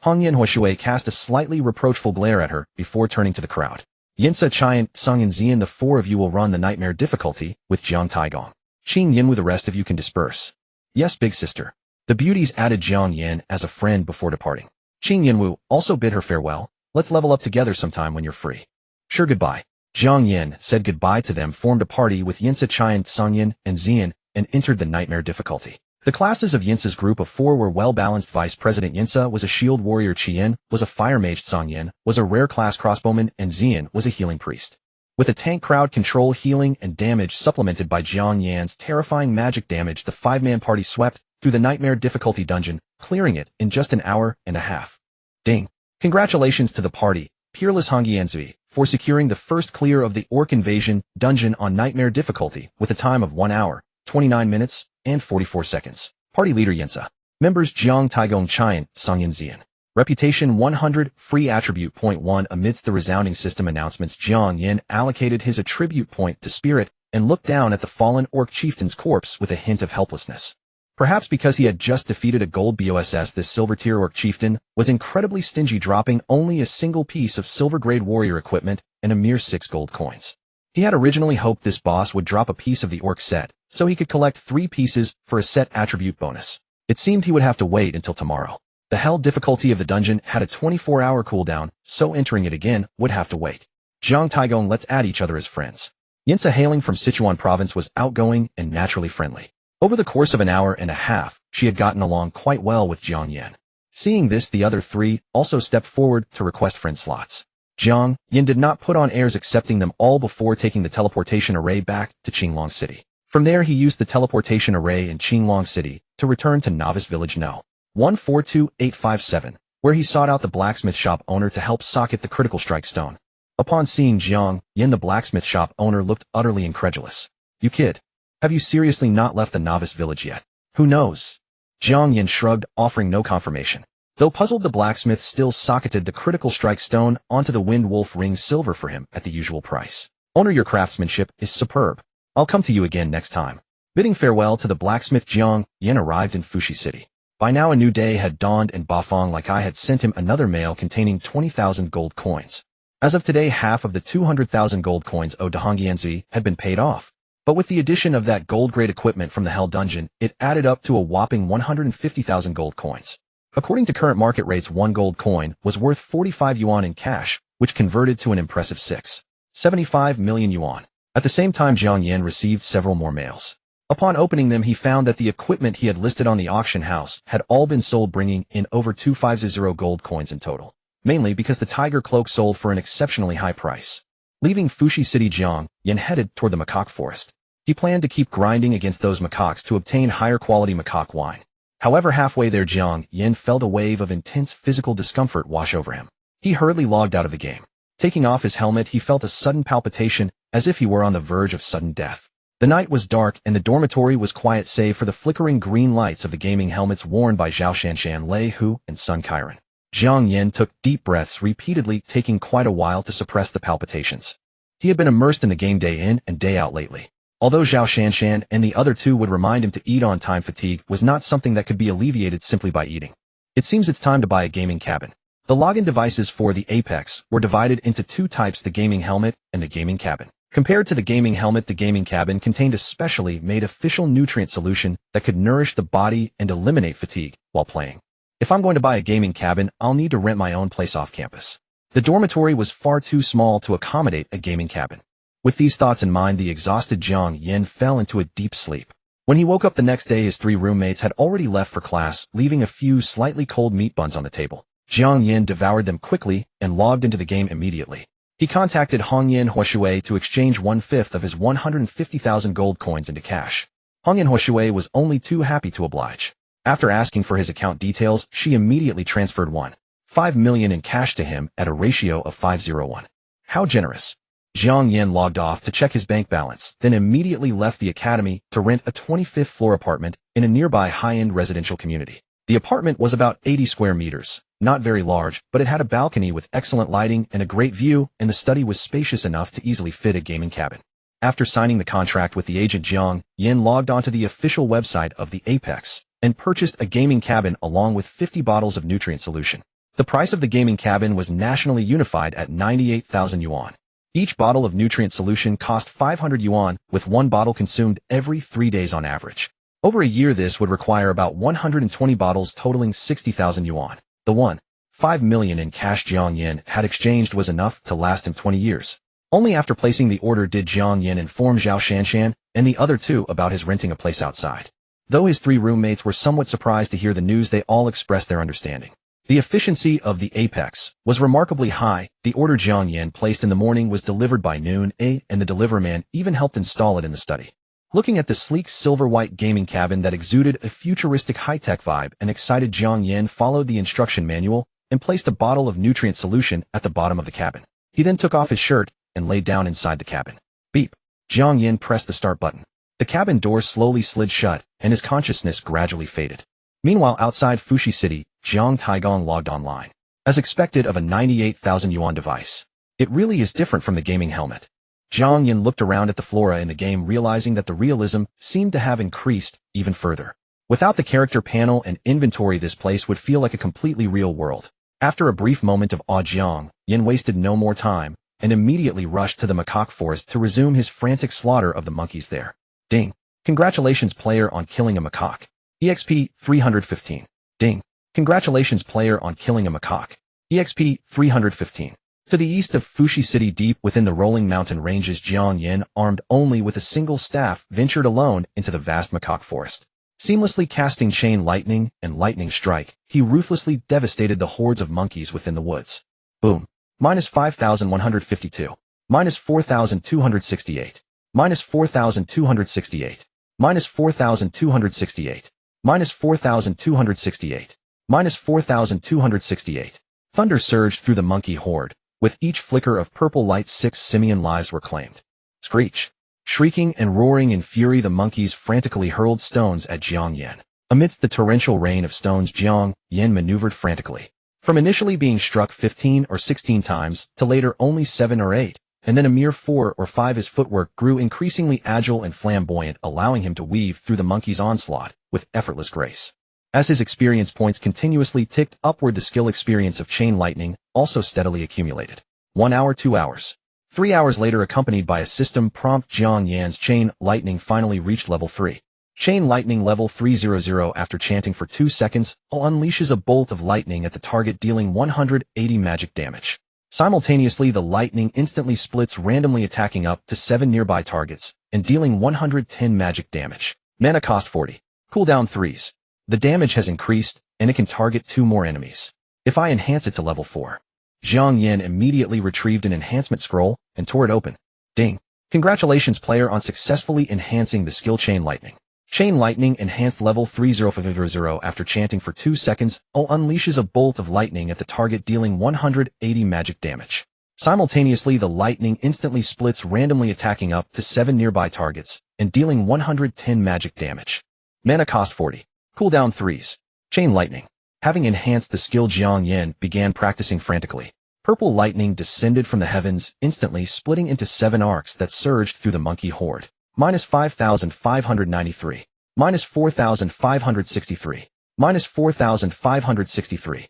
Hongyan Huashui cast a slightly reproachful glare at her before turning to the crowd. "Yinsa, Chian, Sung, and Zian, the 4 of you will run the Nightmare difficulty with Jiang Taigong. Qin Yinwu, the rest of you can disperse." "Yes, big sister." The beauties added Jiang Yan as a friend before departing. Qin Yinwu also bid her farewell. "Let's level up together sometime when you're free." "Sure, goodbye." Jiang Yan said goodbye to them, formed a party with Yinsa, Chian, Sungyan, and Zian, and entered the Nightmare difficulty. The classes of Yinsa's group of 4 were well-balanced. Vice President Yinsa was a shield warrior, Qian was a fire mage, Songyan was a rare class crossbowman, and Zian was a healing priest. With a tank, crowd control, healing, and damage supplemented by Jiang Yan's terrifying magic damage, the 5-man party swept through the Nightmare difficulty dungeon, clearing it in just an hour and a half. Ding! Congratulations to the party, Peerless Hongyanzui, for securing the first clear of the Orc Invasion dungeon on Nightmare difficulty with a time of 1 hour, 29 minutes, and 44 seconds. Party leader Yinsa. Members Jiang Taigong, Chian, Sungyan, Zian. Reputation 100, free attribute point 1. Amidst the resounding system announcements, Jiang Yan allocated his attribute point to Spirit and looked down at the fallen Orc chieftain's corpse with a hint of helplessness. Perhaps because he had just defeated a gold BOSS, this silver-tier Orc chieftain was incredibly stingy, dropping only a single piece of silver-grade warrior equipment and a mere 6 gold coins. He had originally hoped this boss would drop a piece of the Orc set, so he could collect 3 pieces for a set attribute bonus. It seemed he would have to wait until tomorrow. The Hell difficulty of the dungeon had a 24-hour cooldown, so entering it again would have to wait. Jiang Taigong, let's add each other as friends. Yinsa, hailing from Sichuan province, was outgoing and naturally friendly. Over the course of an hour and a half, she had gotten along quite well with Jiang Yan. Seeing this, the other 3 also stepped forward to request friend slots. Jiang Yan did not put on airs, accepting them all before taking the teleportation array back to Qinglong City. From there, he used the teleportation array in Qinglong City to return to Novice Village No. 142857, where he sought out the blacksmith shop owner to help socket the critical strike stone. Upon seeing Jiang Yan, the blacksmith shop owner looked utterly incredulous. "You kid, have you seriously not left the Novice Village yet?" "Who knows?" Jiang Yan shrugged, offering no confirmation. Though puzzled, the blacksmith still socketed the critical strike stone onto the Wind Wolf Ring silver for him at the usual price. "Owner, your craftsmanship is superb. I'll come to you again next time." Bidding farewell to the blacksmith, Jiang Yan arrived in Fushi City. By now a new day had dawned and Bafang Like I had sent him another mail containing 20,000 gold coins. As of today, half of the 200,000 gold coins owed to Hongyanzi had been paid off. But with the addition of that gold-grade equipment from the Hell Dungeon, it added up to a whopping 150,000 gold coins. According to current market rates, 1 gold coin was worth 45 yuan in cash, which converted to an impressive 6.75 million yuan. At the same time, Jiang Yan received several more mails. Upon opening them, he found that the equipment he had listed on the auction house had all been sold, bringing in over 250 gold coins in total, mainly because the tiger cloak sold for an exceptionally high price. Leaving Fushi City, Jiang Yan headed toward the macaque forest. He planned to keep grinding against those macaques to obtain higher quality macaque wine. However, halfway there, Jiang Yan felt a wave of intense physical discomfort wash over him. He hurriedly logged out of the game. Taking off his helmet, he felt a sudden palpitation, as if he were on the verge of sudden death. The night was dark, and the dormitory was quiet save for the flickering green lights of the gaming helmets worn by Zhao Shanshan, Lei Hu, and Sun Qiren. Jiang Yan took deep breaths repeatedly, taking quite a while to suppress the palpitations. He had been immersed in the game day in and day out lately. Although Zhao Shanshan and the other two would remind him to eat on time, fatigue was not something that could be alleviated simply by eating. It seems it's time to buy a gaming cabin. The login devices for the Apex were divided into two types: the gaming helmet and the gaming cabin. Compared to the gaming helmet, the gaming cabin contained a specially made official nutrient solution that could nourish the body and eliminate fatigue while playing. If I'm going to buy a gaming cabin, I'll need to rent my own place off campus. The dormitory was far too small to accommodate a gaming cabin. With these thoughts in mind, the exhausted Jiang Yan fell into a deep sleep. When he woke up the next day, his 3 roommates had already left for class, leaving a few slightly cold meat buns on the table. Jiang Yan devoured them quickly and logged into the game immediately. He contacted Hongyan Huoshui to exchange 1/5 of his 150,000 gold coins into cash. Hongyan Huoshui was only too happy to oblige. After asking for his account details, she immediately transferred 1.5 million in cash to him at a ratio of 5:1. How generous. Jiang Yan logged off to check his bank balance, then immediately left the academy to rent a 25th floor apartment in a nearby high-end residential community. The apartment was about 80 square meters, not very large, but it had a balcony with excellent lighting and a great view, and the study was spacious enough to easily fit a gaming cabin. After signing the contract with the agent, Jiang Yan logged onto the official website of the Apex and purchased a gaming cabin along with 50 bottles of nutrient solution. The price of the gaming cabin was nationally unified at 98,000 yuan. Each bottle of nutrient solution cost 500 yuan, with 1 bottle consumed every 3 days on average. Over a year, this would require about 120 bottles totaling 60,000 yuan. The 1.5 million in cash Jiang Yan had exchanged was enough to last him 20 years. Only after placing the order did Jiang Yan inform Zhao Shanshan and the other two about his renting a place outside. Though his 3 roommates were somewhat surprised to hear the news, they all expressed their understanding. The efficiency of the Apex was remarkably high. The order Jiang Yan placed in the morning was delivered by noon, and the deliverman even helped install it in the study. Looking at the sleek silver-white gaming cabin that exuded a futuristic high-tech vibe, an excited Jiang Yan followed the instruction manual and placed a bottle of nutrient solution at the bottom of the cabin. He then took off his shirt and lay down inside the cabin. Beep. Jiang Yan pressed the start button. The cabin door slowly slid shut, and his consciousness gradually faded. Meanwhile, outside Fushi City, Jiang Taigong logged online. As expected of a 98,000 yuan device, it really is different from the gaming helmet. Jiang Yan looked around at the flora in the game, realizing that the realism seemed to have increased even further. Without the character panel and inventory, this place would feel like a completely real world. After a brief moment of awe, Jiang Yan wasted no more time and immediately rushed to the macaque forest to resume his frantic slaughter of the monkeys there. Ding. Congratulations, player, on killing a macaque. EXP 315. Ding. Congratulations, player, on killing a macaque. EXP 315. To the east of Fushi City, deep within the rolling mountain ranges, Jiang Yan, armed only with a single staff, ventured alone into the vast macaque forest. Seamlessly casting chain lightning and lightning strike, he ruthlessly devastated the hordes of monkeys within the woods. Boom. Minus 5,152. Minus 4,268. Minus 4,268. Minus 4,268. Minus 4,268. Minus 4,268. Thunder surged through the monkey horde. With each flicker of purple light, 6 simian lives were claimed. Screech. Shrieking and roaring in fury, the monkeys frantically hurled stones at Jiang Yan. Amidst the torrential rain of stones, Jiang Yan maneuvered frantically. From initially being struck 15 or 16 times, to later only 7 or 8, and then a mere 4 or 5, his footwork grew increasingly agile and flamboyant, allowing him to weave through the monkey's onslaught with effortless grace. As his experience points continuously ticked upward, the skill experience of Chain Lightning also steadily accumulated. 1 hour, 2 hours. 3 hours later, accompanied by a system prompt, Jiang Yan's Chain Lightning finally reached level 3. Chain Lightning level 300. After chanting for 2 seconds, unleashes a bolt of lightning at the target, dealing 180 magic damage. Simultaneously, the lightning instantly splits, randomly attacking up to 7 nearby targets and dealing 110 magic damage. Mana cost 40. Cooldown 3s. The damage has increased, and it can target 2 more enemies. If I enhance it to level 4. Jiang Yan immediately retrieved an enhancement scroll and tore it open. Ding. Congratulations, player, on successfully enhancing the skill Chain Lightning. Chain Lightning enhanced level 300. After chanting for 2 seconds, unleashes a bolt of lightning at the target, dealing 180 magic damage. Simultaneously, the lightning instantly splits, randomly attacking up to 7 nearby targets and dealing 110 magic damage. Mana cost 40. Cooldown 3s. Chain Lightning. Having enhanced the skill, Jiang Yan began practicing frantically. Purple lightning descended from the heavens, instantly splitting into 7 arcs that surged through the monkey horde. Minus 5,593. Minus 4,563. Minus 4,563.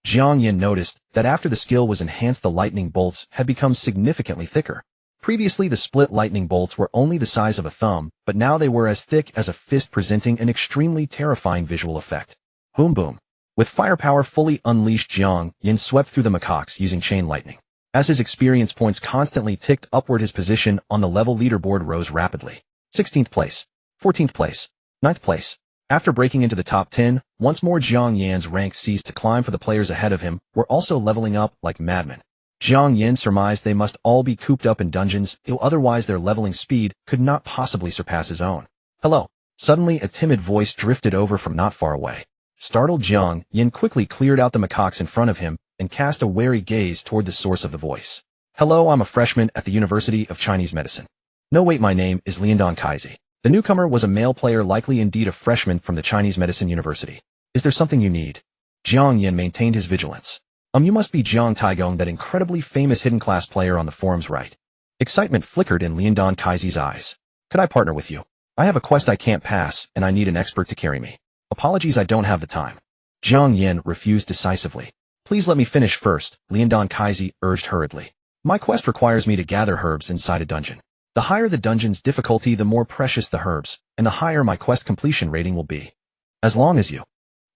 Jiang Yan noticed that after the skill was enhanced, the lightning bolts had become significantly thicker. Previously, the split lightning bolts were only the size of a thumb, but now they were as thick as a fist, presenting an extremely terrifying visual effect. Boom boom. With firepower fully unleashed, Jiang Yan swept through the macaques using Chain Lightning. As his experience points constantly ticked upward, his position on the level leaderboard rose rapidly. 16th place, 14th place, 9th place. After breaking into the top 10, once more Jiang Yan's rank ceased to climb, for the players ahead of him were also leveling up like madmen. Jiang Yan surmised they must all be cooped up in dungeons, otherwise their leveling speed could not possibly surpass his own. Hello. Suddenly, a timid voice drifted over from not far away. Startled, Jiang Yan quickly cleared out the macaques in front of him and cast a wary gaze toward the source of the voice. Hello, I'm a freshman at the University of Chinese Medicine. No, wait, my name is Liandong Kaizi. The newcomer was a male player, likely indeed a freshman from the Chinese Medicine University. Is there something you need? Jiang Yan maintained his vigilance. You must be Jiang Taigong, that incredibly famous hidden class player on the forums, right? Excitement flickered in Liandong Kaizi's eyes. Could I partner with you? I have a quest I can't pass, and I need an expert to carry me. Apologies, I don't have the time. Jiang Yan refused decisively. Please let me finish first, Liandong Kaizi urged hurriedly. My quest requires me to gather herbs inside a dungeon. The higher the dungeon's difficulty, the more precious the herbs, and the higher my quest completion rating will be. As long as you.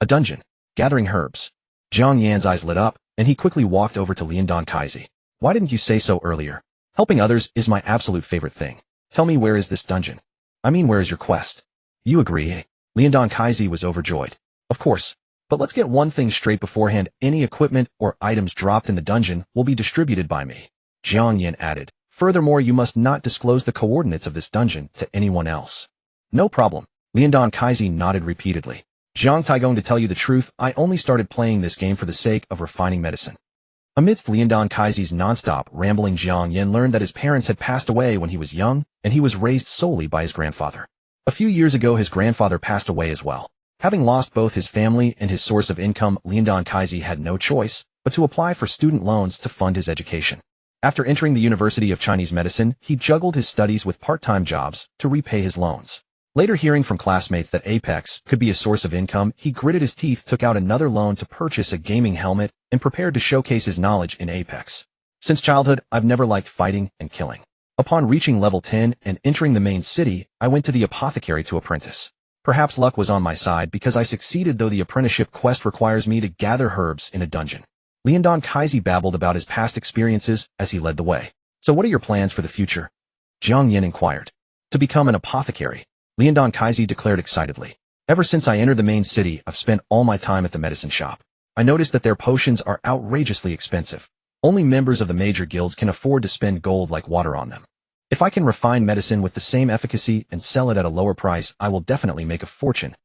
A dungeon. Gathering herbs. Jiang Yan's eyes lit up, and he quickly walked over to Liandong Kaizi. Why didn't you say so earlier? Helping others is my absolute favorite thing. Tell me, where is this dungeon? I mean, where is your quest? You agree, eh? Liandong Kaizi was overjoyed. Of course. But let's get one thing straight beforehand. Any equipment or items dropped in the dungeon will be distributed by me. Jiang Yan added. Furthermore, you must not disclose the coordinates of this dungeon to anyone else. No problem. Liandong Kaizi nodded repeatedly. Jiang Taigong, to tell you the truth, I only started playing this game for the sake of refining medicine. Amidst Liandong Kaizi's nonstop rambling, Jiang Yan learned that his parents had passed away when he was young, and he was raised solely by his grandfather. A few years ago, his grandfather passed away as well. Having lost both his family and his source of income, Liandong Kaizi had no choice but to apply for student loans to fund his education. After entering the University of Chinese Medicine, he juggled his studies with part-time jobs to repay his loans. Later, hearing from classmates that Apex could be a source of income, he gritted his teeth, took out another loan to purchase a gaming helmet, and prepared to showcase his knowledge in Apex. Since childhood, I've never liked fighting and killing. Upon reaching level 10 and entering the main city, I went to the apothecary to apprentice. Perhaps luck was on my side because I succeeded, though the apprenticeship quest requires me to gather herbs in a dungeon. Liandong Kaizi babbled about his past experiences as he led the way. So what are your plans for the future? Jiang Yan inquired. To become an apothecary, Liandong Kaizi declared excitedly. Ever since I entered the main city, I've spent all my time at the medicine shop. I noticed that their potions are outrageously expensive. Only members of the major guilds can afford to spend gold like water on them. If I can refine medicine with the same efficacy and sell it at a lower price, I will definitely make a fortune.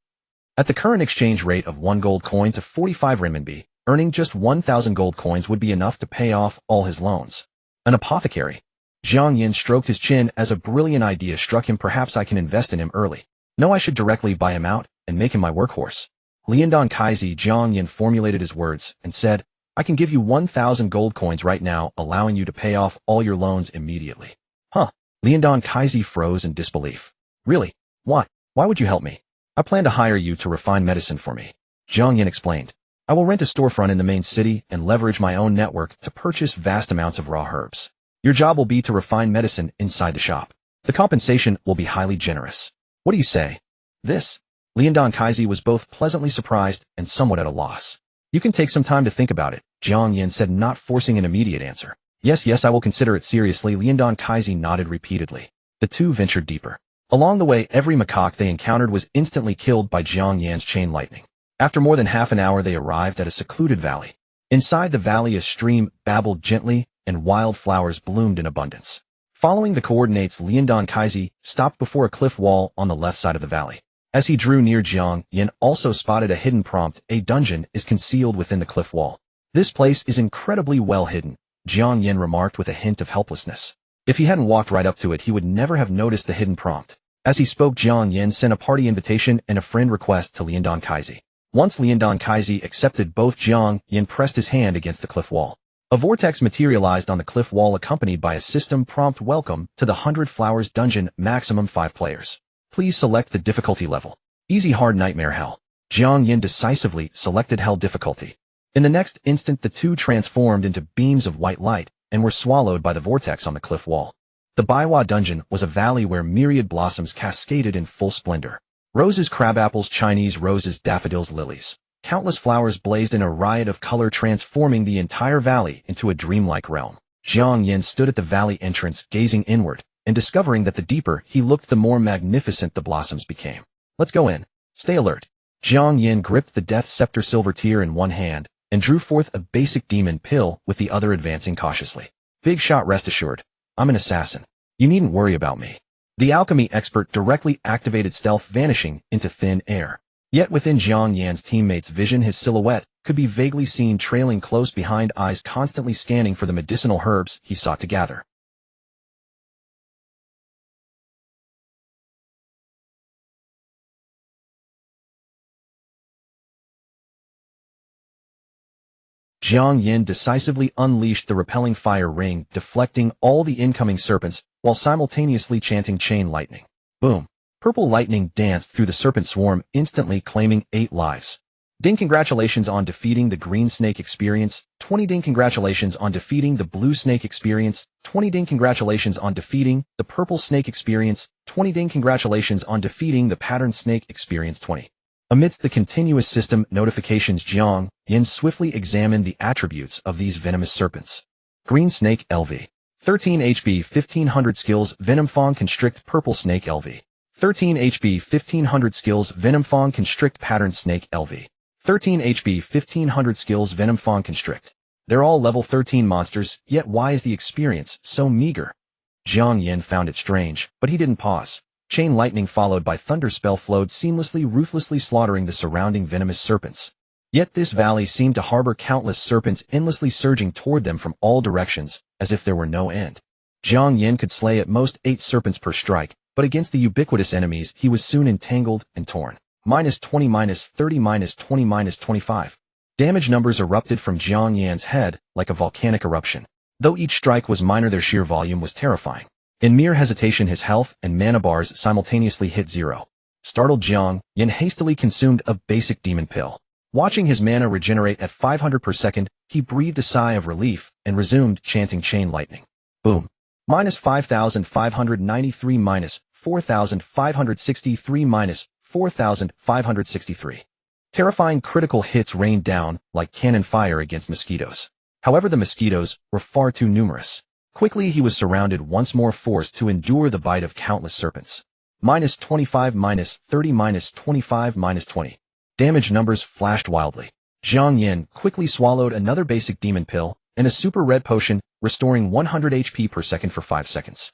At the current exchange rate of 1 gold coin to 45 renminbi, earning just 1,000 gold coins would be enough to pay off all his loans. An apothecary. Jiang Yan stroked his chin as a brilliant idea struck him. Perhaps I can invest in him early. No, I should directly buy him out and make him my workhorse. Liandong Kaizi, Jiang Yan formulated his words and said, I can give you 1,000 gold coins right now, allowing you to pay off all your loans immediately. Huh. Liandong Kaizi froze in disbelief. Really? Why? Why would you help me? I plan to hire you to refine medicine for me. Jiang Yan explained. I will rent a storefront in the main city and leverage my own network to purchase vast amounts of raw herbs. Your job will be to refine medicine inside the shop. The compensation will be highly generous. What do you say? This? Liandong Kaizi was both pleasantly surprised and somewhat at a loss. You can take some time to think about it, Jiang Yan said, not forcing an immediate answer. Yes, I will consider it seriously. Liandong Kaizi nodded repeatedly. The two ventured deeper. Along the way, every macaque they encountered was instantly killed by Jiang Yan's chain lightning. After more than half an hour, they arrived at a secluded valley. Inside the valley, a stream babbled gently, and wildflowers bloomed in abundance. Following the coordinates, Liandong Kaizi stopped before a cliff wall on the left side of the valley. As he drew near, Jiang Yan also spotted a hidden prompt. A dungeon is concealed within the cliff wall. This place is incredibly well hidden, Jiang Yan remarked with a hint of helplessness. If he hadn't walked right up to it, he would never have noticed the hidden prompt. As he spoke, Jiang Yan sent a party invitation and a friend request to Liandong Kaizi. Once Liandong Kaizi accepted both, Jiang Yan pressed his hand against the cliff wall. A vortex materialized on the cliff wall, accompanied by a system prompt: welcome to the 100 Flowers Dungeon, maximum 5 players. Please select the difficulty level. Easy, hard, nightmare, hell. Jiang Yan decisively selected hell difficulty. In the next instant, the two transformed into beams of white light and were swallowed by the vortex on the cliff wall. The Baiwa dungeon was a valley where myriad blossoms cascaded in full splendor. Roses, crabapples, Chinese roses, daffodils, lilies. Countless flowers blazed in a riot of color, transforming the entire valley into a dreamlike realm. Jiang Yan stood at the valley entrance, gazing inward, and discovering that the deeper he looked, the more magnificent the blossoms became. Let's go in. Stay alert. Jiang Yan gripped the Death Scepter Silver Tear in one hand and drew forth a basic demon pill with the other, advancing cautiously. Big shot, rest assured. I'm an assassin. You needn't worry about me. The alchemy expert directly activated stealth, vanishing into thin air. Yet within Jiang Yan's teammates' vision, his silhouette could be vaguely seen trailing close behind, eyes constantly scanning for the medicinal herbs he sought to gather. Jiang Yan decisively unleashed the repelling fire ring, deflecting all the incoming serpents while simultaneously chanting chain lightning. Boom. Purple lightning danced through the serpent swarm, instantly claiming 8 lives. Ding, congratulations on defeating the green snake experience. 20 ding, congratulations on defeating the blue snake experience. 20 ding, congratulations on defeating the purple snake experience. 20 ding, congratulations on defeating the pattern snake experience. 20. Amidst the continuous system notifications, Jiang Yan swiftly examined the attributes of these venomous serpents. Green snake, LV. 13 HP, 1500 skills, Venom Fang Constrict. Purple snake, LV. 13 HP, 1500 skills, Venom Fang Constrict. Pattern snake, LV. 13 HP, 1500 skills, Venom Fang Constrict. They're all level 13 monsters, yet why is the experience so meager? Jiang Yan found it strange, but he didn't pause. Chain lightning followed by thunder spell flowed seamlessly, ruthlessly slaughtering the surrounding venomous serpents. Yet this valley seemed to harbor countless serpents, endlessly surging toward them from all directions, as if there were no end. Jiang Yan could slay at most 8 serpents per strike, but against the ubiquitous enemies he was soon entangled and torn. -20, -30, -20, -25. Damage numbers erupted from Jiang Yan's head like a volcanic eruption. Though each strike was minor, their sheer volume was terrifying. In mere hesitation, his health and mana bars simultaneously hit 0. Startled, Jiang Yan hastily consumed a basic demon pill. Watching his mana regenerate at 500 per second, he breathed a sigh of relief and resumed chanting chain lightning. Boom. -5593, -4563, -4563. Terrifying critical hits rained down like cannon fire against mosquitoes. However, the mosquitoes were far too numerous. Quickly, he was surrounded once more, forced to endure the bite of countless serpents. -25, -30, -25, -20. Damage numbers flashed wildly. Jiang Yan quickly swallowed another basic demon pill and a super red potion, restoring 100 HP per second for 5 seconds.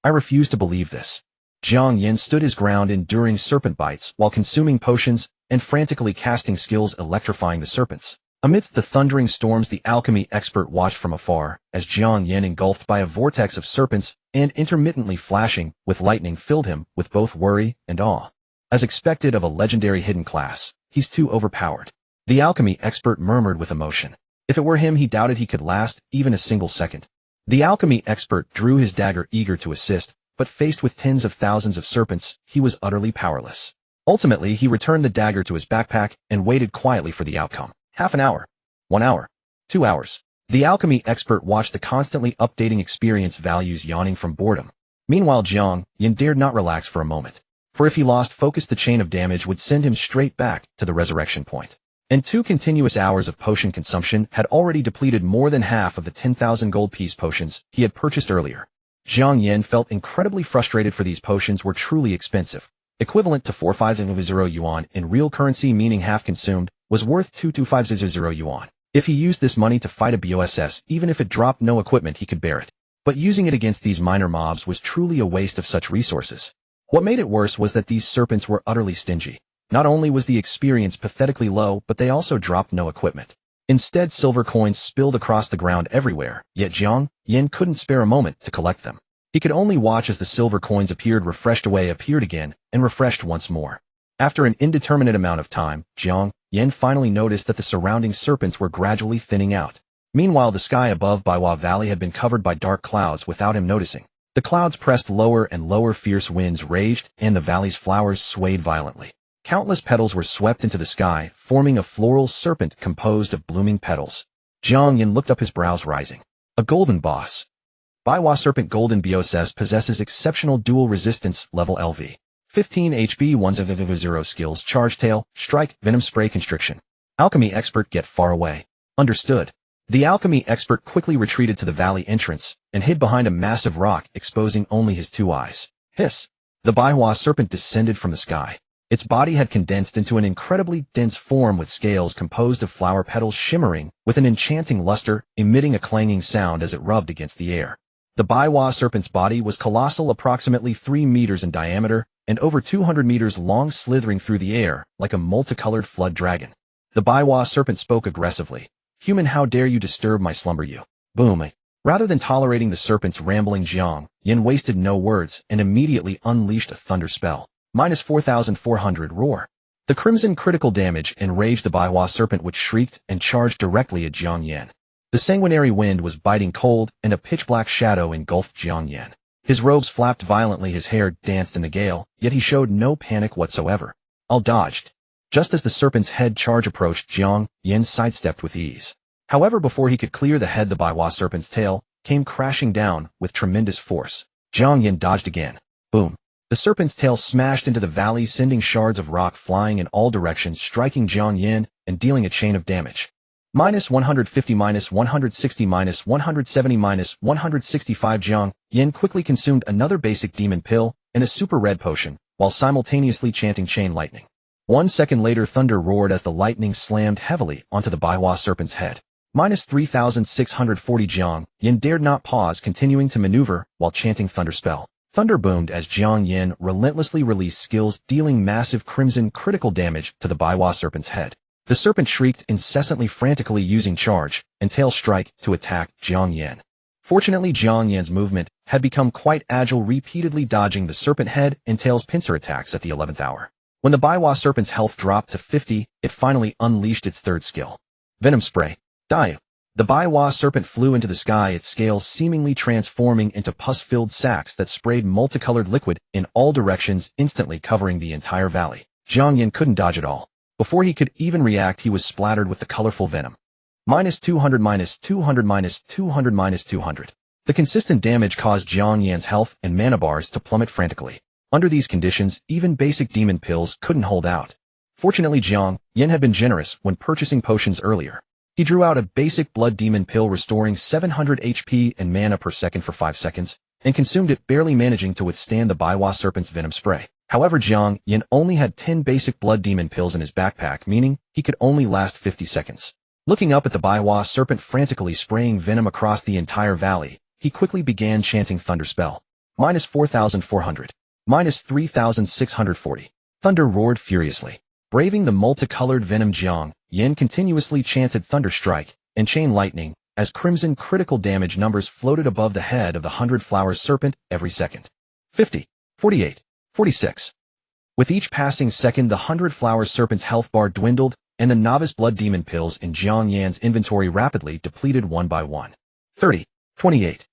I refuse to believe this. Jiang Yan stood his ground, enduring serpent bites while consuming potions and frantically casting skills electrifying the serpents. Amidst the thundering storms, the alchemy expert watched from afar as Jiang Yan, engulfed by a vortex of serpents and intermittently flashing with lightning, filled him with both worry and awe. As expected of a legendary hidden class, he's too overpowered. The alchemy expert murmured with emotion. If it were him, he doubted he could last even a single second. The alchemy expert drew his dagger, eager to assist, but faced with tens of thousands of serpents, he was utterly powerless. Ultimately, he returned the dagger to his backpack and waited quietly for the outcome. Half an hour. 1 hour. 2 hours. The alchemy expert watched the constantly updating experience values yawning from boredom. Meanwhile, Jiang Yan dared not relax for a moment. For if he lost focus, the chain of damage would send him straight back to the resurrection point. And 2 continuous hours of potion consumption had already depleted more than half of the 10,000 gold piece potions he had purchased earlier. Jiang Yan felt incredibly frustrated, for these potions were truly expensive. Equivalent to 4,500 yuan in real currency, meaning half consumed, was worth 2,250 yuan. If he used this money to fight a BOSS, even if it dropped no equipment, he could bear it. But using it against these minor mobs was truly a waste of such resources. What made it worse was that these serpents were utterly stingy. Not only was the experience pathetically low, but they also dropped no equipment. Instead, silver coins spilled across the ground everywhere, yet Jiang Yan couldn't spare a moment to collect them. He could only watch as the silver coins appeared again, and refreshed once more. After an indeterminate amount of time, Jiang Yan finally noticed that the surrounding serpents were gradually thinning out. Meanwhile, the sky above Baiwa Valley had been covered by dark clouds without him noticing. The clouds pressed lower and lower, fierce winds raged, and the valley's flowers swayed violently. Countless petals were swept into the sky, forming a floral serpent composed of blooming petals. Jiang Yan looked up, his brows rising. A golden boss. Baiwa Serpent Golden BOSS possesses exceptional dual resistance, level LV. 15 HP, 100 skills, Charge Tail, Strike, Venom Spray, Constriction. Alchemy expert, get far away. Understood. The alchemy expert quickly retreated to the valley entrance and hid behind a massive rock, exposing only his 2 eyes. Hiss. The Baiwa serpent descended from the sky. Its body had condensed into an incredibly dense form with scales composed of flower petals shimmering with an enchanting luster, emitting a clanging sound as it rubbed against the air. The Baiwa serpent's body was colossal, approximately 3 meters in diameter and over 200 meters long, slithering through the air like a multicolored flood dragon. The Baiwa serpent spoke aggressively. Human, how dare you disturb my slumber, you? Boom. Rather than tolerating the serpent's rambling, Jiang Yan wasted no words and immediately unleashed a thunder spell. Minus 4,400 roar. The crimson critical damage enraged the Baiwa serpent, which shrieked and charged directly at Jiang Yan. The sanguinary wind was biting cold, and a pitch-black shadow engulfed Jiang Yan. His robes flapped violently, his hair danced in the gale, yet he showed no panic whatsoever. All dodged. Just as the serpent's head charge approached, Jiang Yan sidestepped with ease. However, before he could clear the head, the Baiwa serpent's tail came crashing down with tremendous force. Jiang Yan dodged again. Boom. The serpent's tail smashed into the valley, sending shards of rock flying in all directions, striking Jiang Yan and dealing a chain of damage. Minus 150, minus 160, minus 170, minus 165. Jiang Yan quickly consumed another basic demon pill and a super red potion, while simultaneously chanting chain lightning. 1 second later, thunder roared as the lightning slammed heavily onto the Baiwa serpent's head. Minus 3,640. Jiang Yan dared not pause, continuing to maneuver while chanting thunder spell. Thunder boomed as Jiang Yan relentlessly released skills, dealing massive crimson critical damage to the Baiwa serpent's head. The serpent shrieked incessantly, frantically using charge and tail strike to attack Jiang Yan. Fortunately, Jiang Yan's movement had become quite agile, repeatedly dodging the serpent head and tail's pincer attacks at the 11th hour. When the Baiwa serpent's health dropped to 50, it finally unleashed its third skill. Venom Spray. Die. The Baiwa serpent flew into the sky, its scales seemingly transforming into pus-filled sacs that sprayed multicolored liquid in all directions, instantly covering the entire valley. Jiang Yan couldn't dodge at all. Before he could even react, he was splattered with the colorful venom. Minus 200, minus 200, minus 200, minus 200. The consistent damage caused Jiang Yan's health and mana bars to plummet frantically. Under these conditions, even basic demon pills couldn't hold out. Fortunately, Jiang Yan had been generous when purchasing potions earlier. He drew out a basic blood demon pill restoring 700 HP and mana per second for 5 seconds, and consumed it, barely managing to withstand the Baiwa serpent's venom spray. However, Jiang Yan only had 10 basic blood demon pills in his backpack, meaning he could only last 50 seconds. Looking up at the Baiwa serpent frantically spraying venom across the entire valley, he quickly began chanting thunder spell. Minus 4,400. Minus 3,640. Thunder roared furiously. Braving the multicolored venom, Jiang Yan continuously chanted thunder strike and chain lightning as crimson critical damage numbers floated above the head of the 100-flower serpent every second. 50. 48. 46. With each passing second, the 100-flower serpent's health bar dwindled, and the novice blood demon pills in Jiang Yan's inventory rapidly depleted one by one. 30. 28.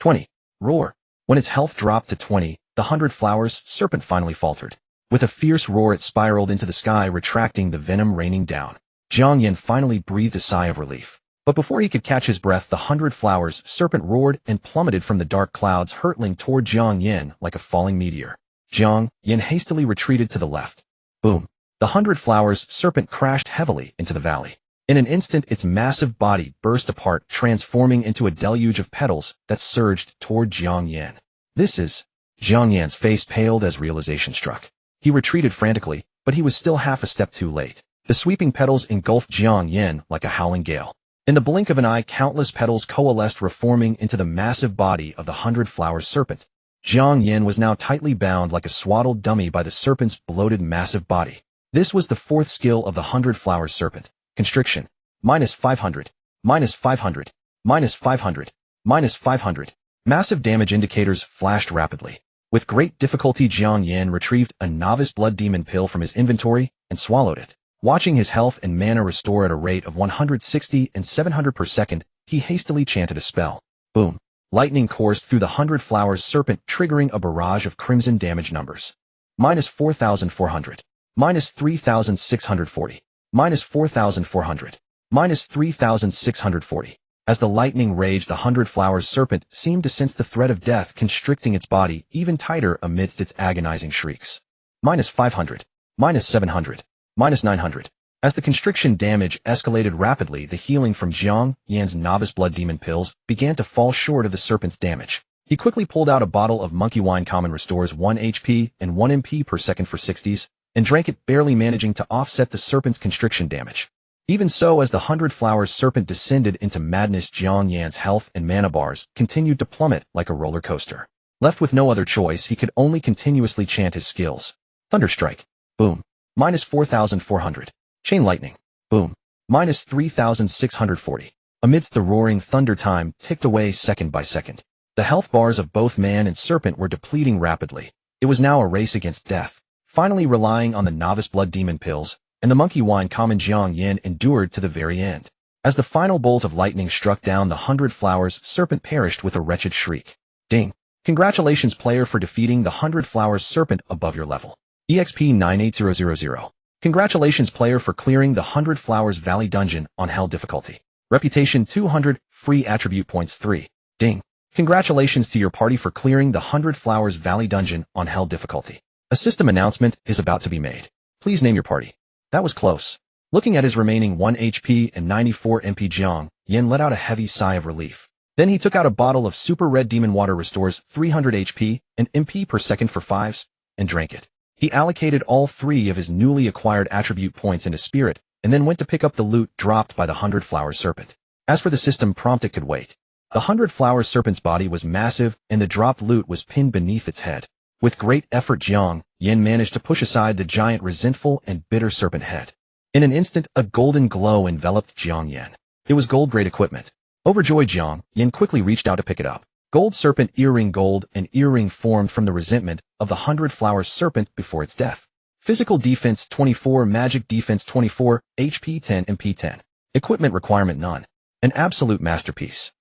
20. Roar. When its health dropped to 20, the 100 flowers serpent finally faltered. With a fierce roar it spiraled into the sky, retracting the venom raining down. Jiang Yan finally breathed a sigh of relief. But before he could catch his breath, the 100 Flowers serpent roared and plummeted from the dark clouds, hurtling toward Jiang Yan like a falling meteor. Jiang Yan hastily retreated to the left. Boom! The 100 Flowers serpent crashed heavily into the valley. In an instant, its massive body burst apart, transforming into a deluge of petals that surged toward Jiang Yan. This is... Jiang Yan's face paled as realization struck. He retreated frantically, but he was still half a step too late. The sweeping petals engulfed Jiang Yan like a howling gale. In the blink of an eye, countless petals coalesced, reforming into the massive body of the 100 Flowers serpent. Jiang Yan was now tightly bound like a swaddled dummy by the serpent's bloated massive body. This was the fourth skill of the 100 Flowers serpent. Constriction. -500. -500. -500. -500. Massive damage indicators flashed rapidly. With great difficulty, Jiang Yan retrieved a novice blood demon pill from his inventory and swallowed it. Watching his health and mana restore at a rate of 160 and 700 per second, he hastily chanted a spell. Boom! Lightning coursed through the 100 Flowers serpent, triggering a barrage of crimson damage numbers. -4,400. -3,640. -4,400. -3,640. As the lightning raged, the 100 Flowers serpent seemed to sense the threat of death constricting its body even tighter amidst its agonizing shrieks. -500. -700. -900. As the constriction damage escalated rapidly, the healing from Jiang Yan's novice blood demon pills began to fall short of the serpent's damage. He quickly pulled out a bottle of monkey wine, common, restores 1 HP and 1 MP per second for 60s, and drank it, barely managing to offset the serpent's constriction damage. Even so, as the 100 Flowers serpent descended into madness, Jiang Yan's health and mana bars continued to plummet like a roller coaster. Left with no other choice, he could only continuously chant his skills. Thunderstrike. Boom. -4,400. Chain lightning. Boom. -3,640. Amidst the roaring thunder, time ticked away second by second. The health bars of both man and serpent were depleting rapidly. It was now a race against death. Finally, relying on the novice blood demon pills and the monkey wine, common, Jiang Yan endured to the very end. As the final bolt of lightning struck down, the 100 Flowers serpent perished with a wretched shriek. Ding! Congratulations, player, for defeating the 100 Flowers serpent above your level. EXP 98000. Congratulations, player, for clearing the 100 Flowers Valley dungeon on Hell difficulty. Reputation 200, free attribute points 3. Ding! Congratulations to your party for clearing the 100 Flowers Valley dungeon on Hell difficulty. A system announcement is about to be made. Please name your party. That was close. Looking at his remaining 1 HP and 94 MP, Jiang Yan let out a heavy sigh of relief. Then he took out a bottle of super red demon water, restores 300 HP and MP per second for 5s, and drank it. He allocated all 3 of his newly acquired attribute points into spirit, and then went to pick up the loot dropped by the 100 Flowers serpent. As for the system prompt, it could wait. The 100 Flowers serpent's body was massive, and the dropped loot was pinned beneath its head. With great effort, Jiang Yan managed to push aside the giant, resentful, and bitter serpent head. In an instant, a golden glow enveloped Jiang Yan. It was gold-grade equipment. Overjoyed, Jiang Yan quickly reached out to pick it up. Gold serpent earring. Gold, an earring formed from the resentment of the 100 Flowers serpent before its death. Physical defense 24, magic defense 24, HP 10, MP 10. Equipment requirement none. An absolute masterpiece.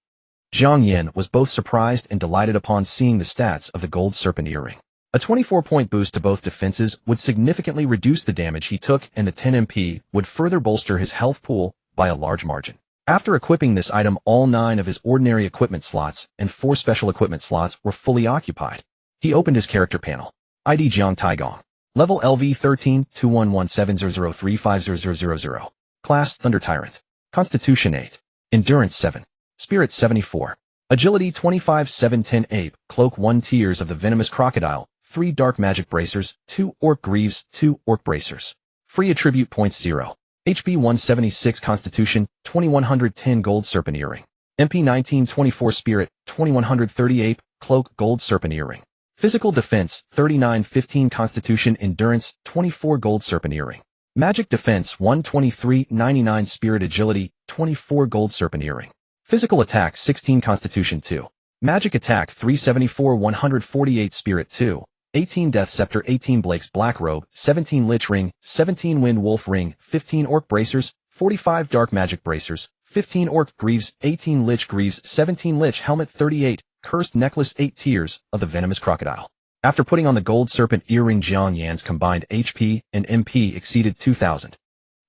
Jiang Yan was both surprised and delighted upon seeing the stats of the gold serpent earring. A 24-point boost to both defenses would significantly reduce the damage he took, and the 10 MP would further bolster his health pool by a large margin. After equipping this item, all 9 of his ordinary equipment slots and 4 special equipment slots were fully occupied. He opened his character panel. ID Jiang Taigong. Level LV 13, 211700350000. Class Thunder Tyrant. Constitution 8. Endurance 7. Spirit 74. Agility 25, 710. Ape. Cloak 1. Tears of the Venomous Crocodile. 3 Dark Magic Bracers. 2 Orc Greaves. 2 Orc Bracers. Free attribute points 0. HP 176. Constitution 2110. Gold Serpent Earring. MP 1924. Spirit 2130. Ape. Cloak. Gold Serpent Earring. Physical defense 3915. Constitution. Endurance 24. Gold Serpent Earring. Magic defense 123.99. Spirit agility 24. Gold Serpent Earring. Physical attack 16. Constitution 2. Magic attack 374. 148. Spirit 2. 18 Death Scepter, 18 Blake's Black Robe, 17 Lich Ring, 17 Wind Wolf Ring, 15 Orc Bracers, 45 Dark Magic Bracers, 15 Orc Greaves, 18 Lich Greaves, 17 Lich Helmet, 38 Cursed Necklace, 8 Tears of the Venomous Crocodile. After putting on the gold serpent earring, Jiang Yan's combined HP and MP exceeded 2,000.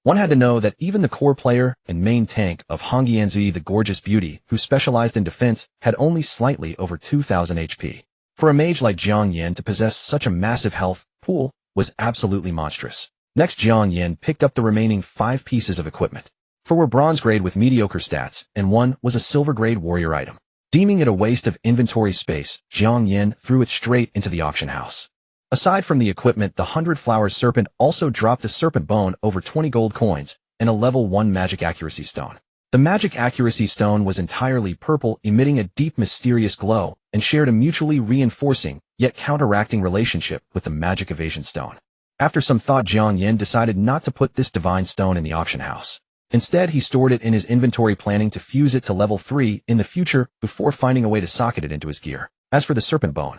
One had to know that even the core player and main tank of Hongyanzi, the gorgeous beauty, who specialized in defense, had only slightly over 2,000 HP. For a mage like Jiang Yan to possess such a massive health pool was absolutely monstrous. Next, Jiang Yan picked up the remaining 5 pieces of equipment. 4 were bronze grade with mediocre stats, and 1 was a silver grade warrior item. Deeming it a waste of inventory space, Jiang Yan threw it straight into the auction house. Aside from the equipment, the 100 Flowers Serpent also dropped a serpent bone, over 20 gold coins, and a level 1 magic accuracy stone. The magic accuracy stone was entirely purple, emitting a deep mysterious glow, and shared a mutually reinforcing, yet counteracting relationship with the magic evasion stone. After some thought, Jiang Yan decided not to put this divine stone in the auction house. Instead, he stored it in his inventory, planning to fuse it to level 3 in the future before finding a way to socket it into his gear. As for the serpent bone,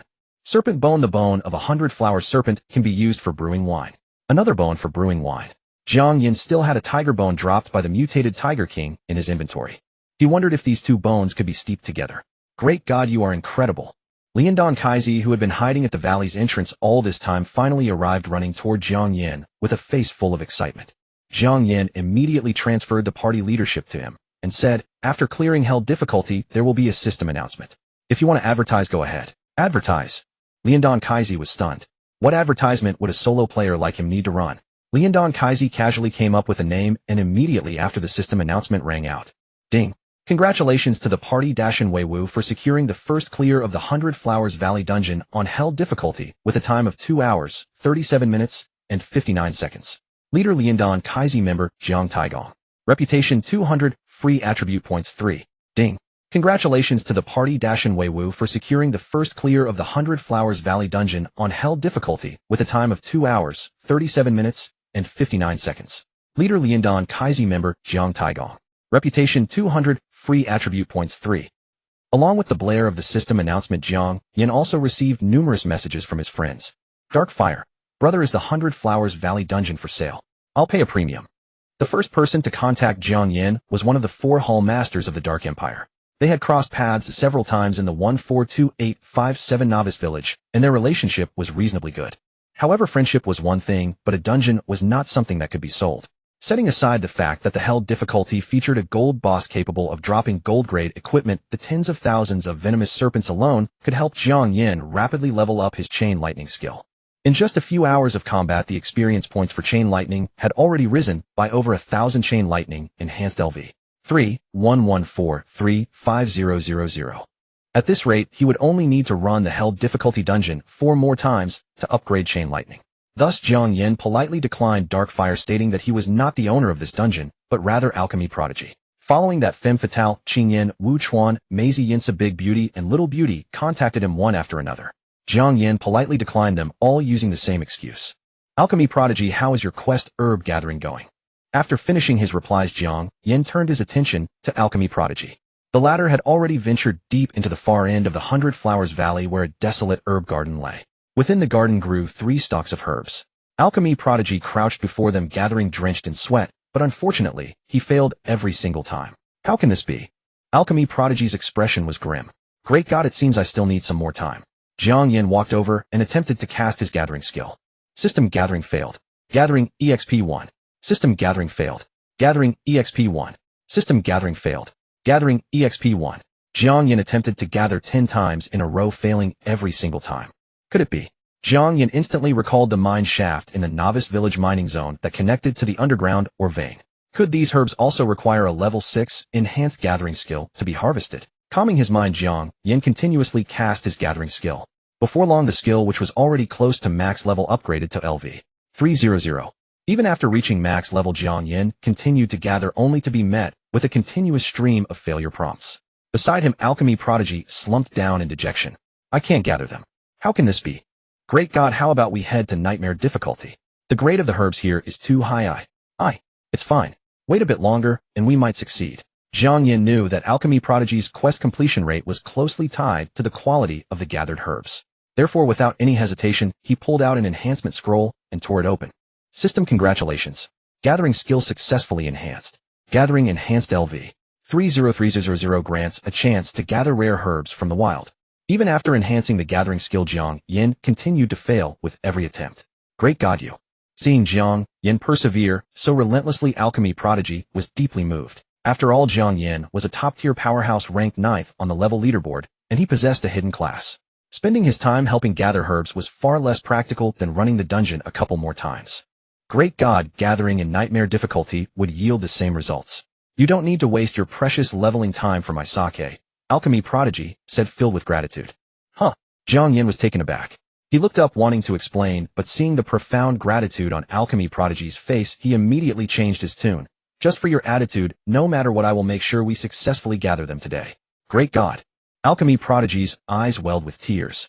the bone of a 100 Flower Serpent can be used for brewing wine. Another bone for brewing wine. Jiang Yan still had a tiger bone dropped by the mutated Tiger King in his inventory. He wondered if these 2 bones could be steeped together. Great God, you are incredible. Liandong Kaizi, who had been hiding at the valley's entrance all this time, finally arrived, running toward Jiang Yan with a face full of excitement. Jiang Yan immediately transferred the party leadership to him and said, after clearing hell difficulty, there will be a system announcement. If you want to advertise, go ahead. Advertise. Liandong Kaizi was stunned. What advertisement would a solo player like him need to run? Liandong Kaizi casually came up with a name, and immediately after the system announcement rang out. Ding. Congratulations to the party Dashin Weiwu for securing the first clear of the 100 Flowers Valley dungeon on hell difficulty with a time of 2 hours, 37 minutes, and 59 seconds. Leader Liandong Kaizi, member Jiang Taigong. Reputation 200, free attribute points 3. Ding. Congratulations to the party Dashin Weiwu for securing the first clear of the 100 Flowers Valley dungeon on hell difficulty with a time of 2 hours, 37 minutes, and 59 seconds. Leader Liandong Kaizi, member Jiang Taigong. Reputation 200, free attribute points 3. Along with the blare of the system announcement, Jiang Yan also received numerous messages from his friends. Dark Fire. Brother, is the 100 Flowers Valley dungeon for sale? I'll pay a premium. The first person to contact Jiang Yan was one of the 4 Hall Masters of the Dark Empire. They had crossed paths several times in the 142857 Novice Village, and their relationship was reasonably good. However, friendship was one thing, but a dungeon was not something that could be sold. Setting aside the fact that the hell difficulty featured a gold boss capable of dropping gold-grade equipment, the tens of thousands of venomous serpents alone could help Jiang Yan rapidly level up his chain lightning skill. In just a few hours of combat, the experience points for chain lightning had already risen by over 1,000 chain lightning enhanced LV. 311435000. At this rate, he would only need to run the hell difficulty dungeon 4 more times to upgrade chain lightning. Thus, Jiang Yan politely declined Dark Fire, stating that he was not the owner of this dungeon, but rather Alchemy Prodigy. Following that, Femme Fatale, Qingyan, Wu Chuan, Maisie Yinsa, Big Beauty, and Little Beauty contacted him one after another. Jiang Yan politely declined them, all using the same excuse. Alchemy Prodigy, how is your quest herb gathering going? After finishing his replies, Jiang Yan turned his attention to Alchemy Prodigy. The latter had already ventured deep into the far end of the 100 Flowers Valley, where a desolate herb garden lay. Within the garden grew 3 stalks of herbs. Alchemy Prodigy crouched before them, gathering, drenched in sweat, but unfortunately, he failed every single time. How can this be? Alchemy Prodigy's expression was grim. Great God, it seems I still need some more time. Jiang Yan walked over and attempted to cast his gathering skill. System gathering failed. Gathering EXP 1. System gathering failed. Gathering EXP 1. System gathering failed. Gathering EXP 1. Jiang Yan attempted to gather 10 times in a row, failing every single time. Could it be? Jiang Yan instantly recalled the mine shaft in the Novice Village mining zone that connected to the underground or vein. Could these herbs also require a level 6 enhanced gathering skill to be harvested? Calming his mind, Jiang Yan continuously cast his gathering skill. Before long, the skill, which was already close to max level, upgraded to LV 300. Even after reaching max level, Jiang Yan continued to gather, only to be met with a continuous stream of failure prompts. Beside him, Alchemy Prodigy slumped down in dejection. I can't gather them. How can this be? Great God, how about we head to nightmare difficulty? The grade of the herbs here is too high. It's fine. Wait a bit longer, and we might succeed. Jiang Yan knew that Alchemy Prodigy's quest completion rate was closely tied to the quality of the gathered herbs. Therefore, without any hesitation, he pulled out an enhancement scroll and tore it open. System, congratulations. Gathering skill successfully enhanced. Gathering enhanced LV 30300 grants a chance to gather rare herbs from the wild. Even after enhancing the gathering skill, Jiang Yan continued to fail with every attempt. Great God, you. Seeing Jiang Yan persevere so relentlessly, Alchemy Prodigy was deeply moved. After all, Jiang Yan was a top-tier powerhouse ranked 9th on the level leaderboard, and he possessed a hidden class. Spending his time helping gather herbs was far less practical than running the dungeon a couple more times. Great God, gathering in nightmare difficulty would yield the same results. You don't need to waste your precious leveling time for my sake, Alchemy Prodigy said, filled with gratitude. Huh. Jiang Yan was taken aback. He looked up wanting to explain, but seeing the profound gratitude on Alchemy Prodigy's face, he immediately changed his tune. Just for your attitude, no matter what, I will make sure we successfully gather them today. Great God. Alchemy Prodigy's eyes welled with tears.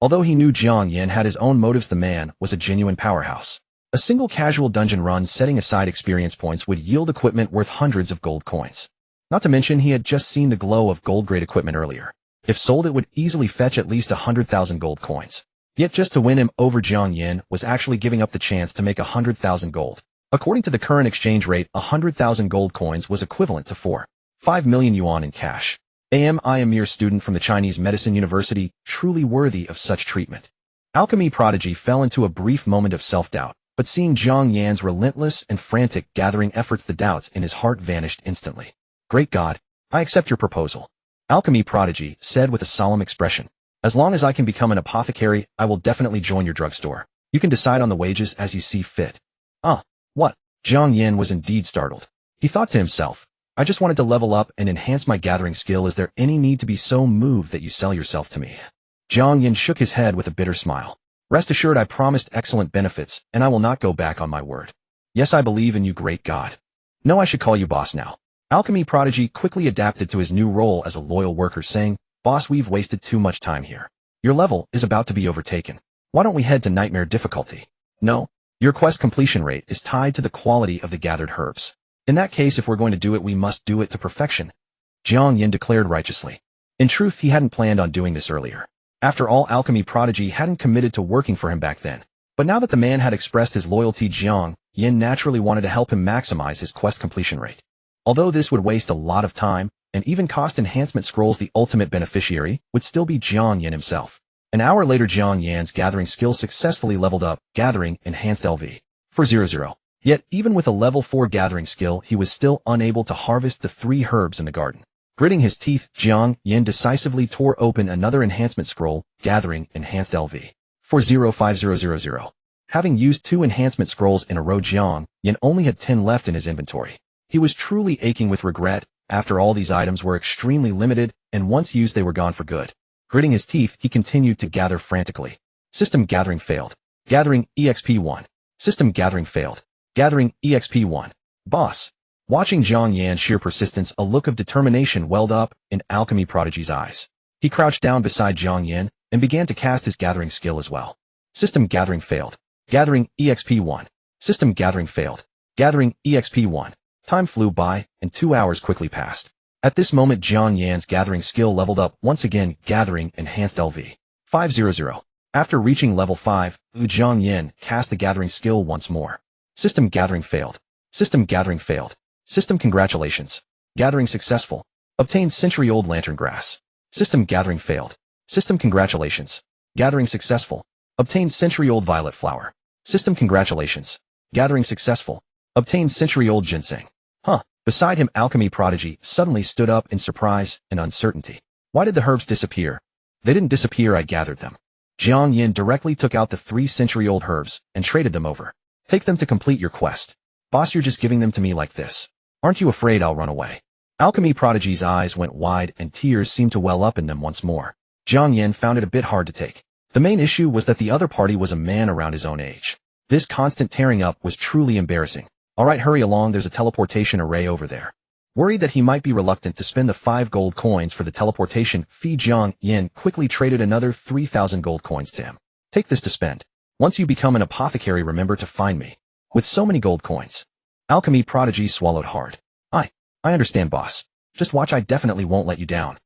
Although he knew Jiang Yan had his own motives, the man was a genuine powerhouse. A single casual dungeon run, setting aside experience points, would yield equipment worth hundreds of gold coins. Not to mention, he had just seen the glow of gold-grade equipment earlier. If sold, it would easily fetch at least 100,000 gold coins. Yet just to win him over, Jiang Yan was actually giving up the chance to make 100,000 gold. According to the current exchange rate, 100,000 gold coins was equivalent to 4.5 million yuan in cash. I am a mere student from the Chinese Medicine University, truly worthy of such treatment. Alchemy Prodigy fell into a brief moment of self-doubt, but seeing Jiang Yan's relentless and frantic gathering efforts, the doubts in his heart vanished instantly. Great God, I accept your proposal, Alchemy Prodigy said with a solemn expression. As long as I can become an apothecary, I will definitely join your drugstore. You can decide on the wages as you see fit. What? Jiang Yan was indeed startled. He thought to himself, I just wanted to level up and enhance my gathering skill. Is there any need to be so moved that you sell yourself to me? Jiang Yan shook his head with a bitter smile. Rest assured, I promised excellent benefits, and I will not go back on my word. Yes, I believe in you, great God. No, I should call you boss now. Alchemy Prodigy quickly adapted to his new role as a loyal worker, saying, Boss, we've wasted too much time here. Your level is about to be overtaken. Why don't we head to nightmare difficulty? No. Your quest completion rate is tied to the quality of the gathered herbs. In that case, if we're going to do it, we must do it to perfection, Jiang Yan declared righteously. In truth, he hadn't planned on doing this earlier. After all, Alchemy Prodigy hadn't committed to working for him back then. But now that the man had expressed his loyalty, Jiang Yan naturally wanted to help him maximize his quest completion rate. Although this would waste a lot of time, and even cost enhancement scrolls, the ultimate beneficiary would still be Jiang Yan himself. An hour later, Jiang Yan's gathering skills successfully leveled up, gathering enhanced LV 400. Yet, even with a level 4 gathering skill, he was still unable to harvest the 3 herbs in the garden. Gritting his teeth, Jiang Yan decisively tore open another enhancement scroll, gathering enhanced LV 405000. Having used 2 enhancement scrolls in a row, Jiang Yan only had 10 left in his inventory. He was truly aching with regret. After all, these items were extremely limited, and once used they were gone for good. Gritting his teeth, he continued to gather frantically. System gathering failed. Gathering EXP 1. System gathering failed. Gathering EXP 1. Boss. Watching Jiang Yan's sheer persistence, a look of determination welled up in Alchemy Prodigy's eyes. He crouched down beside Jiang Yan and began to cast his gathering skill as well. System gathering failed. Gathering EXP 1. System gathering failed. Gathering EXP 1. Time flew by, and 2 hours quickly passed. At this moment, Jiang Yan's gathering skill leveled up once again, gathering enhanced LV 500. After reaching level 5, Jiang Yan cast the gathering skill once more. System gathering failed. System gathering failed. System congratulations. Gathering successful. Obtained century-old lantern grass. System gathering failed. System congratulations. Gathering successful. Obtained century-old violet flower. System congratulations. Gathering successful. Obtained century-old ginseng. Beside him, Alchemy Prodigy suddenly stood up in surprise and uncertainty. Why did the herbs disappear? They didn't disappear, I gathered them. Jiang Yan directly took out the 3 century-old herbs and traded them over. Take them to complete your quest. Boss, you're just giving them to me like this. Aren't you afraid I'll run away? Alchemy Prodigy's eyes went wide and tears seemed to well up in them once more. Jiang Yan found it a bit hard to take. The main issue was that the other party was a man around his own age. This constant tearing up was truly embarrassing. Alright, hurry along, there's a teleportation array over there. Worried that he might be reluctant to spend the 5 gold coins for the teleportation fee, Jiang Yan quickly traded another 3,000 gold coins to him. Take this to spend. Once you become an apothecary, remember to find me. With so many gold coins. Alchemy Prodigy swallowed hard. I understand, boss. Just watch, I definitely won't let you down.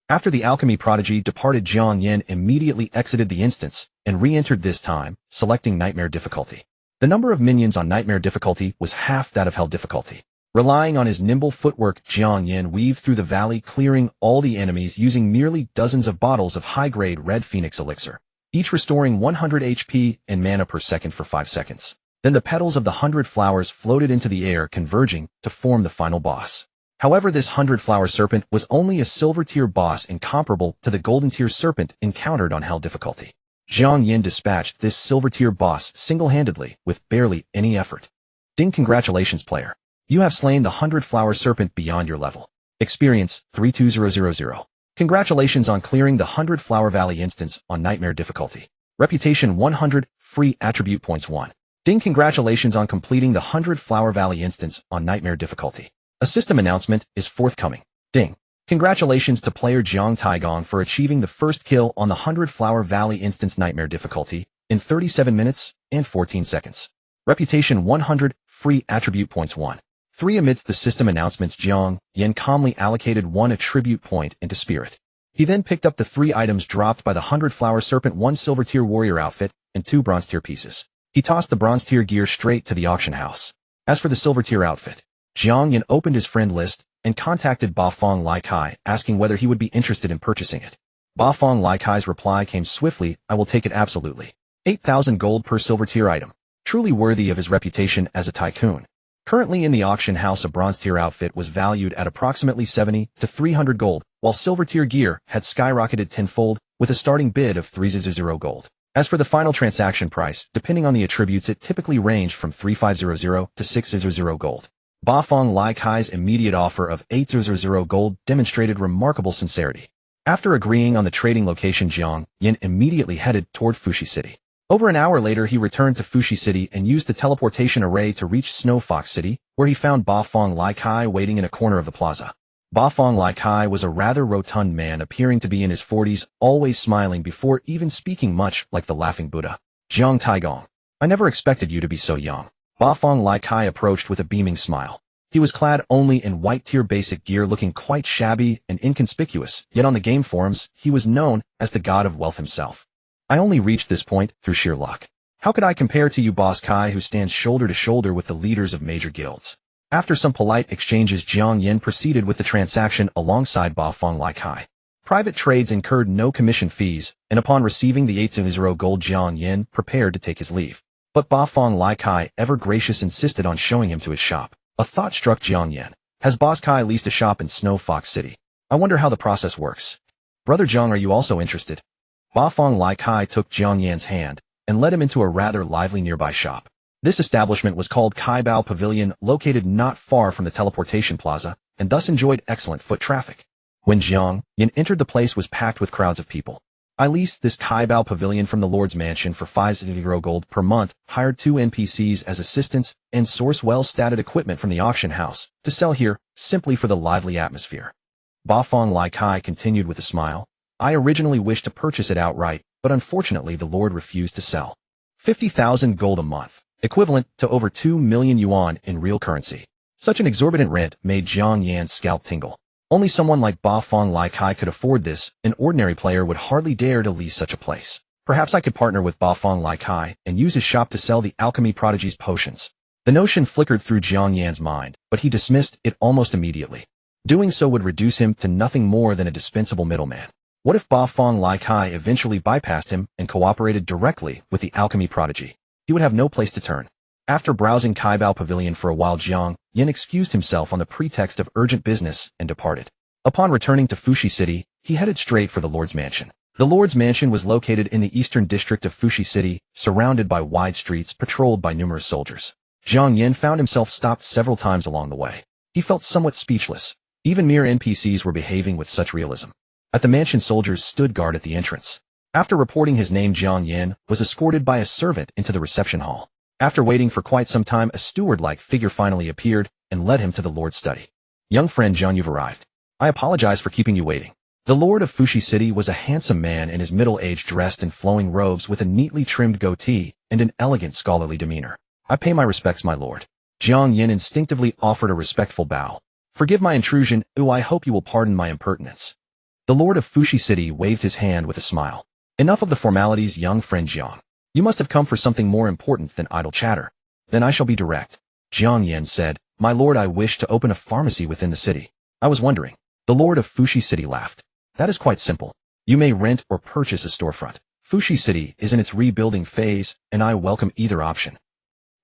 After the Alchemy Prodigy departed, Jiang Yan immediately exited the instance and re-entered, this time, selecting Nightmare difficulty. The number of minions on Nightmare difficulty was half that of Hell difficulty. Relying on his nimble footwork, Jiang Yan weaved through the valley, clearing all the enemies using merely dozens of bottles of high-grade red phoenix elixir, each restoring 100 HP and mana per second for 5 seconds. Then the petals of the 100 flowers floated into the air, converging to form the final boss. However, this 100-flower serpent was only a silver-tier boss incomparable to the golden-tier serpent encountered on Hell difficulty. Jiang Yan dispatched this silver-tier boss single-handedly with barely any effort. Ding! Congratulations, player. You have slain the 100-flower serpent beyond your level. Experience 32000. Congratulations on clearing the 100-flower valley instance on nightmare difficulty. Reputation 100, free attribute points 1. Ding! Congratulations on completing the 100-flower valley instance on nightmare difficulty. A system announcement is forthcoming. Ding! Congratulations to player Jiang Taigong for achieving the first kill on the 100-flower valley instance nightmare difficulty in 37 minutes and 14 seconds. Reputation 100, free attribute points 1. 3. Amidst the system announcements, Jiang Yan calmly allocated 1 attribute point into spirit. He then picked up the 3 items dropped by the 100-flower serpent, 1 silver-tier warrior outfit and 2 bronze-tier pieces. He tossed the bronze-tier gear straight to the auction house. As for the silver-tier outfit, Jiang Yan opened his friend list and contacted Ba Fong Lai Kai, asking whether he would be interested in purchasing it. Ba Fong Lai Kai's reply came swiftly, I will take it absolutely. 8,000 gold per silver-tier item. Truly worthy of his reputation as a tycoon. Currently in the auction house, a bronze-tier outfit was valued at approximately 70 to 300 gold, while silver-tier gear had skyrocketed tenfold with a starting bid of 300 gold. As for the final transaction price, depending on the attributes, it typically ranged from 3500 to 600 gold. Ba Fong Lai Kai's immediate offer of 800 gold demonstrated remarkable sincerity. After agreeing on the trading location, Jiang Yan immediately headed toward Fushi City. Over an hour later, he returned to Fushi City and used the teleportation array to reach Snow Fox City, where he found Ba Fong Lai Kai waiting in a corner of the plaza. Ba Fong Lai Kai was a rather rotund man appearing to be in his 40s, always smiling before even speaking, much like the laughing Buddha. Jiang Taigong, I never expected you to be so young. Ba Fong Lai Kai approached with a beaming smile. He was clad only in white-tier basic gear, looking quite shabby and inconspicuous, yet on the game forums, he was known as the god of wealth himself. I only reached this point through sheer luck. How could I compare to you, Boss Kai, who stands shoulder to shoulder with the leaders of major guilds? After some polite exchanges, Jiang Yan proceeded with the transaction alongside Ba Fong Lai Kai. Private trades incurred no commission fees, and upon receiving the 800 gold, Jiang Yan prepared to take his leave. But Ba Fong Lai Kai, ever gracious, insisted on showing him to his shop. A thought struck Jiang Yan. Has Boss Kai leased a shop in Snow Fox City? I wonder how the process works. Brother Jiang, are you also interested? Ba Fong Lai Kai took Jiang Yan's hand and led him into a rather lively nearby shop. This establishment was called Kai Bao Pavilion, located not far from the teleportation plaza, and thus enjoyed excellent foot traffic. When Jiang Yan entered, the place was packed with crowds of people. I leased this Kai Bao Pavilion from the Lord's Mansion for 500 gold per month, hired 2 NPCs as assistants, and sourced well-statted equipment from the auction house to sell here simply for the lively atmosphere. Ba Fong Lai Kai continued with a smile. I originally wished to purchase it outright, but unfortunately the Lord refused to sell. 50,000 gold a month, equivalent to over 2 million yuan in real currency. Such an exorbitant rent made Jiang Yan's scalp tingle. Only someone like Ba Fong Lai Kai could afford this. An ordinary player would hardly dare to lease such a place. Perhaps I could partner with Ba Fong Lai Kai and use his shop to sell the alchemy prodigy's potions. The notion flickered through Jiang Yan's mind, but he dismissed it almost immediately. Doing so would reduce him to nothing more than a dispensable middleman. What if Ba Fong Lai Kai eventually bypassed him and cooperated directly with the alchemy prodigy? He would have no place to turn. After browsing Kai Bao Pavilion for a while, Jiang Yan excused himself on the pretext of urgent business and departed. Upon returning to Fushi City, he headed straight for the Lord's Mansion. The Lord's Mansion was located in the eastern district of Fushi City, surrounded by wide streets patrolled by numerous soldiers. Jiang Yan found himself stopped several times along the way. He felt somewhat speechless. Even mere NPCs were behaving with such realism. At the mansion, soldiers stood guard at the entrance. After reporting his name, Jiang Yan was escorted by a servant into the reception hall. After waiting for quite some time, a steward-like figure finally appeared and led him to the Lord's study. Young friend Jiang, you've arrived. I apologize for keeping you waiting. The Lord of Fushi City was a handsome man in his middle age, dressed in flowing robes with a neatly trimmed goatee and an elegant scholarly demeanor. I pay my respects, my lord. Jiang Yan instinctively offered a respectful bow. Forgive my intrusion. I hope you will pardon my impertinence. The Lord of Fushi City waved his hand with a smile. Enough of the formalities, young friend Jiang. You must have come for something more important than idle chatter. Then I shall be direct. Jiang Yan said, My lord, I wish to open a pharmacy within the city. I was wondering. The lord of Fushi City laughed. That is quite simple. You may rent or purchase a storefront. Fushi City is in its rebuilding phase, and I welcome either option.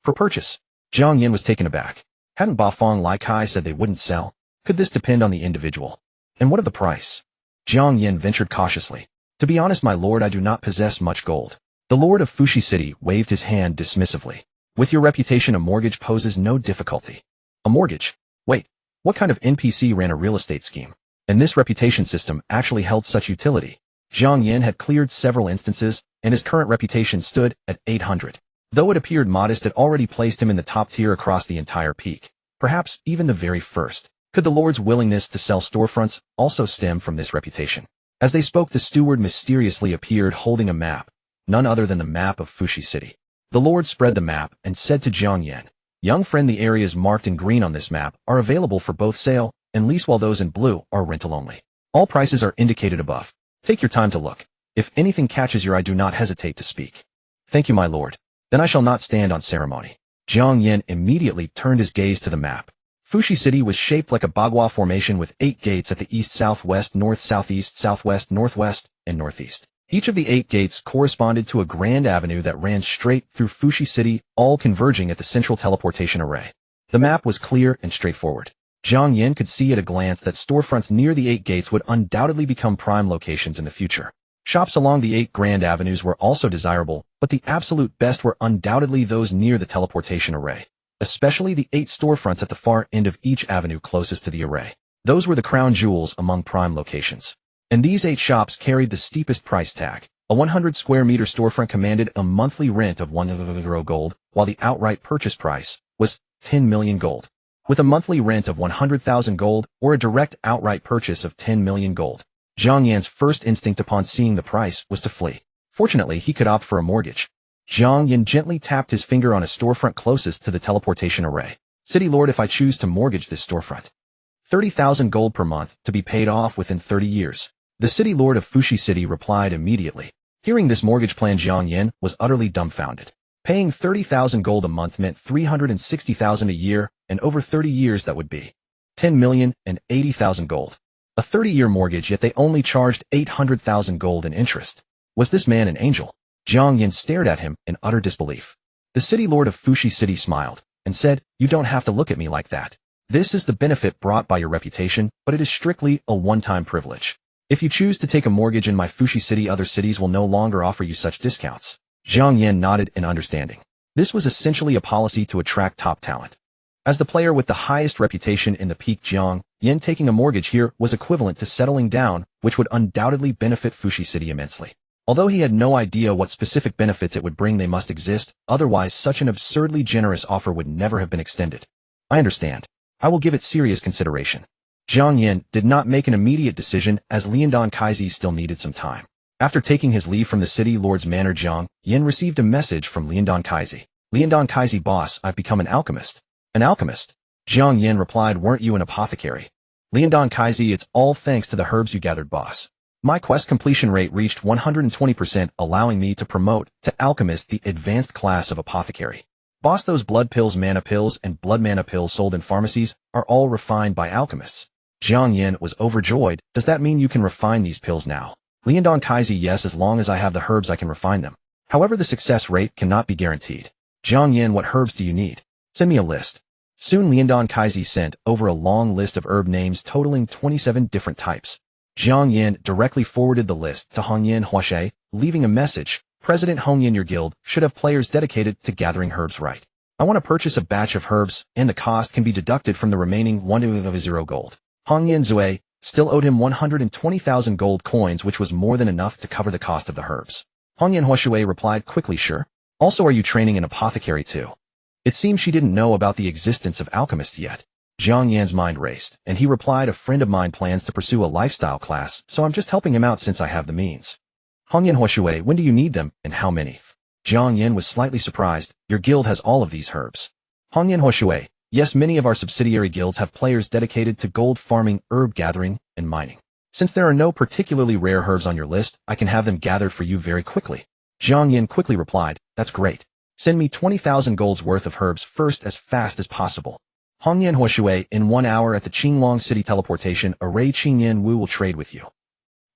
For purchase, Jiang Yan was taken aback. Hadn't Bafang Lai Kai said they wouldn't sell? Could this depend on the individual? And what of the price? Jiang Yan ventured cautiously. To be honest, my lord, I do not possess much gold. The lord of Fushi City waved his hand dismissively. With your reputation, a mortgage poses no difficulty. A mortgage? Wait, what kind of NPC ran a real estate scheme? And this reputation system actually held such utility. Jiang Yan had cleared several instances, and his current reputation stood at 800. Though it appeared modest, it already placed him in the top tier across the entire peak. Perhaps even the very first. Could the lord's willingness to sell storefronts also stem from this reputation? As they spoke, the steward mysteriously appeared holding a map, none other than the map of Fushi City. The lord spread the map and said to Jiang Yan, young friend, the areas marked in green on this map are available for both sale and lease, while those in blue are rental only. All prices are indicated above. Take your time to look. If anything catches your eye, do not hesitate to speak. Thank you, my lord. Then I shall not stand on ceremony. Jiang Yan immediately turned his gaze to the map. Fushi City was shaped like a bagua formation with 8 gates at the east, southwest, north, southeast, southwest, northwest, and northeast. Each of the 8 gates corresponded to a grand avenue that ran straight through Fushi City, all converging at the central teleportation array. The map was clear and straightforward. Jiang Yan could see at a glance that storefronts near the 8 gates would undoubtedly become prime locations in the future. Shops along the 8 grand avenues were also desirable, but the absolute best were undoubtedly those near the teleportation array. Especially the 8 storefronts at the far end of each avenue closest to the array. Those were the crown jewels among prime locations. And these 8 shops carried the steepest price tag. A 100 square meter storefront commanded a monthly rent of 1 gold, while the outright purchase price was 10 million gold. With a monthly rent of 100,000 gold or a direct outright purchase of 10 million gold. Jiang Yan's first instinct upon seeing the price was to flee. Fortunately, he could opt for a mortgage. Jiang Yan gently tapped his finger on a storefront closest to the teleportation array. City Lord, if I choose to mortgage this storefront. 30,000 gold per month to be paid off within 30 years. The City Lord of Fushi City replied immediately. Hearing this mortgage plan, Jiang Yan was utterly dumbfounded. Paying 30,000 gold a month meant 360,000 a year, and over 30 years that would be 10,080,000 gold. A 30-year mortgage, yet they only charged 800,000 gold in interest. Was this man an angel? Jiang Yan stared at him in utter disbelief. The City Lord of Fushi City smiled and said, you don't have to look at me like that. This is the benefit brought by your reputation, but it is strictly a one-time privilege. If you choose to take a mortgage in my Fushi City, other cities will no longer offer you such discounts. Jiang Yan nodded in understanding. This was essentially a policy to attract top talent. As the player with the highest reputation in the peak, Jiang Yan taking a mortgage here was equivalent to settling down, which would undoubtedly benefit Fushi City immensely. Although he had no idea what specific benefits it would bring, they must exist, otherwise such an absurdly generous offer would never have been extended. I understand. I will give it serious consideration. Jiang Yan did not make an immediate decision, as Liandon Kaizi still needed some time. After taking his leave from the City Lord's manor, Jiang Yan received a message from Liandon Kaizi. Liandon Kaizi, boss, I've become an alchemist. An alchemist? Jiang Yan replied, weren't you an apothecary? Liandon Kaizi, it's all thanks to the herbs you gathered, boss. My quest completion rate reached 120%, allowing me to promote to alchemist, the advanced class of apothecary. Boss, those blood pills, mana pills, and blood mana pills sold in pharmacies are all refined by alchemists. Jiang Yan was overjoyed. Does that mean you can refine these pills now? Liandon Kaizi, yes, as long as I have the herbs I can refine them. However, the success rate cannot be guaranteed. Jiang Yan, what herbs do you need? Send me a list. Soon Liandon Kaizi sent over a long list of herb names totaling 27 different types. Jiang Yan directly forwarded the list to Hongyan Huaxie, leaving a message. President Hongyan, your guild should have players dedicated to gathering herbs, right? I want to purchase a batch of herbs, and the cost can be deducted from the remaining 1 gold. Hongyan Zui still owed him 120,000 gold coins, which was more than enough to cover the cost of the herbs. Hongyan Huaxue replied quickly, sure. Also, are you training an apothecary too? It seems she didn't know about the existence of alchemists yet. Jiang Yan's mind raced, and he replied, a friend of mine plans to pursue a lifestyle class, so I'm just helping him out since I have the means. Hongyan Huaxue, when do you need them, and how many? Jiang Yan was slightly surprised. Your guild has all of these herbs. Hongyan Huaxue, yes, many of our subsidiary guilds have players dedicated to gold farming, herb gathering, and mining. Since there are no particularly rare herbs on your list, I can have them gathered for you very quickly. Jiang Yan quickly replied, that's great. Send me 20,000 gold's worth of herbs first, as fast as possible. Hongyan Huoshui, in 1 hour at the Qinglong City teleportation array, Qingyan Wu will trade with you.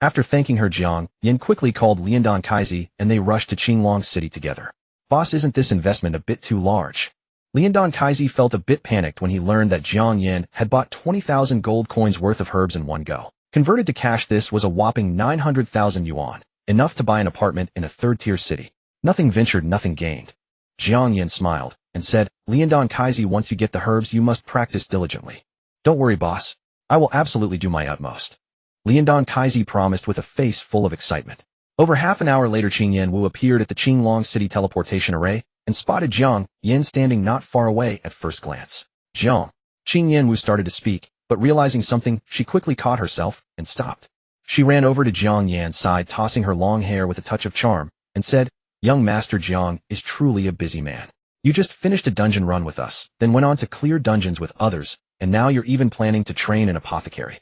After thanking her, Jiang Yan quickly called Liandong Kaisi and they rushed to Qinglong City together. Boss, isn't this investment a bit too large? Liandong Kaisi felt a bit panicked when he learned that Jiang Yan had bought 20,000 gold coins worth of herbs in one go. Converted to cash, this was a whopping 900,000 yuan, enough to buy an apartment in a third-tier city. Nothing ventured, nothing gained. Jiang Yan smiled and said, Liandong Kaisi, once you get the herbs, you must practice diligently. Don't worry, boss. I will absolutely do my utmost. Liandong Kaisi promised with a face full of excitement. Over half an hour later, Qingyan Wu appeared at the Qinglong City teleportation array and spotted Jiang Yan standing not far away at first glance. Qingyan Wu started to speak, but realizing something, she quickly caught herself and stopped. She ran over to Jiang Yan's side, tossing her long hair with a touch of charm, and said, Young Master Jiang is truly a busy man. You just finished a dungeon run with us, then went on to clear dungeons with others, and now you're even planning to train an apothecary.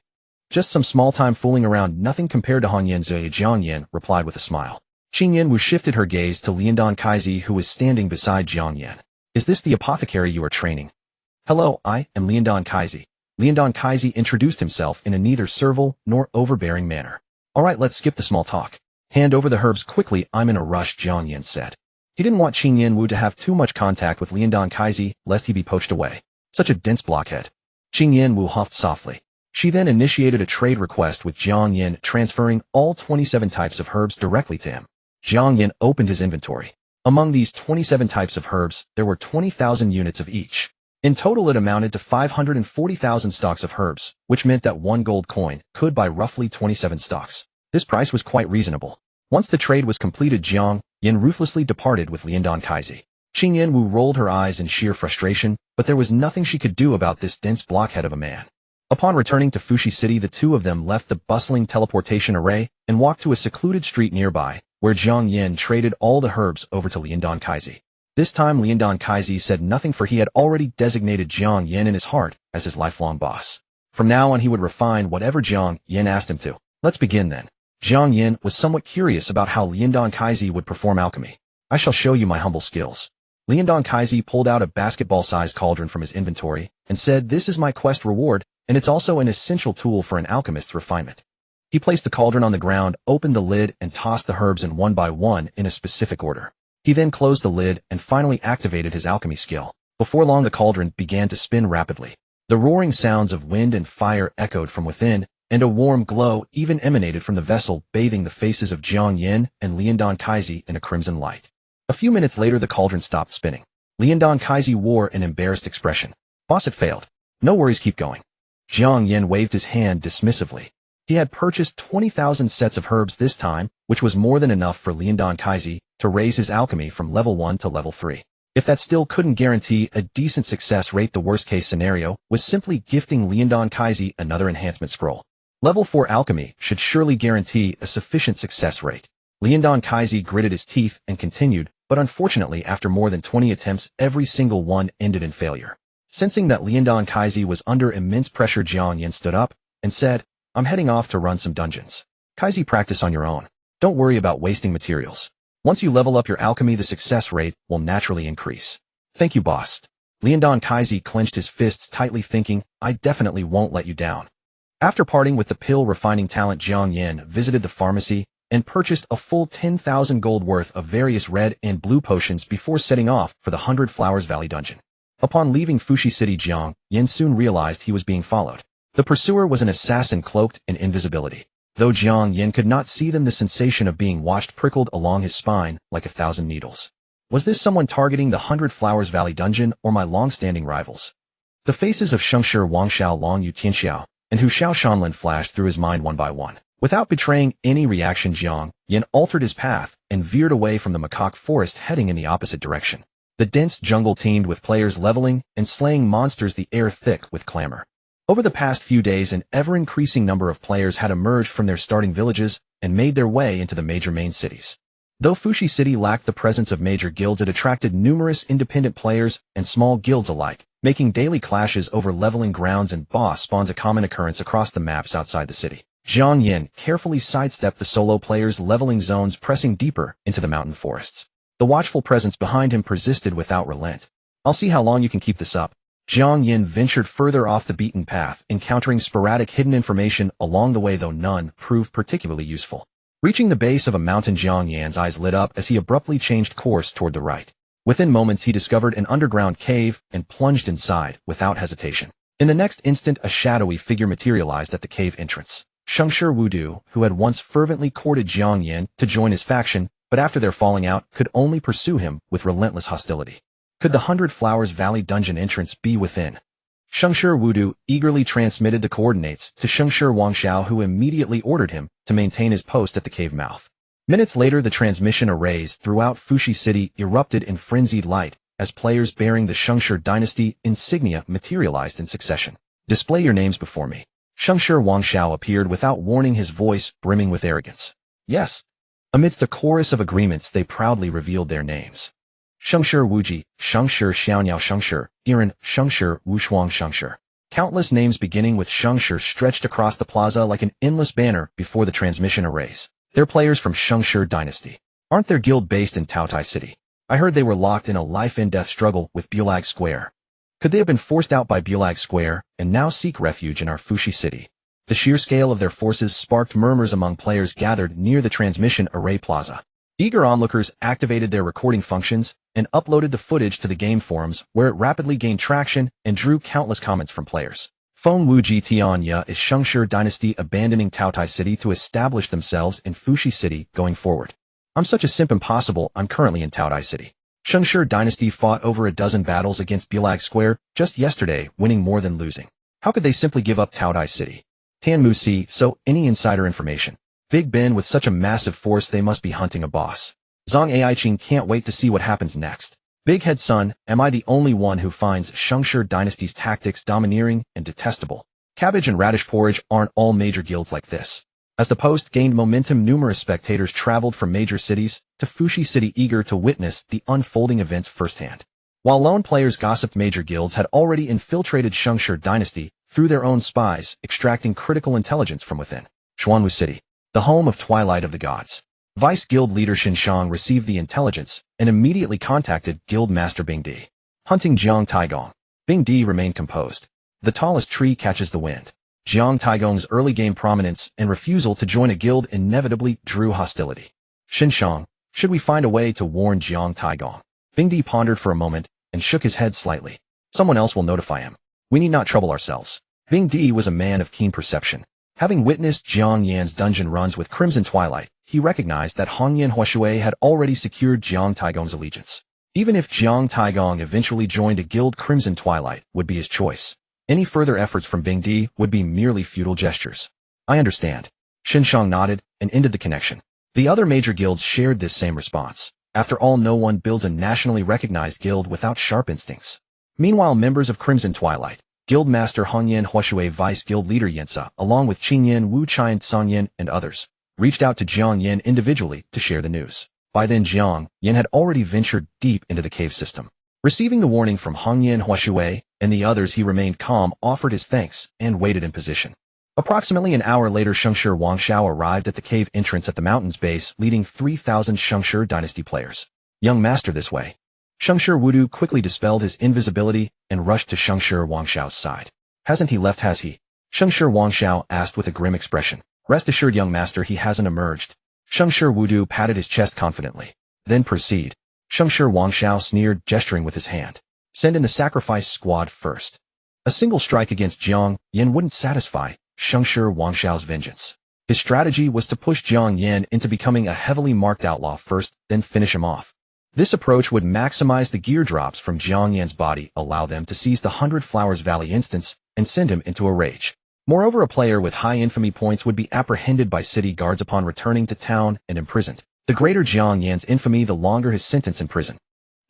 Just some small time fooling around, nothing compared to Hongyan Zhe. Jiang Yan replied with a smile. Qingyan Wu shifted her gaze to Liandong Kaisi, who was standing beside Jiang Yan. Is this the apothecary you are training? Hello, I am Liandong Kaisi. Liandong Kaisi introduced himself in a neither servile nor overbearing manner. Alright, let's skip the small talk. Hand over the herbs quickly, I'm in a rush, Jiang Yan said. He didn't want Qingyan Wu to have too much contact with Liandong Kaisi, lest he be poached away. Such a dense blockhead. Qingyan Wu huffed softly. She then initiated a trade request with Jiang Yan, transferring all 27 types of herbs directly to him. Jiang Yan opened his inventory. Among these 27 types of herbs, there were 20,000 units of each. In total, it amounted to 540,000 stocks of herbs, which meant that 1 gold coin could buy roughly 27 stocks. This price was quite reasonable. Once the trade was completed, Jiang Yan ruthlessly departed with Liandong Kaisi. Qingyan Wu rolled her eyes in sheer frustration, but there was nothing she could do about this dense blockhead of a man. Upon returning to Fushi City, the two of them left the bustling teleportation array and walked to a secluded street nearby, where Jiang Yan traded all the herbs over to Liandong Kaisi. This time, Liandong Kaisi said nothing, for he had already designated Jiang Yan in his heart as his lifelong boss. From now on, he would refine whatever Jiang Yan asked him to. Let's begin then. Jiang Yan was somewhat curious about how Liandong Kaisi would perform alchemy. I shall show you my humble skills. Liandong Kaisi pulled out a basketball-sized cauldron from his inventory and said, this is my quest reward, and it's also an essential tool for an alchemist's refinement. He placed the cauldron on the ground, opened the lid, and tossed the herbs in one by one in a specific order. He then closed the lid and finally activated his alchemy skill. Before long, the cauldron began to spin rapidly. The roaring sounds of wind and fire echoed from within, and a warm glow even emanated from the vessel, bathing the faces of Jiang Yan and Liandong Kaisi in a crimson light. A few minutes later, the cauldron stopped spinning. Liandong Kaisi wore an embarrassed expression. Boss, it failed. No worries, keep going. Jiang Yan waved his hand dismissively. He had purchased 20,000 sets of herbs this time, which was more than enough for Liandong Kaisi to raise his alchemy from level 1 to level 3. If that still couldn't guarantee a decent success rate, the worst-case scenario was simply gifting Liandong Kaisi another enhancement scroll. Level 4 alchemy should surely guarantee a sufficient success rate. Liandong Kaisi gritted his teeth and continued, but unfortunately, after more than 20 attempts, every single one ended in failure. Sensing that Liandong Kaisi was under immense pressure, Jiang Yan stood up and said, I'm heading off to run some dungeons. Kaisi, practice on your own. Don't worry about wasting materials. Once you level up your alchemy, the success rate will naturally increase. Thank you, boss. Liandong Kaisi clenched his fists tightly, thinking, I definitely won't let you down. After parting with the pill refining talent, Jiang Yan visited the pharmacy and purchased a full 10,000 gold worth of various red and blue potions before setting off for the 100 Flowers Valley dungeon. Upon leaving Fushi City, Jiang Yan soon realized he was being followed. The pursuer was an assassin cloaked in invisibility. Though Jiang Yan could not see them, the sensation of being watched prickled along his spine like 1,000 needles. Was this someone targeting the 100 Flowers Valley dungeon or my long-standing rivals? The faces of Shengshi, Wang Xiao, Long Yu Tianxiao, and Hu Xiao Shanlin flashed through his mind one by one. Without betraying any reaction, Jiang Yan altered his path and veered away from the macaque forest, heading in the opposite direction. The dense jungle teemed with players leveling and slaying monsters, the air thick with clamor. Over the past few days, an ever-increasing number of players had emerged from their starting villages and made their way into the major main cities. Though Fushi City lacked the presence of major guilds, it attracted numerous independent players and small guilds alike, making daily clashes over leveling grounds and boss spawns a common occurrence across the maps outside the city. Jiang Yan carefully sidestepped the solo players' leveling zones, pressing deeper into the mountain forests. The watchful presence behind him persisted without relent. I'll see how long you can keep this up. Jiang Yan ventured further off the beaten path, encountering sporadic hidden information along the way, though none proved particularly useful. Reaching the base of a mountain, Jiang Yan's eyes lit up as he abruptly changed course toward the right. Within moments, he discovered an underground cave and plunged inside without hesitation. In the next instant, a shadowy figure materialized at the cave entrance. Shengshi Wudu, who had once fervently courted Jiang Yan to join his faction, but after their falling out, could only pursue him with relentless hostility. Could the 100 Flowers Valley dungeon entrance be within? Shengshi Wudu eagerly transmitted the coordinates to Shengshi Wangxiao, who immediately ordered him to maintain his post at the cave mouth. Minutes later, the transmission arrays throughout Fuxi City erupted in frenzied light as players bearing the Shengshi dynasty insignia materialized in succession. "Display your names before me." Shengshi Wangxiao appeared without warning, his voice brimming with arrogance. "Yes." Amidst a chorus of agreements, they proudly revealed their names. Shengshi Wuji, Shengshi Xiaoniao Shengshi, Iran, Shengshi Wushuang Shengshi. Countless names beginning with Shengshi stretched across the plaza like an endless banner before the transmission arrays. They're players from Shengshi dynasty. Aren't their guild based in Taotai City? I heard they were locked in a life-and-death struggle with Bulag Square. Could they have been forced out by Bulag Square and now seek refuge in our Fuxi City? The sheer scale of their forces sparked murmurs among players gathered near the transmission array plaza. Eager onlookers activated their recording functions and uploaded the footage to the game forums, where it rapidly gained traction and drew countless comments from players. Feng Wuji Tianya is Shengshi dynasty abandoning Taotai City to establish themselves in Fuxi City going forward. I'm such a simp, impossible. I'm currently in Taotai City. Shengshi dynasty fought over a dozen battles against Bulag Square just yesterday, winning more than losing. How could they simply give up Taotai City? Tanmu Si, so any insider information? Big Ben, with such a massive force, they must be hunting a boss. Zhang Aiqing can't wait to see what happens next. Big Head Son, am I the only one who finds Shengshi dynasty's tactics domineering and detestable? Cabbage and radish porridge, aren't all major guilds like this? As the post gained momentum, numerous spectators traveled from major cities to Fuxi City, eager to witness the unfolding events firsthand. While lone players gossiped, major guilds had already infiltrated Shengshi dynasty through their own spies, extracting critical intelligence from within. Xuanwu City, the home of Twilight of the Gods. Vice Guild leader Xinshang received the intelligence and immediately contacted Guild Master Bing Di. Hunting Jiang Taigong. Bing Di remained composed. The tallest tree catches the wind. Jiang Taigong's early game prominence and refusal to join a guild inevitably drew hostility. Xinshang, should we find a way to warn Jiang Taigong? Bing Di pondered for a moment and shook his head slightly. Someone else will notify him. We need not trouble ourselves. Bing Di was a man of keen perception. Having witnessed Jiang Yan's dungeon runs with Crimson Twilight, he recognized that Hongyan Huashui had already secured Jiang Taigong's allegiance. Even if Jiang Taigong eventually joined a guild, Crimson Twilight would be his choice. Any further efforts from Bing Di would be merely futile gestures. I understand. Xinshang nodded and ended the connection. The other major guilds shared this same response. After all, no one builds a nationally recognized guild without sharp instincts. Meanwhile, members of Crimson Twilight, Guild Master Hongyan Huashui, Vice Guild Leader Yansa, along with Qingyan, Wu Qian, Songyan, and others, reached out to Jiang Yan individually to share the news. By then, Jiang Yan had already ventured deep into the cave system. Receiving the warning from Hongyan Huashui and the others, he remained calm, offered his thanks, and waited in position. Approximately an hour later, Shengshi Wangxiao arrived at the cave entrance at the mountain's base, leading 3,000 Shengshi dynasty players. Young master, this way. Shengshi Wudu quickly dispelled his invisibility and rushed to Shengshi Wangxiao's side. Hasn't he left, has he? Shengshi Wangxiao asked with a grim expression. Rest assured, young master, he hasn't emerged. Shengshi Wudu patted his chest confidently. Then proceed. Shengshi Wangxiao sneered, gesturing with his hand. Send in the sacrifice squad first. A single strike against Jiang Yan wouldn't satisfy Shengshi Wangxiao's vengeance. His strategy was to push Jiang Yan into becoming a heavily marked outlaw first, then finish him off. This approach would maximize the gear drops from Jiang Yan's body, allow them to seize the 100 Flowers Valley instance, and send him into a rage. Moreover, a player with high infamy points would be apprehended by city guards upon returning to town and imprisoned. The greater Jiang Yan's infamy, the longer his sentence in prison.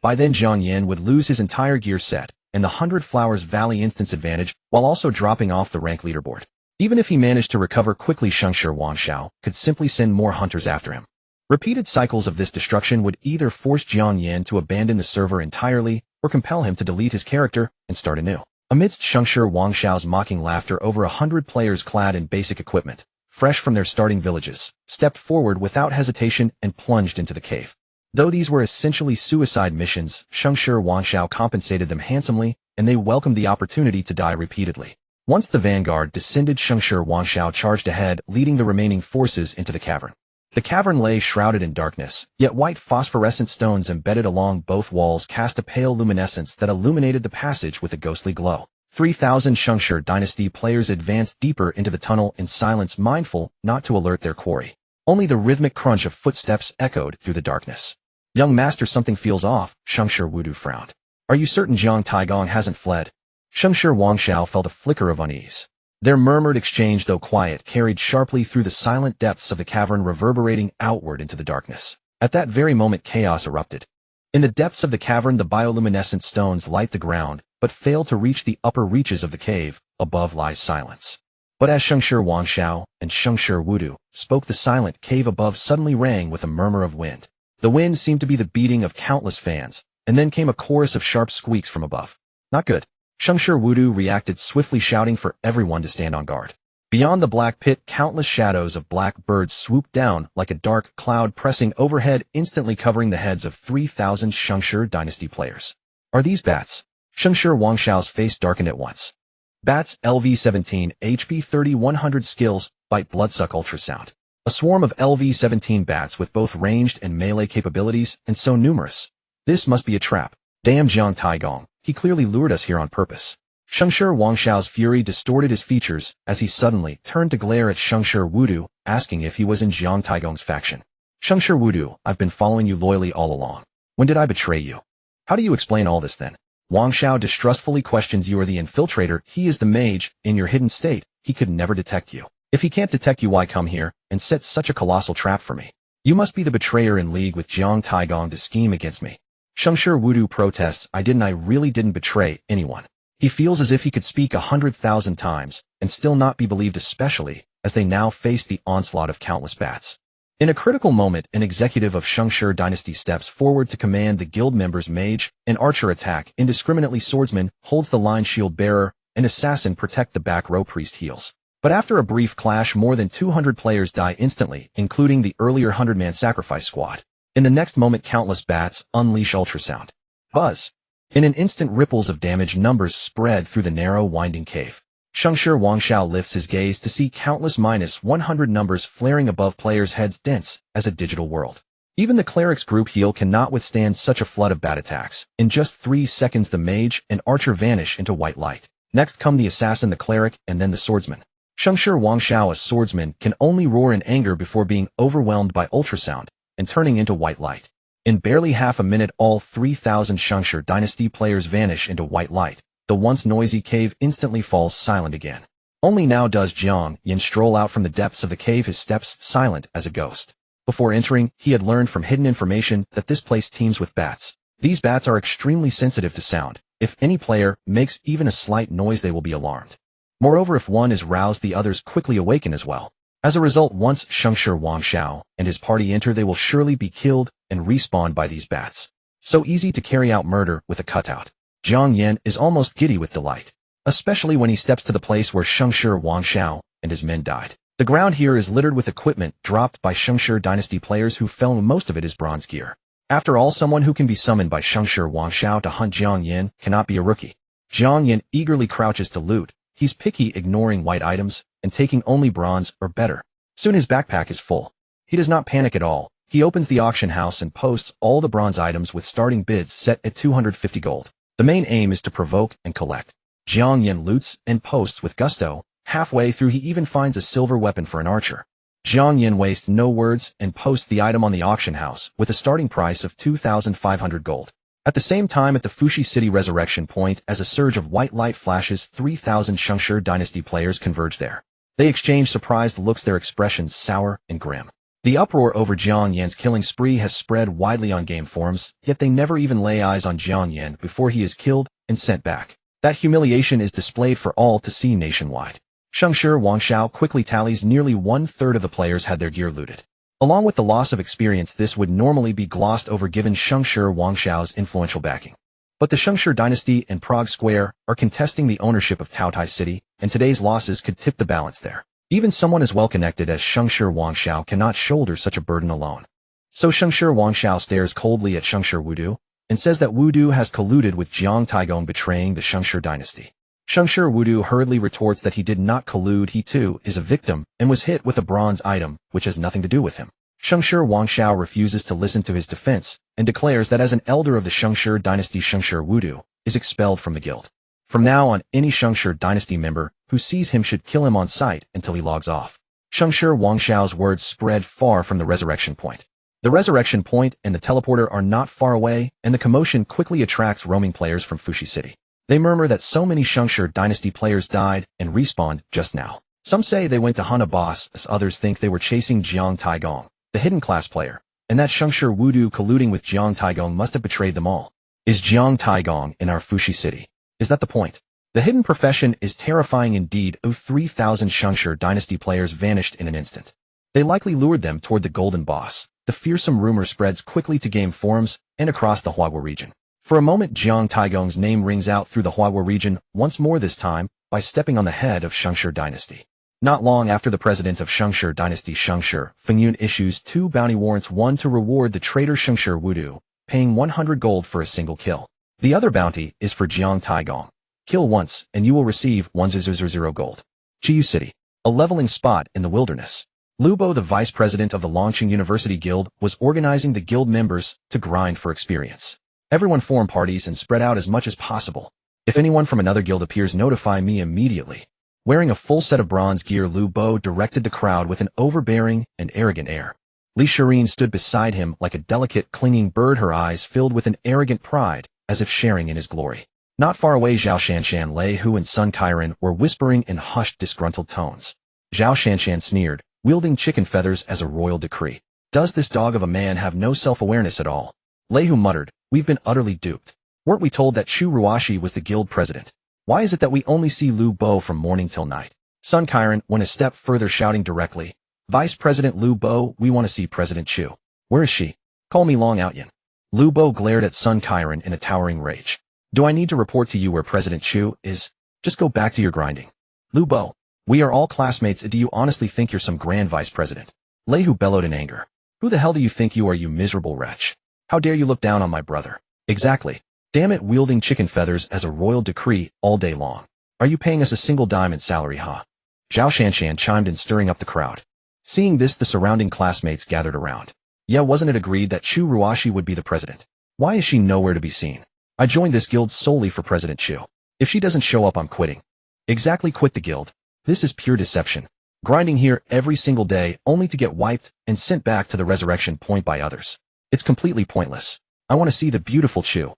By then, Jiang Yan would lose his entire gear set and the 100 Flowers Valley instance advantage, while also dropping off the rank leaderboard. Even if he managed to recover quickly, Shengshi Wangxiao could simply send more hunters after him. Repeated cycles of this destruction would either force Jiang Yan to abandon the server entirely or compel him to delete his character and start anew. Amidst Shengshi Wangxiao's mocking laughter, over 100 players clad in basic equipment, fresh from their starting villages, stepped forward without hesitation and plunged into the cave. Though these were essentially suicide missions, Shengshi Wangxiao compensated them handsomely and they welcomed the opportunity to die repeatedly. Once the vanguard descended, Shengshi Wangshao charged ahead, leading the remaining forces into the cavern. The cavern lay shrouded in darkness, yet white phosphorescent stones embedded along both walls cast a pale luminescence that illuminated the passage with a ghostly glow. 3,000 Shengshi dynasty players advanced deeper into the tunnel in silence, mindful not to alert their quarry. Only the rhythmic crunch of footsteps echoed through the darkness. Young master, something feels off, Shengshi Wudu frowned. Are you certain Jiang Taigong hasn't fled? Shengshi Wangshao felt a flicker of unease. Their murmured exchange, though quiet, carried sharply through the silent depths of the cavern, reverberating outward into the darkness. At that very moment, chaos erupted. In the depths of the cavern, the bioluminescent stones light the ground, but fail to reach the upper reaches of the cave. Above lies silence. But as Shengshi Wangshao and Shengshi Wudu spoke, the silent cave above suddenly rang with a murmur of wind. The wind seemed to be the beating of countless fans, and then came a chorus of sharp squeaks from above. Not good. Shengshi Wudu reacted swiftly, shouting for everyone to stand on guard. Beyond the black pit, countless shadows of black birds swooped down like a dark cloud, pressing overhead, instantly covering the heads of 3,000 Shengshi dynasty players. Are these bats? Shengshi Wangshao's face darkened at once. Bats, LV-17, HP 30, 100 skills, bite, bloodsuck, ultrasound. A swarm of LV-17 bats with both ranged and melee capabilities, and so numerous. This must be a trap. Damn Jiang Taigong. He clearly lured us here on purpose. Shengshi Wangshao's fury distorted his features as he suddenly turned to glare at Shengshi Wudu, asking if he was in Jiang Taigong's faction. Shengshi Wudu, I've been following you loyally all along. When did I betray you? How do you explain all this then? Wangshao distrustfully questions. You are the infiltrator, he is the mage. In your hidden state, he could never detect you. If he can't detect you, why come here and set such a colossal trap for me? You must be the betrayer in league with Jiang Taigong to scheme against me. Shengshi Wudu protests. I really didn't betray anyone. He feels as if he could speak 100,000 times and still not be believed, especially as they now face the onslaught of countless bats. In a critical moment, an executive of Shengshi dynasty steps forward to command the guild members. Mage and archer attack indiscriminately. Swordsman holds the line. Shield bearer and assassin protect the back row. Priest heals. But after a brief clash, more than 200 players die instantly, including the earlier 100-man sacrifice squad. In the next moment, countless bats unleash ultrasound. Buzz. In an instant, ripples of damage numbers spread through the narrow, winding cave. Shengshi Wangshao lifts his gaze to see countless -100 numbers flaring above players' heads, dense as a digital world. Even the cleric's group heal cannot withstand such a flood of bat attacks. In just 3 seconds, the mage and archer vanish into white light. Next come the assassin, the cleric, and then the swordsman. Shengshi Wangshao, a swordsman, can only roar in anger before being overwhelmed by ultrasound and turning into white light. In barely half a minute, all 3,000 Shengshi dynasty players vanish into white light. The once noisy cave instantly falls silent again. Only now does Jiang Yan stroll out from the depths of the cave, his steps silent as a ghost. Before entering, he had learned from hidden information that this place teems with bats. These bats are extremely sensitive to sound. If any player makes even a slight noise, they will be alarmed. Moreover, if one is roused, the others quickly awaken as well. As a result, once Shengshi Wangshao and his party enter, they will surely be killed and respawned by these bats. So easy to carry out murder with a cutout. Jiang Yan is almost giddy with delight, especially when he steps to the place where Shengshi Wangshao and his men died. The ground here is littered with equipment dropped by Shengshi dynasty players who fell. Most of it is bronze gear. After all, someone who can be summoned by Shengshi Wangshao to hunt Jiang Yan cannot be a rookie. Jiang Yan eagerly crouches to loot. He's picky, ignoring white items and taking only bronze or better. Soon his backpack is full. He does not panic at all. He opens the auction house and posts all the bronze items with starting bids set at 250 gold. The main aim is to provoke and collect. Jiang Yan loots and posts with gusto. Halfway through, he even finds a silver weapon for an archer. Jiang Yan wastes no words and posts the item on the auction house with a starting price of 2,500 gold. At the same time, at the Fushi City resurrection point, as a surge of white light flashes, 3,000 Shengshi dynasty players converge there. They exchange surprised looks, their expressions sour and grim. The uproar over Jiang Yan's killing spree has spread widely on game forums, yet they never even lay eyes on Jiang Yan before he is killed and sent back. That humiliation is displayed for all to see nationwide. Shengshi Wangshao quickly tallies nearly 1/3 of the players had their gear looted. Along with the loss of experience, this would normally be glossed over given Shengshi Wangshao's influential backing. But the Shengshi dynasty and Prague Square are contesting the ownership of Taotai City, and today's losses could tip the balance there. Even someone as well-connected as Shengshi Wangshao cannot shoulder such a burden alone. So Shengshi Wangshao stares coldly at Shengshi Wudu, and says that Wudu has colluded with Jiang Taigong betraying the Shengshi dynasty. Shengshi Wudu hurriedly retorts that he did not collude, he too is a victim and was hit with a bronze item, which has nothing to do with him. Shengshi Wangshao refuses to listen to his defense and declares that as an elder of the Shengshi dynasty, Shengshi Wudu is expelled from the guild. From now on, any Shengshi dynasty member who sees him should kill him on sight until he logs off. Shengshi Wangshao's words spread far from the resurrection point. The resurrection point and the teleporter are not far away, and the commotion quickly attracts roaming players from Fushi City. They murmur that so many Shengshi dynasty players died and respawned just now. Some say they went to hunt a boss, as others think they were chasing Jiang Taigong, the hidden class player, and that Shengshi Wudu colluding with Jiang Taigong must have betrayed them all. Is Jiang Taigong in our Fushi City? Is that the point? The hidden profession is terrifying indeed. 3,000 Shengshi dynasty players vanished in an instant. They likely lured them toward the golden boss. The fearsome rumor spreads quickly to game forums and across the Huagua region. For a moment, Jiang Taigong's name rings out through the Huagua region, once more this time, by stepping on the head of Shengshi dynasty. Not long after the president of Shengshi dynasty, Shengshi Fengyun, issues 2 bounty warrants, one to reward the traitor Shengshi Wudu, paying 100 gold for a single kill. The other bounty is for Jiang Taigong. Kill once, and you will receive 1,000 gold. Chiyu City, a leveling spot in the wilderness. Lubo, the vice president of the Longqing University Guild, was organizing the guild members to grind for experience. Everyone form parties and spread out as much as possible. If anyone from another guild appears, notify me immediately. Wearing a full set of bronze gear, Lubo directed the crowd with an overbearing and arrogant air. Li Shirin stood beside him like a delicate, clinging bird, her eyes filled with an arrogant pride, as if sharing in his glory. Not far away, Zhao Shanshan, Lei Hu, and Sun Qiren were whispering in hushed, disgruntled tones. Zhao Shanshan sneered, wielding chicken feathers as a royal decree. Does this dog of a man have no self-awareness at all? Lei Hu muttered, we've been utterly duped. Weren't we told that Chu Ruashi was the guild president? Why is it that we only see Lu Bo from morning till night? Sun Qiren went a step further, shouting directly, Vice President Lu Bo, we want to see President Chu. Where is she? Call me Long Outyan. Lu Bo glared at Sun Qiren in a towering rage. Do I need to report to you where President Chu is? Just go back to your grinding. Lu Bo, we are all classmates. Do you honestly think you're some grand vice president? Lei Hu bellowed in anger. Who the hell do you think you are, you miserable wretch? How dare you look down on my brother? Exactly. Damn it, wielding chicken feathers as a royal decree all day long. Are you paying us a single dime in salary, huh? Zhao Shanshan chimed in, stirring up the crowd. Seeing this, the surrounding classmates gathered around. Yeah, wasn't it agreed that Chu Ruashi would be the president? Why is she nowhere to be seen? I joined this guild solely for President Chu. If she doesn't show up, I'm quitting. Exactly, quit the guild. This is pure deception. Grinding here every single day only to get wiped and sent back to the resurrection point by others. It's completely pointless. I want to see the beautiful Chu.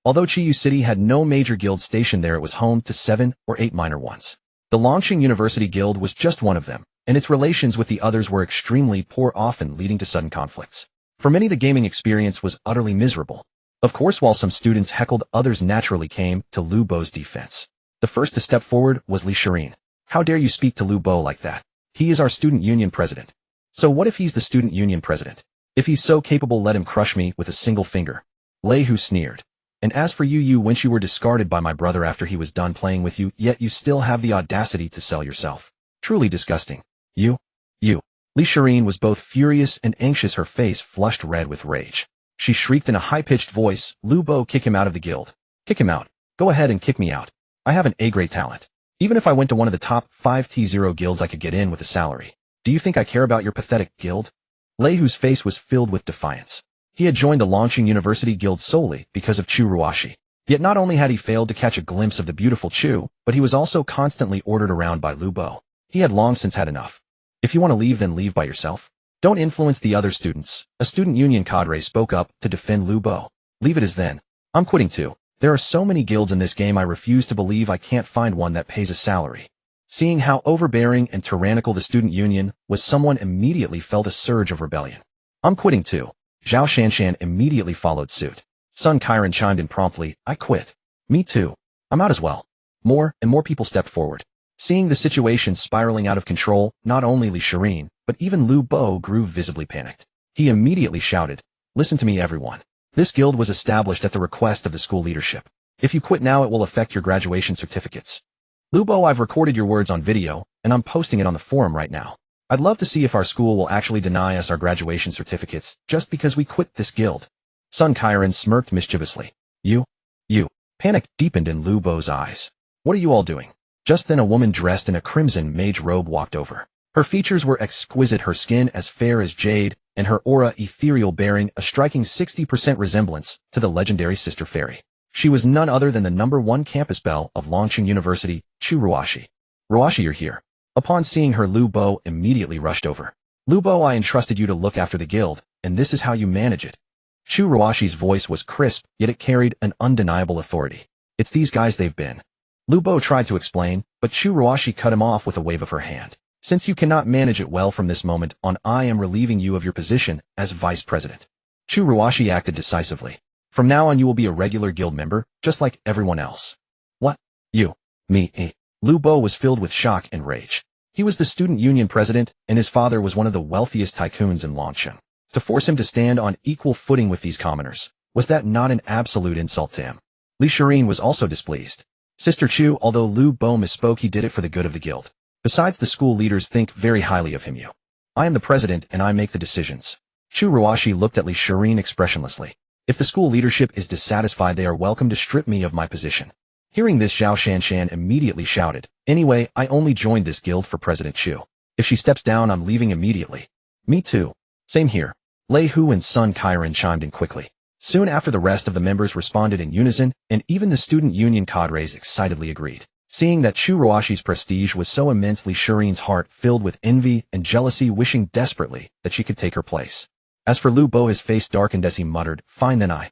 Although Chiyu City had no major guild stationed there, it was home to 7 or 8 minor ones. The Longqing University Guild was just one of them, and its relations with the others were extremely poor, often leading to sudden conflicts. For many, the gaming experience was utterly miserable. Of course, while some students heckled, others naturally came to Lu Bo's defense. The first to step forward was Li Shirin. How dare you speak to Lu Bo like that? He is our student union president. So what if he's the student union president? If he's so capable, let him crush me with a single finger. Lei Hu sneered. And as for you, once you were discarded by my brother after he was done playing with you, yet you still have the audacity to sell yourself. Truly disgusting. You. Li Shirin was both furious and anxious, her face flushed red with rage. She shrieked in a high-pitched voice, Lu Bo, kick him out of the guild. Kick him out. Go ahead and kick me out. I have an A-grade talent. Even if I went to one of the top 5 T0 guilds, I could get in with a salary. Do you think I care about your pathetic guild? Lei Hu's face was filled with defiance. He had joined the Longqing University Guild solely because of Chu Ruashi. Yet not only had he failed to catch a glimpse of the beautiful Chu, but he was also constantly ordered around by Lu Bo. He had long since had enough. If you want to leave, then leave by yourself. Don't influence the other students. A student union cadre spoke up to defend Lu Bo. Leave it as then. I'm quitting too. There are so many guilds in this game, I refuse to believe I can't find one that pays a salary. Seeing how overbearing and tyrannical the student union was, someone immediately felt a surge of rebellion. I'm quitting too. Zhao Shanshan immediately followed suit. Sun Qiren chimed in promptly, I quit. Me too. I'm out as well. More and more people stepped forward. Seeing the situation spiraling out of control, not only Li Shirin, but even Lu Bo grew visibly panicked. He immediately shouted, listen to me, everyone. This guild was established at the request of the school leadership. If you quit now, it will affect your graduation certificates. Lu Bo, I've recorded your words on video, and I'm posting it on the forum right now. I'd love to see if our school will actually deny us our graduation certificates just because we quit this guild. Sun Qiren smirked mischievously. You. Panic deepened in Lu Bo's eyes. What are you all doing? Just then a woman dressed in a crimson mage robe walked over. Her features were exquisite, her skin as fair as jade, and her aura ethereal, bearing a striking 60% resemblance to the legendary Sister Fairy. She was none other than the #1 campus belle of Longqing University, Chu Ruashi. Ruashi, you're here. Upon seeing her, Lu Bo immediately rushed over. Lu Bo, I entrusted you to look after the guild, and this is how you manage it. Chu Ruashi's voice was crisp, yet it carried an undeniable authority. It's these guys they've been. Lu Bo tried to explain, but Chu Ruashi cut him off with a wave of her hand. Since you cannot manage it well from this moment on, I am relieving you of your position as vice president. Chu Ruashi acted decisively. From now on you will be a regular guild member, just like everyone else. What? You? Me? Lu Bo was filled with shock and rage. He was the student union president, and his father was one of the wealthiest tycoons in Longqing. To force him to stand on equal footing with these commoners, was that not an absolute insult to him? Li Shirin was also displeased. Sister Chu, although Lu Bo misspoke, he did it for the good of the guild. Besides, the school leaders think very highly of him. I am the president and I make the decisions. Chu Ruashi looked at Li Shirin expressionlessly. If the school leadership is dissatisfied, they are welcome to strip me of my position. Hearing this, Zhao Shanshan immediately shouted, anyway, I only joined this guild for President Chu. If she steps down, I'm leaving immediately. Me too. Same here. Lei Hu and Sun Qiren chimed in quickly. Soon after, the rest of the members responded in unison, and even the student union cadres excitedly agreed. Seeing that Chu Ruashi's prestige was so immense, Li Shirin's heart filled with envy and jealousy, wishing desperately that she could take her place. As for Lu Bo, his face darkened as he muttered, fine then I.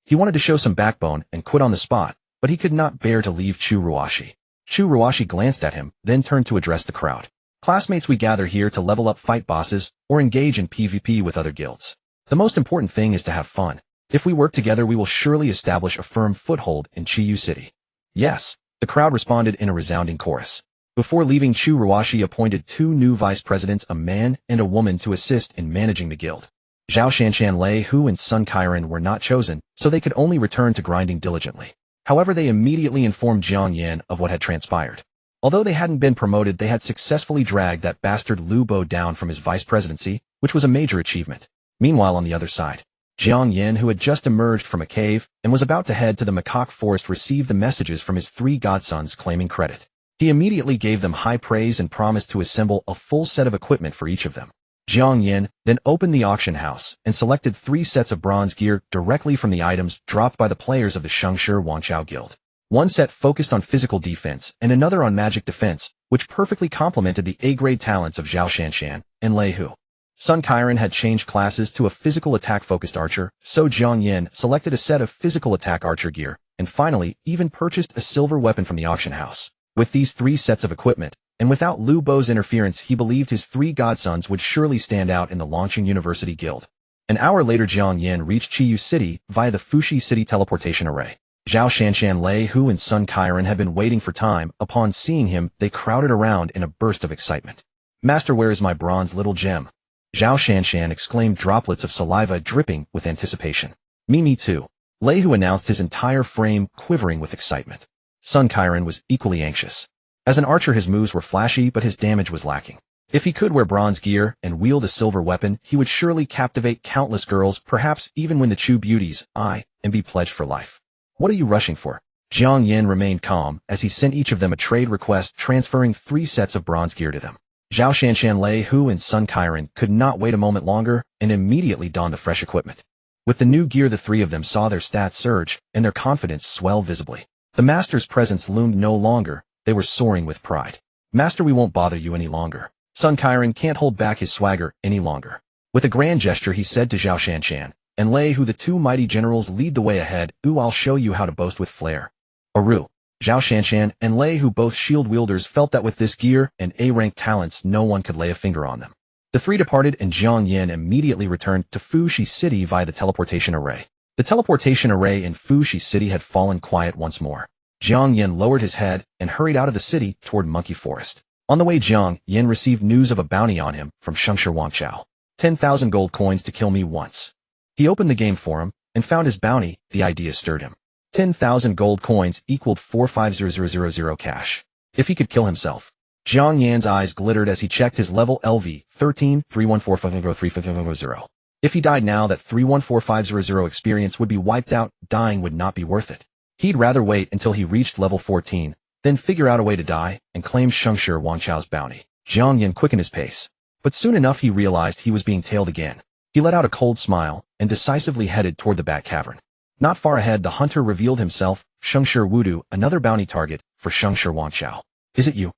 He wanted to show some backbone and quit on the spot, but he could not bear to leave Chu Ruashi. Chu Ruashi glanced at him, then turned to address the crowd. Classmates, we gather here to level up, fight bosses, or engage in PvP with other guilds. The most important thing is to have fun. If we work together, we will surely establish a firm foothold in Chiyu City. Yes, the crowd responded in a resounding chorus. Before leaving, Chu Ruashi appointed 2 new vice presidents, a man and a woman, to assist in managing the guild. Zhao Shanshan, Lei Hu, and Sun Qiren were not chosen, so they could only return to grinding diligently. However, they immediately informed Jiang Yan of what had transpired. Although they hadn't been promoted, they had successfully dragged that bastard Lu Bo down from his vice presidency, which was a major achievement. Meanwhile, on the other side, Jiang Yan, who had just emerged from a cave and was about to head to the macaque forest, received the messages from his 3 godsons claiming credit. He immediately gave them high praise and promised to assemble a full set of equipment for each of them. Jiang Yan then opened the auction house and selected 3 sets of bronze gear directly from the items dropped by the players of the Shengshi Wangchao Guild. One set focused on physical defense and another on magic defense, which perfectly complemented the A-grade talents of Zhao Shanshan and Lei Hu. Sun Qiren had changed classes to a physical attack-focused archer, so Jiang Yan selected a set of physical attack archer gear, and finally even purchased a silver weapon from the auction house. With these 3 sets of equipment, and without Lu Bo's interference, he believed his 3 godsons would surely stand out in the Longqing University Guild. An hour later, Jiang Yan reached Chiyu City via the Fuxi City teleportation array. Zhao Shanshan, Lei Hu, and Sun Qiren had been waiting for time. Upon seeing him, they crowded around in a burst of excitement. Master, where is my bronze little gem? Zhao Shanshan exclaimed, droplets of saliva dripping with anticipation. Me too. Lei Hu announced, his entire frame quivering with excitement. Sun Qiren was equally anxious. As an archer, his moves were flashy, but his damage was lacking. If he could wear bronze gear and wield a silver weapon, he would surely captivate countless girls, perhaps even win the Chu Beauty's eye and be pledged for life. What are you rushing for? Jiang Yan remained calm as he sent each of them a trade request, transferring 3 sets of bronze gear to them. Zhao Shanshan, Lei Hu, and Sun Qiren could not wait a moment longer and immediately donned the fresh equipment. With the new gear, the 3 of them saw their stats surge and their confidence swell visibly. The master's presence loomed no longer. They were soaring with pride. Master, we won't bother you any longer. Sun Qiren can't hold back his swagger any longer. With a grand gesture, he said to Zhao Shanshan and Lei Hu, the 2 mighty generals, lead the way ahead. I'll show you how to boast with flair. Aru. Zhao Shanshan and Lei Hu, both shield wielders, felt that with this gear and A-rank talents, no one could lay a finger on them. The 3 departed, and Jiang Yan immediately returned to Fuxi City via the teleportation array. The teleportation array in Fuxi City had fallen quiet once more. Jiang Yan lowered his head and hurried out of the city toward Monkey Forest. On the way, Jiang Yan received news of a bounty on him from Shengshi Wangchao. 10,000 gold coins to kill me once. He opened the game forum and found his bounty. The idea stirred him. 10,000 gold coins equaled 450000 cash. If he could kill himself. Jiang Yan's eyes glittered as he checked his level LV 13 31450350. If he died now, that 314500 experience would be wiped out. Dying would not be worth it. He'd rather wait until he reached level 14, then figure out a way to die and claim Shengshi Wanchao's bounty. Jiang Yan quickened his pace, but soon enough he realized he was being tailed again. He let out a cold smile and decisively headed toward the Bat Cavern. Not far ahead, the hunter revealed himself, Shengshi Wudu, another bounty target for Shengshi Wanchao. Is it you?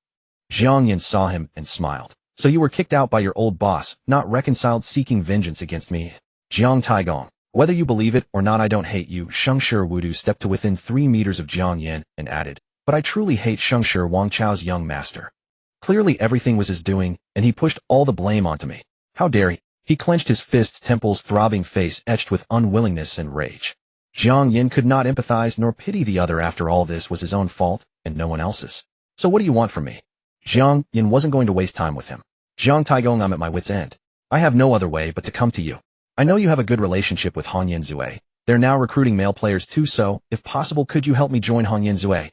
Jiang Yan saw him and smiled. So you were kicked out by your old boss, not reconciled, seeking vengeance against me. Jiang Taigong. Whether you believe it or not, I don't hate you. Shengshi Wudu stepped to within 3 meters of Jiang Yan and added, but I truly hate Shengshi Wanchao's young master. Clearly everything was his doing, and he pushed all the blame onto me. How dare he? He clenched his fists, temples throbbing, face etched with unwillingness and rage. Jiang Yan could not empathize nor pity the other. After all, this was his own fault, and no one else's. So what do you want from me? Jiang Yan wasn't going to waste time with him. Jiang Taigong, I'm at my wit's end. I have no other way but to come to you. I know you have a good relationship with Hanyan Zui. They're now recruiting male players too, so, if possible, could you help me join Hanyan Zui?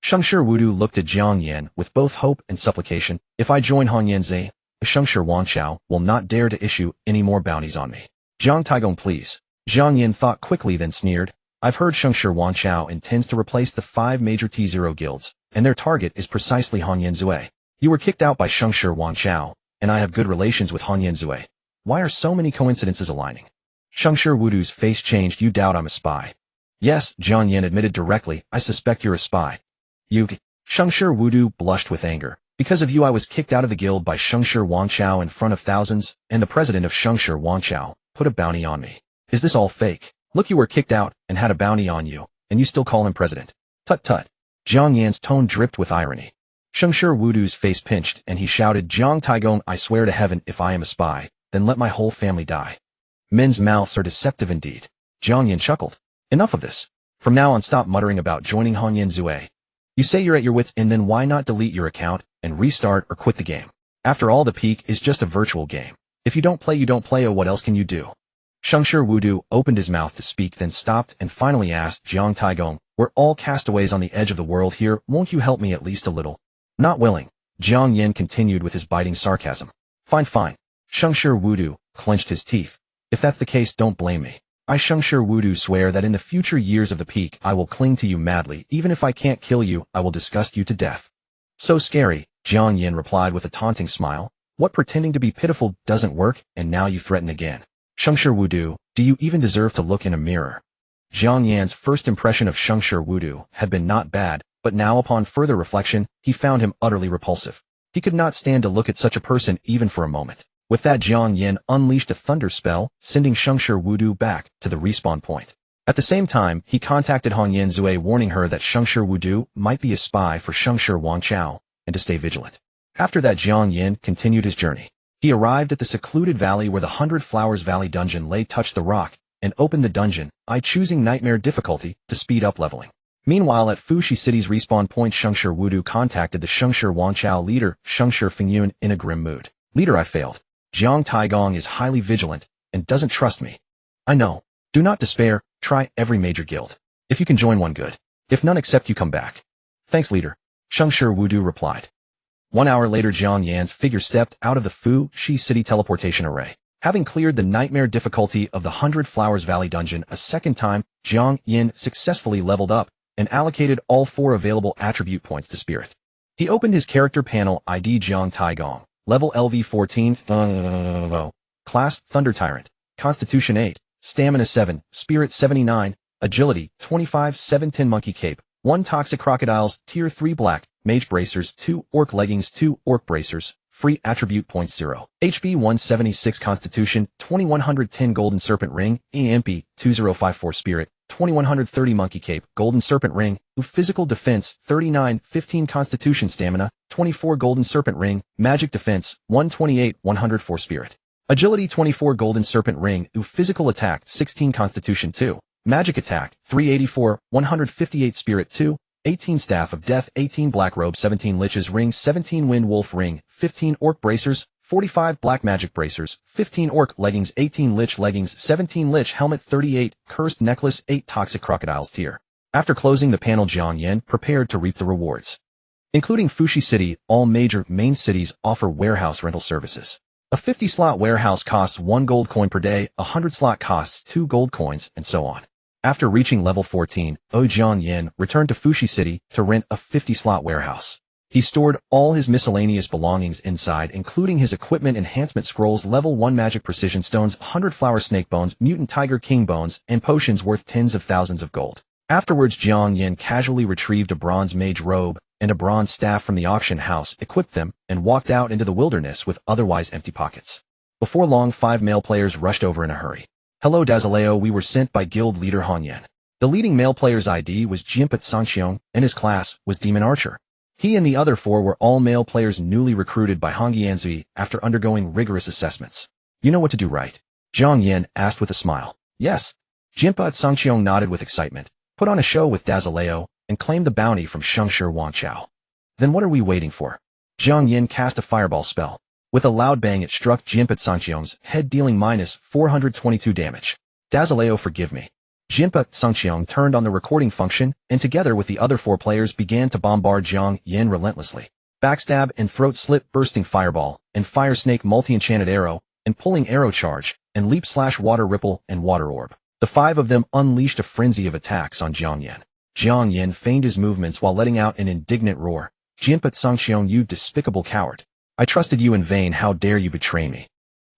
Shengshi Wudu looked at Jiang Yan with both hope and supplication. If I join Hanyan Zui, Shengshi Wanchao will not dare to issue any more bounties on me. Jiang Taigong, please. Jiang Yan thought quickly, then sneered. I've heard Shengshi Wanchao intends to replace the 5 major T0 guilds, and their target is precisely Hanyan Zui. You were kicked out by Shengshi Wanchao, and I have good relations with Hanyan Zui. Why are so many coincidences aligning? Shengshi Wudu's face changed. You doubt I'm a spy? Yes, Jiang Yan admitted directly. I suspect you're a spy. You... Shengshi Wudu blushed with anger. Because of you I was kicked out of the guild by Shengshi Wanchao in front of thousands, and the president of Shengshi Wanchao put a bounty on me. Is this all fake? Look, you were kicked out and had a bounty on you, and you still call him president. Tut tut. Jiang Yan's tone dripped with irony. Shengshi Wudu's face pinched, and he shouted, Jiang Taigong, I swear to heaven, if I am a spy, then let my whole family die. Men's mouths are deceptive indeed. Jiang Yan chuckled. Enough of this. From now on, stop muttering about joining Hanyan Zui. You say you're at your wits' end, then why not delete your account and restart or quit the game? After all, the peak is just a virtual game. If you don't play, you don't play. Oh, what else can you do? Shengshi Wudu opened his mouth to speak, then stopped and finally asked, Jiang Taigong, we're all castaways on the edge of the world here. Won't you help me at least a little? Not willing. Jiang Yan continued with his biting sarcasm. Fine, fine. Shengshi Wudu clenched his teeth. If that's the case, don't blame me. I, Shengshi Wudu, swear that in the future years of the peak, I will cling to you madly. Even if I can't kill you, I will disgust you to death. So scary, Jiang Yan replied with a taunting smile. What, pretending to be pitiful doesn't work, and now you threaten again? Shengshi Wudu, do you even deserve to look in a mirror? Jiang Yan's first impression of Shengshi Wudu had been not bad, but now upon further reflection, he found him utterly repulsive. He could not stand to look at such a person even for a moment. With that, Jiang Yan unleashed a thunder spell, sending Shengshi Wudu back to the respawn point. At the same time, he contacted Hanyan Zui, warning her that Shengshi Wudu might be a spy for Shengshi Wanchao, and to stay vigilant. After that, Jiang Yan continued his journey. He arrived at the secluded valley where the 100 Flowers Valley dungeon lay. Touched the rock, and opened the dungeon, choosing nightmare difficulty to speed up leveling. Meanwhile, at Fushi City's respawn point, Shengshi Wudu contacted the Shengshi Wanchao leader, Shengshi Fingyun, in a grim mood. Leader, I failed. Jiang Taigong is highly vigilant and doesn't trust me. I know. Do not despair. Try every major guild. If you can join one, good. If none accept, you come back. Thanks, leader. Shengshi Wudu replied. 1 hour later, Jiang Yan's figure stepped out of the Fushi City teleportation array. Having cleared the nightmare difficulty of the 100 Flowers Valley dungeon a second time, Jiang Yan successfully leveled up and allocated all 4 available attribute points to spirit. He opened his character panel. ID Jiang Taigong. Level LV 14. Class Thunder Tyrant. Constitution 8. Stamina 7. Spirit 79. Agility 25. 710 Monkey Cape. 1 Toxic Crocodiles. Tier 3 Black. Mage Bracers 2. Orc Leggings 2. Orc Bracers. Free attribute points 0. HP 176. Constitution 2110 Golden Serpent Ring. EMP 2054 Spirit 2130 Monkey Cape. Golden Serpent Ring. Physical Defense 39. 15 Constitution. Stamina 24 Golden Serpent Ring. Magic Defense 128. 104 Spirit. Agility 24 Golden Serpent Ring. Physical Attack 16 Constitution 2. Magic Attack 384. 158 Spirit 2. 18 Staff of Death 18 Black Robe 17 Lich's Ring 17 Wind Wolf Ring 15 Orc Bracers 45 Black Magic Bracers 15 Orc Leggings 18 Lich Leggings 17 Lich Helmet 38 Cursed Necklace 8 Toxic Crocodiles Tier. After closing the panel, Jiang Yan prepared to reap the rewards. Including Fushi City, all major main cities offer warehouse rental services. A 50-slot warehouse costs 1 gold coin per day, a 100-slot costs 2 gold coins, and so on. After reaching level 14, Jiang Yan returned to Fushi City to rent a 50-slot warehouse. He stored all his miscellaneous belongings inside, including his equipment enhancement scrolls, level 1 magic precision stones, 100 flower snake bones, mutant tiger king bones, and potions worth tens of thousands of gold. Afterwards, Jiang Yan casually retrieved a bronze mage robe and a bronze staff from the auction house, equipped them, and walked out into the wilderness with otherwise empty pockets. Before long, 5 male players rushed over in a hurry. Hello Dazaleo, we were sent by guild leader Han Yan. The leading male player's ID was Jianpat Sangxiong, and his class was Demon Archer. He and the other 4 were all male players newly recruited by Hong Yanzi after undergoing rigorous assessments. You know what to do, right? Jiang Yan asked with a smile. Yes. Jianpat Sangxiong nodded with excitement, put on a show with Dazaleo, and claimed the bounty from Shengshi Wangchao. Then what are we waiting for? Jiang Yan cast a fireball spell. With a loud bang, it struck Jianpat Sangxiong's head, dealing minus 422 damage. Dazaleo, forgive me. Jianpat Sangxiong turned on the recording function, and together with the other 4 players began to bombard Jiang Yan relentlessly. Backstab and throat slit, bursting fireball, and fire snake, multi-enchanted arrow, and pulling arrow charge, and leap slash, water ripple, and water orb. The 5 of them unleashed a frenzy of attacks on Jiang Yan. Jiang Yan feigned his movements while letting out an indignant roar. Jianpat Sangxiong, you despicable coward. I trusted you in vain, how dare you betray me?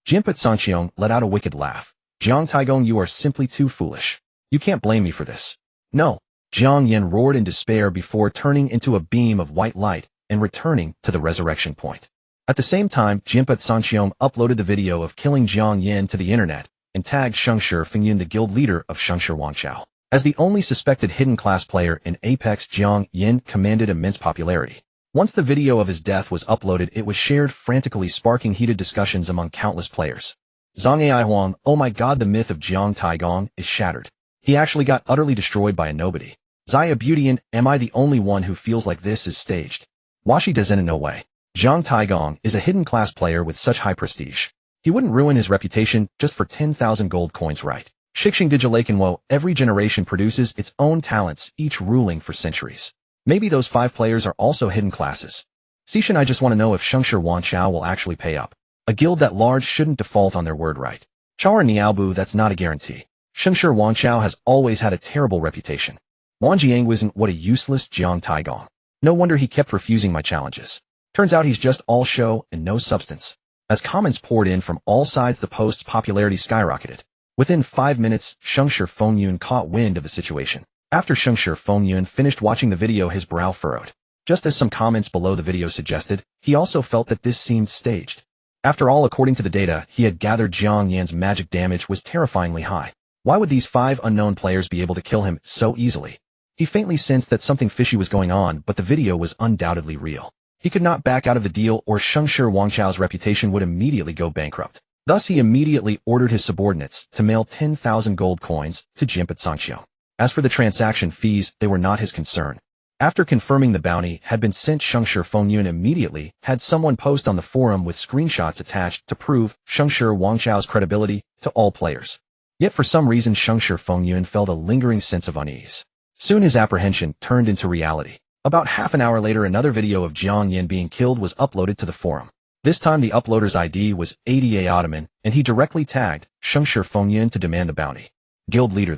Jianpat Sangxiong let out a wicked laugh. Jiang Taigong, you are simply too foolish. You can't blame me for this. No. Jiang Yan roared in despair before turning into a beam of white light and returning to the resurrection point. At the same time, Jianpat Sangxiong uploaded the video of killing Jiang Yan to the internet and tagged Shengshi Fingyun, the guild leader of Shengshi Wangchao. As the only suspected hidden class player in Apex, Jiang Yan commanded immense popularity. Once the video of his death was uploaded, it was shared frantically, sparking heated discussions among countless players. Zhang Ai Huang, oh my god, the myth of Jiang Taigong is shattered. He actually got utterly destroyed by a nobody. Zaya Beautyan, am I the only one who feels like this is staged? Washi doesn't, no way. Jiang Taigong is a hidden class player with such high prestige. He wouldn't ruin his reputation just for 10,000 gold coins, right? Shixing Digilakenwo, every generation produces its own talents, each ruling for centuries. Maybe those 5 players are also hidden classes. Sishan, I just want to know if Shengshi Wangchao will actually pay up. A guild that large shouldn't default on their word, right? Char Niaobu, that's not a guarantee. Shengshi Wangchao has always had a terrible reputation. Wang Jiangwizhen, what a useless Jiang Taigong. No wonder he kept refusing my challenges. Turns out he's just all show and no substance. As comments poured in from all sides, the post's popularity skyrocketed. Within 5 minutes, Shengshi Fingyun caught wind of the situation. After Shengshi Fingyun finished watching the video, his brow furrowed. Just as some comments below the video suggested, he also felt that this seemed staged. After all, according to the data he had gathered, Jiang Yan's magic damage was terrifyingly high. Why would these 5 unknown players be able to kill him so easily? He faintly sensed that something fishy was going on, but the video was undoubtedly real. He could not back out of the deal, or Shengshi Wangchao's reputation would immediately go bankrupt. Thus, he immediately ordered his subordinates to mail 10,000 gold coins to Jianpat Sangxiong. As for the transaction fees, they were not his concern. After confirming the bounty had been sent, Shengshi Fingyun immediately had someone post on the forum with screenshots attached to prove Shengshi Wangchao's credibility to all players. Yet for some reason, Shengshi Fingyun felt a lingering sense of unease. Soon his apprehension turned into reality. About half an hour later, another video of Jiang Yan being killed was uploaded to the forum. This time the uploader's ID was ADA Ottoman, and he directly tagged Shengshi Fingyun to demand the bounty. Guild leader,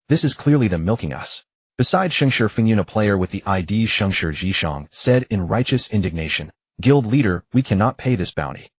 this is clearly them milking us. Besides Shengshi Fingyun, a player with the ID Shengshi Zhishang said in righteous indignation, Guild leader, we cannot pay this bounty.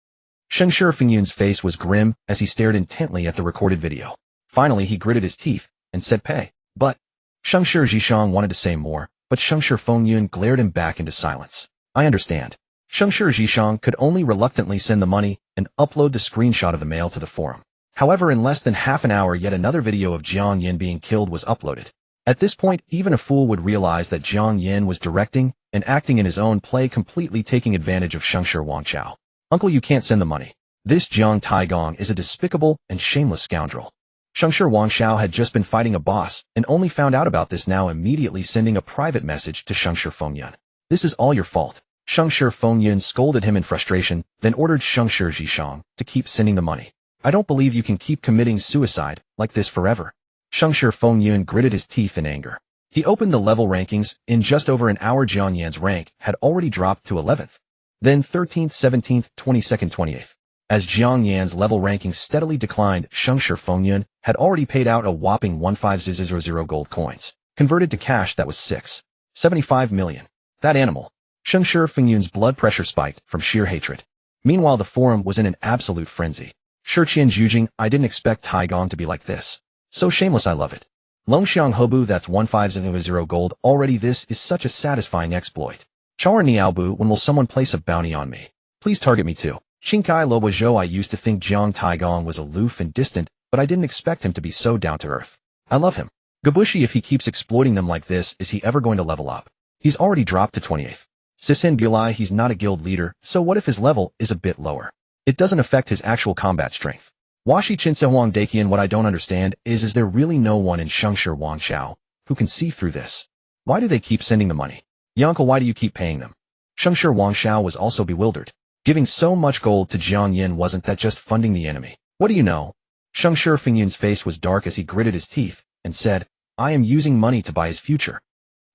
Shengshi Fingyun's face was grim as he stared intently at the recorded video. Finally, he gritted his teeth and said, pay. But Shengshi Zhishang wanted to say more, but Shengshi Fingyun glared him back into silence. I understand. Shengshi Zhishang could only reluctantly send the money and upload the screenshot of the mail to the forum. However, in less than half an hour, yet another video of Jiang Yan being killed was uploaded. At this point, even a fool would realize that Jiang Yan was directing and acting in his own play, completely taking advantage of Shengshi Wangchao. Uncle, you can't send the money. This Jiang Taigong is a despicable and shameless scoundrel. Shengshi Wangchao had just been fighting a boss and only found out about this now, immediately sending a private message to Shengshi Fingyun. This is all your fault. Shengshi Fingyun scolded him in frustration, then ordered Shengshi Zhishang to keep sending the money. I don't believe you can keep committing suicide like this forever. Shengshi Fingyun gritted his teeth in anger. He opened the level rankings. In just over an hour, Jiang Yan's rank had already dropped to 11th. Then 13th, 17th, 22nd, 28th. As Jiang Yan's level ranking steadily declined, Shengshi Fengyun had already paid out a whopping 15000 gold coins, converted to cash that was 6.75 million. That animal. Shengshi Fengyun's blood pressure spiked from sheer hatred. Meanwhile, the forum was in an absolute frenzy. Shiqian Zhujing, I didn't expect Taigong to be like this. So shameless, I love it. Longxiang Hobu, that's 150 gold already. This is such a satisfying exploit. Char Niaobu, when will someone place a bounty on me? Please target me too. Xingkai Lobo Zhou, I used to think Jiang Taigong was aloof and distant, but I didn't expect him to be so down to earth. I love him. Gabushi, if he keeps exploiting them like this, is he ever going to level up? He's already dropped to 28th. Sisen Gulai, he's not a guild leader, so what if his level is a bit lower? It doesn't affect his actual combat strength. Washi Chinsehuang Dakian, what I don't understand is there really no one in Shengshi Wangshao who can see through this? Why do they keep sending the money? Yankel, why do you keep paying them? Shengshi Wangshao was also bewildered. Giving so much gold to Jiang Yan, wasn't that just funding the enemy? What do you know? Shengshi Fengyun's face was dark as he gritted his teeth and said, I am using money to buy his future.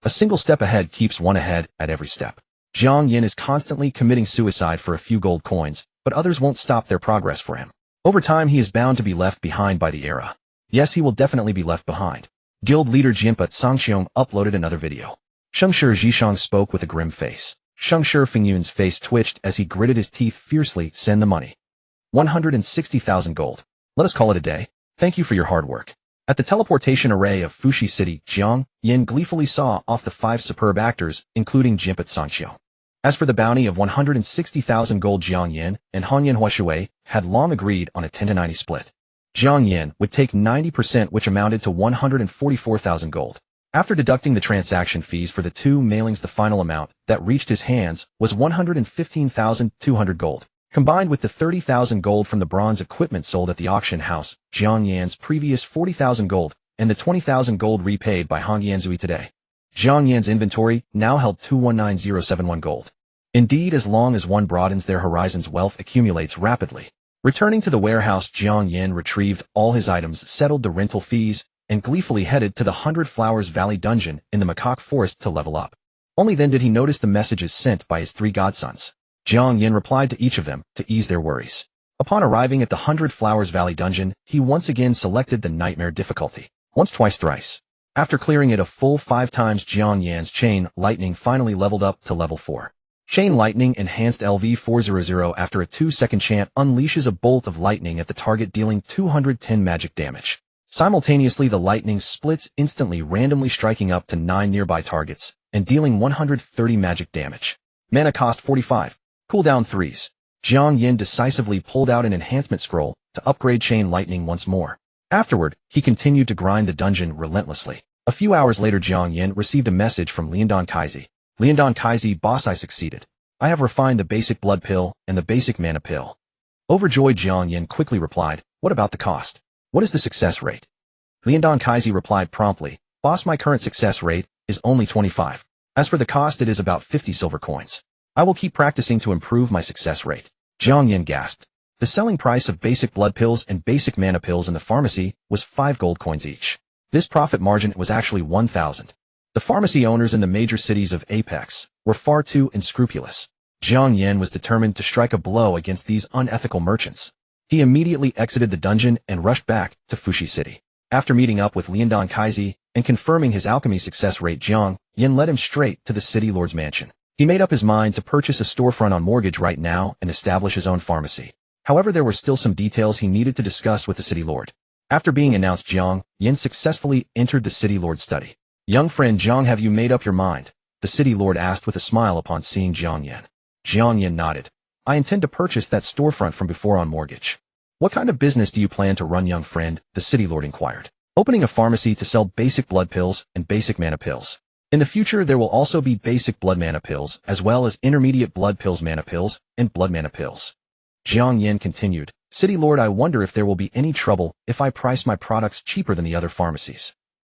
A single step ahead keeps one ahead at every step. Jiang Yan is constantly committing suicide for a few gold coins, but others won't stop their progress for him. Over time, he is bound to be left behind by the era. Yes, he will definitely be left behind. Guild leader Jinpa Sangxiong uploaded another video. Shengshi Zhishang spoke with a grim face. Shengshi Fengyun's face twitched as he gritted his teeth fiercely. Send the money. 160,000 gold. Let us call it a day. Thank you for your hard work. At the teleportation array of Fushi City, Jiang Yan gleefully saw off the 5 superb actors, including Jinpa Sangxiong. As for the bounty of 160,000 gold, Jiang Yan and Hanyan Huashui had long agreed on a 10-90 split. Jiang Yan would take 90%, which amounted to 144,000 gold. After deducting the transaction fees for the 2 mailings, the final amount that reached his hands was 115,200 gold. Combined with the 30,000 gold from the bronze equipment sold at the auction house, Jiang Yan's previous 40,000 gold, and the 20,000 gold repaid by Hong Yanzui today, Jiang Yan's inventory now held 219071 gold. Indeed, as long as one broadens their horizons, wealth accumulates rapidly. Returning to the warehouse, Jiang Yan retrieved all his items, settled the rental fees, and gleefully headed to the 100 Flowers Valley dungeon in the Macaque Forest to level up. Only then did he notice the messages sent by his 3 godsons. Jiang Yan replied to each of them to ease their worries. Upon arriving at the 100 Flowers Valley dungeon, he once again selected the nightmare difficulty. Once, twice, thrice. After clearing it a full 5 times, Jiang Yan's Chain Lightning finally leveled up to level 4. Chain Lightning Enhanced LV400 after a 2-second chant unleashes a bolt of lightning at the target, dealing 210 magic damage. Simultaneously, the lightning splits instantly, randomly striking up to 9 nearby targets and dealing 130 magic damage. Mana cost 45. Cooldown 3s. Jiang Yan decisively pulled out an enhancement scroll to upgrade Chain Lightning once more. Afterward, he continued to grind the dungeon relentlessly. A few hours later, Jiang Yan received a message from Liandong Kaizi. Liandong Kaizi, boss, I succeeded. I have refined the basic blood pill and the basic mana pill. Overjoyed, Jiang Yan quickly replied, what about the cost? What is the success rate? Liandong Kaizi replied promptly, boss, my current success rate is only 25. As for the cost, it is about 50 silver coins. I will keep practicing to improve my success rate. Jiang Yan gasped. The selling price of basic blood pills and basic mana pills in the pharmacy was 5 gold coins each. This profit margin was actually 1,000. The pharmacy owners in the major cities of Apex were far too unscrupulous. Jiang Yan was determined to strike a blow against these unethical merchants. He immediately exited the dungeon and rushed back to Fushi City. After meeting up with Liandong Kaizi and confirming his alchemy success rate, Jiang Yan led him straight to the city lord's mansion. He made up his mind to purchase a storefront on mortgage right now and establish his own pharmacy. However, there were still some details he needed to discuss with the city lord. After being announced, Jiang Yan successfully entered the city lord's study. Young friend Jiang, have you made up your mind? The city lord asked with a smile upon seeing Jiang Yan. Jiang Yan nodded. I intend to purchase that storefront from before on mortgage. What kind of business do you plan to run, young friend? The city lord inquired. Opening a pharmacy to sell basic blood pills and basic mana pills. In the future, there will also be basic blood mana pills, as well as intermediate blood pills, mana pills, and blood mana pills. Jiang Yan continued, City Lord, I wonder if there will be any trouble if I price my products cheaper than the other pharmacies.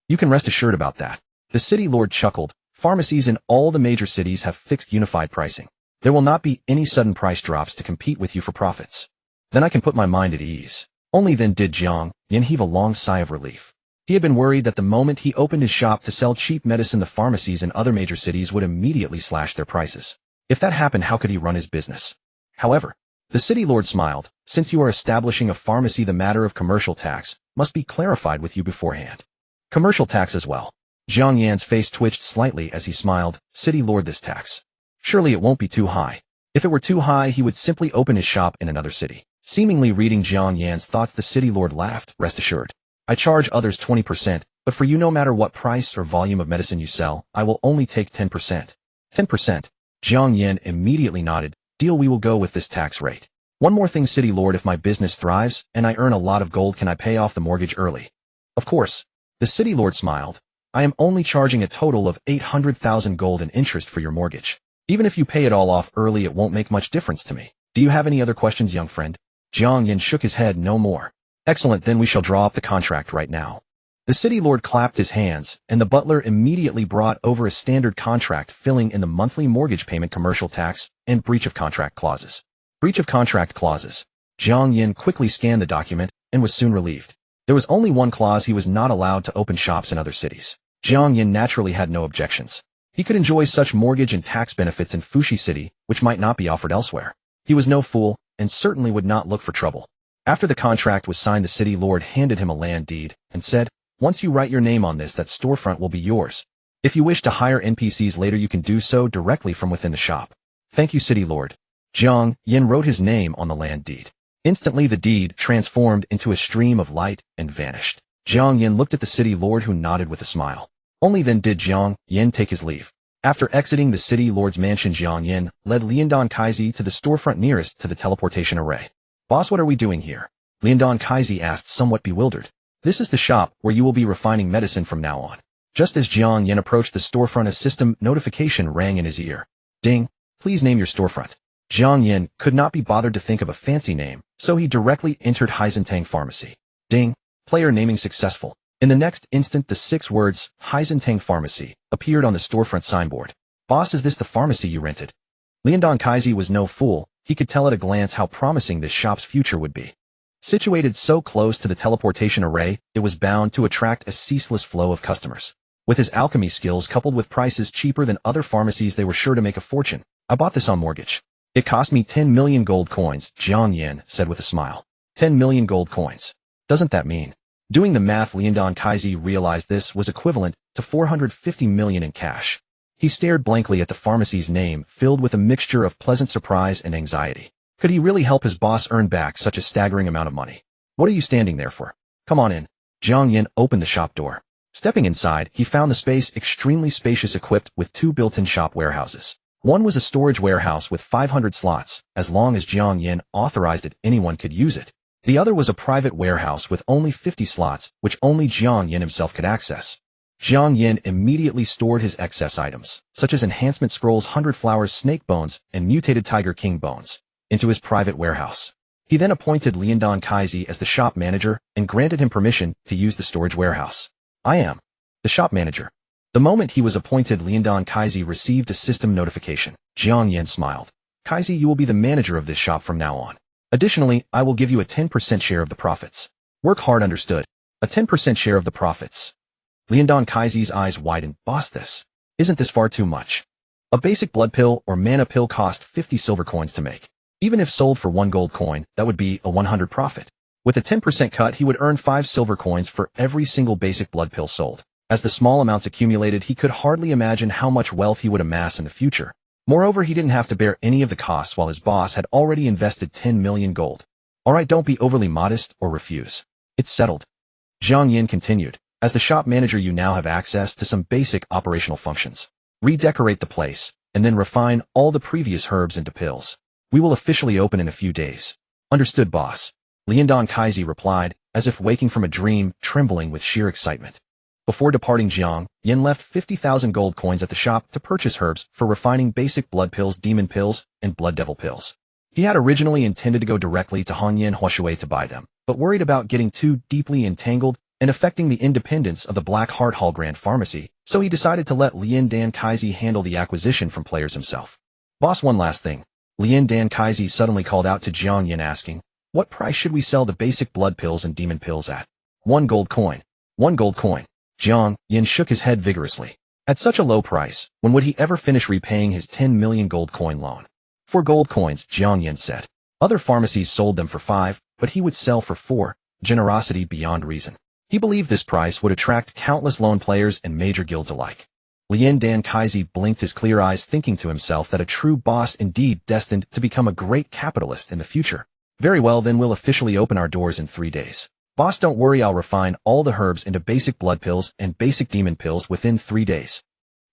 You can rest assured about that. The City Lord chuckled. Pharmacies in all the major cities have fixed unified pricing. There will not be any sudden price drops to compete with you for profits. Then I can put my mind at ease. Only then did Jiang Yan heave a long sigh of relief. He had been worried that the moment he opened his shop to sell cheap medicine, the pharmacies in other major cities would immediately slash their prices. If that happened, how could he run his business? However, The city lord smiled. Since you are establishing a pharmacy, the matter of commercial tax must be clarified with you beforehand. Commercial tax as well. Jiang Yan's face twitched slightly as he smiled. City lord, this tax. Surely it won't be too high. If it were too high, he would simply open his shop in another city. Seemingly reading Jiang Yan's thoughts, the city lord laughed. Rest assured. I charge others 20%, but for you, no matter what price or volume of medicine you sell, I will only take 10%. 10%. Jiang Yan immediately nodded. Deal, we will go with this tax rate. One more thing, city lord, if my business thrives and I earn a lot of gold, can I pay off the mortgage early? Of course. The city lord smiled. I am only charging a total of 800,000 gold in interest for your mortgage. Even if you pay it all off early, it won't make much difference to me. Do you have any other questions, young friend? Jiang Yan shook his head. No more. Excellent, then we shall draw up the contract right now. The city lord clapped his hands, and the butler immediately brought over a standard contract filling in the monthly mortgage payment, commercial tax, and breach of contract clauses. Breach of contract clauses. Jiang Yan quickly scanned the document and was soon relieved. There was only one clause: he was not allowed to open shops in other cities. Jiang Yan naturally had no objections. He could enjoy such mortgage and tax benefits in Fuxi City, which might not be offered elsewhere. He was no fool, and certainly would not look for trouble. After the contract was signed, the city lord handed him a land deed and said, once you write your name on this, that storefront will be yours. If you wish to hire NPCs later, you can do so directly from within the shop. Thank you, city lord. Jiang Yan wrote his name on the land deed. Instantly, the deed transformed into a stream of light and vanished. Jiang Yan looked at the city lord, who nodded with a smile. Only then did Jiang Yan take his leave. After exiting the city lord's mansion, Jiang Yan led Liandan Kaizi to the storefront nearest to the teleportation array. Boss, what are we doing here? Liandan Kaizi asked, somewhat bewildered. This is the shop where you will be refining medicine from now on. Just as Jiang Yan approached the storefront, a system notification rang in his ear. Ding, please name your storefront. Jiang Yan could not be bothered to think of a fancy name, so he directly entered Heizentang Pharmacy. Ding, player naming successful. In the next instant, the 6 words, Heizentang Pharmacy, appeared on the storefront signboard. Boss, is this the pharmacy you rented? Liandan Kaizi was no fool. He could tell at a glance how promising this shop's future would be. Situated so close to the teleportation array, it was bound to attract a ceaseless flow of customers. With his alchemy skills coupled with prices cheaper than other pharmacies, they were sure to make a fortune. I bought this on mortgage. It cost me 10 million gold coins, Jiang Yan said with a smile. 10 million gold coins. Doesn't that mean? Doing the math, Liandan Kaizi realized this was equivalent to 450 million in cash. He stared blankly at the pharmacy's name, filled with a mixture of pleasant surprise and anxiety. Could he really help his boss earn back such a staggering amount of money? What are you standing there for? Come on in. Jiang Yan opened the shop door. Stepping inside, he found the space extremely spacious, equipped with 2 built-in shop warehouses. One was a storage warehouse with 500 slots. As long as Jiang Yan authorized it, anyone could use it. The other was a private warehouse with only 50 slots, which only Jiang Yan himself could access. Jiang Yan immediately stored his excess items, such as enhancement scrolls, 100 flowers, snake bones, and mutated tiger king bones, into his private warehouse. He then appointed Liandan Kaizi as the shop manager and granted him permission to use the storage warehouse. I am the shop manager. The moment he was appointed, Liandan Kaizi received a system notification. Jiang Yan smiled. Kaizi, you will be the manager of this shop from now on. Additionally, I will give you a 10% share of the profits. Work hard, understood? A 10% share of the profits. Liandan Kaizi's eyes widened. Boss, isn't this far too much? A basic blood pill or mana pill cost 50 silver coins to make. Even if sold for 1 gold coin, that would be a 100 profit. With a 10% cut, he would earn 5 silver coins for every single basic blood pill sold. As the small amounts accumulated, he could hardly imagine how much wealth he would amass in the future. Moreover, he didn't have to bear any of the costs, while his boss had already invested 10 million gold. Alright, don't be overly modest or refuse. It's settled. Jiang Yan continued. As the shop manager, you now have access to some basic operational functions. Redecorate the place, and then refine all the previous herbs into pills. We will officially open in a few days. Understood, boss. Liandan Kaizi replied, as if waking from a dream, trembling with sheer excitement. Before departing, Jiang Yan left 50,000 gold coins at the shop to purchase herbs for refining basic blood pills, demon pills, and blood devil pills. He had originally intended to go directly to Hanyan Huashui to buy them, but worried about getting too deeply entangled and affecting the independence of the Black Heart Hall Grand Pharmacy, so he decided to let Liandan Kaizi handle the acquisition from players himself. Boss, one last thing. Liandan Kaizi suddenly called out to Jiang Yan, asking, what price should we sell the basic blood pills and demon pills at? 1 gold coin. 1 gold coin. Jiang Yan shook his head vigorously. At such a low price, when would he ever finish repaying his 10 million gold coin loan? 4 gold coins, Jiang Yan said. Other pharmacies sold them for 5, but he would sell for 4, generosity beyond reason. He believed this price would attract countless lone players and major guilds alike. Lien Dan Kaizi blinked his clear eyes, thinking to himself that a true boss indeed destined to become a great capitalist in the future. Very well, then we'll officially open our doors in 3 days. Boss, don't worry, I'll refine all the herbs into basic blood pills and basic demon pills within 3 days.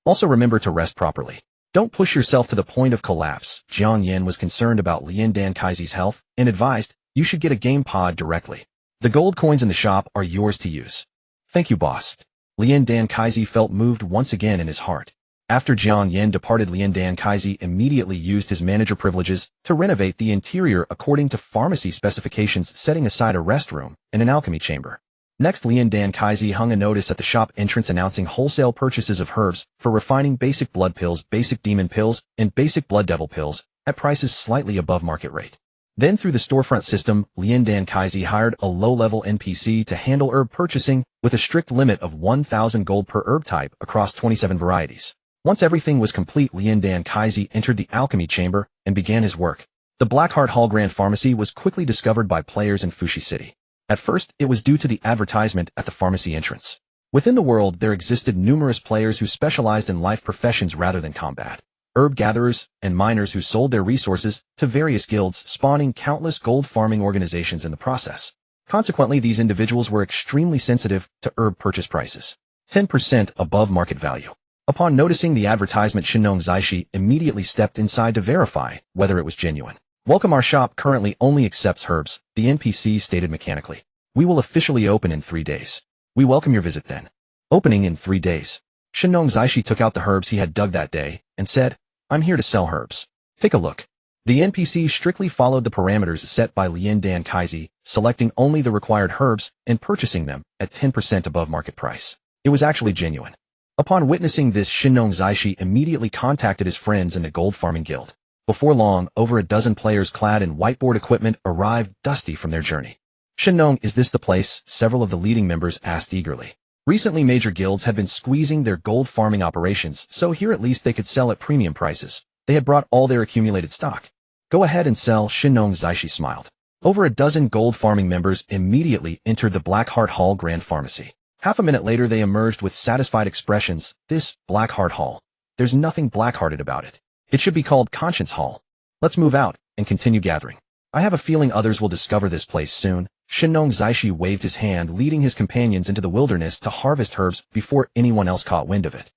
Also remember to rest properly. Don't push yourself to the point of collapse. Jiang Yan was concerned about Lien Dan Kaizi's health and advised, you should get a game pod directly. The gold coins in the shop are yours to use. Thank you, boss. Lien Dan Kaizi felt moved once again in his heart. After Jiang Yan departed, Lien Dan Kaizi immediately used his manager privileges to renovate the interior according to pharmacy specifications, setting aside a restroom and an alchemy chamber. Next, Lien Dan Kaizi hung a notice at the shop entrance announcing wholesale purchases of herbs for refining basic blood pills, basic demon pills, and basic blood devil pills at prices slightly above market rate. Then through the storefront system, Lien Dan Kaizi hired a low-level NPC to handle herb purchasing with a strict limit of 1,000 gold per herb type across 27 varieties. Once everything was complete, Lien Dan Kaizi entered the alchemy chamber and began his work. The Blackheart Hall Grand Pharmacy was quickly discovered by players in Fushi City. At first, it was due to the advertisement at the pharmacy entrance. Within the world, there existed numerous players who specialized in life professions rather than combat. Herb gatherers and miners who sold their resources to various guilds, spawning countless gold farming organizations in the process. Consequently, these individuals were extremely sensitive to herb purchase prices, 10% above market value. Upon noticing the advertisement, Shinong Zaishi immediately stepped inside to verify whether it was genuine. Welcome, our shop currently only accepts herbs, the NPC stated mechanically. We will officially open in 3 days. We welcome your visit then. Opening in 3 days. Shinong Zaishi took out the herbs he had dug that day and said, I'm here to sell herbs. Take a look. The NPC strictly followed the parameters set by Lien Dan Kaizi, selecting only the required herbs and purchasing them at 10% above market price. It was actually genuine. Upon witnessing this, Shinong Zaishi immediately contacted his friends in the gold farming guild. Before long, over a dozen players clad in whiteboard equipment arrived, dusty from their journey. Shinong, is this the place? Several of the leading members asked eagerly. Recently, major guilds had been squeezing their gold farming operations, so here at least they could sell at premium prices. They had brought all their accumulated stock. Go ahead and sell, Shinong Zaishi smiled. Over a dozen gold farming members immediately entered the Blackheart Hall Grand Pharmacy. Half a minute later, they emerged with satisfied expressions. This Blackheart Hall. There's nothing black-hearted about it. It should be called Conscience Hall. Let's move out and continue gathering. I have a feeling others will discover this place soon. Shinong Zaishi waved his hand, leading his companions into the wilderness to harvest herbs before anyone else caught wind of it.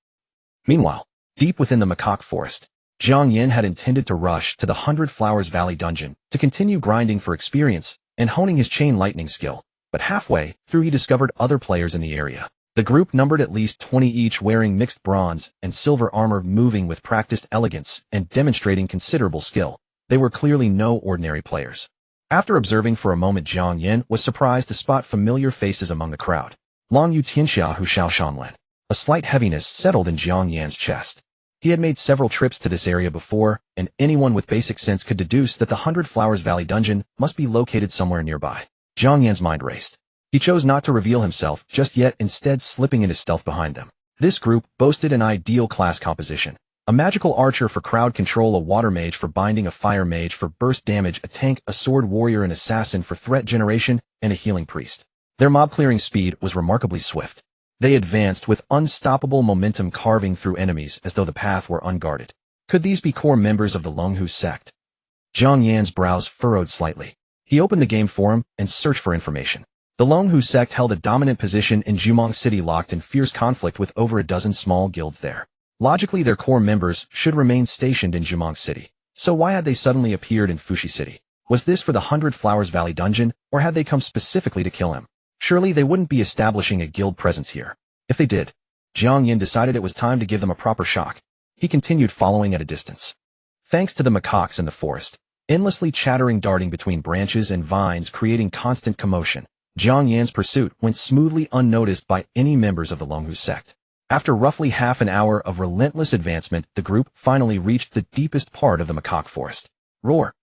Meanwhile, deep within the macaque forest, Jiang Yan had intended to rush to the 100 Flowers Valley dungeon to continue grinding for experience and honing his chain lightning skill. But halfway through, he discovered other players in the area. The group numbered at least 20 each, wearing mixed bronze and silver armor, moving with practiced elegance and demonstrating considerable skill. They were clearly no ordinary players. After observing for a moment, Jiang Yan was surprised to spot familiar faces among the crowd. Long Yu Tianxia Hu Xiao Shanlen. A slight heaviness settled in Jiang Yan's chest. He had made several trips to this area before, and anyone with basic sense could deduce that the 100 Flowers Valley dungeon must be located somewhere nearby. Jiang Yan's mind raced. He chose not to reveal himself just yet, instead slipping into stealth behind them. This group boasted an ideal class composition. A magical archer for crowd control, a water mage for binding, a fire mage for burst damage, a tank, a sword warrior, an assassin for threat generation, and a healing priest. Their mob-clearing speed was remarkably swift. They advanced with unstoppable momentum, carving through enemies as though the path were unguarded. Could these be core members of the Longhu sect? Jiang Yan's brows furrowed slightly. He opened the game forum and searched for information. The Longhu sect held a dominant position in Jumong City, locked in fierce conflict with over a dozen small guilds there. Logically, their core members should remain stationed in Jumong City. So why had they suddenly appeared in Fushi City? Was this for the 100 Flowers Valley dungeon, or had they come specifically to kill him? Surely they wouldn't be establishing a guild presence here. If they did, Jiang Yan decided it was time to give them a proper shock. He continued following at a distance. Thanks to the macaques in the forest, endlessly chattering, darting between branches and vines, creating constant commotion, Jiang Yan's pursuit went smoothly, unnoticed by any members of the Longhu sect. After roughly half an hour of relentless advancement, the group finally reached the deepest part of the macaque forest. Roar!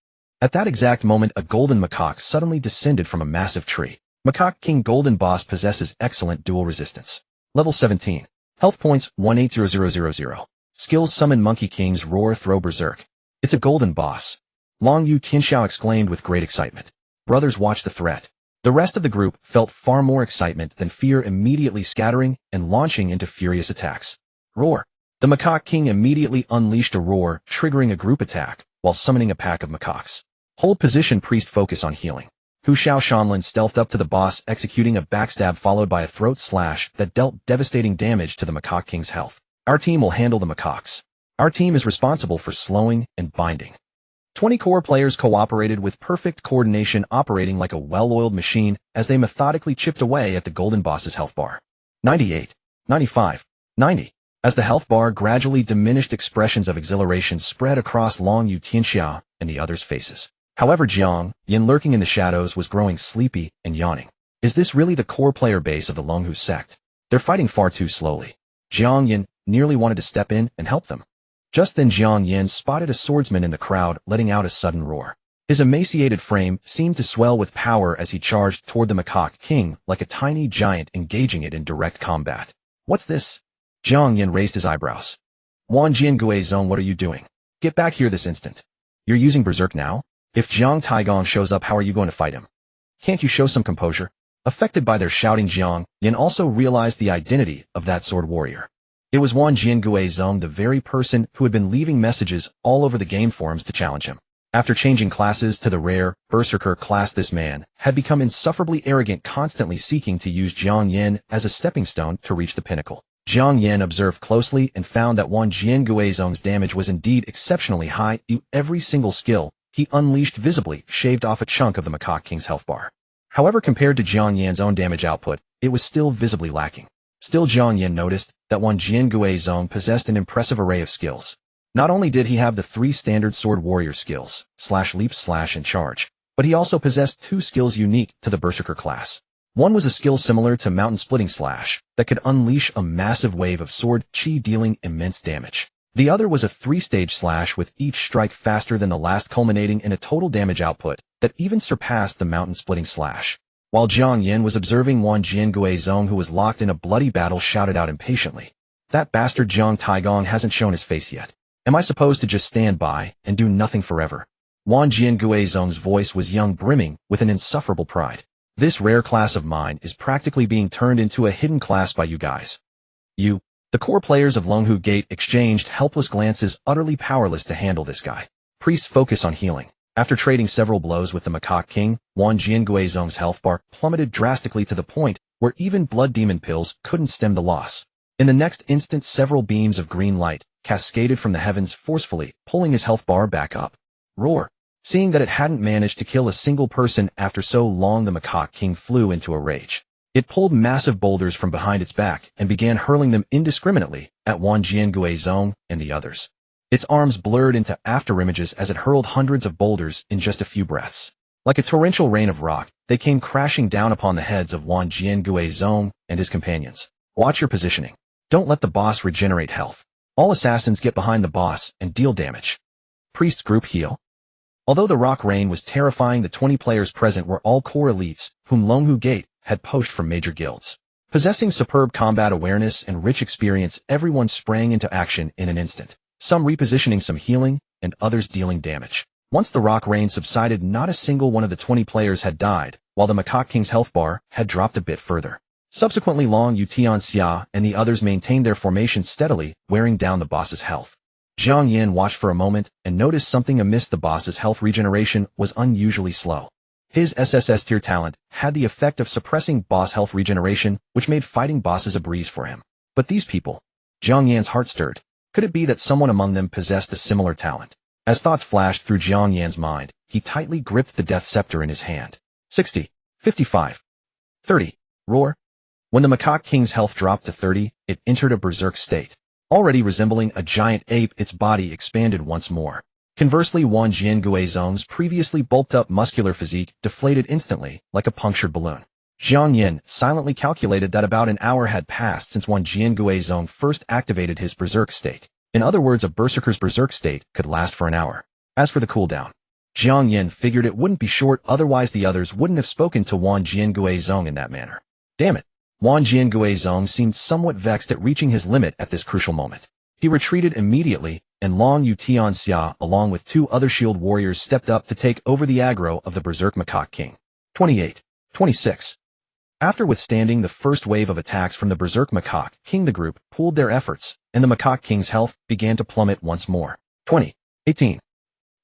At that exact moment, a golden macaque suddenly descended from a massive tree. Macaque King Golden Boss possesses excellent dual resistance. Level 17. Health points 180000. Skills: Summon Monkey King's Roar, Throw Berserk. It's a golden boss. Long Yu Tianxiao exclaimed with great excitement. Brothers watched the threat. The rest of the group felt far more excitement than fear, immediately scattering and launching into furious attacks. Roar! The Macaque King immediately unleashed a roar, triggering a group attack, while summoning a pack of macaques. Hold position, priest, focus on healing. Hu Xiao Shanlin stealthed up to the boss, executing a backstab followed by a throat slash that dealt devastating damage to the Macaque King's health. Our team will handle the macaques. Our team is responsible for slowing and binding. 20 core players cooperated with perfect coordination, operating like a well-oiled machine as they methodically chipped away at the golden boss's health bar. 98, 95, 90. As the health bar gradually diminished, expressions of exhilaration spread across Long Yu Tianxia and the others' faces. However, Jiang Yan, lurking in the shadows, was growing sleepy and yawning. Is this really the core player base of the Longhu sect? They're fighting far too slowly. Jiang Yan nearly wanted to step in and help them. Just then Jiang Yan spotted a swordsman in the crowd, letting out a sudden roar. His emaciated frame seemed to swell with power as he charged toward the Macaque King like a tiny giant, engaging it in direct combat. What's this? Jiang Yan raised his eyebrows. Wan Jianguizong, what are you doing? Get back here this instant. You're using berserk now? If Jiang Taigong shows up, how are you going to fight him? Can't you show some composure? Affected by their shouting, Jiang Yan also realized the identity of that sword warrior. It was Wan Jianguizong, the very person who had been leaving messages all over the game forums to challenge him. After changing classes to the rare Berserker class, this man had become insufferably arrogant, constantly seeking to use Jiang Yan as a stepping stone to reach the pinnacle. Jiang Yan observed closely and found that Wan Jianguizong's damage was indeed exceptionally high. Every single skill he unleashed visibly shaved off a chunk of the Macaque King's health bar. However, compared to Jiang Yan's own damage output, it was still visibly lacking. Still, Jiang Yan noticed that Wan Jianguizong possessed an impressive array of skills. Not only did he have the 3 standard sword warrior skills, slash, leap, slash, and charge, but he also possessed 2 skills unique to the Berserker class. One was a skill similar to mountain splitting slash that could unleash a massive wave of sword chi, dealing immense damage. The other was a 3-stage slash with each strike faster than the last, culminating in a total damage output that even surpassed the mountain splitting slash. While Jiang Yan was observing, Wan Jianguizong, who was locked in a bloody battle, shouted out impatiently. That bastard Jiang Taigong hasn't shown his face yet. Am I supposed to just stand by and do nothing forever? Wan Jianguizong's voice was young, brimming with an insufferable pride. This rare class of mine is practically being turned into a hidden class by you guys. You, the core players of Longhu Gate, exchanged helpless glances, utterly powerless to handle this guy. Priests, focus on healing. After trading several blows with the Macaque King, Wan Jianguizong's health bar plummeted drastically to the point where even blood demon pills couldn't stem the loss. In the next instant, several beams of green light cascaded from the heavens, forcefully pulling his health bar back up. Roar! Seeing that it hadn't managed to kill a single person after so long, the Macaque King flew into a rage. It pulled massive boulders from behind its back and began hurling them indiscriminately at Wan Jianguizong and the others. Its arms blurred into afterimages as it hurled hundreds of boulders in just a few breaths. Like a torrential rain of rock, they came crashing down upon the heads of Wan Jianguizong and his companions. Watch your positioning. Don't let the boss regenerate health. All assassins get behind the boss and deal damage. Priest's group heal. Although the rock rain was terrifying, the 20 players present were all core elites whom Longhu Gate had poached from major guilds. Possessing superb combat awareness and rich experience, everyone sprang into action in an instant. Some repositioning, some healing, and others dealing damage. Once the rock rain subsided, not a single one of the 20 players had died, while the Macaque King's health bar had dropped a bit further. Subsequently, Long Yu Tianxia and the others maintained their formation steadily, wearing down the boss's health. Jiang Yan watched for a moment and noticed something amiss. The boss's health regeneration was unusually slow. His SSS tier talent had the effect of suppressing boss health regeneration, which made fighting bosses a breeze for him. But these people, Jiang Yan's heart stirred. Could it be that someone among them possessed a similar talent? As thoughts flashed through Jiang Yan's mind, he tightly gripped the death scepter in his hand. 60, 55, 30, roar. When the Macaque King's health dropped to 30, it entered a berserk state. Already resembling a giant ape, its body expanded once more. Conversely, Wan Jianguizong's previously bulked-up muscular physique deflated instantly, like a punctured balloon. Jiang Yan silently calculated that about an hour had passed since Wan Jianguizong first activated his berserk state. In other words, a berserker's berserk state could last for an hour. As for the cooldown, Jiang Yan figured it wouldn't be short, otherwise the others wouldn't have spoken to Wan Jianguizong in that manner. Damn it! Wan Jianguizong seemed somewhat vexed at reaching his limit at this crucial moment. He retreated immediately and Long Yu Tianxia along with 2 other shield warriors stepped up to take over the aggro of the Berserk Macaque King. 28. 26. After withstanding the first wave of attacks from the Berserk Macaque King, the group pooled their efforts, and the Macaque King's health began to plummet once more. 20. 18.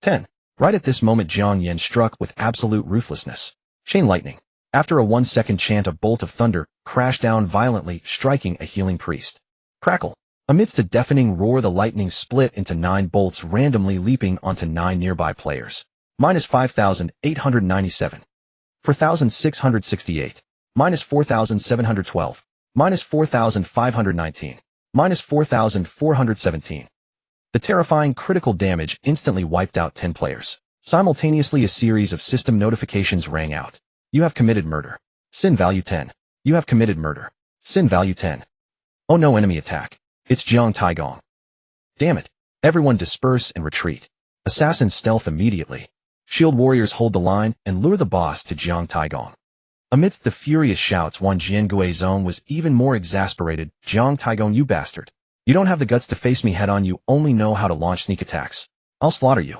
10. Right at this moment Jiang Yan struck with absolute ruthlessness. Chain lightning. After a 1-second chant, a bolt of thunder crashed down violently, striking a healing priest. Crackle. Amidst a deafening roar, the lightning split into 9 bolts, randomly leaping onto 9 nearby players. Minus 5,897. 4,668. Minus 4,712. Minus 4,519. Minus 4,417. The terrifying critical damage instantly wiped out 10 players. Simultaneously, a series of system notifications rang out. You have committed murder. Sin value 10. You have committed murder. Sin value 10. Oh no, enemy attack. It's Jiang Taigong. Damn it. Everyone disperse and retreat. Assassins stealth immediately. Shield warriors hold the line and lure the boss to Jiang Taigong. Amidst the furious shouts, Wan Jianguizong was even more exasperated. Jiang Taigong, you bastard. You don't have the guts to face me head on, you only know how to launch sneak attacks. I'll slaughter you.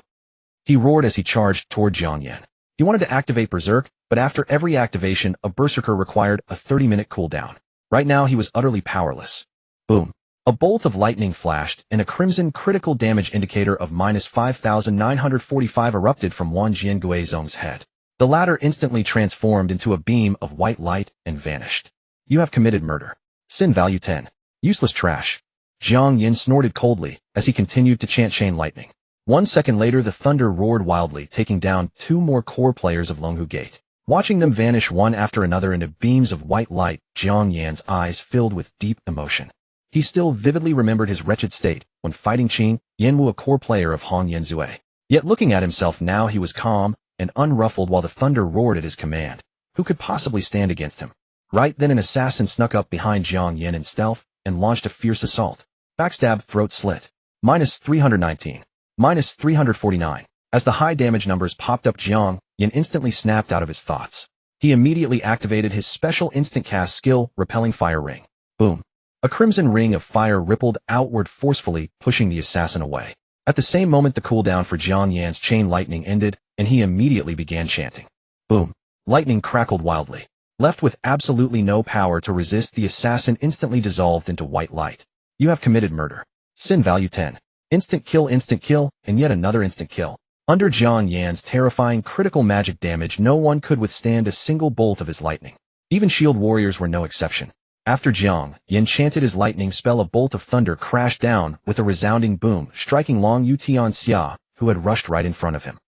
He roared as he charged toward Jiang Yan. He wanted to activate Berserk, but after every activation, a Berserker required a 30-minute cooldown. Right now he was utterly powerless. Boom. A bolt of lightning flashed, and a crimson critical damage indicator of minus 5,945 erupted from Wan Jianguizong's head. The latter instantly transformed into a beam of white light and vanished. You have committed murder. Sin value 10. Useless trash. Jiang Yan snorted coldly as he continued to chant chain lightning. 1 second later, the thunder roared wildly, taking down 2 more core players of Longhu Gate. Watching them vanish one after another into beams of white light, Jiang Yan's eyes filled with deep emotion. He still vividly remembered his wretched state when fighting Qing Yanwu, a core player of Hong Yanzue. Yet looking at himself now, he was calm and unruffled while the thunder roared at his command. Who could possibly stand against him? Right then an assassin snuck up behind Jiang Yan in stealth and launched a fierce assault. Backstab, throat slit. Minus 319. Minus 349. As the high damage numbers popped up, Jiang Yan instantly snapped out of his thoughts. He immediately activated his special instant cast skill, Repelling Fire Ring. Boom. A crimson ring of fire rippled outward forcefully, pushing the assassin away. At the same moment, the cooldown for Jiang Yan's chain lightning ended, and he immediately began chanting. Boom. Lightning crackled wildly. Left with absolutely no power to resist, the assassin instantly dissolved into white light. You have committed murder. Sin value 10. Instant kill, and yet another instant kill. Under Jiang Yan's terrifying critical magic damage, no one could withstand a single bolt of his lightning. Even shield warriors were no exception. After Jiang Yan chanted his lightning spell, a bolt of thunder crashed down with a resounding boom, striking Long Yu Tianxia, who had rushed right in front of him.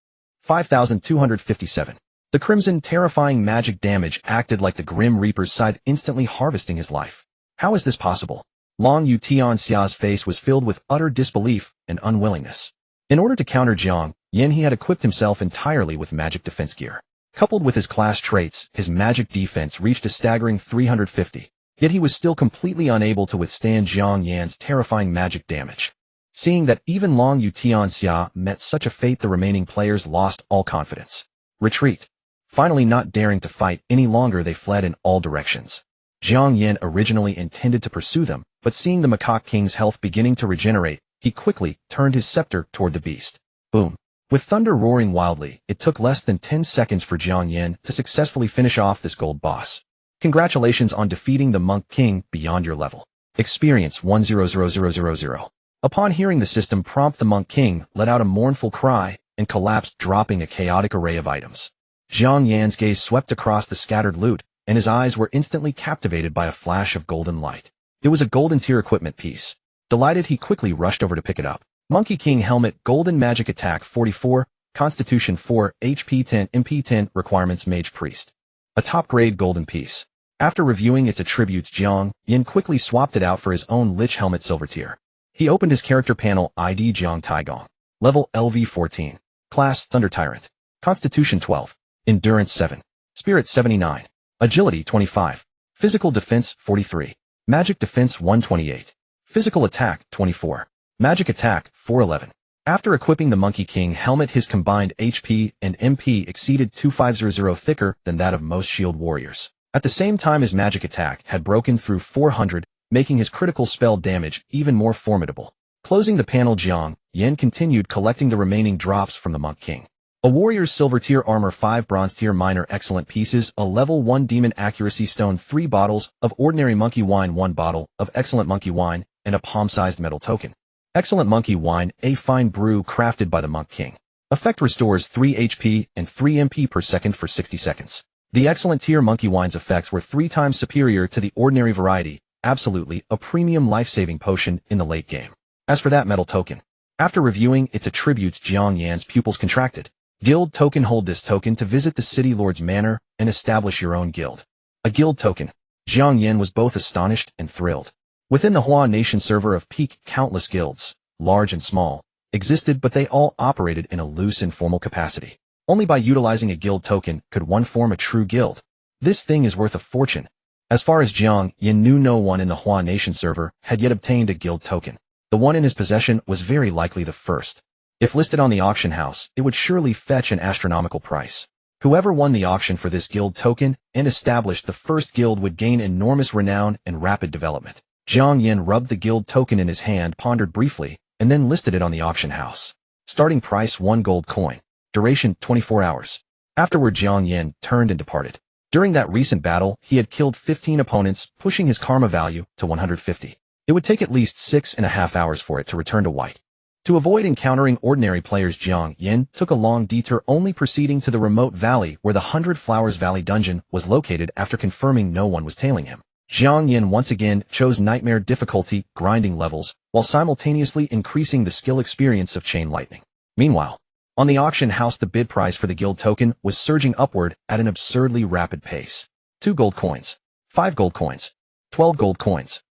5,257. The crimson, terrifying magic damage acted like the Grim Reaper's scythe, instantly harvesting his life. How is this possible? Long Yu Tianxia's face was filled with utter disbelief and unwillingness. In order to counter Jiang Yan, he had equipped himself entirely with magic defense gear. Coupled with his class traits, his magic defense reached a staggering 350. Yet he was still completely unable to withstand Jiang Yan's terrifying magic damage. Seeing that even Long Yu Tianxia met such a fate, the remaining players lost all confidence. Retreat. Finally, not daring to fight any longer, they fled in all directions. Jiang Yan originally intended to pursue them, but seeing the Macaque King's health beginning to regenerate, he quickly turned his scepter toward the beast. Boom. With thunder roaring wildly, it took less than 10 seconds for Jiang Yan to successfully finish off this gold boss. Congratulations on defeating the Monk King beyond your level. Experience 100000. Upon hearing the system prompt, the Monk King let out a mournful cry and collapsed, dropping a chaotic array of items. Jiang Yan's gaze swept across the scattered loot, and his eyes were instantly captivated by a flash of golden light. It was a golden tier equipment piece. Delighted, he quickly rushed over to pick it up. Monkey King Helmet, Golden Magic Attack 44, Constitution 4, HP 10, MP 10, Requirements Mage Priest. A top-grade golden piece. After reviewing its attributes, Jiang Yan quickly swapped it out for his own Lich Helmet Silver Tier. He opened his character panel, ID Jiang Taigong. Level LV 14. Class Thunder Tyrant. Constitution 12. Endurance 7. Spirit 79. Agility 25. Physical Defense 43. Magic Defense 128. Physical Attack 24. Magic Attack 411. After equipping the Monkey King Helmet, his combined HP and MP exceeded 2500, thicker than that of most shield warriors. At the same time, his magic attack had broken through 400, making his critical spell damage even more formidable. Closing the panel, Jiang Yan continued collecting the remaining drops from the Monk King. A warrior's silver tier armor, 5 bronze tier minor excellent pieces, a level 1 demon accuracy stone, 3 bottles of ordinary monkey wine, 1 bottle of excellent monkey wine, and a palm-sized metal token. Excellent monkey wine, a fine brew crafted by the Monk King. Effect restores 3 HP and 3 MP per second for 60 seconds. The excellent tier monkey wine's effects were 3 times superior to the ordinary variety, absolutely a premium life-saving potion in the late game. As for that metal token, after reviewing its attributes, Jiang Yan's pupils contracted. Guild token. Hold this token to visit the city lord's manor and establish your own guild. A guild token. Jiang Yan was both astonished and thrilled. Within the Hua Nation server of Peak, countless guilds, large and small, existed, but they all operated in a loose informal capacity. Only by utilizing a guild token could one form a true guild. This thing is worth a fortune. As far as Jiang Yan knew, no one in the Hua Nation server had yet obtained a guild token. The one in his possession was very likely the first. If listed on the auction house, it would surely fetch an astronomical price. Whoever won the auction for this guild token and established the first guild would gain enormous renown and rapid development. Jiang Yan rubbed the guild token in his hand, pondered briefly, and then listed it on the auction house. Starting price 1 gold coin. Duration 24 hours. Afterward, Jiang Yan turned and departed. During that recent battle, he had killed 15 opponents, pushing his karma value to 150. It would take at least 6.5 hours for it to return to white. To avoid encountering ordinary players, Jiang Yan took a long detour, only proceeding to the remote valley where the 100 Flowers Valley dungeon was located after confirming no one was tailing him. Jiang Yan once again chose nightmare difficulty grinding levels while simultaneously increasing the skill experience of Chain Lightning. Meanwhile, on the auction house, the bid price for the guild token was surging upward at an absurdly rapid pace. 2 gold coins, 5 gold coins, 12 gold coins,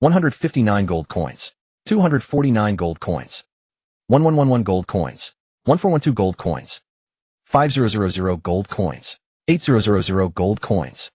159 gold coins, 249 gold coins, 1111 gold coins, 1412 gold coins, 5000 gold coins, 8000 gold coins,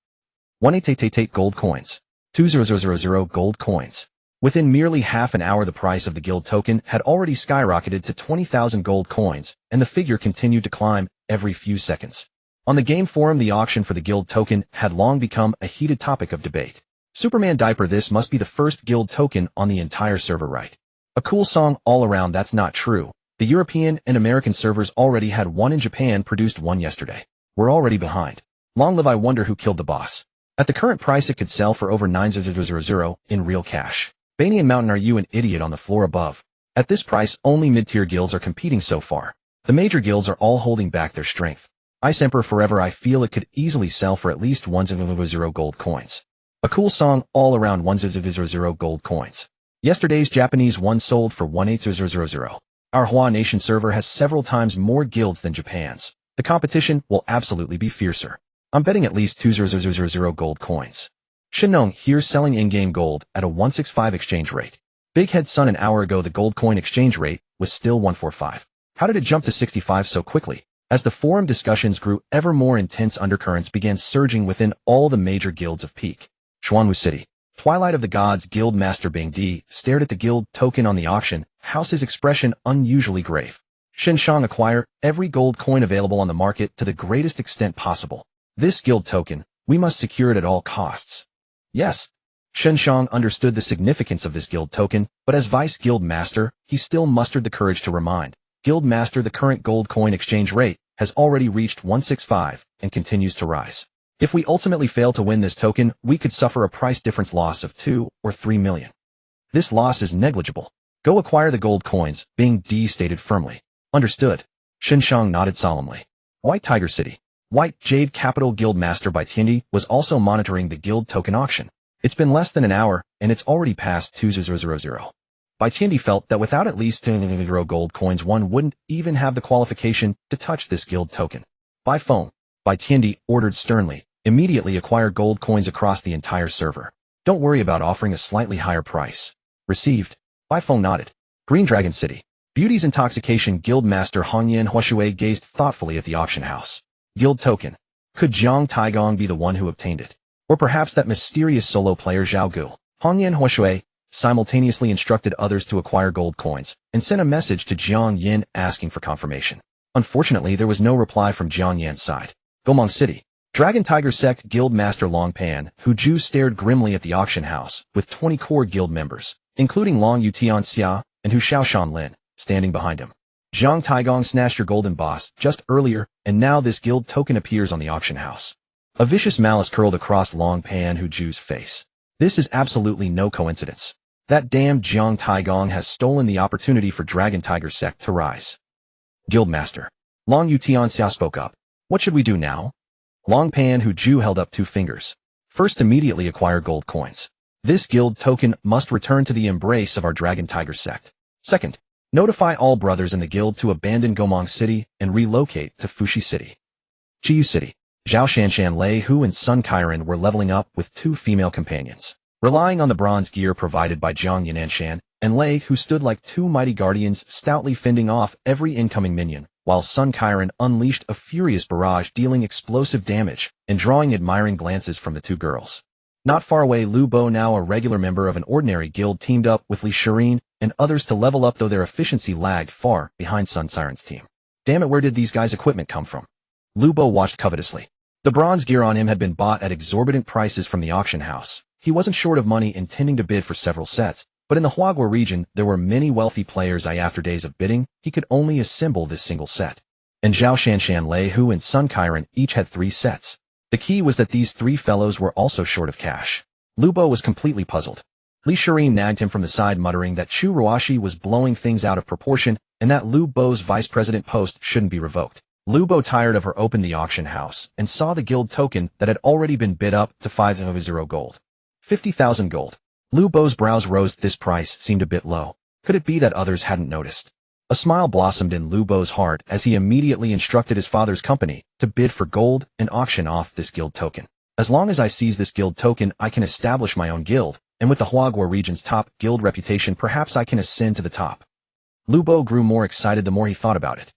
1888 gold coins, 2000 gold coins. Within merely half an hour, the price of the guild token had already skyrocketed to 20,000 gold coins, and the figure continued to climb every few seconds. On the game forum, the auction for the guild token had long become a heated topic of debate. Superman Diaper: this must be the first guild token on the entire server, right? A cool song all around. That's not true. The European and American servers already had one, and Japan produced one yesterday. We're already behind. Long live I wonder who killed the boss. At the current price, it could sell for over 9,000 in real cash. Banyan Mountain, are you an idiot? On the floor above. At this price, only mid-tier guilds are competing so far. The major guilds are all holding back their strength. Ice Emperor Forever, I feel it could easily sell for at least 1,000 gold coins. A cool song all around, 1,000 gold coins. Yesterday's Japanese one sold for 18,000. Our Hua Nation server has several times more guilds than Japan's. The competition will absolutely be fiercer. I'm betting at least 2,000 gold coins. Shinong here, selling in-game gold at a 165 exchange rate. Big Head Sun, an hour ago the gold coin exchange rate was still 145. How did it jump to 65 so quickly? As the forum discussions grew ever more intense, undercurrents began surging within all the major guilds of Peak. Xuanwu City. Twilight of the Gods Guild Master Bing Di stared at the guild token on the auction house, his expression unusually grave. Shinshang, acquire every gold coin available on the market to the greatest extent possible. This guild token, we must secure it at all costs. Yes. Shinshang understood the significance of this guild token, but as Vice Guild Master, he still mustered the courage to remind Guild Master the current gold coin exchange rate has already reached 165 and continues to rise. If we ultimately fail to win this token, we could suffer a price difference loss of 2 or 3 million. This loss is negligible. Go acquire the gold coins, Bing Di stated firmly. Understood. Shinshang nodded solemnly. White Tiger City. White Jade Capital Guild Master Bai Tiandi was also monitoring the guild token auction. It's been less than an hour, and it's already past 2,000. Bai Tiandi felt that without at least 2,000 gold coins, one wouldn't even have the qualification to touch this guild token. By phone, Bai Tiandi ordered sternly. Immediately acquire gold coins across the entire server. Don't worry about offering a slightly higher price. Received. By phone nodded. Green Dragon City. Beauty's Intoxication Guild Master Hongyan Huashui gazed thoughtfully at the auction house. Guild token. Could Jiang Taigong be the one who obtained it? Or perhaps that mysterious solo player Zhao Gu? Hongyan Huashui simultaneously instructed others to acquire gold coins and sent a message to Jiang Yan asking for confirmation. Unfortunately, there was no reply from Jiang Yan's side. Gomong City. Dragon Tiger Sect Guild Master Long Pan, Hu Ju stared grimly at the auction house, with 20 core guild members, including Long Yutian Xia, and Hu Xiaoshan Lin, standing behind him. Zhang Taigong snatched your golden boss just earlier, and now this guild token appears on the auction house. A vicious malice curled across Long Pan Huju's face. This is absolutely no coincidence. That damned Jiang Taigong has stolen the opportunity for Dragon Tiger Sect to rise. Guildmaster. Long Yutianxia spoke up. What should we do now? Long Pan Huju held up 2 fingers. First, immediately acquire gold coins. This guild token must return to the embrace of our Dragon Tiger Sect. Second, notify all brothers in the guild to abandon Gomong City and relocate to Fushi City. Chiyu City. Zhao Shanshan Lei Hu and Sun Kairan were leveling up with 2 female companions. Relying on the bronze gear provided by Jiang Yan and Lei Hu stood like 2 mighty guardians stoutly fending off every incoming minion, while Sun Kairan unleashed a furious barrage dealing explosive damage and drawing admiring glances from the 2 girls. Not far away, Lu Bo, now a regular member of an ordinary guild, teamed up with Li Shireen and others to level up, though their efficiency lagged far behind Sun Siren's team. Damn it, where did these guys' equipment come from? Lu Bo watched covetously. The bronze gear on him had been bought at exorbitant prices from the auction house. He wasn't short of money, intending to bid for several sets, but in the Huagua region there were many wealthy players. After days of bidding, he could only assemble this single set. And Zhao Shanshan Lei Hu and Sun Kairan each had 3 sets. The key was that these 3 fellows were also short of cash. Lu Bo was completely puzzled. Li Shireen nagged him from the side, muttering that Chu Ruashi was blowing things out of proportion and that Lu Bo's vice president post shouldn't be revoked. Lu Bo, tired of her, opened the auction house and saw the guild token that had already been bid up to 5,000 gold. 50,000 gold. Lu Bo's brows rose. This price seemed a bit low. Could it be that others hadn't noticed? A smile blossomed in Lu Bo's heart as he immediately instructed his father's company to bid for gold and auction off this guild token. As long as I seize this guild token, I can establish my own guild, and with the Huagua region's top guild reputation, perhaps I can ascend to the top. Lu Bo grew more excited the more he thought about it.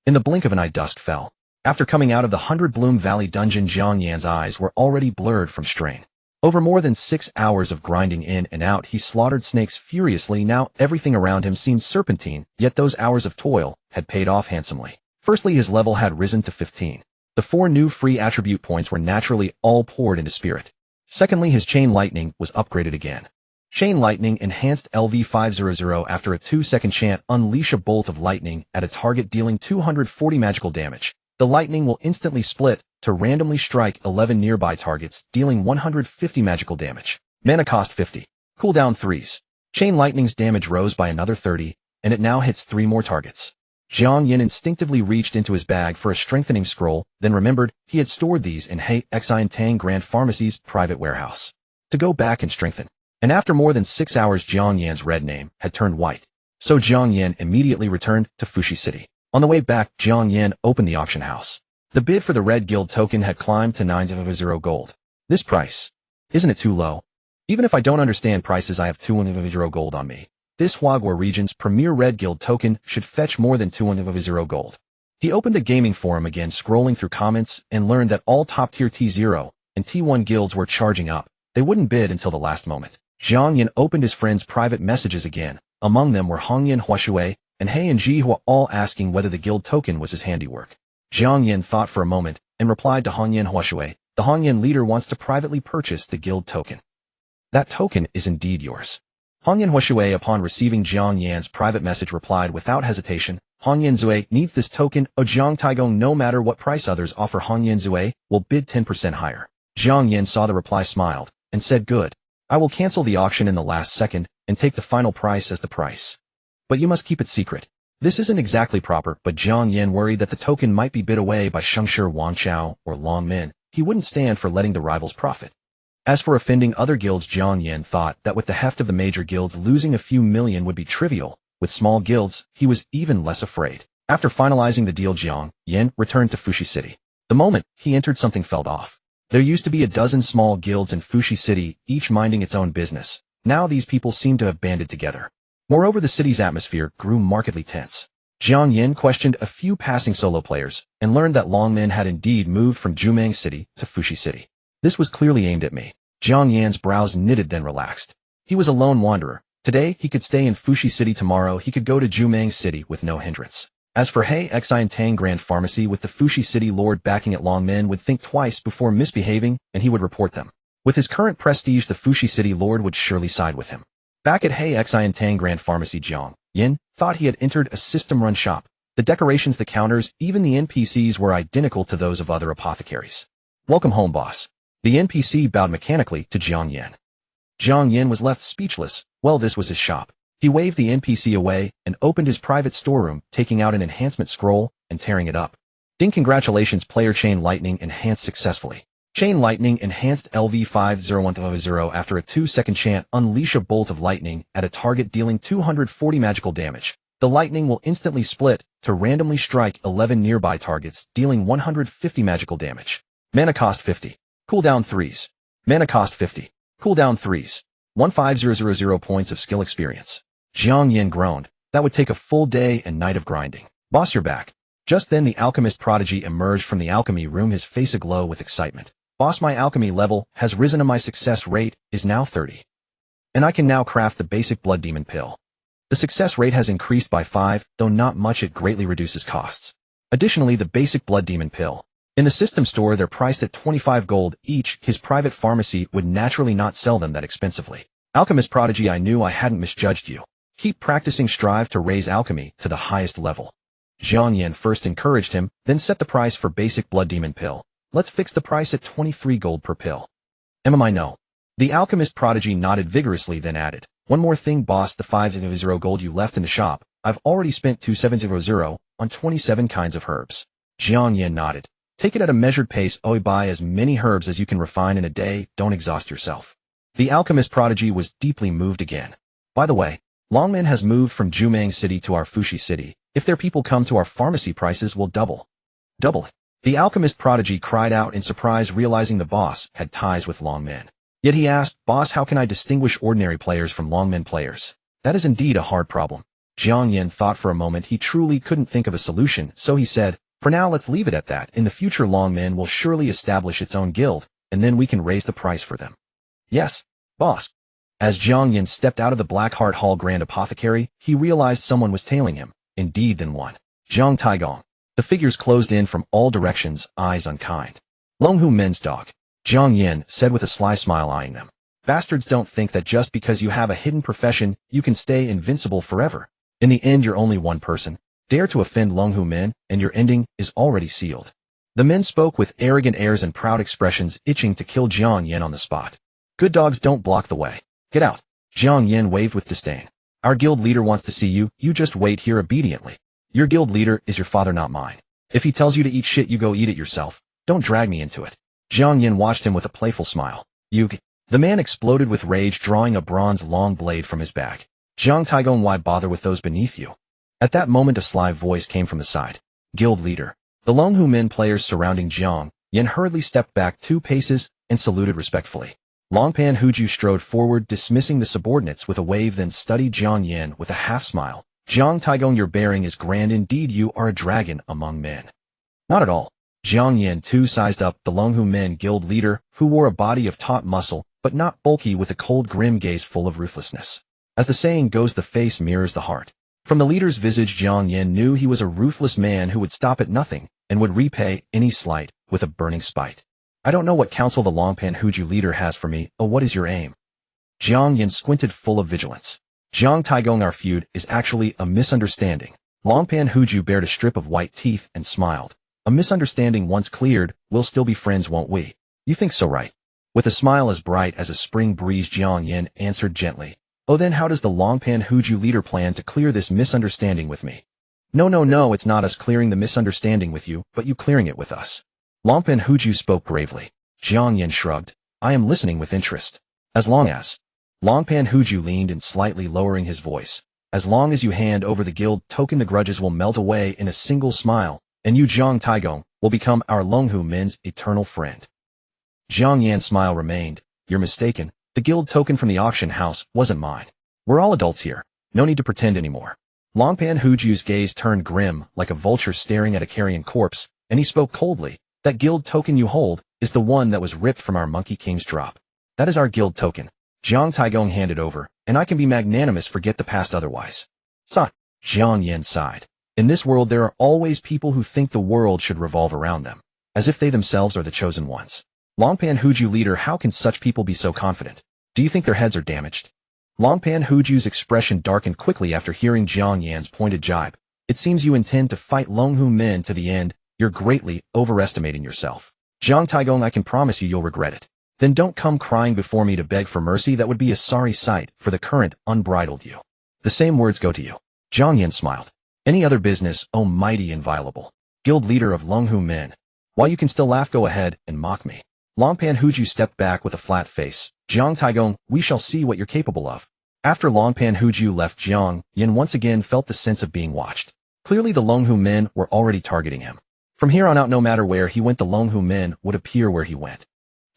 In the blink of an eye, dusk fell. After coming out of the 100 Bloom Valley dungeon, Jiang Yan's eyes were already blurred from strain. Over more than 6 hours of grinding in and out, he slaughtered snakes furiously. Now everything around him seemed serpentine, yet those hours of toil had paid off handsomely. Firstly, his level had risen to 15. The 4 new free attribute points were naturally all poured into spirit. Secondly, his chain lightning was upgraded again. Chain lightning enhanced LV500. After a 2-second chant, unleash a bolt of lightning at a target dealing 240 magical damage. The lightning will instantly split to randomly strike 11 nearby targets, dealing 150 magical damage. Mana cost 50. Cooldown 3s. Chain lightning's damage rose by another 30, and it now hits 3 more targets. Jiang Yan instinctively reached into his bag for a strengthening scroll, then remembered he had stored these in Hei Xian Tang Grand Pharmacy's private warehouse. To go back and strengthen. And after more than 6 hours, Jiang Yan's red name had turned white. So Jiang Yan immediately returned to Fushi City. On the way back, Jiang Yan opened the auction house. The bid for the red guild token had climbed to 9,000 gold. This price. Isn't it too low? Even if I don't understand prices, I have 2,000 gold on me. This Huagua region's premier red guild token should fetch more than 2,000 gold. He opened a gaming forum again, scrolling through comments, and learned that all top-tier T0 and T1 guilds were charging up. They wouldn't bid until the last moment. Jiang Yan opened his friends' private messages again. Among them were Hongyan Huashui and Hei and Ji, who were all asking whether the guild token was his handiwork. Jiang Yan thought for a moment and replied to Hongyan Huashui, "The Hongyan leader wants to privately purchase the guild token." "That token is indeed yours." Hongyan Huashui, upon receiving Jiang Yan's private message, replied without hesitation, "Hongyan Zui needs this token. Oh, Jiang Taigong, no matter what price others offer, Hongyan Zui will bid 10% higher." Jiang Yan saw the reply, smiled, and said, "Good. I will cancel the auction in the last second and take the final price as the price. But you must keep it secret." This isn't exactly proper, but Jiang Yan worried that the token might be bid away by Shengshi Wangchao or Long Min. He wouldn't stand for letting the rivals profit. As for offending other guilds, Jiang Yan thought that with the heft of the major guilds, losing a few million would be trivial. With small guilds, he was even less afraid. After finalizing the deal, Jiang Yan returned to Fushi City. The moment he entered, something felt off. There used to be a dozen small guilds in Fushi City, each minding its own business. Now these people seemed to have banded together. Moreover, the city's atmosphere grew markedly tense. Jiang Yan questioned a few passing solo players and learned that Long Min had indeed moved from Jumang City to Fushi City. This was clearly aimed at me. Jiang Yan's brows knitted, then relaxed. He was a lone wanderer. Today, he could stay in Fushi City. Tomorrow, he could go to Jumang City with no hindrance. As for Hei Xian Tang Grand Pharmacy, with the Fushi City Lord backing it, Long Min would think twice before misbehaving, and he would report them. With his current prestige, the Fushi City Lord would surely side with him. Back at Hei Xian Tang Grand Pharmacy, Jiang Yin thought he had entered a system-run shop. The decorations, the counters, even the NPCs were identical to those of other apothecaries. Welcome home, boss. The NPC bowed mechanically to Jiang Yan. Jiang Yan was left speechless. Well, this was his shop. He waved the NPC away and opened his private storeroom, taking out an enhancement scroll and tearing it up. Ding, congratulations, player. Chain Lightning enhanced successfully. Chain Lightning enhanced LV50100 after a 2-second chant. Unleash a bolt of lightning at a target dealing 240 magical damage. The lightning will instantly split to randomly strike 11 nearby targets, dealing 150 magical damage. Mana cost 50. Cooldown 3s. Mana cost 50. Cooldown 3s. 15000 points of skill experience. Jiang Yan groaned. That would take a full day and night of grinding. Boss, you're back. Just then the alchemist prodigy emerged from the alchemy room, his face aglow with excitement. Boss, my alchemy level has risen and my success rate is now 30. And I can now craft the basic blood demon pill. The success rate has increased by 5, though not much. It greatly reduces costs. Additionally, the basic blood demon pill. In the system store, they're priced at 25 gold each. His private pharmacy would naturally not sell them that expensively. Alchemist prodigy, I knew I hadn't misjudged you. Keep practicing, strive to raise alchemy to the highest level. Jiang Yan first encouraged him, then set the price for basic blood demon pill. Let's fix the price at 23 gold per pill. I know. The alchemist prodigy nodded vigorously, then added, one more thing, boss, the 500 gold you left in the shop, I've already spent 2700 on 27 kinds of herbs. Jiang Yan nodded. Take it at a measured pace. Buy as many herbs as you can refine in a day, don't exhaust yourself. The alchemist prodigy was deeply moved again. By the way, Longmen has moved from Jumang City to our Fushi City. If their people come to our pharmacy, prices will double. Double. The alchemist prodigy cried out in surprise, realizing the boss had ties with Longmen. Yet he asked, boss, how can I distinguish ordinary players from Longmen players? That is indeed a hard problem. Jiang Yan thought for a moment. He truly couldn't think of a solution, so he said, for now let's leave it at that. In the future, Longmen will surely establish its own guild, and then we can raise the price for them. Yes, boss. As Jiang Yan stepped out of the Blackheart Hall Grand Apothecary, he realized someone was tailing him. Indeed, then one. Zhang Taigong. The figures closed in from all directions, eyes unkind. Longhu Men's dog. Jiang Yan said with a sly smile, eyeing them. Bastards, don't think that just because you have a hidden profession, you can stay invincible forever. In the end, you're only one person. Dare to offend Longhu Men, and your ending is already sealed. The men spoke with arrogant airs and proud expressions, itching to kill Jiang Yan on the spot. Good dogs don't block the way. Get out. Jiang Yan waved with disdain. Our guild leader wants to see you, you just wait here obediently. Your guild leader is your father, not mine. If he tells you to eat shit, you go eat it yourself. Don't drag me into it. Jiang Yan watched him with a playful smile. The man exploded with rage, drawing a bronze long blade from his bag. Zhang Taigong, why bother with those beneath you? At that moment a sly voice came from the side. Guild leader. The Longhu Men players surrounding Jiang Yan hurriedly stepped back 2 paces and saluted respectfully. Longpan Huju strode forward, dismissing the subordinates with a wave, then studied Jiang Yan with a half-smile. Jiang Taigong, your bearing is grand indeed. You are a dragon among men. Not at all. Jiang Yan too sized up the Longhu Men guild leader, who wore a body of taut muscle, but not bulky, with a cold grim gaze full of ruthlessness. As the saying goes, the face mirrors the heart. From the leader's visage, Jiang Yan knew he was a ruthless man who would stop at nothing and would repay any slight with a burning spite. I don't know what counsel the Longpan Huju leader has for me. What is your aim? Jiang Yan squinted, full of vigilance. Zhang Taigong, our feud is actually a misunderstanding. Longpan Huju bared a strip of white teeth and smiled. A misunderstanding once cleared, we'll still be friends, won't we? You think so, right? With a smile as bright as a spring breeze, Jiang Yan answered gently. Oh, then how does the Longpan Huju leader plan to clear this misunderstanding with me? No, it's not us clearing the misunderstanding with you, but you clearing it with us. Longpan Huju spoke gravely. Jiang Yan shrugged. I am listening with interest. As long as... Longpan Huju leaned in, slightly lowering his voice. As long as you hand over the guild token, the grudges will melt away in a single smile, and you, Zhang Taigong, will become our Longhu Men's eternal friend. Jiang Yan's smile remained. You're mistaken. The guild token from the auction house wasn't mine. We're all adults here. No need to pretend anymore. Longpan Huju's gaze turned grim, like a vulture staring at a carrion corpse, and he spoke coldly. That guild token you hold is the one that was ripped from our Monkey King's drop. That is our guild token. Jiang Taigong handed over, and I can be magnanimous, forget the past otherwise. Sigh. Jiang Yan sighed. In this world there are always people who think the world should revolve around them, as if they themselves are the chosen ones. Longpan Huju leader, how can such people be so confident? Do you think their heads are damaged? Longpan Huju's expression darkened quickly after hearing Jiang Yan's pointed jibe. It seems you intend to fight Longhu Min to the end. You're greatly overestimating yourself. Jiang Taigong, I can promise you'll regret it. Then don't come crying before me to beg for mercy. That would be a sorry sight for the current, unbridled you. The same words go to you. Jiang Yan smiled. Any other business, oh mighty inviolable guild leader of Longhu Min. While you can still laugh, go ahead and mock me. Longpan Huju stepped back with a flat face. Jiang Taigong, we shall see what you're capable of. After Longpan Huju left, Jiang Yan once again felt the sense of being watched. Clearly the Longhu Min were already targeting him. From here on out, no matter where he went, the Longhu Min would appear where he went.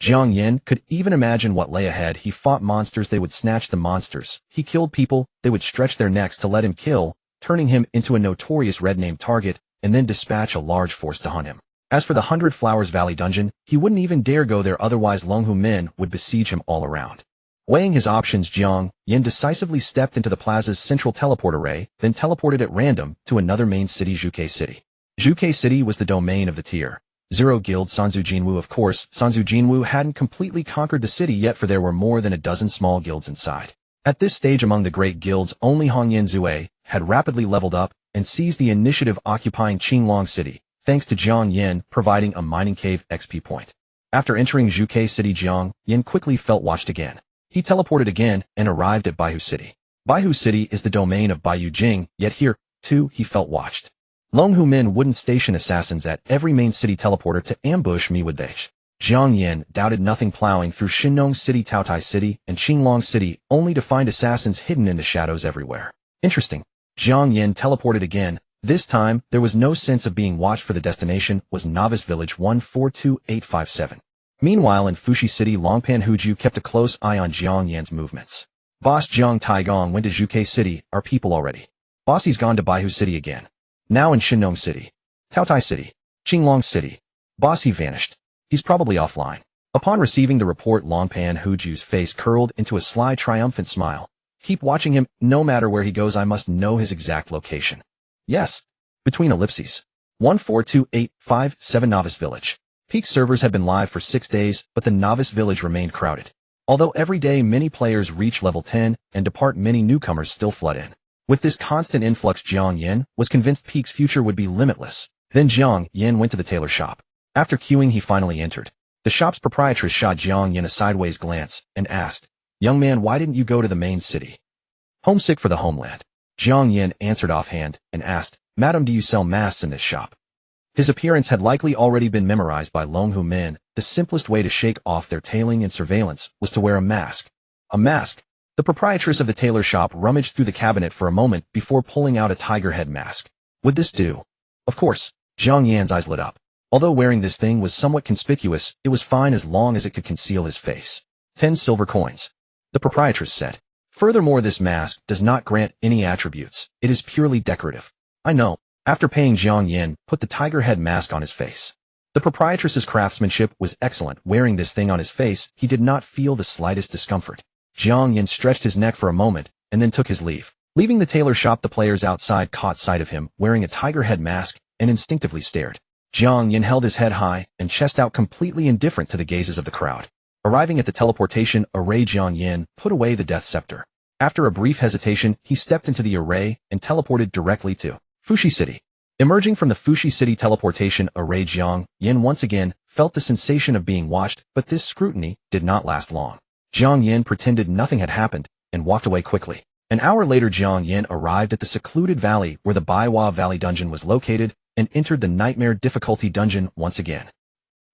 Jiang Yan could even imagine what lay ahead. He fought monsters, they would snatch the monsters. He killed people, they would stretch their necks to let him kill, turning him into a notorious red-name target, and then dispatch a large force to hunt him. As for the 100 Flowers Valley dungeon, he wouldn't even dare go there, otherwise Longhu Min would besiege him all around. Weighing his options, Jiang Yan decisively stepped into the plaza's central teleport array, then teleported at random to another main city, Zhuke City. Zhuke City was the domain of the Tier 0 guild Sanzu Jinwu. Of course, Sanzu Jinwu hadn't completely conquered the city yet, for there were more than a dozen small guilds inside. At this stage, among the great guilds, only Hongyan Zue had rapidly leveled up and seized the initiative, occupying Qinglong City, thanks to Jiang Yan providing a mining cave XP point. After entering Zhuke City, Jiang Yan quickly felt watched again. He teleported again and arrived at Baihu City. Baihu City is the domain of Baiyu Jing, yet here, too, he felt watched. Longhu Min wouldn't station assassins at every main city teleporter to ambush me, would they? Jiang Yan doubted nothing, plowing through Shinnong City, Taotai City, and Qinglong City, only to find assassins hidden in the shadows everywhere. Interesting. Jiang Yan teleported again. This time, there was no sense of being watched, for the destination was Novice Village 142857. Meanwhile, in Fushi City, Longpan Huju kept a close eye on Jiang Yan's movements. Boss Jiang Taigong went to Zhuke City. Our people already. Boss, he's gone to Baihu City again. Now in Shinnong City, Taotai City, Qinglong City. Boss, he vanished. He's probably offline. Upon receiving the report, Longpan Huju's face curled into a sly, triumphant smile. Keep watching him. No matter where he goes, I must know his exact location. Yes. Between ellipses. 142857 Novice Village. Peak servers had been live for 6 days, but the Novice Village remained crowded. Although every day many players reach level 10 and depart, many newcomers still flood in. With this constant influx, Jiang Yan was convinced Peak's future would be limitless. Then Jiang Yan went to the tailor shop. After queuing, he finally entered. The shop's proprietress shot Jiang Yan a sideways glance and asked, "Young man, why didn't you go to the main city?" "Homesick for the homeland." Jiang Yan answered offhand and asked, "Madam, do you sell masks in this shop?" His appearance had likely already been memorized by Longhu Min. The simplest way to shake off their tailing and surveillance was to wear a mask. A mask? The proprietress of the tailor shop rummaged through the cabinet for a moment before pulling out a tiger head mask. Would this do? Of course. Jiang Yan's eyes lit up. Although wearing this thing was somewhat conspicuous, it was fine as long as it could conceal his face. 10 silver coins. The proprietress said. Furthermore, this mask does not grant any attributes. It is purely decorative. I know. After paying, Jiang Yan put the tiger head mask on his face. The proprietress's craftsmanship was excellent. Wearing this thing on his face, he did not feel the slightest discomfort. Jiang Yan stretched his neck for a moment and then took his leave. Leaving the tailor shop, the players outside caught sight of him wearing a tiger head mask and instinctively stared. Jiang Yan held his head high and chest out, completely indifferent to the gazes of the crowd. Arriving at the teleportation array, Jiang Yan put away the death scepter. After a brief hesitation, he stepped into the array and teleported directly to Fushi City. Emerging from the Fushi City teleportation array, Jiang Yan once again felt the sensation of being watched, but this scrutiny did not last long. Jiang Yan pretended nothing had happened and walked away quickly. An hour later, Jiang Yan arrived at the secluded valley where the Baiwa Valley dungeon was located and entered the nightmare difficulty dungeon once again.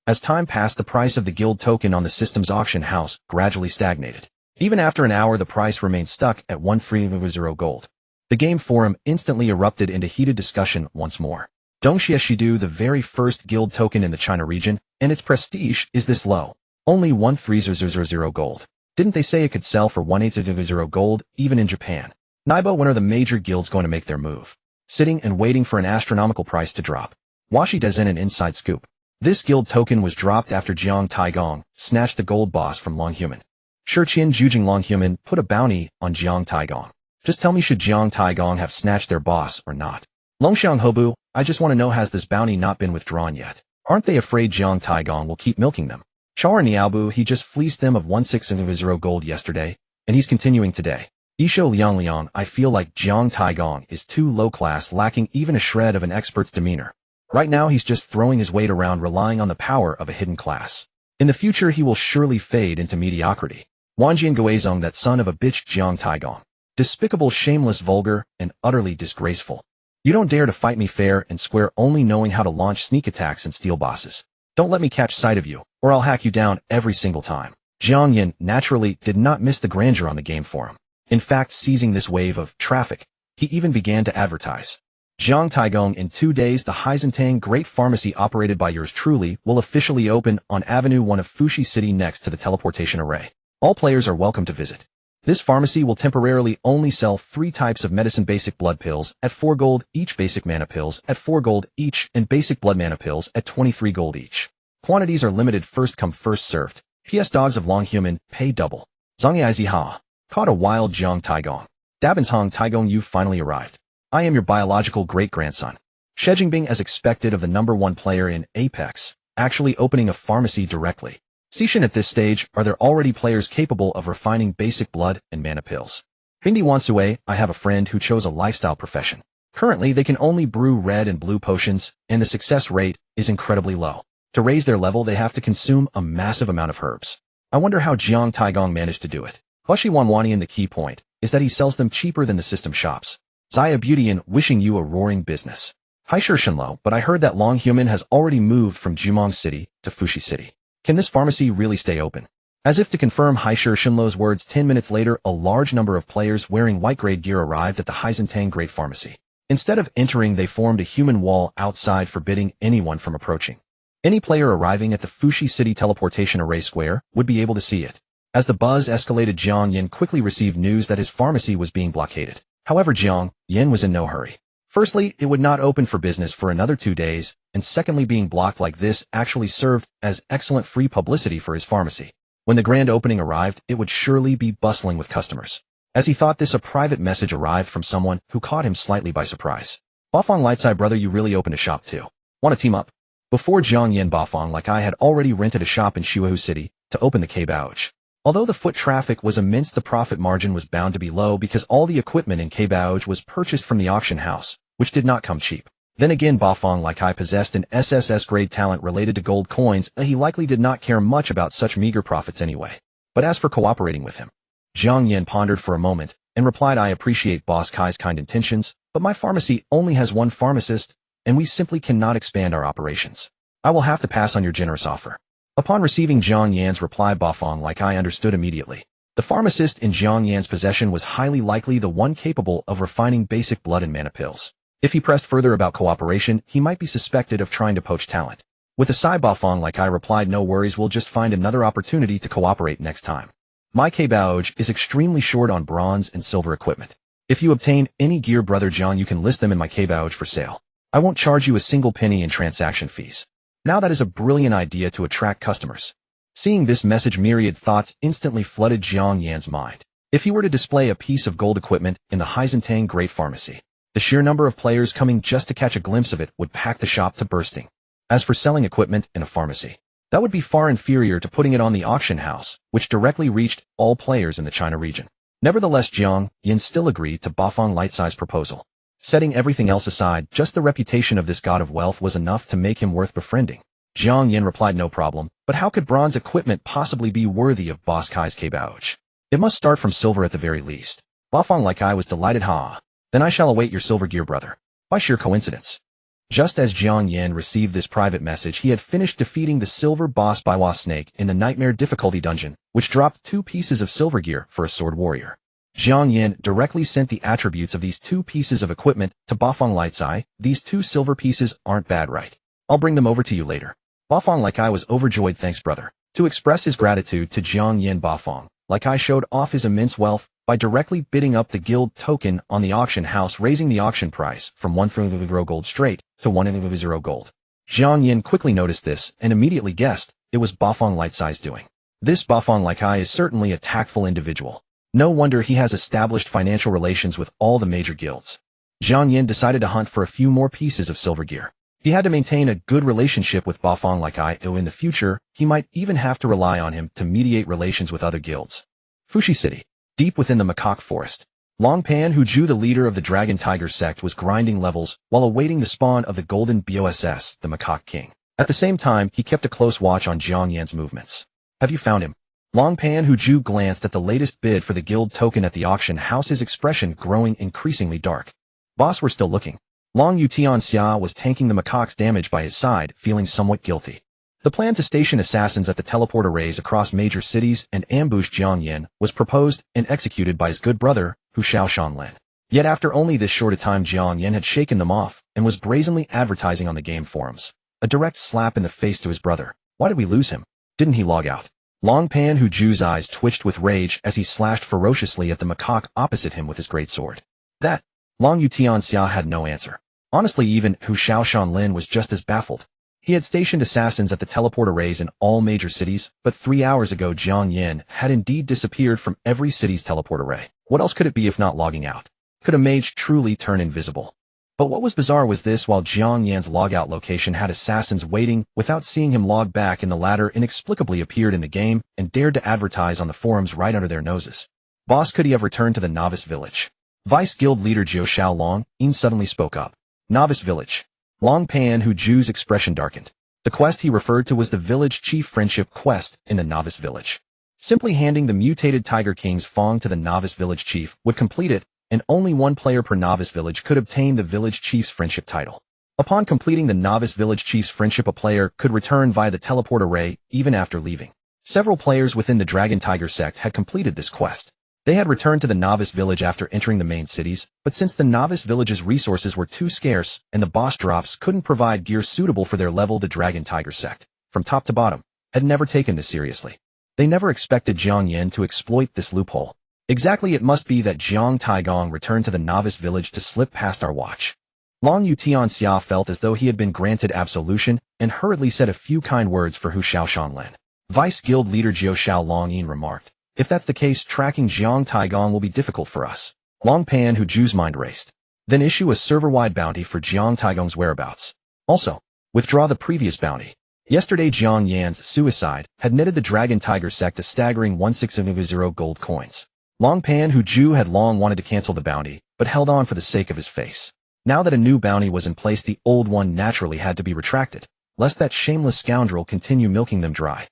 As time passed, the price of the guild token on the system's auction house gradually stagnated. Even after an hour, the price remained stuck at 1300 gold. The game forum instantly erupted into heated discussion once more. Dongxieshidu, the very first guild token in the China region, and its prestige is this low. Only 1300 gold. Didn't they say it could sell for 1800 gold, even in Japan? Naibo, when are the major guilds going to make their move? Sitting and waiting for an astronomical price to drop. Washi Dazen, an inside scoop. This guild token was dropped after Jiang Taigong snatched the gold boss from Longhuman. Shiqian Jujing Longhuman put a bounty on Jiang Taigong. Just tell me, should Jiang Taigong have snatched their boss or not? Longxiang Hobu, I just want to know, has this bounty not been withdrawn yet? Aren't they afraid Jiang Taigong will keep milking them? Char Niaobu, he just fleeced them of 1600 gold yesterday, and he's continuing today. Isho Liang, I feel like Jiang Taigong is too low-class, lacking even a shred of an expert's demeanor. Right now he's just throwing his weight around, relying on the power of a hidden class. In the future he will surely fade into mediocrity. Wanjian Guizong, that son of a bitch Jiang Taigong. Despicable, shameless, vulgar, and utterly disgraceful. You don't dare to fight me fair and square, only knowing how to launch sneak attacks and steal bosses. Don't let me catch sight of you, or I'll hack you down every single time. Jiang Yan naturally did not miss the grandeur on the game for him. In fact, seizing this wave of traffic, he even began to advertise. Jiang Taigong, in 2 days the Heizentang Great Pharmacy operated by yours truly will officially open on Avenue 1 of Fuxi City next to the teleportation array. All players are welcome to visit. This pharmacy will temporarily only sell 3 types of medicine: basic blood pills at 4 gold each, basic mana pills at 4 gold each, and basic blood mana pills at 23 gold each. Quantities are limited, first come first served. PS Dogs of Long Human, pay double. Zhongyai Ha. Caught a wild Jiang Taigong. Dabenshong Taigong, you've finally arrived. I am your biological great-grandson. Shejingbing, as expected of the #1 player in Apex, actually opening a pharmacy directly. Xishan, at this stage, are there already players capable of refining basic blood and mana pills? Bindi Wansue, I have a friend who chose a lifestyle profession. Currently they can only brew red and blue potions, and the success rate is incredibly low. To raise their level they have to consume a massive amount of herbs. I wonder how Jiang Taigong managed to do it. Hushi Wanwanian, the key point is that he sells them cheaper than the system shops. Zaya Beautyan, wishing you a roaring business. Hi Shenlo, but I heard that Long Human has already moved from Jumong City to Fuxi City. Can this pharmacy really stay open? As if to confirm Hai Shenlo's words, 10 minutes later a large number of players wearing white-grade gear arrived at the Heizentang Great Pharmacy. Instead of entering they formed a human wall outside, forbidding anyone from approaching. Any player arriving at the Fuxi City teleportation array square would be able to see it. As the buzz escalated, Jiang Yan quickly received news that his pharmacy was being blockaded. However, Jiang Yan was in no hurry. Firstly, it would not open for business for another 2 days, and secondly, being blocked like this actually served as excellent free publicity for his pharmacy. When the grand opening arrived, it would surely be bustling with customers. As he thought this, a private message arrived from someone who caught him slightly by surprise. Bafong Lightside, brother, you really opened a shop too. Want to team up? Before Jiang Yan, Bafong like I had already rented a shop in Shuahu City to open the K-Bouge. Although the foot traffic was immense, the profit margin was bound to be low because all the equipment in K-Bouge was purchased from the auction house, which did not come cheap. Then again, Bafong like I possessed an SSS grade talent related to gold coins, and he likely did not care much about such meager profits anyway. But as for cooperating with him, Jiang Yan pondered for a moment and replied, I appreciate Boss Kai's kind intentions, but my pharmacy only has 1 pharmacist, and we simply cannot expand our operations. I will have to pass on your generous offer. Upon receiving Jiang Yan's reply, Bafong like I understood immediately. The pharmacist in Jiang Yan's possession was highly likely the one capable of refining basic blood and mana pills. If he pressed further about cooperation, he might be suspected of trying to poach talent. With a sigh, Bafong like I replied, no worries, we'll just find another opportunity to cooperate next time. My K-Bouge is extremely short on bronze and silver equipment. If you obtain any gear, brother John, you can list them in my K-Bouge for sale. I won't charge you a single penny in transaction fees. Now that is a brilliant idea to attract customers. Seeing this message, myriad thoughts instantly flooded Jiang Yan's mind. If he were to display a piece of gold equipment in the Heizentang Great Pharmacy, the sheer number of players coming just to catch a glimpse of it would pack the shop to bursting. As for selling equipment in a pharmacy, that would be far inferior to putting it on the auction house, which directly reached all players in the China region. Nevertheless, Jiang Yan still agreed to Bafong Lightsai's proposal. Setting everything else aside, just the reputation of this god of wealth was enough to make him worth befriending. Jiang Yan replied, no problem, but how could bronze equipment possibly be worthy of Boss Kai's K-Bouge? It must start from silver at the very least. Bafong like I was delighted. Then I shall await your silver gear, brother. By sheer coincidence. Just as Jiang Yan received this private message, he had finished defeating the silver boss Baiwa Snake in the Nightmare difficulty dungeon, which dropped 2 pieces of silver gear for a sword warrior. Jiang Yan directly sent the attributes of these 2 pieces of equipment to Bafong Lightsai. These 2 silver pieces aren't bad, right? I'll bring them over to you later. Bafong like I was overjoyed. Thanks, brother. To express his gratitude to Jiang Yan, Bafong like I showed off his immense wealth by directly bidding up the guild token on the auction house, raising the auction price from 1,000 gold straight to 1,000 gold. Jiang Yan quickly noticed this and immediately guessed it was Bafong Lightsai's doing. This Bafong like I is certainly a tactful individual. No wonder he has established financial relations with all the major guilds. Jiang Yan decided to hunt for a few more pieces of silver gear. He had to maintain a good relationship with Bafong like I, though in the future, he might even have to rely on him to mediate relations with other guilds. Fuxi City. Deep within the macaque forest, Long Pan Huju, the leader of the Dragon Tiger sect, was grinding levels while awaiting the spawn of the golden BOSS, the Macaque King. At the same time, he kept a close watch on Jiang Yan's movements. Have you found him? Long Pan Huju glanced at the latest bid for the guild token at the auction house, his expression growing increasingly dark. Boss, we're still looking. Long Yutianxia was tanking the macaque's damage by his side, feeling somewhat guilty. The plan to station assassins at the teleport arrays across major cities and ambush Jiang Yan was proposed and executed by his good brother, Hu Shaoshanlin. Yet after only this short a time, Jiang Yan had shaken them off and was brazenly advertising on the game forums. A direct slap in the face to his brother. Why did we lose him? Didn't he log out? Long Pan Huju's eyes twitched with rage as he slashed ferociously at the macaque opposite him with his greatsword. That, Long Yutianxia had no answer. Honestly, even Hu Shaoshanlin was just as baffled. He had stationed assassins at the teleport arrays in all major cities, but 3 hours ago Jiang Yan had indeed disappeared from every city's teleport array. What else could it be if not logging out? Could a mage truly turn invisible? But what was bizarre was this: while Jiang Yan's logout location had assassins waiting, without seeing him log back in, the latter inexplicably appeared in the game and dared to advertise on the forums right under their noses. Boss, could he have returned to the novice village? Vice guild leader Jiao Xiaolong suddenly spoke up. Novice village. Long Pan Huju's expression darkened. The quest he referred to was the village chief friendship quest in the novice village. Simply handing the mutated Tiger King's Fong to the novice village chief would complete it, and only one player per novice village could obtain the village chief's friendship title. Upon completing the novice village chief's friendship, a player could return via the teleport array even after leaving. Several players within the Dragon Tiger sect had completed this quest. They had returned to the novice village after entering the main cities, but since the novice village's resources were too scarce and the boss drops couldn't provide gear suitable for their level, the Dragon Tiger sect, from top to bottom, had never taken this seriously. They never expected Jiang Yan to exploit this loophole. Exactly, it must be that Jiang Taigong returned to the novice village to slip past our watch. Long Yutianxia felt as though he had been granted absolution and hurriedly said a few kind words for Hu Shaoshanlin. Vice guild leader Jiao Xiaolong remarked, "If that's the case, tracking Jiang Taigong will be difficult for us." Long Pan Huju's mind raced. Then issue a server-wide bounty for Jiang Taigong's whereabouts. Also, withdraw the previous bounty. Yesterday Jiang Yan's suicide had netted the Dragon Tiger sect a staggering 1600 gold coins. Long Pan Huju had long wanted to cancel the bounty, but held on for the sake of his face. Now that a new bounty was in place, the old one naturally had to be retracted, lest that shameless scoundrel continue milking them dry.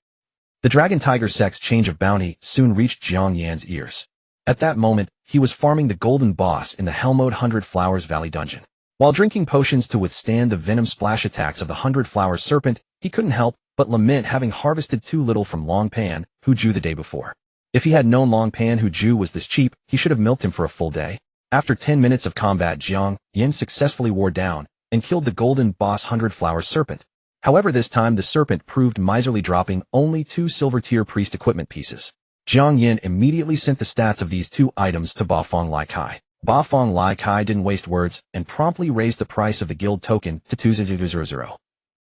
The Dragon Tiger sect's change of bounty soon reached Jiang Yan's ears. At that moment, he was farming the golden boss in the Hellmode 100 Flowers Valley dungeon. While drinking potions to withstand the venom splash attacks of the 100 Flower Serpent, he couldn't help but lament having harvested too little from Long Pan Huju the day before. If he had known Long Pan Huju was this cheap, he should have milked him for a full day. After 10 minutes of combat, Jiang Yan successfully wore down and killed the golden boss 100 Flower Serpent. However, this time the serpent proved miserly, dropping only 2 silver tier priest equipment pieces. Jiang Yan immediately sent the stats of these 2 items to Bafeng Lai Kai. Bafeng Lai Kai didn't waste words and promptly raised the price of the guild token to 2,000.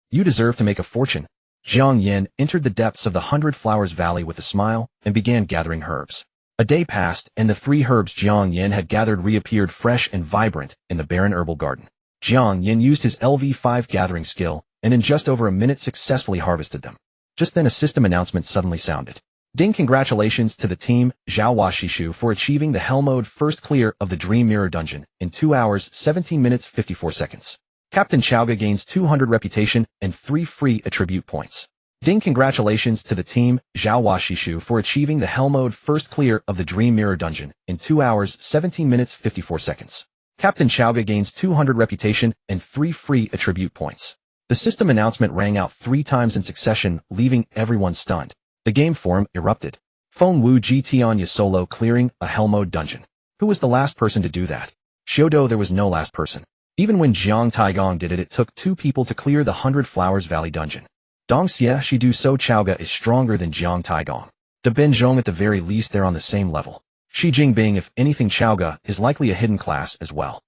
You deserve to make a fortune. Jiang Yan entered the depths of the 100 Flowers Valley with a smile and began gathering herbs. A day passed, and the 3 herbs Jiang Yan had gathered reappeared fresh and vibrant in the barren herbal garden. Jiang Yan used his LV5 gathering skill, and in just over a minute successfully harvested them. Just then a system announcement suddenly sounded. Ding! Congratulations to the team Zhao Washishu for achieving the Hell Mode first clear of the Dream Mirror dungeon in 2 hours, 17 minutes, 54 seconds. Captain Chowga gains 200 reputation and 3 free attribute points. Ding! Congratulations to the team Zhao Washishu for achieving the Hell Mode first clear of the Dream Mirror dungeon in 2 hours, 17 minutes, 54 seconds. Captain Chowga gains 200 reputation and 3 free attribute points. The system announcement rang out 3 times in succession, leaving everyone stunned. The game forum erupted. Feng Wu GT Anya solo clearing a Hell Mode dungeon. Who was the last person to do that? Shiodo, there was no last person. Even when Jiang Taigong did it, it took 2 people to clear the 100 Flowers Valley dungeon. Dongxia Shidu So Chowga is stronger than Jiang Taigong. De Benzhong, at the very least they're on the same level. Shi Jingbing, if anything, Chowga is likely a hidden class as well.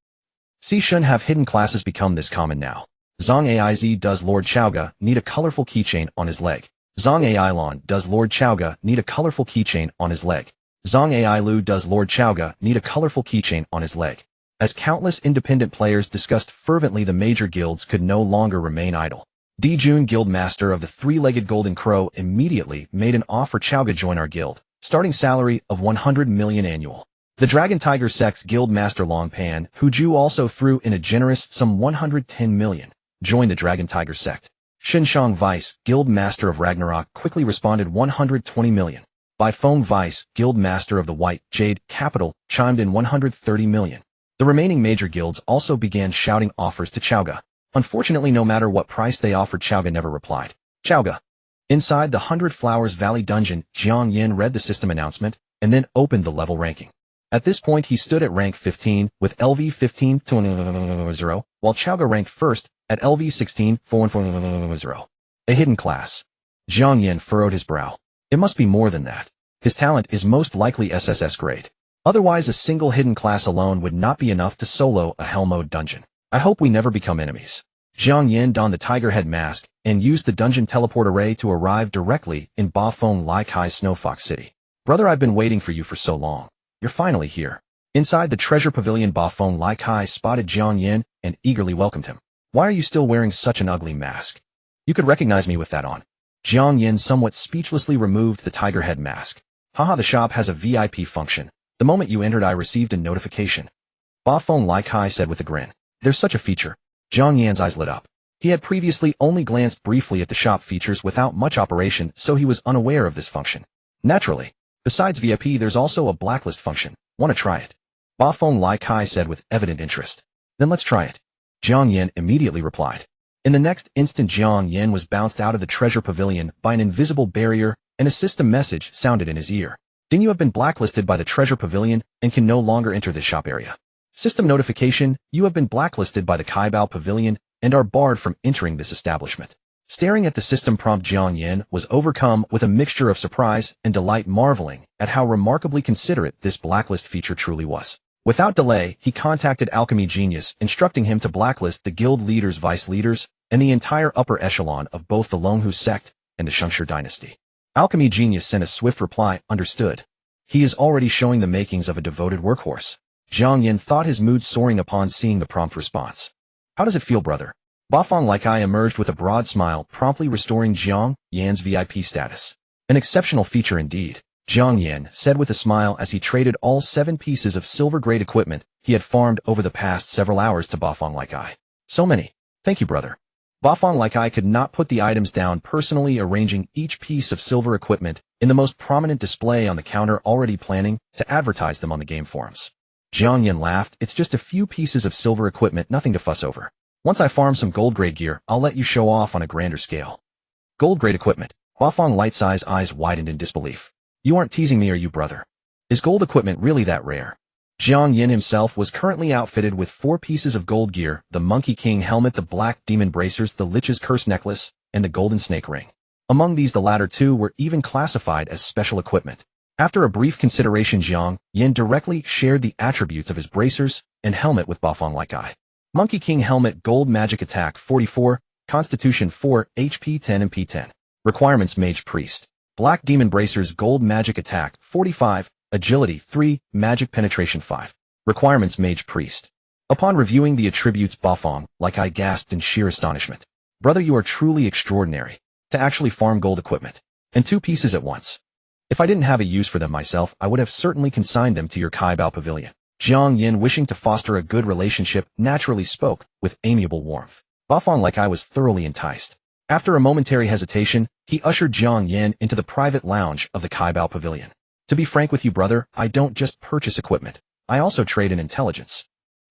Si Shun, have hidden classes become this common now? Zhang Aiz, does Lord Chowga need a colorful keychain on his leg? Zhang Ailon, does Lord Chowga need a colorful keychain on his leg? Zhang Ailu, does Lord Chowga need a colorful keychain on his leg? As countless independent players discussed fervently, the major guilds could no longer remain idle. Dijun, guild master of the 3-legged golden crow, immediately made an offer. Chowga, join our guild. Starting salary of 100 million annual. The Dragon Tiger Sect's Guild Master Longpan, who Ju also threw in a generous some 110 million, joined the Dragon Tiger Sect. Xinshang Vice, Guild Master of Ragnarok, quickly responded 120 million. By Foam Vice, Guild Master of the White Jade Capital, chimed in 130 million. The remaining major guilds also began shouting offers to Chowga. Unfortunately, no matter what price they offered, Chowga never replied. Chowga. Inside the 100 Flowers Valley dungeon, Jiang Yan read the system announcement, and then opened the level ranking. At this point, he stood at rank 15, with LV 15-0, while Chowga ranked first, at LV 16-4-0. A hidden class. Jiang Yan furrowed his brow. It must be more than that. His talent is most likely SSS grade. Otherwise, a single hidden class alone would not be enough to solo a hell mode dungeon. I hope we never become enemies. Jiang Yan donned the tiger head mask and used the dungeon teleport array to arrive directly in Ba Fong Lai Kai's Snowfox City. Brother, I've been waiting for you for so long. You're finally here. Inside the treasure pavilion, Ba Fong Lai Kai spotted Jiang Yan and eagerly welcomed him. Why are you still wearing such an ugly mask? You could recognize me with that on. Jiang Yan somewhat speechlessly removed the tiger head mask. Haha, the shop has a VIP function. The moment you entered, I received a notification. Ba Fong Lai Kai said with a grin. There's such a feature. Jiang Yan's eyes lit up. He had previously only glanced briefly at the shop features without much operation, so he was unaware of this function. Naturally. Besides VIP, there's also a blacklist function. Want to try it? Ba Fong Lai Kai said with evident interest. Then let's try it. Jiang Yan immediately replied. In the next instant, Jiang Yan was bounced out of the treasure pavilion by an invisible barrier, and a system message sounded in his ear. Ding, you have been blacklisted by the treasure pavilion and can no longer enter this shop area. System notification, you have been blacklisted by the Kaibao Pavilion and are barred from entering this establishment. Staring at the system prompt, Jiang Yan was overcome with a mixture of surprise and delight, marveling at how remarkably considerate this blacklist feature truly was. Without delay, he contacted Alchemy Genius, instructing him to blacklist the guild leaders, vice leaders, and the entire upper echelon of both the Longhu sect and the Shengshi dynasty. Alchemy Genius sent a swift reply, understood. He is already showing the makings of a devoted workhorse. Jiang Yan thought, his mood soaring upon seeing the prompt response. How does it feel, brother? Ba Fong Lai Kai emerged with a broad smile, promptly restoring Jiang Yan's VIP status. An exceptional feature indeed, Jiang Yan said with a smile as he traded all 7 pieces of silver-grade equipment he had farmed over the past several hours to Ba Fong Lai Kai. So many. Thank you, brother. Ba Fong Lai Kai could not put the items down, personally arranging each piece of silver equipment in the most prominent display on the counter, already planning to advertise them on the game forums. Jiang Yan laughed. It's just a few pieces of silver equipment, nothing to fuss over. Once I farm some gold-grade gear, I'll let you show off on a grander scale. Gold-grade equipment. Ba Fong Lai Kai's eyes widened in disbelief. You aren't teasing me, are you, brother? Is gold equipment really that rare? Jiang Yan himself was currently outfitted with 4 pieces of gold gear, the Monkey King helmet, the Black Demon bracers, the Lich's Curse necklace, and the Golden Snake ring. Among these, the latter 2 were even classified as special equipment. After a brief consideration, Jiang Yan directly shared the attributes of his bracers and helmet with Ba Fong Lai Kai. Monkey King helmet, gold magic attack 44, constitution 4, HP 10 and P10. Requirements: Mage Priest. Black Demon bracers, gold magic attack 45, agility 3, magic penetration 5. Requirements: Mage Priest. Upon reviewing the attributes, Ba Fong Lai Kai gasped in sheer astonishment. Brother, you are truly extraordinary. To actually farm gold equipment. And 2 pieces at once. If I didn't have a use for them myself, I would have certainly consigned them to your Kaibao Pavilion. Jiang Yan, wishing to foster a good relationship, naturally spoke with amiable warmth. Ba Fong Lai Kai was thoroughly enticed. After a momentary hesitation, he ushered Jiang Yan into the private lounge of the Kaibao Pavilion. To be frank with you, brother, I don't just purchase equipment. I also trade in intelligence.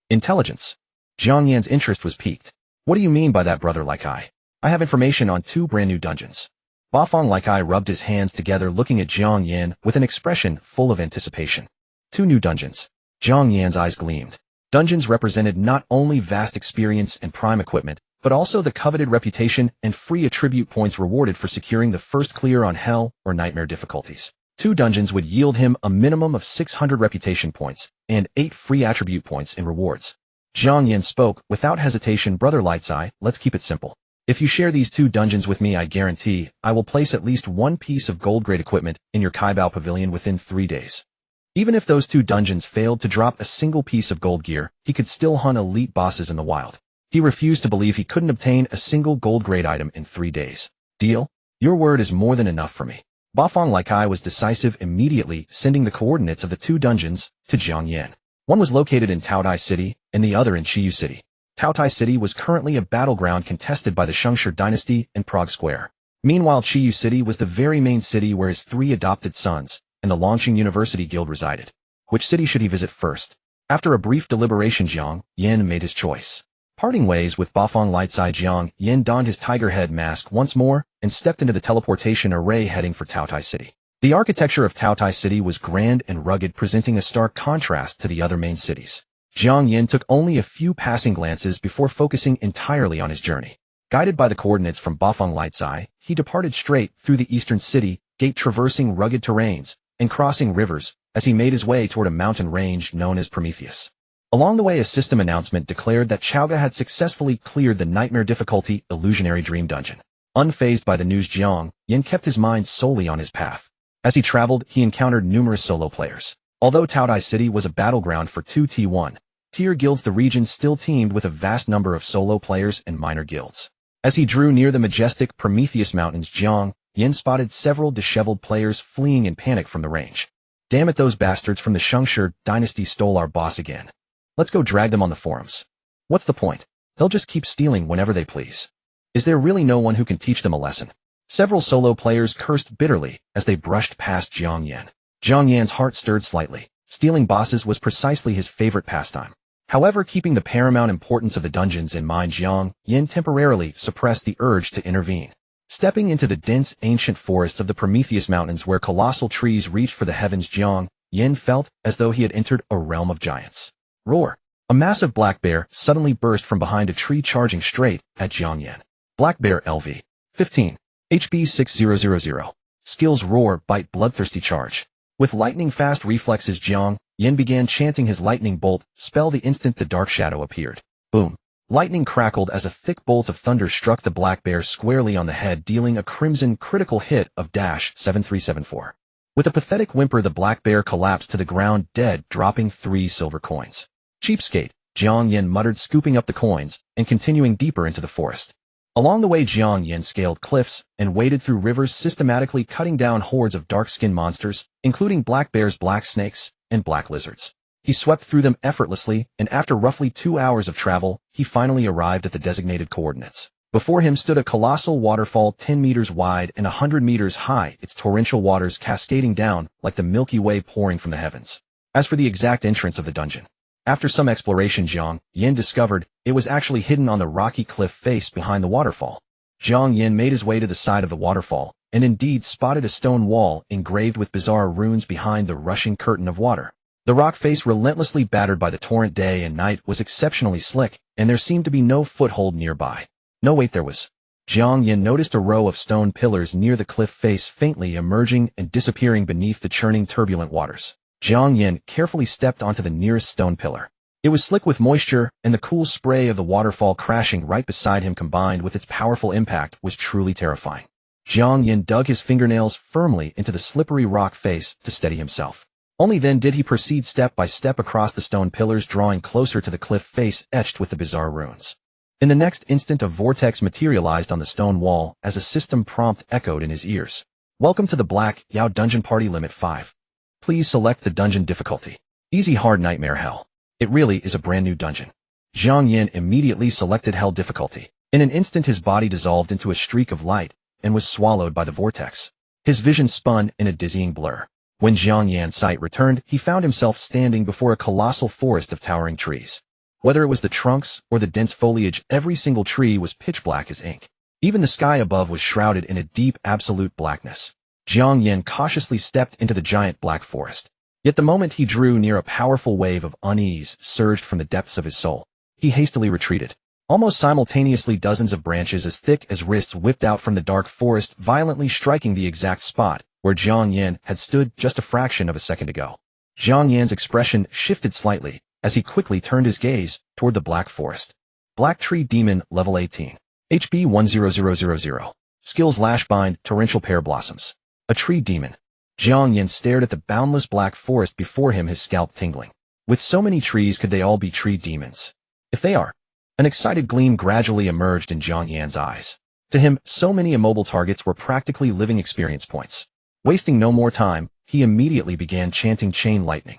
Intelligence? Jiang Yan's interest was piqued. What do you mean by that, brother Lai Kai? I have information on 2 brand new dungeons. Ba Fong Lai Kai rubbed his hands together, looking at Jiang Yan with an expression full of anticipation. 2 new dungeons. Jiang Yan's eyes gleamed. Dungeons represented not only vast experience and prime equipment, but also the coveted reputation and free attribute points rewarded for securing the first clear on Hell or Nightmare difficulties. 2 dungeons would yield him a minimum of 600 reputation points and 8 free attribute points in rewards. Jiang Yan spoke without hesitation. Brother Lightseye, let's keep it simple. If you share these 2 dungeons with me, I guarantee I will place at least 1 piece of gold-grade equipment in your Kaibao Pavilion within 3 days. Even if those 2 dungeons failed to drop a single piece of gold gear, he could still hunt elite bosses in the wild. He refused to believe he couldn't obtain a single gold-grade item in 3 days. Deal? Your word is more than enough for me. Bafang Laikai was decisive, immediately sending the coordinates of the two dungeons to Jiang Yan. One was located in Taotai City, and the other in Chiyu City. Taotai City was currently a battleground contested by the Shengshi dynasty and Prague Square. Meanwhile, Chiyu City was the very main city where his three adopted sons and the Longqing University Guild resided. Which city should he visit first? After a brief deliberation, Jiang Yan made his choice. Parting ways with Bafang Laikai, Jiang Yan donned his tiger head mask once more and stepped into the teleportation array heading for Taotai City. The architecture of Taotai City was grand and rugged, presenting a stark contrast to the other main cities. Jiang Yan took only a few passing glances before focusing entirely on his journey. Guided by the coordinates from Bafang Laikai, he departed straight through the eastern city gate, traversing rugged terrains and crossing rivers as he made his way toward a mountain range known as Prometheus. Along the way, a system announcement declared that Chowga had successfully cleared the nightmare difficulty illusionary dream dungeon. Unfazed by the news, Jiang Yan kept his mind solely on his path. As he traveled, he encountered numerous solo players. Although Taotai City was a battleground for two T1 tier guilds, the region still teemed with a vast number of solo players and minor guilds. As he drew near the majestic Prometheus Mountains, Jiang Yan spotted several disheveled players fleeing in panic from the range. Damn it, those bastards from the Shengshi dynasty stole our boss again. Let's go drag them on the forums. What's the point? They'll just keep stealing whenever they please. Is there really no one who can teach them a lesson? Several solo players cursed bitterly as they brushed past Jiang Yan. Jiang Yan's heart stirred slightly. Stealing bosses was precisely his favorite pastime. However, keeping the paramount importance of the dungeons in mind, Jiang Yan temporarily suppressed the urge to intervene. Stepping into the dense ancient forests of the Prometheus Mountains where colossal trees reached for the heavens, Jiang Yan felt as though he had entered a realm of giants. Roar! A massive black bear suddenly burst from behind a tree, charging straight at Jiang Yan. Black Bear LV 15 HP 6000. Skills: Roar, Bite, Bloodthirsty Charge. With lightning-fast reflexes, Jiang Yan began chanting his lightning bolt spell the instant the dark shadow appeared. Boom! Lightning crackled as a thick bolt of thunder struck the black bear squarely on the head, dealing a crimson critical hit of -7374. With a pathetic whimper, the black bear collapsed to the ground dead, dropping 3 silver coins. Cheapskate, Jiang Yan muttered, scooping up the coins and continuing deeper into the forest. Along the way, Jiang Yan scaled cliffs and waded through rivers, systematically cutting down hordes of dark-skinned monsters, including black bears, black snakes, and black lizards. He swept through them effortlessly, and after roughly 2 hours of travel, he finally arrived at the designated coordinates. Before him stood a colossal waterfall 10 meters wide and 100 meters high, its torrential waters cascading down like the Milky Way pouring from the heavens. As for the exact entrance of the dungeon, after some exploration, Jiang Yan discovered it was actually hidden on the rocky cliff face behind the waterfall. Jiang Yan made his way to the side of the waterfall, and indeed spotted a stone wall engraved with bizarre runes behind the rushing curtain of water. The rock face, relentlessly battered by the torrent day and night, was exceptionally slick, and there seemed to be no foothold nearby. No, wait, there was. Jiang Yan noticed a row of stone pillars near the cliff face, faintly emerging and disappearing beneath the churning, turbulent waters. Jiang Yan carefully stepped onto the nearest stone pillar. It was slick with moisture, and the cool spray of the waterfall crashing right beside him, combined with its powerful impact, was truly terrifying. Jiang Yan dug his fingernails firmly into the slippery rock face to steady himself. Only then did he proceed step by step across the stone pillars, drawing closer to the cliff face etched with the bizarre runes. In the next instant, a vortex materialized on the stone wall as a system prompt echoed in his ears. Welcome to the Black Yao Dungeon Party Limit 5. Please select the dungeon difficulty. Easy, hard, nightmare, hell. It really is a brand new dungeon. Jiang Yan immediately selected hell difficulty. In an instant, his body dissolved into a streak of light and was swallowed by the vortex. His vision spun in a dizzying blur. When Jiang Yan's sight returned, he found himself standing before a colossal forest of towering trees. Whether it was the trunks or the dense foliage, every single tree was pitch black as ink. Even the sky above was shrouded in a deep, absolute blackness. Jiang Yan cautiously stepped into the giant black forest. Yet the moment he drew near, a powerful wave of unease surged from the depths of his soul. He hastily retreated. Almost simultaneously, dozens of branches as thick as wrists whipped out from the dark forest, violently striking the exact spot where Jiang Yan had stood just a fraction of a second ago. Jiang Yan's expression shifted slightly as he quickly turned his gaze toward the black forest. Black Tree Demon, level 18. HP 10000. Skills: Lash, Bind, Torrential Pear Blossoms. A tree demon. Jiang Yan stared at the boundless black forest before him, his scalp tingling. With so many trees, could they all be tree demons? If they are. An excited gleam gradually emerged in Jiang Yan's eyes. To him, so many immobile targets were practically living experience points. Wasting no more time, he immediately began chanting chain lightning.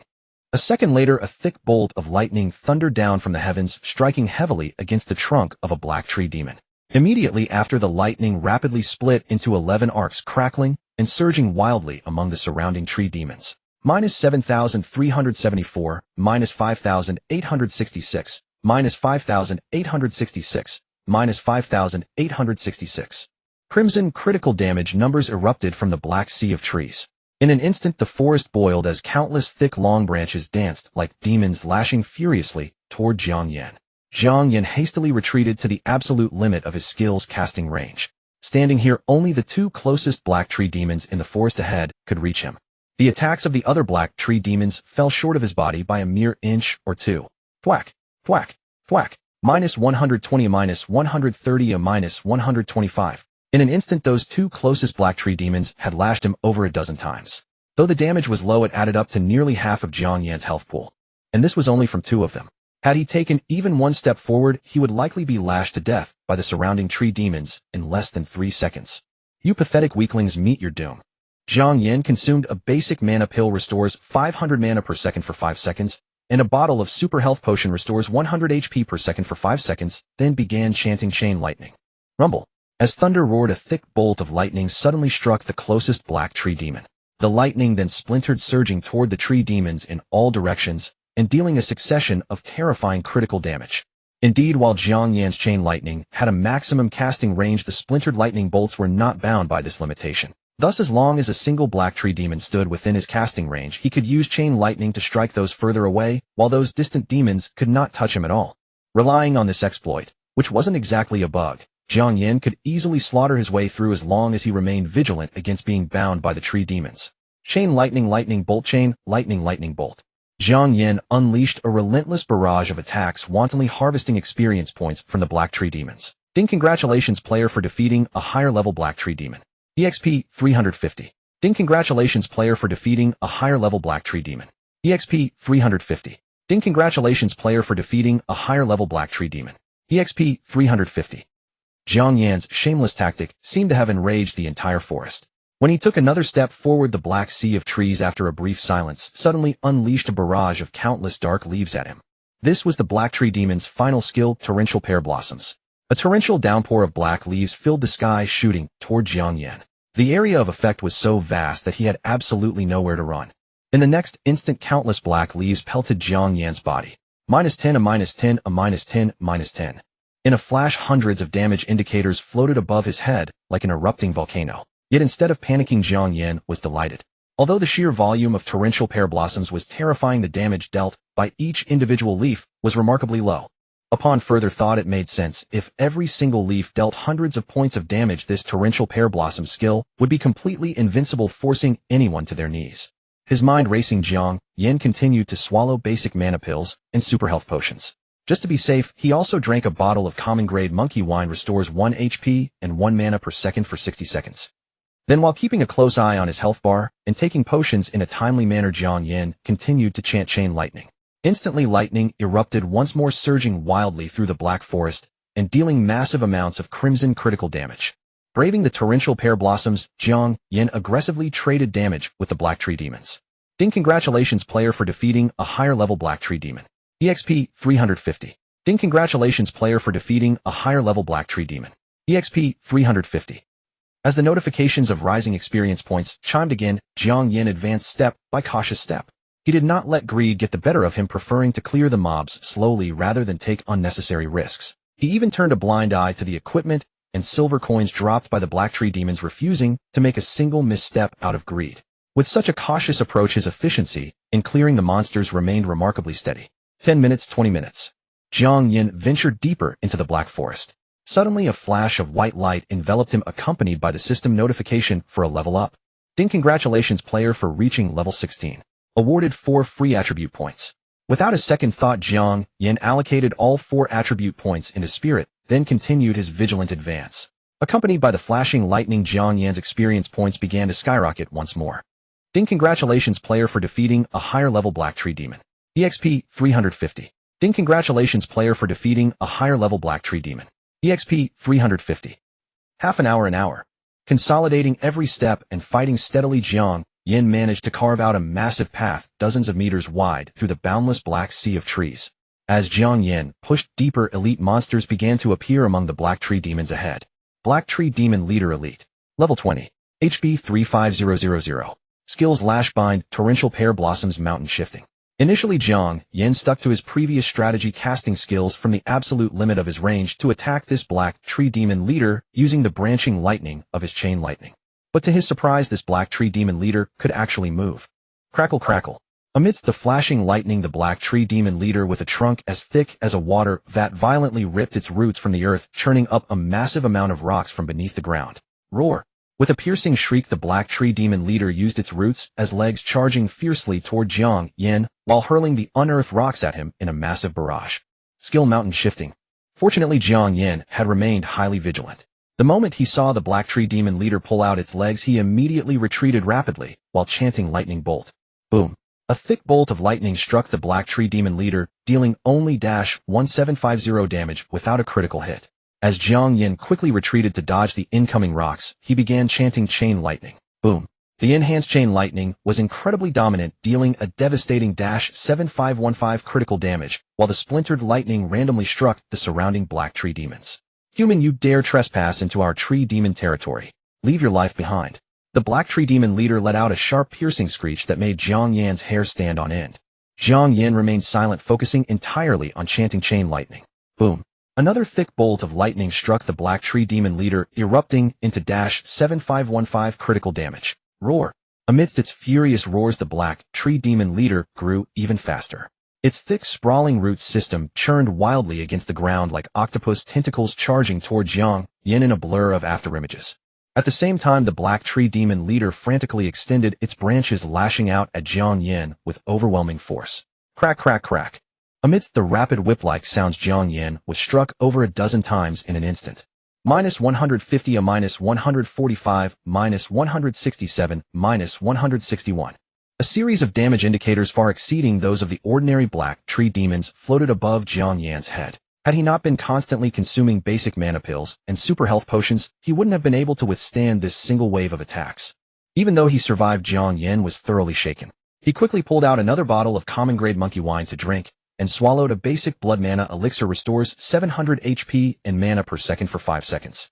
A second later, a thick bolt of lightning thundered down from the heavens, striking heavily against the trunk of a black tree demon. Immediately after, the lightning rapidly split into 11 arcs, crackling and surging wildly among the surrounding tree demons. -7,374, -5,866, -5,866, -5,866. Crimson critical damage numbers erupted from the black sea of trees. In an instant, the forest boiled as countless thick long branches danced like demons, lashing furiously toward Jiang Yan. Jiang Yan hastily retreated to the absolute limit of his skill's casting range. Standing here, only the two closest black tree demons in the forest ahead could reach him. The attacks of the other black tree demons fell short of his body by a mere inch or two. Thwack, thwack, thwack. -120, -130, -125. In an instant, those two closest black tree demons had lashed him over a dozen times. Though the damage was low, it added up to nearly half of Jiang Yan's health pool. And this was only from two of them. Had he taken even one step forward, he would likely be lashed to death by the surrounding tree demons in less than 3 seconds. You pathetic weaklings, meet your doom. Jiang Yan consumed a basic mana pill, restores 500 mana per second for 5 seconds, and a bottle of super health potion restores 100 HP per second for 5 seconds, then began chanting chain lightning. Rumble. As thunder roared, a thick bolt of lightning suddenly struck the closest black tree demon. The lightning then splintered, surging toward the tree demons in all directions, and dealing a succession of terrifying critical damage. Indeed, while Jiang Yan's chain lightning had a maximum casting range, the splintered lightning bolts were not bound by this limitation. Thus, as long as a single black tree demon stood within his casting range, he could use chain lightning to strike those further away, while those distant demons could not touch him at all. Relying on this exploit, which wasn't exactly a bug, Jiang Yan could easily slaughter his way through as long as he remained vigilant against being bound by the tree demons. Chain lightning, lightning bolt, chain lightning, lightning bolt. Jiang Yan unleashed a relentless barrage of attacks, wantonly harvesting experience points from the black tree demons. Ding! Congratulations, player, for defeating a higher level black tree demon. EXP 350. Ding! Congratulations, player, for defeating a higher level black tree demon. EXP 350. Ding! Congratulations, player, for defeating a higher level black tree demon. EXP 350. Jiang Yan's shameless tactic seemed to have enraged the entire forest. When he took another step forward, the black sea of trees, after a brief silence, suddenly unleashed a barrage of countless dark leaves at him. This was the black tree demon's final skill, torrential pear blossoms. A torrential downpour of black leaves filled the sky, shooting toward Jiang Yan. The area of effect was so vast that he had absolutely nowhere to run. In the next instant, countless black leaves pelted Jiang Yan's body. -10, a -10, a -10, -10. In a flash, hundreds of damage indicators floated above his head like an erupting volcano. Yet instead of panicking, Jiang Yan was delighted. Although the sheer volume of torrential pear blossoms was terrifying, the damage dealt by each individual leaf was remarkably low. Upon further thought, it made sense. If every single leaf dealt hundreds of points of damage, this torrential pear blossom skill would be completely invincible, forcing anyone to their knees. His mind racing, Jiang Yan continued to swallow basic mana pills and super health potions. Just to be safe, he also drank a bottle of common grade monkey wine, restores 1 HP and 1 mana per second for 60 seconds. Then, while keeping a close eye on his health bar and taking potions in a timely manner, Jiang Yan continued to chant chain lightning. Instantly, lightning erupted once more, surging wildly through the black forest and dealing massive amounts of crimson critical damage. Braving the torrential pear blossoms, Jiang Yan aggressively traded damage with the black tree demons. Ding! Congratulations, player, for defeating a higher level black tree demon. EXP 350. Ding! Congratulations, player, for defeating a higher level black tree demon. EXP 350. As the notifications of rising experience points chimed again, Jiang Yan advanced step by cautious step. He did not let greed get the better of him, preferring to clear the mobs slowly rather than take unnecessary risks. He even turned a blind eye to the equipment and silver coins dropped by the black tree demons, refusing to make a single misstep out of greed. With such a cautious approach, his efficiency in clearing the monsters remained remarkably steady. 10 minutes, 20 minutes. Jiang Yan ventured deeper into the black forest. Suddenly, a flash of white light enveloped him, accompanied by the system notification for a level up. Ding! Congratulations, player, for reaching level 16. Awarded 4 free attribute points. Without a second thought, Jiang Yan allocated all 4 attribute points into spirit, then continued his vigilant advance. Accompanied by the flashing lightning, Jiang Yan's experience points began to skyrocket once more. Ding! Congratulations, player, for defeating a higher level black tree demon. EXP 350. Ding! Congratulations, player, for defeating a higher level black tree demon. EXP 350. Half an hour. Consolidating every step and fighting steadily, Jiang Yan managed to carve out a massive path dozens of meters wide through the boundless black sea of trees. As Jiang Yan pushed deeper, elite monsters began to appear among the black tree demons ahead. Black Tree Demon Leader Elite. Level 20. HP 35000. Skills Lash Bind, Torrential Pear Blossoms, Mountain Shifting. Initially, Jiang Yan stuck to his previous strategy, casting skills from the absolute limit of his range to attack this Black Tree Demon Leader using the branching lightning of his Chain Lightning. But to his surprise, this Black Tree Demon Leader could actually move. Crackle crackle. Amidst the flashing lightning, the Black Tree Demon Leader, with a trunk as thick as a water vat, violently ripped its roots from the earth, churning up a massive amount of rocks from beneath the ground. Roar. With a piercing shriek, the Black Tree Demon Leader used its roots as legs, charging fiercely toward Jiang Yan while hurling the unearthed rocks at him in a massive barrage. Skill Mountain Shifting. Fortunately, Jiang Yan had remained highly vigilant. The moment he saw the Black Tree Demon Leader pull out its legs, he immediately retreated rapidly while chanting Lightning Bolt. Boom. A thick bolt of lightning struck the Black Tree Demon Leader, dealing only -1750 damage without a critical hit. As Jiang Yan quickly retreated to dodge the incoming rocks, he began chanting Chain Lightning. Boom. The enhanced Chain Lightning was incredibly dominant, dealing a devastating -7515 critical damage, while the splintered lightning randomly struck the surrounding Black Tree Demons. Human, you dare trespass into our Tree Demon territory. Leave your life behind. The Black Tree Demon Leader let out a sharp, piercing screech that made Jiang Yan's hair stand on end. Jiang Yan remained silent, focusing entirely on chanting Chain Lightning. Boom. Another thick bolt of lightning struck the Black Tree Demon Leader, erupting into -7515 critical damage. Roar. Amidst its furious roars, the Black Tree Demon Leader grew even faster. Its thick, sprawling root system churned wildly against the ground like octopus tentacles, charging toward Jiang Yan in a blur of afterimages. At the same time, the Black Tree Demon Leader frantically extended its branches, lashing out at Jiang Yan with overwhelming force. Crack crack crack. Amidst the rapid whip-like sounds, Jiang Yan was struck over a dozen times in an instant. -150, -145, -167, -161. A series of damage indicators far exceeding those of the ordinary Black Tree Demons floated above Jiang Yan's head. Had he not been constantly consuming basic mana pills and super health potions, he wouldn't have been able to withstand this single wave of attacks. Even though he survived, Jiang Yan was thoroughly shaken. He quickly pulled out another bottle of common-grade monkey wine to drink, and swallowed a basic blood mana elixir, restores 700 HP and mana per second for 5 seconds.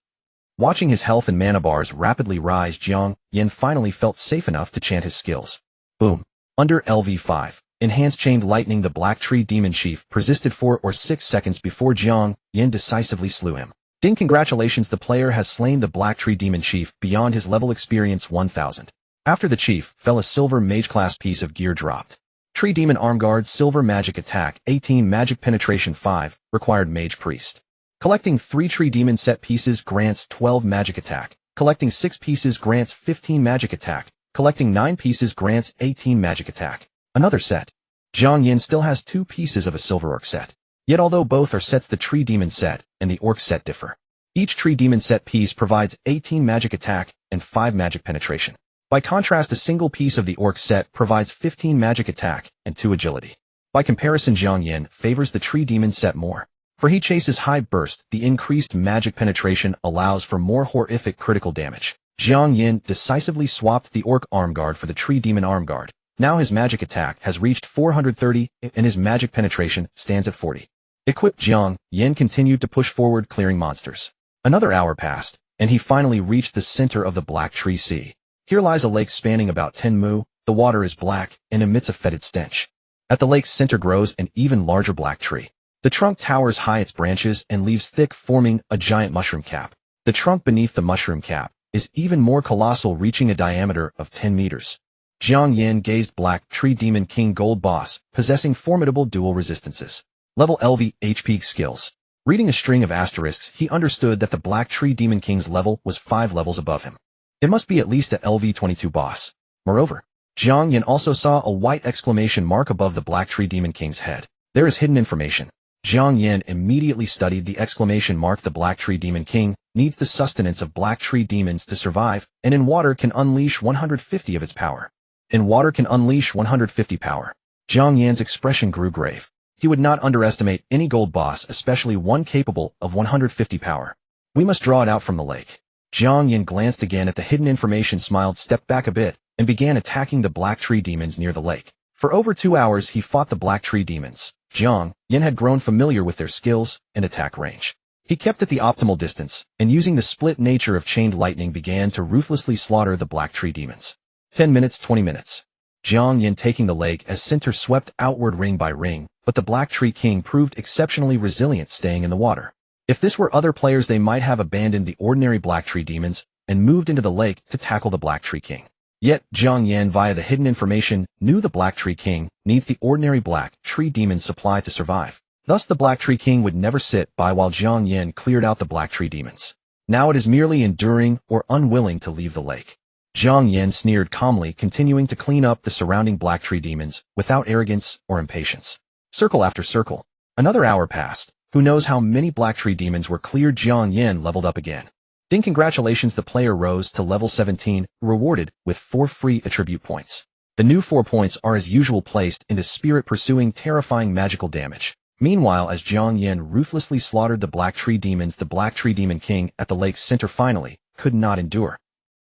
Watching his health and mana bars rapidly rise, Jiang Yan finally felt safe enough to chant his skills. Boom. Under LV5. Enhanced Chained Lightning, the Black Tree Demon Chief persisted 4 or 6 seconds before Jiang Yan decisively slew him. Ding! Congratulations, the player has slain the Black Tree Demon Chief beyond his level experience 1000. After the chief fell, a silver mage class piece of gear dropped. Tree Demon Arm Guard, Silver Magic Attack 18, Magic Penetration 5, required Mage Priest. Collecting 3 Tree Demon set pieces grants 12 Magic Attack. Collecting 6 pieces grants 15 Magic Attack. Collecting 9 pieces grants 18 Magic Attack. Another set. Jiang Yan still has 2 pieces of a Silver Orc set. Yet although both are sets, the Tree Demon set and the Orc set differ. Each Tree Demon set piece provides 18 Magic Attack and 5 Magic Penetration. By contrast, a single piece of the Orc set provides 15 Magic Attack and 2 Agility. By comparison, Jiang Yan favors the Tree Demon set more. For he chases High Burst, the increased Magic Penetration allows for more horrific critical damage. Jiang Yan decisively swapped the Orc Arm Guard for the Tree Demon Arm Guard. Now his magic attack has reached 430, and his magic penetration stands at 40. Equipped, Jiang Yan continued to push forward, clearing monsters. Another hour passed, and he finally reached the center of the Black Tree Sea. Here lies a lake spanning about 10 mu, the water is black, and emits a fetid stench. At the lake's center grows an even larger black tree. The trunk towers high, its branches and leaves thick, forming a giant mushroom cap. The trunk beneath the mushroom cap is even more colossal, reaching a diameter of 10 meters. Jiang Yan gazed. Black Tree Demon King Gold Boss, possessing formidable dual resistances. Level LV HP skills. Reading a string of asterisks, he understood that the Black Tree Demon King's level was 5 levels above him. It must be at least a LV22 boss. Moreover, Jiang Yan also saw a white exclamation mark above the Black Tree Demon King's head. There is hidden information. Jiang Yan immediately studied the exclamation mark. The Black Tree Demon King needs the sustenance of Black Tree Demons to survive, and in water can unleash 150 of its power. In water can unleash 150 power. Jiang Yan's expression grew grave. He would not underestimate any gold boss, especially one capable of 150 power. We must draw it out from the lake. Jiang Yan glanced again at the hidden information, smiled, stepped back a bit, and began attacking the black tree demons near the lake. For over 2 hours he fought the black tree demons. Jiang Yan had grown familiar with their skills and attack range. He kept at the optimal distance, and using the split nature of chained lightning began to ruthlessly slaughter the black tree demons. 10 minutes, 20 minutes. Jiang Yan taking the lake as center swept outward ring by ring, but the Black Tree King proved exceptionally resilient, staying in the water. If this were other players, they might have abandoned the ordinary Black Tree demons and moved into the lake to tackle the Black Tree King. Yet, Jiang Yan, via the hidden information, knew the Black Tree King needs the ordinary Black Tree demon supply to survive. Thus, the Black Tree King would never sit by while Jiang Yan cleared out the Black Tree demons. Now it is merely enduring or unwilling to leave the lake. Jiang Yan sneered calmly, continuing to clean up the surrounding Black Tree demons without arrogance or impatience. Circle after circle. Another hour passed. Who knows how many Black Tree demons were cleared? Jiang Yan leveled up again. Ding, congratulations, the player rose to level 17, rewarded with 4 free attribute points. The new 4 points are as usual placed into spirit, pursuing terrifying magical damage. Meanwhile, as Jiang Yan ruthlessly slaughtered the Black Tree demons, the Black Tree Demon King at the lake's center finally could not endure.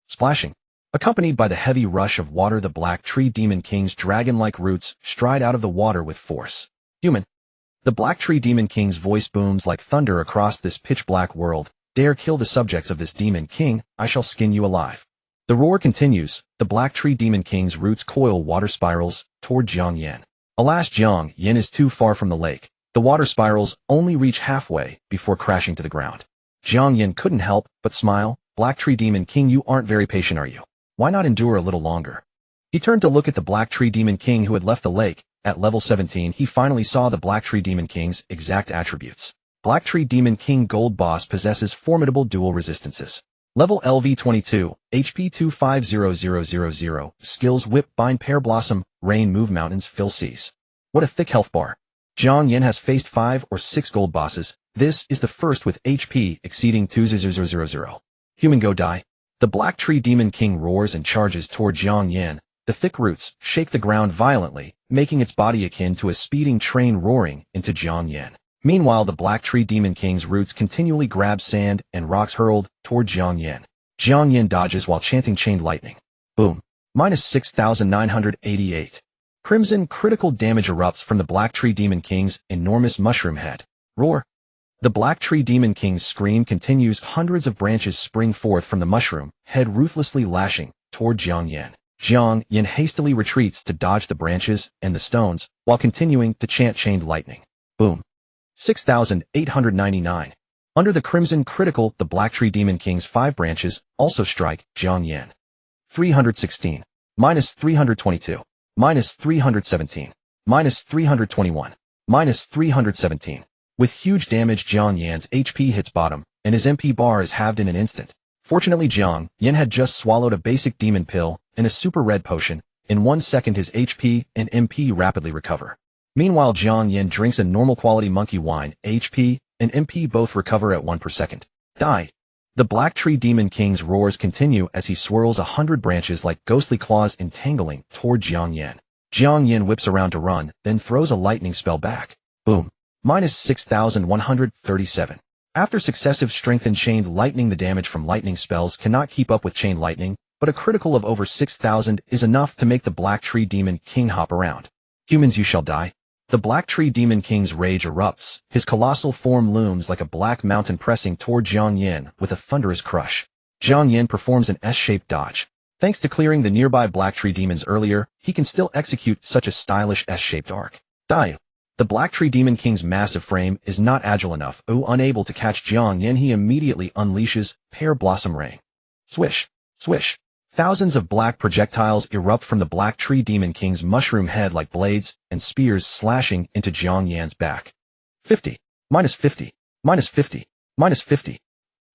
Splashing. Accompanied by the heavy rush of water, the Black Tree Demon King's dragon-like roots stride out of the water with force. Human. The Black Tree Demon King's voice booms like thunder across this pitch-black world. Dare kill the subjects of this Demon King, I shall skin you alive. The roar continues. The Black Tree Demon King's roots coil water spirals toward Jiang Yan. Alas, Jiang Yan is too far from the lake. The water spirals only reach halfway before crashing to the ground. Jiang Yan couldn't help but smile. Black Tree Demon King, you aren't very patient, are you? Why not endure a little longer? He turned to look at the Black Tree Demon King who had left the lake. At level 17, he finally saw the Black Tree Demon King's exact attributes. Black Tree Demon King Gold Boss possesses formidable dual resistances. Level LV 22, HP 250000, skills Whip, Bind, Pear Blossom, Rain, Move Mountains, Fill Seas. What a thick health bar. Jiang Yan has faced 5 or 6 gold bosses. This is the first with HP exceeding 2000. Human, go die. The Black Tree Demon King roars and charges toward Jiang Yan. The thick roots shake the ground violently, making its body akin to a speeding train roaring into Jiang Yan. Meanwhile, the Black Tree Demon King's roots continually grab sand and rocks hurled toward Jiang Yan. Jiang Yan dodges while chanting chained lightning. Boom. Minus 6,988. Crimson critical damage erupts from the Black Tree Demon King's enormous mushroom head. Roar. The Black Tree Demon King's scream continues. Hundreds of branches spring forth from the mushroom head, ruthlessly lashing toward Jiang Yan. Jiang Yan hastily retreats to dodge the branches and the stones while continuing to chant chained lightning. Boom. 6,899. Under the crimson critical, the Black Tree Demon King's 5 branches also strike Jiang Yan. 316. Minus 322. Minus 317. Minus 321. Minus 317. With huge damage, Jiang Yan's HP hits bottom, and his MP bar is halved in an instant. Fortunately, Jiang Yan had just swallowed a basic demon pill and a super red potion. In 1 second, his HP and MP rapidly recover. Meanwhile, Jiang Yan drinks a normal quality monkey wine. HP and MP both recover at 1 per second. Die. The Black Tree Demon King's roars continue as he swirls 100 branches like ghostly claws entangling toward Jiang Yan. Jiang Yan whips around to run, then throws a lightning spell back. Boom. Minus 6,137. After successive strengthened chained lightning, the damage from lightning spells cannot keep up with chained lightning, but a critical of over 6,000 is enough to make the Black Tree Demon King hop around. Humans, you shall die. The Black Tree Demon King's rage erupts. His colossal form looms like a black mountain pressing toward Jiang Yan with a thunderous crush. Jiang Yan performs an S-shaped dodge. Thanks to clearing the nearby Black Tree demons earlier, he can still execute such a stylish S-shaped arc. Die. The Black Tree Demon King's massive frame is not agile enough. Unable to catch Jiang Yan, he immediately unleashes Pear Blossom Rain. Swish. Swish. Thousands of black projectiles erupt from the Black Tree Demon King's mushroom head like blades and spears, slashing into Jiang Yan's back. 50. Minus 50. Minus 50. Minus 50.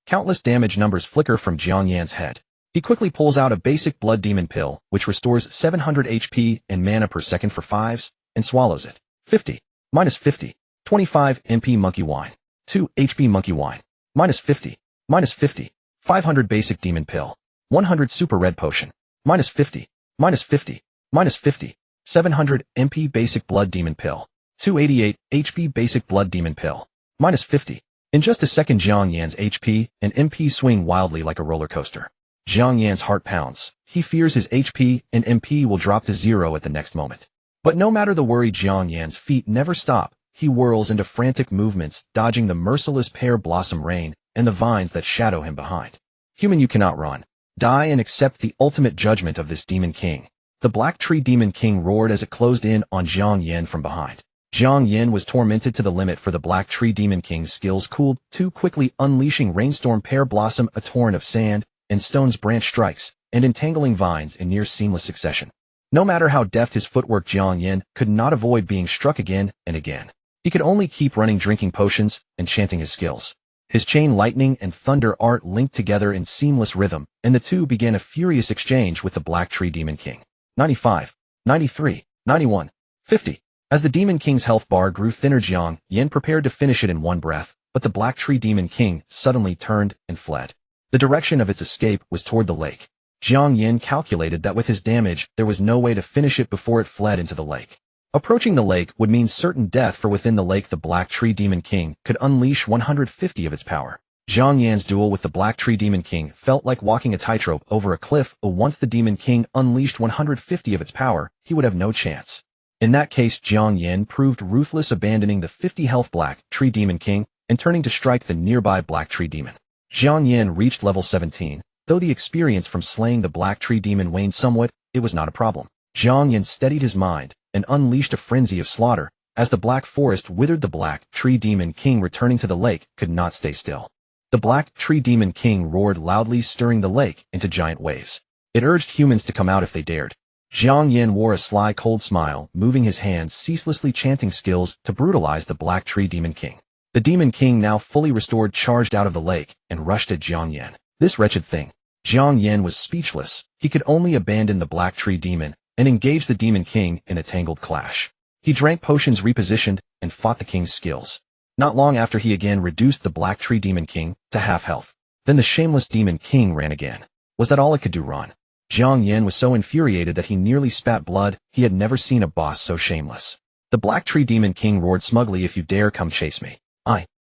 Countless damage numbers flicker from Jiang Yan's head. He quickly pulls out a basic blood demon pill, which restores 700 HP and mana per second for 5s, and swallows it. 50. Minus 50. 25 MP monkey wine. 2 HP monkey wine. Minus 50. Minus 50. 500 basic demon pill. 100 super red potion. Minus 50. Minus 50. Minus 50. 700 MP basic blood demon pill. 288 HP basic blood demon pill. Minus 50. In just a second, Jiang Yan's HP and MP swing wildly like a roller coaster. Jiang Yan's heart pounds. He fears his HP and MP will drop to 0 at the next moment. But no matter the worry, Jiang Yan's feet never stop. He whirls into frantic movements, dodging the merciless pear blossom rain and the vines that shadow him behind. Human, you cannot run. Die and accept the ultimate judgment of this Demon King. The Black Tree Demon King roared as it closed in on Jiang Yan from behind. Jiang Yan was tormented to the limit, for the Black Tree Demon King's skills cooled too quickly, unleashing Rainstorm Pear Blossom, a torrent of sand and stones, branch strikes, and entangling vines in near seamless succession. No matter how deft his footwork, Jiang Yan could not avoid being struck again and again. He could only keep running, drinking potions and chanting his skills. His chain lightning and thunder art linked together in seamless rhythm, and the two began a furious exchange with the Black Tree Demon King. 95, 93, 91, 50. As the Demon King's health bar grew thinner, Jiang Yan prepared to finish it in one breath, but the Black Tree Demon King suddenly turned and fled. The direction of its escape was toward the lake. Jiang Yan calculated that with his damage, there was no way to finish it before it fled into the lake. Approaching the lake would mean certain death, for within the lake the Black Tree Demon King could unleash 150 of its power. Jiang Yan's duel with the Black Tree Demon King felt like walking a tightrope over a cliff. Once the Demon King unleashed 150 of its power, he would have no chance. In that case, Jiang Yan proved ruthless, abandoning the 50 health Black Tree Demon King and turning to strike the nearby Black Tree Demon. Jiang Yan reached level 17. Though the experience from slaying the Black Tree Demon waned somewhat, it was not a problem. Jiang Yan steadied his mind and unleashed a frenzy of slaughter. As the Black Forest withered, the Black Tree Demon King, returning to the lake, could not stay still. The Black Tree Demon King roared loudly, stirring the lake into giant waves. It urged humans to come out if they dared. Jiang Yan wore a sly, cold smile, moving his hands ceaselessly, chanting skills to brutalize the Black Tree Demon King. The Demon King, now fully restored, charged out of the lake and rushed at Jiang Yan. This wretched thing. Jiang Yan was speechless. He could only abandon the Black Tree Demon and engage the Demon King in a tangled clash. He drank potions, repositioned, and fought the King's skills. Not long after, he again reduced the Black Tree Demon King to half health. Then the shameless Demon King ran again. Was that all it could do? Run? Jiang Yan was so infuriated that he nearly spat blood. He had never seen a boss so shameless. The Black Tree Demon King roared smugly, "If you dare, come chase me."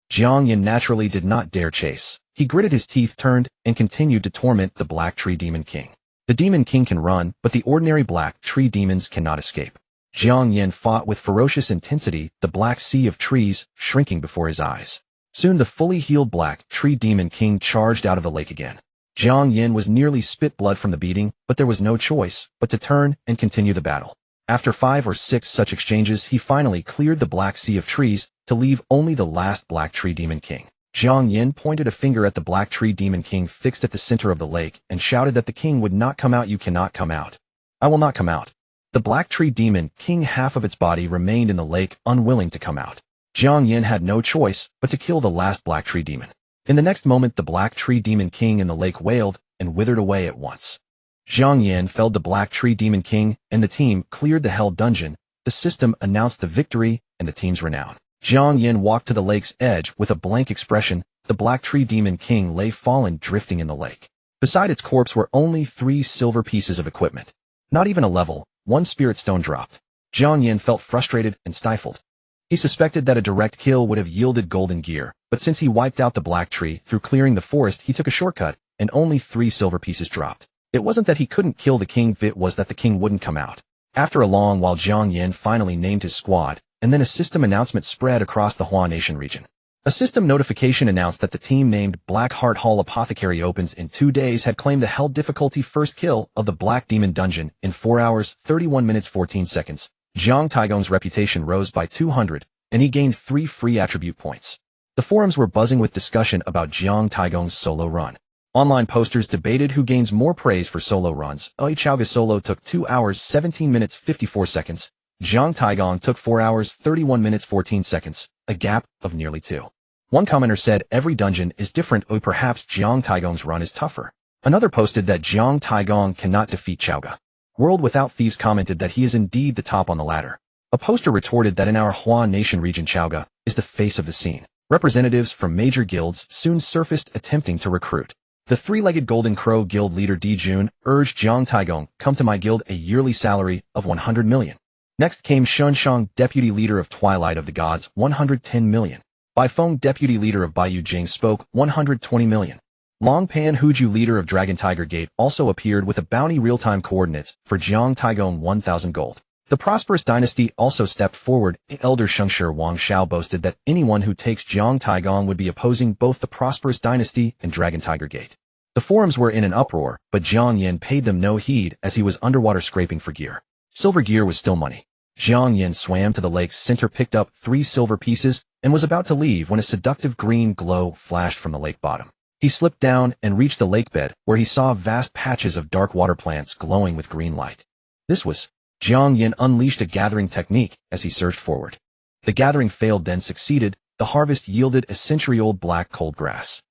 Jiang Yan naturally did not dare chase. He gritted his teeth, turned, and continued to torment the Black Tree Demon King. The Demon King can run, but the ordinary Black Tree Demons cannot escape. Jiang Yan fought with ferocious intensity, the black sea of trees shrinking before his eyes. Soon the fully healed Black Tree Demon King charged out of the lake again. Jiang Yan was nearly spit blood from the beating, but there was no choice but to turn and continue the battle. After 5 or 6 such exchanges, he finally cleared the black sea of trees to leave only the last Black Tree Demon King. Jiang Yan pointed a finger at the Black Tree Demon King fixed at the center of the lake and shouted that the king would not come out. "You cannot come out." "I will not come out." The Black Tree Demon King, half of its body remained in the lake, unwilling to come out. Jiang Yan had no choice but to kill the last Black Tree Demon. In the next moment, the Black Tree Demon King in the lake wailed and withered away at once. Jiang Yan felled the Black Tree Demon King, and the team cleared the Hell Dungeon. The system announced the victory and the team's renown. Jiang Yan walked to the lake's edge with a blank expression. The Black Tree Demon King lay fallen, drifting in the lake. Beside its corpse were only 3 silver pieces of equipment. Not even a level 1 spirit stone dropped. Jiang Yan felt frustrated and stifled. He suspected that a direct kill would have yielded golden gear, but since he wiped out the Black Tree through clearing the forest, he took a shortcut, and only 3 silver pieces dropped. It wasn't that he couldn't kill the king, it was that the king wouldn't come out. After a long while, Jiang Yan finally named his squad, and then a system announcement spread across the Hua Nation region. A system notification announced that the team named Black Heart Hall Apothecary opens in 2 days had claimed the hell difficulty first kill of the Black Demon Dungeon in 4 hours, 31 minutes, 14 seconds. Jiang Taigong's reputation rose by 200, and he gained 3 free attribute points. The forums were buzzing with discussion about Jiang Taigong's solo run. Online posters debated who gains more praise for solo runs. Chowga's solo took 2 hours, 17 minutes, 54 seconds. Jiang Taigong took 4 hours, 31 minutes, 14 seconds, a gap of nearly 2. One commenter said every dungeon is different, or perhaps Jiang Taigong's run is tougher. Another posted that Jiang Taigong cannot defeat Chowga. World Without Thieves commented that he is indeed the top on the ladder. A poster retorted that in our Hua Nation region, Chowga is the face of the scene. Representatives from major guilds soon surfaced attempting to recruit. The 3-legged Golden Crow guild leader Di Jun urged Jiang Taigong, "Come to my guild, a yearly salary of 100 million. Next came Shunshang, deputy leader of Twilight of the Gods, 110 million. By phone, Deputy Leader of Bayou Jing spoke 120 million. Long Pan Huju, leader of Dragon Tiger Gate, also appeared with a bounty real-time coordinates for Jiang Taigong 1,000 gold. The Prosperous Dynasty also stepped forward. Elder Shengshi Wang Shao boasted that anyone who takes Jiang Taigong would be opposing both the Prosperous Dynasty and Dragon Tiger Gate. The forums were in an uproar, but Jiang Yan paid them no heed as he was underwater scraping for gear. Silver gear was still money. Jiang Yan swam to the lake's center, picked up 3 silver pieces, and was about to leave when a seductive green glow flashed from the lake bottom. He slipped down and reached the lake bed, where he saw vast patches of dark water plants glowing with green light. This was Jiang Yan unleashed a gathering technique as he surged forward. The gathering failed, then succeeded. The harvest yielded a century-old black cold grass.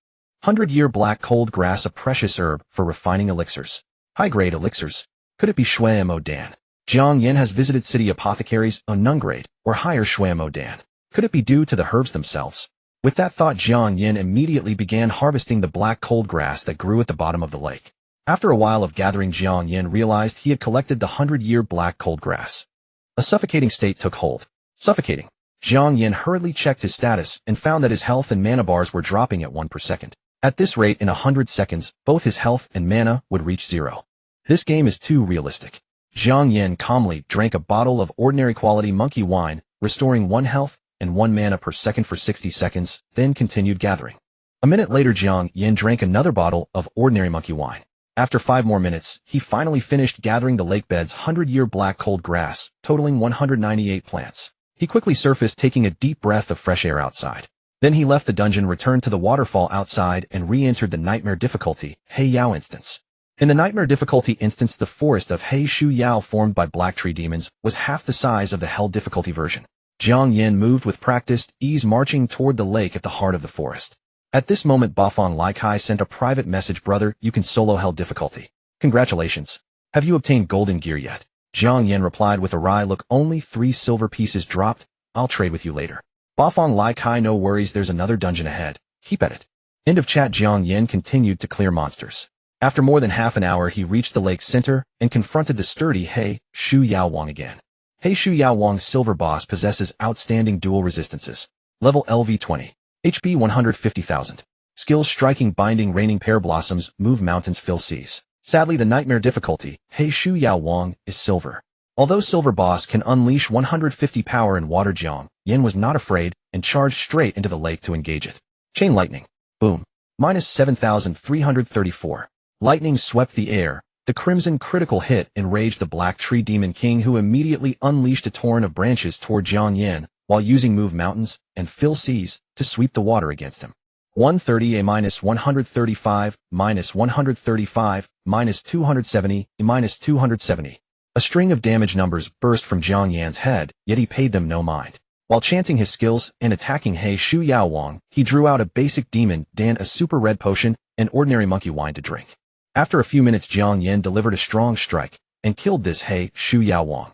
100-year black cold grass, a precious herb for refining elixirs. High-grade elixirs. Could it be VRMMO Dan? Jiang Yan has visited city apothecaries on non-grade or higher VRMMO Dan. Could it be due to the herbs themselves? With that thought, Jiang Yan immediately began harvesting the black cold grass that grew at the bottom of the lake. After a while of gathering, Jiang Yan realized he had collected the 100-year black cold grass. A suffocating state took hold. Suffocating. Jiang Yan hurriedly checked his status and found that his health and mana bars were dropping at 1 per second. At this rate, in 100 seconds, both his health and mana would reach 0. This game is too realistic. Jiang Yan calmly drank a bottle of ordinary quality monkey wine, restoring 1 health and 1 mana per second for 60 seconds, then continued gathering. A minute later, Jiang Yan drank another bottle of ordinary monkey wine. After 5 more minutes, he finally finished gathering the lake bed's 100-year black cold grass, totaling 198 plants. He quickly surfaced, taking a deep breath of fresh air outside. Then he left the dungeon, returned to the waterfall outside, and re-entered the Nightmare difficulty, Hei Yao instance. In the Nightmare difficulty instance, the forest of Hei Shu Yao, formed by black tree demons, was half the size of the Hell difficulty version. Jiang Yan moved with practiced ease, marching toward the lake at the heart of the forest. At this moment, Bafang Lai Kai sent a private message. Brother, you can solo Hell difficulty. Congratulations. Have you obtained golden gear yet? Jiang Yan replied with a wry look. Only 3 silver pieces dropped. I'll trade with you later. Bafang Lai Kai, no worries, there's another dungeon ahead. Keep at it. End of chat. Jiang Yan continued to clear monsters. After more than half an hour, he reached the lake's center and confronted the sturdy Hei Shu Yao Wang again. Hei Shu Yao Wang's silver boss possesses outstanding dual resistances. Level LV 20. HP 150,000. Skills: striking, binding, raining, pear blossoms, move mountains, fill seas. Sadly, the Nightmare difficulty, Hei Shu Yao Wang, is silver. Although Silver Boss can unleash 150 power in water, Jiang Yan was not afraid and charged straight into the lake to engage it. Chain lightning. Boom. Minus 7,334. Lightning swept the air. The crimson critical hit enraged the Black Tree Demon King, who immediately unleashed a torrent of branches toward Jiang Yan, while using Move Mountains and Fill Seas to sweep the water against him. 130 a minus 135, minus 135, minus 270, a minus 270. A string of damage numbers burst from Jiang Yan's head, yet he paid them no mind. While chanting his skills and attacking Hei Shu Yao Wang, he drew out a basic demon, Dan, a super red potion, and ordinary monkey wine to drink. After a few minutes, Jiang Yan delivered a strong strike and killed this Hei Shu Yao Wang.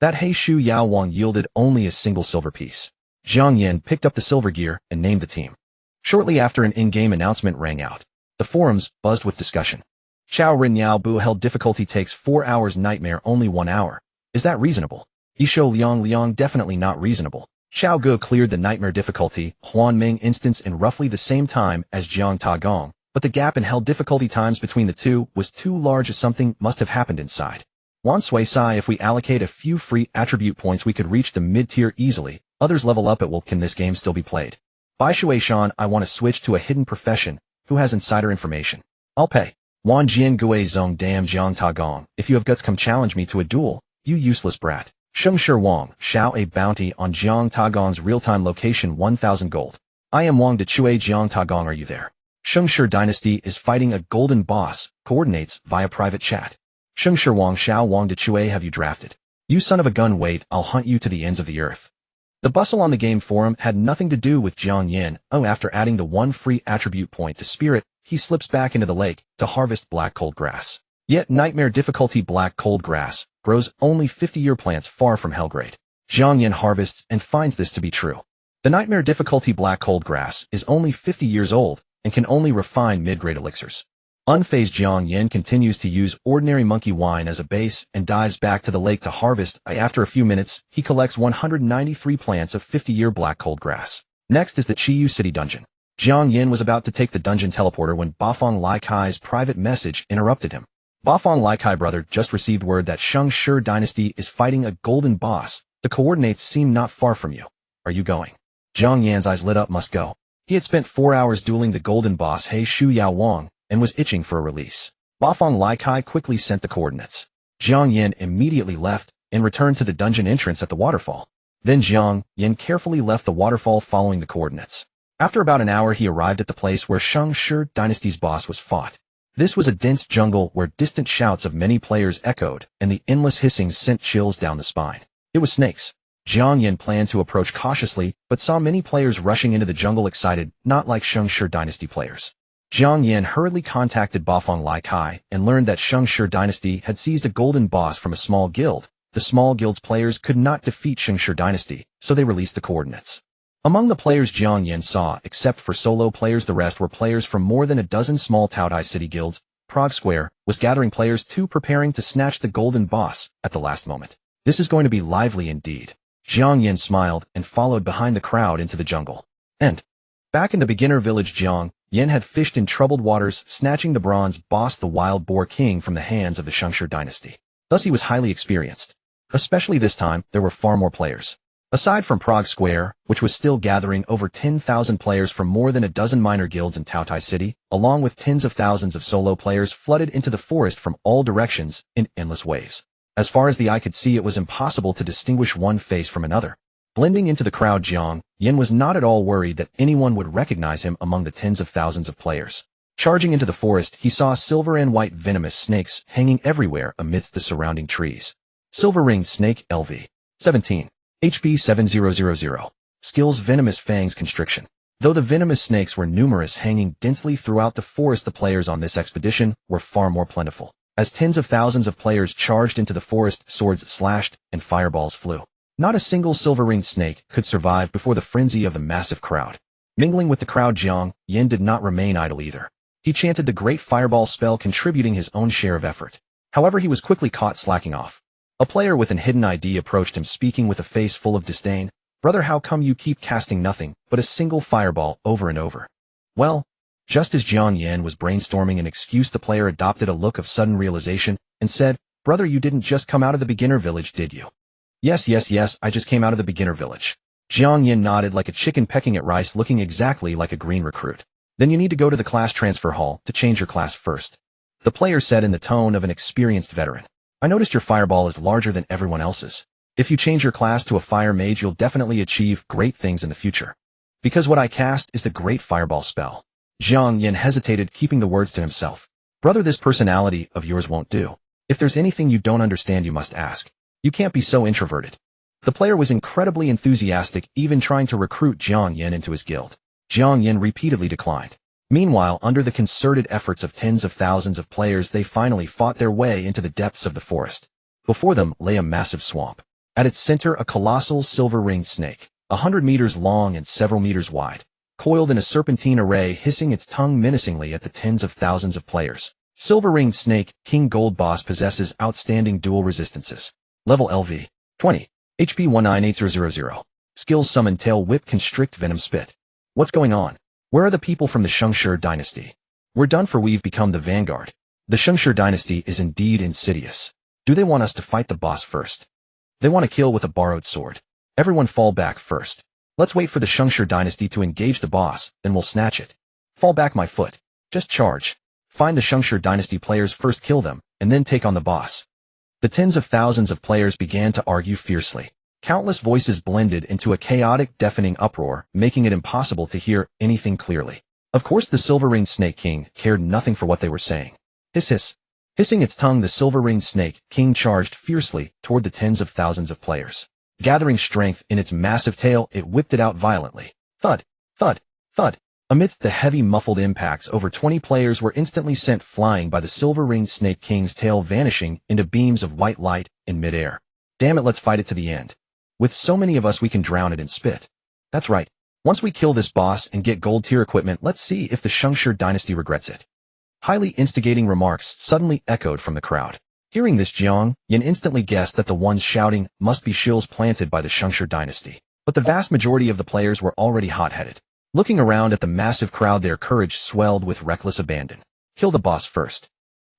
That Hei Shu Yao Wang yielded only a single silver piece. Jiang Yan picked up the silver gear and named the team. Shortly after, an in-game announcement rang out. The forums buzzed with discussion. Chao Rin Yao Bu Hell difficulty takes 4 hours, Nightmare only 1 hour. Is that reasonable? Yishou Liang definitely not reasonable. Xiao Ge cleared the Nightmare difficulty, Huan Ming instance, in roughly the same time as Jiang Taigong, but the gap in Hell difficulty times between the two was too large. Something must have happened inside. Wan Sui Sai, if we allocate a few free attribute points, we could reach the mid-tier easily. Others level up at will. Can this game still be played? Bai Shui Shan, I want to switch to a hidden profession. Who has insider information? I'll pay. Wan Jian Gui Zong, damn Jiang Taigong, if you have guts, come challenge me to a duel, you useless brat. Shengshi Wang, Shao, a bounty on Jiang Taigong's real-time location, 1,000 gold. I am Wang De Chui. Jiang Taigong, are you there? Shengshi Dynasty is fighting a golden boss, coordinates via private chat. Shengshi Wang, Shao Wang De Chui, have you drafted? You son of a gun, wait, I'll hunt you to the ends of the earth. The bustle on the game forum had nothing to do with Jiang Yan. After adding the 1 free attribute point to Spirit, he slips back into the lake to harvest black cold grass. Yet Nightmare difficulty black cold grass grows only 50-year plants far from Hellgrade. Jiang Yan harvests and finds this to be true. The Nightmare difficulty black cold grass is only 50 years old and can only refine mid-grade elixirs. Unfazed, Jiang Yan continues to use ordinary monkey wine as a base and dives back to the lake to harvest. After a few minutes, he collects 193 plants of 50-year black cold grass. Next is the Chiyu City Dungeon. Jiang Yan was about to take the dungeon teleporter when Bafang Laikai's private message interrupted him. Bafang Laikai brother just received word that Sheng Shi Dynasty is fighting a golden boss. The coordinates seem not far from you. Are you going? Jiang Yan's eyes lit up. Must go. He had spent 4 hours dueling the golden boss He Shu Yao Wang and was itching for a release. Bafang Laikai quickly sent the coordinates. Jiang Yan immediately left and returned to the dungeon entrance at the waterfall. Then Jiang Yan carefully left the waterfall following the coordinates. After about an hour he arrived at the place where Sheng Shi Dynasty's boss was fought. This was a dense jungle where distant shouts of many players echoed, and the endless hissing sent chills down the spine. It was snakes. Jiang Yan planned to approach cautiously, but saw many players rushing into the jungle excited, not like Sheng Shi Dynasty players. Jiang Yan hurriedly contacted Bafang Laikai and learned that Sheng Shi Dynasty had seized a golden boss from a small guild. The small guild's players could not defeat Sheng Shi Dynasty, so they released the coordinates. Among the players Jiang Yan saw, except for solo players, the rest were players from more than a dozen small Taodai city guilds. Prague Square was gathering players too, preparing to snatch the golden boss at the last moment. This is going to be lively indeed. Jiang Yan smiled and followed behind the crowd into the jungle. And back in the beginner village, Jiang Yan had fished in troubled waters, snatching the bronze boss, the Wild Boar King, from the hands of the Sheng Shi Dynasty. Thus he was highly experienced. Especially this time, there were far more players. Aside from Prague Square, which was still gathering over 10,000 players from more than a dozen minor guilds in Taotai City, along with tens of thousands of solo players flooded into the forest from all directions in endless waves. As far as the eye could see, it was impossible to distinguish one face from another. Blending into the crowd, Jiang Yan was not at all worried that anyone would recognize him among the tens of thousands of players. Charging into the forest, he saw silver and white venomous snakes hanging everywhere amidst the surrounding trees. Silver-ringed snake, LV. 17. HP 7000. Skills: Venomous Fangs Constriction. Though the venomous snakes were numerous, hanging densely throughout the forest, the players on this expedition were far more plentiful. As tens of thousands of players charged into the forest, swords slashed and fireballs flew. Not a single silver-ringed snake could survive before the frenzy of the massive crowd. Mingling with the crowd, Jiang Yan did not remain idle either. He chanted the Great Fireball spell, contributing his own share of effort. However, he was quickly caught slacking off. A player with an hidden ID approached him, speaking with a face full of disdain. "Brother, how come you keep casting nothing but a single fireball over and over?" Well, just as Jiang Yan was brainstorming an excuse, the player adopted a look of sudden realization and said, "Brother, you didn't just come out of the beginner village, did you?" Yes, I just came out of the beginner village." Jiang Yan nodded like a chicken pecking at rice, looking exactly like a green recruit. "Then you need to go to the class transfer hall to change your class first," the player said in the tone of an experienced veteran. "I noticed your fireball is larger than everyone else's. If you change your class to a fire mage, you'll definitely achieve great things in the future. Because what I cast is the Great Fireball spell." Jiang Yan hesitated, keeping the words to himself. "Brother, this personality of yours won't do. If there's anything you don't understand, you must ask. You can't be so introverted." The player was incredibly enthusiastic, even trying to recruit Jiang Yan into his guild. Jiang Yan repeatedly declined. Meanwhile, under the concerted efforts of tens of thousands of players, they finally fought their way into the depths of the forest. Before them lay a massive swamp. At its center, a colossal silver-ringed snake, 100 meters long and several meters wide, coiled in a serpentine array, hissing its tongue menacingly at the tens of thousands of players. Silver-ringed snake, King Gold boss, possesses outstanding dual resistances. Level LV. 20. HP 198000. Skills: Summon Tail Whip, Constrict, Venom Spit. What's going on? Where are the people from the Sheng Shi Dynasty? We're done for. We've become the vanguard. The Sheng Shi Dynasty is indeed insidious. Do they want us to fight the boss first? They want to kill with a borrowed sword. Everyone fall back first. Let's wait for the Sheng Shi Dynasty to engage the boss, then we'll snatch it. Fall back, my foot. Just charge. Find the Sheng Shi Dynasty players first, kill them, and then take on the boss. The tens of thousands of players began to argue fiercely. Countless voices blended into a chaotic, deafening uproar, making it impossible to hear anything clearly. Of course, the Silver-Ringed Snake King cared nothing for what they were saying. Hiss hiss. Hissing its tongue, the Silver-Ringed Snake King charged fiercely toward the tens of thousands of players. Gathering strength in its massive tail, it whipped it out violently. Thud, thud, thud. Amidst the heavy muffled impacts, over 20 players were instantly sent flying by the Silver-Ringed Snake King's tail, vanishing into beams of white light in midair. Damn it, let's fight it to the end. With so many of us, we can drown it in spit. That's right. Once we kill this boss and get gold tier equipment, let's see if the Sheng Shi Dynasty regrets it. Highly instigating remarks suddenly echoed from the crowd. Hearing this, Jiang Yan instantly guessed that the ones shouting must be shills planted by the Sheng Shi Dynasty. But the vast majority of the players were already hot-headed. Looking around at the massive crowd, their courage swelled with reckless abandon. Kill the boss first.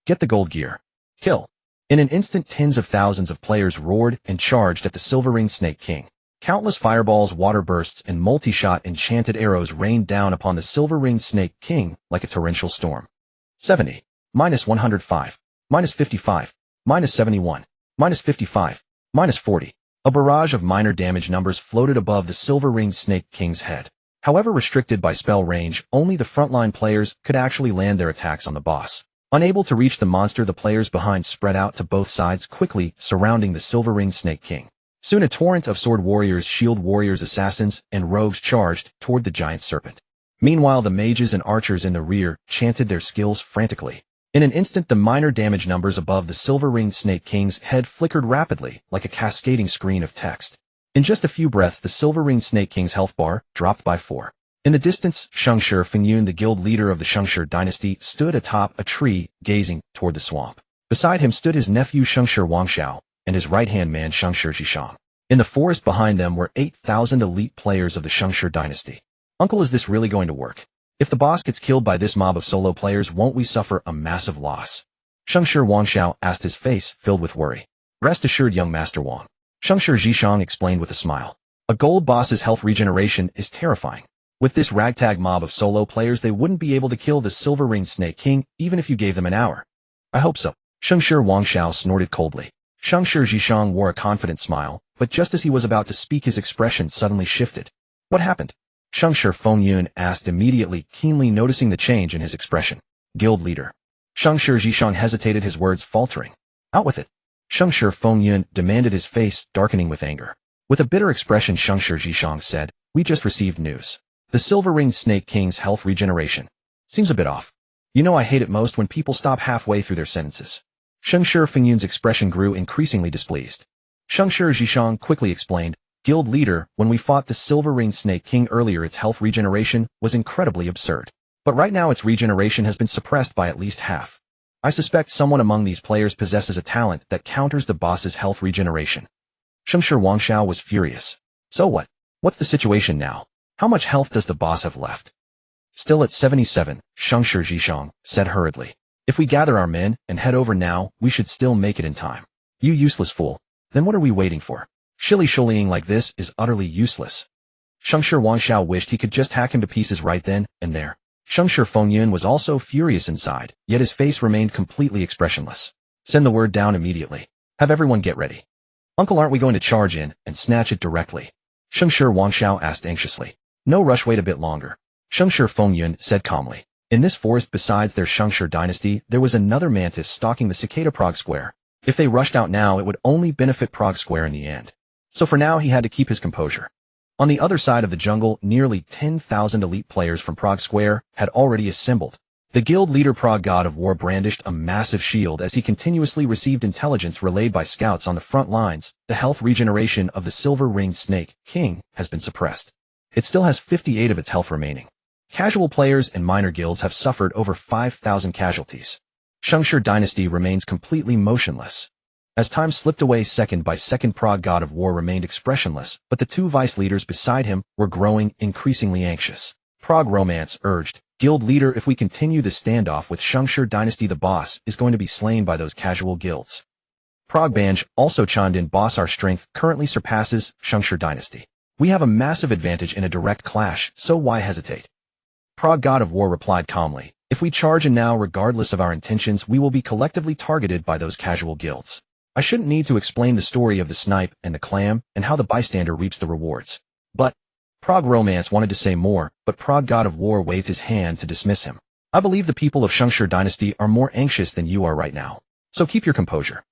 Get the gold gear. Kill. In an instant, tens of thousands of players roared and charged at the silver-ringed Snake King. Countless fireballs, water bursts, and multi-shot enchanted arrows rained down upon the silver-ringed Snake King like a torrential storm. 70. -105. -55. -71. -55. -40. A barrage of minor damage numbers floated above the silver-ringed Snake King's head. However restricted by spell range, only the frontline players could actually land their attacks on the boss. Unable to reach the monster, the players behind spread out to both sides, quickly surrounding the silver-ringed Snake King. Soon a torrent of sword warriors, shield warriors, assassins, and rogues charged toward the giant serpent. Meanwhile, the mages and archers in the rear chanted their skills frantically. In an instant, the minor damage numbers above the silver-ringed Snake King's head flickered rapidly like a cascading screen of text. In just a few breaths, the silver-ringed Snake King's health bar dropped by 4. In the distance, Shengshi Fengyun, the guild leader of the Shengshi dynasty, stood atop a tree, gazing toward the swamp. Beside him stood his nephew Shengshi Wangxiao and his right-hand man Shengshi Zhishang. In the forest behind them were 8,000 elite players of the Shengshi dynasty. Uncle, is this really going to work? If the boss gets killed by this mob of solo players, won't we suffer a massive loss? Shengshi Wangxiao asked, his face filled with worry. Rest assured, young Master Wang. Shengshi Zhishang explained with a smile. A gold boss's health regeneration is terrifying. With this ragtag mob of solo players, they wouldn't be able to kill the silver-ringed Snake King even if you gave them an hour. I hope so. Shengshi Wangxiao snorted coldly. Shengshi Zhishang wore a confident smile, but just as he was about to speak, his expression suddenly shifted. What happened? Shengshi Fengyun asked immediately, keenly noticing the change in his expression. Guild leader. Shengshi Zhishang hesitated, his words faltering. Out with it. Shengshi Fengyun demanded, his face darkening with anger. With a bitter expression, Shengshi Zhishang said, we just received news. The silver-ringed Snake King's health regeneration seems a bit off. You know, I hate it most when people stop halfway through their sentences. Shengshi Fengyun's expression grew increasingly displeased. Shengshi Zhishang quickly explained, Guild leader, when we fought the silver-ringed Snake King earlier, its health regeneration was incredibly absurd. But right now its regeneration has been suppressed by at least half. I suspect someone among these players possesses a talent that counters the boss's health regeneration. Shengshi Wangxiao was furious. So what? What's the situation now? How much health does the boss have left? Still at 77, Shengshi Zhishang said hurriedly. If we gather our men and head over now, we should still make it in time. You useless fool. Then what are we waiting for? Shilly-shollying like this is utterly useless. Shengshi Wangxiao wished he could just hack him to pieces right then and there. Shengshi Fengyun was also furious inside, yet his face remained completely expressionless. Send the word down immediately. Have everyone get ready. Uncle, aren't we going to charge in and snatch it directly? Shengshi Wangxiao asked anxiously. No rush, wait a bit longer. Shengshi Fengyun said calmly. In this forest besides their Shengshi dynasty, there was another mantis stalking the cicada Prague Square. If they rushed out now, it would only benefit Prague Square in the end. So for now, he had to keep his composure. On the other side of the jungle, nearly 10,000 elite players from Prague Square had already assembled. The guild leader Prague God of War brandished a massive shield as he continuously received intelligence relayed by scouts on the front lines. The health regeneration of the silver-ringed Snake King has been suppressed. It still has 58 of its health remaining. Casual players and minor guilds have suffered over 5,000 casualties. Shengshi dynasty remains completely motionless. As time slipped away second by second, Prague God of War remained expressionless, but the two vice leaders beside him were growing increasingly anxious. Prague Romance urged, Guild leader, if we continue the standoff with Shengshi dynasty, the boss is going to be slain by those casual guilds. Prague Banj also chimed in, boss, our strength currently surpasses Shengshi dynasty. We have a massive advantage in a direct clash, so why hesitate? Prague God of War replied calmly, if we charge in now, regardless of our intentions, we will be collectively targeted by those casual guilds. I shouldn't need to explain the story of the snipe and the clam and how the bystander reaps the rewards. But Prague Romance wanted to say more, but Prague God of War waved his hand to dismiss him. I believe the people of Shengshi dynasty are more anxious than you are right now. So keep your composure.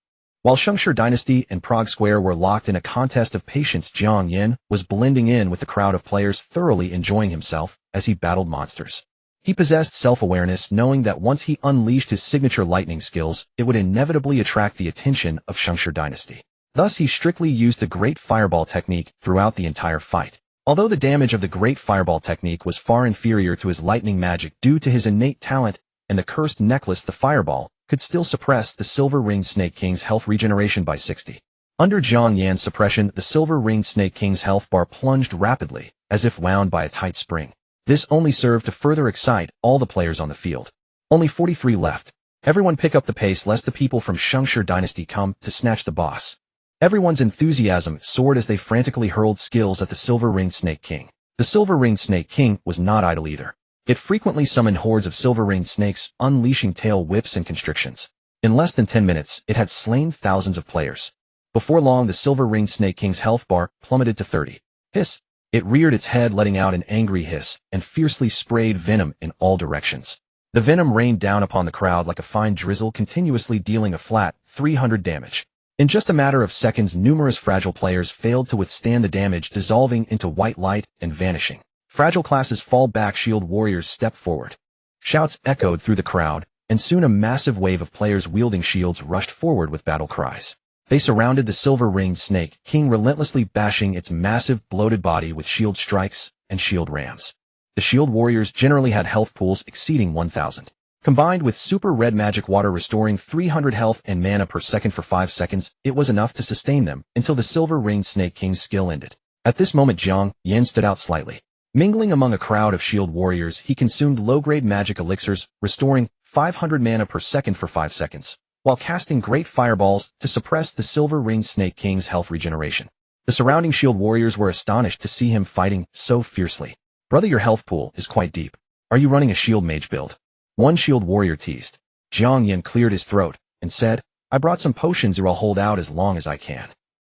While Shengshi dynasty and Prague Square were locked in a contest of patience, Jiang Yan was blending in with the crowd of players, thoroughly enjoying himself as he battled monsters. He possessed self-awareness, knowing that once he unleashed his signature lightning skills, it would inevitably attract the attention of Shengshi dynasty. Thus, he strictly used the Great Fireball technique throughout the entire fight. Although the damage of the Great Fireball technique was far inferior to his lightning magic due to his innate talent and the cursed necklace, the fireball could still suppress the silver-ringed Snake King's health regeneration by 60. Under Jiang Yan's suppression, the silver-ringed Snake King's health bar plunged rapidly, as if wound by a tight spring. This only served to further excite all the players on the field. Only 43 left. Everyone pick up the pace lest the people from Shengshi Dynasty come to snatch the boss. Everyone's enthusiasm soared as they frantically hurled skills at the silver-ringed Snake King. The silver-ringed Snake King was not idle either. It frequently summoned hordes of silver-ringed snakes, unleashing tail whips and constrictions. In less than 10 minutes, it had slain thousands of players. Before long, the silver-ringed Snake King's health bar plummeted to 30. Hiss! It reared its head, letting out an angry hiss, and fiercely sprayed venom in all directions. The venom rained down upon the crowd like a fine drizzle, continuously dealing a flat 300 damage. In just a matter of seconds, numerous fragile players failed to withstand the damage, dissolving into white light and vanishing. Fragile classes fall back, shield warriors step forward. Shouts echoed through the crowd, and soon a massive wave of players wielding shields rushed forward with battle cries. They surrounded the silver-ringed Snake King, relentlessly bashing its massive, bloated body with shield strikes and shield rams. The shield warriors generally had health pools exceeding 1,000. Combined with super red magic water restoring 300 health and mana per second for 5 seconds, it was enough to sustain them until the silver-ringed Snake King's skill ended. At this moment, Jiang Yan stood out slightly. Mingling among a crowd of shield warriors, he consumed low-grade magic elixirs, restoring 500 mana per second for 5 seconds, while casting great fireballs to suppress the silver-ringed Snake King's health regeneration. The surrounding shield warriors were astonished to see him fighting so fiercely. Brother, your health pool is quite deep. Are you running a shield mage build? One shield warrior teased. Jiang Yan cleared his throat and said, I brought some potions or I'll hold out as long as I can.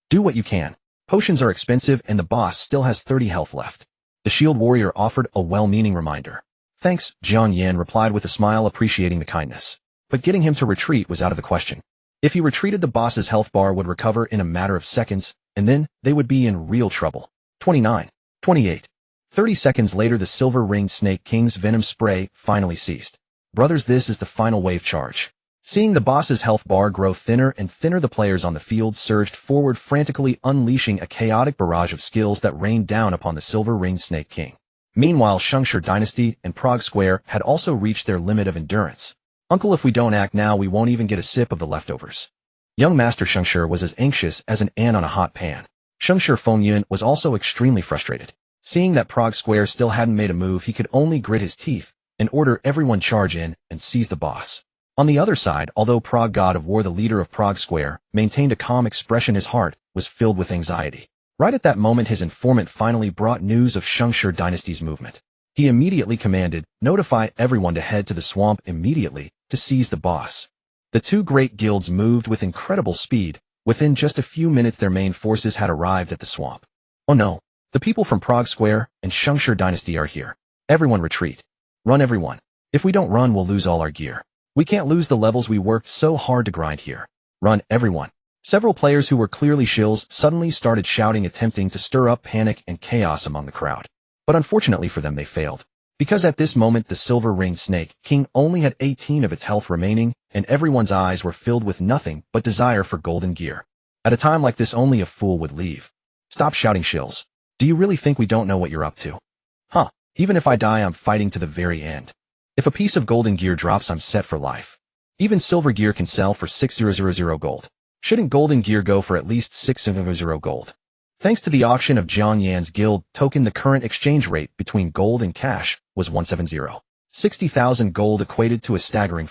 Do what you can. Potions are expensive and the boss still has 30 health left. The shield warrior offered a well-meaning reminder. Thanks, Jiang Yan replied with a smile, appreciating the kindness. But getting him to retreat was out of the question. If he retreated, the boss's health bar would recover in a matter of seconds, and then they would be in real trouble. 29. 28. 30 seconds later, the silver-ringed Snake King's venom spray finally ceased. Brothers, this is the final wave charge. Seeing the boss's health bar grow thinner and thinner, the players on the field surged forward, frantically unleashing a chaotic barrage of skills that rained down upon the silver-ringed Snake King. Meanwhile, Shengshi Dynasty and Prague Square had also reached their limit of endurance. Uncle, if we don't act now, we won't even get a sip of the leftovers. Young Master Shengshi was as anxious as an ant on a hot pan. Shengshi Fengyun was also extremely frustrated. Seeing that Prague Square still hadn't made a move, he could only grit his teeth and order everyone charge in and seize the boss. On the other side, although Prague God of War, the leader of Prague Square, maintained a calm expression, his heart was filled with anxiety. Right at that moment, his informant finally brought news of Shengshi Dynasty's movement. He immediately commanded, notify everyone to head to the swamp immediately to seize the boss. The two great guilds moved with incredible speed. Within just a few minutes, their main forces had arrived at the swamp. Oh no! The people from Prague Square and Shengshi Dynasty are here. Everyone retreat. Run, everyone. If we don't run, we'll lose all our gear. We can't lose the levels we worked so hard to grind here. Run, everyone. Several players who were clearly shills suddenly started shouting, attempting to stir up panic and chaos among the crowd. But unfortunately for them, they failed. Because at this moment, the silver-ringed Snake King only had 18 of its health remaining, and everyone's eyes were filled with nothing but desire for golden gear. At a time like this, only a fool would leave. Stop shouting, shills. Do you really think we don't know what you're up to? Huh, even if I die, I'm fighting to the very end. If a piece of golden gear drops, I'm set for life. Even silver gear can sell for 6,000 gold. Shouldn't golden gear go for at least 6,000 gold? Thanks to the auction of Jiang Yan's guild token, the current exchange rate between gold and cash was 170. 60,000 gold equated to a staggering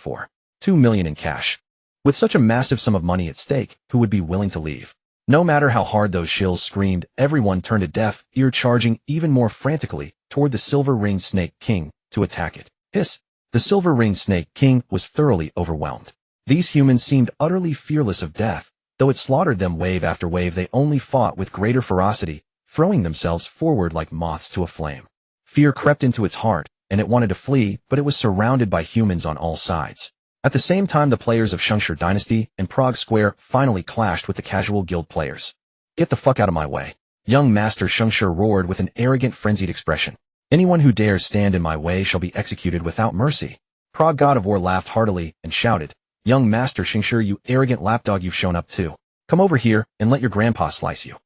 2 million in cash. With such a massive sum of money at stake, who would be willing to leave? No matter how hard those shills screamed, everyone turned a deaf ear, charging even more frantically toward the silver-ringed Snake King to attack it. Hiss! The silver-ringed Snake King was thoroughly overwhelmed. These humans seemed utterly fearless of death. Though it slaughtered them wave after wave, they only fought with greater ferocity, throwing themselves forward like moths to a flame. Fear crept into its heart, and it wanted to flee, but it was surrounded by humans on all sides. At the same time, the players of Shengshi Dynasty and Prague Square finally clashed with the casual guild players. Get the fuck out of my way. Young Master Shengshi roared with an arrogant, frenzied expression. Anyone who dares stand in my way shall be executed without mercy. Prague God of War laughed heartily and shouted, Young Master Shengshi, you arrogant lapdog, you've shown up too. Come over here and let your grandpa slice you.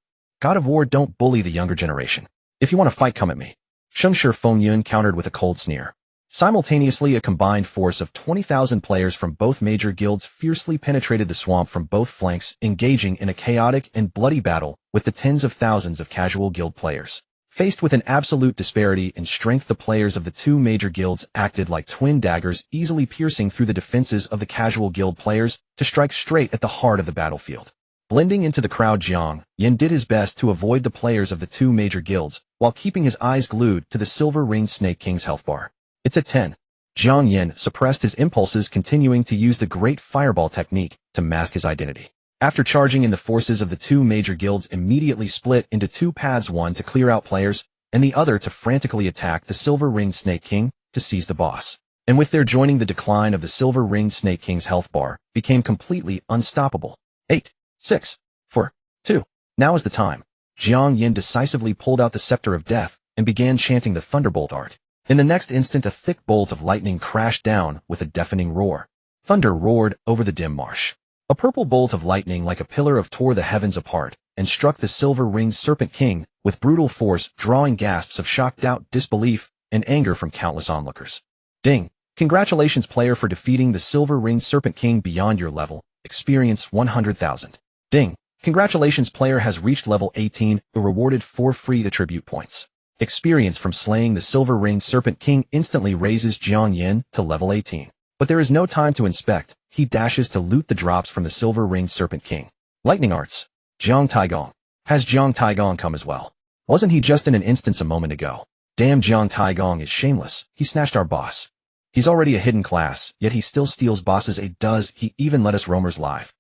God of War, don't bully the younger generation. If you want to fight, come at me. Shengshi Fengyun countered with a cold sneer. Simultaneously, a combined force of 20,000 players from both major guilds fiercely penetrated the swamp from both flanks, engaging in a chaotic and bloody battle with the tens of thousands of casual guild players. Faced with an absolute disparity in strength, the players of the two major guilds acted like twin daggers, easily piercing through the defenses of the casual guild players to strike straight at the heart of the battlefield. Blending into the crowd, Jiang Yan did his best to avoid the players of the two major guilds, while keeping his eyes glued to the silver-ringed Snake King's health bar. It's at 10. Jiang Yan suppressed his impulses, continuing to use the Great Fireball technique to mask his identity. After charging in, the forces of the two major guilds immediately split into two paths, one to clear out players, and the other to frantically attack the silver-ringed Snake King to seize the boss. And with their joining, the decline of the silver-ringed Snake King's health bar became completely unstoppable. 8, 6, 4, 2. Now is the time. Jiang Yan decisively pulled out the Scepter of Death and began chanting the Thunderbolt art. In the next instant, a thick bolt of lightning crashed down with a deafening roar. Thunder roared over the dim marsh. A purple bolt of lightning like a pillar of tore the heavens apart and struck the silver-ringed Serpent King with brutal force, drawing gasps of shock, doubt, disbelief, and anger from countless onlookers. Ding! Congratulations, player, for defeating the silver-ringed Serpent King beyond your level. Experience 100,000. Ding! Congratulations, player has reached level 18, rewarded 4 free attribute points. Experience from slaying the silver-ringed Serpent King instantly raises Jiang Yan to level 18. But there is no time to inspect. He dashes to loot the drops from the silver-ringed Serpent King. Lightning Arts. Jiang Taigong. Has Jiang Taigong come as well? Wasn't he just in an instance a moment ago? Damn, Jiang Taigong is shameless. He snatched our boss. He's already a hidden class, yet he still steals bosses. Does he even let us roamers live?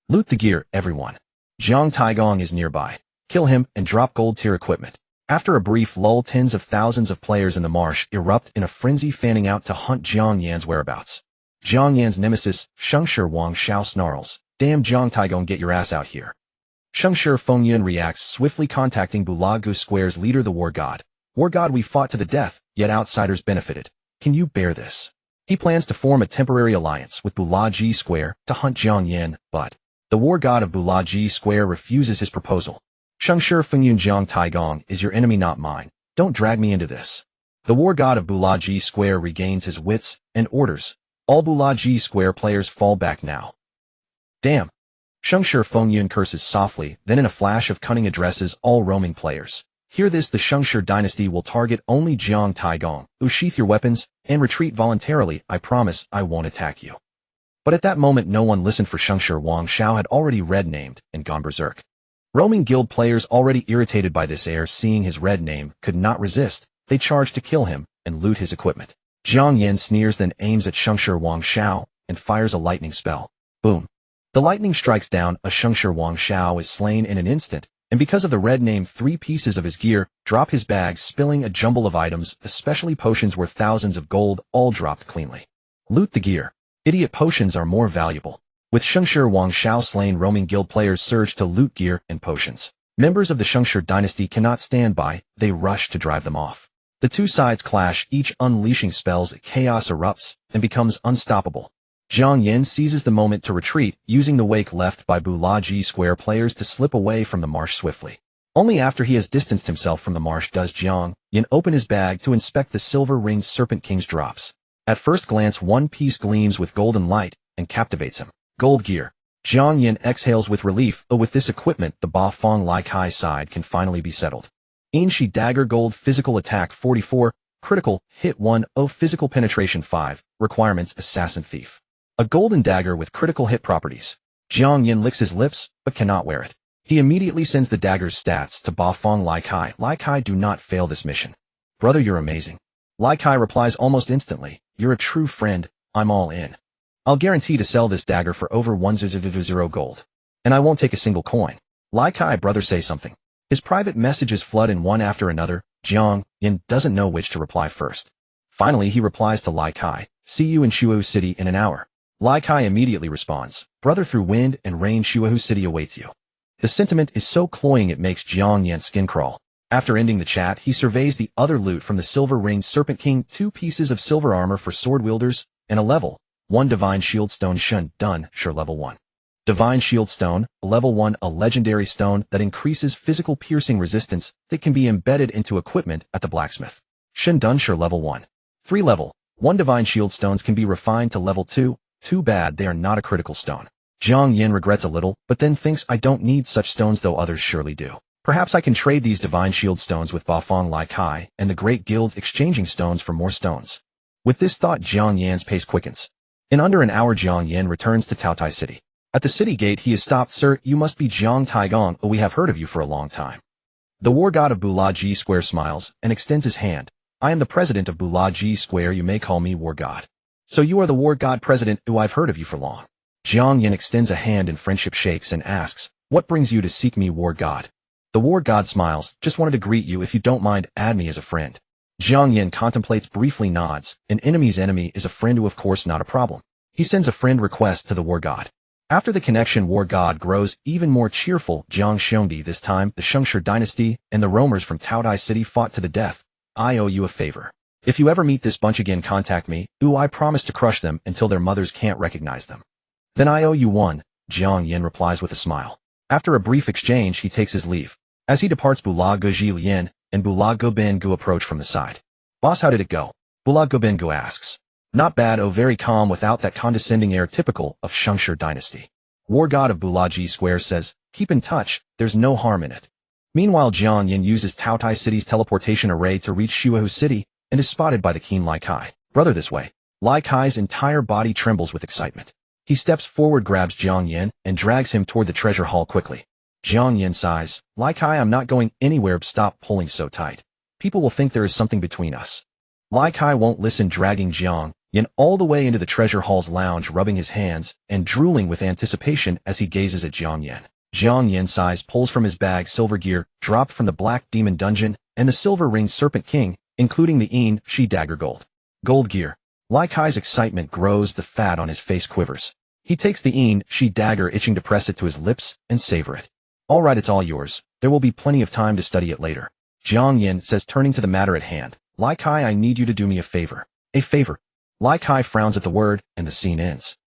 Loot the gear, everyone. Jiang Taigong is nearby. Kill him and drop gold tier equipment. After a brief lull, tens of thousands of players in the marsh erupt in a frenzy, fanning out to hunt Jiang Yan's whereabouts. Jiang Yan's nemesis, Shengshi Wang Xiao, snarls, "Damn, Jiang Taigong, get your ass out here." Shengshi Fengyun reacts, swiftly contacting Bulagu Square's leader, the War God. "War God, we fought to the death, yet outsiders benefited. Can you bear this?" He plans to form a temporary alliance with Bulagu Square to hunt Jiang Yan, but the War God of Bulagu Square refuses his proposal. Shengshi Fengyun, Jiang Taigong is your enemy, not mine. Don't drag me into this. The War God of Bulagu Square regains his wits and orders. All Bulagu Square players fall back now. Damn. Shengshi Fengyun curses softly, then in a flash of cunning addresses all roaming players. Hear this: the Shengshi dynasty will target only Jiang Taigong. Sheath your weapons and retreat voluntarily. I promise I won't attack you. But at that moment no one listened, for Shengshi Wang Xiao had already red-named and gone berserk. Roaming guild players, already irritated by this heir seeing his red name, could not resist. They charged to kill him and loot his equipment. Jiang Yan sneers, then aims at Shengshi Wang Xiao and fires a lightning spell. Boom. The lightning strikes down. A Shengshi Wang Xiao is slain in an instant, and because of the red name, 3 pieces of his gear drop his bag, spilling a jumble of items, especially potions worth thousands of gold, all dropped cleanly. Loot the gear. Idiot, potions are more valuable. With Shengshi Wang Xiao slain, roaming guild players surge to loot gear and potions. Members of the Shengshi dynasty cannot stand by, they rush to drive them off. The two sides clash, each unleashing spells. Chaos erupts and becomes unstoppable. Jiang Yan seizes the moment to retreat, using the wake left by Bulagu Square players to slip away from the marsh swiftly. Only after he has distanced himself from the marsh does Jiang Yan open his bag to inspect the silver-ringed Serpent King's drops. At first glance, one piece gleams with golden light and captivates him. Gold gear. Jiang Yan exhales with relief. With this equipment, the Ba Fong Lai Kai side can finally be settled. Inshi dagger, gold, physical attack 44, critical, hit 10, physical penetration 5, requirements assassin thief. A golden dagger with critical hit properties. Jiang Yan licks his lips, but cannot wear it. He immediately sends the dagger's stats to Ba Fong Lai Kai. Lai Kai, do not fail this mission. Brother, you're amazing. Lai Kai replies almost instantly, you're a true friend, I'm all in. I'll guarantee to sell this dagger for over 100 gold. And I won't take a single coin. Lai Kai, brother, say something. His private messages flood in one after another. Jiang Yan doesn't know which to reply first. Finally, he replies to Lai Kai, see you in Shuohu City in an hour. Lai Kai immediately responds, brother, through wind and rain Shuohu City awaits you. The sentiment is so cloying it makes Jiang Yan's skin crawl. After ending the chat, he surveys the other loot from the silver-ringed Serpent King, 2 pieces of silver armor for sword wielders, and a level 1 Divine Shield Stone. Shun Dun, sure, level 1. Divine Shield Stone, level 1, a legendary stone that increases physical piercing resistance that can be embedded into equipment at the blacksmith. Shun Dun, sure, level 1. 3 level 1 divine shield stones can be refined to level 2. Too bad they are not a critical stone. Jiang Yan regrets a little, but then thinks I don't need such stones though others surely do. Perhaps I can trade these divine shield stones with Bafang Lai Kai and the great guilds exchanging stones for more stones. With this thought, Jiang Yan's pace quickens. In under an hour, Jiang Yan returns to Taotai City. At the city gate, he is stopped. Sir, you must be Jiang Taigong. Oh, we have heard of you for a long time. The war god of Bulaji Square smiles and extends his hand. I am the president of Bulaji Square. You may call me war god. So you are the war god president. Oh, I've heard of you for long. Jiang Yan extends a hand and friendship shakes and asks, what brings you to seek me, war god? The war god smiles. Just wanted to greet you. If you don't mind, add me as a friend. Jiang Yan contemplates, briefly nods. An enemy's enemy is a friend. Of course, not a problem. He sends a friend request to the war god. After the connection, war god grows even more cheerful. Jiang Xiongdi, this time, the Shengshi dynasty and the roamers from Taotai City fought to the death. I owe you a favor. If you ever meet this bunch again, contact me. Ooh, I promise to crush them until their mothers can't recognize them. Then I owe you one, Jiang Yan replies with a smile. After a brief exchange, he takes his leave. As he departs, Bulago Jilian and Bulago Bengu approach from the side. Boss, how did it go? Bulago Bengu asks. Not bad. Oh, very calm without that condescending air typical of Shengshi dynasty. War god of Bulaji Square says, keep in touch, there's no harm in it. Meanwhile, Jiang Yan uses Taotai City's teleportation array to reach Shuahu City and is spotted by the keen Lai Kai. Brother, this way. Lai Kai's entire body trembles with excitement. He steps forward, grabs Jiang Yan, and drags him toward the treasure hall quickly. Jiang Yan sighs. Lai Kai, I'm not going anywhere. Stop pulling so tight. People will think there is something between us. Lai Kai won't listen, dragging Jiang Yan all the way into the treasure hall's lounge, rubbing his hands and drooling with anticipation as he gazes at Jiang Yan. Jiang Yan sighs, pulls from his bag silver gear, dropped from the Black Demon Dungeon, and the silver ringed Serpent King, including the Een Shi dagger gold gear. Lai Kai's excitement grows, the fat on his face quivers. He takes the Een Shi dagger, itching to press it to his lips and savor it. All right, it's all yours. There will be plenty of time to study it later. Jiang Yan says, turning to the matter at hand. Lai Kai, I need you to do me a favor. A favor? Lai Kai frowns at the word, and the scene ends.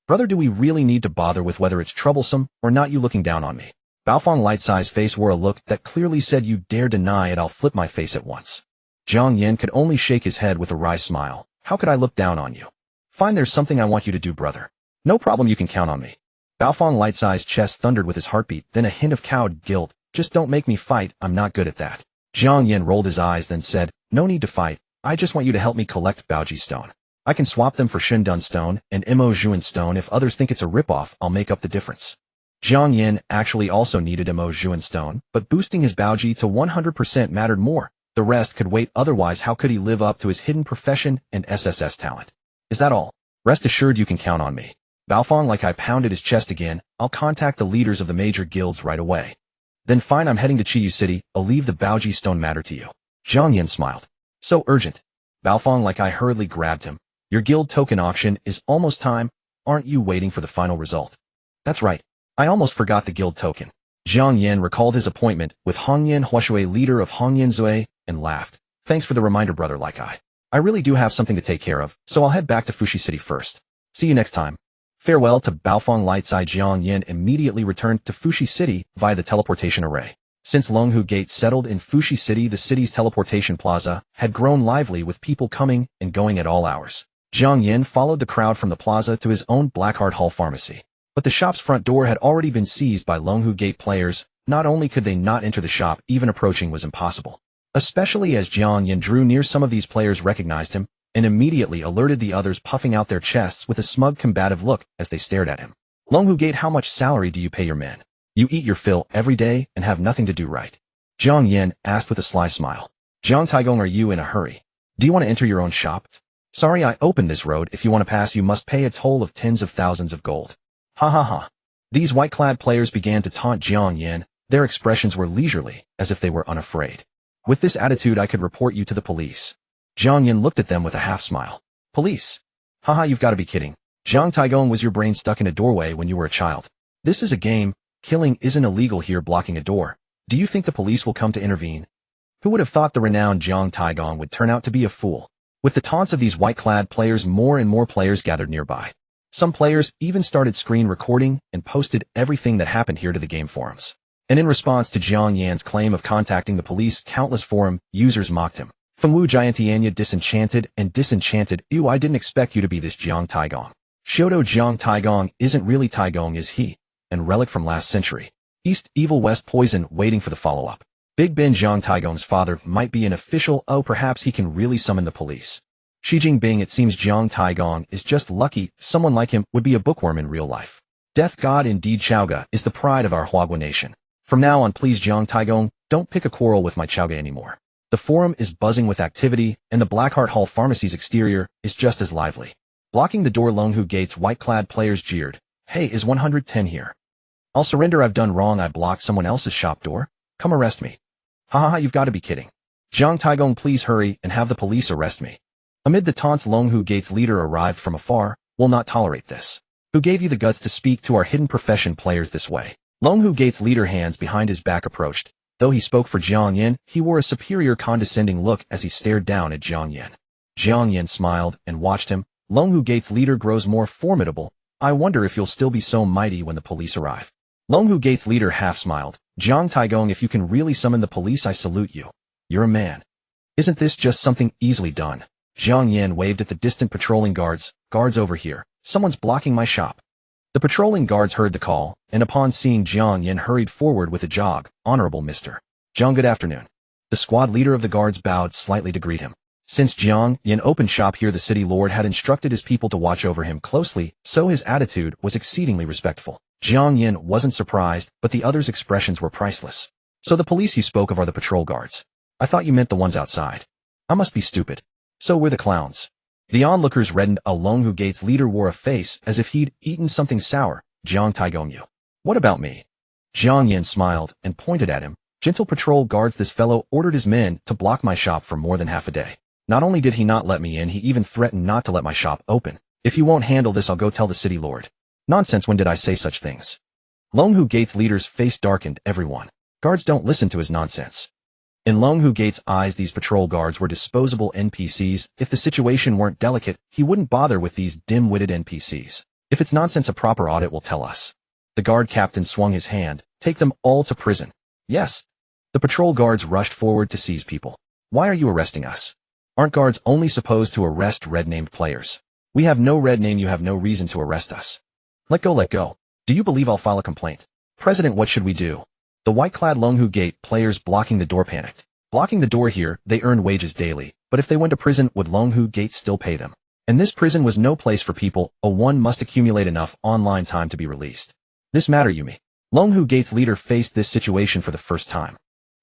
Brother, do we really need to bother with whether it's troublesome or not? You looking down on me? Baofeng Lightsai's face wore a look that clearly said, you dare deny it, I'll flip my face at once. Jiang Yan could only shake his head with a wry smile. How could I look down on you? Fine, there's something I want you to do, brother. No problem, you can count on me. Baofeng Lightsai's chest thundered with his heartbeat, then a hint of cowed guilt. Just don't make me fight, I'm not good at that. Jiang Yan rolled his eyes, then said, no need to fight. I just want you to help me collect Baoji stone. I can swap them for Shindun stone and Mo Juan stone. If others think it's a ripoff, I'll make up the difference. Jiang Yan actually also needed Mo Juan stone, but boosting his Baoji to 100% mattered more. The rest could wait, otherwise how could he live up to his hidden profession and SSS talent? Is that all? Rest assured, you can count on me. Baofeng Lai Kai pounded his chest again. I'll contact the leaders of the major guilds right away. Then fine, I'm heading to Chiyu City. I'll leave the Baoji stone matter to you. Jiang Yan smiled. So urgent. Baofeng Lai Kai hurriedly grabbed him. Your guild token auction is almost time. Aren't you waiting for the final result? That's right. I almost forgot the guild token. Jiang Yan recalled his appointment with Hongyan Huashui, leader of Hongyan Zui, and laughed. Thanks for the reminder, brother Lai Kai. I really do have something to take care of, so I'll head back to Fushi City first. See you next time. Farewell to Baofeng Lightsai. Jiang Yan immediately returned to Fushi City via the teleportation array. Since Longhu Gate settled in Fushi City, the city's teleportation plaza had grown lively with people coming and going at all hours. Jiang Yan followed the crowd from the plaza to his own Blackheart Hall pharmacy. But the shop's front door had already been seized by Longhu Gate players. Not only could they not enter the shop, even approaching was impossible. Especially as Jiang Yan drew near, some of these players recognized him and immediately alerted the others, puffing out their chests with a smug, combative look as they stared at him. Longhu Gate, how much salary do you pay your men? You eat your fill every day and have nothing to do, right? Jiang Yan asked with a sly smile. Jiang Taigong, are you in a hurry? Do you want to enter your own shop? Sorry, I opened this road. If you want to pass, you must pay a toll of tens of thousands of gold. Ha ha ha. These white-clad players began to taunt Jiang Yan. Their expressions were leisurely, as if they were unafraid. With this attitude, I could report you to the police. Jiang Yan looked at them with a half-smile. Police? Haha, you've got to be kidding. Jiang Taigong, was your brain stuck in a doorway when you were a child? This is a game. Killing isn't illegal here. Blocking a door. Do you think the police will come to intervene? Who would have thought the renowned Jiang Taigong would turn out to be a fool? With the taunts of these white-clad players, more and more players gathered nearby. Some players even started screen recording and posted everything that happened here to the game forums. And in response to Jiang Yan's claim of contacting the police, countless forum users mocked him. Fengwu Jiantianya disenchanted and disenchanted. Ew, I didn't expect you to be this Jiang Taigong. Shoto Jiang Taigong isn't really Taigong, is he? And relic from last century. East evil west poison waiting for the follow-up. Big Ben Jiang Taigong's father might be an official. Oh, perhaps he can really summon the police. Xi Jinping, it seems Jiang Taigong is just lucky. Someone like him would be a bookworm in real life. Death God indeed. Chaoga is the pride of our Huagua nation. From now on, please Jiang Taigong, don't pick a quarrel with my Chaoga anymore. The forum is buzzing with activity, and the Blackheart Hall Pharmacy's exterior is just as lively. Blocking the door, Longhu Gate's white-clad players jeered. Hey, is 110 here? I'll surrender. I've done wrong. I blocked someone else's shop door. Come arrest me. Ha, you've got to be kidding. Jiang Taigong, please hurry and have the police arrest me. Amid the taunts, Longhu Gate's leader arrived from afar. Will not tolerate this. Who gave you the guts to speak to our hidden profession players this way? Longhu Gate's leader, hands behind his back, approached. Though he spoke for Jiang Yan, he wore a superior condescending look as he stared down at Jiang Yan. Jiang Yan smiled and watched him. Longhu Gate's leader grows more formidable. I wonder if you'll still be so mighty when the police arrive. Longhu Gate's leader half smiled. Jiang Taigong, if you can really summon the police, I salute you. You're a man. Isn't this just something easily done? Jiang Yan waved at the distant patrolling guards. Guards over here. Someone's blocking my shop. The patrolling guards heard the call, and upon seeing Jiang Yan hurried forward with a jog. Honorable Mr. Jiang, good afternoon. The squad leader of the guards bowed slightly to greet him. Since Jiang Yan opened shop here, the city lord had instructed his people to watch over him closely, so his attitude was exceedingly respectful. Jiang Yan wasn't surprised, but the others' expressions were priceless. So the police you spoke of are the patrol guards. I thought you meant the ones outside. I must be stupid. So we're the clowns. The onlookers reddened. Longhu Gate's leader wore a face as if he'd eaten something sour. Jiang Taigong, you. What about me? Jiang Yan smiled and pointed at him. Gentle patrol guards, this fellow ordered his men to block my shop for more than half a day. Not only did he not let me in, he even threatened not to let my shop open. If you won't handle this, I'll go tell the city lord. Nonsense, when did I say such things? Longhu Gate's leader's face darkened. Everyone. Guards don't listen to his nonsense. In Longhu Gate's eyes, these patrol guards were disposable NPCs. If the situation weren't delicate, he wouldn't bother with these dim-witted NPCs. If it's nonsense, a proper audit will tell us. The guard captain swung his hand. Take them all to prison. Yes. The patrol guards rushed forward to seize people. Why are you arresting us? Aren't guards only supposed to arrest red-named players? We have no red name. You have no reason to arrest us. Let go, let go. Do you believe I'll file a complaint? President, what should we do? The white-clad Longhu Gate players blocking the door panicked. Blocking the door here, they earned wages daily, but if they went to prison, would Longhu Gate still pay them? And this prison was no place for people. One must accumulate enough online time to be released. This matter, Yumi. Longhu Gate's leader faced this situation for the first time.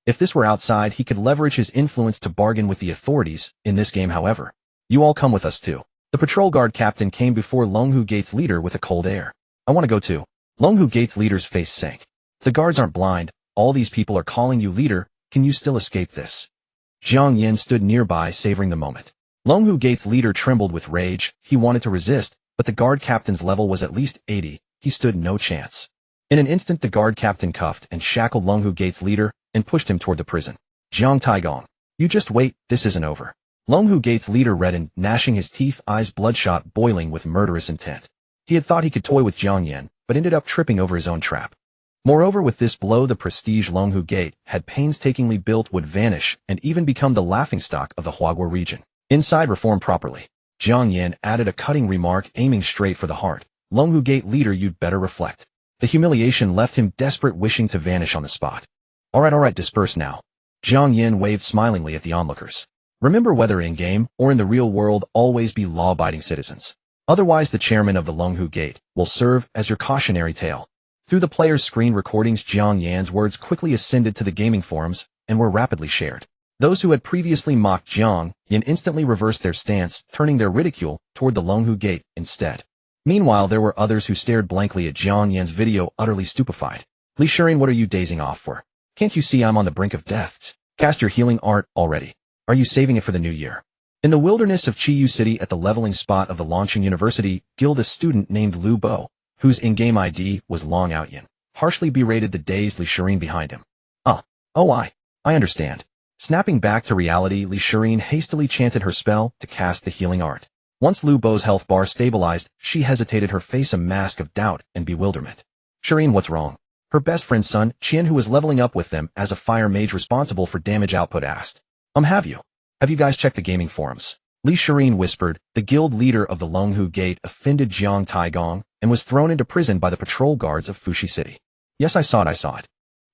If this were outside, he could leverage his influence to bargain with the authorities. In this game, however, you all come with us too. The patrol guard captain came before Longhu Gate's leader with a cold air. I want to go too. Longhu Gate's leader's face sank. The guards aren't blind. All these people are calling you leader. Can you still escape this? Jiang Yan stood nearby, savoring the moment. Longhu Gate's leader trembled with rage. He wanted to resist, but the guard captain's level was at least 80. He stood no chance. In an instant, the guard captain cuffed and shackled Longhu Gate's leader and pushed him toward the prison. Jiang Taigong, you just wait, this isn't over. Longhu Gate's leader reddened, gnashing his teeth, eyes bloodshot, boiling with murderous intent. He had thought he could toy with Jiang Yan, but ended up tripping over his own trap. Moreover, with this blow, the prestige Longhu Gate had painstakingly built would vanish and even become the laughingstock of the Huagua region. Inside, reform properly. Jiang Yan added a cutting remark, aiming straight for the heart. Longhu Gate leader, you'd better reflect. The humiliation left him desperate, wishing to vanish on the spot. All right, disperse now. Jiang Yan waved smilingly at the onlookers. Remember, whether in-game or in the real world, always be law-abiding citizens. Otherwise, the chairman of the Longhu Gate will serve as your cautionary tale. Through the players' screen recordings, Jiang Yan's words quickly ascended to the gaming forums and were rapidly shared. Those who had previously mocked Jiang Yan instantly reversed their stance, turning their ridicule toward the Longhu Gate instead. Meanwhile, there were others who stared blankly at Jiang Yan's video, utterly stupefied. Li Shirin, what are you dazing off for? Can't you see I'm on the brink of death? Cast your healing art already. Are you saving it for the new year? In the wilderness of Chiyu City, at the leveling spot of the launching university guild, a student named Lu Bo, whose in-game ID was Long Out Yin, harshly berated the dazed Li Shirin behind him. I understand. Snapping back to reality, Li Shirin hastily chanted her spell to cast the healing art. Once Lu Bo's health bar stabilized, she hesitated, her face a mask of doubt and bewilderment. Shirin, what's wrong? Her best friend's son, Qian, who was leveling up with them as a fire mage responsible for damage output, asked. Have you? Have you guys checked the gaming forums? Li Shirin whispered, the guild leader of the Longhu Gate offended Jiang Taigong and was thrown into prison by the patrol guards of Fushi City. Yes, I saw it.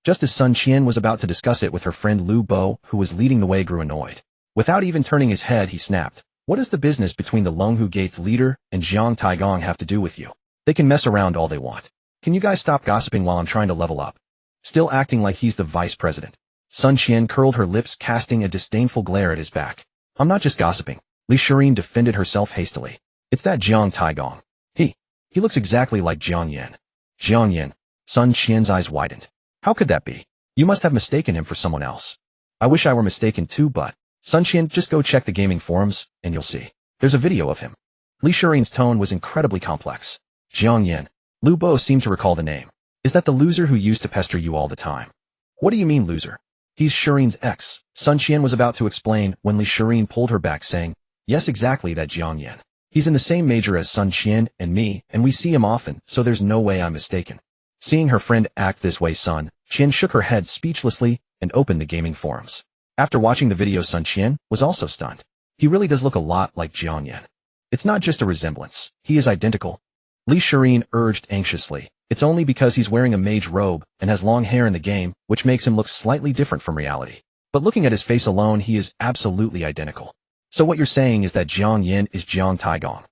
Just as Sun Qian was about to discuss it with her friend Lu Bo, who was leading the way, grew annoyed. Without even turning his head, he snapped, what does the business between the Longhu Gate's leader and Jiang Taigong have to do with you? They can mess around all they want. Can you guys stop gossiping while I'm trying to level up? Still acting like he's the vice president. Sun Qian curled her lips, casting a disdainful glare at his back. I'm not just gossiping. Li Shirin defended herself hastily. It's that Jiang Taigong. He looks exactly like Jiang Yan. Jiang Yan. Sun Qian's eyes widened. How could that be? You must have mistaken him for someone else. I wish I were mistaken too, but Sun Qian, just go check the gaming forums, and you'll see. There's a video of him. Li Shirin's tone was incredibly complex. Jiang Yan. Lu Bo seemed to recall the name. Is that the loser who used to pester you all the time? What do you mean, loser? He's Shirin's ex. Sun Qian was about to explain when Li Shirin pulled her back, saying, yes, exactly that Jiang Yan. He's in the same major as Sun Qian and me, and we see him often, so there's no way I'm mistaken. Seeing her friend act this way, Sun Qian shook her head speechlessly and opened the gaming forums. After watching the video, Sun Qian was also stunned. He really does look a lot like Jiang Yan. It's not just a resemblance. He is identical. Li Shirin urged anxiously. It's only because he's wearing a mage robe and has long hair in the game, which makes him look slightly different from reality. But looking at his face alone, he is absolutely identical. So what you're saying is that Jiang Yan is Jiang Taigong?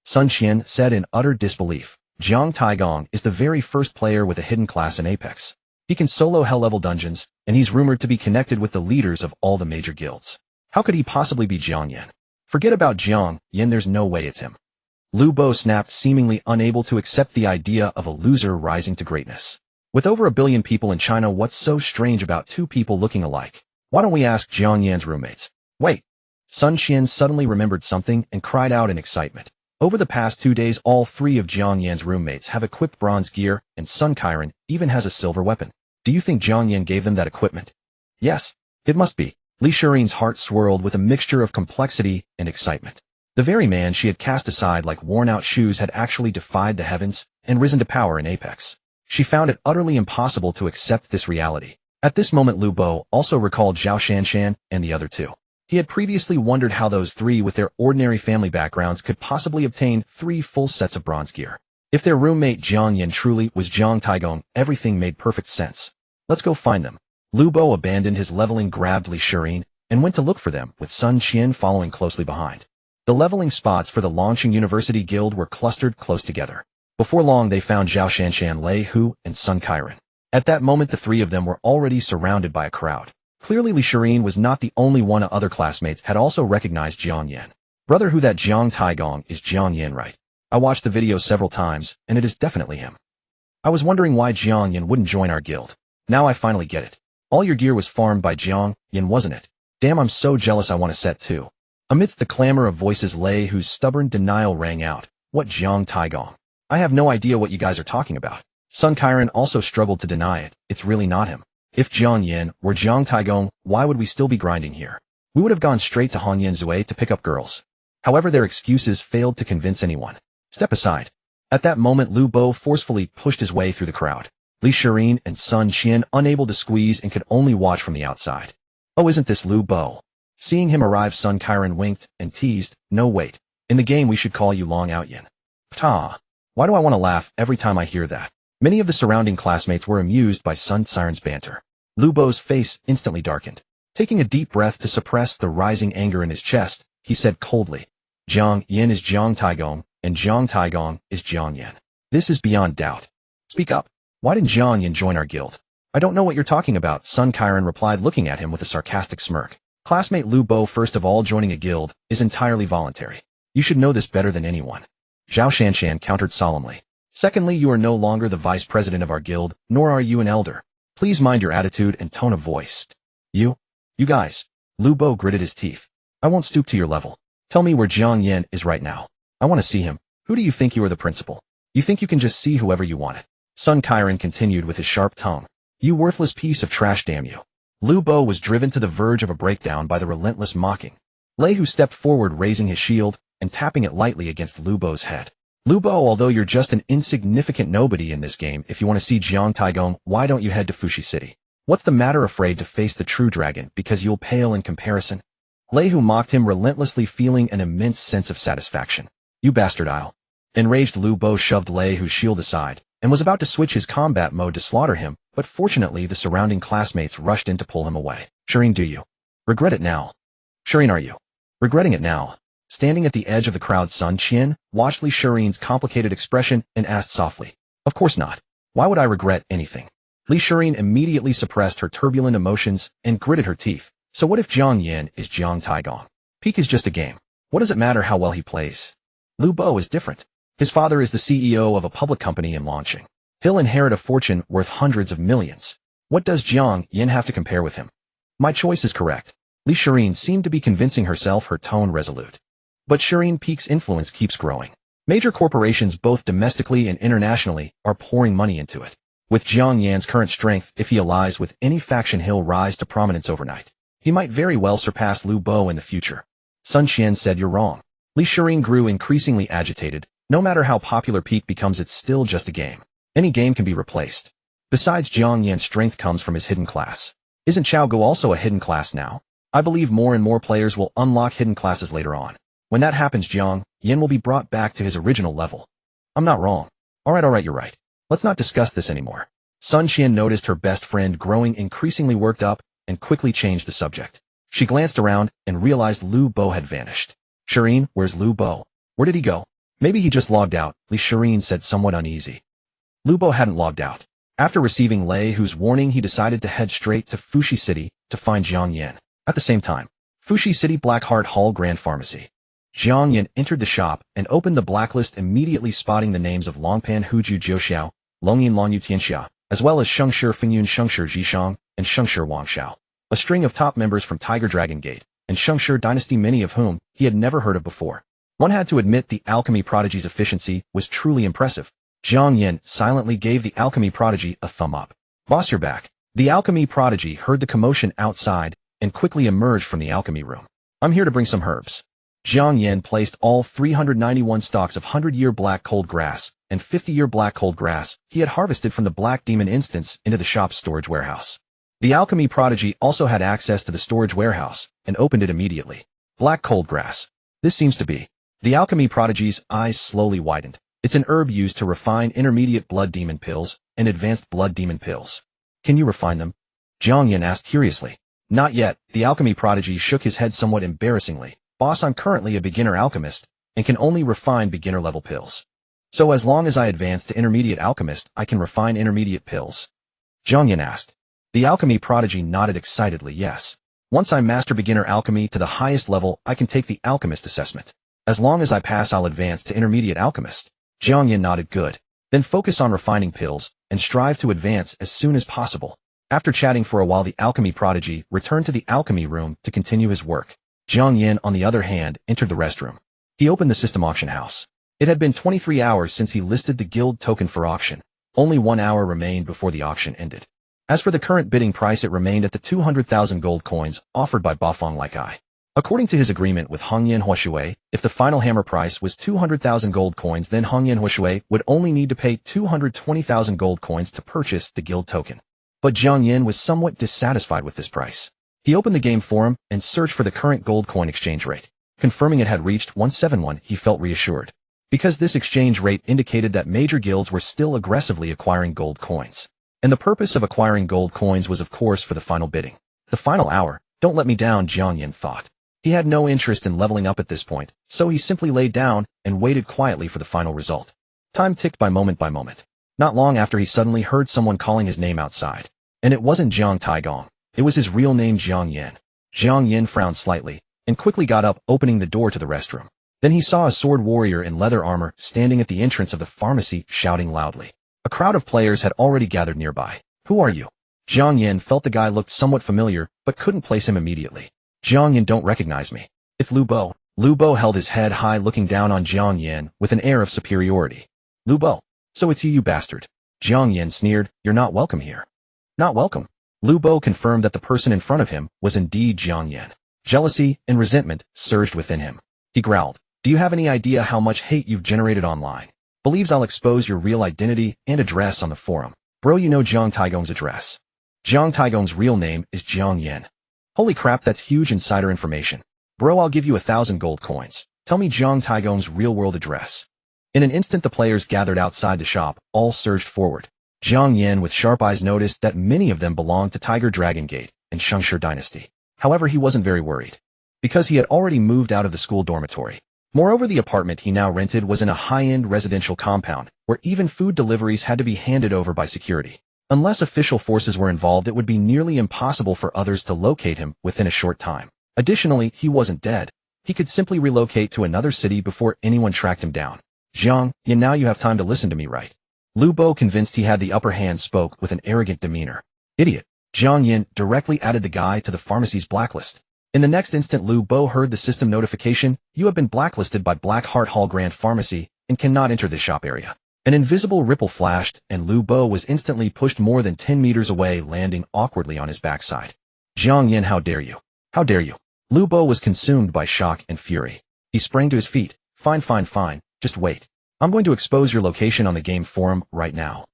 Sun Qian said in utter disbelief. Jiang Taigong is the very first player with a hidden class in Apex. He can solo hell-level dungeons, and he's rumored to be connected with the leaders of all the major guilds. How could he possibly be Jiang Yan? Forget about Jiang Yan, there's no way it's him. Lu Bo snapped, seemingly unable to accept the idea of a loser rising to greatness. With over 1 billion people in China, what's so strange about two people looking alike? Why don't we ask Jiang Yan's roommates? Wait. Sun Qian suddenly remembered something and cried out in excitement. Over the past 2 days, all 3 of Jiang Yan's roommates have equipped bronze gear, and Sun Tyrant even has a silver weapon. Do you think Jiang Yan gave them that equipment? Yes, it must be. Li Shirin's heart swirled with a mixture of complexity and excitement. The very man she had cast aside like worn-out shoes had actually defied the heavens and risen to power in Apex. She found it utterly impossible to accept this reality. At this moment, Lu Bo also recalled Zhao Shanshan and the other 2. He had previously wondered how those 3 with their ordinary family backgrounds could possibly obtain 3 full sets of bronze gear. If their roommate Jiang Yan truly was Jiang Taigong, everything made perfect sense. Let's go find them. Lu Bo abandoned his leveling, grabbed Li Shirin, and went to look for them, with Sun Qian following closely behind. The leveling spots for the launching University Guild were clustered close together. Before long, they found Zhao Shanshan, Lei Hu, and Sun Tyrant. At that moment, the 3 of them were already surrounded by a crowd. Clearly, Li Shirin was not the only one. Other classmates had also recognized Jiang Yan. Brother, who that Jiang Taigong is Jiang Yan, right? I watched the video several times, and it is definitely him. I was wondering why Jiang Yan wouldn't join our guild. Now I finally get it. All your gear was farmed by Jiang Yan, wasn't it? Damn, I'm so jealous, I want a set too. Amidst the clamor of voices, Lei Hu's stubborn denial rang out. What Jiang Taigong? I have no idea what you guys are talking about. Sun Tyrant also struggled to deny it. It's really not him. If Jiang Yan were Jiang Taigong, why would we still be grinding here? We would have gone straight to Hanyan Zui to pick up girls. However, their excuses failed to convince anyone. Step aside. At that moment, Lu Bo forcefully pushed his way through the crowd. Li Shirin and Sun Qian, unable to squeeze and could only watch from the outside. Oh, isn't this Lu Bo? Seeing him arrive, Sun Tyrant winked and teased, no wait. In the game we should call you Long Out Yan. Ptah. Why do I want to laugh every time I hear that? Many of the surrounding classmates were amused by Sun Tyrant's banter. Lu Bo's face instantly darkened. Taking a deep breath to suppress the rising anger in his chest, he said coldly, Jiang Yan is Jiang Taigong, and Jiang Taigong is Jiang Yan. This is beyond doubt. Speak up. Why didn't Jiang Yan join our guild? I don't know what you're talking about, Sun Tyrant replied, looking at him with a sarcastic smirk. Classmate Lu Bo, first of all, joining a guild is entirely voluntary. You should know this better than anyone. Zhao Shanshan countered solemnly. Secondly, you are no longer the vice president of our guild, nor are you an elder. Please mind your attitude and tone of voice. You guys. Lu Bo gritted his teeth. I won't stoop to your level. Tell me where Jiang Yan is right now. I want to see him. Who do you think you are, the principal? You think you can just see whoever you want it? Sun Tyrant continued with his sharp tongue. You worthless piece of trash, damn you. Lu Bo was driven to the verge of a breakdown by the relentless mocking. Lei Hu stepped forward, raising his shield and tapping it lightly against Lu Bo's head. Lu Bo, although you're just an insignificant nobody in this game, if you want to see Jiang Taigong, why don't you head to Fushi City? What's the matter, afraid to face the true dragon because you'll pale in comparison? Lei, who mocked him relentlessly, feeling an immense sense of satisfaction. You bastard I'll. Enraged, Lu Bo shoved Lei Hu's shield aside, and was about to switch his combat mode to slaughter him, but fortunately the surrounding classmates rushed in to pull him away. Shireen, do you regret it now? Shireen, are you regretting it now? Standing at the edge of the crowd, Sun Qian watched Li Shireen's complicated expression and asked softly, Of course not. Why would I regret anything? Li Shireen immediately suppressed her turbulent emotions and gritted her teeth. So what if Jiang Yan is Jiang Taigong? Peak is just a game. What does it matter how well he plays? Lu Bo is different. His father is the CEO of a public company in launching. He'll inherit a fortune worth hundreds of millions. What does Jiang Yan have to compare with him? My choice is correct. Li Shireen seemed to be convincing herself, her tone resolute. But Shireen Peak's influence keeps growing. Major corporations, both domestically and internationally, are pouring money into it. With Jiang Yan's current strength, if he allies with any faction, he'll rise to prominence overnight. He might very well surpass Lu Bo in the future. Sun Qian said, You're wrong. Li Shireen grew increasingly agitated. No matter how popular Peak becomes, it's still just a game. Any game can be replaced. Besides, Jiang Yan's strength comes from his hidden class. Isn't Xiao Go also a hidden class now? I believe more and more players will unlock hidden classes later on. When that happens, Jiang Yan will be brought back to his original level. I'm not wrong. Alright, you're right. Let's not discuss this anymore. Sun Qian noticed her best friend growing increasingly worked up and quickly changed the subject. She glanced around and realized Lu Bo had vanished. Shireen, where's Lu Bo? Where did he go? Maybe he just logged out, Li Shireen said, somewhat uneasy. Lu Bo hadn't logged out. After receiving Lei Hu's warning, he decided to head straight to Fuxi City to find Jiang Yan. At the same time, Fuxi City Blackheart Hall Grand Pharmacy. Jiang Yan entered the shop and opened the blacklist, immediately spotting the names of Longpan Huju Jiuxiao, Longyin Longyu Tianxia, as well as Shengshi Fingyun Shengshi Jishang, and Shengshi Wangxiao, a string of top members from Tiger Dragon Gate and Shengshi Dynasty, many of whom he had never heard of before. One had to admit the alchemy prodigy's efficiency was truly impressive. Jiang Yan silently gave the alchemy prodigy a thumb up. Boss, you're back. The alchemy prodigy heard the commotion outside and quickly emerged from the alchemy room. I'm here to bring some herbs. Jiang Yan placed all 391 stalks of 100-year black cold grass and 50-year black cold grass he had harvested from the Black Demon instance into the shop's storage warehouse. The alchemy prodigy also had access to the storage warehouse and opened it immediately. Black cold grass. This seems to be. The alchemy prodigy's eyes slowly widened. It's an herb used to refine intermediate blood demon pills and advanced blood demon pills. Can you refine them? Jiang Yan asked curiously. Not yet. The alchemy prodigy shook his head somewhat embarrassingly. Boss, I'm currently a beginner alchemist and can only refine beginner-level pills. So as long as I advance to intermediate alchemist, I can refine intermediate pills? Jiang Yan asked. The alchemy prodigy nodded excitedly. Yes. Once I master beginner alchemy to the highest level, I can take the alchemist assessment. As long as I pass, I'll advance to intermediate alchemist. Jiang Yan nodded. Good. Then focus on refining pills and strive to advance as soon as possible. After chatting for a while, the alchemy prodigy returned to the alchemy room to continue his work. Jiang Yan, on the other hand, entered the restroom. He opened the system auction house. It had been 23 hours since he listed the guild token for auction. Only 1 hour remained before the auction ended. As for the current bidding price, it remained at the 200,000 gold coins offered by Bafeng Like I. According to his agreement with Hongyan Huashui, if the final hammer price was 200,000 gold coins, then Hongyan Huashui would only need to pay 220,000 gold coins to purchase the guild token. But Jiang Yan was somewhat dissatisfied with this price. He opened the game forum and searched for the current gold coin exchange rate. Confirming it had reached 171, he felt reassured. Because this exchange rate indicated that major guilds were still aggressively acquiring gold coins. And the purpose of acquiring gold coins was, of course, for the final bidding. The final hour. Don't let me down, Jiang Yan thought. He had no interest in leveling up at this point, so he simply laid down and waited quietly for the final result. Time ticked by moment by moment. Not long after, he suddenly heard someone calling his name outside. And it wasn't Jiang Taigong. It was his real name, Jiang Yan. Jiang Yan frowned slightly and quickly got up, opening the door to the restroom. Then he saw a sword warrior in leather armor standing at the entrance of the pharmacy, shouting loudly. A crowd of players had already gathered nearby. Who are you? Jiang Yan felt the guy looked somewhat familiar, but couldn't place him immediately. Jiang Yan, don't recognize me. It's Lu Bo. Lu Bo held his head high, looking down on Jiang Yan with an air of superiority. Lu Bo. So it's you bastard. Jiang Yan sneered. You're not welcome here. Not welcome. Lu Bo confirmed that the person in front of him was indeed Jiang Yan. Jealousy and resentment surged within him. He growled. Do you have any idea how much hate you've generated online? Believes I'll expose your real identity and address on the forum. Bro, you know Jiang Taigong's address. Jiang Taigong's real name is Jiang Yan. Holy crap, that's huge insider information. Bro, I'll give you 1,000 gold coins. Tell me Jiang Taigong's real-world address. In an instant the players gathered outside the shop, all surged forward. Jiang Yan with sharp eyes noticed that many of them belonged to Tiger Dragon Gate and Shengshi dynasty. However, he wasn't very worried, because he had already moved out of the school dormitory. Moreover, the apartment he now rented was in a high-end residential compound, where even food deliveries had to be handed over by security. Unless official forces were involved, it would be nearly impossible for others to locate him within a short time. Additionally, he wasn't dead. He could simply relocate to another city before anyone tracked him down. Jiang Yan, now you have time to listen to me, right? Lu Bo, convinced he had the upper hand, spoke with an arrogant demeanor. Idiot. Jiang Yan directly added the guy to the pharmacy's blacklist. In the next instant, Lu Bo heard the system notification: you have been blacklisted by Blackheart Hall Grand Pharmacy and cannot enter this shop area. An invisible ripple flashed, and Lu Bo was instantly pushed more than 10 meters away, landing awkwardly on his backside. Jiang Yan, how dare you? How dare you? Lu Bo was consumed by shock and fury. He sprang to his feet. Fine. Just wait. I'm going to expose your location on the game forum right now.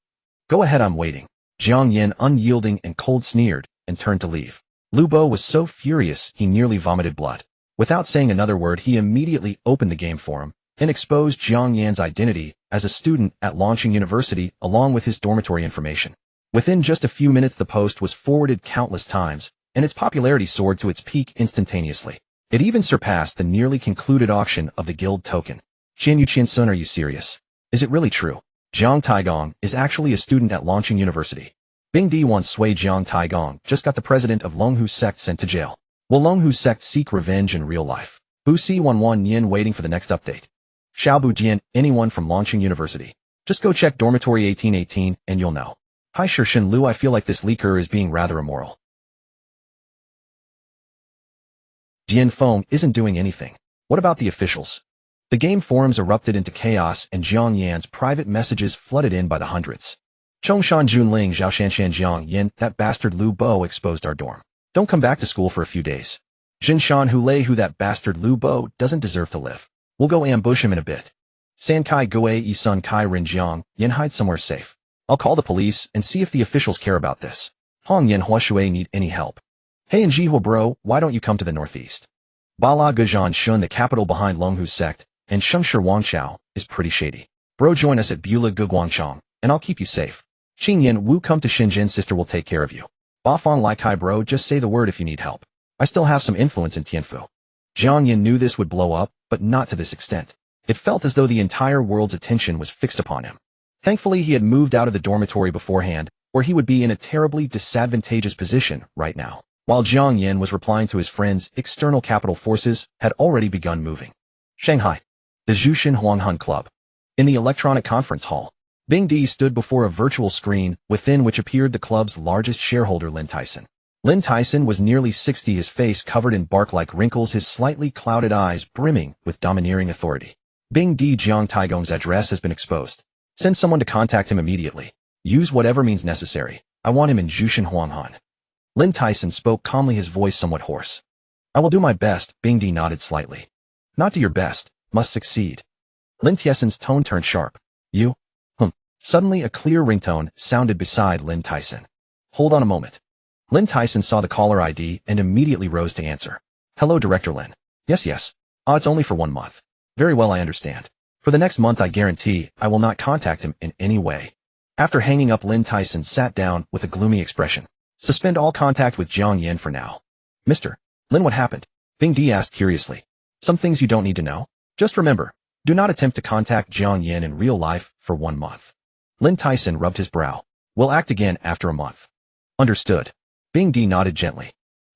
Go ahead, I'm waiting. Jiang Yan, unyielding and cold, sneered and turned to leave. Lu Bo was so furious he nearly vomited blood. Without saying another word, he immediately opened the game forum and exposed Jiang Yan's identity as a student at Longqing University along with his dormitory information. Within just a few minutes, the post was forwarded countless times, and its popularity soared to its peak instantaneously. It even surpassed the nearly concluded auction of the guild token. Qian Yuqian-sun, are you serious? Is it really true? Jiang Taigong is actually a student at Longqing University. Bing Di once swayed Jiang Taigong, just got the president of Longhu sect sent to jail. Will Longhu sect seek revenge in real life? Bu C11 Yin, waiting for the next update. Xiaobu Jian, anyone from Longqing University? Just go check dormitory 1818 and you'll know. Hi Shin Lu, I feel like this leaker is being rather immoral. Jian Feng isn't doing anything. What about the officials? The game forums erupted into chaos, and Jiang Yan's private messages flooded in by the hundreds. Chongshan Junling Zhaoshanshan Jiang Yan, that bastard Lu Bo exposed our dorm. Don't come back to school for a few days. Jinshan Hulei, who that bastard Lu Bo doesn't deserve to live. We'll go ambush him in a bit. San Kai Goei Isun Kai Rin Jiang Yan, hide somewhere safe. I'll call the police and see if the officials care about this. Hong Yan Huashui, need any help? Hey and Jihua bro, why don't you come to the northeast? Bala Gujan Shun, the capital behind Longhu sect, and Shengshi Wangchao is pretty shady. Bro, join us at Beulah Guguangchong, and I'll keep you safe. Qingyan Wu, come to Shenzhen, sister will take care of you. Bafang Laikai bro, just say the word if you need help. I still have some influence in Tianfu. Jiang Yan knew this would blow up, but not to this extent. It felt as though the entire world's attention was fixed upon him. Thankfully, he had moved out of the dormitory beforehand, or he would be in a terribly disadvantageous position right now. While Jiang Yan was replying to his friends, external capital forces had already begun moving. Shanghai. The Zhuxin Huanghan Club. In the electronic conference hall, Bing Di stood before a virtual screen, within which appeared the club's largest shareholder, Lin Tyson. Lin Tyson was nearly 60, his face covered in bark-like wrinkles, his slightly clouded eyes brimming with domineering authority. Bing Di, Jiang Taigong's address has been exposed. Send someone to contact him immediately. Use whatever means necessary. I want him in Zhuxin Huanghan. Lin Tyson spoke calmly, his voice somewhat hoarse. I will do my best, Bing Di nodded slightly. Not do your best. Must succeed. Lin Tyson's tone turned sharp. You? Suddenly a clear ringtone sounded beside Lin Tyson. Hold on a moment. Lin Tyson saw the caller ID and immediately rose to answer. Hello, Director Lin. Yes. It's only for 1 month. Very well, I understand. For the next month, I guarantee I will not contact him in any way. After hanging up, Lin Tyson sat down with a gloomy expression. Suspend all contact with Jiang Yan for now. Mr. Lin, what happened? Bing Di asked curiously. Some things you don't need to know. Just remember, do not attempt to contact Jiang Yan in real life for 1 month. Lin Tyson rubbed his brow. We'll act again after a month. Understood. Bing Di nodded gently.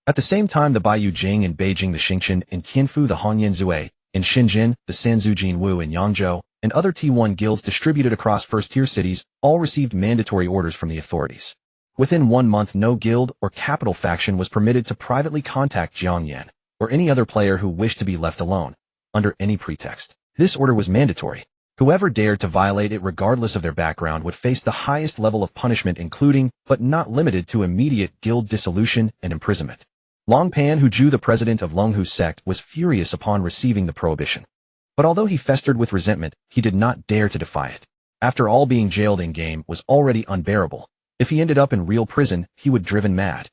At the same time, the Baiyu Jing in Beijing, the Xingqian in Tianfu, the Hongyan Zui in Shenzhen, the Sanzu Jinwu in Yangzhou, and other T1 guilds distributed across first-tier cities all received mandatory orders from the authorities. Within 1 month, no guild or capital faction was permitted to privately contact Jiang Yan or any other player who wished to be left alone, under any pretext. This order was mandatory. Whoever dared to violate it, regardless of their background, would face the highest level of punishment, including, but not limited to, immediate guild dissolution and imprisonment. Long Pan, Hu Ju, the president of Longhu sect, was furious upon receiving the prohibition. But although he festered with resentment, he did not dare to defy it. After all, being jailed in-game was already unbearable. If he ended up in real prison, he would driven mad.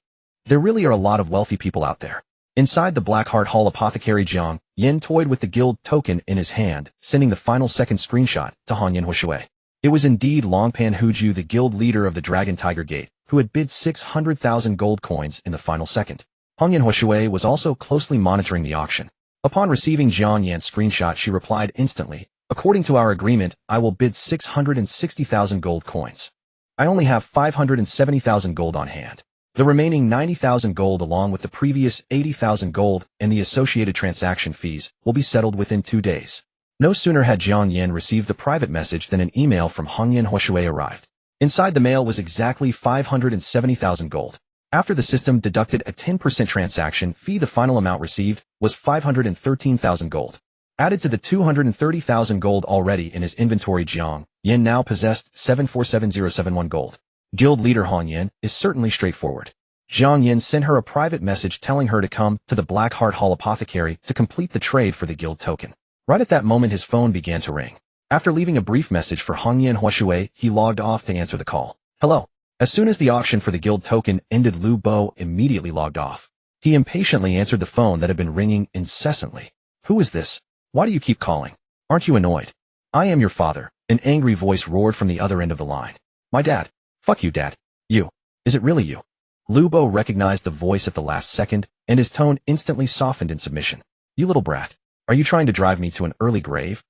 There really are a lot of wealthy people out there. Inside the Blackheart Hall, apothecary Jiang Yan toyed with the guild token in his hand, sending the final second screenshot to Hanyan Huishui. It was indeed Longpan Huju, the guild leader of the Dragon Tiger Gate, who had bid 600,000 gold coins in the final second. Hanyan Huishui was also closely monitoring the auction. Upon receiving Jiang Yan's screenshot, she replied instantly, "According to our agreement, I will bid 660,000 gold coins. I only have 570,000 gold on hand. The remaining 90,000 gold, along with the previous 80,000 gold and the associated transaction fees, will be settled within 2 days." No sooner had Jiang Yan received the private message than an email from Hanyan Huishui arrived. Inside the mail was exactly 570,000 gold. After the system deducted a 10% transaction fee, the final amount received was 513,000 gold. Added to the 230,000 gold already in his inventory, Jiang Yan now possessed 747071 gold. Guild leader Hanyan is certainly straightforward. Jiang Yan sent her a private message telling her to come to the Blackheart Hall apothecary to complete the trade for the guild token. Right at that moment, his phone began to ring. After leaving a brief message for Hanyan Huishui, he logged off to answer the call. "Hello." As soon as the auction for the guild token ended, Lu Bo immediately logged off. He impatiently answered the phone that had been ringing incessantly. "Who is this? Why do you keep calling? Aren't you annoyed?" "I am your father," an angry voice roared from the other end of the line. "My dad." "Fuck you, dad." "You. Is it really you?" Lu Bo recognized the voice at the last second, and his tone instantly softened in submission. "You little brat. Are you trying to drive me to an early grave?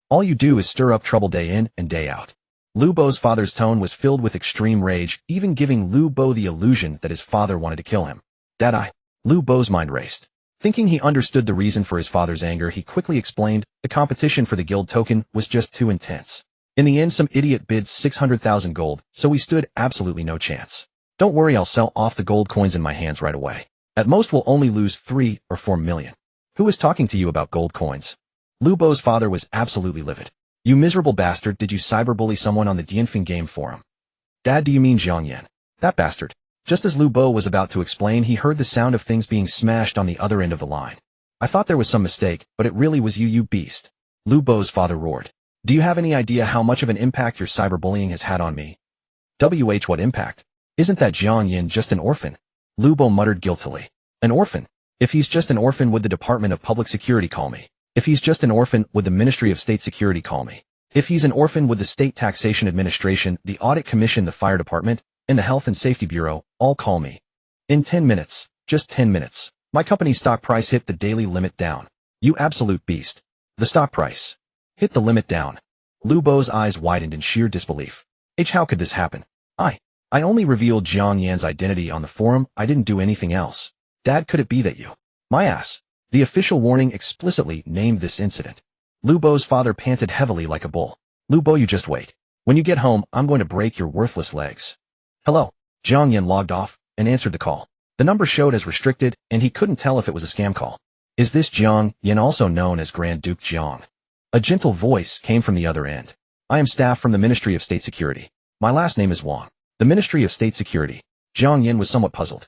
All you do is stir up trouble day in and day out." Lu Bo's father's tone was filled with extreme rage, even giving Lu Bo the illusion that his father wanted to kill him. "Dad, Lu Bo's mind raced. Thinking he understood the reason for his father's anger, he quickly explained the competition for the guild token was just too intense. In the end, some idiot bid 600,000 gold, so we stood absolutely no chance. "Don't worry, I'll sell off the gold coins in my hands right away. At most, we'll only lose 3 or 4 million. Who is talking to you about gold coins?" Lu Bo's father was absolutely livid. "You miserable bastard, did you cyberbully someone on the Dianfeng game forum?" "Dad, do you mean Jiang Yan? That bastard?" Just as Lu Bo was about to explain, he heard the sound of things being smashed on the other end of the line. "I thought there was some mistake, but it really was you, you beast." Lu Bo's father roared. "Do you have any idea how much of an impact your cyberbullying has had on me?" What impact? Isn't that Jiang Yan just an orphan?" Lu Bo muttered guiltily. "An orphan? If he's just an orphan, would the Department of Public Security call me? If he's just an orphan, would the Ministry of State Security call me? If he's an orphan, would the State Taxation Administration, the Audit Commission, the Fire Department, and the Health and Safety Bureau all call me? In 10 minutes, just 10 minutes, my company's stock price hit the daily limit down." "You absolute beast. The stock price hit the limit down." Lu Bo's eyes widened in sheer disbelief. How could this happen? I only revealed Jiang Yan's identity on the forum. I didn't do anything else." "Dad, could it be that you—" "My ass." The official warning explicitly named this incident. Lu Bo's father panted heavily like a bull. "Lu Bo, you just wait. When you get home, I'm going to break your worthless legs." "Hello." Jiang Yan logged off and answered the call. The number showed as restricted, and he couldn't tell if it was a scam call. "Is this Jiang Yan, also known as Grand Duke Jiang?" A gentle voice came from the other end. "I am staff from the Ministry of State Security. My last name is Wang." "The Ministry of State Security?" Jiang Yan was somewhat puzzled.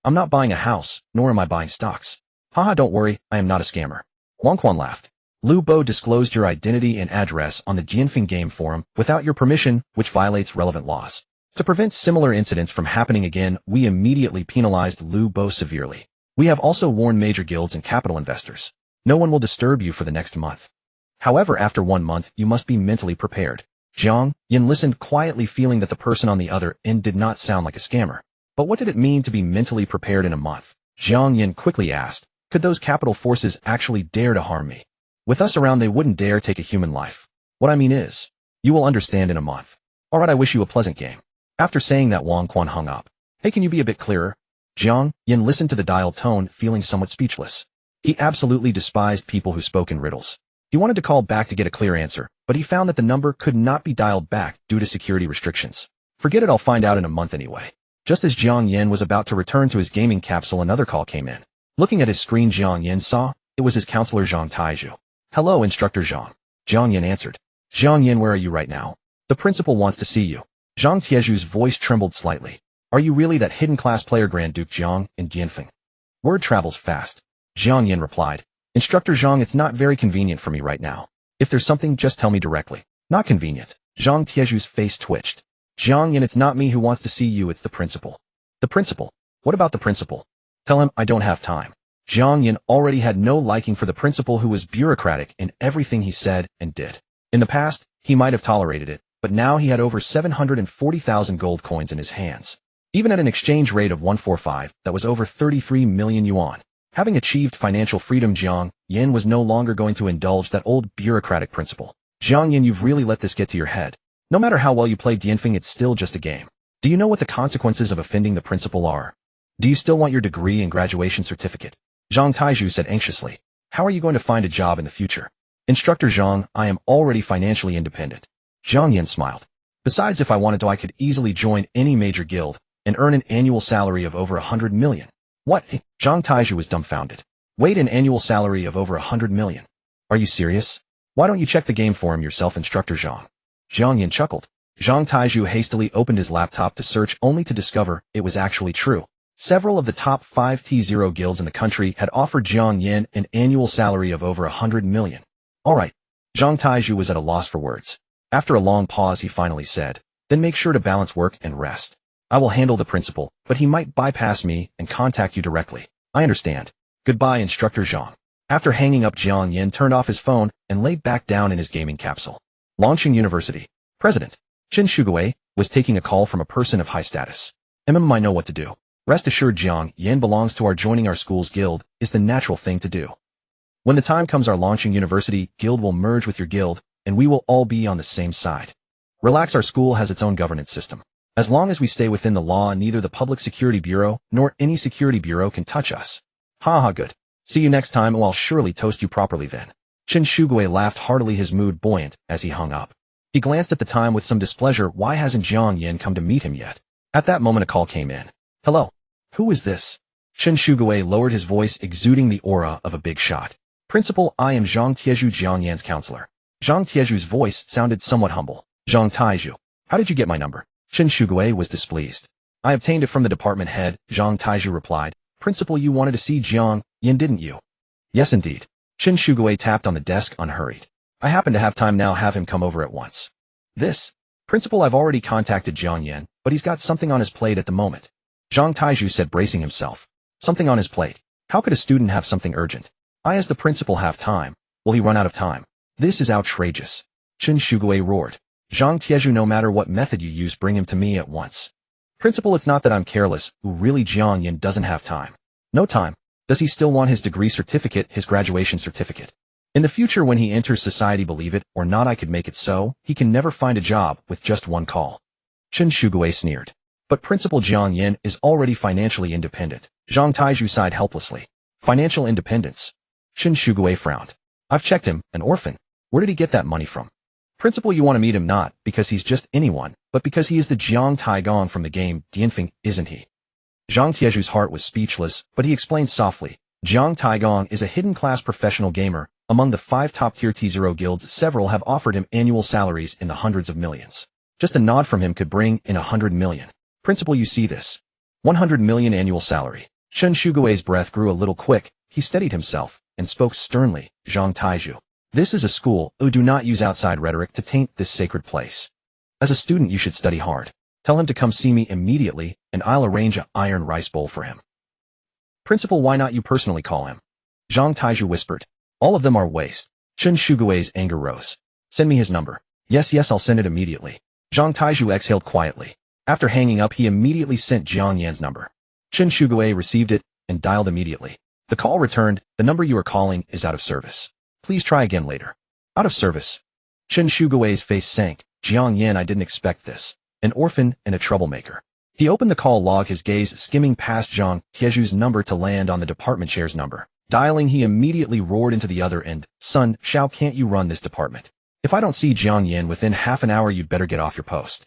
I'm not buying a house, nor am I buying stocks." "Haha, don't worry, I am not a scammer." Wang Quan laughed. "Lu Bo disclosed your identity and address on the Dianfeng game forum without your permission, which violates relevant laws. To prevent similar incidents from happening again, we immediately penalized Lu Bo severely. We have also warned major guilds and capital investors. No one will disturb you for the next month. However, after 1 month, you must be mentally prepared." Jiang Yan listened quietly, feeling that the person on the other end did not sound like a scammer. But what did it mean to be mentally prepared in a month? Jiang Yan quickly asked, "Could those capital forces actually dare to harm me? With us around, they wouldn't dare take a human life. What I mean is, you will understand in a month. Alright, I wish you a pleasant game." After saying that, Wang Quan hung up. "Hey, can you be a bit clearer?" Jiang Yan listened to the dial tone, feeling somewhat speechless. He absolutely despised people who spoke in riddles. He wanted to call back to get a clear answer, but he found that the number could not be dialed back due to security restrictions. "Forget it, I'll find out in a month anyway." Just as Jiang Yan was about to return to his gaming capsule, another call came in. Looking at his screen, Jiang Yan saw it was his counselor Zhang Taizhu. "Hello, Instructor Zhang." Jiang Yan answered. "Jiang Yan, where are you right now?" "The principal wants to see you." Zhang Taizhu's voice trembled slightly. "Are you really that hidden class player Grand Duke Jiang in Dianfeng?" "Word travels fast." Jiang Yan replied. "Instructor Zhang, it's not very convenient for me right now. If there's something, just tell me directly." "Not convenient." Zhang Taizhu's face twitched. "Jiang Yan, it's not me who wants to see you, it's the principal." "The principal? What about the principal?" "Tell him I don't have time." Jiang Yan already had no liking for the principal, who was bureaucratic in everything he said and did. In the past, he might have tolerated it, but now he had over 740,000 gold coins in his hands. Even at an exchange rate of 145, that was over 33 million yuan. Having achieved financial freedom, Jiang Yan was no longer going to indulge that old bureaucratic principle. Jiang Yan, you've really let this get to your head. No matter how well you play Dianfeng, it's still just a game. Do you know what the consequences of offending the principal are? Do you still want your degree and graduation certificate? Zhang Taizhu said anxiously. How are you going to find a job in the future? Instructor Zhang, I am already financially independent. Jiang Yan smiled. Besides, if I wanted to, I could easily join any major guild and earn an annual salary of over 100 million. What? Zhang Taizhu was dumbfounded. Wait, an annual salary of over 100 million? Are you serious? Why don't you check the game forum yourself, Instructor Zhang? Jiang Yan chuckled. Zhang Taizhu hastily opened his laptop to search, only to discover it was actually true. Several of the top 5 T0 guilds in the country had offered Jiang Yan an annual salary of over 100 million. All right. Zhang Taizhu was at a loss for words. After a long pause, he finally said, then make sure to balance work and rest. I will handle the principal, but he might bypass me and contact you directly. I understand. Goodbye, Instructor Zhang. After hanging up, Jiang Yan turned off his phone and lay back down in his gaming capsule. Launching University. President Chen Shugui was taking a call from a person of high status. I know what to do. Rest assured, Jiang Yan belongs to our joining our school's guild is the natural thing to do. When the time comes, our launching university guild will merge with your guild, and we will all be on the same side. Relax, our school has its own governance system. As long as we stay within the law, neither the Public Security Bureau nor any security bureau can touch us. Ha, good. See you next time, and I'll surely toast you properly then. Chen Shugui laughed heartily, his mood buoyant, as he hung up. He glanced at the time with some displeasure. Why hasn't Jiang Yan come to meet him yet? At that moment, a call came in. Hello. Who is this? Chen Shugui lowered his voice, exuding the aura of a big shot. Principal, I am Zhang Taizhu, Jiang Yan's counselor. Zhang Taizhu's voice sounded somewhat humble. Zhang Taizhu, how did you get my number? Chen Shugui was displeased. I obtained it from the department head, Zhang Taizhu replied. Principal, you wanted to see Jiang Yan, didn't you? Yes, indeed. Chen Shugui tapped on the desk, unhurried. I happen to have time now, have him come over at once. This? Principal, I've already contacted Jiang Yan, but he's got something on his plate at the moment. Zhang Taizhu said, bracing himself. Something on his plate? How could a student have something urgent? I, as the principal, have time. Will he run out of time? This is outrageous. Chen Shugui roared. Zhang Taizhu, no matter what method you use, bring him to me at once. Principal, it's not that I'm careless. Really, Jiang Yan doesn't have time. No time? Does he still want his degree certificate, his graduation certificate? In the future, when he enters society, believe it or not, I could make it so he can never find a job with just one call. Chen Shugui sneered. But Principal, Jiang Yan is already financially independent. Zhang Taizhu sighed helplessly. Financial independence? Chen Shugui frowned. I've checked him, an orphan. Where did he get that money from? Principal, you want to meet him not because he's just anyone, but because he is the Jiang Taigong from the game Dianfeng, isn't he? Zhang Taizhu's heart was speechless, but he explained softly. Jiang Taigong is a hidden class professional gamer. Among the 5 top-tier T0 guilds, several have offered him annual salaries in the hundreds of millions. Just a nod from him could bring in 100 million. Principal, you see this? 100 million annual salary. Chen Shugui's breath grew a little quick. He steadied himself and spoke sternly. Zhang Taizhu, this is a school. Do not use outside rhetoric to taint this sacred place. As a student, you should study hard. Tell him to come see me immediately, and I'll arrange an iron rice bowl for him. Principal, why not you personally call him? Zhang Taizhu whispered. All of them are waste. Chen Shugui's anger rose. Send me his number. Yes, I'll send it immediately. Zhang Taizhu exhaled quietly. After hanging up, he immediately sent Jiang Yan's number. Chen Shugui received it and dialed immediately. The call returned. The number you are calling is out of service. Please try again later. Out of service. Chen Shugui's face sank. Jiang Yan, I didn't expect this. An orphan and a troublemaker. He opened the call log, his gaze skimming past Zhang Taizhu's number to land on the department chair's number. Dialing, he immediately roared into the other end. Son, Shao, can't you run this department? If I don't see Jiang Yan within half an hour, you'd better get off your post.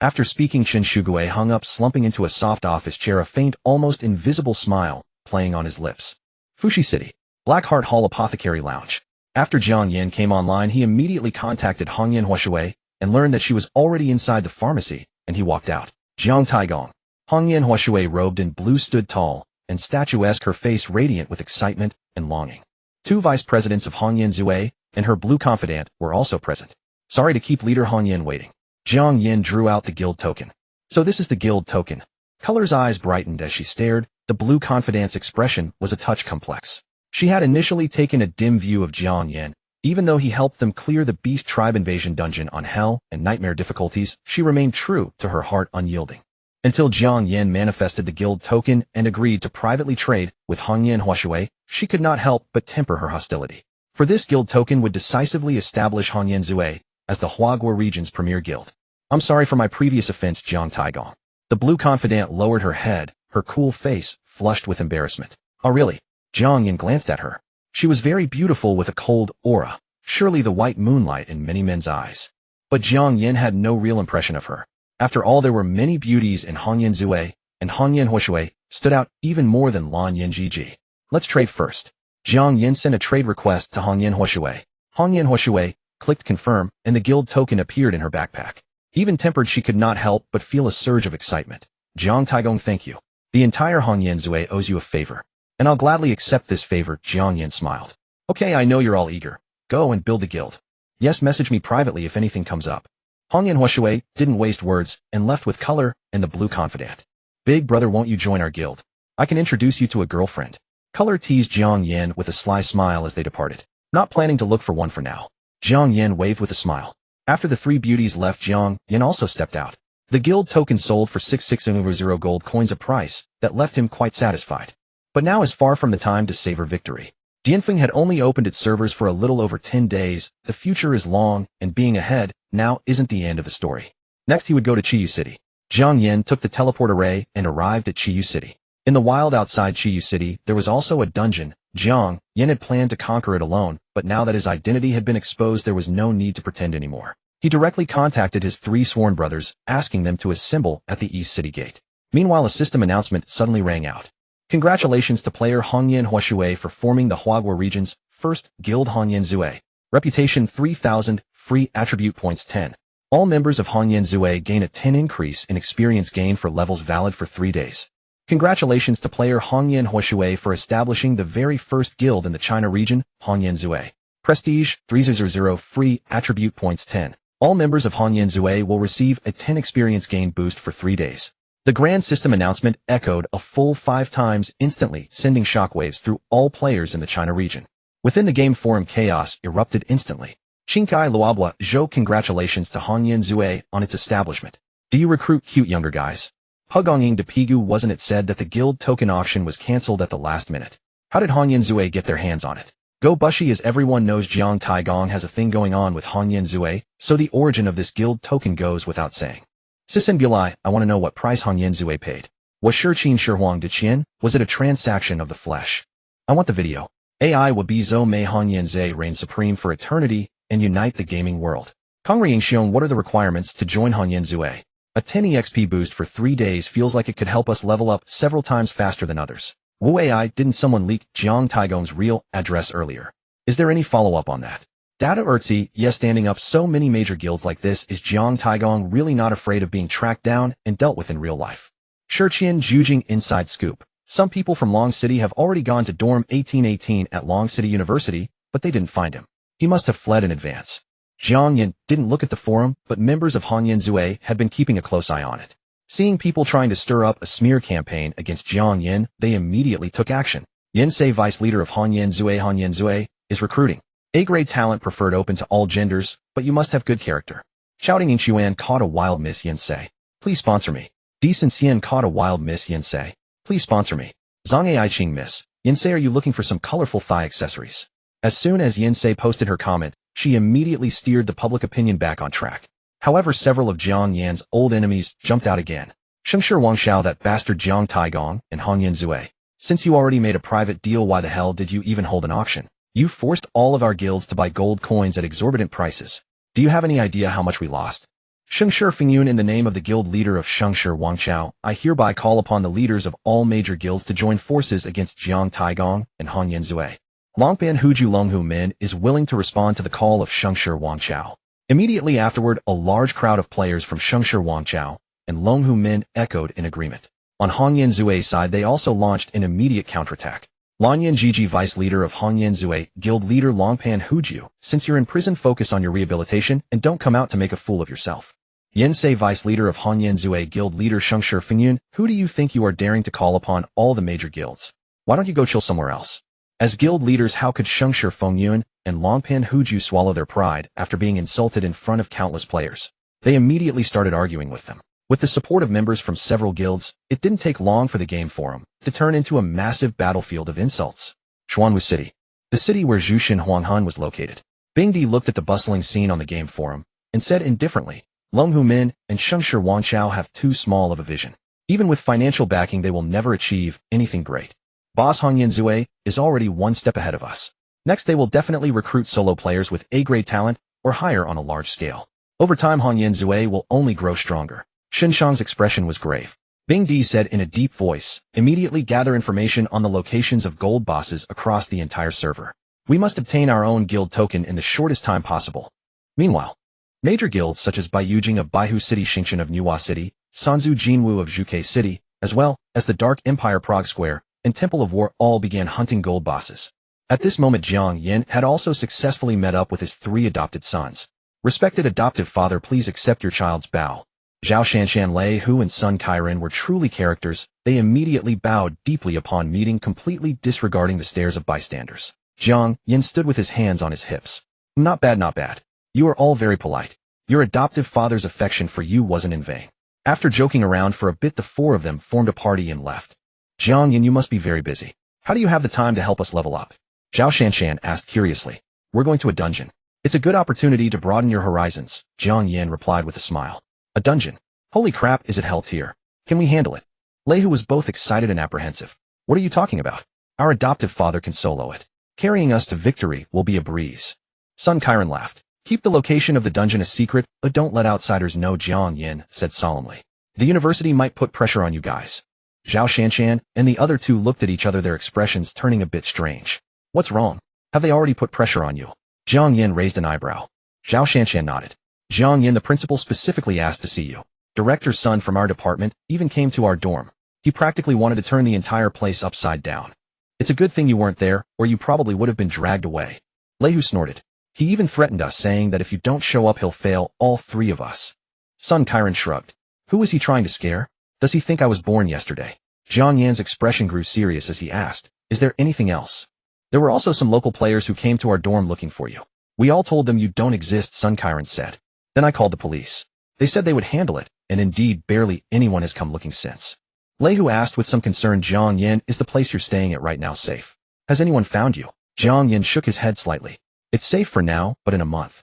After speaking, Chen Shugui hung up, slumping into a soft office chair, a faint, almost invisible smile playing on his lips. Fushi City. Blackheart Hall Apothecary Lounge. After Jiang Yan came online, he immediately contacted Hongyan Huashui and learned that she was already inside the pharmacy, and he walked out. Jiang Taigong. Hongyan Huashui, robed in blue, stood tall and statuesque, her face radiant with excitement and longing. 2 vice presidents of Hongyan Zui and her blue confidant were also present. Sorry to keep leader Hongyan waiting. Jiang Yan drew out the guild token. So this is the guild token. Color's eyes brightened as she stared The blue confidant's expression was a touch complex. She had initially taken a dim view of Jiang Yan. Even though he helped them clear the Beast Tribe invasion dungeon on Hell and Nightmare difficulties, she remained true to her heart, unyielding. Until Jiang Yan manifested the guild token and agreed to privately trade with Hongyan Huashui, she could not help but temper her hostility. For this guild token would decisively establish Hongyan Zui as the Huaguo region's premier guild. I'm sorry for my previous offense, Jiang Taigong. The blue confidant lowered her head, her cool face flushed with embarrassment. Oh really? Jiang Yan glanced at her. She was very beautiful with a cold aura, surely the white moonlight in many men's eyes. But Jiang Yan had no real impression of her. After all, there were many beauties in Hongyan Zui, and Hongyan Huashui stood out even more than Lan Yan Gigi. Let's trade first. Jiang Yan sent a trade request to Hongyan Huashui. Hongyan Huashui clicked confirm, and the guild token appeared in her backpack. Even tempered, she could not help but feel a surge of excitement. Jiang Taigong, thank you. The entire Hongyan Zui owes you a favor. And I'll gladly accept this favor, Jiang Yan smiled. Okay, I know you're all eager. Go and build the guild. Yes, message me privately if anything comes up. Hongyan Huashui didn't waste words and left with Color and the blue confidant. Big brother, won't you join our guild? I can introduce you to a girlfriend. Color teased Jiang Yan with a sly smile as they departed. Not planning to look for one for now. Jiang Yan waved with a smile. After the three beauties left, Jiang Yan also stepped out. The guild token sold for 6600 gold coins, a price that left him quite satisfied. But now is far from the time to savor victory. Dianfeng had only opened its servers for a little over 10 days, the future is long, and being ahead now isn't the end of the story. Next he would go to Chiyu City. Jiang Yan took the teleport array and arrived at Chiyu City. In the wild outside Chiyu City, there was also a dungeon. Jiang Yan had planned to conquer it alone, but now that his identity had been exposed, there was no need to pretend anymore. He directly contacted his three sworn brothers, asking them to assemble at the East City Gate. Meanwhile, a system announcement suddenly rang out. Congratulations to player Hongyan Huashui for forming the Huaguo region's first guild, Hongyan Zui. Reputation 3000, free attribute points 10. All members of Hongyan Zui gain a 10 increase in experience gain for levels valid for 3 days. Congratulations to player Hongyan Huashui for establishing the very first guild in the China region, Hongyan Zui. Prestige 300, free attribute points 10. All members of Hongyan Zui will receive a 10 experience gain boost for 3 days. The grand system announcement echoed a full 5 times instantly, sending shockwaves through all players in the China region. Within the game forum, chaos erupted instantly. Qingkai Luabua Zhou, congratulations to Hongyan Zui on its establishment. Do you recruit cute younger guys? Hugonging de Pigu, wasn't it said that the guild token auction was cancelled at the last minute? How did Hongyan Zui get their hands on it? Go Bushi, as everyone knows, Jiang Taigong has a thing going on with Hongyan Zui, so the origin of this guild token goes without saying. Sisen Bulai, I want to know what price Hongyan Zui paid. Was Shiqin Shihuang de Qian? Was it a transaction of the flesh? I want the video. AI Wabi Zhou Mei Hongyan Zui reign supreme for eternity and unite the gaming world. Kongriying Xiong, what are the requirements to join Hongyan Zui? A 10 EXP boost for 3 days feels like it could help us level up several times faster than others. Wu AI, didn't someone leak Jiang Taigong's real address earlier? Is there any follow-up on that? Data Ertzi, yes, standing up so many major guilds like this, is Jiang Taigong really not afraid of being tracked down and dealt with in real life? Shiqian Jujing inside scoop. Some people from Long City have already gone to dorm 1818 at Long City University, but they didn't find him. He must have fled in advance. Jiang Yan didn't look at the forum, but members of Hongyan Zui had been keeping a close eye on it. Seeing people trying to stir up a smear campaign against Jiang Yan, they immediately took action. Yinsei, vice leader of Hongyan Zui, is recruiting. A-grade talent preferred, open to all genders, but you must have good character. Shouting in Xuan caught a wild miss. Yinsei, please sponsor me. Decent Xian caught a wild miss. Yinsei, please sponsor me. Zhang Ai Ching miss. Yinsei, are you looking for some colorful thigh accessories? As soon as Yinsei posted her comment, she immediately steered the public opinion back on track. However, several of Jiang Yan's old enemies jumped out again. Shengshi Wangshao, that bastard Jiang Taigong, and Hongyan Zui. Since you already made a private deal, why the hell did you even hold an auction? You forced all of our guilds to buy gold coins at exorbitant prices. Do you have any idea how much we lost? Shengshi Fingyun, in the name of the guild leader of Shengshi Wangchao, I hereby call upon the leaders of all major guilds to join forces against Jiang Taigong and Hongyan Zui. Longpan Huju Longhu Min is willing to respond to the call of Shengshi Wangchao. Immediately afterward, a large crowd of players from Shengshi Wangchao and Longhu Min echoed in agreement. On Hongyan Zui's side, they also launched an immediate counterattack. Lanyan Jiji, vice leader of Hongyan Zui, guild leader Longpan Huju, since you're in prison, focus on your rehabilitation and don't come out to make a fool of yourself. Yensei vice leader of Hanyanzue guild leader Shengshi Fengyun, who do you think you are daring to call upon all the major guilds? Why don't you go chill somewhere else? As guild leaders, how could Shengshi Fengyun and Longpan Huju swallow their pride after being insulted in front of countless players? They immediately started arguing with them. With the support of members from several guilds, it didn't take long for the game forum to turn into a massive battlefield of insults. Xuanwu City, the city where Zhuxin Huanghan was located. Bing Di looked at the bustling scene on the game forum and said indifferently, Long Hu Min and Shengshi Wanchao have too small of a vision. Even with financial backing, they will never achieve anything great. Boss Hanyanzue is already one step ahead of us. Next, they will definitely recruit solo players with A-grade talent or higher on a large scale. Over time, Hanyanzue will only grow stronger. Xinshang's expression was grave. Bing Di said in a deep voice, immediately gather information on the locations of gold bosses across the entire server. We must obtain our own guild token in the shortest time possible. Meanwhile, major guilds such as Baiyujing of Baihu City, Xingchen of Nuwa City, Sanzu Jinwu of Zhuke City, as well as the Dark Empire Prague Square and Temple of War all began hunting gold bosses. At this moment, Jiang Yan had also successfully met up with his 3 adopted sons. Respected adoptive father, please accept your child's bow. Zhao Shanshan, Lei Hu and Sun Kairen were truly characters. They immediately bowed deeply upon meeting, completely disregarding the stares of bystanders. Jiang Yan stood with his hands on his hips. Not bad, not bad. You are all very polite. Your adoptive father's affection for you wasn't in vain. After joking around for a bit, the 4 of them formed a party and left. Jiang Yan, you must be very busy. How do you have the time to help us level up? Zhao Shanshan asked curiously. We're going to a dungeon. It's a good opportunity to broaden your horizons, Jiang Yan replied with a smile. A dungeon? Holy crap, is it hell tier? Can we handle it? Lei Hu was both excited and apprehensive. What are you talking about? Our adoptive father can solo it. Carrying us to victory will be a breeze. Sun Kairen laughed. Keep the location of the dungeon a secret, but don't let outsiders know, Jiang Yan said solemnly. The university might put pressure on you guys. Zhao Shanshan and the other 2 looked at each other, their expressions turning a bit strange. What's wrong? Have they already put pressure on you? Jiang Yan raised an eyebrow. Zhao Shanshan nodded. Jiang Yan, the principal specifically asked to see you. Director's son from our department even came to our dorm. He practically wanted to turn the entire place upside down. It's a good thing you weren't there, or you probably would have been dragged away. Lei Hu snorted. He even threatened us, saying that if you don't show up, he'll fail all 3 of us. Sun Kairen shrugged. Who is he trying to scare? Does he think I was born yesterday? Jiang Yan's expression grew serious as he asked, is there anything else? There were also some local players who came to our dorm looking for you. We all told them you don't exist, Sun Kairen said. Then I called the police. They said they would handle it, and indeed barely anyone has come looking since. Lei Hu asked with some concern, Jiang Yan, is the place you're staying at right now safe? Has anyone found you? Jiang Yan shook his head slightly. It's safe for now, but in a month.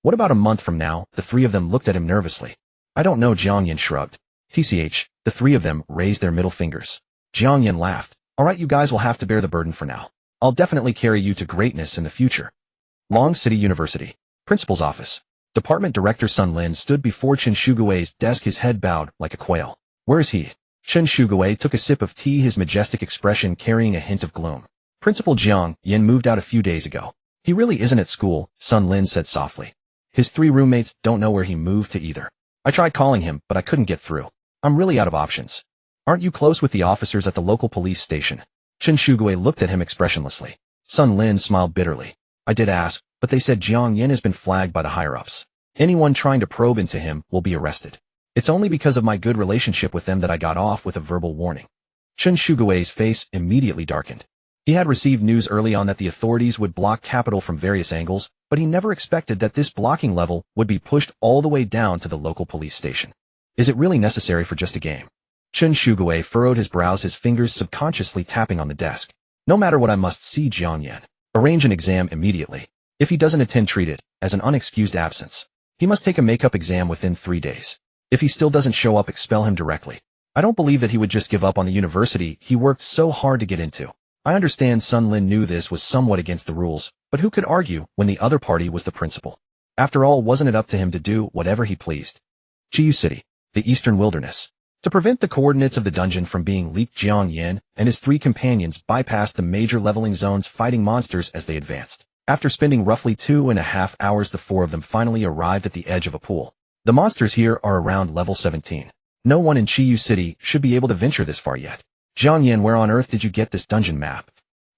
What about a month from now? The 3 of them looked at him nervously. I don't know, Jiang Yan shrugged. TCH, the 3 of them raised their middle fingers. Jiang Yan laughed. Alright, you guys will have to bear the burden for now. I'll definitely carry you to greatness in the future. Long City University. Principal's office. Department Director Sun Lin stood before Chen Shugui's desk, his head bowed like a quail. Where is he? Chen Shugui took a sip of tea, his majestic expression carrying a hint of gloom. Principal Jiang Yan moved out a few days ago. He really isn't at school, Sun Lin said softly. His 3 roommates don't know where he moved to either. I tried calling him, but I couldn't get through. I'm really out of options. Aren't you close with the officers at the local police station? Chen Shugui looked at him expressionlessly. Sun Lin smiled bitterly. I did ask, but they said Jiang Yan has been flagged by the higher-ups. Anyone trying to probe into him will be arrested. It's only because of my good relationship with them that I got off with a verbal warning. Chen Shugui's face immediately darkened. He had received news early on that the authorities would block capital from various angles, but he never expected that this blocking level would be pushed all the way down to the local police station. Is it really necessary for just a game? Chen Shugui furrowed his brows, his fingers subconsciously tapping on the desk. No matter what, I must see Jiang Yan. Arrange an exam immediately. If he doesn't attend, treat it as an unexcused absence. He must take a makeup exam within 3 days. If he still doesn't show up, expel him directly. I don't believe that he would just give up on the university he worked so hard to get into. I understand Sun Lin knew this was somewhat against the rules, but who could argue when the other party was the principal? After all, wasn't it up to him to do whatever he pleased? Jiyu City, the Eastern Wilderness. To prevent the coordinates of the dungeon from being leaked, Jiang Yan and his 3 companions bypassed the major leveling zones, fighting monsters as they advanced. After spending roughly 2.5 hours, the 4 of them finally arrived at the edge of a pool. The monsters here are around level 17. No one in Jiyu City should be able to venture this far yet. Jiang Yan, where on earth did you get this dungeon map?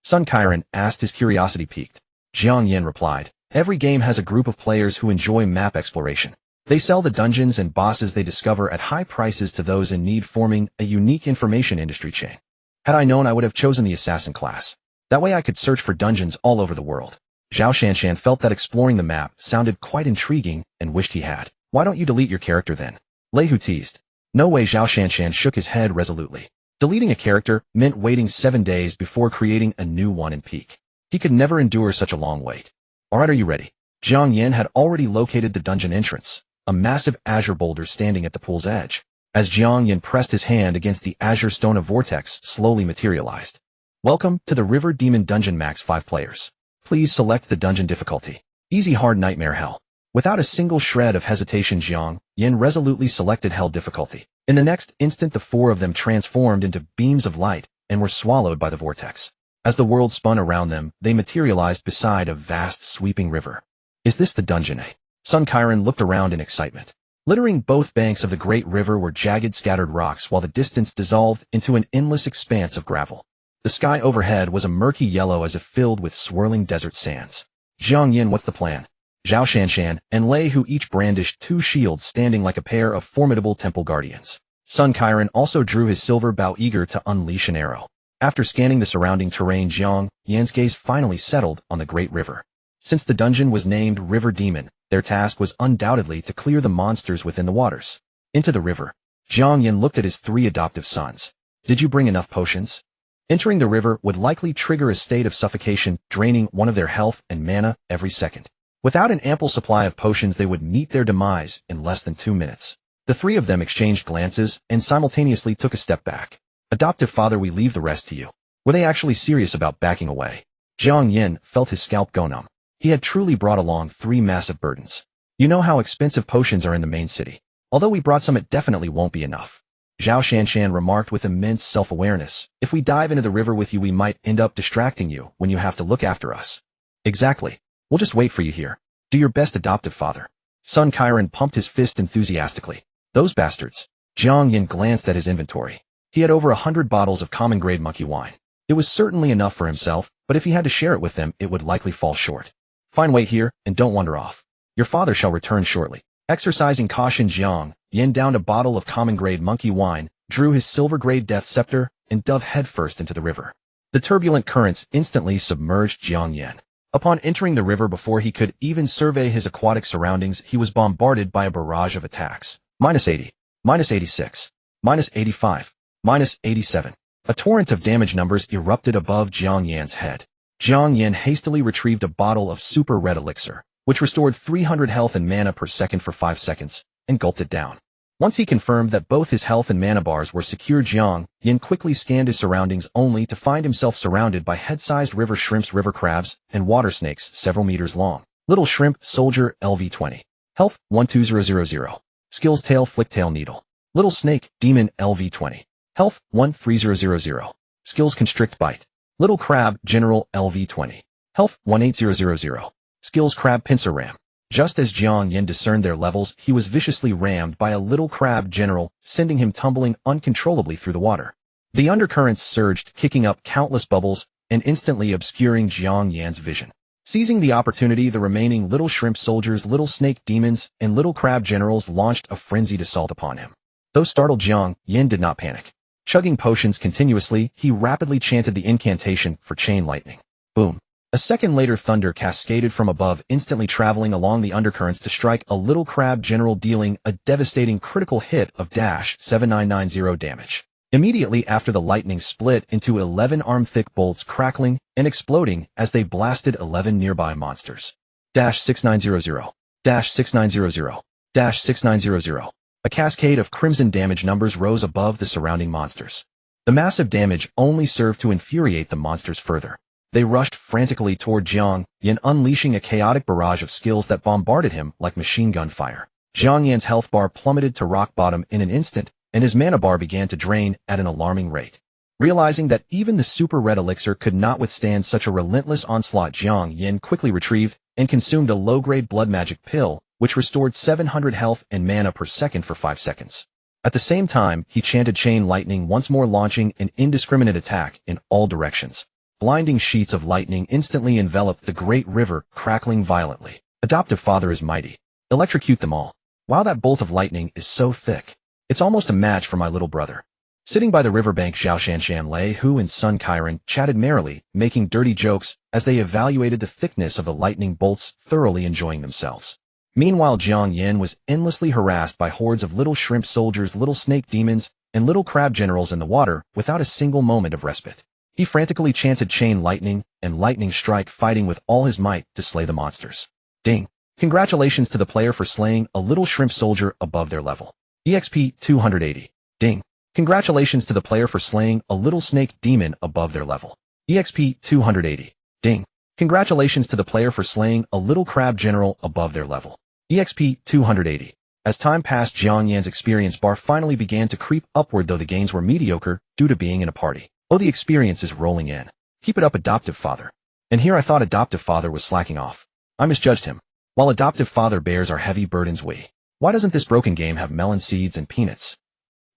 Sun Kairen asked, his curiosity piqued. Jiang Yan replied, every game has a group of players who enjoy map exploration. They sell the dungeons and bosses they discover at high prices to those in need, forming a unique information industry chain. Had I known, I would have chosen the assassin class. That way I could search for dungeons all over the world. Zhao Shanshan felt that exploring the map sounded quite intriguing and wished he had. Why don't you delete your character then? Lei Hu teased. No way. Zhao Shanshan shook his head resolutely. Deleting a character meant waiting 7 days before creating a new one in peak. He could never endure such a long wait. Alright, are you ready? Jiang Yan had already located the dungeon entrance, a massive azure boulder standing at the pool's edge. As Jiang Yan pressed his hand against the azure stone, a vortex slowly materialized. Welcome to the River Demon Dungeon, max 5 players. Please select the dungeon difficulty. Easy, hard, nightmare, hell. Without a single shred of hesitation, Jiang Yan resolutely selected hell difficulty. In the next instant, the 4 of them transformed into beams of light and were swallowed by the vortex. As the world spun around them, they materialized beside a vast, sweeping river. Is this the dungeon, eh? Sun Qiren looked around in excitement. Littering both banks of the great river were jagged, scattered rocks, while the distance dissolved into an endless expanse of gravel. The sky overhead was a murky yellow as if filled with swirling desert sands. Jiang Yan, what's the plan? Zhao Shanshan and Lei Hu each brandished 2 shields, standing like a pair of formidable temple guardians. Sun Qiren also drew his silver bow, eager to unleash an arrow. After scanning the surrounding terrain, Jiang Yan's gaze finally settled on the great river. Since the dungeon was named River Demon, their task was undoubtedly to clear the monsters within the waters. Into the river. Jiang Yan looked at his 3 adoptive sons. Did you bring enough potions? Entering the river would likely trigger a state of suffocation, draining one of their health and mana every second. Without an ample supply of potions, they would meet their demise in less than 2 minutes. The 3 of them exchanged glances and simultaneously took a step back. Adoptive father, we leave the rest to you. Were they actually serious about backing away? Jiang Yan felt his scalp go numb. He had truly brought along 3 massive burdens. You know how expensive potions are in the main city. Although we brought some, it definitely won't be enough. Zhao Shanshan remarked with immense self-awareness. If we dive into the river with you, we might end up distracting you when you have to look after us. Exactly. We'll just wait for you here. Do your best, adoptive father. Sun Qiren pumped his fist enthusiastically. Those bastards. Jiang Yan glanced at his inventory. He had over 100 bottles of common-grade monkey wine. It was certainly enough for himself, but if he had to share it with them, it would likely fall short. Fine, wait here, and don't wander off. Your father shall return shortly. Exercising caution, Jiang Yan downed a bottle of common-grade monkey wine, drew his silver-grade death scepter, and dove headfirst into the river. The turbulent currents instantly submerged Jiang Yan. Upon entering the river, before he could even survey his aquatic surroundings, he was bombarded by a barrage of attacks. -80, -86, -85, -87. A torrent of damage numbers erupted above Jiang Yan's head. Jiang Yan hastily retrieved a bottle of super red elixir, which restored 300 health and mana per second for 5 seconds, and gulped it down. Once he confirmed that both his health and mana bars were secure, Jiang Yan quickly scanned his surroundings, only to find himself surrounded by head-sized river shrimps, river crabs, and water snakes several meters long. Little Shrimp Soldier LV20. Health 12000. Skills Tail Flick Tail Needle. Little Snake Demon LV20. Health 13000. Skills Constrict Bite. Little Crab General LV20. Health 18000. Skills Crab Pincer Ram. Just as Jiang Yan discerned their levels, he was viciously rammed by a little crab general, sending him tumbling uncontrollably through the water. The undercurrents surged, kicking up countless bubbles and instantly obscuring Jiang Yan's vision. Seizing the opportunity, the remaining Little Shrimp Soldiers, Little Snake Demons, and Little Crab Generals launched a frenzied assault upon him. Though startled, Jiang Yan did not panic. Chugging potions continuously, he rapidly chanted the incantation for chain lightning. Boom. A second later, thunder cascaded from above, instantly traveling along the undercurrents to strike a little crab general, dealing a devastating critical hit of -7990 damage. Immediately after, the lightning split into 11 arm-thick bolts, crackling and exploding as they blasted 11 nearby monsters. -6900, -6900, -6900. A cascade of crimson damage numbers rose above the surrounding monsters. The massive damage only served to infuriate the monsters further. They rushed frantically toward Jiang Yan, unleashing a chaotic barrage of skills that bombarded him like machine gun fire. Jiang Yan's health bar plummeted to rock bottom in an instant, and his mana bar began to drain at an alarming rate. Realizing that even the super red elixir could not withstand such a relentless onslaught, Jiang Yan quickly retrieved and consumed a low-grade blood magic pill, which restored 700 health and mana per second for 5 seconds. At the same time, he chanted chain lightning, once more launching an indiscriminate attack in all directions. Blinding sheets of lightning instantly enveloped the great river, crackling violently. Adoptive father is mighty. Electrocute them all. Wow, that bolt of lightning is so thick. It's almost a match for my little brother. Sitting by the riverbank, Zhao Shanshan Lei Hu and Sun Qiren chatted merrily, making dirty jokes as they evaluated the thickness of the lightning bolts, thoroughly enjoying themselves. Meanwhile, Jiang Yan was endlessly harassed by hordes of little shrimp soldiers, little snake demons, and little crab generals in the water without a single moment of respite. He frantically chanted chain lightning and lightning strike, fighting with all his might to slay the monsters. Ding! Congratulations to the player for slaying a little shrimp soldier above their level. EXP 280. Ding! Congratulations to the player for slaying a little snake demon above their level. EXP 280. Ding! Congratulations to the player for slaying a little crab general above their level. EXP 280. As time passed, Jiang Yan's experience bar finally began to creep upward, though the gains were mediocre due to being in a party. Oh, the experience is rolling in. Keep it up, adoptive father. And here I thought adoptive father was slacking off. I misjudged him. While adoptive father bears our heavy burdens, why doesn't this broken game have melon seeds and peanuts?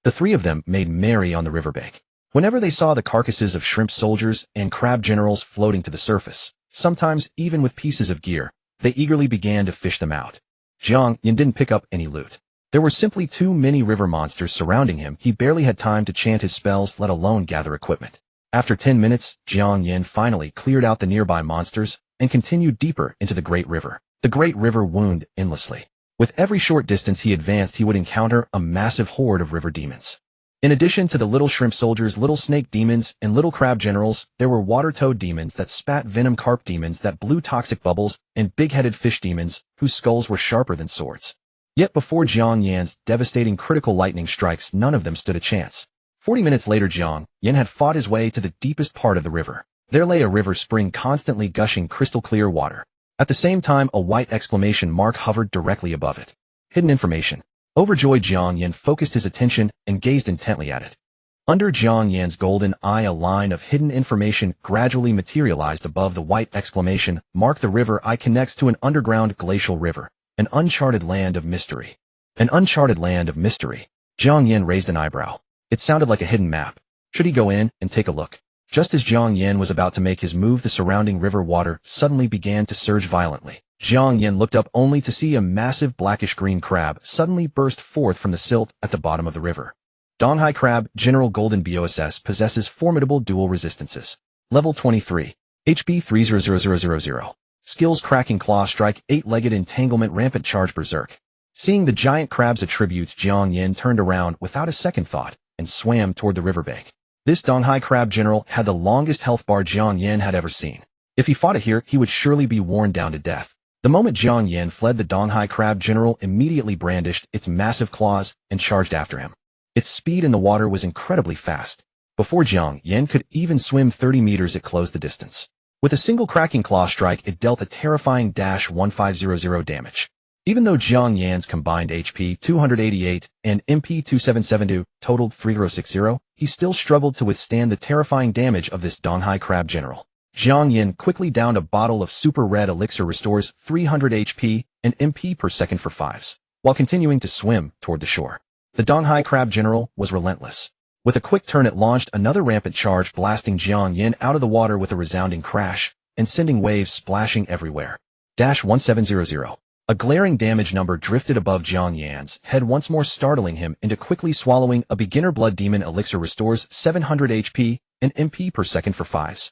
The three of them made merry on the riverbank. Whenever they saw the carcasses of shrimp soldiers and crab generals floating to the surface, sometimes even with pieces of gear, they eagerly began to fish them out. Jiang Yan didn't pick up any loot. There were simply too many river monsters surrounding him. He barely had time to chant his spells, let alone gather equipment. After 10 minutes, Jiang Yan finally cleared out the nearby monsters and continued deeper into the Great River. The Great River wound endlessly. With every short distance he advanced, he would encounter a massive horde of river demons. In addition to the little shrimp soldiers, little snake demons, and little crab generals, there were water toad demons that spat venom, carp demons that blew toxic bubbles, and big-headed fish demons whose skulls were sharper than swords. Yet before Jiang Yan's devastating critical lightning strikes, none of them stood a chance. 40 minutes later, Jiang Yan had fought his way to the deepest part of the river. There lay a river spring constantly gushing crystal-clear water. At the same time, a white exclamation mark hovered directly above it. Hidden information. Overjoyed, Jiang Yan focused his attention and gazed intently at it. Under Jiang Yan's golden eye, a line of hidden information gradually materialized above the white exclamation mark. The river eye connects to an underground glacial river, an uncharted land of mystery. An uncharted land of mystery. Jiang Yan raised an eyebrow. It sounded like a hidden map. Should he go in and take a look? Just as Jiang Yan was about to make his move, the surrounding river water suddenly began to surge violently. Jiang Yan looked up only to see a massive blackish-green crab suddenly burst forth from the silt at the bottom of the river. Donghai Crab General Golden BOSS possesses formidable dual resistances. Level 23. HP 300000. Skills: Cracking Claw Strike, 8-Legged Entanglement, Rampant Charge, Berserk. Seeing the giant crab's attributes, Jiang Yan turned around without a second thought and swam toward the riverbank. This Donghai Crab General had the longest health bar Jiang Yan had ever seen. If he fought it here, he would surely be worn down to death. The moment Jiang Yan fled, the Donghai Crab General immediately brandished its massive claws and charged after him. Its speed in the water was incredibly fast. Before Jiang Yan could even swim 30 meters, it closed the distance. With a single cracking claw strike, it dealt a terrifying -1500 damage. Even though Jiang Yan's combined HP 288 and MP 2772 totaled 3060, he still struggled to withstand the terrifying damage of this Donghai Crab General. Jiang Yan quickly downed a bottle of super red elixir, restores 300 HP and MP per second for 5s, while continuing to swim toward the shore. The Donghai Crab General was relentless. With a quick turn, it launched another rampant charge, blasting Jiang Yan out of the water with a resounding crash and sending waves splashing everywhere. -1700. A glaring damage number drifted above Jiang Yan's head, once more startling him into quickly swallowing a beginner blood demon elixir, restores 700 HP and MP per second for 5s.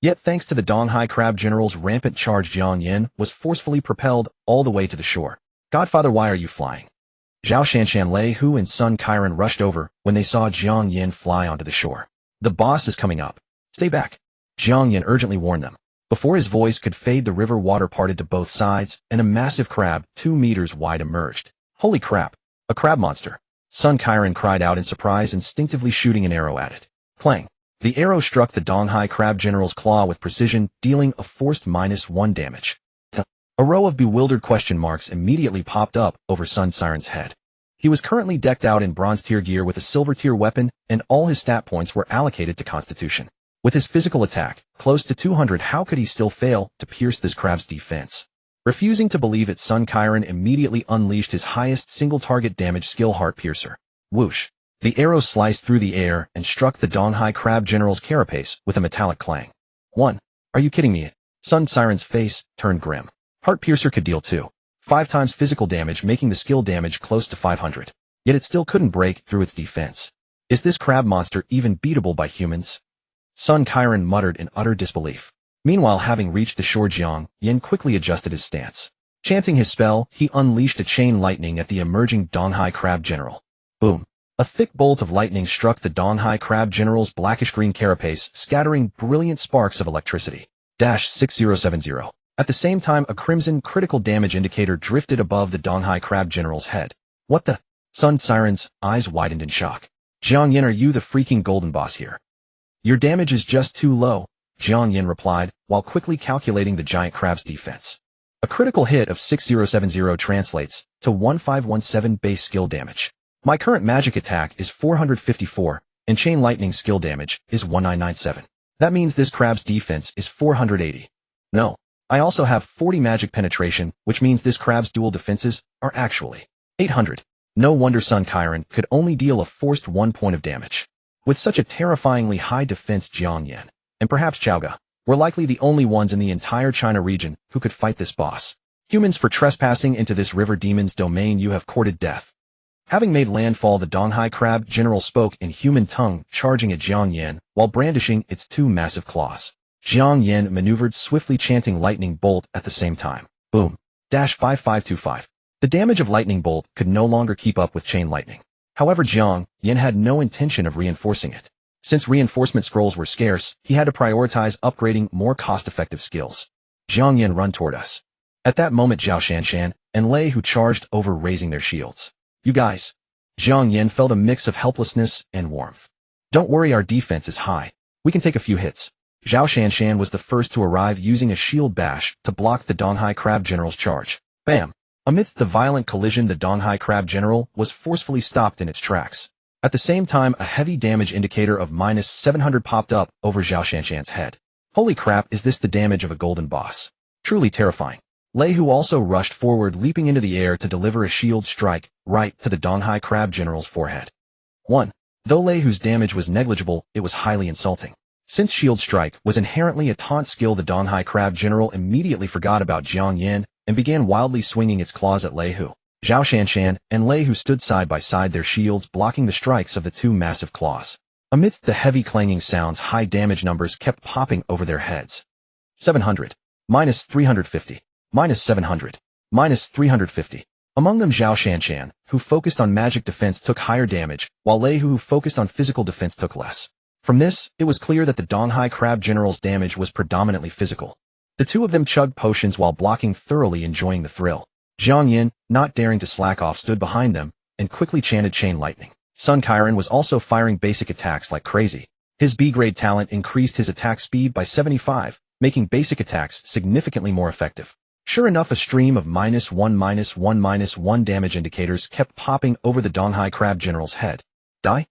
Yet thanks to the Donghai Crab General's rampant charge, Jiang Yan was forcefully propelled all the way to the shore. Godfather, why are you flying? Zhao Shanshan Lei Hu and Sun Qiren rushed over when they saw Jiang Yan fly onto the shore. The boss is coming up. Stay back. Jiang Yan urgently warned them. Before his voice could fade, the river water parted to both sides, and a massive crab 2 meters wide emerged. Holy crap! A crab monster! Sun Qiren cried out in surprise, instinctively shooting an arrow at it. Clang! The arrow struck the Donghai Crab General's claw with precision, dealing a forced -1 damage. A row of bewildered question marks immediately popped up over Sun Qiren's head. He was currently decked out in bronze tier gear with a silver tier weapon, and all his stat points were allocated to Constitution. With his physical attack close to 200, how could he still fail to pierce this crab's defense? Refusing to believe it, Sun Qiren immediately unleashed his highest single target damage skill, Heart Piercer. Whoosh! The arrow sliced through the air and struck the Donghai Crab General's carapace with a metallic clang. Are you kidding me? Sun Qiren's face turned grim. Heart Piercer could deal 2. 5 times physical damage, making the skill damage close to 500. Yet it still couldn't break through its defense. Is this crab monster even beatable by humans? Sun Qiren muttered in utter disbelief. Meanwhile, having reached the shore, Jiang Yan quickly adjusted his stance. Chanting his spell, he unleashed a chain lightning at the emerging Donghai Crab General. Boom! A thick bolt of lightning struck the Donghai Crab General's blackish-green carapace, scattering brilliant sparks of electricity. 6070. At the same time, a crimson critical damage indicator drifted above the Donghai Crab General's head. What the? Sun Qiren's eyes widened in shock. Jiang Yan, are you the freaking golden boss here? Your damage is just too low, Jiang Yan replied, while quickly calculating the giant crab's defense. A critical hit of 6070 translates to 1517 base skill damage. My current magic attack is 454, and chain lightning skill damage is 1997. That means this crab's defense is 480. No. I also have 40 magic penetration, which means this crab's dual defenses are actually 800. No wonder Sun Qiren could only deal a forced 1 point of damage. With such a terrifyingly high defense, Jiang Yan, and perhaps Chaoga, were likely the only ones in the entire China region who could fight this boss. Humans, for trespassing into this river demon's domain, you have courted death. Having made landfall, the Donghai Crab General spoke in human tongue, charging at Jiang Yan while brandishing its 2 massive claws. Jiang Yan maneuvered swiftly, chanting lightning bolt at the same time. Boom. 5525. The damage of lightning bolt could no longer keep up with chain lightning. However, Jiang Yan had no intention of reinforcing it. Since reinforcement scrolls were scarce, he had to prioritize upgrading more cost-effective skills. Jiang Yan, run toward us. At that moment, Zhao Shanshan and Lei Hu charged over, raising their shields. You guys. Jiang Yan felt a mix of helplessness and warmth. Don't worry, our defense is high. We can take a few hits. Zhao Shanshan was the first to arrive, using a shield bash to block the Donghai Crab General's charge. Bam! Amidst the violent collision, the Donghai Crab General was forcefully stopped in its tracks. At the same time, a heavy damage indicator of -700 popped up over Zhao Shanshan's head. Holy crap, is this the damage of a golden boss? Truly terrifying. Lei Hu also rushed forward, leaping into the air to deliver a shield strike right to the Donghai Crab General's forehead. 1. Though Lei Hu's damage was negligible, it was highly insulting. Since shield strike was inherently a taunt skill, the Donghai Crab General immediately forgot about Jiang Yan and began wildly swinging its claws at Lei Hu. Zhao Shanshan and Lei Hu stood side by side, their shields blocking the strikes of the 2 massive claws. Amidst the heavy clanging sounds, high damage numbers kept popping over their heads. 700. -350. -700. -350. Among them, Zhao Shanshan, who focused on magic defense, took higher damage, while Lei Hu, who focused on physical defense, took less. From this, it was clear that the Donghai Crab General's damage was predominantly physical. The 2 of them chugged potions while blocking, thoroughly enjoying the thrill. Jiang Yan, not daring to slack off, stood behind them and quickly chanted chain lightning. Sun Qiren was also firing basic attacks like crazy. His B-grade talent increased his attack speed by 75, making basic attacks significantly more effective. Sure enough, a stream of -1/-1/-1 damage indicators kept popping over the Donghai Crab General's head. Die?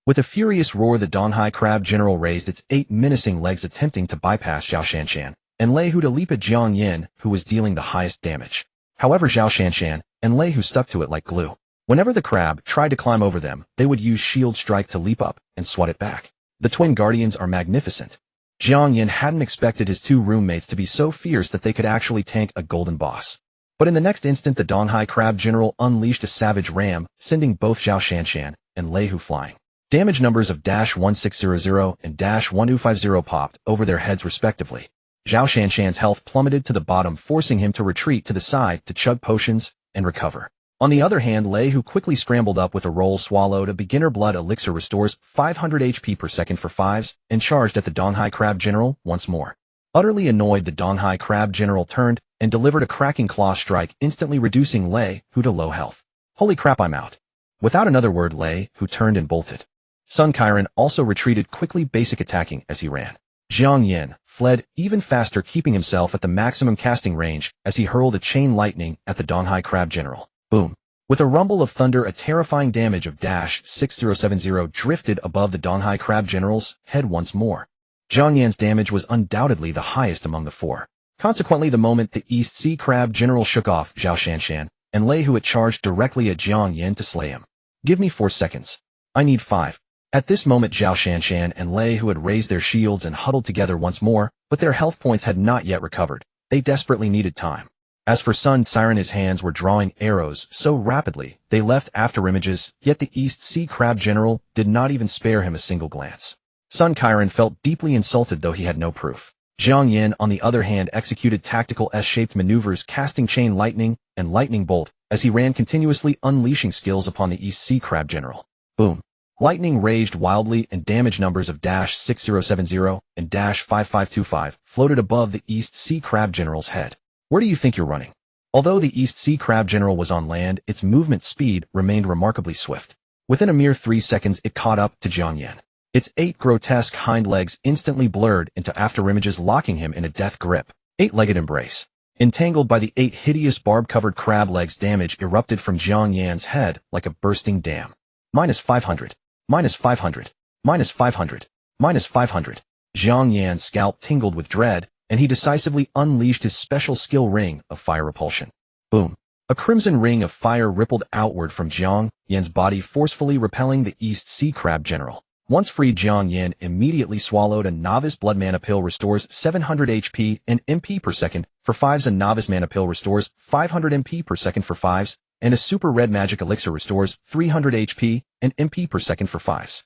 With a furious roar, the Donghai Crab General raised its 8 menacing legs, attempting to bypass Zhao Shanshan and Lei Hu to leap at Jiang Yan, who was dealing the highest damage. However, Zhao Shanshan and Lei Hu stuck to it like glue. Whenever the crab tried to climb over them, they would use shield strike to leap up and swat it back. The twin guardians are magnificent. Jiang Yan hadn't expected his 2 roommates to be so fierce that they could actually tank a golden boss. But in the next instant, the Donghai Crab General unleashed a savage ram, sending both Zhao Shanshan and Lei Hu flying. Damage numbers of -1600 and -1250 popped over their heads respectively. Zhao Shanshan's health plummeted to the bottom, forcing him to retreat to the side to chug potions and recover. On the other hand, Lei Hu quickly scrambled up with a roll, swallowed a beginner blood elixir, restores 500 HP per second for 5s, and charged at the Donghai Crab General once more. Utterly annoyed, the Donghai Crab General turned and delivered a cracking claw strike, instantly reducing Lei Hu to low health. Holy crap, I'm out. Without another word, Lei Hu turned and bolted. Sun Qiren also retreated quickly, basic attacking as he ran. Jiang Yan fled even faster, keeping himself at the maximum casting range as he hurled a chain lightning at the Donghai Crab General. Boom. With a rumble of thunder, a terrifying damage of -6070 drifted above the Donghai Crab General's head once more. Jiang Yan's damage was undoubtedly the highest among the 4. Consequently, the moment the East Sea Crab General shook off Zhao Shanshan and Lei Hu, it charged directly at Jiang Yan to slay him. Give me 4 seconds. I need 5. At this moment, Zhao Shanshan and Lei Hu had raised their shields and huddled together once more, but their health points had not yet recovered. They desperately needed time. As for Sun Tyrant, his hands were drawing arrows so rapidly they left afterimages, yet the East Sea Crab General did not even spare him a single glance. Sun Tyrant felt deeply insulted, though he had no proof. Jiang Yan, on the other hand, executed tactical S-shaped maneuvers, casting Chain Lightning and Lightning Bolt as he ran continuously, unleashing skills upon the East Sea Crab General. Boom. Lightning raged wildly, and damage numbers of -6070 and -5525 floated above the East Sea Crab General's head. Where do you think you're running? Although the East Sea Crab General was on land, its movement speed remained remarkably swift. Within a mere 3 seconds, it caught up to Jiang Yan. Its 8 grotesque hind legs instantly blurred into afterimages, locking him in a death grip. 8-legged embrace. Entangled by the 8 hideous barb-covered crab legs, damage erupted from Jiang Yan's head like a bursting dam. -500. -500. -500. -500. Jiang Yan's scalp tingled with dread, and he decisively unleashed his special skill Ring of Fire Repulsion. Boom. A crimson ring of fire rippled outward from Jiang Yan's body, forcefully repelling the East Sea Crab General. Once freed, Jiang Yan immediately swallowed a novice blood mana pill, restores 700 HP and MP per second for 5s. A novice mana pill restores 500 MP per second for 5s, and a super red magic elixir restores 300 HP and MP per second for 5s.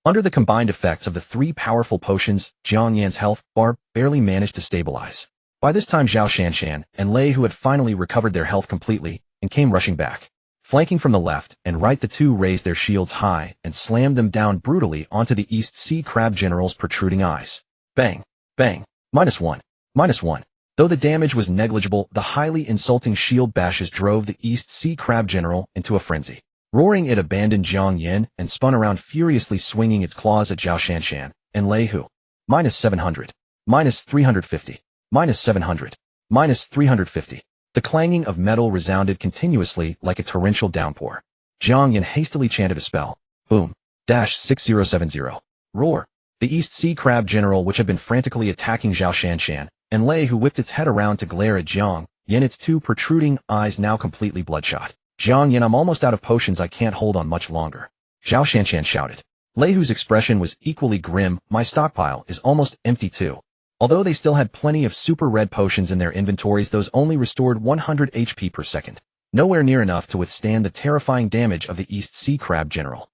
Under the combined effects of the 3 powerful potions, Jiang Yan's health bar barely managed to stabilize. By this time, Zhao Shanshan and Lei, who had finally recovered their health completely, and came rushing back. Flanking from the left and right, the two raised their shields high and slammed them down brutally onto the East Sea Crab General's protruding eyes. Bang! Bang! -1. -1. Though the damage was negligible, the highly insulting shield bashes drove the East Sea Crab General into a frenzy. Roaring, it abandoned Jiang Yan and spun around, furiously swinging its claws at Zhao Shanshan and Lei, who -700. -350. -700. -350. The clanging of metal resounded continuously like a torrential downpour. Jiang Yan hastily chanted a spell. Boom. -6070. Roar. The East Sea Crab General, which had been frantically attacking Zhao Shanshan and Lei, who whipped its head around to glare at Jiang Yan, its 2 protruding eyes now completely bloodshot. Jiang Yan, I'm almost out of potions. I can't hold on much longer. Zhao Shanshan shouted. Lei, whose expression was equally grim, my stockpile is almost empty too. Although they still had plenty of super red potions in their inventories, those only restored 100 HP per second, nowhere near enough to withstand the terrifying damage of the East Sea Crab General.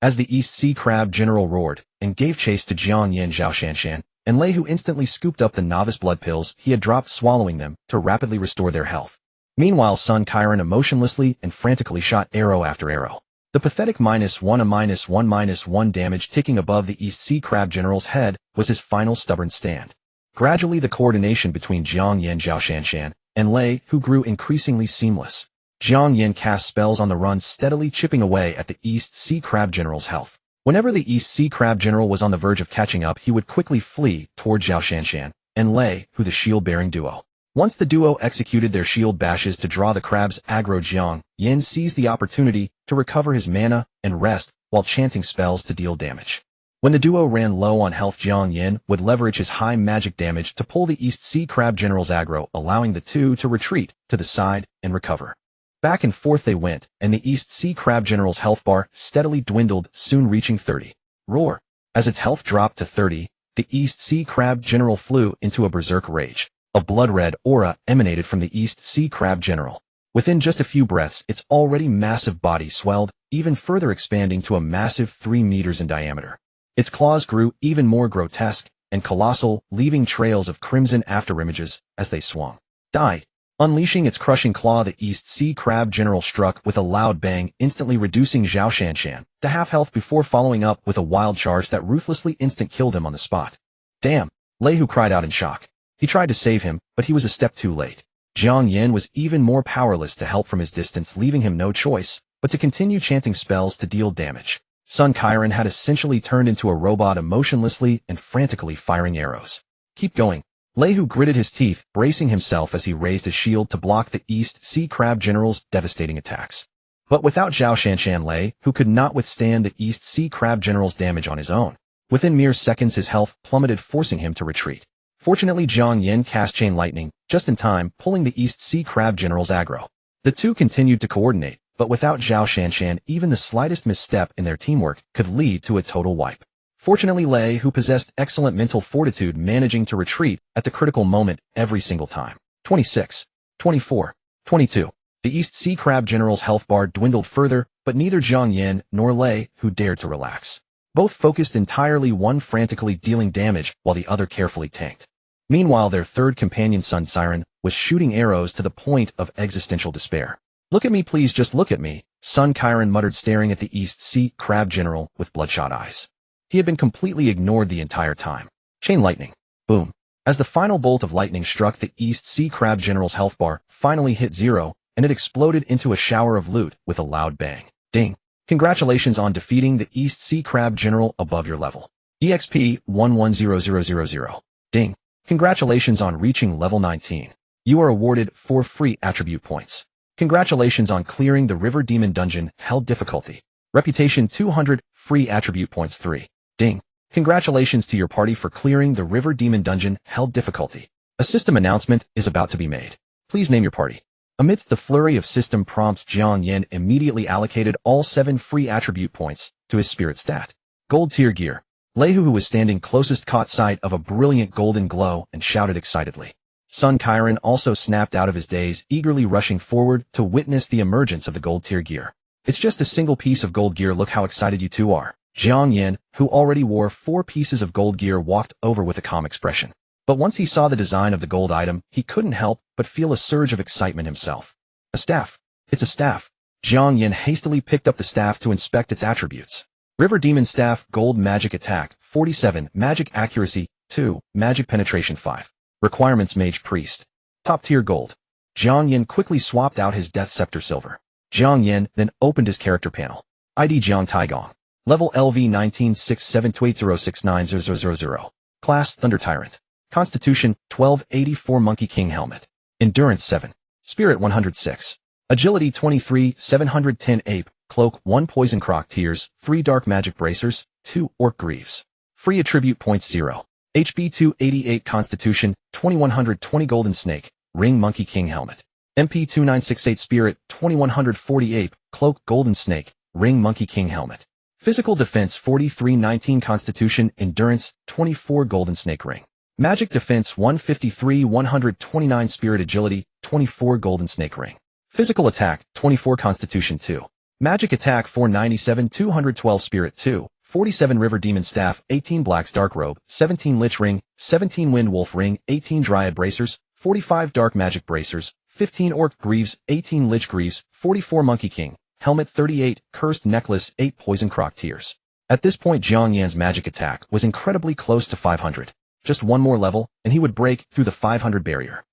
As the East Sea Crab General roared and gave chase to Jiang Yan, Zhao Shanshan and Lei, who instantly scooped up the novice blood pills he had dropped, swallowing them to rapidly restore their health. Meanwhile, Sun Tyrant emotionlessly and frantically shot arrow after arrow. The pathetic -1 damage ticking above the East Sea Crab General's head was his final stubborn stand. Gradually, the coordination between Jiang Yan, Zhao Shanshan and Lei, who grew increasingly seamless. Jiang Yan cast spells on the run, steadily chipping away at the East Sea Crab General's health. Whenever the East Sea Crab General was on the verge of catching up, he would quickly flee toward Zhao Shanshan and Lei, who the shield-bearing duo. Once the duo executed their shield bashes to draw the crab's aggro, Jiang Yan seized the opportunity to recover his mana and rest while chanting spells to deal damage. When the duo ran low on health, Jiang Yan would leverage his high magic damage to pull the East Sea Crab General's aggro, allowing the two to retreat to the side and recover. Back and forth they went, and the East Sea Crab General's health bar steadily dwindled, soon reaching 30. Roar! As its health dropped to 30, the East Sea Crab General flew into a berserk rage. A blood-red aura emanated from the East Sea Crab General. Within just a few breaths, its already massive body swelled, even further expanding to a massive 3 meters in diameter. Its claws grew even more grotesque and colossal, leaving trails of crimson afterimages as they swung. Die! Unleashing its crushing claw, the East Sea Crab General struck with a loud bang, instantly reducing Zhao Shanshan to half health before following up with a wild charge that ruthlessly instant-killed him on the spot. Damn! Lei, who cried out in shock. He tried to save him, but he was a step too late. Jiang Yan was even more powerless to help from his distance, leaving him no choice but to continue chanting spells to deal damage. Sun Tyrant had essentially turned into a robot, emotionlessly and frantically firing arrows. Keep going. Lei, who gritted his teeth, bracing himself as he raised his shield to block the East Sea Crab General's devastating attacks. But without Zhao Shanshan, Lei, who could not withstand the East Sea Crab General's damage on his own. Within mere seconds, his health plummeted, forcing him to retreat. Fortunately, Jiang Yan cast Chain Lightning just in time, pulling the East Sea Crab General's aggro. The two continued to coordinate, but without Zhao Shanshan, even the slightest misstep in their teamwork could lead to a total wipe. Fortunately, Lei, who possessed excellent mental fortitude, managing to retreat at the critical moment every single time. 26, 24, 22. The East Sea Crab General's health bar dwindled further, but neither Jiang Yan nor Lei, who dared to relax. Both focused entirely, one frantically dealing damage while the other carefully tanked. Meanwhile, their third companion, Sun Siren, was shooting arrows to the point of existential despair. "Look at me, please, just look at me," Sun Siren muttered, staring at the East Sea Crab General with bloodshot eyes. He had been completely ignored the entire time. Chain lightning. Boom. As the final bolt of lightning struck, the East Sea Crab General's health bar finally hit 0, and it exploded into a shower of loot with a loud bang. Ding. Congratulations on defeating the East Sea Crab General above your level. EXP 110000. Ding. Congratulations on reaching level 19. You are awarded 4 free attribute points. Congratulations on clearing the River Demon Dungeon Hell difficulty. Reputation 200, free attribute points 3. Ding. Congratulations to your party for clearing the River Demon Dungeon Hell difficulty. A system announcement is about to be made. Please name your party. Amidst the flurry of system prompts, Jiang Yan immediately allocated all 7 free attribute points to his spirit stat. Gold tier gear. Lei, who was standing closest, caught sight of a brilliant golden glow and shouted excitedly. Sun Siren also snapped out of his daze, eagerly rushing forward to witness the emergence of the gold tier gear. "It's just a single piece of gold gear, look how excited you two are." Jiang Yan, who already wore 4 pieces of gold gear, walked over with a calm expression. But once he saw the design of the gold item, he couldn't help but feel a surge of excitement himself. "A staff. It's a staff." Jiang Yan hastily picked up the staff to inspect its attributes. River Demon Staff, gold, magic attack 47, magic accuracy 2, magic penetration 5. Requirements: Mage Priest. Top tier gold. Jiang Yan quickly swapped out his Death Scepter silver. Jiang Yan then opened his character panel. ID: Jiang Taigong. Level LV 196728069000. Class: Thunder Tyrant. Constitution: 1284. Monkey King Helmet. Endurance: 7. Spirit: 106. Agility: 23. 710. Ape. Cloak: 1. Poison Croc Tears. 3. Dark Magic Bracers. 2. Orc Greaves. Free attribute points 0. HB 288. Constitution: 2120. Golden Snake. Ring. Monkey King Helmet. MP 2968. Spirit: 2140. Ape. Cloak. Golden Snake. Ring. Monkey King Helmet. Physical Defense: 4319. Constitution: Endurance: 24. Golden Snake Ring. Magic Defense: 153. 129. Spirit: Agility: 24. Golden Snake Ring. Physical Attack: 24. Constitution 2. Magic Attack: 497. 212. Spirit: 2. 47. River Demon Staff: 18. Black's Dark Robe, 17. Lich Ring, 17. Wind Wolf Ring, 18. Dryad Bracers, 45. Dark Magic Bracers, 15. Orc Greaves, 18. Lich Greaves, 44. Monkey King Helmet, 38. Cursed Necklace, 8. Poison Croc Tears. At this point, Jiang Yan's magic attack was incredibly close to 500. Just one more level, and he would break through the 500 barrier.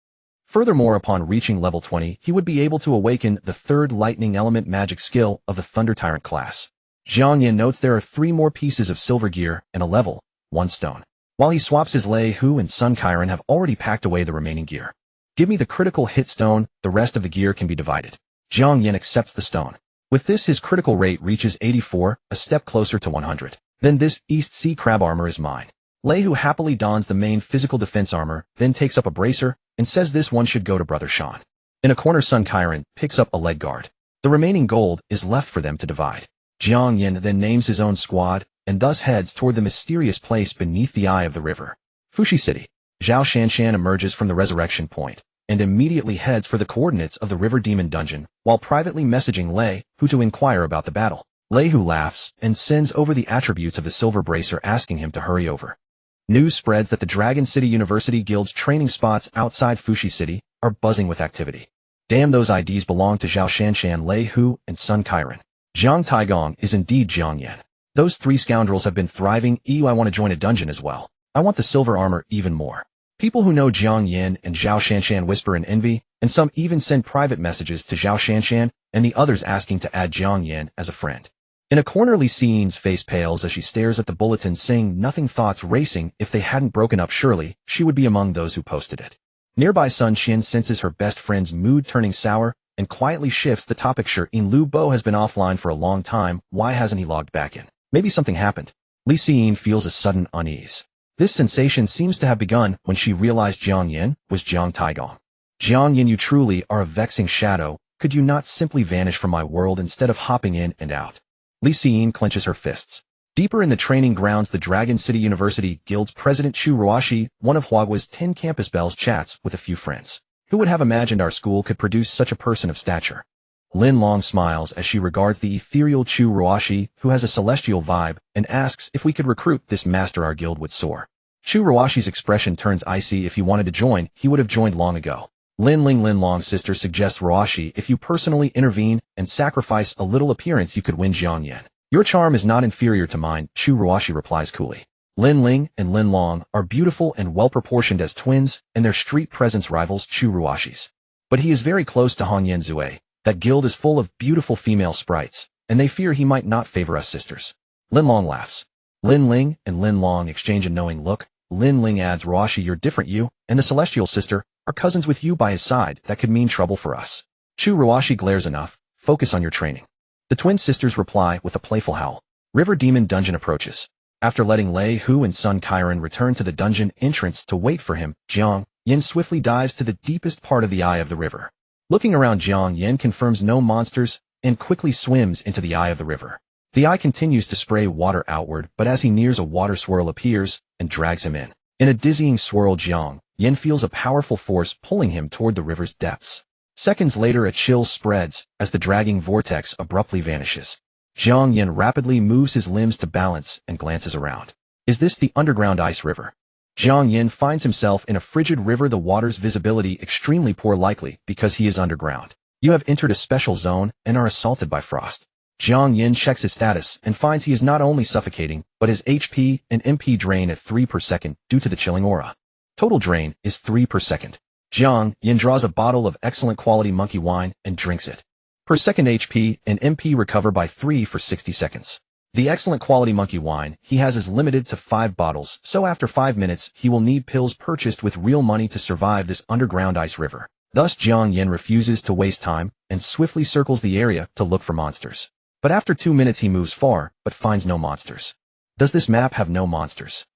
Furthermore, upon reaching level 20, he would be able to awaken the 3rd lightning element magic skill of the Thunder Tyrant class. Jiang Yan notes there are 3 more pieces of silver gear and a level 1 stone. While he swaps, his Lei Hu and Sun Siren have already packed away the remaining gear. "Give me the critical hit stone, the rest of the gear can be divided." Jiang Yan accepts the stone. With this, his critical rate reaches 84, a step closer to 100. "Then this East Sea Crab armor is mine." Lei Hu happily dons the main physical defense armor, then takes up a bracer, and says this one should go to Brother Sean. In a corner, Sun Siren picks up a leg guard. The remaining gold is left for them to divide. Jiang Yan then names his own squad, and thus heads toward the mysterious place beneath the eye of the river. Fushi City. Zhao Shanshan emerges from the resurrection point, and immediately heads for the coordinates of the River Demon Dungeon, while privately messaging Lei Hu to inquire about the battle. Lei Hu laughs and sends over the attributes of the Silver Bracer, asking him to hurry over. News spreads that the Dragon City University Guild's training spots outside Fushi City are buzzing with activity. Damn, those IDs belong to Zhao Shanshan, Lei Hu, and Sun Siren. Jiang Taigong is indeed Jiang Yan. Those 3 scoundrels have been thriving. I want to join a dungeon as well. I want the silver armor even more. People who know Jiang Yan and Zhao Shanshan whisper in envy, and some even send private messages to Zhao Shanshan and the others asking to add Jiang Yan as a friend. In a corner, Li Xian's face pales as she stares at the bulletin, saying nothing, thoughts racing. If they hadn't broken up, surely she would be among those who posted it. Nearby, Sun Xin senses her best friend's mood turning sour and quietly shifts the topic. Sure, Lu Bo has been offline for a long time. Why hasn't he logged back in? Maybe something happened. Li Xian feels a sudden unease. This sensation seems to have begun when she realized Jiang Yan was Jiang Taigong. Jiang Yan, you truly are a vexing shadow. Could you not simply vanish from my world instead of hopping in and out? Li Xiyin clenches her fists. Deeper in the training grounds, the Dragon City University Guild's president Chu Ruashi, one of Huagua's 10 campus belles, chats with a few friends. Who would have imagined our school could produce such a person of stature? Lin Long smiles as she regards the ethereal Chu Ruashi, who has a celestial vibe, and asks if we could recruit this master our guild would soar. Chu Ruashi's expression turns icy. If he wanted to join, he would have joined long ago. Lin Long's sister suggests, Ruashi, if you personally intervene and sacrifice a little appearance, you could win Jiang Yan. Your charm is not inferior to mine, Chu Ruashi replies coolly. Lin Ling and Lin Long are beautiful and well-proportioned as twins, and their street presence rivals Chu Ruashi's. But he is very close to Hongyan Zue. That guild is full of beautiful female sprites, and they fear he might not favor us sisters. Lin Long laughs. Lin Ling and Lin Long exchange a knowing look. Lin Ling adds, Ruashi, you're different. You and the celestial sister are cousins. With you by his side, that could mean trouble for us. Chu Ruashi glares. Enough. Focus on your training. The twin sisters reply with a playful howl. River Demon Dungeon approaches. After letting Lei Hu and Sun Kairan return to the dungeon entrance to wait for him, Jiang Yan swiftly dives to the deepest part of the eye of the river. Looking around, Jiang Yan confirms no monsters and quickly swims into the eye of the river. The eye continues to spray water outward, but as he nears, a water swirl appears and drags him in. In a dizzying swirl, Jiang Yan feels a powerful force pulling him toward the river's depths. Seconds later, a chill spreads as the dragging vortex abruptly vanishes. Jiang Yan rapidly moves his limbs to balance and glances around. Is this the underground ice river? Jiang Yan finds himself in a frigid river, the water's visibility extremely poor, likely because he is underground. You have entered a special zone and are assaulted by frost. Jiang Yan checks his status and finds he is not only suffocating, but his HP and MP drain at 3 per second due to the chilling aura. Total drain is 3 per second. Jiang Yan draws a bottle of excellent quality monkey wine and drinks it. Per second, HP and MP recover by 3 for 60 seconds. The excellent quality monkey wine he has is limited to 5 bottles, so after 5 minutes he will need pills purchased with real money to survive this underground ice river. Thus Jiang Yan refuses to waste time and swiftly circles the area to look for monsters. But after 2 minutes he moves far, but finds no monsters. Does this map have no monsters?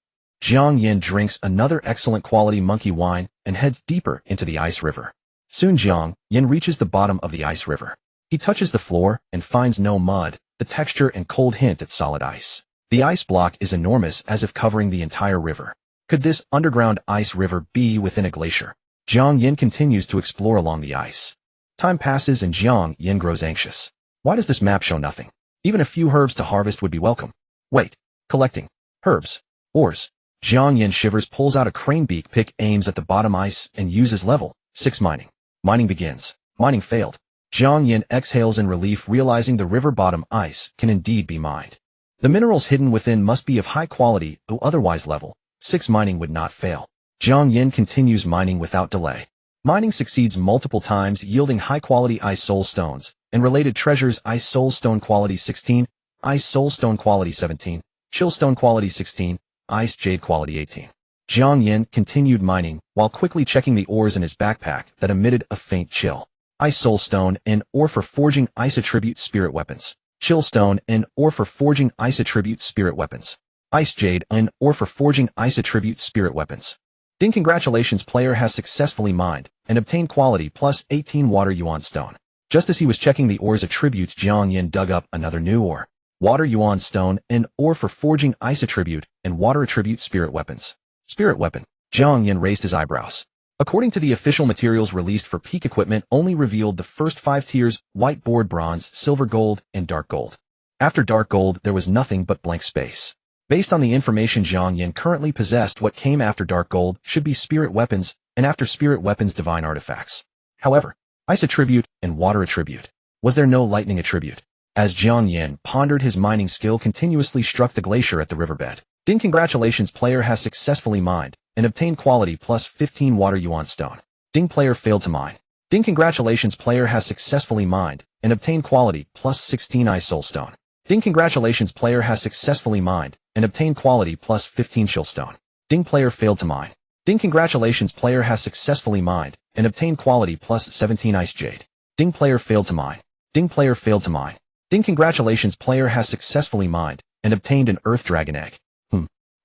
Jiang Yan drinks another excellent quality monkey wine and heads deeper into the ice river. Soon Jiang Yan reaches the bottom of the ice river. He touches the floor and finds no mud. The texture and cold hint at solid ice. The ice block is enormous, as if covering the entire river. Could this underground ice river be within a glacier? Jiang Yan continues to explore along the ice. Time passes and Jiang Yan grows anxious. Why does this map show nothing? Even a few herbs to harvest would be welcome. Wait. Collecting. Herbs. Ores. Jiang Yan shivers, pulls out a crane beak pick, aims at the bottom ice, and uses level 6 mining. Mining begins. Mining failed. Jiang Yan exhales in relief, realizing the river bottom ice can indeed be mined. The minerals hidden within must be of high quality, though otherwise level 6 mining would not fail. Jiang Yan continues mining without delay. Mining succeeds multiple times, yielding high-quality ice soul stones and related treasures: ice soul stone quality 16, ice soul stone quality 17, chill stone quality 16, ice jade quality 18. Jiang Yan continued mining while quickly checking the ores in his backpack that emitted a faint chill. Ice soul stone and ore for forging ice attribute spirit weapons. Chill stone and ore for forging ice attribute spirit weapons. Ice jade and ore for forging ice attribute spirit weapons. Ding! Congratulations, player has successfully mined and obtained quality plus 18 water yuan stone. Just as he was checking the ore's attributes, Jiang Yan dug up another new ore. Water yuan stone and ore for forging ice attribute and water attribute spirit weapons. Spirit weapon. Jiang Yan raised his eyebrows. According to the official materials released for peak equipment, only revealed the first 5 tiers: white, board, bronze, silver, gold, and dark gold. After dark gold, there was nothing but blank space. Based on the information Jiang Yan currently possessed, what came after dark gold should be spirit weapons, and after spirit weapons, divine artifacts. However, ice attribute and water attribute. Was there no lightning attribute? As Jiang Yan pondered, his mining skill continuously struck the glacier at the riverbed. Ding! Congratulations, player has successfully mined and obtained quality plus 15 water yuan stone. Ding! Player failed to mine. Ding! Congratulations, player has successfully mined and obtained quality plus 16 ice soul stone. Ding! Congratulations, player has successfully mined and obtained quality plus 15 chill stone. Ding! Player failed to mine. Ding! Congratulations, player has successfully mined and obtained quality plus 17 ice jade. Ding! Player failed to mine. Ding! Player failed to mine. Ding! Congratulations, player has successfully mined and obtained an earth dragon egg.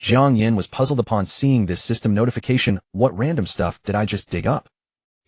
Jiang Yan was puzzled upon seeing this system notification. What random stuff did I just dig up?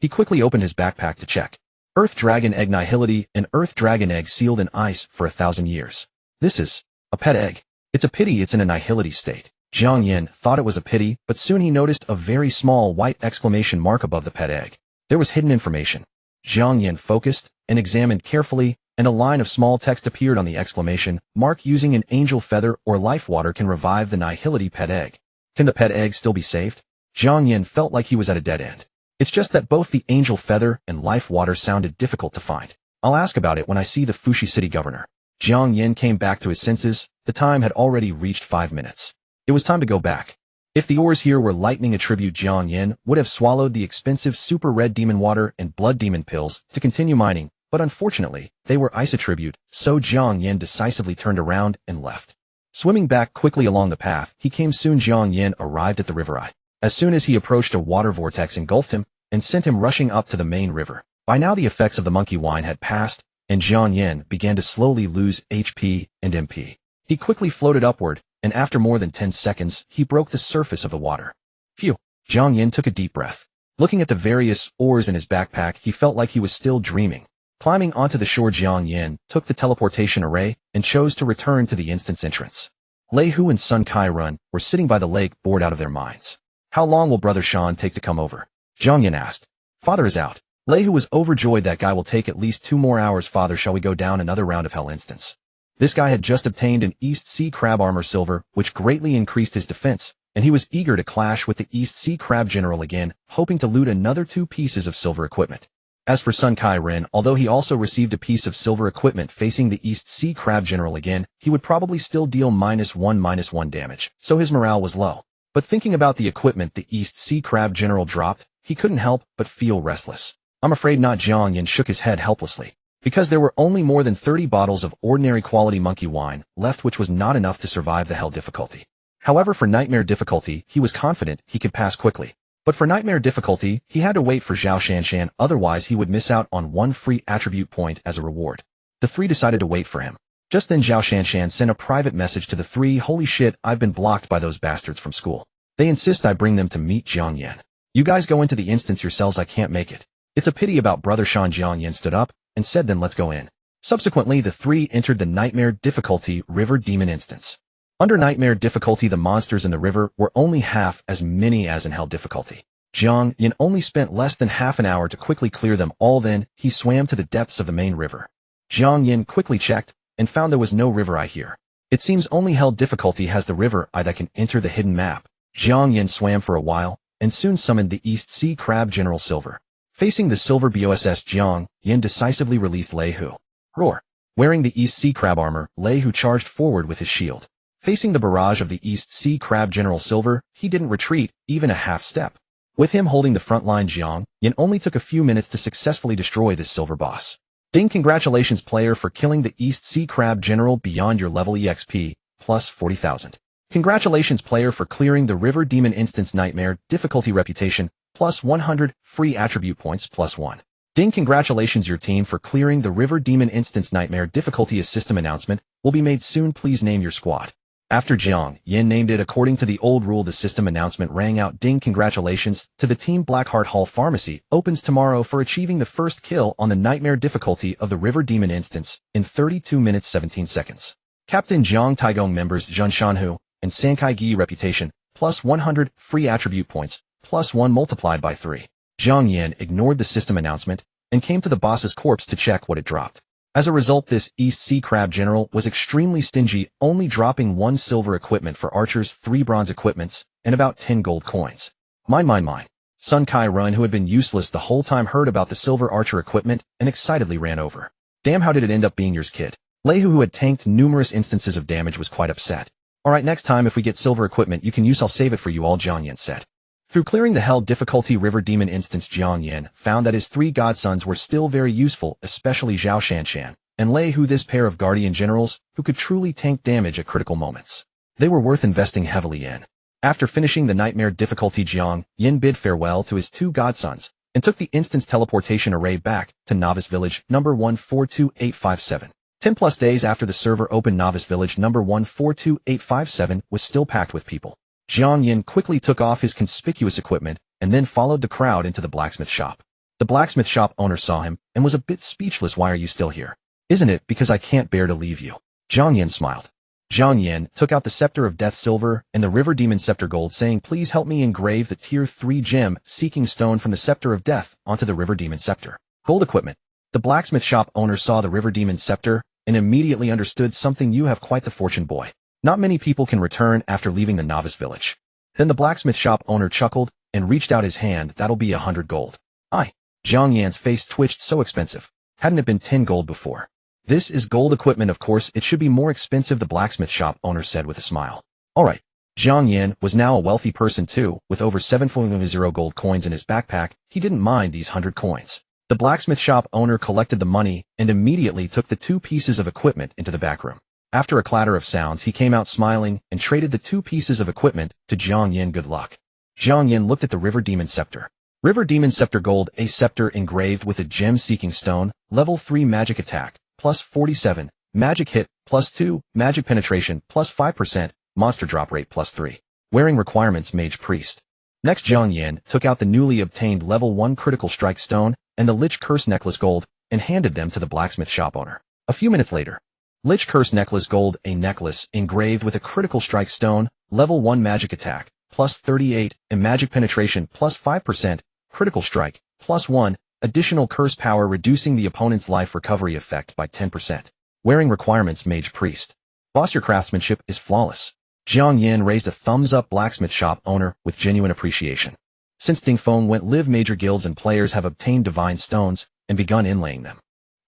He quickly opened his backpack to check. Earth Dragon Egg Nihility, an Earth Dragon Egg sealed in ice for 1,000 years. This is a pet egg. It's a pity it's in a nihility state. Jiang Yan thought it was a pity, but soon he noticed a very small white exclamation mark above the pet egg. There was hidden information. Jiang Yan focused and examined carefully, and a line of small text appeared on the exclamation mark. Using an angel feather or life water can revive the nihility pet egg. Can the pet egg still be saved? Jiang Yan felt like he was at a dead end. It's just that both the angel feather and life water sounded difficult to find. I'll ask about it when I see the Fushi city governor. Jiang Yan came back to his senses. The time had already reached 5 minutes. It was time to go back. If the ores here were lightning attribute, Jiang Yan would have swallowed the expensive super red demon water and blood demon pills to continue mining, but unfortunately, they were ice attribute, so Jiang Yan decisively turned around and left. Swimming back quickly along the path, he came soon. Jiang Yan arrived at the river eye. As soon as he approached, a water vortex engulfed him and sent him rushing up to the main river. By now the effects of the monkey wine had passed, and Jiang Yan began to slowly lose HP and MP. He quickly floated upward, and after more than 10 seconds, he broke the surface of the water. Phew! Jiang Yan took a deep breath. Looking at the various ores in his backpack, he felt like he was still dreaming. Climbing onto the shore, Jiang Yan took the teleportation array and chose to return to the instance entrance. Lei Hu and Sun Kai Run were sitting by the lake, bored out of their minds. How long will Brother Shan take to come over? Jiang Yan asked. Father is out. Lei Hu was overjoyed. That guy will take at least 2 more hours. Father, shall we go down another round of Hell instance? This guy had just obtained an East Sea Crab armor silver, which greatly increased his defense, and he was eager to clash with the East Sea Crab General again, hoping to loot another 2 pieces of silver equipment. As for Sun Kai Ren, although he also received a piece of silver equipment facing the East Sea Crab General again, he would probably still deal -1/-1 damage, so his morale was low. But thinking about the equipment the East Sea Crab General dropped, he couldn't help but feel restless. I'm afraid not. Jiang Yan shook his head helplessly. Because there were only more than 30 bottles of ordinary quality monkey wine left, which was not enough to survive the Hell difficulty. However, for Nightmare difficulty, he was confident he could pass quickly. But for Nightmare difficulty, he had to wait for Zhao Shanshan, otherwise he would miss out on 1 free attribute point as a reward. The 3 decided to wait for him. Just then Zhao Shanshan sent a private message to the 3. Holy shit, I've been blocked by those bastards from school. They insist I bring them to meet Jiang Yan. You guys go into the instance yourselves, I can't make it. It's a pity about Brother Shan. Jiang Yan stood up and said, then let's go in. Subsequently, the 3 entered the Nightmare difficulty River Demon instance. Under Nightmare difficulty, the monsters in the river were only half as many as in Hell difficulty. Jiang Yan only spent less than half an hour to quickly clear them all. Then he swam to the depths of the main river. Jiang Yan quickly checked and found there was no river eye here. It seems only Hell difficulty has the river eye that can enter the hidden map. Jiang Yan swam for a while and soon summoned the East Sea Crab General Silver. Facing the silver BOSS, Jiang Yan decisively released Lei Hu. Roar! Wearing the East Sea Crab armor, Lei Hu charged forward with his shield. Facing the barrage of the East Sea Crab General Silver, he didn't retreat even a half step. With him holding the front line, Jiang Yan only took a few minutes to successfully destroy this silver boss. Ding! Congratulations player for killing the East Sea Crab General beyond your level EXP, plus 40,000. Congratulations player for clearing the River Demon instance Nightmare difficulty reputation, plus 100, free attribute points, plus 1. Ding! Congratulations your team for clearing the River Demon instance Nightmare difficulty. A system announcement will be made soon. Please name your squad. After Jiang Yan named it according to the old rule, the system announcement rang out. Ding! Congratulations to the team. Blackheart Hall Pharmacy opens tomorrow for achieving the first kill on the Nightmare difficulty of the River Demon instance in 32 minutes 17 seconds. Captain Jiang Taigong members Zhun Shanhu and Sankai Gi reputation, plus 100, free attribute points, plus 1 multiplied by 3. Jiang Yan ignored the system announcement and came to the boss's corpse to check what it dropped. As a result, this East Sea Crab General was extremely stingy, only dropping 1 silver equipment for archers, 3 bronze equipments, and about 10 gold coins. Mine. Sun Kai Run, who had been useless the whole time, heard about the silver archer equipment and excitedly ran over. Damn, how did it end up being yours, kid? Lei Hu, who had tanked numerous instances of damage, was quite upset. Alright, next time if we get silver equipment you can use, I'll save it for you all, Jiang Yan said. Through clearing the Hell difficulty River Demon instance, Jiang Yan found that his 3 godsons were still very useful, especially Zhao Shanshan and Lei Hu, this pair of guardian generals who could truly tank damage at critical moments. They were worth investing heavily in. After finishing the Nightmare difficulty, Jiang Yan bid farewell to his 2 godsons and took the instance teleportation array back to Novice Village number 142857. 10+ days after the server opened, Novice Village number 142857 was still packed with people. Jiang Yan quickly took off his conspicuous equipment and then followed the crowd into the blacksmith shop. The blacksmith shop owner saw him and was a bit speechless. Why are you still here? Isn't it because I can't bear to leave you? Jiang Yan smiled. Jiang Yan took out the Scepter of Death Silver and the River Demon Scepter Gold, saying, please help me engrave the Tier 3 gem seeking stone from the Scepter of Death onto the River Demon Scepter. Gold equipment. The blacksmith shop owner saw the River Demon Scepter and immediately understood something. You have quite the fortune, boy. Not many people can return after leaving the novice village. Then the blacksmith shop owner chuckled and reached out his hand. That'll be 100 gold. Aye. Jiang Yan's face twitched. So expensive. Hadn't it been 10 gold before? This is gold equipment, of course it should be more expensive, the blacksmith shop owner said with a smile. Alright. Jiang Yan was now a wealthy person too, with over 7.0 gold coins in his backpack. He didn't mind these 100 coins. The blacksmith shop owner collected the money and immediately took the 2 pieces of equipment into the back room. After a clatter of sounds, he came out smiling and traded the 2 pieces of equipment to Jiang Yan. Good luck. Jiang Yan looked at the River Demon Scepter. River Demon Scepter Gold, a scepter engraved with a gem-seeking stone, level 3 magic attack, plus 47, magic hit, plus 2, magic penetration, plus 5%, monster drop rate, plus 3. Wearing requirements, Mage Priest. Next, Jiang Yan took out the newly obtained level 1 critical strike stone and the Lich Curse Necklace Gold and handed them to the blacksmith shop owner. A few minutes later, Lich Curse Necklace Gold, a necklace engraved with a critical strike stone, level 1 magic attack, plus 38, and magic penetration, plus 5%, critical strike, plus 1, additional curse power reducing the opponent's life recovery effect by 10%. Wearing requirements, Mage Priest. Boss, your craftsmanship is flawless. Jiang Yan raised a thumbs-up blacksmith shop owner with genuine appreciation. Since Dingfeng went live, major guilds and players have obtained divine stones and begun inlaying them.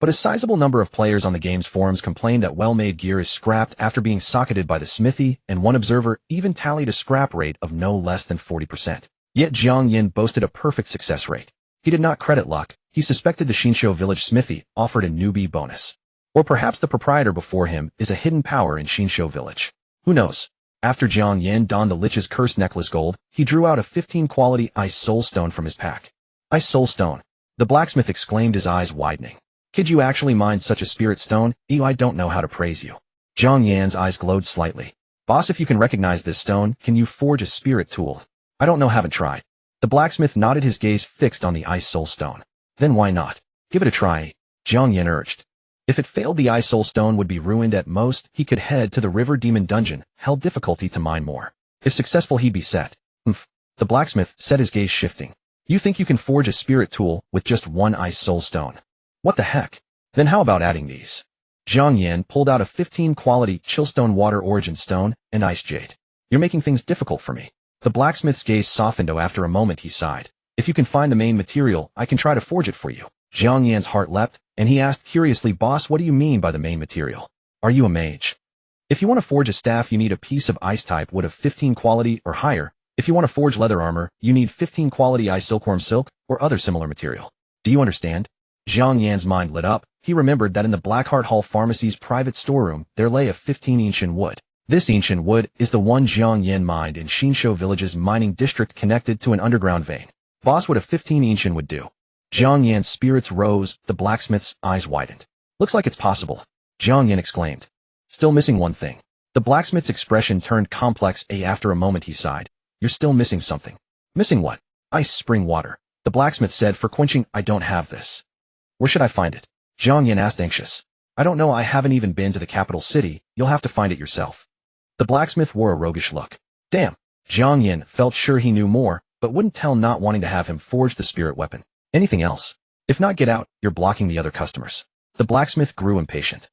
But a sizable number of players on the game's forums complained that well-made gear is scrapped after being socketed by the smithy, and one observer even tallied a scrap rate of no less than 40%. Yet Jiang Yan boasted a perfect success rate. He did not credit luck. He suspected the Xinsho village smithy offered a newbie bonus. Or perhaps the proprietor before him is a hidden power in Xinsho village. Who knows? After Jiang Yan donned the Lich's Curse Necklace Gold, he drew out a 15 quality Ice Soul Stone from his pack. Ice Soul Stone. The blacksmith exclaimed, his eyes widening. Kid, you actually mined such a spirit stone? I don't know how to praise you. Jiang Yan's eyes glowed slightly. Boss, if you can recognize this stone, can you forge a spirit tool? I don't know, haven't tried. The blacksmith nodded, his gaze fixed on the Ice Soul Stone. Then why not? Give it a try, Jiang Yan urged. If it failed, the Ice Soul Stone would be ruined. At most, he could head to the River Demon Dungeon, hell difficulty to mine more. If successful, he'd be set. The blacksmith said, his gaze shifting. You think you can forge a spirit tool with just 1 Ice Soul Stone? What the heck? Then how about adding these? Jiang Yan pulled out a 15 quality Chillstone Water Origin Stone and Ice Jade. You're making things difficult for me. The blacksmith's gaze softened. After a moment he sighed. If you can find the main material, I can try to forge it for you. Jiang Yan's heart leapt, and he asked curiously, boss, what do you mean by the main material? Are you a mage? If you want to forge a staff, you need a piece of ice type wood of 15 quality or higher. If you want to forge leather armor, you need 15 quality ice silkworm silk or other similar material. Do you understand? Jiang Yan's mind lit up. He remembered that in the Blackheart Hall Pharmacy's private storeroom, there lay a 15 ancient wood. This ancient wood is the one Jiang Yan mined in Xinsho Village's mining district, connected to an underground vein. Boss, what a 15 ancient would do? Jiang Yan's spirits rose. The blacksmith's eyes widened. Looks like it's possible, Jiang Yan exclaimed. Still missing one thing. The blacksmith's expression turned complex. After a moment he sighed. You're still missing something. Missing what? Ice spring water, the blacksmith said. For quenching, I don't have this. Where should I find it? Jiang Yan asked, anxious. I don't know, I haven't even been to the capital city. You'll have to find it yourself. The blacksmith wore a roguish look. Damn. Jiang Yan felt sure he knew more, but wouldn't tell, not wanting to have him forge the spirit weapon. Anything else? If not, get out, you're blocking the other customers. The blacksmith grew impatient.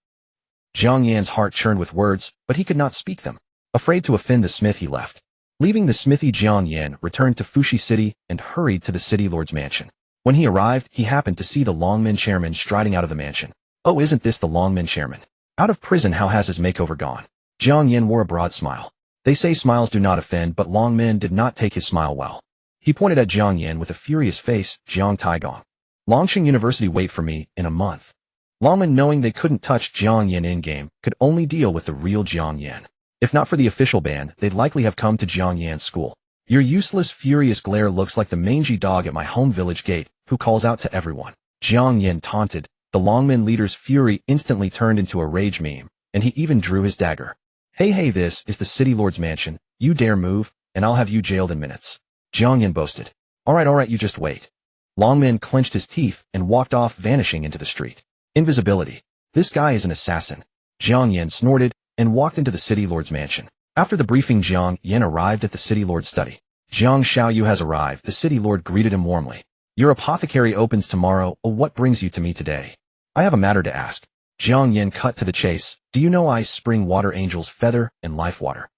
Jiang Yan's heart churned with words, but he could not speak them. Afraid to offend the smith, he left. Leaving the smithy, Jiang Yan returned to Fushi City and hurried to the city lord's mansion. When he arrived, he happened to see the Longmen chairman striding out of the mansion. Oh, isn't this the Longmen chairman? Out of prison, how has his makeover gone? Jiang Yan wore a broad smile. They say smiles do not offend, but Longmen did not take his smile well. He pointed at Jiang Yan with a furious face. Jiang Taigong. Longqing University wait for me in a month. Longmen, knowing they couldn't touch Jiang Yan in-game, could only deal with the real Jiang Yan. If not for the official ban, they'd likely have come to Jiang Yan's school. Your useless, furious glare looks like the mangy dog at my home village gate, who calls out to everyone. Jiang Yan taunted. The Longmen leader's fury instantly turned into a rage meme, and he even drew his dagger. Hey, this is the city lord's mansion. You dare move, and I'll have you jailed in minutes. Jiang Yan boasted. Alright, you just wait. Longmin clenched his teeth and walked off, vanishing into the street. Invisibility. This guy is an assassin. Jiang Yan snorted and walked into the city lord's mansion. After the briefing, Jiang Yan arrived at the city lord's study. Jiang Xiaoyu has arrived. The city lord greeted him warmly. Your apothecary opens tomorrow. What brings you to me today? I have a matter to ask. Jiang Yan cut to the chase. Do you know Ice Spring Water Angel's Feather and Life Water?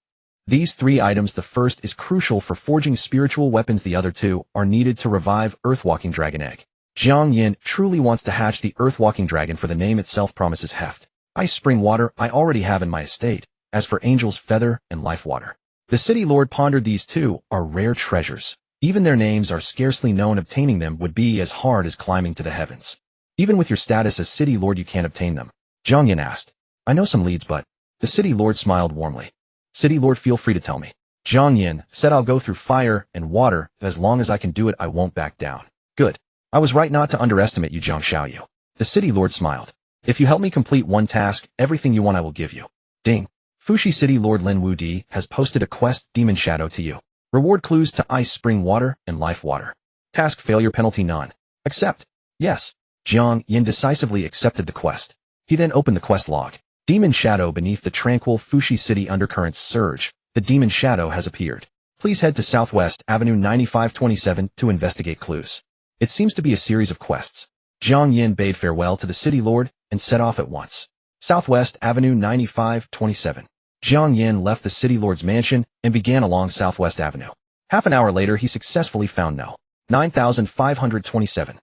These 3 items, the first is crucial for forging spiritual weapons, the other 2 are needed to revive Earthwalking Dragon Egg. Jiang Yan truly wants to hatch the Earthwalking Dragon, for the name itself promises heft. Ice Spring Water I already have in my estate. As for Angel's Feather and Life Water, the city lord pondered. These 2 are rare treasures. Even their names are scarcely known. Obtaining them would be as hard as climbing to the heavens. Even with your status as city lord, you can't obtain them. Jiang Yan asked. I know some leads, but... The city lord smiled warmly. City lord, feel free to tell me. Jiang Yan said, I'll go through fire and water. As long as I can do it, I won't back down. Good. I was right not to underestimate you, Jiang Xiaoyu. The city lord smiled. If you help me complete one task, everything you want I will give you. Ding. Fushi City Lord Lin Wudi has posted a quest, Demon Shadow, to you. Reward clues to Ice Spring Water and Life Water. Task failure penalty none. Accept. Yes. Jiang Yan decisively accepted the quest. He then opened the quest log. Demon Shadow. Beneath the tranquil Fushi City undercurrents surge, the Demon Shadow has appeared. Please head to Southwest Avenue 9527 to investigate clues. It seems to be a series of quests. Jiang Yan bade farewell to the city lord and set off at once. Southwest Avenue 9527. Jiang Yan left the city lord's mansion and began along Southwest Avenue. Half an hour later, he successfully found No. 9527.